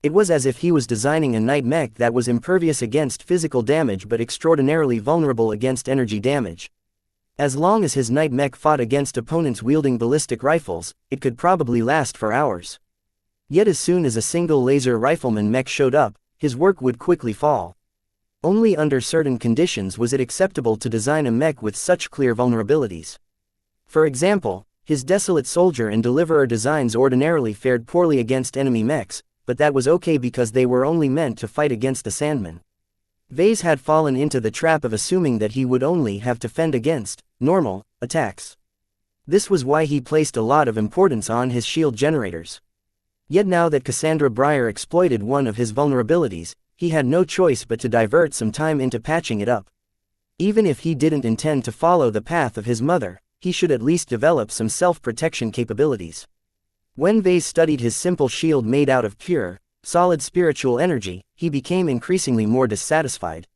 It was as if he was designing a night mech that was impervious against physical damage but extraordinarily vulnerable against energy damage. As long as his night mech fought against opponents wielding ballistic rifles, it could probably last for hours. Yet as soon as a single laser rifleman mech showed up, his work would quickly fall. Only under certain conditions was it acceptable to design a mech with such clear vulnerabilities. For example, his desolate soldier and deliverer designs ordinarily fared poorly against enemy mechs, but that was okay because they were only meant to fight against the Sandman. Vase had fallen into the trap of assuming that he would only have to fend against normal attacks. This was why he placed a lot of importance on his shield generators. Yet now that Cassandra Breyer exploited one of his vulnerabilities, he had no choice but to divert some time into patching it up. Even if he didn't intend to follow the path of his mother, he should at least develop some self-protection capabilities. When Vase studied his simple shield made out of pure, solid spiritual energy, he became increasingly more dissatisfied.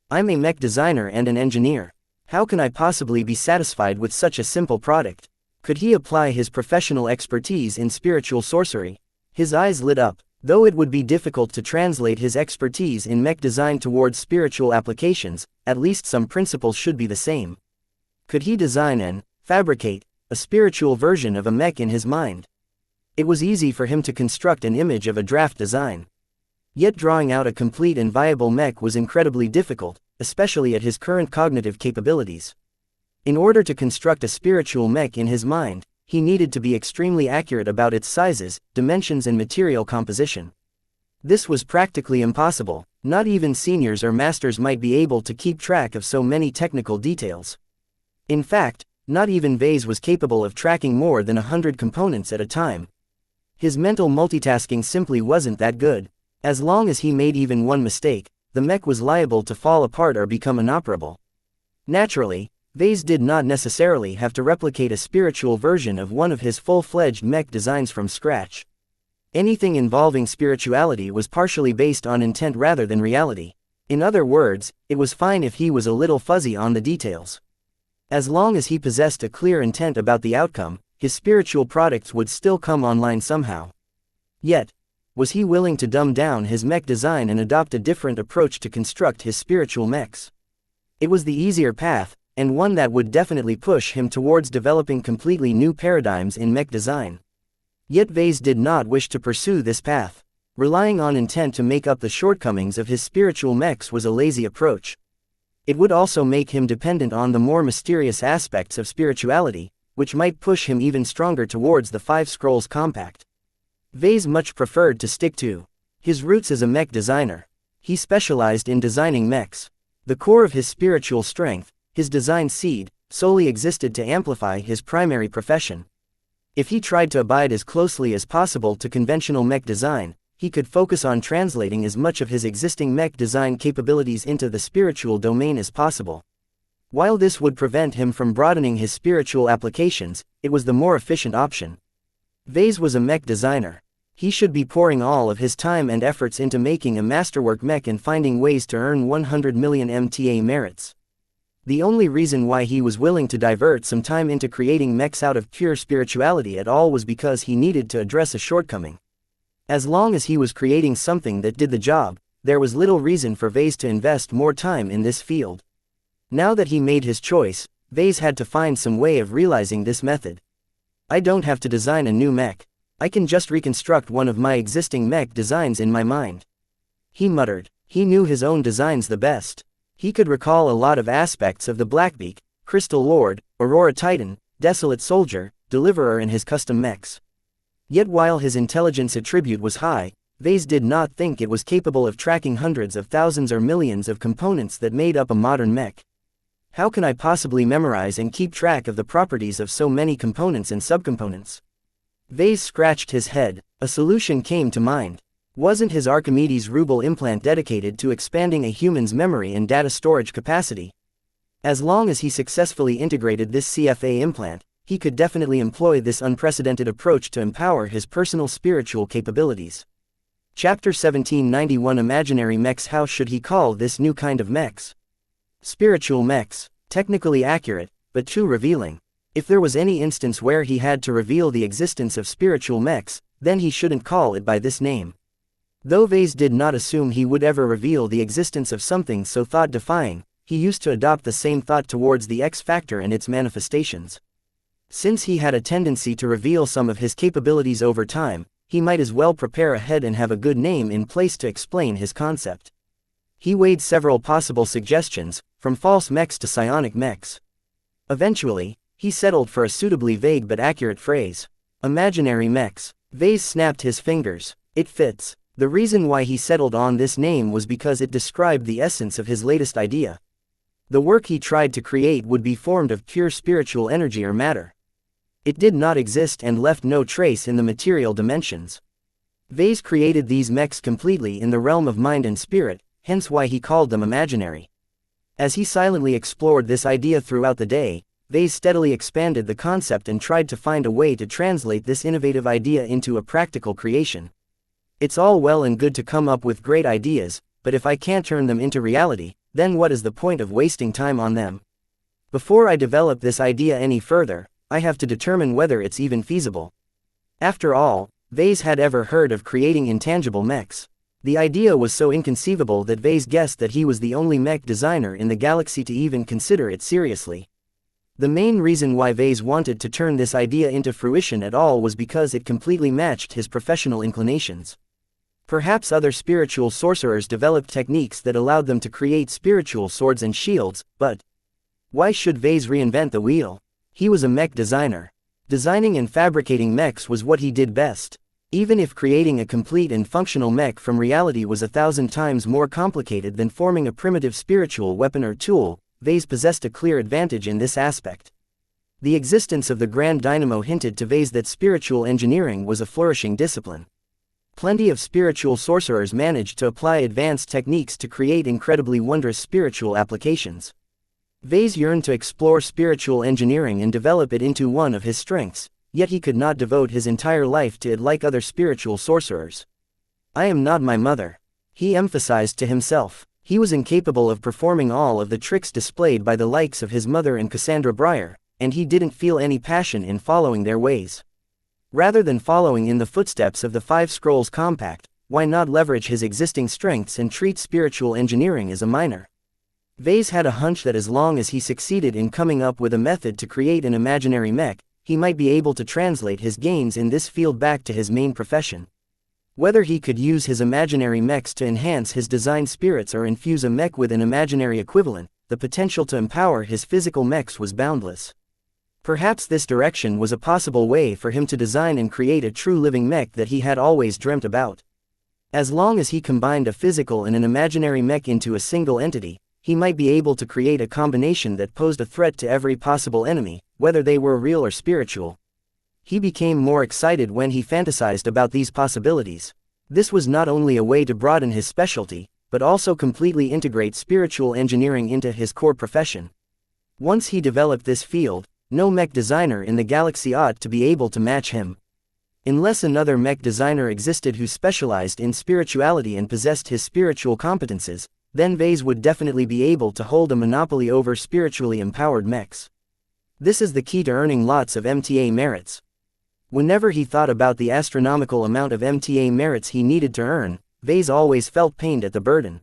I'm a mech designer and an engineer. How can I possibly be satisfied with such a simple product? Could he apply his professional expertise in spiritual sorcery? His eyes lit up. Though it would be difficult to translate his expertise in mech design towards spiritual applications, at least some principles should be the same. Could he design and fabricate a spiritual version of a mech in his mind? It was easy for him to construct an image of a draft design. Yet drawing out a complete and viable mech was incredibly difficult, especially at his current cognitive capabilities. In order to construct a spiritual mech in his mind, he needed to be extremely accurate about its sizes, dimensions and material composition. This was practically impossible. Not even seniors or masters might be able to keep track of so many technical details. In fact, not even Vase was capable of tracking more than 100 components at a time. His mental multitasking simply wasn't that good. As long as he made even one mistake, the mech was liable to fall apart or become inoperable. Naturally, Vase did not necessarily have to replicate a spiritual version of one of his full-fledged mech designs from scratch. Anything involving spirituality was partially based on intent rather than reality. In other words, it was fine if he was a little fuzzy on the details. As long as he possessed a clear intent about the outcome, his spiritual products would still come online somehow. Yet, was he willing to dumb down his mech design and adopt a different approach to construct his spiritual mechs? It was the easier path, and one that would definitely push him towards developing completely new paradigms in mech design. Yet Vase did not wish to pursue this path. Relying on intent to make up the shortcomings of his spiritual mechs was a lazy approach. It would also make him dependent on the more mysterious aspects of spirituality, which might push him even stronger towards the Five Scrolls Compact. Vase much preferred to stick to his roots as a mech designer. He specialized in designing mechs. The core of his spiritual strength, his design seed, solely existed to amplify his primary profession. If he tried to abide as closely as possible to conventional mech design, he could focus on translating as much of his existing mech design capabilities into the spiritual domain as possible. While this would prevent him from broadening his spiritual applications, it was the more efficient option. Vase was a mech designer. He should be pouring all of his time and efforts into making a masterwork mech and finding ways to earn 100 million MTA merits. The only reason why he was willing to divert some time into creating mechs out of pure spirituality at all was because he needed to address a shortcoming. As long as he was creating something that did the job, there was little reason for Vase to invest more time in this field. Now that he made his choice, Vase had to find some way of realizing this method. I don't have to design a new mech. I can just reconstruct one of my existing mech designs in my mind. He muttered. He knew his own designs the best. He could recall a lot of aspects of the Blackbeak, Crystal Lord, Aurora Titan, Desolate Soldier, Deliverer and his custom mechs. Yet while his intelligence attribute was high, Vase did not think it was capable of tracking hundreds of thousands or millions of components that made up a modern mech. How can I possibly memorize and keep track of the properties of so many components and subcomponents? Vase scratched his head. A solution came to mind. Wasn't his Archimedes Ruble implant dedicated to expanding a human's memory and data storage capacity? As long as he successfully integrated this CFA implant, he could definitely employ this unprecedented approach to empower his personal spiritual capabilities. Chapter 1791 Imaginary Mechs. How should he call this new kind of mechs? Spiritual mechs. Technically accurate, but too revealing. If there was any instance where he had to reveal the existence of spiritual mechs, then he shouldn't call it by this name. Though Vase did not assume he would ever reveal the existence of something so thought-defying, he used to adopt the same thought towards the X factor and its manifestations. Since he had a tendency to reveal some of his capabilities over time, he might as well prepare ahead and have a good name in place to explain his concept. He weighed several possible suggestions, from false mechs to psionic mechs. Eventually, he settled for a suitably vague but accurate phrase. Imaginary mechs. Vase snapped his fingers. It fits. The reason why he settled on this name was because it described the essence of his latest idea. The work he tried to create would be formed of pure spiritual energy or matter. It did not exist and left no trace in the material dimensions. Vase created these mechs completely in the realm of mind and spirit, hence why he called them imaginary. As he silently explored this idea throughout the day, Vase steadily expanded the concept and tried to find a way to translate this innovative idea into a practical creation. It's all well and good to come up with great ideas, but if I can't turn them into reality, then what is the point of wasting time on them? Before I develop this idea any further, I have to determine whether it's even feasible. After all, Vase had ever heard of creating intangible mechs. The idea was so inconceivable that Vase guessed that he was the only mech designer in the galaxy to even consider it seriously. The main reason why Vase wanted to turn this idea into fruition at all was because it completely matched his professional inclinations. Perhaps other spiritual sorcerers developed techniques that allowed them to create spiritual swords and shields, but why should Vase reinvent the wheel? He was a mech designer. Designing and fabricating mechs was what he did best. Even if creating a complete and functional mech from reality was 1,000 times more complicated than forming a primitive spiritual weapon or tool, Vase possessed a clear advantage in this aspect. The existence of the Grand Dynamo hinted to Vase that spiritual engineering was a flourishing discipline. Plenty of spiritual sorcerers managed to apply advanced techniques to create incredibly wondrous spiritual applications. Vase yearned to explore spiritual engineering and develop it into one of his strengths, yet he could not devote his entire life to it like other spiritual sorcerers. I am not my mother, he emphasized to himself. He was incapable of performing all of the tricks displayed by the likes of his mother and Cassandra Breyer, and he didn't feel any passion in following their ways. Rather than following in the footsteps of the Five Scrolls Compact, why not leverage his existing strengths and treat spiritual engineering as a minor? Vase had a hunch that as long as he succeeded in coming up with a method to create an imaginary mech, he might be able to translate his gains in this field back to his main profession. Whether he could use his imaginary mechs to enhance his design spirits or infuse a mech with an imaginary equivalent, the potential to empower his physical mechs was boundless. Perhaps this direction was a possible way for him to design and create a true living mech that he had always dreamt about. As long as he combined a physical and an imaginary mech into a single entity, he might be able to create a combination that posed a threat to every possible enemy, whether they were real or spiritual. He became more excited when he fantasized about these possibilities. This was not only a way to broaden his specialty, but also completely integrate spiritual engineering into his core profession. Once he developed this field, no mech designer in the galaxy ought to be able to match him. Unless another mech designer existed who specialized in spirituality and possessed his spiritual competences, then Vase would definitely be able to hold a monopoly over spiritually empowered mechs. This is the key to earning lots of MTA merits. Whenever he thought about the astronomical amount of MTA merits he needed to earn, Vase always felt pained at the burden.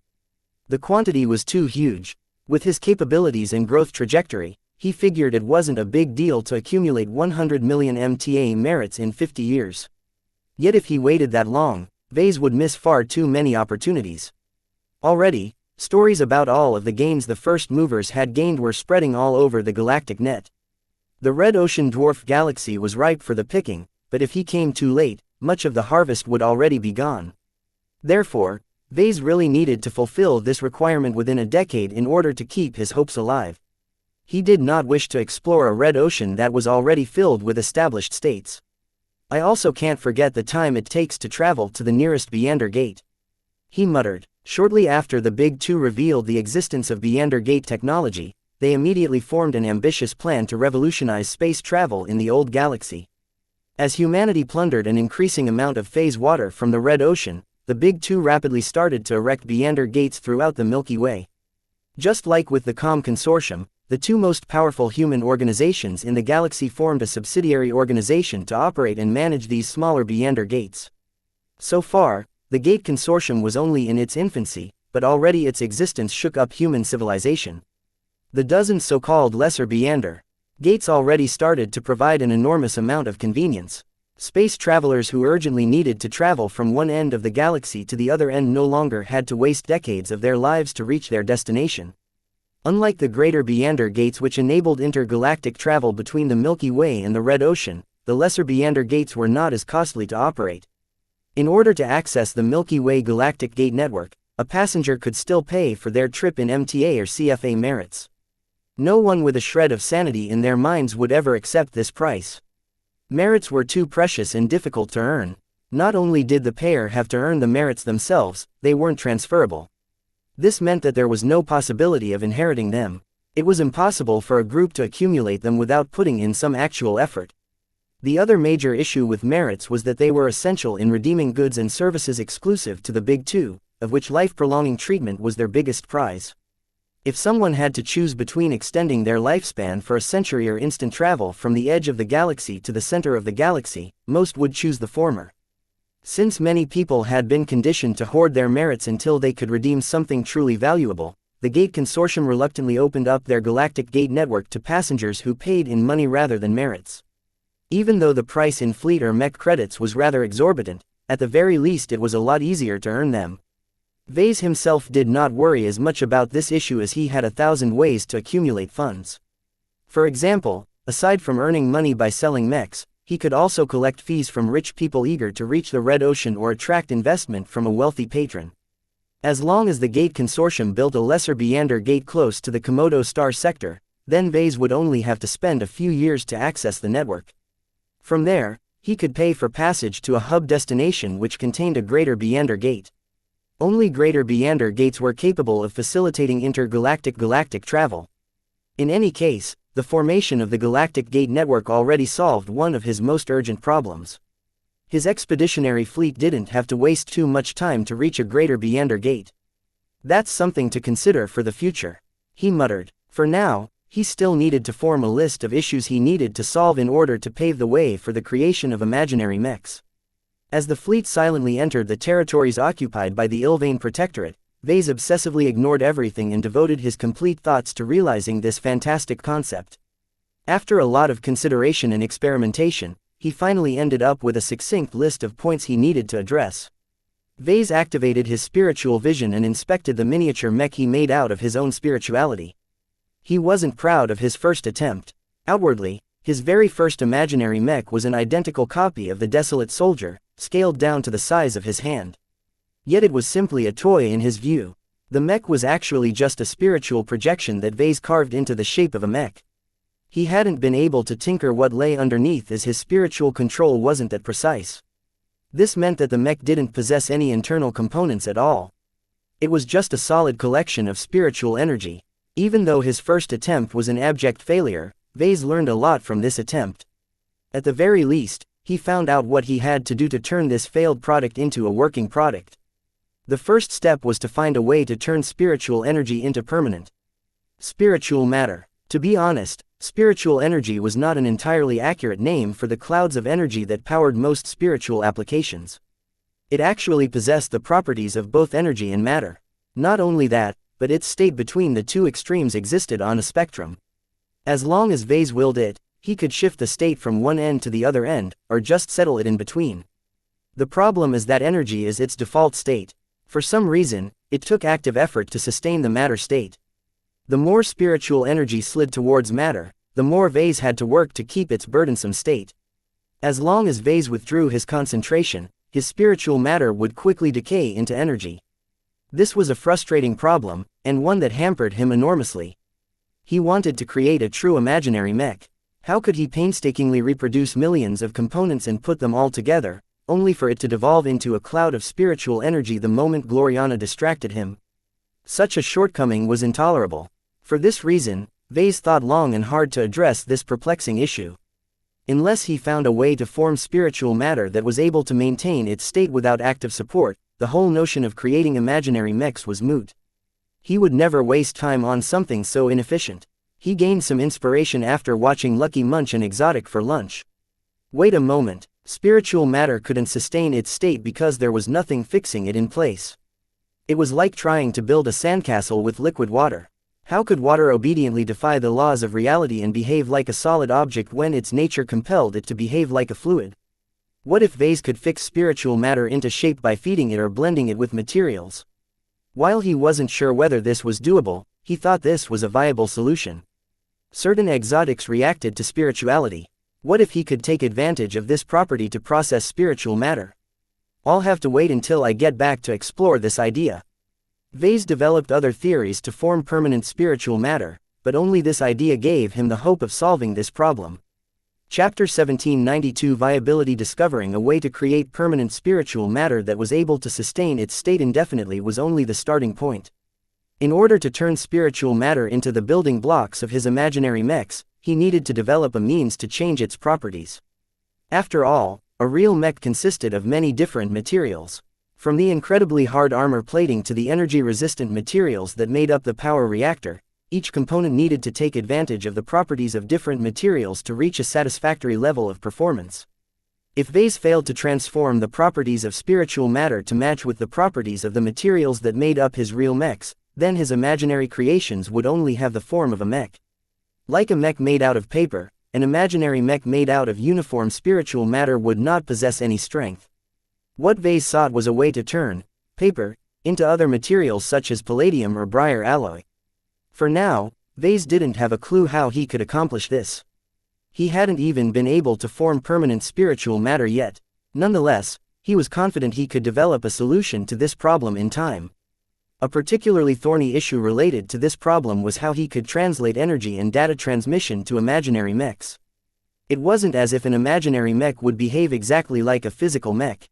The quantity was too huge. With his capabilities and growth trajectory, he figured it wasn't a big deal to accumulate 100 million MTA merits in 50 years. Yet if he waited that long, Vase would miss far too many opportunities. Already, stories about all of the gains the first movers had gained were spreading all over the galactic net. The red ocean dwarf galaxy was ripe for the picking, but if he came too late, much of the harvest would already be gone. Therefore, Vase really needed to fulfill this requirement within a decade in order to keep his hopes alive. He did not wish to explore a red ocean that was already filled with established states. I also can't forget the time it takes to travel to the nearest Beyonder Gate, he muttered. Shortly after the Big Two revealed the existence of Beyonder Gate technology, they immediately formed an ambitious plan to revolutionize space travel in the old galaxy. As humanity plundered an increasing amount of phase water from the red ocean, the Big Two rapidly started to erect meander gates throughout the Milky Way. Just like with the COM Consortium, the two most powerful human organizations in the galaxy formed a subsidiary organization to operate and manage these smaller meander gates. So far, the Gate Consortium was only in its infancy, but already its existence shook up human civilization. The dozen so-called lesser meander gates already started to provide an enormous amount of convenience. Space travelers who urgently needed to travel from one end of the galaxy to the other end no longer had to waste decades of their lives to reach their destination. Unlike the greater meander gates which enabled intergalactic travel between the Milky Way and the Red Ocean, the lesser meander gates were not as costly to operate. In order to access the Milky Way Galactic Gate Network, a passenger could still pay for their trip in MTA or CFA merits. No one with a shred of sanity in their minds would ever accept this price. Merits were too precious and difficult to earn. Not only did the payer have to earn the merits themselves, they weren't transferable. This meant that there was no possibility of inheriting them. It was impossible for a group to accumulate them without putting in some actual effort. The other major issue with merits was that they were essential in redeeming goods and services exclusive to the Big Two, of which life-prolonging treatment was their biggest prize. If someone had to choose between extending their lifespan for a century or instant travel from the edge of the galaxy to the center of the galaxy, most would choose the former. Since many people had been conditioned to hoard their merits until they could redeem something truly valuable, the Gate Consortium reluctantly opened up their Galactic Gate Network to passengers who paid in money rather than merits. Even though the price in fleet or mech credits was rather exorbitant, at the very least it was a lot easier to earn them. Vase himself did not worry as much about this issue as he had 1,000 ways to accumulate funds. For example, aside from earning money by selling mechs, he could also collect fees from rich people eager to reach the Red Ocean or attract investment from a wealthy patron. As long as the Gate Consortium built a lesser meander gate close to the Komodo star sector, then Vase would only have to spend a few years to access the network. From there, he could pay for passage to a hub destination which contained a greater meander gate. Only greater meander gates were capable of facilitating intergalactic travel. In any case, the formation of the Galactic Gate Network already solved one of his most urgent problems. His expeditionary fleet didn't have to waste too much time to reach a greater meander gate. That's something to consider for the future, he muttered. For now, he still needed to form a list of issues he needed to solve in order to pave the way for the creation of imaginary mechs. As the fleet silently entered the territories occupied by the Ilvain Protectorate, Vase obsessively ignored everything and devoted his complete thoughts to realizing this fantastic concept. After a lot of consideration and experimentation, he finally ended up with a succinct list of points he needed to address. Vase activated his spiritual vision and inspected the miniature mech he made out of his own spirituality. He wasn't proud of his first attempt. Outwardly, his very first imaginary mech was an identical copy of the desolate soldier, scaled down to the size of his hand. Yet it was simply a toy in his view. The mech was actually just a spiritual projection that Vase carved into the shape of a mech. He hadn't been able to tinker what lay underneath as his spiritual control wasn't that precise. This meant that the mech didn't possess any internal components at all. It was just a solid collection of spiritual energy. Even though his first attempt was an abject failure, Vase learned a lot from this attempt. At the very least, he found out what he had to do to turn this failed product into a working product. The first step was to find a way to turn spiritual energy into permanent spiritual matter. To be honest, spiritual energy was not an entirely accurate name for the clouds of energy that powered most spiritual applications. It actually possessed the properties of both energy and matter. Not only that, but its state between the two extremes existed on a spectrum. As long as Vase willed it, he could shift the state from one end to the other end, or just settle it in between. The problem is that energy is its default state. For some reason, it took active effort to sustain the matter state. The more spiritual energy slid towards matter, the more Vase had to work to keep its burdensome state. As long as Vase withdrew his concentration, his spiritual matter would quickly decay into energy. This was a frustrating problem, and one that hampered him enormously. He wanted to create a true imaginary mech. How could he painstakingly reproduce millions of components and put them all together, only for it to devolve into a cloud of spiritual energy the moment Gloriana distracted him? Such a shortcoming was intolerable. For this reason, Vase thought long and hard to address this perplexing issue. Unless he found a way to form spiritual matter that was able to maintain its state without active support, the whole notion of creating imaginary mechs was moot. He would never waste time on something so inefficient. He gained some inspiration after watching Lucky munch an exotic for lunch. Wait a moment, spiritual matter couldn't sustain its state because there was nothing fixing it in place. It was like trying to build a sandcastle with liquid water. How could water obediently defy the laws of reality and behave like a solid object when its nature compelled it to behave like a fluid? What if vase could fix spiritual matter into shape by feeding it or blending it with materials? While he wasn't sure whether this was doable, he thought this was a viable solution. Certain exotics reacted to spirituality. What if he could take advantage of this property to process spiritual matter? I'll have to wait until I get back to explore this idea. Vase developed other theories to form permanent spiritual matter, but only this idea gave him the hope of solving this problem. Chapter 1792 Viability. Discovering a way to create permanent spiritual matter that was able to sustain its state indefinitely was only the starting point. In order to turn spiritual matter into the building blocks of his imaginary mechs, he needed to develop a means to change its properties. After all, a real mech consisted of many different materials. From the incredibly hard armor plating to the energy-resistant materials that made up the power reactor, each component needed to take advantage of the properties of different materials to reach a satisfactory level of performance. If Vase failed to transform the properties of spiritual matter to match with the properties of the materials that made up his real mechs, then his imaginary creations would only have the form of a mech. Like a mech made out of paper, an imaginary mech made out of uniform spiritual matter would not possess any strength. What Vase sought was a way to turn paper into other materials such as palladium or briar alloy. For now, Vase didn't have a clue how he could accomplish this. He hadn't even been able to form permanent spiritual matter yet. Nonetheless, he was confident he could develop a solution to this problem in time. A particularly thorny issue related to this problem was how he could translate energy and data transmission to imaginary mechs. It wasn't as if an imaginary mech would behave exactly like a physical mech.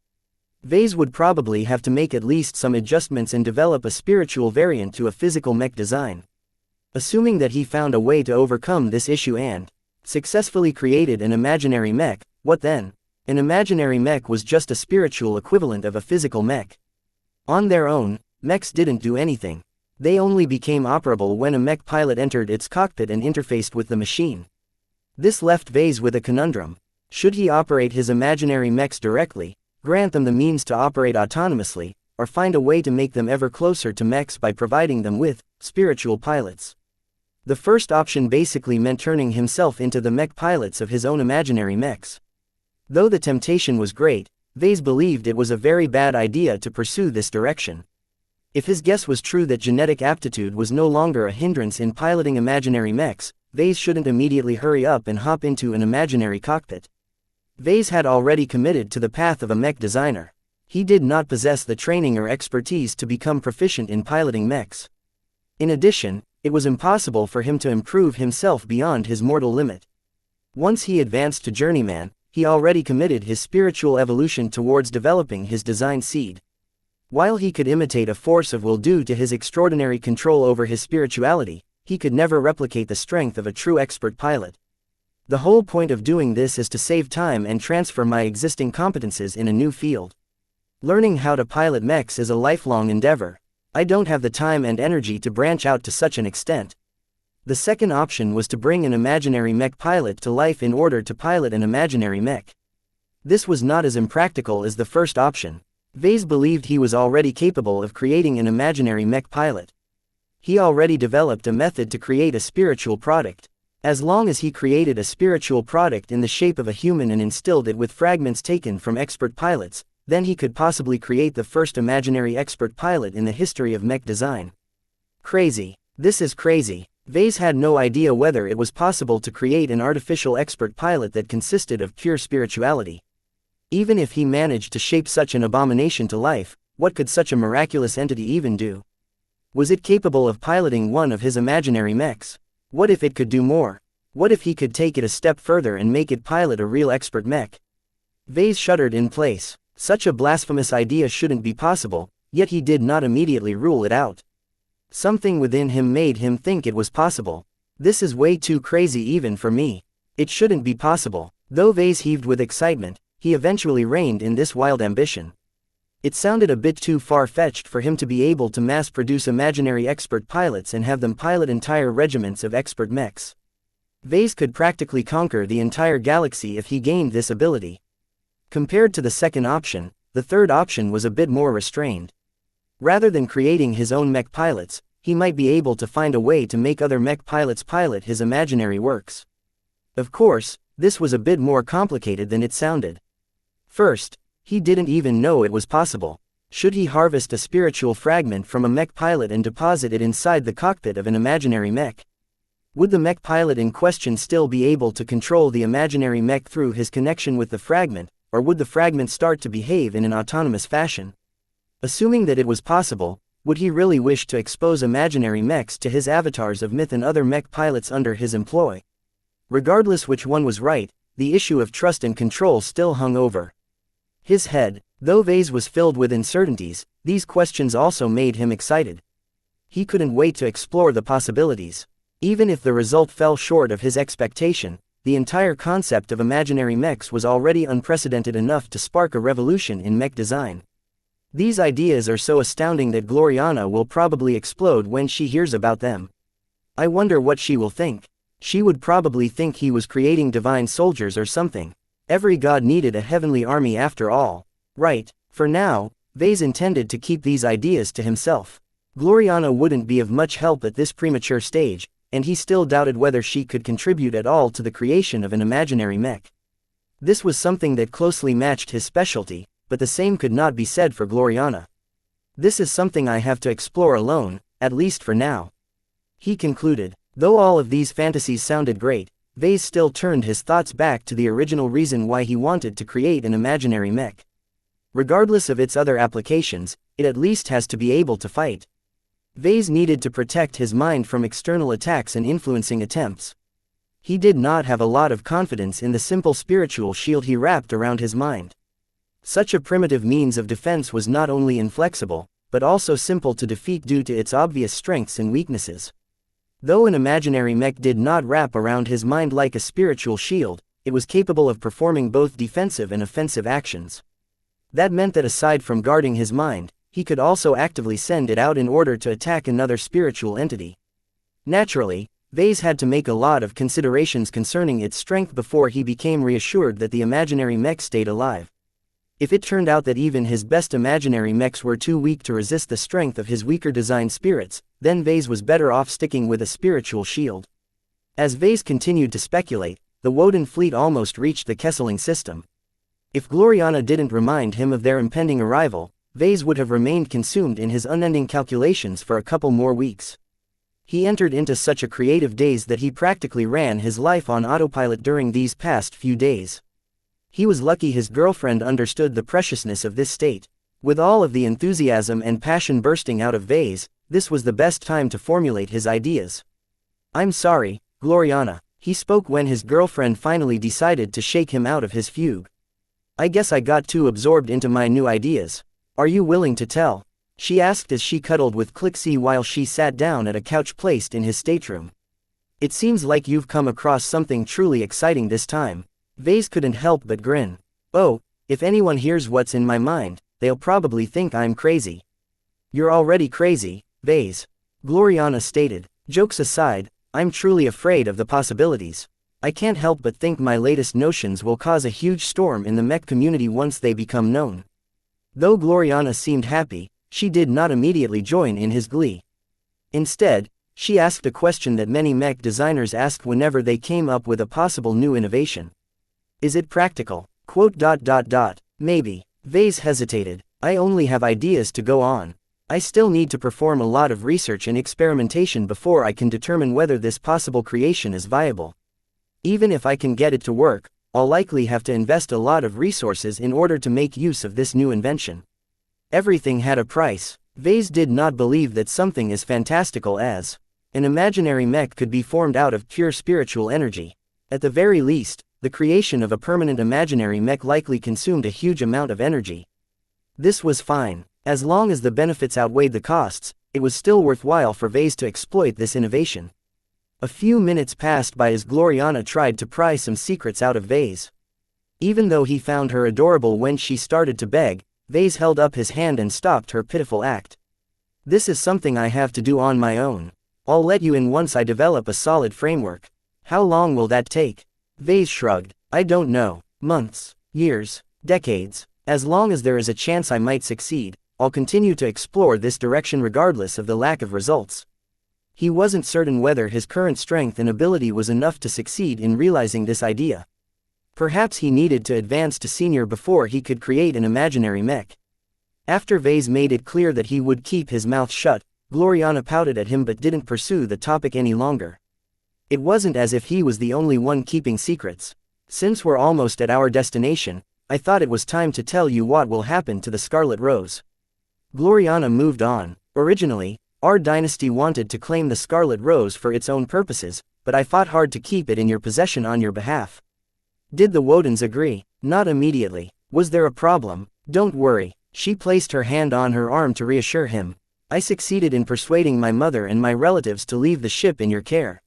Vase would probably have to make at least some adjustments and develop a spiritual variant to a physical mech design. Assuming that he found a way to overcome this issue and successfully created an imaginary mech, what then? An imaginary mech was just a spiritual equivalent of a physical mech. On their own, mechs didn't do anything. They only became operable when a mech pilot entered its cockpit and interfaced with the machine. This left Vase with a conundrum. Should he operate his imaginary mechs directly, grant them the means to operate autonomously, or find a way to make them ever closer to mechs by providing them with spiritual pilots? The first option basically meant turning himself into the mech pilots of his own imaginary mechs. Though the temptation was great, Vase believed it was a very bad idea to pursue this direction. If his guess was true that genetic aptitude was no longer a hindrance in piloting imaginary mechs, Vase shouldn't immediately hurry up and hop into an imaginary cockpit. Vase had already committed to the path of a mech designer. He did not possess the training or expertise to become proficient in piloting mechs. In addition, it was impossible for him to improve himself beyond his mortal limit. Once he advanced to journeyman, he already committed his spiritual evolution towards developing his design seed. While he could imitate a force of will due to his extraordinary control over his spirituality, he could never replicate the strength of a true expert pilot. The whole point of doing this is to save time and transfer my existing competences in a new field. Learning how to pilot mechs is a lifelong endeavor. I don't have the time and energy to branch out to such an extent. The second option was to bring an imaginary mech pilot to life in order to pilot an imaginary mech. This was not as impractical as the first option. Vase believed he was already capable of creating an imaginary mech pilot. He already developed a method to create a spiritual product. As long as he created a spiritual product in the shape of a human and instilled it with fragments taken from expert pilots, then he could possibly create the first imaginary expert pilot in the history of mech design. Crazy. This is crazy. Vase had no idea whether it was possible to create an artificial expert pilot that consisted of pure spirituality. Even if he managed to shape such an abomination to life, what could such a miraculous entity even do? Was it capable of piloting one of his imaginary mechs? What if it could do more? What if he could take it a step further and make it pilot a real expert mech? Vase shuddered in place. Such a blasphemous idea shouldn't be possible, yet he did not immediately rule it out. Something within him made him think it was possible. This is way too crazy even for me. It shouldn't be possible. Though Vase heaved with excitement, he eventually reined in this wild ambition. It sounded a bit too far-fetched for him to be able to mass-produce imaginary expert pilots and have them pilot entire regiments of expert mechs. Vase could practically conquer the entire galaxy if he gained this ability. Compared to the second option, the third option was a bit more restrained. Rather than creating his own mech pilots, he might be able to find a way to make other mech pilots pilot his imaginary works. Of course, this was a bit more complicated than it sounded. First, he didn't even know it was possible. Should he harvest a spiritual fragment from a mech pilot and deposit it inside the cockpit of an imaginary mech? Would the mech pilot in question still be able to control the imaginary mech through his connection with the fragment, or would the fragment start to behave in an autonomous fashion? Assuming that it was possible, would he really wish to expose imaginary mechs to his avatars of myth and other mech pilots under his employ? Regardless which one was right, the issue of trust and control still hung over his head. Though Vase was filled with uncertainties, these questions also made him excited. He couldn't wait to explore the possibilities. Even if the result fell short of his expectation, the entire concept of imaginary mechs was already unprecedented enough to spark a revolution in mech design. These ideas are so astounding that Gloriana will probably explode when she hears about them. I wonder what she will think. She would probably think he was creating divine soldiers or something. Every god needed a heavenly army after all. Right, for now, Vase intended to keep these ideas to himself. Gloriana wouldn't be of much help at this premature stage, and he still doubted whether she could contribute at all to the creation of an imaginary mech. This was something that closely matched his specialty, but the same could not be said for Gloriana. This is something I have to explore alone, at least for now. He concluded. Though all of these fantasies sounded great, Vase still turned his thoughts back to the original reason why he wanted to create an imaginary mech. Regardless of its other applications, it at least has to be able to fight. Vase needed to protect his mind from external attacks and influencing attempts. He did not have a lot of confidence in the simple spiritual shield he wrapped around his mind. Such a primitive means of defense was not only inflexible, but also simple to defeat due to its obvious strengths and weaknesses. Though an imaginary mech did not wrap around his mind like a spiritual shield, it was capable of performing both defensive and offensive actions. That meant that aside from guarding his mind, he could also actively send it out in order to attack another spiritual entity. Naturally, Vase had to make a lot of considerations concerning its strength before he became reassured that the imaginary mech stayed alive. If it turned out that even his best imaginary mechs were too weak to resist the strength of his weaker designed spirits, then Vase was better off sticking with a spiritual shield. As Vase continued to speculate, the Woden fleet almost reached the Kesseling system. If Gloriana didn't remind him of their impending arrival, Vase would have remained consumed in his unending calculations for a couple more weeks. He entered into such a creative daze that he practically ran his life on autopilot during these past few days. He was lucky his girlfriend understood the preciousness of this state. With all of the enthusiasm and passion bursting out of Vase, this was the best time to formulate his ideas. "I'm sorry, Gloriana," he spoke when his girlfriend finally decided to shake him out of his fugue. "I guess I got too absorbed into my new ideas. Are you willing to tell?" she asked as she cuddled with Clixie while she sat down at a couch placed in his stateroom. "It seems like you've come across something truly exciting this time." Vase couldn't help but grin. "Oh, if anyone hears what's in my mind, they'll probably think I'm crazy." "You're already crazy, Vase," Gloriana stated. "Jokes aside, I'm truly afraid of the possibilities. I can't help but think my latest notions will cause a huge storm in the mech community once they become known." Though Gloriana seemed happy, she did not immediately join in his glee. Instead, she asked a question that many mech designers asked whenever they came up with a possible new innovation. "Is it practical? Maybe." Vase hesitated. "I only have ideas to go on. I still need to perform a lot of research and experimentation before I can determine whether this possible creation is viable. Even if I can get it to work, I'll likely have to invest a lot of resources in order to make use of this new invention." Everything had a price. Vase did not believe that something as fantastical as an imaginary mech could be formed out of pure spiritual energy. At the very least, the creation of a permanent imaginary mech likely consumed a huge amount of energy. This was fine. As long as the benefits outweighed the costs, it was still worthwhile for Vase to exploit this innovation. A few minutes passed by as Gloriana tried to pry some secrets out of Vase. Even though he found her adorable when she started to beg, Vase held up his hand and stopped her pitiful act. This is something I have to do on my own. I'll let you in once I develop a solid framework. How long will that take? Vase shrugged. I don't know. Months, years, decades. As long as there is a chance I might succeed, I'll continue to explore this direction regardless of the lack of results. He wasn't certain whether his current strength and ability was enough to succeed in realizing this idea. Perhaps he needed to advance to senior before he could create an imaginary mech. After Vase made it clear that he would keep his mouth shut, Gloriana pouted at him but didn't pursue the topic any longer. It wasn't as if he was the only one keeping secrets. Since we're almost at our destination, I thought it was time to tell you what will happen to the Scarlet Rose. Gloriana moved on. Originally, our dynasty wanted to claim the Scarlet Rose for its own purposes, but I fought hard to keep it in your possession on your behalf. Did the Wodens agree? Not immediately. Was there a problem? Don't worry. She placed her hand on her arm to reassure him. I succeeded in persuading my mother and my relatives to leave the ship in your care.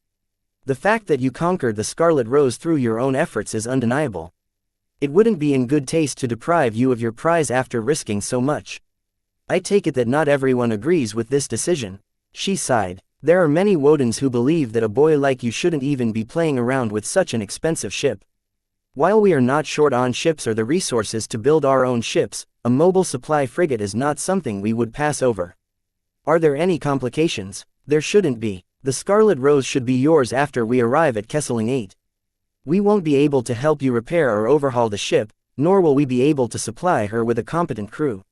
The fact that you conquered the Scarlet Rose through your own efforts is undeniable. It wouldn't be in good taste to deprive you of your prize after risking so much. I take it that not everyone agrees with this decision. She sighed. There are many Wodens who believe that a boy like you shouldn't even be playing around with such an expensive ship. While we are not short on ships or the resources to build our own ships, a mobile supply frigate is not something we would pass over. Are there any complications? There shouldn't be. The Scarlet Rose should be yours after we arrive at Kesseling 8. We won't be able to help you repair or overhaul the ship, nor will we be able to supply her with a competent crew.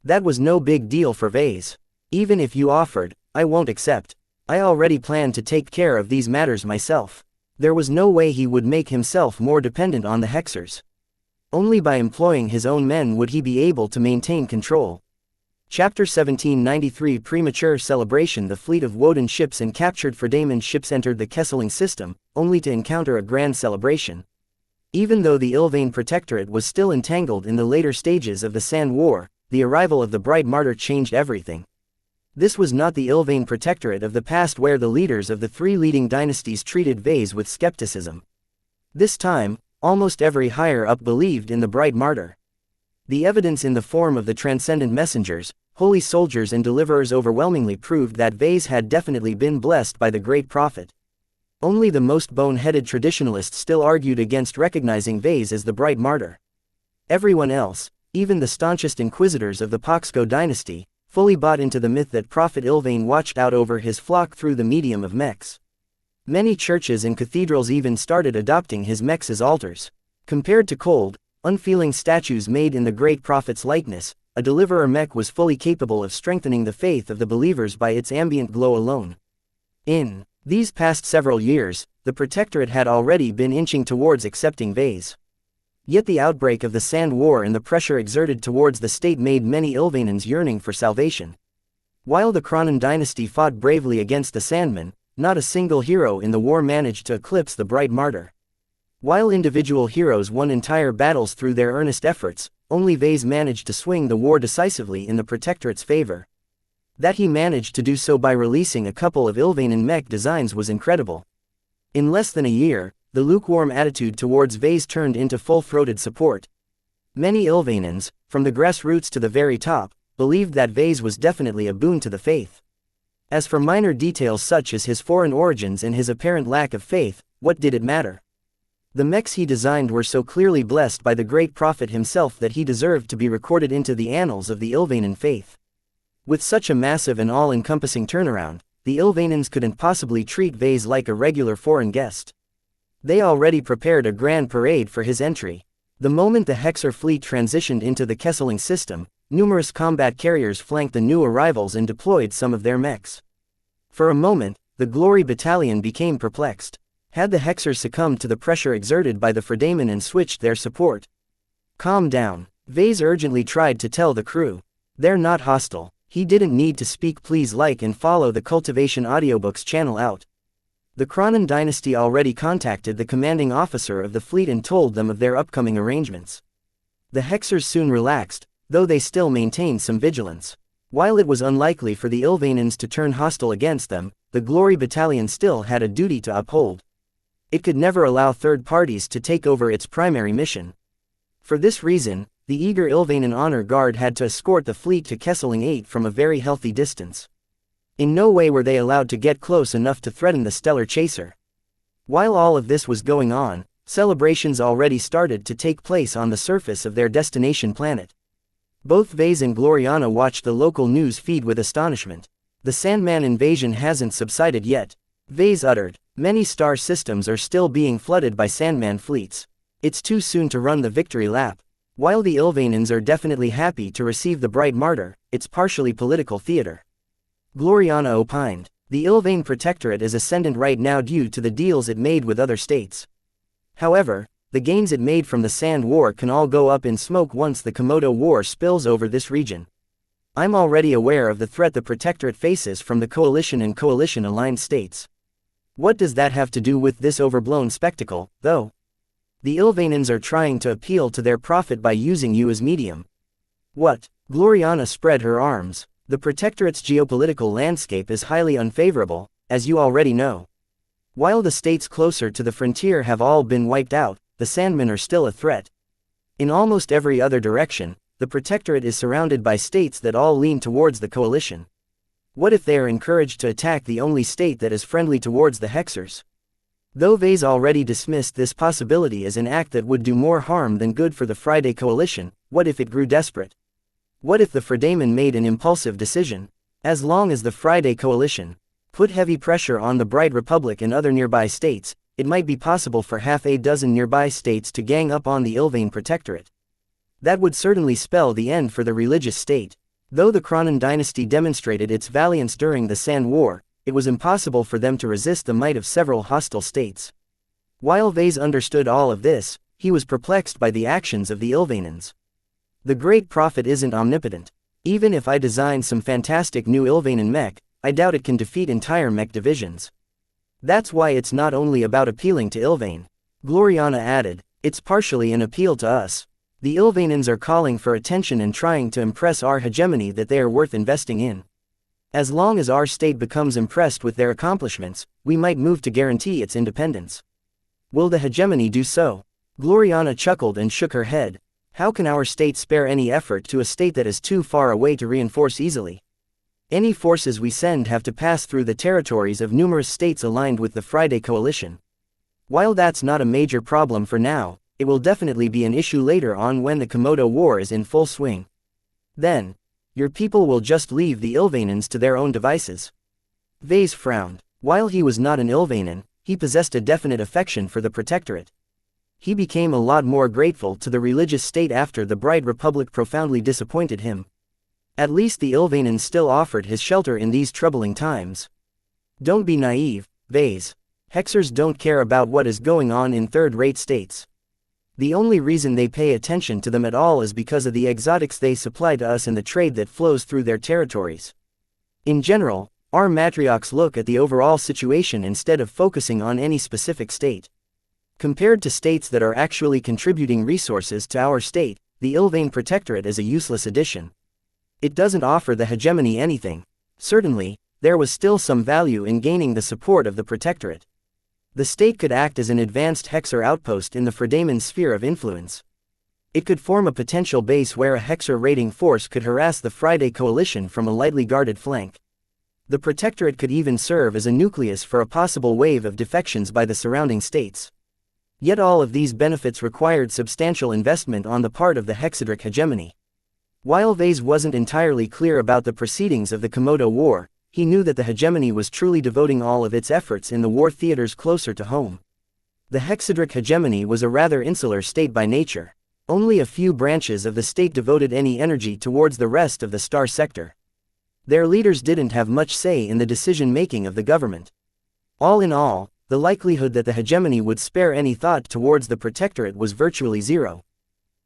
That was no big deal for Vase. Even if you offered, I won't accept. I already planned to take care of these matters myself. There was no way he would make himself more dependent on the Hexers. Only by employing his own men would he be able to maintain control. Chapter 1793 Premature Celebration. The fleet of Woden ships and captured Fredaman ships entered the Kesseling system, only to encounter a grand celebration. Even though the Ilvain Protectorate was still entangled in the later stages of the Sand War, the arrival of the Bright Martyr changed everything. This was not the Ilvain Protectorate of the past where the leaders of the three leading dynasties treated Vase with skepticism. This time, almost every higher-up believed in the Bright Martyr. The evidence in the form of the transcendent messengers, holy soldiers and deliverers overwhelmingly proved that Vase had definitely been blessed by the great prophet. Only the most bone-headed traditionalists still argued against recognizing Vase as the Bright Martyr. Everyone else, even the staunchest inquisitors of the Poxco dynasty, fully bought into the myth that Prophet Ilvain watched out over his flock through the medium of mechs. Many churches and cathedrals even started adopting his mechs as altars. Compared to cold, unfeeling statues made in the great prophet's likeness, a deliverer mech was fully capable of strengthening the faith of the believers by its ambient glow alone. In these past several years, the Protectorate had already been inching towards accepting Vase. Yet the outbreak of the Sand War and the pressure exerted towards the state made many Ilvainans yearning for salvation. While the Cronin dynasty fought bravely against the Sandmen, not a single hero in the war managed to eclipse the Bright Martyr. While individual heroes won entire battles through their earnest efforts, only Vase managed to swing the war decisively in the Protectorate's favor. That he managed to do so by releasing a couple of Ilvainan mech designs was incredible. In less than a year, the lukewarm attitude towards Vase turned into full-throated support. Many Ilvainans, from the grassroots to the very top, believed that Vase was definitely a boon to the faith. As for minor details such as his foreign origins and his apparent lack of faith, what did it matter? The mechs he designed were so clearly blessed by the great prophet himself that he deserved to be recorded into the annals of the Ilvainan faith. With such a massive and all-encompassing turnaround, the Ilvainans couldn't possibly treat Vase like a regular foreign guest. They already prepared a grand parade for his entry. The moment the Hexer fleet transitioned into the Kesseling system, numerous combat carriers flanked the new arrivals and deployed some of their mechs. For a moment, the Glory Battalion became perplexed. Had the Hexers succumbed to the pressure exerted by the Fredaman and switched their support? Calm down. Vase urgently tried to tell the crew. They're not hostile. He didn't need to speak. Please like and follow the Cultivation Audiobooks channel out. The Cronin dynasty already contacted the commanding officer of the fleet and told them of their upcoming arrangements. The Hexers soon relaxed, though they still maintained some vigilance. While it was unlikely for the Ilvainans to turn hostile against them, the Glory Battalion still had a duty to uphold. It could never allow third parties to take over its primary mission. For this reason, The eager Ilvanen honor guard had to escort the fleet to Kesseling 8 from a very healthy distance. In no way were they allowed to get close enough to threaten the stellar chaser. While all of this was going on, celebrations already started to take place on the surface of their destination planet. Both Vase and Gloriana watched the local news feed with astonishment. The Sandman invasion hasn't subsided yet, Vase uttered. Many star systems are still being flooded by Sandman fleets. It's too soon to run the victory lap. While the Ilvanens are definitely happy to receive the bright martyr, it's partially political theater. Gloriana opined. The Ilvane Protectorate is ascendant right now due to the deals it made with other states. However, the gains it made from the Sand War can all go up in smoke once the Komodo War spills over this region. I'm already aware of the threat the Protectorate faces from the Coalition and Coalition-aligned states. What does that have to do with this overblown spectacle, though? The Ilvanens are trying to appeal to their profit by using you as medium. What? Gloriana spread her arms. The Protectorate's geopolitical landscape is highly unfavorable, as you already know. While the states closer to the frontier have all been wiped out, the Sandmen are still a threat. In almost every other direction, the Protectorate is surrounded by states that all lean towards the Coalition. What if they are encouraged to attack the only state that is friendly towards the Hexers? Though Vase already dismissed this possibility as an act that would do more harm than good for the Friday Coalition, what if it grew desperate? What if the Fredamen made an impulsive decision? As long as the Friday Coalition put heavy pressure on the Bright Republic and other nearby states, it might be possible for half a dozen nearby states to gang up on the Ilvane Protectorate. That would certainly spell the end for the religious state. Though the Cronin dynasty demonstrated its valiance during the Sand War, it was impossible for them to resist the might of several hostile states. While Vase understood all of this, he was perplexed by the actions of the Ilvanens. The Great Prophet isn't omnipotent. Even if I design some fantastic new Ilvanen mech, I doubt it can defeat entire mech divisions. That's why it's not only about appealing to Ilvane. Gloriana added, it's partially an appeal to us. The Ilvanens are calling for attention and trying to impress our hegemony that they are worth investing in. As long as our state becomes impressed with their accomplishments, we might move to guarantee its independence. Will the hegemony do so? Gloriana chuckled and shook her head. How can our state spare any effort to a state that is too far away to reinforce easily? Any forces we send have to pass through the territories of numerous states aligned with the Friday Coalition. While that's not a major problem for now, it will definitely be an issue later on when the Komodo War is in full swing. Then, your people will just leave the Ilvanens to their own devices. Vase frowned. While he was not an Ilvanen, he possessed a definite affection for the Protectorate. He became a lot more grateful to the religious state after the Bright Republic profoundly disappointed him. At least the Ilvanens still offered his shelter in these troubling times. Don't be naive, Vase. Hexers don't care about what is going on in third-rate states. The only reason they pay attention to them at all is because of the exotics they supply to us and the trade that flows through their territories. In general, our matriarchs look at the overall situation instead of focusing on any specific state. Compared to states that are actually contributing resources to our state, the Ilvane Protectorate is a useless addition. It doesn't offer the hegemony anything. Certainly, there was still some value in gaining the support of the Protectorate. The state could act as an advanced Hexer outpost in the Fredamen sphere of influence. It could form a potential base where a Hexer raiding force could harass the Friday Coalition from a lightly guarded flank. The Protectorate could even serve as a nucleus for a possible wave of defections by the surrounding states. Yet all of these benefits required substantial investment on the part of the Hexadric hegemony. While Vase wasn't entirely clear about the proceedings of the Komodo War, he knew that the hegemony was truly devoting all of its efforts in the war theaters closer to home. The Hexadric hegemony was a rather insular state by nature. Only a few branches of the state devoted any energy towards the rest of the star sector. Their leaders didn't have much say in the decision-making of the government. All in all, the likelihood that the hegemony would spare any thought towards the Protectorate was virtually zero.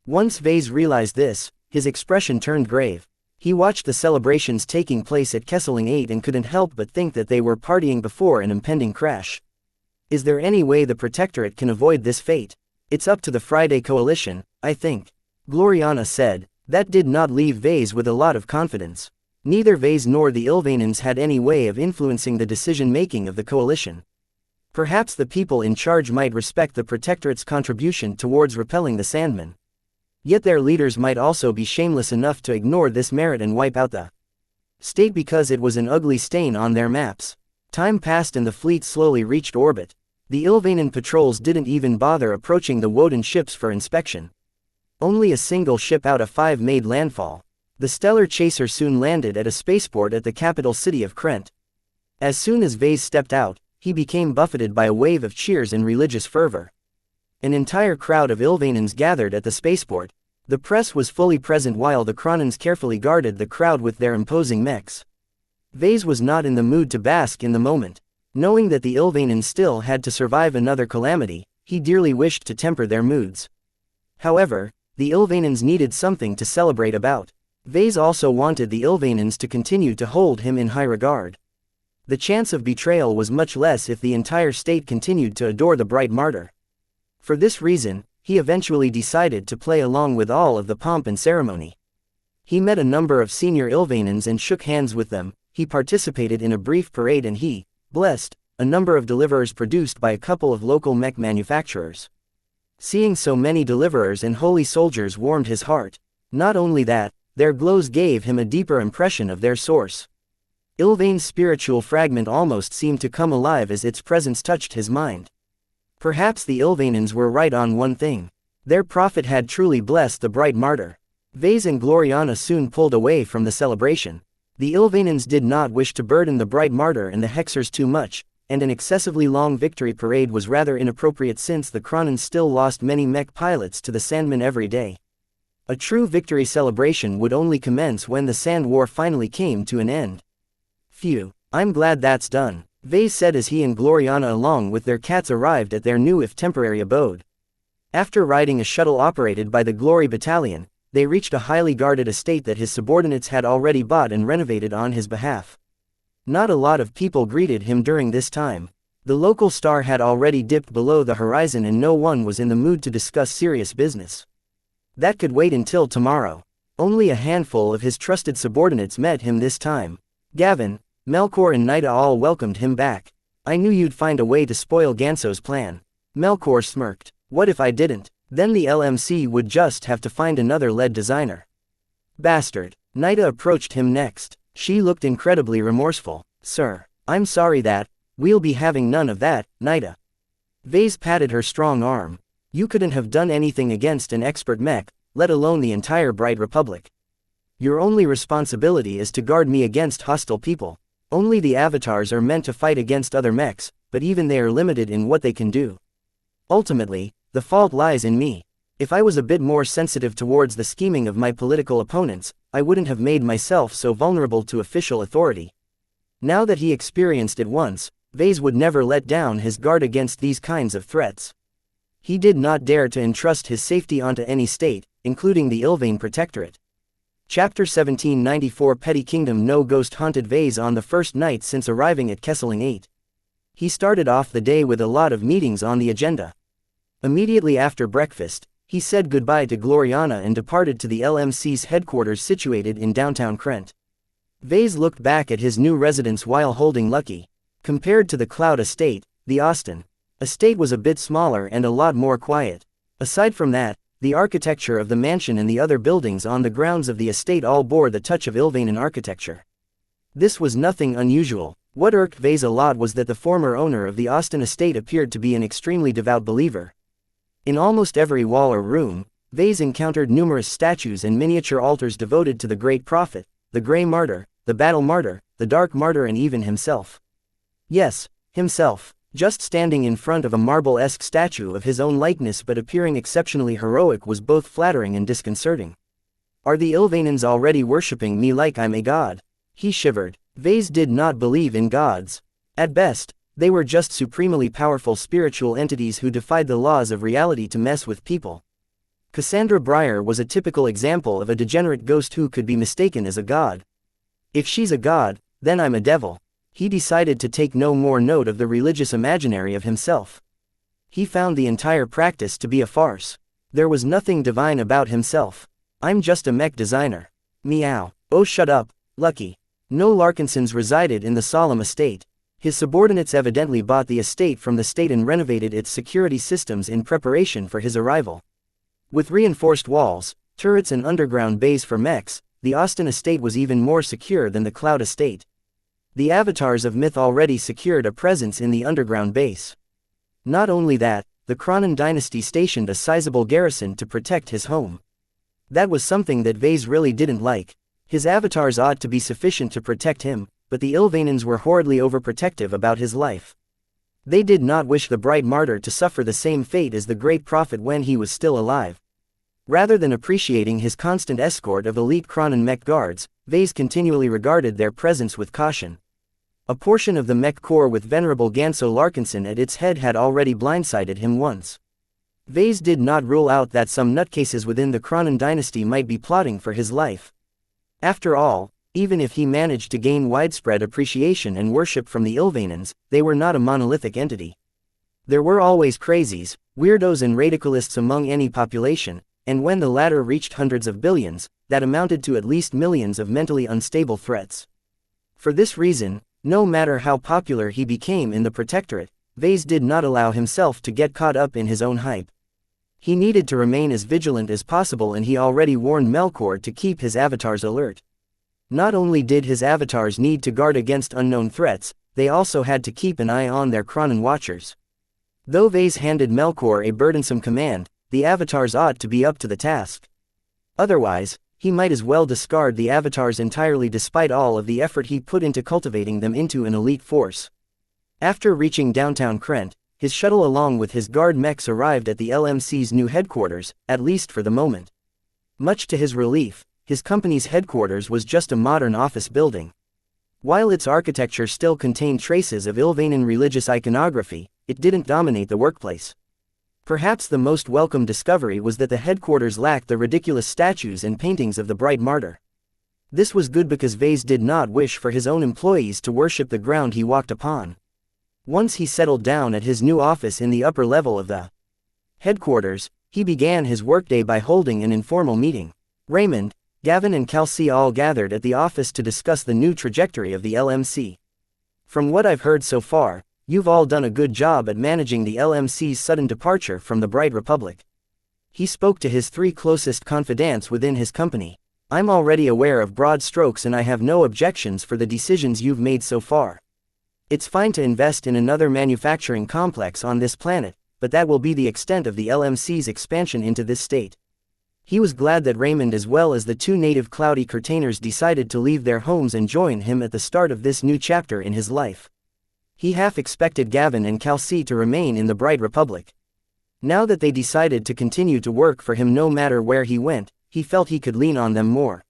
Once Vase realized this, his expression turned grave. He watched the celebrations taking place at Kesseling 8 and couldn't help but think that they were partying before an impending crash. Is there any way the Protectorate can avoid this fate? It's up to the Friday Coalition, I think. Gloriana said. That did not leave Vase with a lot of confidence. Neither Vase nor the Ilvanens had any way of influencing the decision-making of the coalition. Perhaps the people in charge might respect the Protectorate's contribution towards repelling the Sandmen. Yet their leaders might also be shameless enough to ignore this merit and wipe out the state because it was an ugly stain on their maps. Time passed and the fleet slowly reached orbit. The Ilvanan patrols didn't even bother approaching the Woden ships for inspection. Only a single ship out of 5 made landfall. The stellar chaser soon landed at a spaceport at the capital city of Krent. As soon as Vase stepped out, he became buffeted by a wave of cheers and religious fervor. An entire crowd of Ilvanans gathered at the spaceport. The press was fully present while the Kronans carefully guarded the crowd with their imposing mechs. Vase was not in the mood to bask in the moment. Knowing that the Ilvanans still had to survive another calamity, he dearly wished to temper their moods. However, the Ilvanans needed something to celebrate about. Vase also wanted the Ilvanans to continue to hold him in high regard. The chance of betrayal was much less if the entire state continued to adore the bright martyr. For this reason, he eventually decided to play along with all of the pomp and ceremony. He met a number of senior Ilvanans and shook hands with them. He participated in a brief parade and he blessed a number of deliverers produced by a couple of local mech manufacturers. Seeing so many deliverers and holy soldiers warmed his heart. Not only that, their glows gave him a deeper impression of their source. Ilvain's spiritual fragment almost seemed to come alive as its presence touched his mind. Perhaps the Ilvanans were right on one thing. Their prophet had truly blessed the bright martyr. Vase and Gloriana soon pulled away from the celebration. The Ilvanans did not wish to burden the bright martyr and the Hexers too much, and an excessively long victory parade was rather inappropriate since the Kronans still lost many mech pilots to the Sandmen every day. A true victory celebration would only commence when the Sand War finally came to an end. Phew, I'm glad that's done, Vase said as he and Gloriana along with their cats arrived at their new if temporary abode. After riding a shuttle operated by the Glory Battalion, they reached a highly guarded estate that his subordinates had already bought and renovated on his behalf. Not a lot of people greeted him during this time. The local star had already dipped below the horizon and no one was in the mood to discuss serious business. That could wait until tomorrow. Only a handful of his trusted subordinates met him this time. Gavin, Melkor and Nida all welcomed him back. I knew you'd find a way to spoil Ganso's plan. Melkor smirked. What if I didn't? Then the LMC would just have to find another lead designer. Bastard. Nida approached him next. She looked incredibly remorseful. Sir, I'm sorry that, we'll be having none of that, Nida. Vase patted her strong arm. You couldn't have done anything against an expert mech, let alone the entire Bright Republic. Your only responsibility is to guard me against hostile people. Only the avatars are meant to fight against other mechs, but even they are limited in what they can do. Ultimately, the fault lies in me. If I was a bit more sensitive towards the scheming of my political opponents, I wouldn't have made myself so vulnerable to official authority. Now that he experienced it once, Vase would never let down his guard against these kinds of threats. He did not dare to entrust his safety onto any state, including the Ilvain Protectorate. Chapter 1794 Petty Kingdom. No ghost haunted Vase on the first night since arriving at Kesseling 8. He started off the day with a lot of meetings on the agenda. Immediately after breakfast, he said goodbye to Gloriana and departed to the LMC's headquarters situated in downtown Krent. Vase looked back at his new residence while holding Lucky. Compared to the Cloud Estate, the Austin Estate was a bit smaller and a lot more quiet. Aside from that, the architecture of the mansion and the other buildings on the grounds of the estate all bore the touch of Ilvanan architecture. This was nothing unusual. What irked Vase a lot was that the former owner of the Austin Estate appeared to be an extremely devout believer. In almost every wall or room, Vase encountered numerous statues and miniature altars devoted to the Great Prophet, the Grey Martyr, the Battle Martyr, the Dark Martyr and even himself. Yes, himself, just standing in front of a marble-esque statue of his own likeness but appearing exceptionally heroic was both flattering and disconcerting. Are the Ilvanans already worshipping me like I'm a god? He shivered. Vase did not believe in gods. At best, they were just supremely powerful spiritual entities who defied the laws of reality to mess with people. Cassandra Breyer was a typical example of a degenerate ghost who could be mistaken as a god. If she's a god, then I'm a devil. He decided to take no more note of the religious imaginary of himself. He found the entire practice to be a farce. There was nothing divine about himself. I'm just a mech designer. Meow. Oh, shut up, Lucky. No Larkinsons resided in the solemn estate. His subordinates evidently bought the estate from the state and renovated its security systems in preparation for his arrival. With reinforced walls, turrets and underground bays for mechs, the Austin estate was even more secure than the Cloud estate. The avatars of myth already secured a presence in the underground base. Not only that, the Cronin dynasty stationed a sizable garrison to protect his home. That was something that Vase really didn't like. His avatars ought to be sufficient to protect him, but the Ilvanans were horridly overprotective about his life. They did not wish the bright martyr to suffer the same fate as the great prophet when he was still alive. Rather than appreciating his constant escort of elite Cronin mech guards, Vase continually regarded their presence with caution. A portion of the mech corps with venerable Ganso Larkinson at its head had already blindsided him once. Vase did not rule out that some nutcases within the Cronin dynasty might be plotting for his life. After all, even if he managed to gain widespread appreciation and worship from the Ilvanans, they were not a monolithic entity. There were always crazies, weirdos and radicalists among any population, and when the latter reached hundreds of billions, that amounted to at least millions of mentally unstable threats. For this reason, no matter how popular he became in the Protectorate, Vase did not allow himself to get caught up in his own hype. He needed to remain as vigilant as possible, and he already warned Melkor to keep his avatars alert. Not only did his avatars need to guard against unknown threats, they also had to keep an eye on their Cronin watchers. Though Vase handed Melkor a burdensome command, the avatars ought to be up to the task. Otherwise, he might as well discard the avatars entirely, despite all of the effort he put into cultivating them into an elite force. After reaching downtown Krent, his shuttle along with his guard mechs arrived at the LMC's new headquarters, at least for the moment. Much to his relief, his company's headquarters was just a modern office building. While its architecture still contained traces of Ilvanan religious iconography, it didn't dominate the workplace. Perhaps the most welcome discovery was that the headquarters lacked the ridiculous statues and paintings of the bright martyr. This was good because Vase did not wish for his own employees to worship the ground he walked upon. Once he settled down at his new office in the upper level of the headquarters, he began his workday by holding an informal meeting. Raymond, Gavin and Kelsey all gathered at the office to discuss the new trajectory of the LMC. From what I've heard so far, you've all done a good job at managing the LMC's sudden departure from the Bright Republic. He spoke to his three closest confidants within his company. I'm already aware of broad strokes and I have no objections for the decisions you've made so far. It's fine to invest in another manufacturing complex on this planet, but that will be the extent of the LMC's expansion into this state. He was glad that Raymond as well as the two native Cloudy Curtainers decided to leave their homes and join him at the start of this new chapter in his life. He half expected Gavin and Kelsey to remain in the Bright Republic. Now that they decided to continue to work for him no matter where he went, he felt he could lean on them more.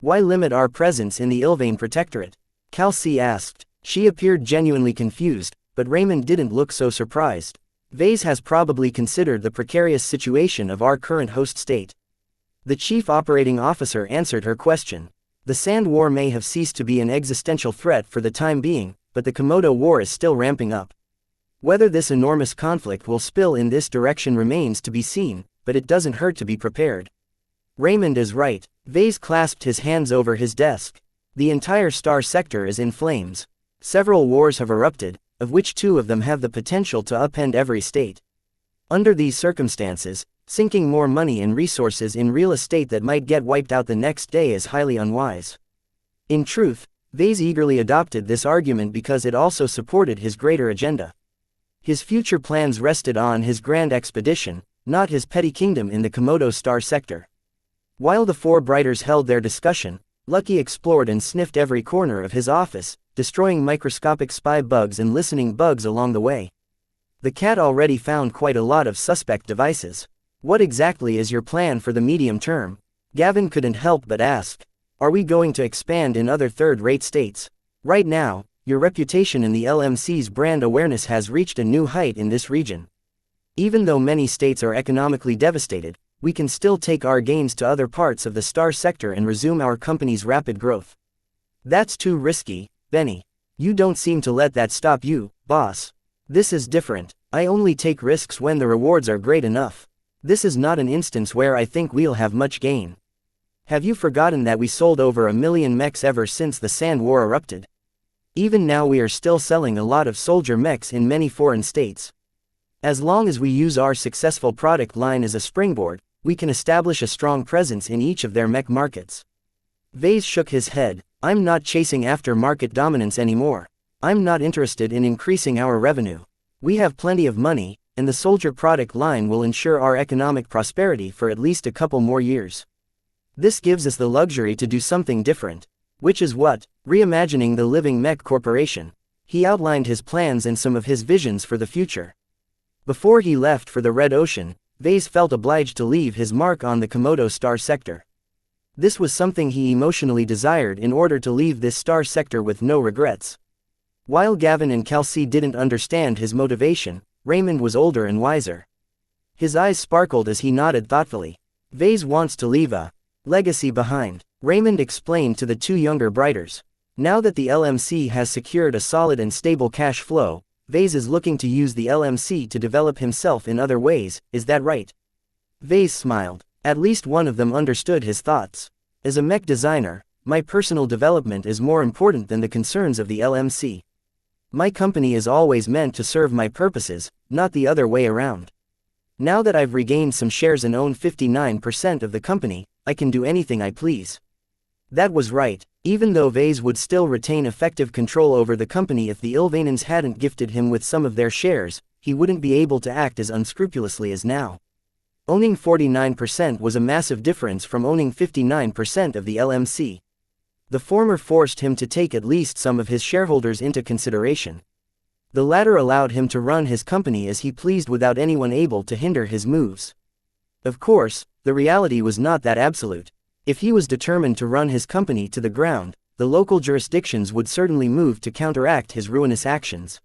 Why limit our presence in the Ilvain Protectorate? Kelsey asked. She appeared genuinely confused, but Raymond didn't look so surprised. Vase has probably considered the precarious situation of our current host state. The chief operating officer answered her question. The Sand War may have ceased to be an existential threat for the time being, but the Komodo War is still ramping up. Whether this enormous conflict will spill in this direction remains to be seen, but it doesn't hurt to be prepared. Raymond is right. Vase clasped his hands over his desk. The entire star sector is in flames. Several wars have erupted, of which two of them have the potential to upend every state. Under these circumstances, sinking more money and resources in real estate that might get wiped out the next day is highly unwise. In truth, Vase eagerly adopted this argument because it also supported his greater agenda. His future plans rested on his grand expedition, not his petty kingdom in the Komodo star sector. While the four Brighters held their discussion, Lucky explored and sniffed every corner of his office, destroying microscopic spy bugs and listening bugs along the way. The cat already found quite a lot of suspect devices. What exactly is your plan for the medium term? Gavin couldn't help but ask. Are we going to expand in other third-rate states? Right now, your reputation in the LMC's brand awareness has reached a new height in this region. Even though many states are economically devastated, we can still take our gains to other parts of the star sector and resume our company's rapid growth. That's too risky, Benny. You don't seem to let that stop you, boss. This is different. I only take risks when the rewards are great enough. This is not an instance where I think we'll have much gain. Have you forgotten that we sold over 1 million mechs ever since the Sand War erupted? Even now we are still selling a lot of soldier mechs in many foreign states. As long as we use our successful product line as a springboard, we can establish a strong presence in each of their mech markets. Vase shook his head. I'm not chasing after market dominance anymore. I'm not interested in increasing our revenue. We have plenty of money, and the soldier product line will ensure our economic prosperity for at least a couple more years. This gives us the luxury to do something different. Which is what? Reimagining the living mech corporation. He outlined his plans and some of his visions for the future. Before he left for the Red Ocean, Vase felt obliged to leave his mark on the Komodo star sector. This was something he emotionally desired in order to leave this star sector with no regrets. While Gavin and Kelsey didn't understand his motivation, Raymond was older and wiser. His eyes sparkled as he nodded thoughtfully. Vase wants to leave a legacy behind, Raymond explained to the two younger Brighters. Now that the LMC has secured a solid and stable cash flow, Vase is looking to use the LMC to develop himself in other ways, is that right? Vase smiled. At least one of them understood his thoughts. As a mech designer, my personal development is more important than the concerns of the LMC. My company is always meant to serve my purposes, not the other way around. Now that I've regained some shares and own 59% of the company, I can do anything I please. That was right. Even though Vase would still retain effective control over the company if the Ilvanans hadn't gifted him with some of their shares, he wouldn't be able to act as unscrupulously as now. Owning 49% was a massive difference from owning 59% of the LMC. The former forced him to take at least some of his shareholders into consideration. The latter allowed him to run his company as he pleased without anyone able to hinder his moves. Of course, the reality was not that absolute. If he was determined to run his company to the ground, the local jurisdictions would certainly move to counteract his ruinous actions.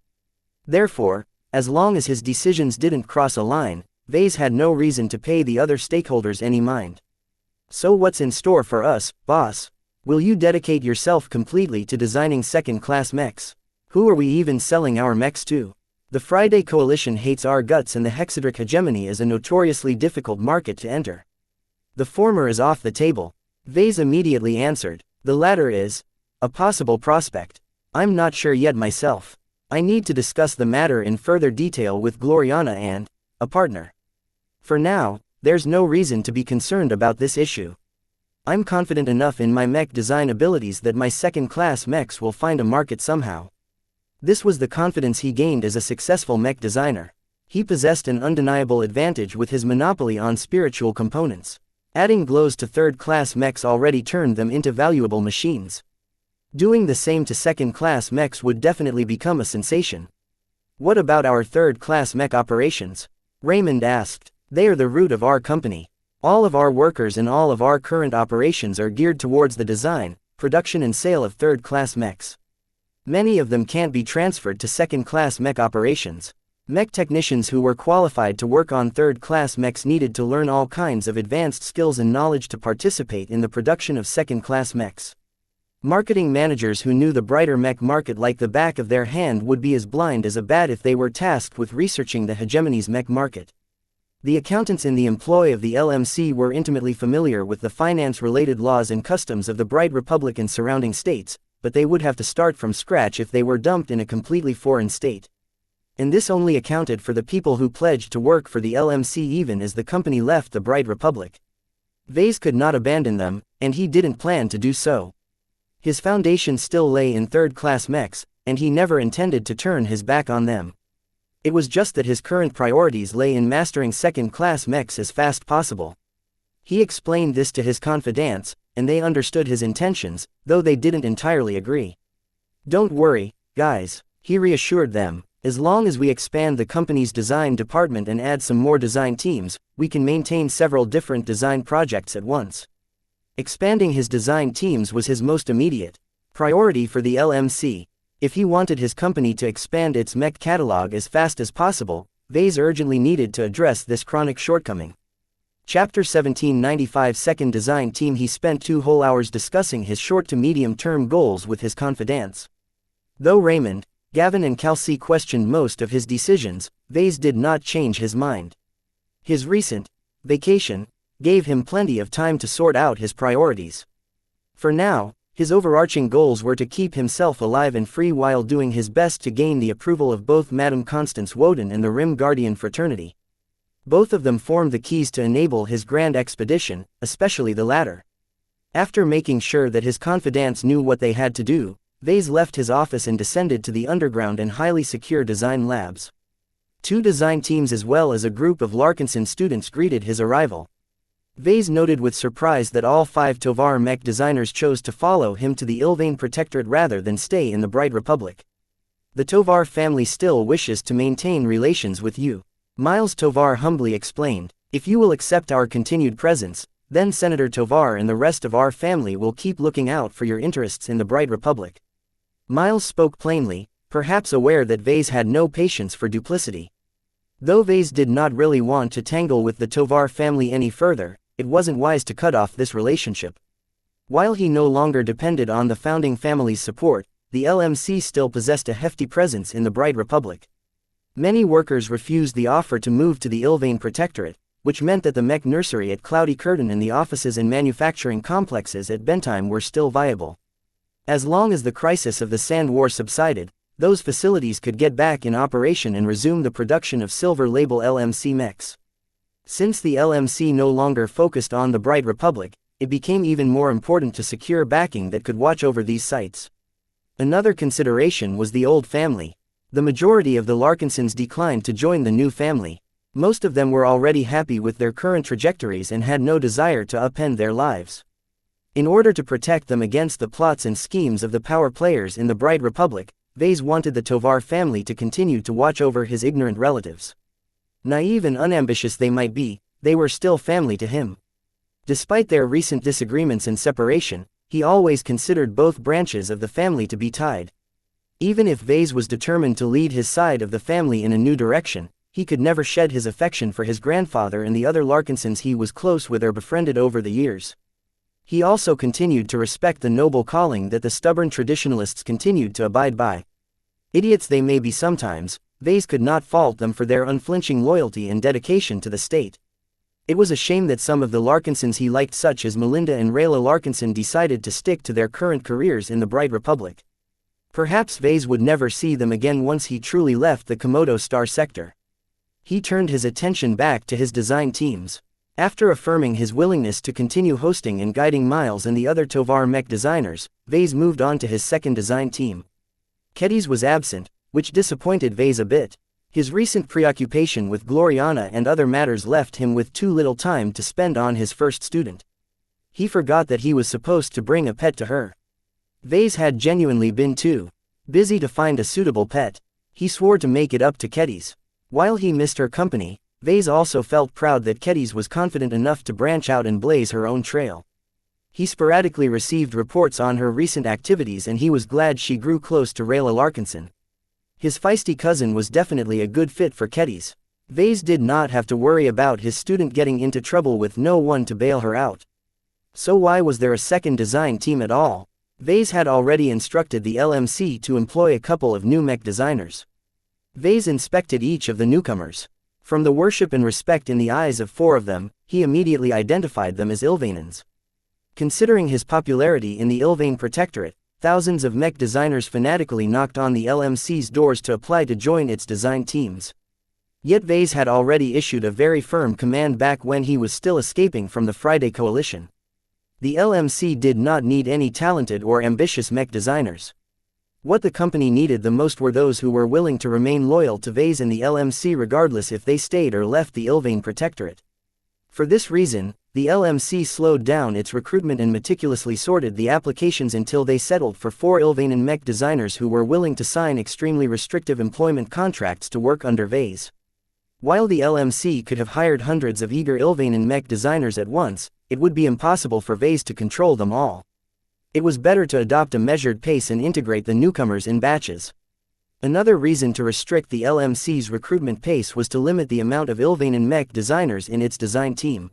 Therefore, as long as his decisions didn't cross a line, Vase had no reason to pay the other stakeholders any mind. So what's in store for us, boss? Will you dedicate yourself completely to designing second-class mechs? Who are we even selling our mechs to? The Friday Coalition hates our guts and the Hexadric hegemony is a notoriously difficult market to enter. The former is off the table. Vase immediately answered. The latter is a possible prospect. I'm not sure yet myself. I need to discuss the matter in further detail with Gloriana and a partner. For now, there's no reason to be concerned about this issue. I'm confident enough in my mech design abilities that my second-class mechs will find a market somehow. This was the confidence he gained as a successful mech designer. He possessed an undeniable advantage with his monopoly on spiritual components. Adding glows to third-class mechs already turned them into valuable machines. Doing the same to second-class mechs would definitely become a sensation. What about our third-class mech operations? Raymond asked. They are the root of our company. All of our workers and all of our current operations are geared towards the design, production and sale of third-class mechs. Many of them can't be transferred to second-class mech operations. Mech technicians who were qualified to work on third-class mechs needed to learn all kinds of advanced skills and knowledge to participate in the production of second-class mechs. Marketing managers who knew the brighter mech market like the back of their hand would be as blind as a bat if they were tasked with researching the hegemony's mech market. The accountants in the employ of the LMC were intimately familiar with the finance-related laws and customs of the Bright Republic and surrounding states, but they would have to start from scratch if they were dumped in a completely foreign state. And this only accounted for the people who pledged to work for the LMC even as the company left the Bright Republic. Vase could not abandon them, and he didn't plan to do so. His foundation still lay in third-class mechs, and he never intended to turn his back on them. It was just that his current priorities lay in mastering second-class mechs as fast possible. He explained this to his confidants, and they understood his intentions, though they didn't entirely agree. Don't worry, guys, he reassured them. As long as we expand the company's design department and add some more design teams, we can maintain several different design projects at once. Expanding his design teams was his most immediate priority for the LMC. If he wanted his company to expand its mech catalog as fast as possible, Vase urgently needed to address this chronic shortcoming. Chapter 1795 Second Design Team. He spent 2 whole hours discussing his short to medium-term goals with his confidants. Though Raymond, Gavin and Kelsey questioned most of his decisions, Vase did not change his mind. His recent vacation gave him plenty of time to sort out his priorities. For now, his overarching goals were to keep himself alive and free while doing his best to gain the approval of both Madame Constance Woden and the Rim Guardian fraternity. Both of them formed the keys to enable his grand expedition, especially the latter. After making sure that his confidants knew what they had to do, Vase left his office and descended to the underground and highly secure design labs. 2 design teams as well as a group of Larkinson students greeted his arrival. Vase noted with surprise that all 5 Tovar mech designers chose to follow him to the Ilvain Protectorate rather than stay in the Bright Republic. The Tovar family still wishes to maintain relations with you, Miles Tovar humbly explained. If you will accept our continued presence, then Senator Tovar and the rest of our family will keep looking out for your interests in the Bright Republic. Miles spoke plainly, perhaps aware that Vase had no patience for duplicity. Though Vase did not really want to tangle with the Tovar family any further, it wasn't wise to cut off this relationship. While he no longer depended on the founding family's support, the LMC still possessed a hefty presence in the Bright Republic. Many workers refused the offer to move to the Ilvain Protectorate, which meant that the mech nursery at Cloudy Curtain and the offices and manufacturing complexes at Bentheim were still viable. As long as the crisis of the Sand War subsided, those facilities could get back in operation and resume the production of Silver Label LMC mechs. Since the LMC no longer focused on the Bright Republic, it became even more important to secure backing that could watch over these sites. Another consideration was the old family. The majority of the Larkinsons declined to join the new family. Most of them were already happy with their current trajectories and had no desire to upend their lives. In order to protect them against the plots and schemes of the power players in the Bright Republic, Vase wanted the Tovar family to continue to watch over his ignorant relatives. Naive and unambitious they might be, they were still family to him. Despite their recent disagreements and separation, he always considered both branches of the family to be tied. Even if Vase was determined to lead his side of the family in a new direction, he could never shed his affection for his grandfather and the other Larkinsons he was close with or befriended over the years. He also continued to respect the noble calling that the stubborn traditionalists continued to abide by. Idiots they may be sometimes, Vase could not fault them for their unflinching loyalty and dedication to the state. It was a shame that some of the Larkinsons he liked, such as Melinda and Rayla Larkinson, decided to stick to their current careers in the Bright Republic. Perhaps Vase would never see them again once he truly left the Komodo Star sector. He turned his attention back to his design teams. After affirming his willingness to continue hosting and guiding Miles and the other Tovar mech designers, Vase moved on to his second design team. Kedis was absent, which disappointed Vase a bit. His recent preoccupation with Gloriana and other matters left him with too little time to spend on his first student. He forgot that he was supposed to bring a pet to her. Vase had genuinely been too busy to find a suitable pet. He swore to make it up to Kedis. While he missed her company, Vase also felt proud that Kedis was confident enough to branch out and blaze her own trail. He sporadically received reports on her recent activities and he was glad she grew close to Rayla Larkinson. His feisty cousin was definitely a good fit for Kedis. Vase did not have to worry about his student getting into trouble with no one to bail her out. So why was there a second design team at all? Vase had already instructed the LMC to employ a couple of new mech designers. Vase inspected each of the newcomers. From the worship and respect in the eyes of 4 of them, he immediately identified them as Ilvainans. Considering his popularity in the Ilvain Protectorate, thousands of mech designers fanatically knocked on the LMC's doors to apply to join its design teams. Yet Vase had already issued a very firm command back when he was still escaping from the Friday Coalition. The LMC did not need any talented or ambitious mech designers. What the company needed the most were those who were willing to remain loyal to Vase and the LMC regardless if they stayed or left the Ilvain Protectorate. For this reason, the LMC slowed down its recruitment and meticulously sorted the applications until they settled for 4 Ilvainan mech designers who were willing to sign extremely restrictive employment contracts to work under Vase. While the LMC could have hired hundreds of eager Ilvainan mech designers at once, it would be impossible for Vase to control them all. It was better to adopt a measured pace and integrate the newcomers in batches. Another reason to restrict the LMC's recruitment pace was to limit the amount of Ilvainan mech designers in its design team.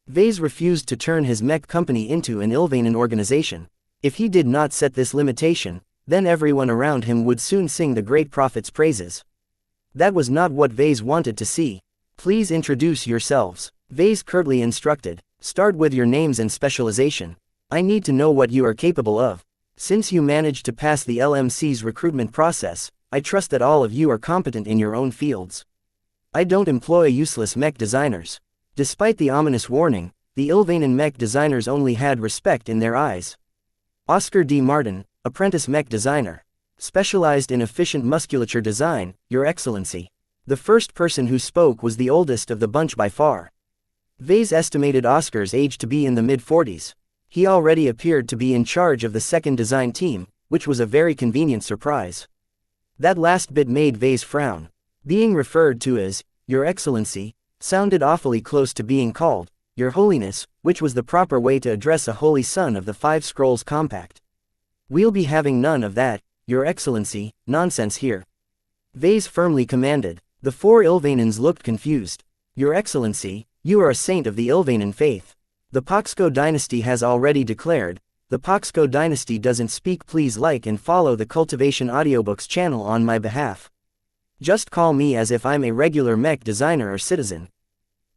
Vase refused to turn his mech company into an Ilvainan organization. If he did not set this limitation, then everyone around him would soon sing the great prophet's praises. That was not what Vase wanted to see. Please introduce yourselves, Vase curtly instructed. Start with your names and specialization. I need to know what you are capable of. Since you managed to pass the LMC's recruitment process, I trust that all of you are competent in your own fields. I don't employ useless mech designers. Despite the ominous warning, the Ilvanan mech designers only had respect in their eyes. Oscar D. Martin, apprentice mech designer. Specialized in efficient musculature design, Your Excellency. The first person who spoke was the oldest of the bunch by far. Vase estimated Oscar's age to be in the mid-40s. He already appeared to be in charge of the second design team, which was a very convenient surprise. That last bit made Vase frown. Being referred to as Your Excellency sounded awfully close to being called Your Holiness, which was the proper way to address a holy son of the Five Scrolls Compact. We'll be having none of that, Your Excellency, nonsense here. Vase firmly commanded. The four Ilvanans looked confused. Your Excellency, you are a saint of the Ilvanan faith. The Poxco dynasty has already declared, the Poxco dynasty doesn't speak. Please like and follow the Cultivation Audiobooks channel on my behalf. Just call me as if I'm a regular mech designer or citizen.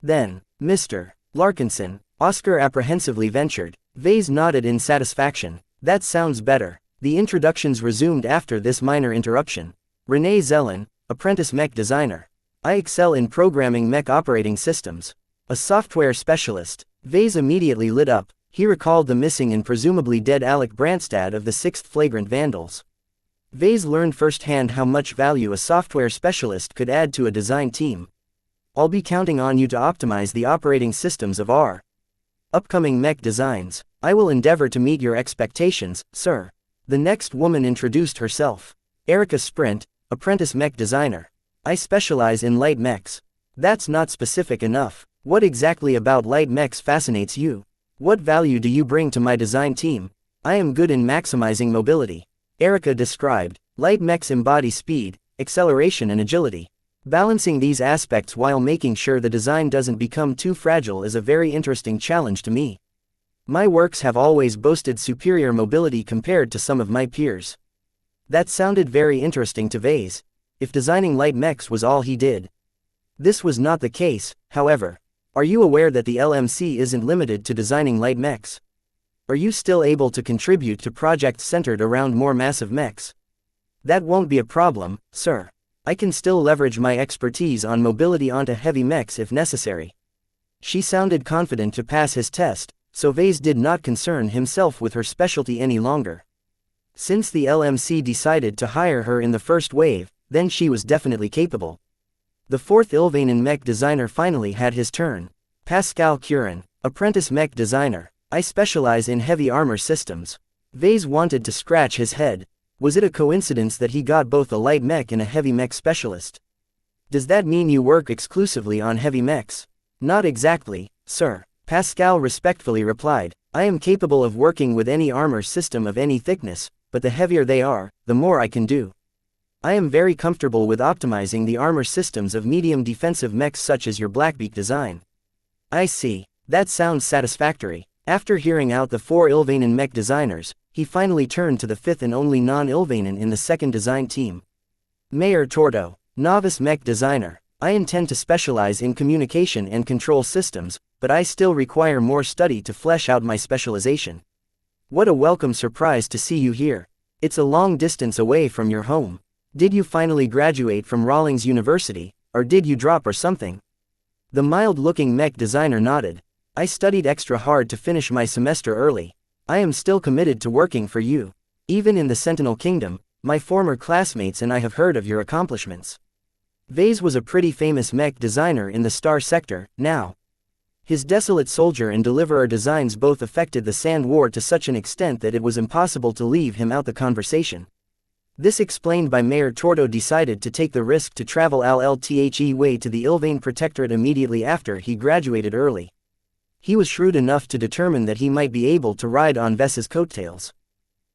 Then, Mr. Larkinson, Oscar apprehensively ventured. Vase nodded in satisfaction. That sounds better. The introductions resumed after this minor interruption. Renee Zellin, apprentice mech designer. I excel in programming mech operating systems. A software specialist. Vase immediately lit up. He recalled the missing and presumably dead Alec Brandstad of the 6th Flagrant Vandals. Vase learned firsthand how much value a software specialist could add to a design team. I'll be counting on you to optimize the operating systems of our upcoming mech designs. I will endeavor to meet your expectations, sir. The next woman introduced herself. Erica Sprint, apprentice mech designer. I specialize in light mechs. That's not specific enough. What exactly about light mechs fascinates you? What value do you bring to my design team? I am good in maximizing mobility. Erica described. Light mechs embody speed, acceleration and agility. Balancing these aspects while making sure the design doesn't become too fragile is a very interesting challenge to me. My works have always boasted superior mobility compared to some of my peers. That sounded very interesting to Vase. If designing light mechs was all he did. This was not the case, however. Are you aware that the LMC isn't limited to designing light mechs? Are you still able to contribute to projects centered around more massive mechs? That won't be a problem, sir. I can still leverage my expertise on mobility onto heavy mechs if necessary. She sounded confident to pass his test, so Vase did not concern himself with her specialty any longer. Since the LMC decided to hire her in the first wave, then she was definitely capable. The fourth Ilvanan mech designer finally had his turn. Pascal Curran, apprentice mech designer. I specialize in heavy armor systems. Vase wanted to scratch his head. Was it a coincidence that he got both a light mech and a heavy mech specialist? Does that mean you work exclusively on heavy mechs? Not exactly, sir. Pascal respectfully replied. I am capable of working with any armor system of any thickness, but the heavier they are, the more I can do. I am very comfortable with optimizing the armor systems of medium defensive mechs such as your Blackbeak design. I see. That sounds satisfactory. After hearing out the four Ilvanan mech designers, he finally turned to the fifth and only non-Ilvanan in the second design team. Mayor Tordo, novice mech designer. I intend to specialize in communication and control systems, but I still require more study to flesh out my specialization. What a welcome surprise to see you here. It's a long distance away from your home. Did you finally graduate from Rawlings University, or did you drop or something? The mild-looking mech designer nodded. I studied extra hard to finish my semester early. I am still committed to working for you. Even in the Sentinel Kingdom, my former classmates and I have heard of your accomplishments. Vase was a pretty famous mech designer in the Star Sector, now. His desolate soldier and deliverer designs both affected the Sand War to such an extent that it was impossible to leave him out the conversation. This explained why Mayor Tordo decided to take the risk to travel LLTHE way to the Ilvain Protectorate immediately after he graduated early. He was shrewd enough to determine that he might be able to ride on Vess's coattails.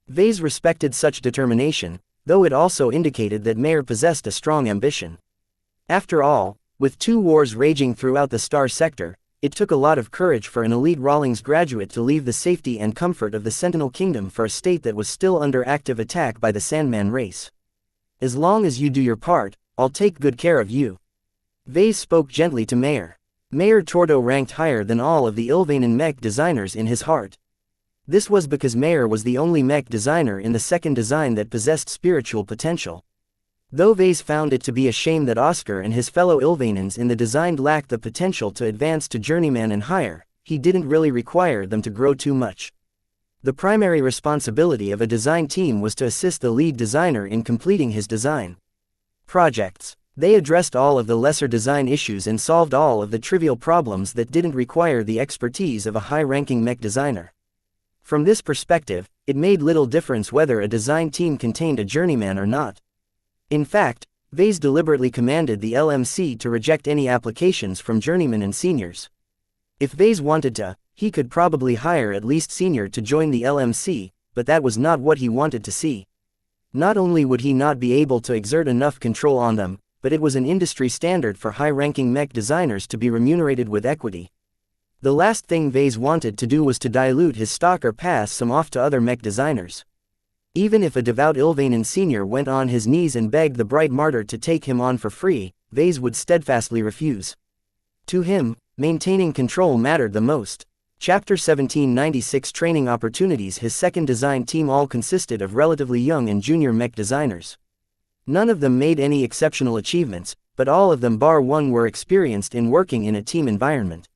Vase respected such determination, though it also indicated that Mayor possessed a strong ambition. After all, with 2 wars raging throughout the Star Sector, it took a lot of courage for an elite Rawlings graduate to leave the safety and comfort of the Sentinel Kingdom for a state that was still under active attack by the Sandman race. As long as you do your part, I'll take good care of you. Vase spoke gently to Mayor. Mayor Tordo ranked higher than all of the Ilvanan mech designers in his heart. This was because Mayor was the only mech designer in the second design that possessed spiritual potential. Though Vase found it to be a shame that Oscar and his fellow Ilvanans in the design lacked the potential to advance to journeyman and higher, he didn't really require them to grow too much. The primary responsibility of a design team was to assist the lead designer in completing his design projects. They addressed all of the lesser design issues and solved all of the trivial problems that didn't require the expertise of a high-ranking mech designer. From this perspective, it made little difference whether a design team contained a journeyman or not. In fact, Vase deliberately commanded the LMC to reject any applications from journeymen and seniors. If Vase wanted to, he could probably hire at least senior to join the LMC, but that was not what he wanted to see. Not only would he not be able to exert enough control on them, but it was an industry standard for high-ranking mech designers to be remunerated with equity. The last thing Vase wanted to do was to dilute his stock or pass some off to other mech designers. Even if a devout Ilvanan senior went on his knees and begged the bright martyr to take him on for free, Vase would steadfastly refuse. To him, maintaining control mattered the most. Chapter 1796 Training Opportunities. His second design team all consisted of relatively young and junior mech designers. None of them made any exceptional achievements, but all of them bar one were experienced in working in a team environment.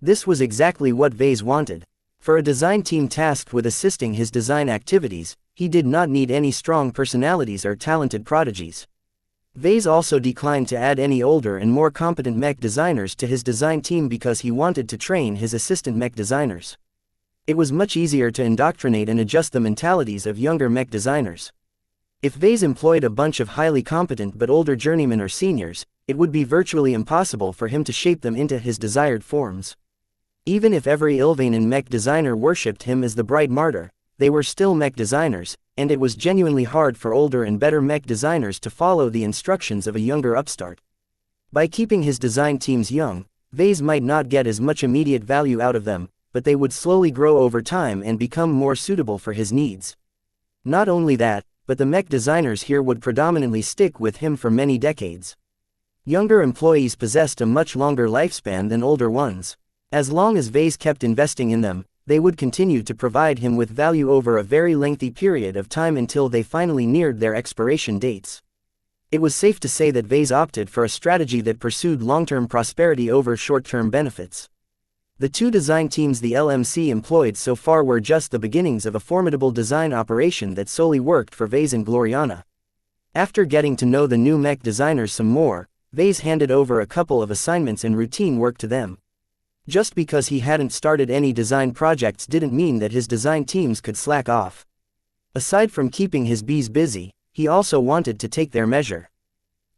This was exactly what Vase wanted. For a design team tasked with assisting his design activities, he did not need any strong personalities or talented prodigies. Vase also declined to add any older and more competent mech designers to his design team because he wanted to train his assistant mech designers. It was much easier to indoctrinate and adjust the mentalities of younger mech designers. If Vase employed a bunch of highly competent but older journeymen or seniors, it would be virtually impossible for him to shape them into his desired forms. Even if every Ilvanan mech designer worshipped him as the bright martyr, they were still mech designers, and it was genuinely hard for older and better mech designers to follow the instructions of a younger upstart. By keeping his design teams young, Vase might not get as much immediate value out of them, but they would slowly grow over time and become more suitable for his needs. Not only that, but the mech designers here would predominantly stick with him for many decades. Younger employees possessed a much longer lifespan than older ones. As long as Vase kept investing in them, they would continue to provide him with value over a very lengthy period of time until they finally neared their expiration dates. It was safe to say that Vase opted for a strategy that pursued long-term prosperity over short-term benefits. The two design teams the LMC employed so far were just the beginnings of a formidable design operation that solely worked for Vase and Gloriana. After getting to know the new mech designers some more, Vase handed over a couple of assignments and routine work to them. Just because he hadn't started any design projects didn't mean that his design teams could slack off. Aside from keeping his bees busy, he also wanted to take their measure.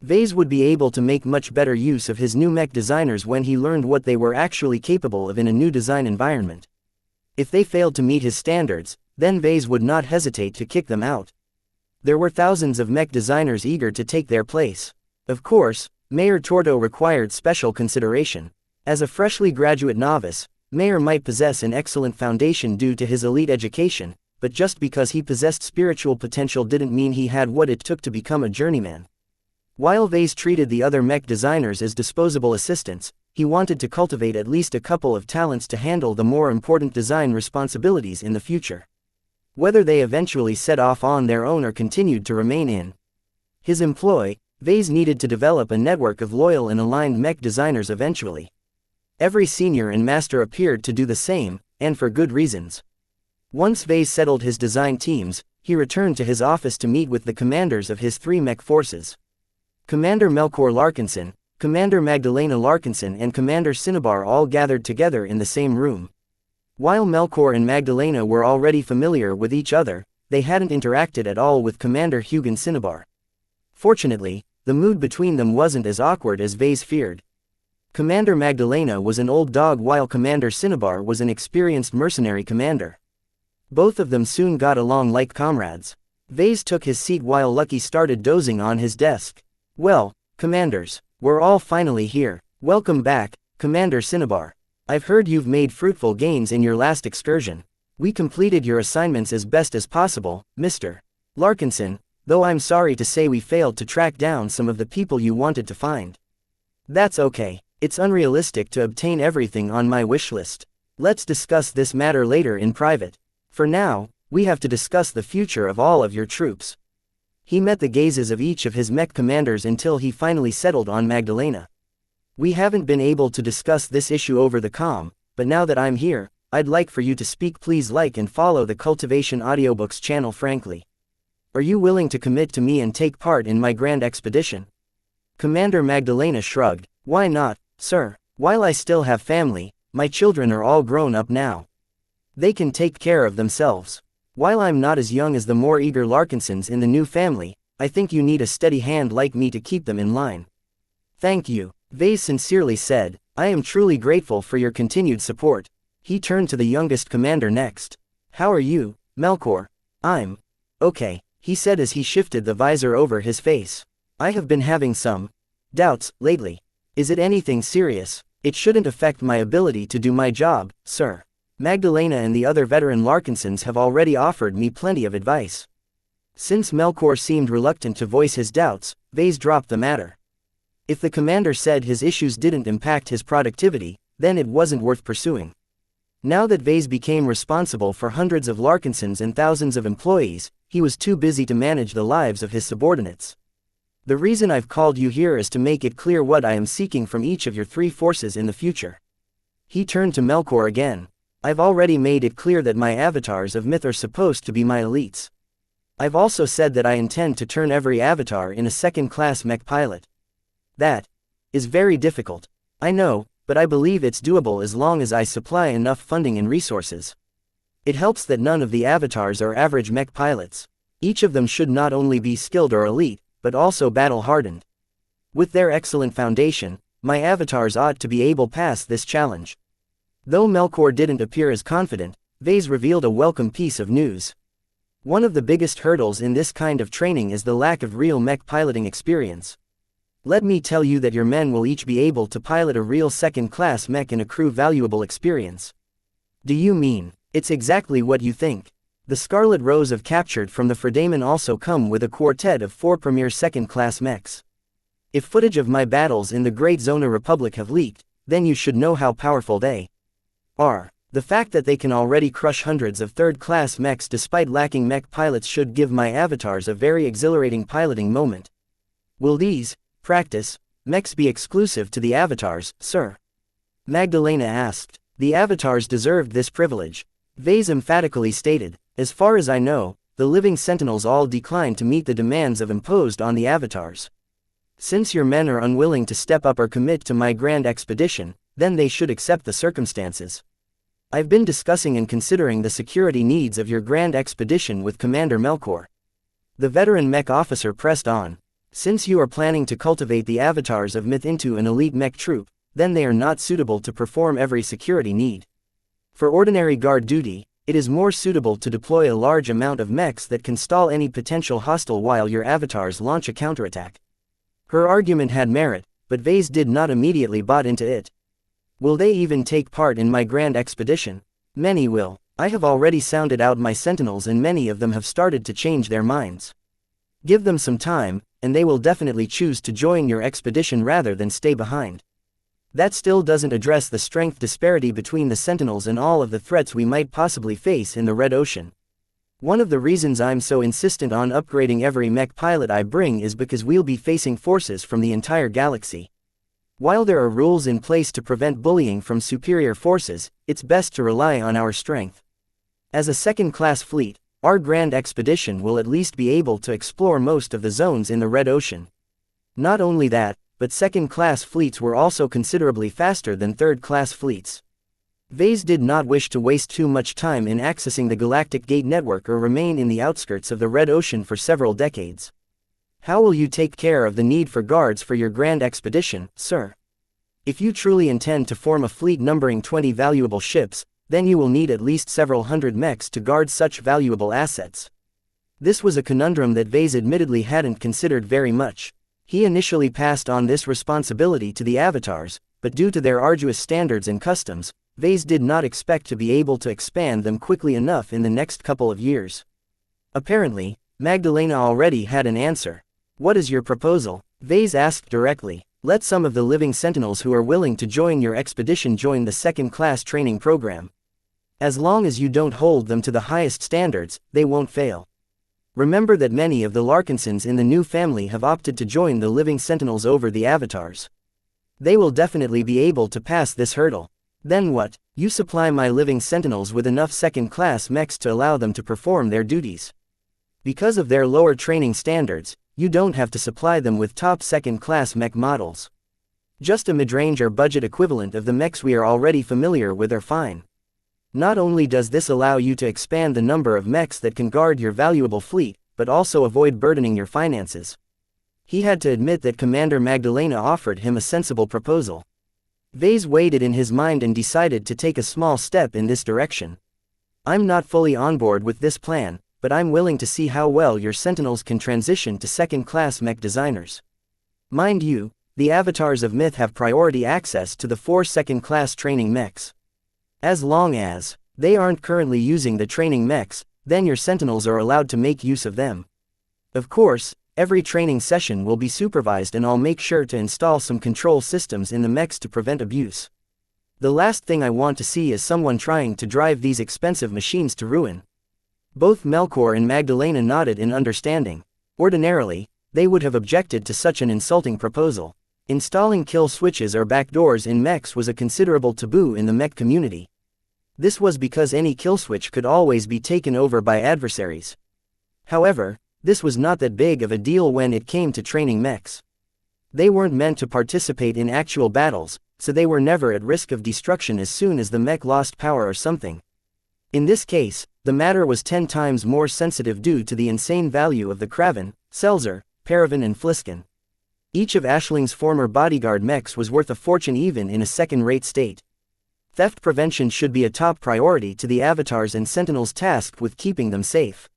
Vase would be able to make much better use of his new mech designers when he learned what they were actually capable of in a new design environment. If they failed to meet his standards, then Vase would not hesitate to kick them out. There were thousands of mech designers eager to take their place. Of course, Mayor Torto required special consideration. As a freshly graduate novice, Mayor might possess an excellent foundation due to his elite education, but just because he possessed spiritual potential didn't mean he had what it took to become a journeyman. While Vase treated the other mech designers as disposable assistants, he wanted to cultivate at least a couple of talents to handle the more important design responsibilities in the future. Whether they eventually set off on their own or continued to remain in his employ, Vase needed to develop a network of loyal and aligned mech designers eventually. Every senior and master appeared to do the same, and for good reasons. Once Vase settled his design teams, he returned to his office to meet with the commanders of his three mech forces. Commander Melkor Larkinson, Commander Magdalena Larkinson and Commander Cinnabar all gathered together in the same room. While Melkor and Magdalena were already familiar with each other, they hadn't interacted at all with Commander Hugin Cinnabar. Fortunately, the mood between them wasn't as awkward as Vase feared. Commander Magdalena was an old dog while Commander Cinnabar was an experienced mercenary commander. Both of them soon got along like comrades. Vase took his seat while Lucky started dozing on his desk. "Well, commanders, we're all finally here. Welcome back, Commander Cinnabar. I've heard you've made fruitful gains in your last excursion. We completed your assignments as best as possible, Mr. Larkinson, though I'm sorry to say we failed to track down some of the people you wanted to find. That's okay. It's unrealistic to obtain everything on my wish list. Let's discuss this matter later in private. For now, we have to discuss the future of all of your troops." He met the gazes of each of his mech commanders until he finally settled on Magdalena. "We haven't been able to discuss this issue over the comm, but now that I'm here, I'd like for you to speak. Please like and follow the Cultivation Audiobooks channel. Frankly, are you willing to commit to me and take part in my grand expedition?" Commander Magdalena shrugged. "Why not, sir? While I still have family, my children are all grown up now. They can take care of themselves. While I'm not as young as the more eager Larkinsons in the new family, I think you need a steady hand like me to keep them in line." "Thank you," Vase sincerely said. "I am truly grateful for your continued support." He turned to the youngest commander next. "How are you, Melkor?" "I'm okay," he said as he shifted the visor over his face. "I have been having some doubts lately. Is it anything serious?" "It shouldn't affect my ability to do my job, sir. Magdalena and the other veteran Larkinsons have already offered me plenty of advice." Since Melkor seemed reluctant to voice his doubts, Vase dropped the matter. If the commander said his issues didn't impact his productivity, then it wasn't worth pursuing. Now that Vase became responsible for hundreds of Larkinsons and thousands of employees, he was too busy to manage the lives of his subordinates. "The reason I've called you here is to make it clear what I am seeking from each of your three forces in the future." He turned to Melkor again. "I've already made it clear that my avatars of myth are supposed to be my elites. I've also said that I intend to turn every avatar in a second-class mech pilot. That is very difficult, I know, but I believe it's doable as long as I supply enough funding and resources. It helps that none of the avatars are average mech pilots. Each of them should not only be skilled or elite, but also battle-hardened. With their excellent foundation, my avatars ought to be able to pass this challenge." Though Melkor didn't appear as confident, Vase revealed a welcome piece of news. "One of the biggest hurdles in this kind of training is the lack of real mech piloting experience. Let me tell you that your men will each be able to pilot a real second-class mech and accrue valuable experience." "Do you mean?" "It's exactly what you think. The Scarlet Rose of Captured from the Fredaman also come with a quartet of 4 premier second-class mechs. If footage of my battles in the Great Zona Republic have leaked, then you should know how powerful they are. The fact that they can already crush hundreds of third-class mechs despite lacking mech pilots should give my avatars a very exhilarating piloting moment." "Will these practice mechs be exclusive to the avatars, sir?" Magdalena asked. "The avatars deserved this privilege," Vase emphatically stated. "As far as I know, the living sentinels all declined to meet the demands of imposed on the avatars. Since your men are unwilling to step up or commit to my grand expedition, then they should accept the circumstances. I've been discussing and considering the security needs of your grand expedition with Commander Melkor." The veteran mech officer pressed on. "Since you are planning to cultivate the avatars of myth into an elite mech troop, then they are not suitable to perform every security need. For ordinary guard duty, it is more suitable to deploy a large amount of mechs that can stall any potential hostile while your avatars launch a counterattack." Her argument had merit, but Vase did not immediately buy into it. "Will they even take part in my grand expedition?" "Many will. I have already sounded out my sentinels and many of them have started to change their minds. Give them some time, and they will definitely choose to join your expedition rather than stay behind. That still doesn't address the strength disparity between the sentinels and all of the threats we might possibly face in the Red Ocean. One of the reasons I'm so insistent on upgrading every mech pilot I bring is because we'll be facing forces from the entire galaxy. While there are rules in place to prevent bullying from superior forces, it's best to rely on our strength. As a second-class fleet, our grand expedition will at least be able to explore most of the zones in the Red Ocean. Not only that, but second-class fleets were also considerably faster than third-class fleets." Vase did not wish to waste too much time in accessing the Galactic Gate network or remain in the outskirts of the Red Ocean for several decades. "How will you take care of the need for guards for your grand expedition, sir? If you truly intend to form a fleet numbering 20 valuable ships, then you will need at least several hundred mechs to guard such valuable assets." This was a conundrum that Vase admittedly hadn't considered very much. He initially passed on this responsibility to the avatars, but due to their arduous standards and customs, Vase did not expect to be able to expand them quickly enough in the next couple of years. Apparently, Magdalena already had an answer. "What is your proposal?" Vase asked directly. "Let some of the living sentinels who are willing to join your expedition join the second-class training program. As long as you don't hold them to the highest standards, they won't fail." Remember that many of the Larkinsons in the new family have opted to join the living Sentinels over the Avatars. They will definitely be able to pass this hurdle. Then what? You supply my living Sentinels with enough second-class mechs to allow them to perform their duties. Because of their lower training standards, you don't have to supply them with top second-class mech models. Just a mid-range or budget equivalent of the mechs we are already familiar with are fine. Not only does this allow you to expand the number of mechs that can guard your valuable fleet, but also avoid burdening your finances. He had to admit that Commander Magdalena offered him a sensible proposal. Vase weighed it in his mind and decided to take a small step in this direction. I'm not fully on board with this plan, but I'm willing to see how well your Sentinels can transition to second-class mech designers. Mind you, the Avatars of Myth have priority access to the 4 second-class training mechs. As long as they aren't currently using the training mechs, then your Sentinels are allowed to make use of them. Of course, every training session will be supervised and I'll make sure to install some control systems in the mechs to prevent abuse. The last thing I want to see is someone trying to drive these expensive machines to ruin. Both Melkor and Magdalena nodded in understanding. Ordinarily, they would have objected to such an insulting proposal. Installing kill switches or backdoors in mechs was a considerable taboo in the mech community. This was because any kill switch could always be taken over by adversaries. However, this was not that big of a deal when it came to training mechs. They weren't meant to participate in actual battles, so they were never at risk of destruction as soon as the mech lost power or something. In this case, the matter was 10 times more sensitive due to the insane value of the Kraven, Selzer, Paravan and Fliskin. Each of Ashling's former bodyguard mechs was worth a fortune even in a second-rate state. Theft prevention should be a top priority to the Avatars and Sentinels tasked with keeping them safe.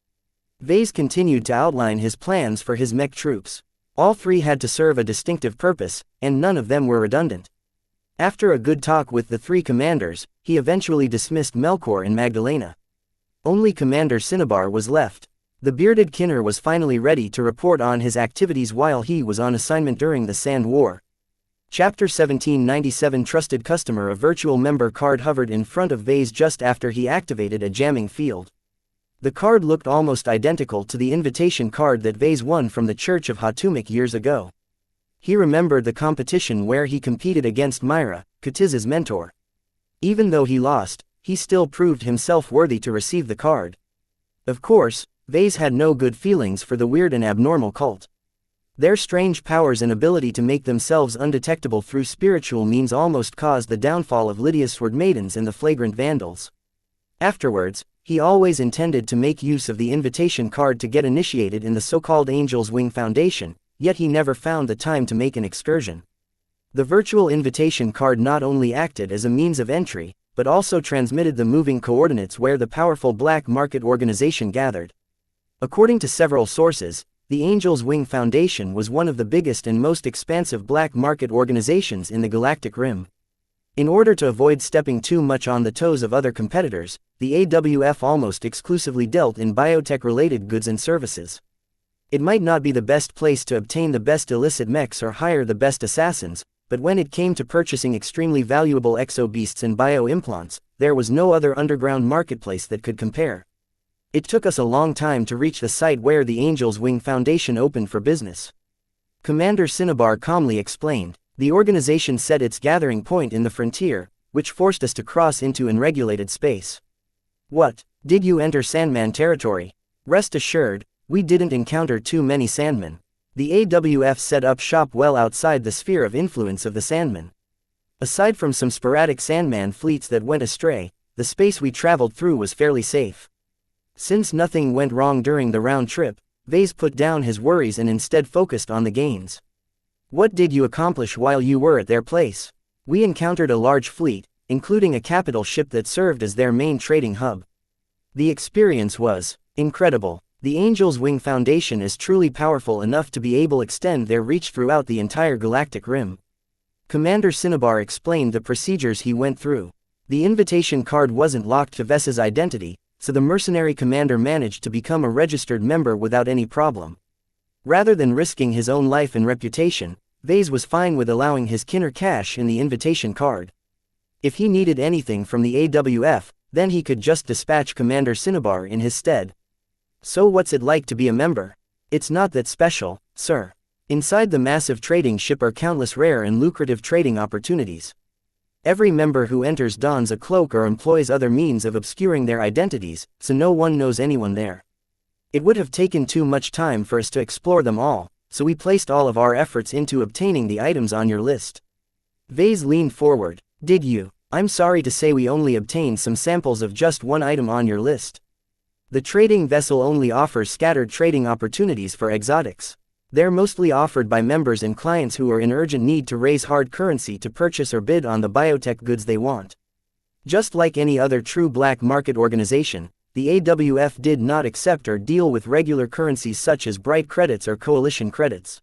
Vase continued to outline his plans for his mech troops. All 3 had to serve a distinctive purpose, and none of them were redundant. After a good talk with the 3 commanders, he eventually dismissed Melkor and Magdalena. Only Commander Cinnabar was left. The bearded Kinner was finally ready to report on his activities while he was on assignment during the Sand War. Chapter 1797 Trusted Customer. A virtual member card hovered in front of Vase just after he activated a jamming field. The card looked almost identical to the invitation card that Vase won from the Church of Hatumik years ago. He remembered the competition where he competed against Myra, Katiz's mentor. Even though he lost, he still proved himself worthy to receive the card. Of course, Vase had no good feelings for the weird and abnormal cult. Their strange powers and ability to make themselves undetectable through spiritual means almost caused the downfall of Lydia's Sword Maidens and the Flagrant Vandals. Afterwards, he always intended to make use of the invitation card to get initiated in the so-called Angel's Wing Foundation, yet he never found the time to make an excursion. The virtual invitation card not only acted as a means of entry, but also transmitted the moving coordinates where the powerful black market organization gathered. According to several sources, the Angel's Wing Foundation was one of the biggest and most expansive black market organizations in the Galactic Rim. In order to avoid stepping too much on the toes of other competitors, the AWF almost exclusively dealt in biotech-related goods and services. It might not be the best place to obtain the best illicit mechs or hire the best assassins, but when it came to purchasing extremely valuable exobeasts and bio-implants, there was no other underground marketplace that could compare. It took us a long time to reach the site where the Angel's Wing Foundation opened for business. Commander Cinnabar calmly explained. The organization set its gathering point in the frontier, which forced us to cross into unregulated space. What? Did you enter Sandman territory? Rest assured, we didn't encounter too many Sandmen. The AWF set up shop well outside the sphere of influence of the Sandmen. Aside from some sporadic Sandman fleets that went astray, the space we traveled through was fairly safe. Since nothing went wrong during the round trip, Vase put down his worries and instead focused on the gains. What did you accomplish while you were at their place? We encountered a large fleet, including a capital ship that served as their main trading hub. The experience was incredible. The Angel's Wing Foundation is truly powerful enough to be able to extend their reach throughout the entire Galactic Rim. Commander Cinnabar explained the procedures he went through. The invitation card wasn't locked to Vess's identity, so the mercenary commander managed to become a registered member without any problem. Rather than risking his own life and reputation, Vase was fine with allowing his Kinner cash in the invitation card. If he needed anything from the AWF, then he could just dispatch Commander Cinnabar in his stead. So what's it like to be a member? It's not that special, sir. Inside the massive trading ship are countless rare and lucrative trading opportunities. Every member who enters dons a cloak or employs other means of obscuring their identities, so no one knows anyone there. It would have taken too much time for us to explore them all, so we placed all of our efforts into obtaining the items on your list. Vase leaned forward. Did you? I'm sorry to say we only obtained some samples of just one item on your list. The trading vessel only offers scattered trading opportunities for exotics. They're mostly offered by members and clients who are in urgent need to raise hard currency to purchase or bid on the biotech goods they want. Just like any other true black market organization, the AWF did not accept or deal with regular currencies such as bright credits or coalition credits.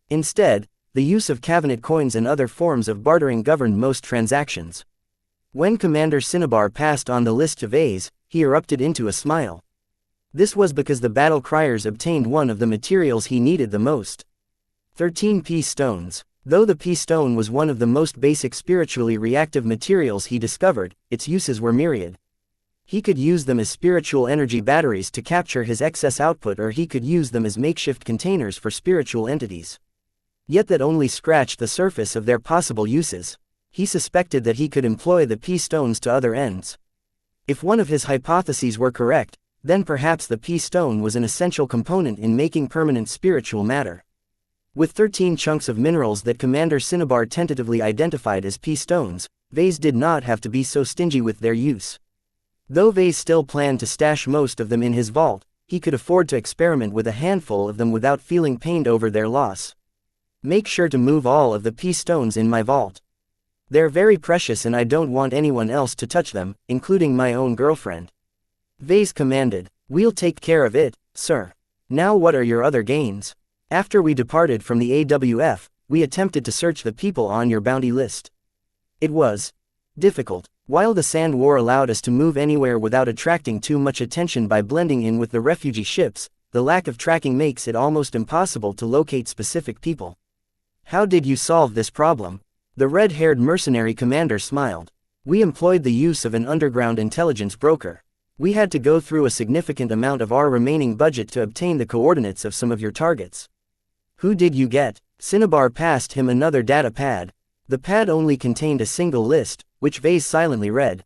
Instead, the use of cabinet coins and other forms of bartering governed most transactions. When Commander Cinnabar passed on the list to Vase, he erupted into a smile. This was because the battle criers obtained one of the materials he needed the most. 13 peace stones. Though the peace stone was one of the most basic spiritually reactive materials he discovered, its uses were myriad. He could use them as spiritual energy batteries to capture his excess output, or he could use them as makeshift containers for spiritual entities. Yet that only scratched the surface of their possible uses. He suspected that he could employ the peace stones to other ends. If one of his hypotheses were correct, then perhaps the peace stone was an essential component in making permanent spiritual matter. With 13 chunks of minerals that Commander Cinnabar tentatively identified as peace stones, Vase did not have to be so stingy with their use. Though Vase still planned to stash most of them in his vault, he could afford to experiment with a handful of them without feeling pained over their loss. Make sure to move all of the peace stones in my vault. They're very precious and I don't want anyone else to touch them, including my own girlfriend. Vase commanded. We'll take care of it, sir. Now what are your other gains? After we departed from the AWF, we attempted to search the people on your bounty list. It was difficult. While the Sand War allowed us to move anywhere without attracting too much attention by blending in with the refugee ships, the lack of tracking makes it almost impossible to locate specific people. How did you solve this problem? The red-haired mercenary commander smiled. We employed the use of an underground intelligence broker. We had to go through a significant amount of our remaining budget to obtain the coordinates of some of your targets. Who did you get? Cinnabar passed him another data pad. The pad only contained a single list, which Vase silently read.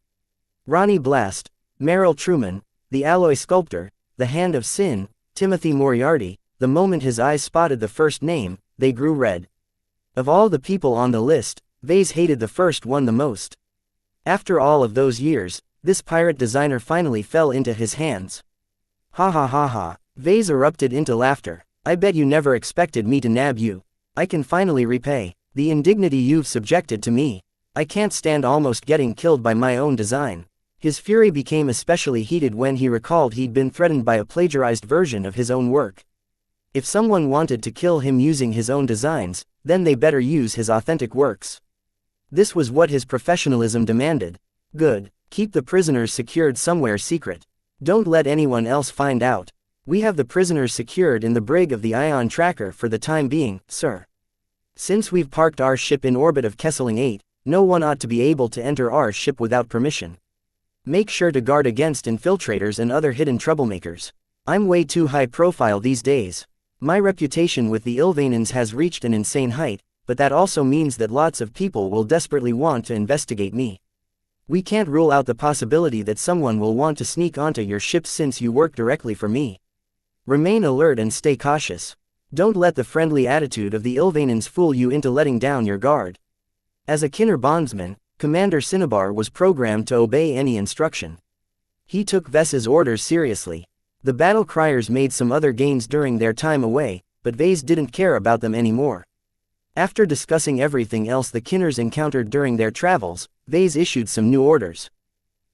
Ronnie Blast, Merrill Truman, the Alloy Sculptor, the Hand of Sin, Timothy Moriarty. The moment his eyes spotted the first name, they grew red. Of all the people on the list, Vase hated the first one the most. After all of those years, this pirate designer finally fell into his hands. Ha ha ha ha. Vase erupted into laughter. I bet you never expected me to nab you. I can finally repay the indignity you've subjected to me. I can't stand almost getting killed by my own design. His fury became especially heated when he recalled he'd been threatened by a plagiarized version of his own work. If someone wanted to kill him using his own designs, then they better use his authentic works. This was what his professionalism demanded. Good. Keep the prisoners secured somewhere secret. Don't let anyone else find out. We have the prisoners secured in the brig of the Ion Tracker for the time being, sir. Since we've parked our ship in orbit of Kesseling 8, no one ought to be able to enter our ship without permission. Make sure to guard against infiltrators and other hidden troublemakers. I'm way too high profile these days. My reputation with the Ilvanans has reached an insane height, but that also means that lots of people will desperately want to investigate me. We can't rule out the possibility that someone will want to sneak onto your ship since you work directly for me. Remain alert and stay cautious. Don't let the friendly attitude of the Ilvanans fool you into letting down your guard. As a Kinner bondsman, Commander Cinnabar was programmed to obey any instruction. He took Ves's orders seriously. The battle criers made some other gains during their time away, but Vase didn't care about them anymore. After discussing everything else the Kinners encountered during their travels, Vase issued some new orders.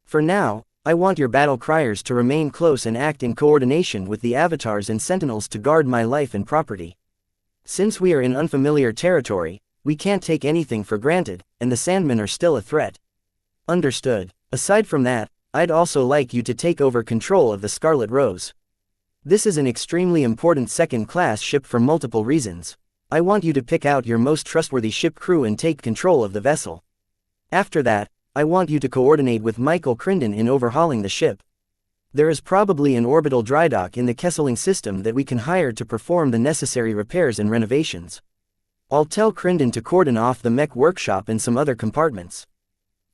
For now, I want your battle criers to remain close and act in coordination with the avatars and sentinels to guard my life and property. Since we are in unfamiliar territory, we can't take anything for granted, and the Sandmen are still a threat. Understood. Aside from that, I'd also like you to take over control of the Scarlet Rose. This is an extremely important second-class ship for multiple reasons. I want you to pick out your most trustworthy ship crew and take control of the vessel. After that, I want you to coordinate with Michael Crinden in overhauling the ship. There is probably an orbital dry dock in the Kesseling system that we can hire to perform the necessary repairs and renovations. I'll tell Crinden to cordon off the Mech workshop and some other compartments.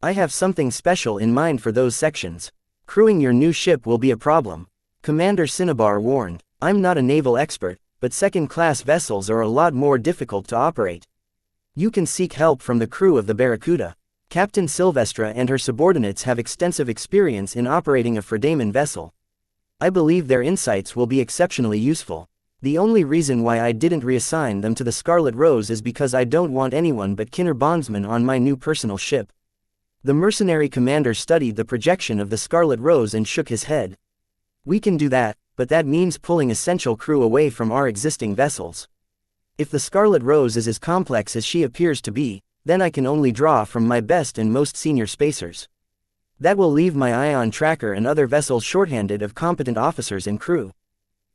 I have something special in mind for those sections. Crewing your new ship will be a problem, Commander Cinnabar warned. I'm not a naval expert, but second-class vessels are a lot more difficult to operate. You can seek help from the crew of the Barracuda. Captain Sylvestra and her subordinates have extensive experience in operating a Fredaman vessel. I believe their insights will be exceptionally useful. The only reason why I didn't reassign them to the Scarlet Rose is because I don't want anyone but Kinner bondsmen on my new personal ship. The mercenary commander studied the projection of the Scarlet Rose and shook his head. We can do that, but that means pulling essential crew away from our existing vessels. If the Scarlet Rose is as complex as she appears to be, then I can only draw from my best and most senior spacers. That will leave my ion tracker and other vessels shorthanded of competent officers and crew.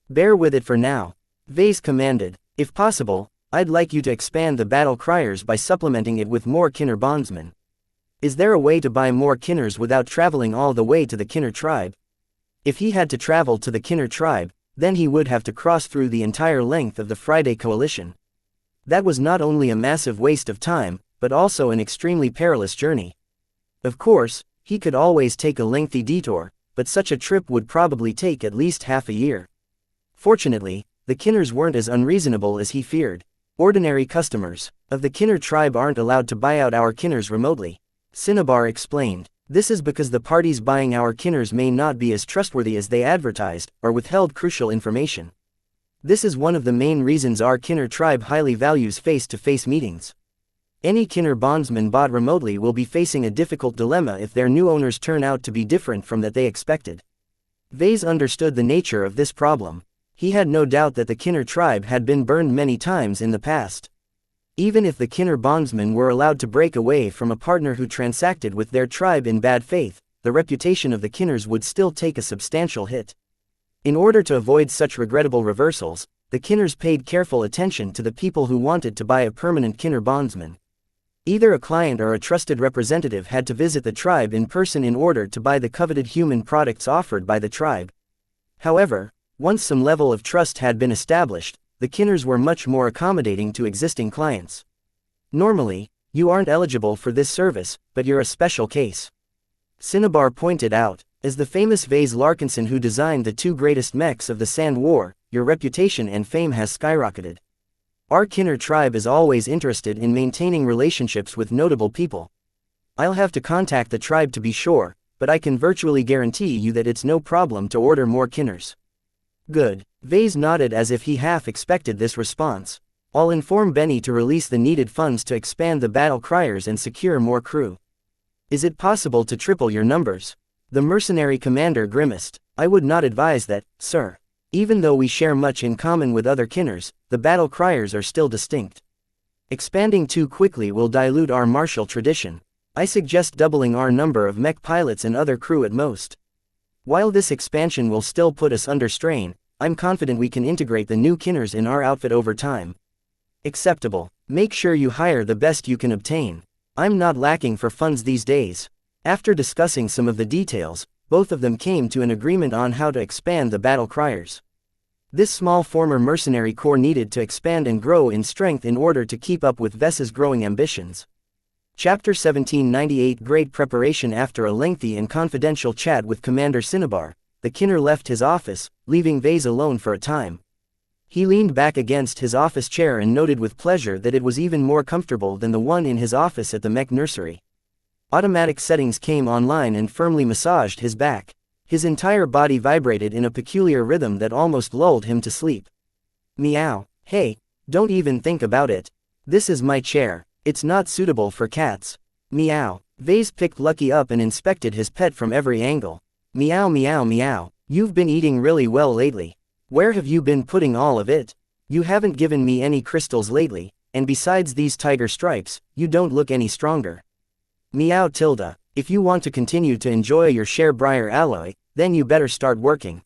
Bear with it for now, Vase commanded. If possible, I'd like you to expand the battle criers by supplementing it with more Kinner bondsmen. Is there a way to buy more Kinners without traveling all the way to the Kinner tribe? If he had to travel to the Kinner tribe, then he would have to cross through the entire length of the Friday Coalition. That was not only a massive waste of time, but also an extremely perilous journey. Of course, he could always take a lengthy detour, but such a trip would probably take at least half a year. Fortunately, the Kinners weren't as unreasonable as he feared. Ordinary customers of the Kinner tribe aren't allowed to buy out our Kinners remotely, Cinnabar explained. This is because the parties buying our Kinners may not be as trustworthy as they advertised, or withheld crucial information. This is one of the main reasons our Kinner tribe highly values face-to-face meetings. Any Kinner bondsman bought remotely will be facing a difficult dilemma if their new owners turn out to be different from that they expected. Vase understood the nature of this problem. He had no doubt that the Kinner tribe had been burned many times in the past. Even if the Kinner bondsmen were allowed to break away from a partner who transacted with their tribe in bad faith, the reputation of the Kinners would still take a substantial hit. In order to avoid such regrettable reversals, the Kinners paid careful attention to the people who wanted to buy a permanent Kinner bondsman. Either a client or a trusted representative had to visit the tribe in person in order to buy the coveted human products offered by the tribe. However, once some level of trust had been established, the Kinners were much more accommodating to existing clients. Normally, you aren't eligible for this service, but you're a special case, Cinnabar pointed out. As the famous Vase Larkinson who designed the two greatest mechs of the Sand War, your reputation and fame has skyrocketed. Our Kinner tribe is always interested in maintaining relationships with notable people. I'll have to contact the tribe to be sure, but I can virtually guarantee you that it's no problem to order more Kinners. Good. Vase nodded as if he half expected this response. I'll inform Benny to release the needed funds to expand the battle criers and secure more crew. Is it possible to triple your numbers? The mercenary commander grimaced. I would not advise that, sir. Even though we share much in common with other Kinners, the battle criers are still distinct. Expanding too quickly will dilute our martial tradition. I suggest doubling our number of mech pilots and other crew at most. While this expansion will still put us under strain, I'm confident we can integrate the new Kinners in our outfit over time. Acceptable. Make sure you hire the best you can obtain. I'm not lacking for funds these days. After discussing some of the details, both of them came to an agreement on how to expand the battle criers. This small former mercenary corps needed to expand and grow in strength in order to keep up with Vess's growing ambitions. Chapter 1798 Great Preparation. After a lengthy and confidential chat with Commander Cinnabar, the Kinner left his office, leaving Vase alone for a time. He leaned back against his office chair and noted with pleasure that it was even more comfortable than the one in his office at the Mech nursery. Automatic settings came online and firmly massaged his back. His entire body vibrated in a peculiar rhythm that almost lulled him to sleep. Meow. Hey, don't even think about it. This is my chair. It's not suitable for cats. Meow. Vase picked Lucky up and inspected his pet from every angle. Meow meow meow. You've been eating really well lately. Where have you been putting all of it? You haven't given me any crystals lately, and besides these tiger stripes, you don't look any stronger. Meow tilde. If you want to continue to enjoy your share briar alloy, then you better start working.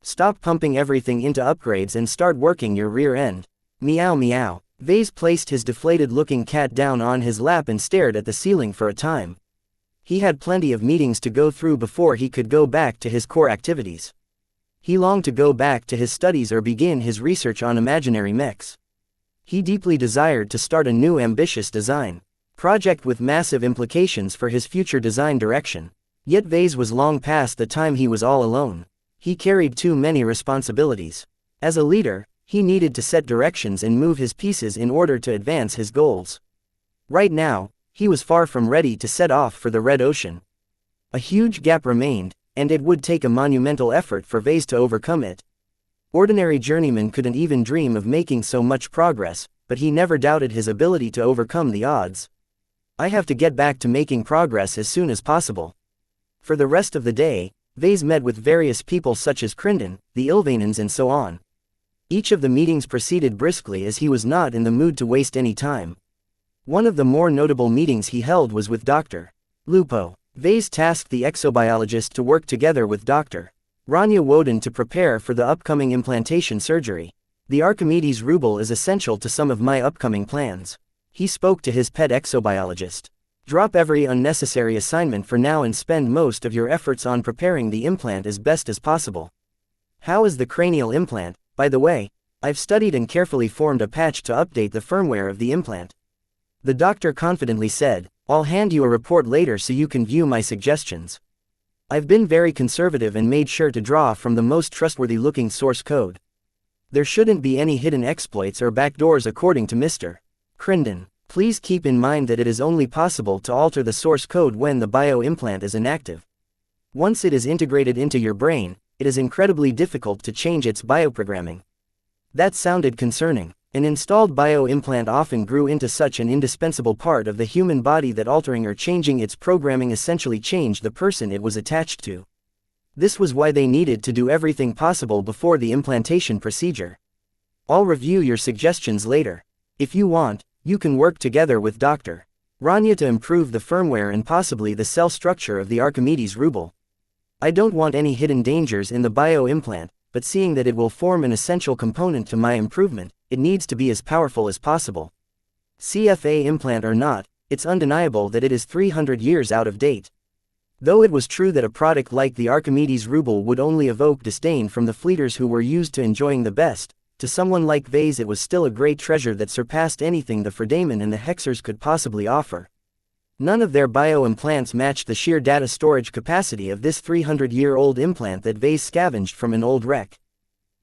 Stop pumping everything into upgrades and start working your rear end. Meow meow. Vase placed his deflated-looking cat down on his lap and stared at the ceiling for a time. He had plenty of meetings to go through before he could go back to his core activities. He longed to go back to his studies or begin his research on imaginary mechs. He deeply desired to start a new ambitious design project with massive implications for his future design direction. Yet Vase was long past the time he was all alone. He carried too many responsibilities. As a leader, he needed to set directions and move his pieces in order to advance his goals. Right now, he was far from ready to set off for the Red Ocean. A huge gap remained, and it would take a monumental effort for Vase to overcome it. Ordinary journeymen couldn't even dream of making so much progress, but he never doubted his ability to overcome the odds. I have to get back to making progress as soon as possible. For the rest of the day, Vase met with various people such as Crinden, the Ilvanans and so on. Each of the meetings proceeded briskly as he was not in the mood to waste any time. One of the more notable meetings he held was with Dr. Lupo. Vase tasked the exobiologist to work together with Dr. Rania Woden to prepare for the upcoming implantation surgery. The Archimedes ruble is essential to some of my upcoming plans. He spoke to his pet exobiologist. Drop every unnecessary assignment for now and spend most of your efforts on preparing the implant as best as possible. How is the cranial implant, by the way? I've studied and carefully formed a patch to update the firmware of the implant. The doctor confidently said, I'll hand you a report later so you can view my suggestions. I've been very conservative and made sure to draw from the most trustworthy looking source code. There shouldn't be any hidden exploits or backdoors according to Mr. Crinden. Please keep in mind that it is only possible to alter the source code when the bio-implant is inactive. Once it is integrated into your brain, it is incredibly difficult to change its bioprogramming. That sounded concerning. An installed bio-implant often grew into such an indispensable part of the human body that altering or changing its programming essentially changed the person it was attached to. This was why they needed to do everything possible before the implantation procedure. I'll review your suggestions later. If you want, you can work together with Dr. Rania to improve the firmware and possibly the cell structure of the Archimedes ruble. I don't want any hidden dangers in the bio-implant, but seeing that it will form an essential component to my improvement, it needs to be as powerful as possible. CFA implant or not, it's undeniable that it is 300 years out of date. Though it was true that a product like the Archimedes ruble would only evoke disdain from the fleeters who were used to enjoying the best, to someone like Vase it was still a great treasure that surpassed anything the Fredaman and the Hexers could possibly offer. None of their bio-implants matched the sheer data storage capacity of this 300-year-old implant that Vase scavenged from an old wreck.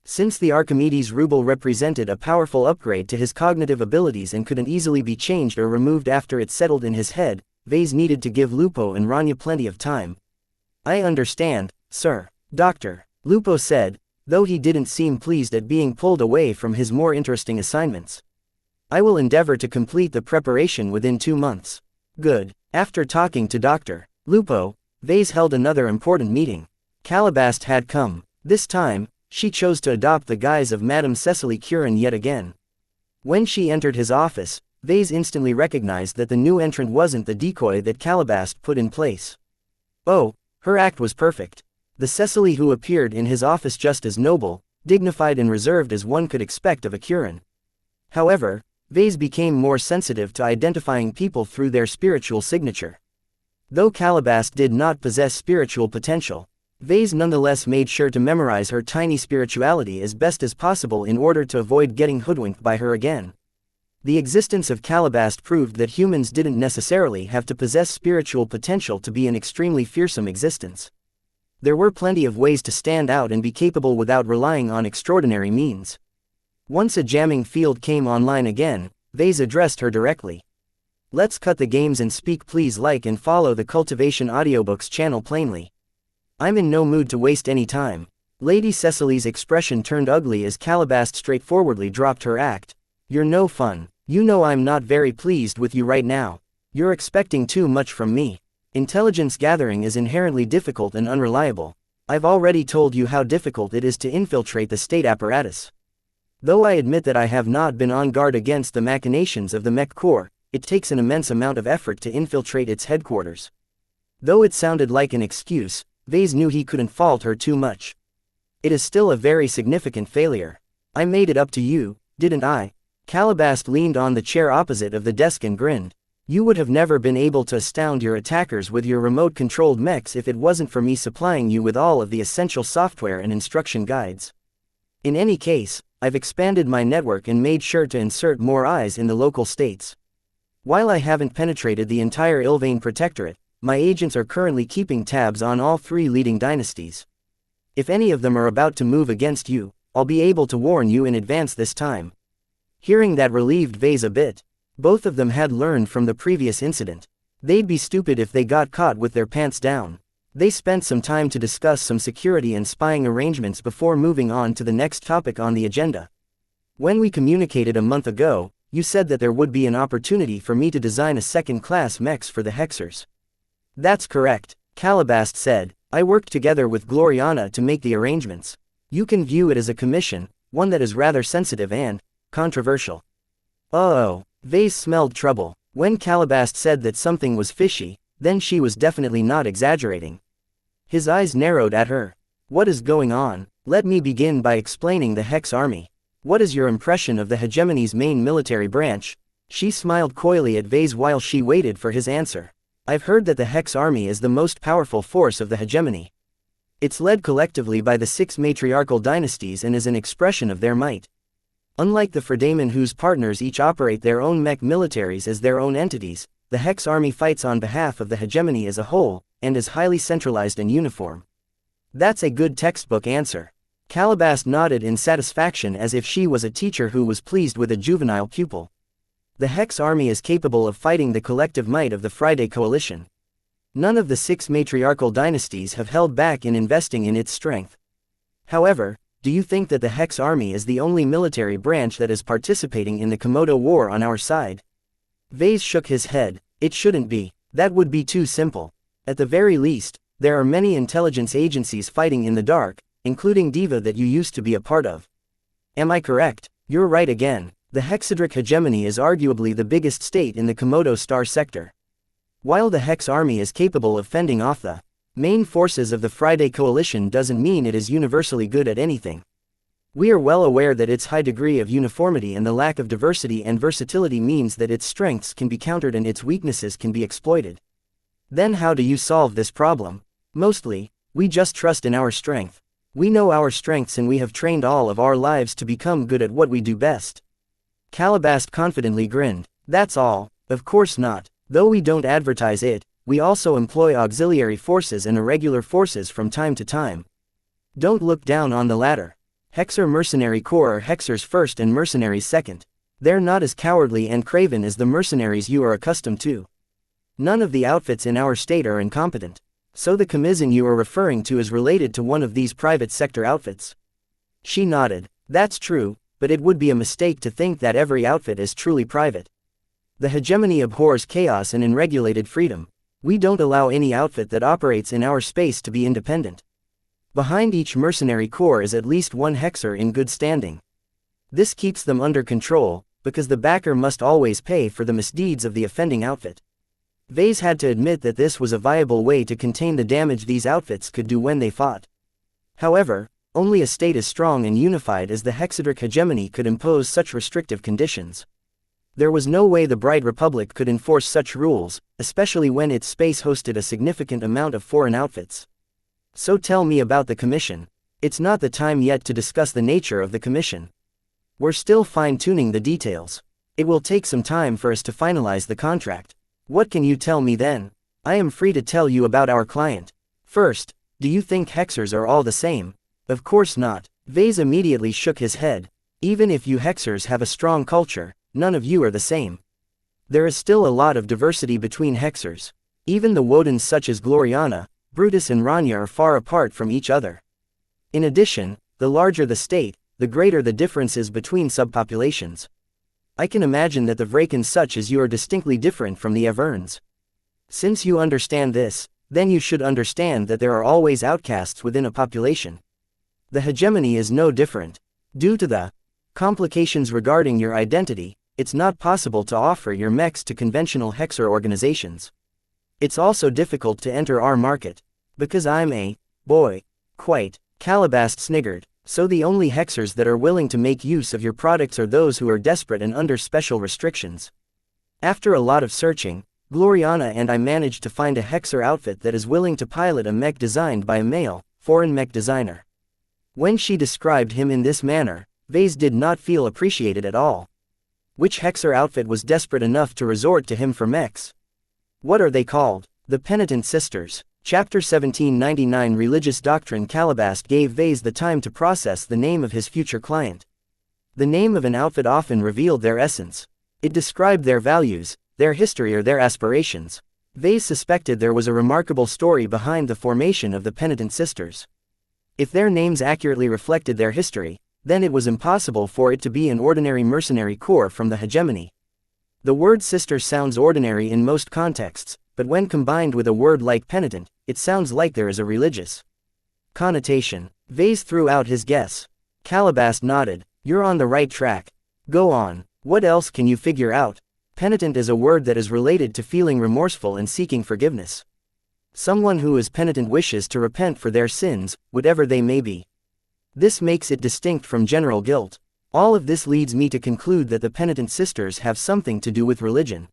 Since the Archimedes ruble represented a powerful upgrade to his cognitive abilities and couldn't easily be changed or removed after it settled in his head, Vase needed to give Lupo and Rania plenty of time. I understand, sir, Dr. Lupo said, though he didn't seem pleased at being pulled away from his more interesting assignments. I will endeavor to complete the preparation within 2 months. Good. After talking to Dr. Lupo, Vase held another important meeting. Calabast had come. This time, she chose to adopt the guise of Madame Cecily Curran yet again. When she entered his office, Vase instantly recognized that the new entrant wasn't the decoy that Calabast put in place. Oh, her act was perfect. The Cecily who appeared in his office just as noble, dignified and reserved as one could expect of a Curran. However, Vase became more sensitive to identifying people through their spiritual signature. Though Calabast did not possess spiritual potential, Vase nonetheless made sure to memorize her tiny spirituality as best as possible in order to avoid getting hoodwinked by her again. The existence of Calabast proved that humans didn't necessarily have to possess spiritual potential to be an extremely fearsome existence. There were plenty of ways to stand out and be capable without relying on extraordinary means. Once a jamming field came online again, Vase addressed her directly. Let's cut the games and speak. Please like and follow the Cultivation Audiobooks channel plainly. I'm in no mood to waste any time. Lady Cecily's expression turned ugly as Calabast straightforwardly dropped her act. You're no fun. You know I'm not very pleased with you right now. You're expecting too much from me. Intelligence gathering is inherently difficult and unreliable. I've already told you how difficult it is to infiltrate the state apparatus. Though I admit that I have not been on guard against the machinations of the Mech Corps, it takes an immense amount of effort to infiltrate its headquarters. Though it sounded like an excuse, Vase knew he couldn't fault her too much. It is still a very significant failure. I made it up to you, didn't I? Calabast leaned on the chair opposite of the desk and grinned. You would have never been able to astound your attackers with your remote-controlled mechs if it wasn't for me supplying you with all of the essential software and instruction guides. In any case, I've expanded my network and made sure to insert more eyes in the local states. While I haven't penetrated the entire Ilvain Protectorate, my agents are currently keeping tabs on all 3 leading dynasties. If any of them are about to move against you, I'll be able to warn you in advance this time. Hearing that relieved Vase a bit. Both of them had learned from the previous incident. They'd be stupid if they got caught with their pants down. They spent some time to discuss some security and spying arrangements before moving on to the next topic on the agenda. When we communicated a month ago, you said that there would be an opportunity for me to design a second-class mechs for the Hexers. That's correct, Calabast said. I worked together with Gloriana to make the arrangements. You can view it as a commission, one that is rather sensitive and controversial. Oh, Vase smelled trouble. When Calabast said that something was fishy, then she was definitely not exaggerating. His eyes narrowed at her. What is going on? Let me begin by explaining the Hex Army. What is your impression of the hegemony's main military branch? She smiled coyly at Vase while she waited for his answer. I've heard that the Hex Army is the most powerful force of the hegemony. It's led collectively by the 6 matriarchal dynasties and is an expression of their might. Unlike the Fredaman whose partners each operate their own mech militaries as their own entities, the Hex Army fights on behalf of the hegemony as a whole, and is highly centralized and uniform. That's a good textbook answer. Calabast nodded in satisfaction as if she was a teacher who was pleased with a juvenile pupil. The Hex Army is capable of fighting the collective might of the Friday Coalition. None of the 6 matriarchal dynasties have held back in investing in its strength. However, do you think that the Hex Army is the only military branch that is participating in the Komodo War on our side? Vase shook his head. It shouldn't be. That would be too simple. At the very least, there are many intelligence agencies fighting in the dark, including Diva that you used to be a part of. Am I correct? You're right again. The Hexadric hegemony is arguably the biggest state in the Komodo Star sector. While the Hex Army is capable of fending off the main forces of the Friday Coalition doesn't mean it is universally good at anything. We are well aware that its high degree of uniformity and the lack of diversity and versatility means that its strengths can be countered and its weaknesses can be exploited. Then how do you solve this problem? Mostly, we just trust in our strength. We know our strengths and we have trained all of our lives to become good at what we do best. Calabast confidently grinned. That's all? Of course not. Though we don't advertise it, we also employ auxiliary forces and irregular forces from time to time. Don't look down on the latter. Hexer Mercenary Corps are Hexers first and mercenaries second. They're not as cowardly and craven as the mercenaries you are accustomed to. None of the outfits in our state are incompetent. So the Kamizan you are referring to is related to one of these private sector outfits. She nodded. That's true, but it would be a mistake to think that every outfit is truly private. The hegemony abhors chaos and unregulated freedom. We don't allow any outfit that operates in our space to be independent. Behind each mercenary corps is at least one hexer in good standing. This keeps them under control, because the backer must always pay for the misdeeds of the offending outfit. Vase had to admit that this was a viable way to contain the damage these outfits could do when they fought. However, only a state as strong and unified as the Hexadric hegemony could impose such restrictive conditions. There was no way the Bright Republic could enforce such rules, especially when its space hosted a significant amount of foreign outfits. So tell me about the commission. It's not the time yet to discuss the nature of the commission. We're still fine-tuning the details. It will take some time for us to finalize the contract. What can you tell me then? I am free to tell you about our client. First, do you think hexers are all the same? Of course not. Vase immediately shook his head. Even if you hexers have a strong culture, none of you are the same. There is still a lot of diversity between hexers. Even the Wodens such as Gloriana, Brutus and Rania are far apart from each other. In addition, the larger the state, the greater the differences between subpopulations. I can imagine that the Vrakens such as you are distinctly different from the Averns. Since you understand this, then you should understand that there are always outcasts within a population. The hegemony is no different. Due to the complications regarding your identity, it's not possible to offer your mechs to conventional hexer organizations. It's also difficult to enter our market. Because I'm a boy. Quite. Calabast sniggered. So the only hexers that are willing to make use of your products are those who are desperate and under special restrictions. After a lot of searching, Gloriana and I managed to find a hexer outfit that is willing to pilot a mech designed by a male, foreign mech designer. When she described him in this manner, Vase did not feel appreciated at all. Which hexer outfit was desperate enough to resort to him for mechs? What are they called? The Penitent Sisters. Chapter 1799 Religious Doctrine. Calabast gave Vase the time to process the name of his future client. The name of an outfit often revealed their essence. It described their values, their history or their aspirations. Vase suspected there was a remarkable story behind the formation of the Penitent Sisters. If their names accurately reflected their history, then it was impossible for it to be an ordinary mercenary corps from the hegemony. The word sister sounds ordinary in most contexts, but when combined with a word like penitent, it sounds like there is a religious connotation. Vase threw out his guess. Calabast nodded. You're on the right track. Go on. What else can you figure out? Penitent is a word that is related to feeling remorseful and seeking forgiveness. Someone who is penitent wishes to repent for their sins, whatever they may be. This makes it distinct from general guilt. All of this leads me to conclude that the Penitent Sisters have something to do with religion.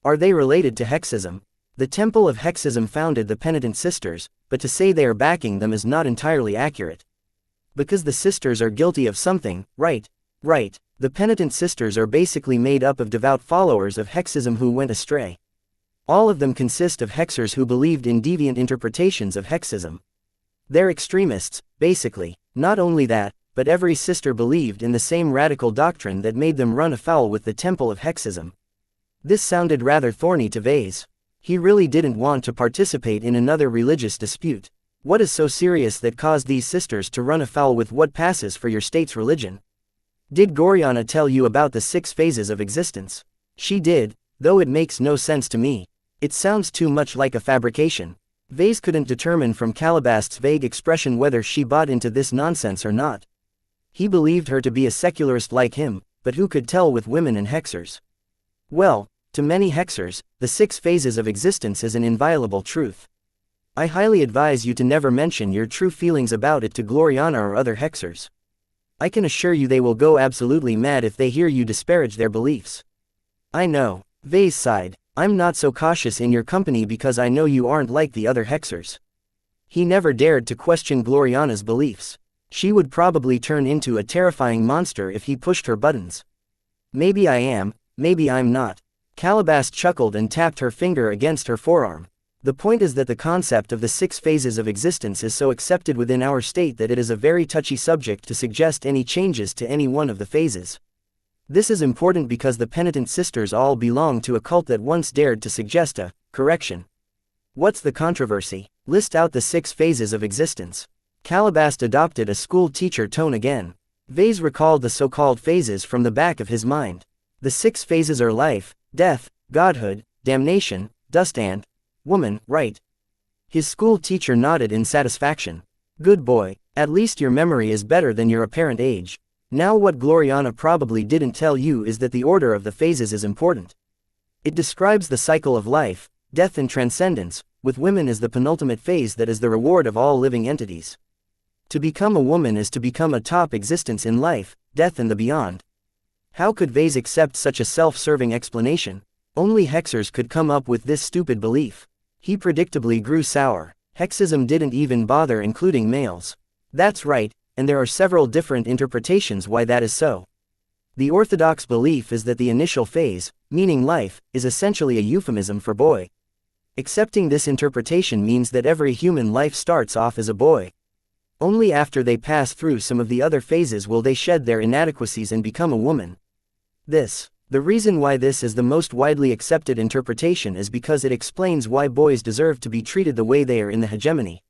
Are they related to Hexism? The Temple of Hexism founded the Penitent Sisters, but to say they are backing them is not entirely accurate. Because the sisters are guilty of something, right? Right. The Penitent Sisters are basically made up of devout followers of Hexism who went astray. All of them consist of hexers who believed in deviant interpretations of Hexism. They're extremists, basically. Not only that, but every sister believed in the same radical doctrine that made them run afoul with the Temple of Hexism. This sounded rather thorny to Vase. He really didn't want to participate in another religious dispute. What is so serious that caused these sisters to run afoul with what passes for your state's religion? Did Gloriana tell you about the 6 phases of existence? She did, though it makes no sense to me. It sounds too much like a fabrication. Vase couldn't determine from Calabast's vague expression whether she bought into this nonsense or not. He believed her to be a secularist like him, but who could tell with women and hexers? Well, to many hexers, the 6 phases of existence is an inviolable truth. I highly advise you to never mention your true feelings about it to Gloriana or other hexers. I can assure you they will go absolutely mad if they hear you disparage their beliefs. I know. Vase sighed. I'm not so cautious in your company because I know you aren't like the other hexers. He never dared to question Gloriana's beliefs. She would probably turn into a terrifying monster if he pushed her buttons. Maybe I am, maybe I'm not. Calabast chuckled and tapped her finger against her forearm. The point is that the concept of the 6 phases of existence is so accepted within our state that it is a very touchy subject to suggest any changes to any one of the phases. This is important because the Penitent Sisters all belong to a cult that once dared to suggest a correction. What's the controversy? List out the 6 phases of existence. Calabast adopted a school teacher tone again. Vase recalled the so-called phases from the back of his mind. The 6 phases are life, death, godhood, damnation, dust and woman, right? His school teacher nodded in satisfaction. Good boy, at least your memory is better than your apparent age. Now what Gloriana probably didn't tell you is that the order of the phases is important. It describes the cycle of life, death and transcendence, with women as the penultimate phase that is the reward of all living entities. To become a woman is to become a top existence in life, death and the beyond. How could Vase accept such a self-serving explanation? Only hexers could come up with this stupid belief. He predictably grew sour. Hexism didn't even bother including males. That's right, and there are several different interpretations why that is so. The orthodox belief is that the initial phase, meaning life, is essentially a euphemism for boy. Accepting this interpretation means that every human life starts off as a boy. Only after they pass through some of the other phases will they shed their inadequacies and become a woman. The reason why this is the most widely accepted interpretation is because it explains why boys deserve to be treated the way they are in the hegemony.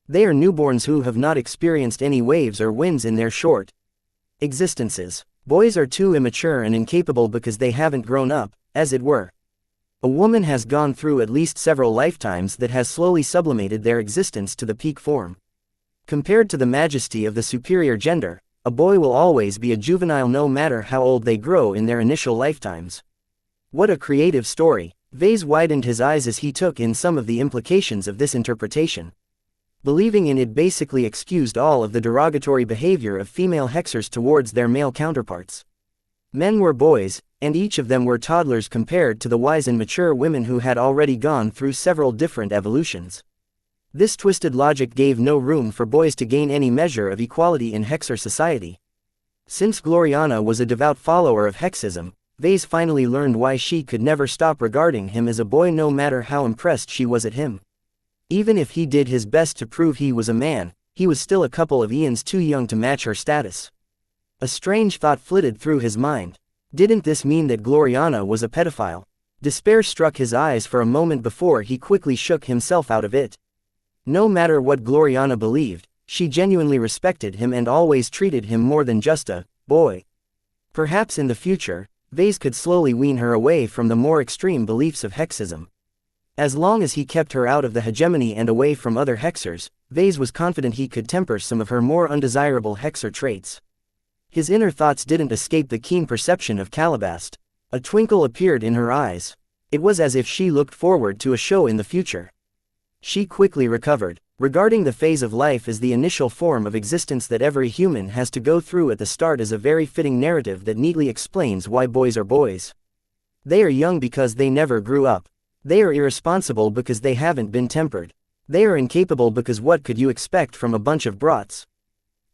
They are newborns who have not experienced any waves or winds in their short existences. Boys are too immature and incapable because they haven't grown up, as it were. A woman has gone through at least several lifetimes that has slowly sublimated their existence to the peak form. Compared to the majesty of the superior gender, a boy will always be a juvenile no matter how old they grow in their initial lifetimes. What a creative story. Vase widened his eyes as he took in some of the implications of this interpretation. Believing in it basically excused all of the derogatory behavior of female hexers towards their male counterparts. Men were boys, And each of them were toddlers compared to the wise and mature women who had already gone through several different evolutions. This twisted logic gave no room for boys to gain any measure of equality in Hexer society. Since Gloriana was a devout follower of Hexism, Vase finally learned why she could never stop regarding him as a boy no matter how impressed she was at him. Even if he did his best to prove he was a man, he was still a couple of eons too young to match her status. A strange thought flitted through his mind. Didn't this mean that Gloriana was a pedophile? Despair struck his eyes for a moment before he quickly shook himself out of it. No matter what Gloriana believed, she genuinely respected him and always treated him more than just a boy. Perhaps in the future, Vase could slowly wean her away from the more extreme beliefs of Hexism. As long as he kept her out of the hegemony and away from other Hexers, Vase was confident he could temper some of her more undesirable Hexer traits. His inner thoughts didn't escape the keen perception of Calabast. A twinkle appeared in her eyes. It was as if she looked forward to a show in the future. She quickly recovered. Regarding the phase of life as the initial form of existence that every human has to go through at the start is a very fitting narrative that neatly explains why boys are boys. They are young because they never grew up. They are irresponsible because they haven't been tempered. They are incapable because what could you expect from a bunch of brats?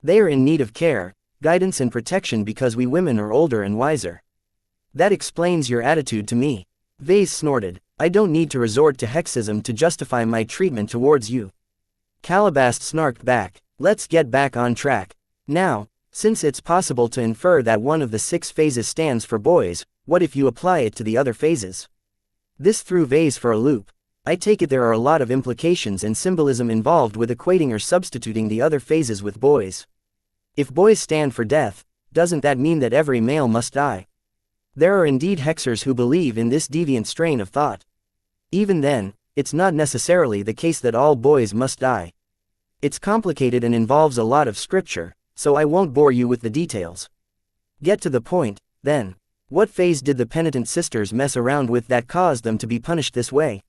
They are in need of care, guidance and protection because we women are older and wiser. That explains your attitude to me. Vase snorted. I don't need to resort to Hexism to justify my treatment towards you. Calabast snarked back. Let's get back on track. Now, since it's possible to infer that one of the 6 phases stands for boys, what if you apply it to the other phases? This threw Vase for a loop. I take it there are a lot of implications and symbolism involved with equating or substituting the other phases with boys. If boys stand for death, doesn't that mean that every male must die? There are indeed Hexers who believe in this deviant strain of thought. Even then, it's not necessarily the case that all boys must die. It's complicated and involves a lot of scripture, so I won't bore you with the details. Get to the point, then. What phase did the penitent sisters mess around with that caused them to be punished this way?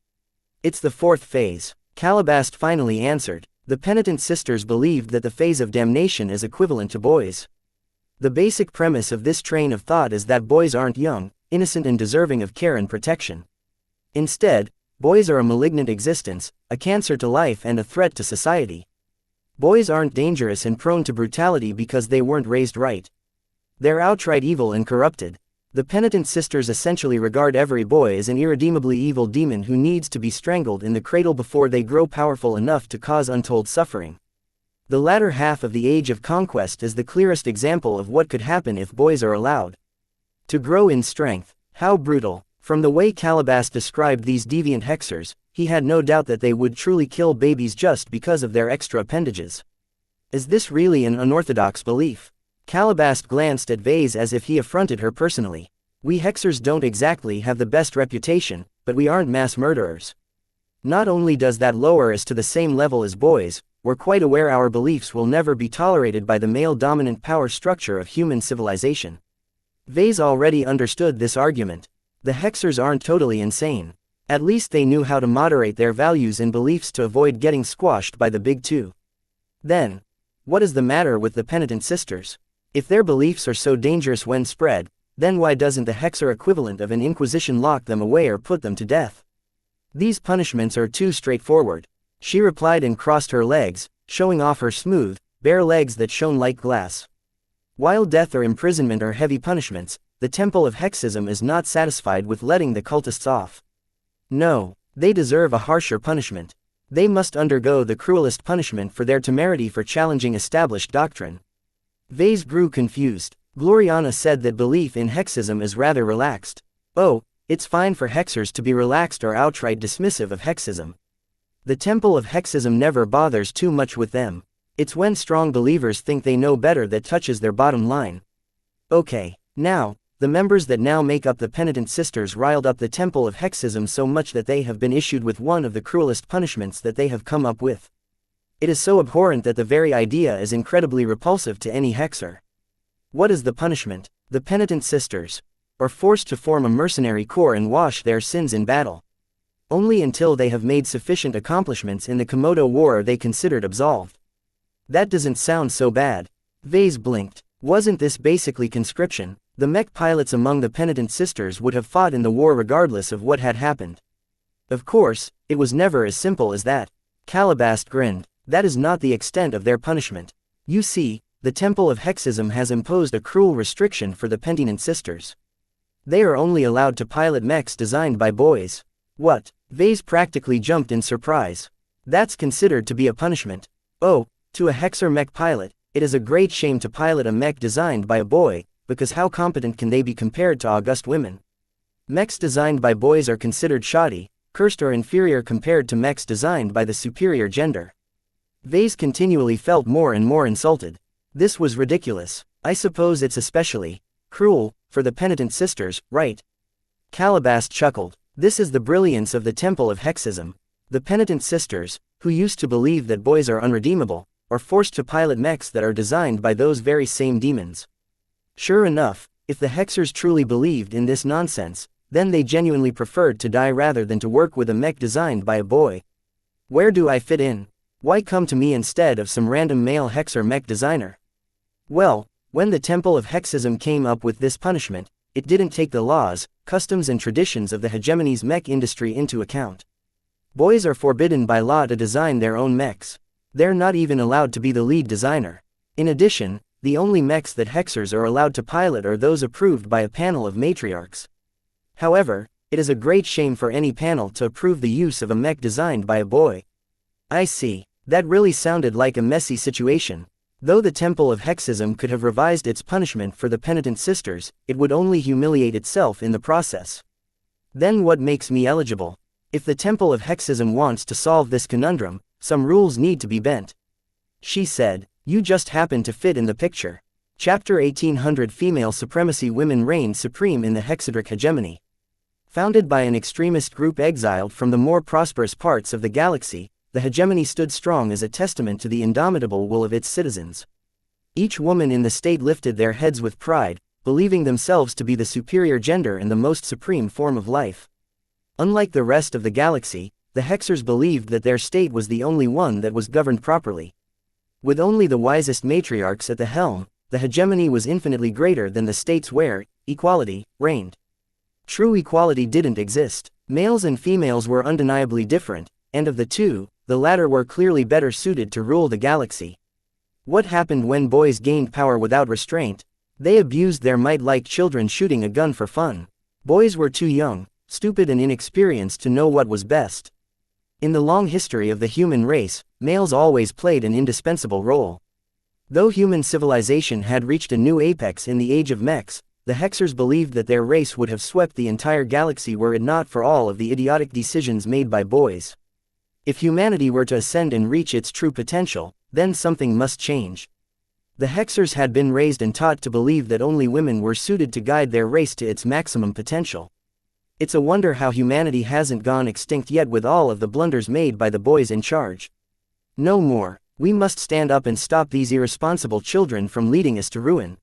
It's the 4th phase. Calabast finally answered. The penitent sisters believed that the phase of damnation is equivalent to boys. The basic premise of this train of thought is that boys aren't young, innocent and deserving of care and protection. Instead, boys are a malignant existence, a cancer to life and a threat to society. Boys aren't dangerous and prone to brutality because they weren't raised right. They're outright evil and corrupted. The penitent sisters essentially regard every boy as an irredeemably evil demon who needs to be strangled in the cradle before they grow powerful enough to cause untold suffering. The latter half of the Age of Conquest is the clearest example of what could happen if boys are allowed to grow in strength. How brutal. From the way Calabast described these deviant Hexers, he had no doubt that they would truly kill babies just because of their extra appendages. Is this really an unorthodox belief? Calabast glanced at Vase as if he affronted her personally. We Hexers don't exactly have the best reputation, but we aren't mass murderers. Not only does that lower us to the same level as boys, we're quite aware our beliefs will never be tolerated by the male-dominant power structure of human civilization. Vase already understood this argument. The Hexers aren't totally insane. At least they knew how to moderate their values and beliefs to avoid getting squashed by the big two. Then, what is the matter with the penitent sisters? If their beliefs are so dangerous when spread, then why doesn't the Hexer equivalent of an inquisition lock them away or put them to death? These punishments are too straightforward. She replied and crossed her legs, showing off her smooth, bare legs that shone like glass. While death or imprisonment are heavy punishments, the Temple of Hexism is not satisfied with letting the cultists off. No, they deserve a harsher punishment. They must undergo the cruelest punishment for their temerity for challenging established doctrine. Vase grew confused. Gloriana said that belief in Hexism is rather relaxed. Oh, it's fine for Hexers to be relaxed or outright dismissive of Hexism. The Temple of Hexism never bothers too much with them. It's when strong believers think they know better that touches their bottom line. Okay, now, the members that now make up the penitent sisters riled up the Temple of Hexism so much that they have been issued with one of the cruelest punishments that they have come up with. It is so abhorrent that the very idea is incredibly repulsive to any Hexer. What is the punishment? The penitent sisters are forced to form a mercenary corps and wash their sins in battle. Only until they have made sufficient accomplishments in the Komodo War are they considered absolved. That doesn't sound so bad. Vase blinked. Wasn't this basically conscription, The Mech pilots among the penitent sisters would have fought in the war regardless of what had happened. Of course, it was never as simple as that. Calabast grinned. That is not the extent of their punishment. You see, the Temple of Hexism has imposed a cruel restriction for the penitent sisters. They are only allowed to pilot mechs designed by boys. What? Vase practically jumped in surprise. That's considered to be a punishment. Oh, to a Hexer mech pilot, it is a great shame to pilot a mech designed by a boy, because how competent can they be compared to august women? Mechs designed by boys are considered shoddy, cursed or inferior compared to mechs designed by the superior gender. Vase continually felt more and more insulted. This was ridiculous. I suppose it's especially cruel for the penitent sisters, right? Calabast chuckled. This is the brilliance of the Temple of Hexism. The penitent sisters, who used to believe that boys are unredeemable, are forced to pilot mechs that are designed by those very same demons. Sure enough, if the Hexers truly believed in this nonsense, then they genuinely preferred to die rather than to work with a mech designed by a boy. Where do I fit in? Why come to me instead of some random male Hexer mech designer? Well, when the Temple of Hexism came up with this punishment, it didn't take the laws, customs and traditions of the hegemony's mech industry into account. Boys are forbidden by law to design their own mechs. They're not even allowed to be the lead designer. In addition, the only mechs that Hexers are allowed to pilot are those approved by a panel of matriarchs. However, it is a great shame for any panel to approve the use of a mech designed by a boy. I see. That really sounded like a messy situation. Though the Temple of Hexism could have revised its punishment for the penitent sisters, it would only humiliate itself in the process. Then what makes me eligible? If the Temple of Hexism wants to solve this conundrum, some rules need to be bent. She said, you just happen to fit in the picture. Chapter 1800 Female Supremacy. Women reign supreme in the Hexadric hegemony. Founded by an extremist group exiled from the more prosperous parts of the galaxy, the hegemony stood strong as a testament to the indomitable will of its citizens. Each woman in the state lifted their heads with pride, believing themselves to be the superior gender and the most supreme form of life. Unlike the rest of the galaxy, the Hexers believed that their state was the only one that was governed properly. With only the wisest matriarchs at the helm, the hegemony was infinitely greater than the states where equality reigned. True equality didn't exist. Males and females were undeniably different, and of the two, the latter were clearly better suited to rule the galaxy. What happened when boys gained power without restraint? They abused their might like children shooting a gun for fun. Boys were too young, stupid and inexperienced to know what was best. In the long history of the human race, males always played an indispensable role. Though human civilization had reached a new apex in the age of mechs, the Hexers believed that their race would have swept the entire galaxy were it not for all of the idiotic decisions made by boys. If humanity were to ascend and reach its true potential, then something must change. The Hexers had been raised and taught to believe that only women were suited to guide their race to its maximum potential. It's a wonder how humanity hasn't gone extinct yet with all of the blunders made by the boys in charge. No more. We must stand up and stop these irresponsible children from leading us to ruin.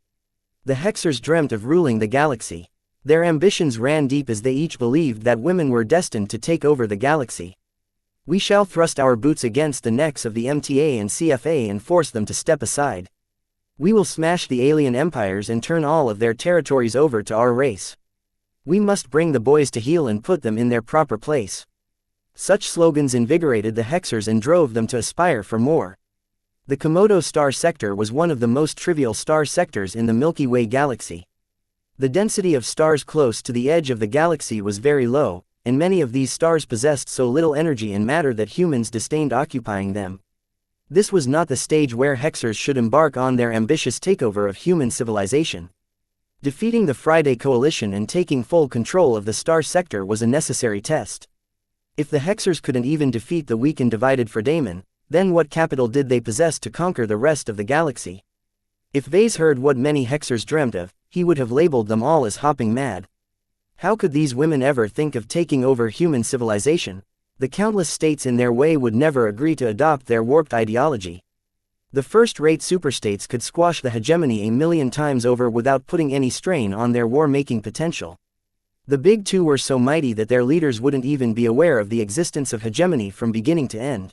The Hexers dreamt of ruling the galaxy. Their ambitions ran deep as they each believed that women were destined to take over the galaxy. We shall thrust our boots against the necks of the MTA and CFA and force them to step aside. We will smash the alien empires and turn all of their territories over to our race. We must bring the boys to heel and put them in their proper place. Such slogans invigorated the Hexers and drove them to aspire for more. The Komodo star sector was one of the most trivial star sectors in the Milky Way galaxy. The density of stars close to the edge of the galaxy was very low, and many of these stars possessed so little energy and matter that humans disdained occupying them. This was not the stage where Hexers should embark on their ambitious takeover of human civilization. Defeating the Friday Coalition and taking full control of the star sector was a necessary test. If the Hexers couldn't even defeat the weak and divided Fredaimon, then what capital did they possess to conquer the rest of the galaxy? If Vase heard what many Hexers dreamt of, he would have labeled them all as hopping mad. How could these women ever think of taking over human civilization? The countless states in their way would never agree to adopt their warped ideology. The first-rate superstates could squash the hegemony a million times over without putting any strain on their war-making potential. The Big Two were so mighty that their leaders wouldn't even be aware of the existence of hegemony from beginning to end.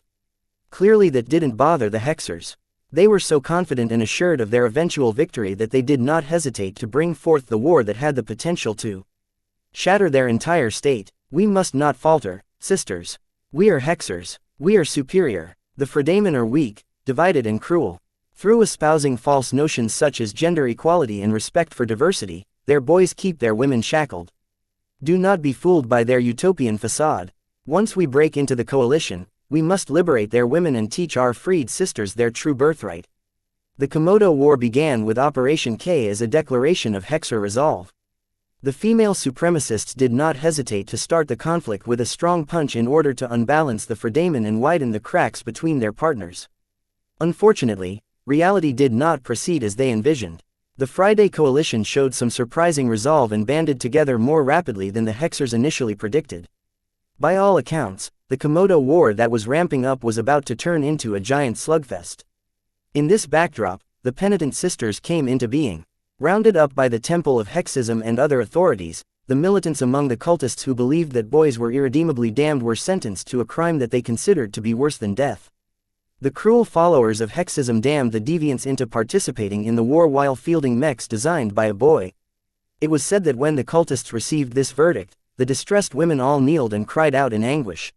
Clearly that didn't bother the Hexers. They were so confident and assured of their eventual victory that they did not hesitate to bring forth the war that had the potential to shatter their entire state. We must not falter, sisters. We are hexers. We are superior. The Fredamen are weak, divided and cruel. Through espousing false notions such as gender equality and respect for diversity, their boys keep their women shackled. Do not be fooled by their utopian facade. Once we break into the coalition, we must liberate their women and teach our freed sisters their true birthright. The Komodo War began with Operation K as a declaration of Hexer resolve. The female supremacists did not hesitate to start the conflict with a strong punch in order to unbalance the Fredamen and widen the cracks between their partners. Unfortunately, reality did not proceed as they envisioned. The Friday coalition showed some surprising resolve and banded together more rapidly than the Hexers initially predicted. By all accounts, the Komodo War that was ramping up was about to turn into a giant slugfest. In this backdrop, the penitent sisters came into being. Rounded up by the Temple of Hexism and other authorities, the militants among the cultists who believed that boys were irredeemably damned were sentenced to a crime that they considered to be worse than death. The cruel followers of Hexism damned the deviants into participating in the war while fielding mechs designed by a boy. It was said that when the cultists received this verdict, the distressed women all kneeled and cried out in anguish.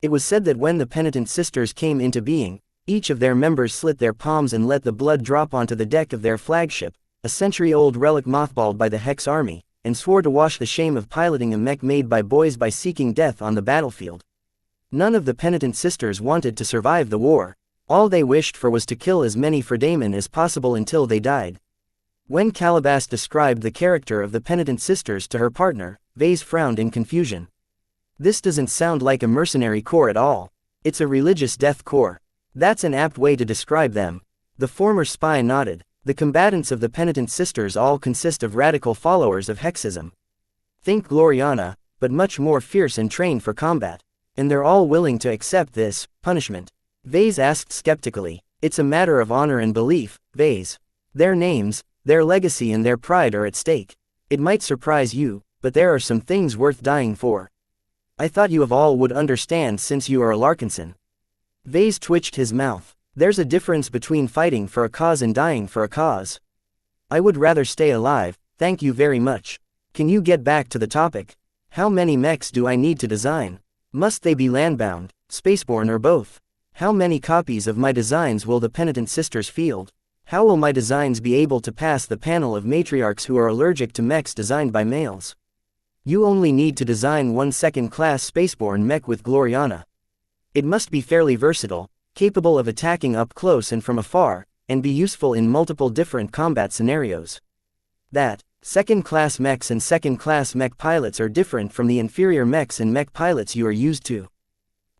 It was said that when the penitent sisters came into being, each of their members slit their palms and let the blood drop onto the deck of their flagship, a century-old relic mothballed by the Hex army, and swore to wash the shame of piloting a mech made by boys by seeking death on the battlefield. None of the penitent sisters wanted to survive the war. All they wished for was to kill as many Fredamen as possible until they died. When Calabash described the character of the penitent sisters to her partner, Vase frowned in confusion. This doesn't sound like a mercenary corps at all. It's a religious death corps. That's an apt way to describe them. The former spy nodded. The combatants of the penitent sisters all consist of radical followers of Hexism. Think Gloriana, but much more fierce and trained for combat. And they're all willing to accept this punishment. Vase asked skeptically. It's a matter of honor and belief, Vase. Their names, their legacy and their pride are at stake. It might surprise you, but there are some things worth dying for. I thought you of all would understand since you are a Larkinson. Vase twitched his mouth. There's a difference between fighting for a cause and dying for a cause. I would rather stay alive, thank you very much. Can you get back to the topic? How many mechs do I need to design? Must they be landbound, spaceborne or both? How many copies of my designs will the penitent sisters field? How will my designs be able to pass the panel of matriarchs who are allergic to mechs designed by males? You only need to design one second-class spaceborne mech with Gloriana. It must be fairly versatile, capable of attacking up close and from afar, and be useful in multiple different combat scenarios. That, second-class mechs and second-class mech pilots are different from the inferior mechs and mech pilots you are used to.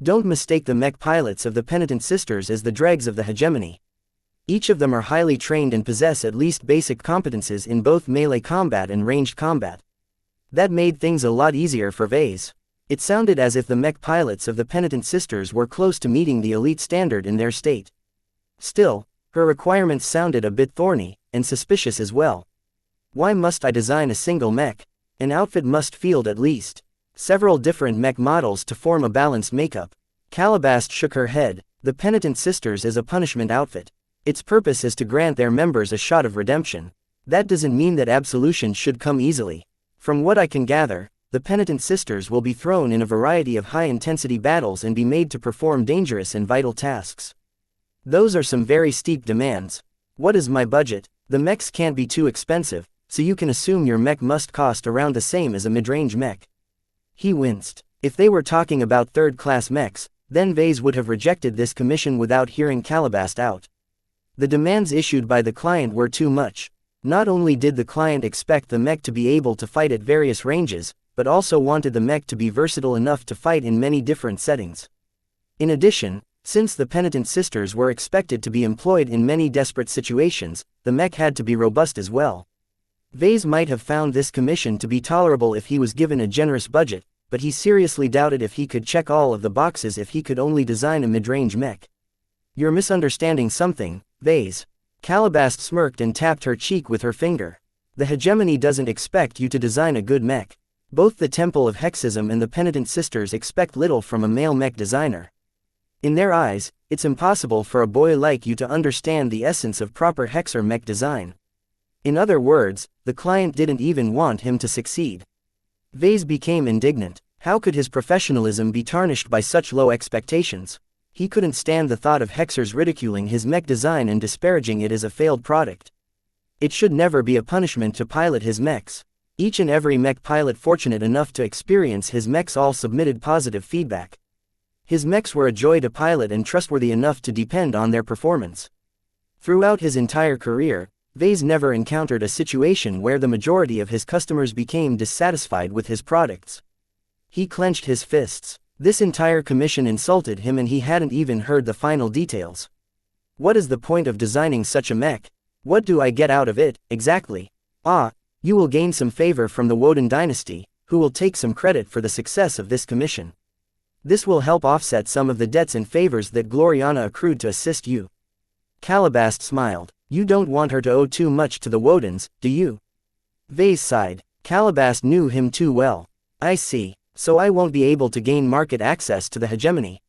Don't mistake the mech pilots of the penitent sisters as the dregs of the hegemony. Each of them are highly trained and possess at least basic competences in both melee combat and ranged combat. That made things a lot easier for Vase. It sounded as if the mech pilots of the penitent sisters were close to meeting the elite standard in their state. Still, her requirements sounded a bit thorny, and suspicious as well. Why must I design a single mech? An outfit must field at least several different mech models to form a balanced makeup. Calabash shook her head. The penitent sisters is a punishment outfit. Its purpose is to grant their members a shot of redemption. That doesn't mean that absolution should come easily. From what I can gather, the penitent sisters will be thrown in a variety of high-intensity battles and be made to perform dangerous and vital tasks. Those are some very steep demands. What is my budget? The mechs can't be too expensive, so you can assume your mech must cost around the same as a mid-range mech. He winced. If they were talking about third-class mechs, then Vase would have rejected this commission without hearing Calabash out. The demands issued by the client were too much. Not only did the client expect the mech to be able to fight at various ranges, but also wanted the mech to be versatile enough to fight in many different settings. In addition, since the penitent sisters were expected to be employed in many desperate situations, the mech had to be robust as well. Vase might have found this commission to be tolerable if he was given a generous budget, but he seriously doubted if he could check all of the boxes if he could only design a mid-range mech. You're misunderstanding something, Vase. Calabash smirked and tapped her cheek with her finger. The hegemony doesn't expect you to design a good mech. Both the Temple of Hexism and the penitent sisters expect little from a male mech designer. In their eyes, it's impossible for a boy like you to understand the essence of proper hex or mech design. In other words, the client didn't even want him to succeed. Vase became indignant. How could his professionalism be tarnished by such low expectations? He couldn't stand the thought of hexers ridiculing his mech design and disparaging it as a failed product. It should never be a punishment to pilot his mechs. Each and every mech pilot fortunate enough to experience his mechs all submitted positive feedback. His mechs were a joy to pilot and trustworthy enough to depend on their performance. Throughout his entire career, Vase never encountered a situation where the majority of his customers became dissatisfied with his products. He clenched his fists. This entire commission insulted him and he hadn't even heard the final details. What is the point of designing such a mech? What do I get out of it, exactly? You will gain some favor from the Woden dynasty, who will take some credit for the success of this commission. This will help offset some of the debts and favors that Gloriana accrued to assist you. Calabast smiled. You don't want her to owe too much to the Wodens, do you? Vase sighed. Calabast knew him too well. I see. So I won't be able to gain market access to the hegemony.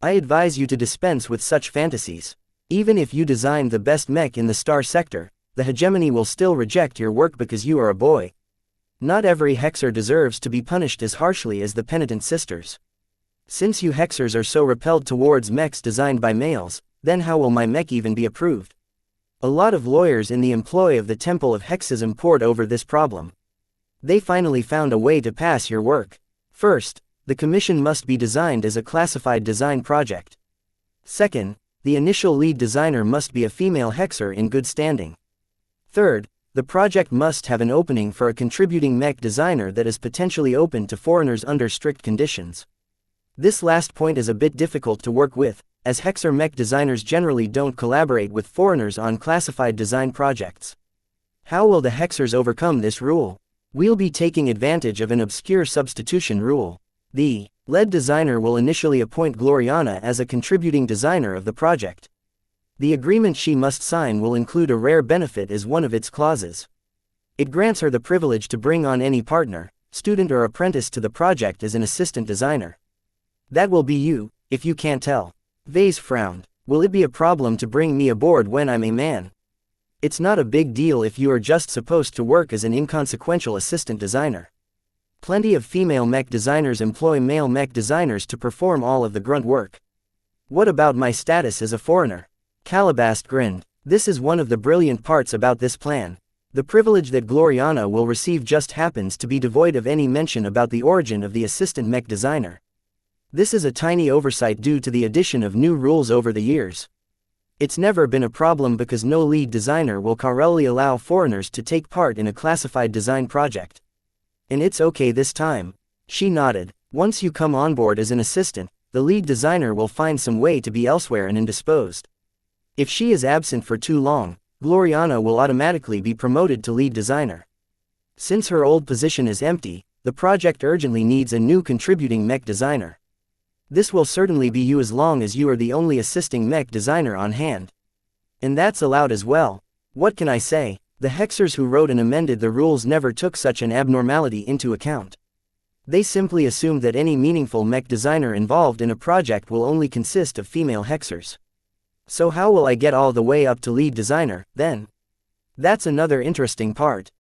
I advise you to dispense with such fantasies. Even if you design the best mech in the star sector, the hegemony will still reject your work because you are a boy. Not every hexer deserves to be punished as harshly as the penitent sisters. Since you hexers are so repelled towards mechs designed by males, then how will my mech even be approved? A lot of lawyers in the employ of the Temple of Hexism pored over this problem. They finally found a way to pass your work. First, the commission must be designed as a classified design project. Second, the initial lead designer must be a female hexer in good standing. Third, the project must have an opening for a contributing mech designer that is potentially open to foreigners under strict conditions. This last point is a bit difficult to work with, as hexer mech designers generally don't collaborate with foreigners on classified design projects. How will the hexers overcome this rule? We'll be taking advantage of an obscure substitution rule. The lead designer will initially appoint Gloriana as a contributing designer of the project. The agreement she must sign will include a rare benefit as one of its clauses. It grants her the privilege to bring on any partner, student or apprentice to the project as an assistant designer. That will be you, if you can't tell. Vase frowned. Will it be a problem to bring me aboard when I'm a man? It's not a big deal if you are just supposed to work as an inconsequential assistant designer. Plenty of female mech designers employ male mech designers to perform all of the grunt work. What about my status as a foreigner? Calabast grinned. This is one of the brilliant parts about this plan. The privilege that Gloriana will receive just happens to be devoid of any mention about the origin of the assistant mech designer. This is a tiny oversight due to the addition of new rules over the years. It's never been a problem because no lead designer will currently allow foreigners to take part in a classified design project. And it's okay this time. She nodded. Once you come on board as an assistant, the lead designer will find some way to be elsewhere and indisposed. If she is absent for too long, Gloriana will automatically be promoted to lead designer. Since her old position is empty, the project urgently needs a new contributing mech designer. This will certainly be you as long as you are the only assisting mech designer on hand. And that's allowed as well. What can I say? The hexers who wrote and amended the rules never took such an abnormality into account. They simply assumed that any meaningful mech designer involved in a project will only consist of female hexers. So how will I get all the way up to lead designer, then? That's another interesting part.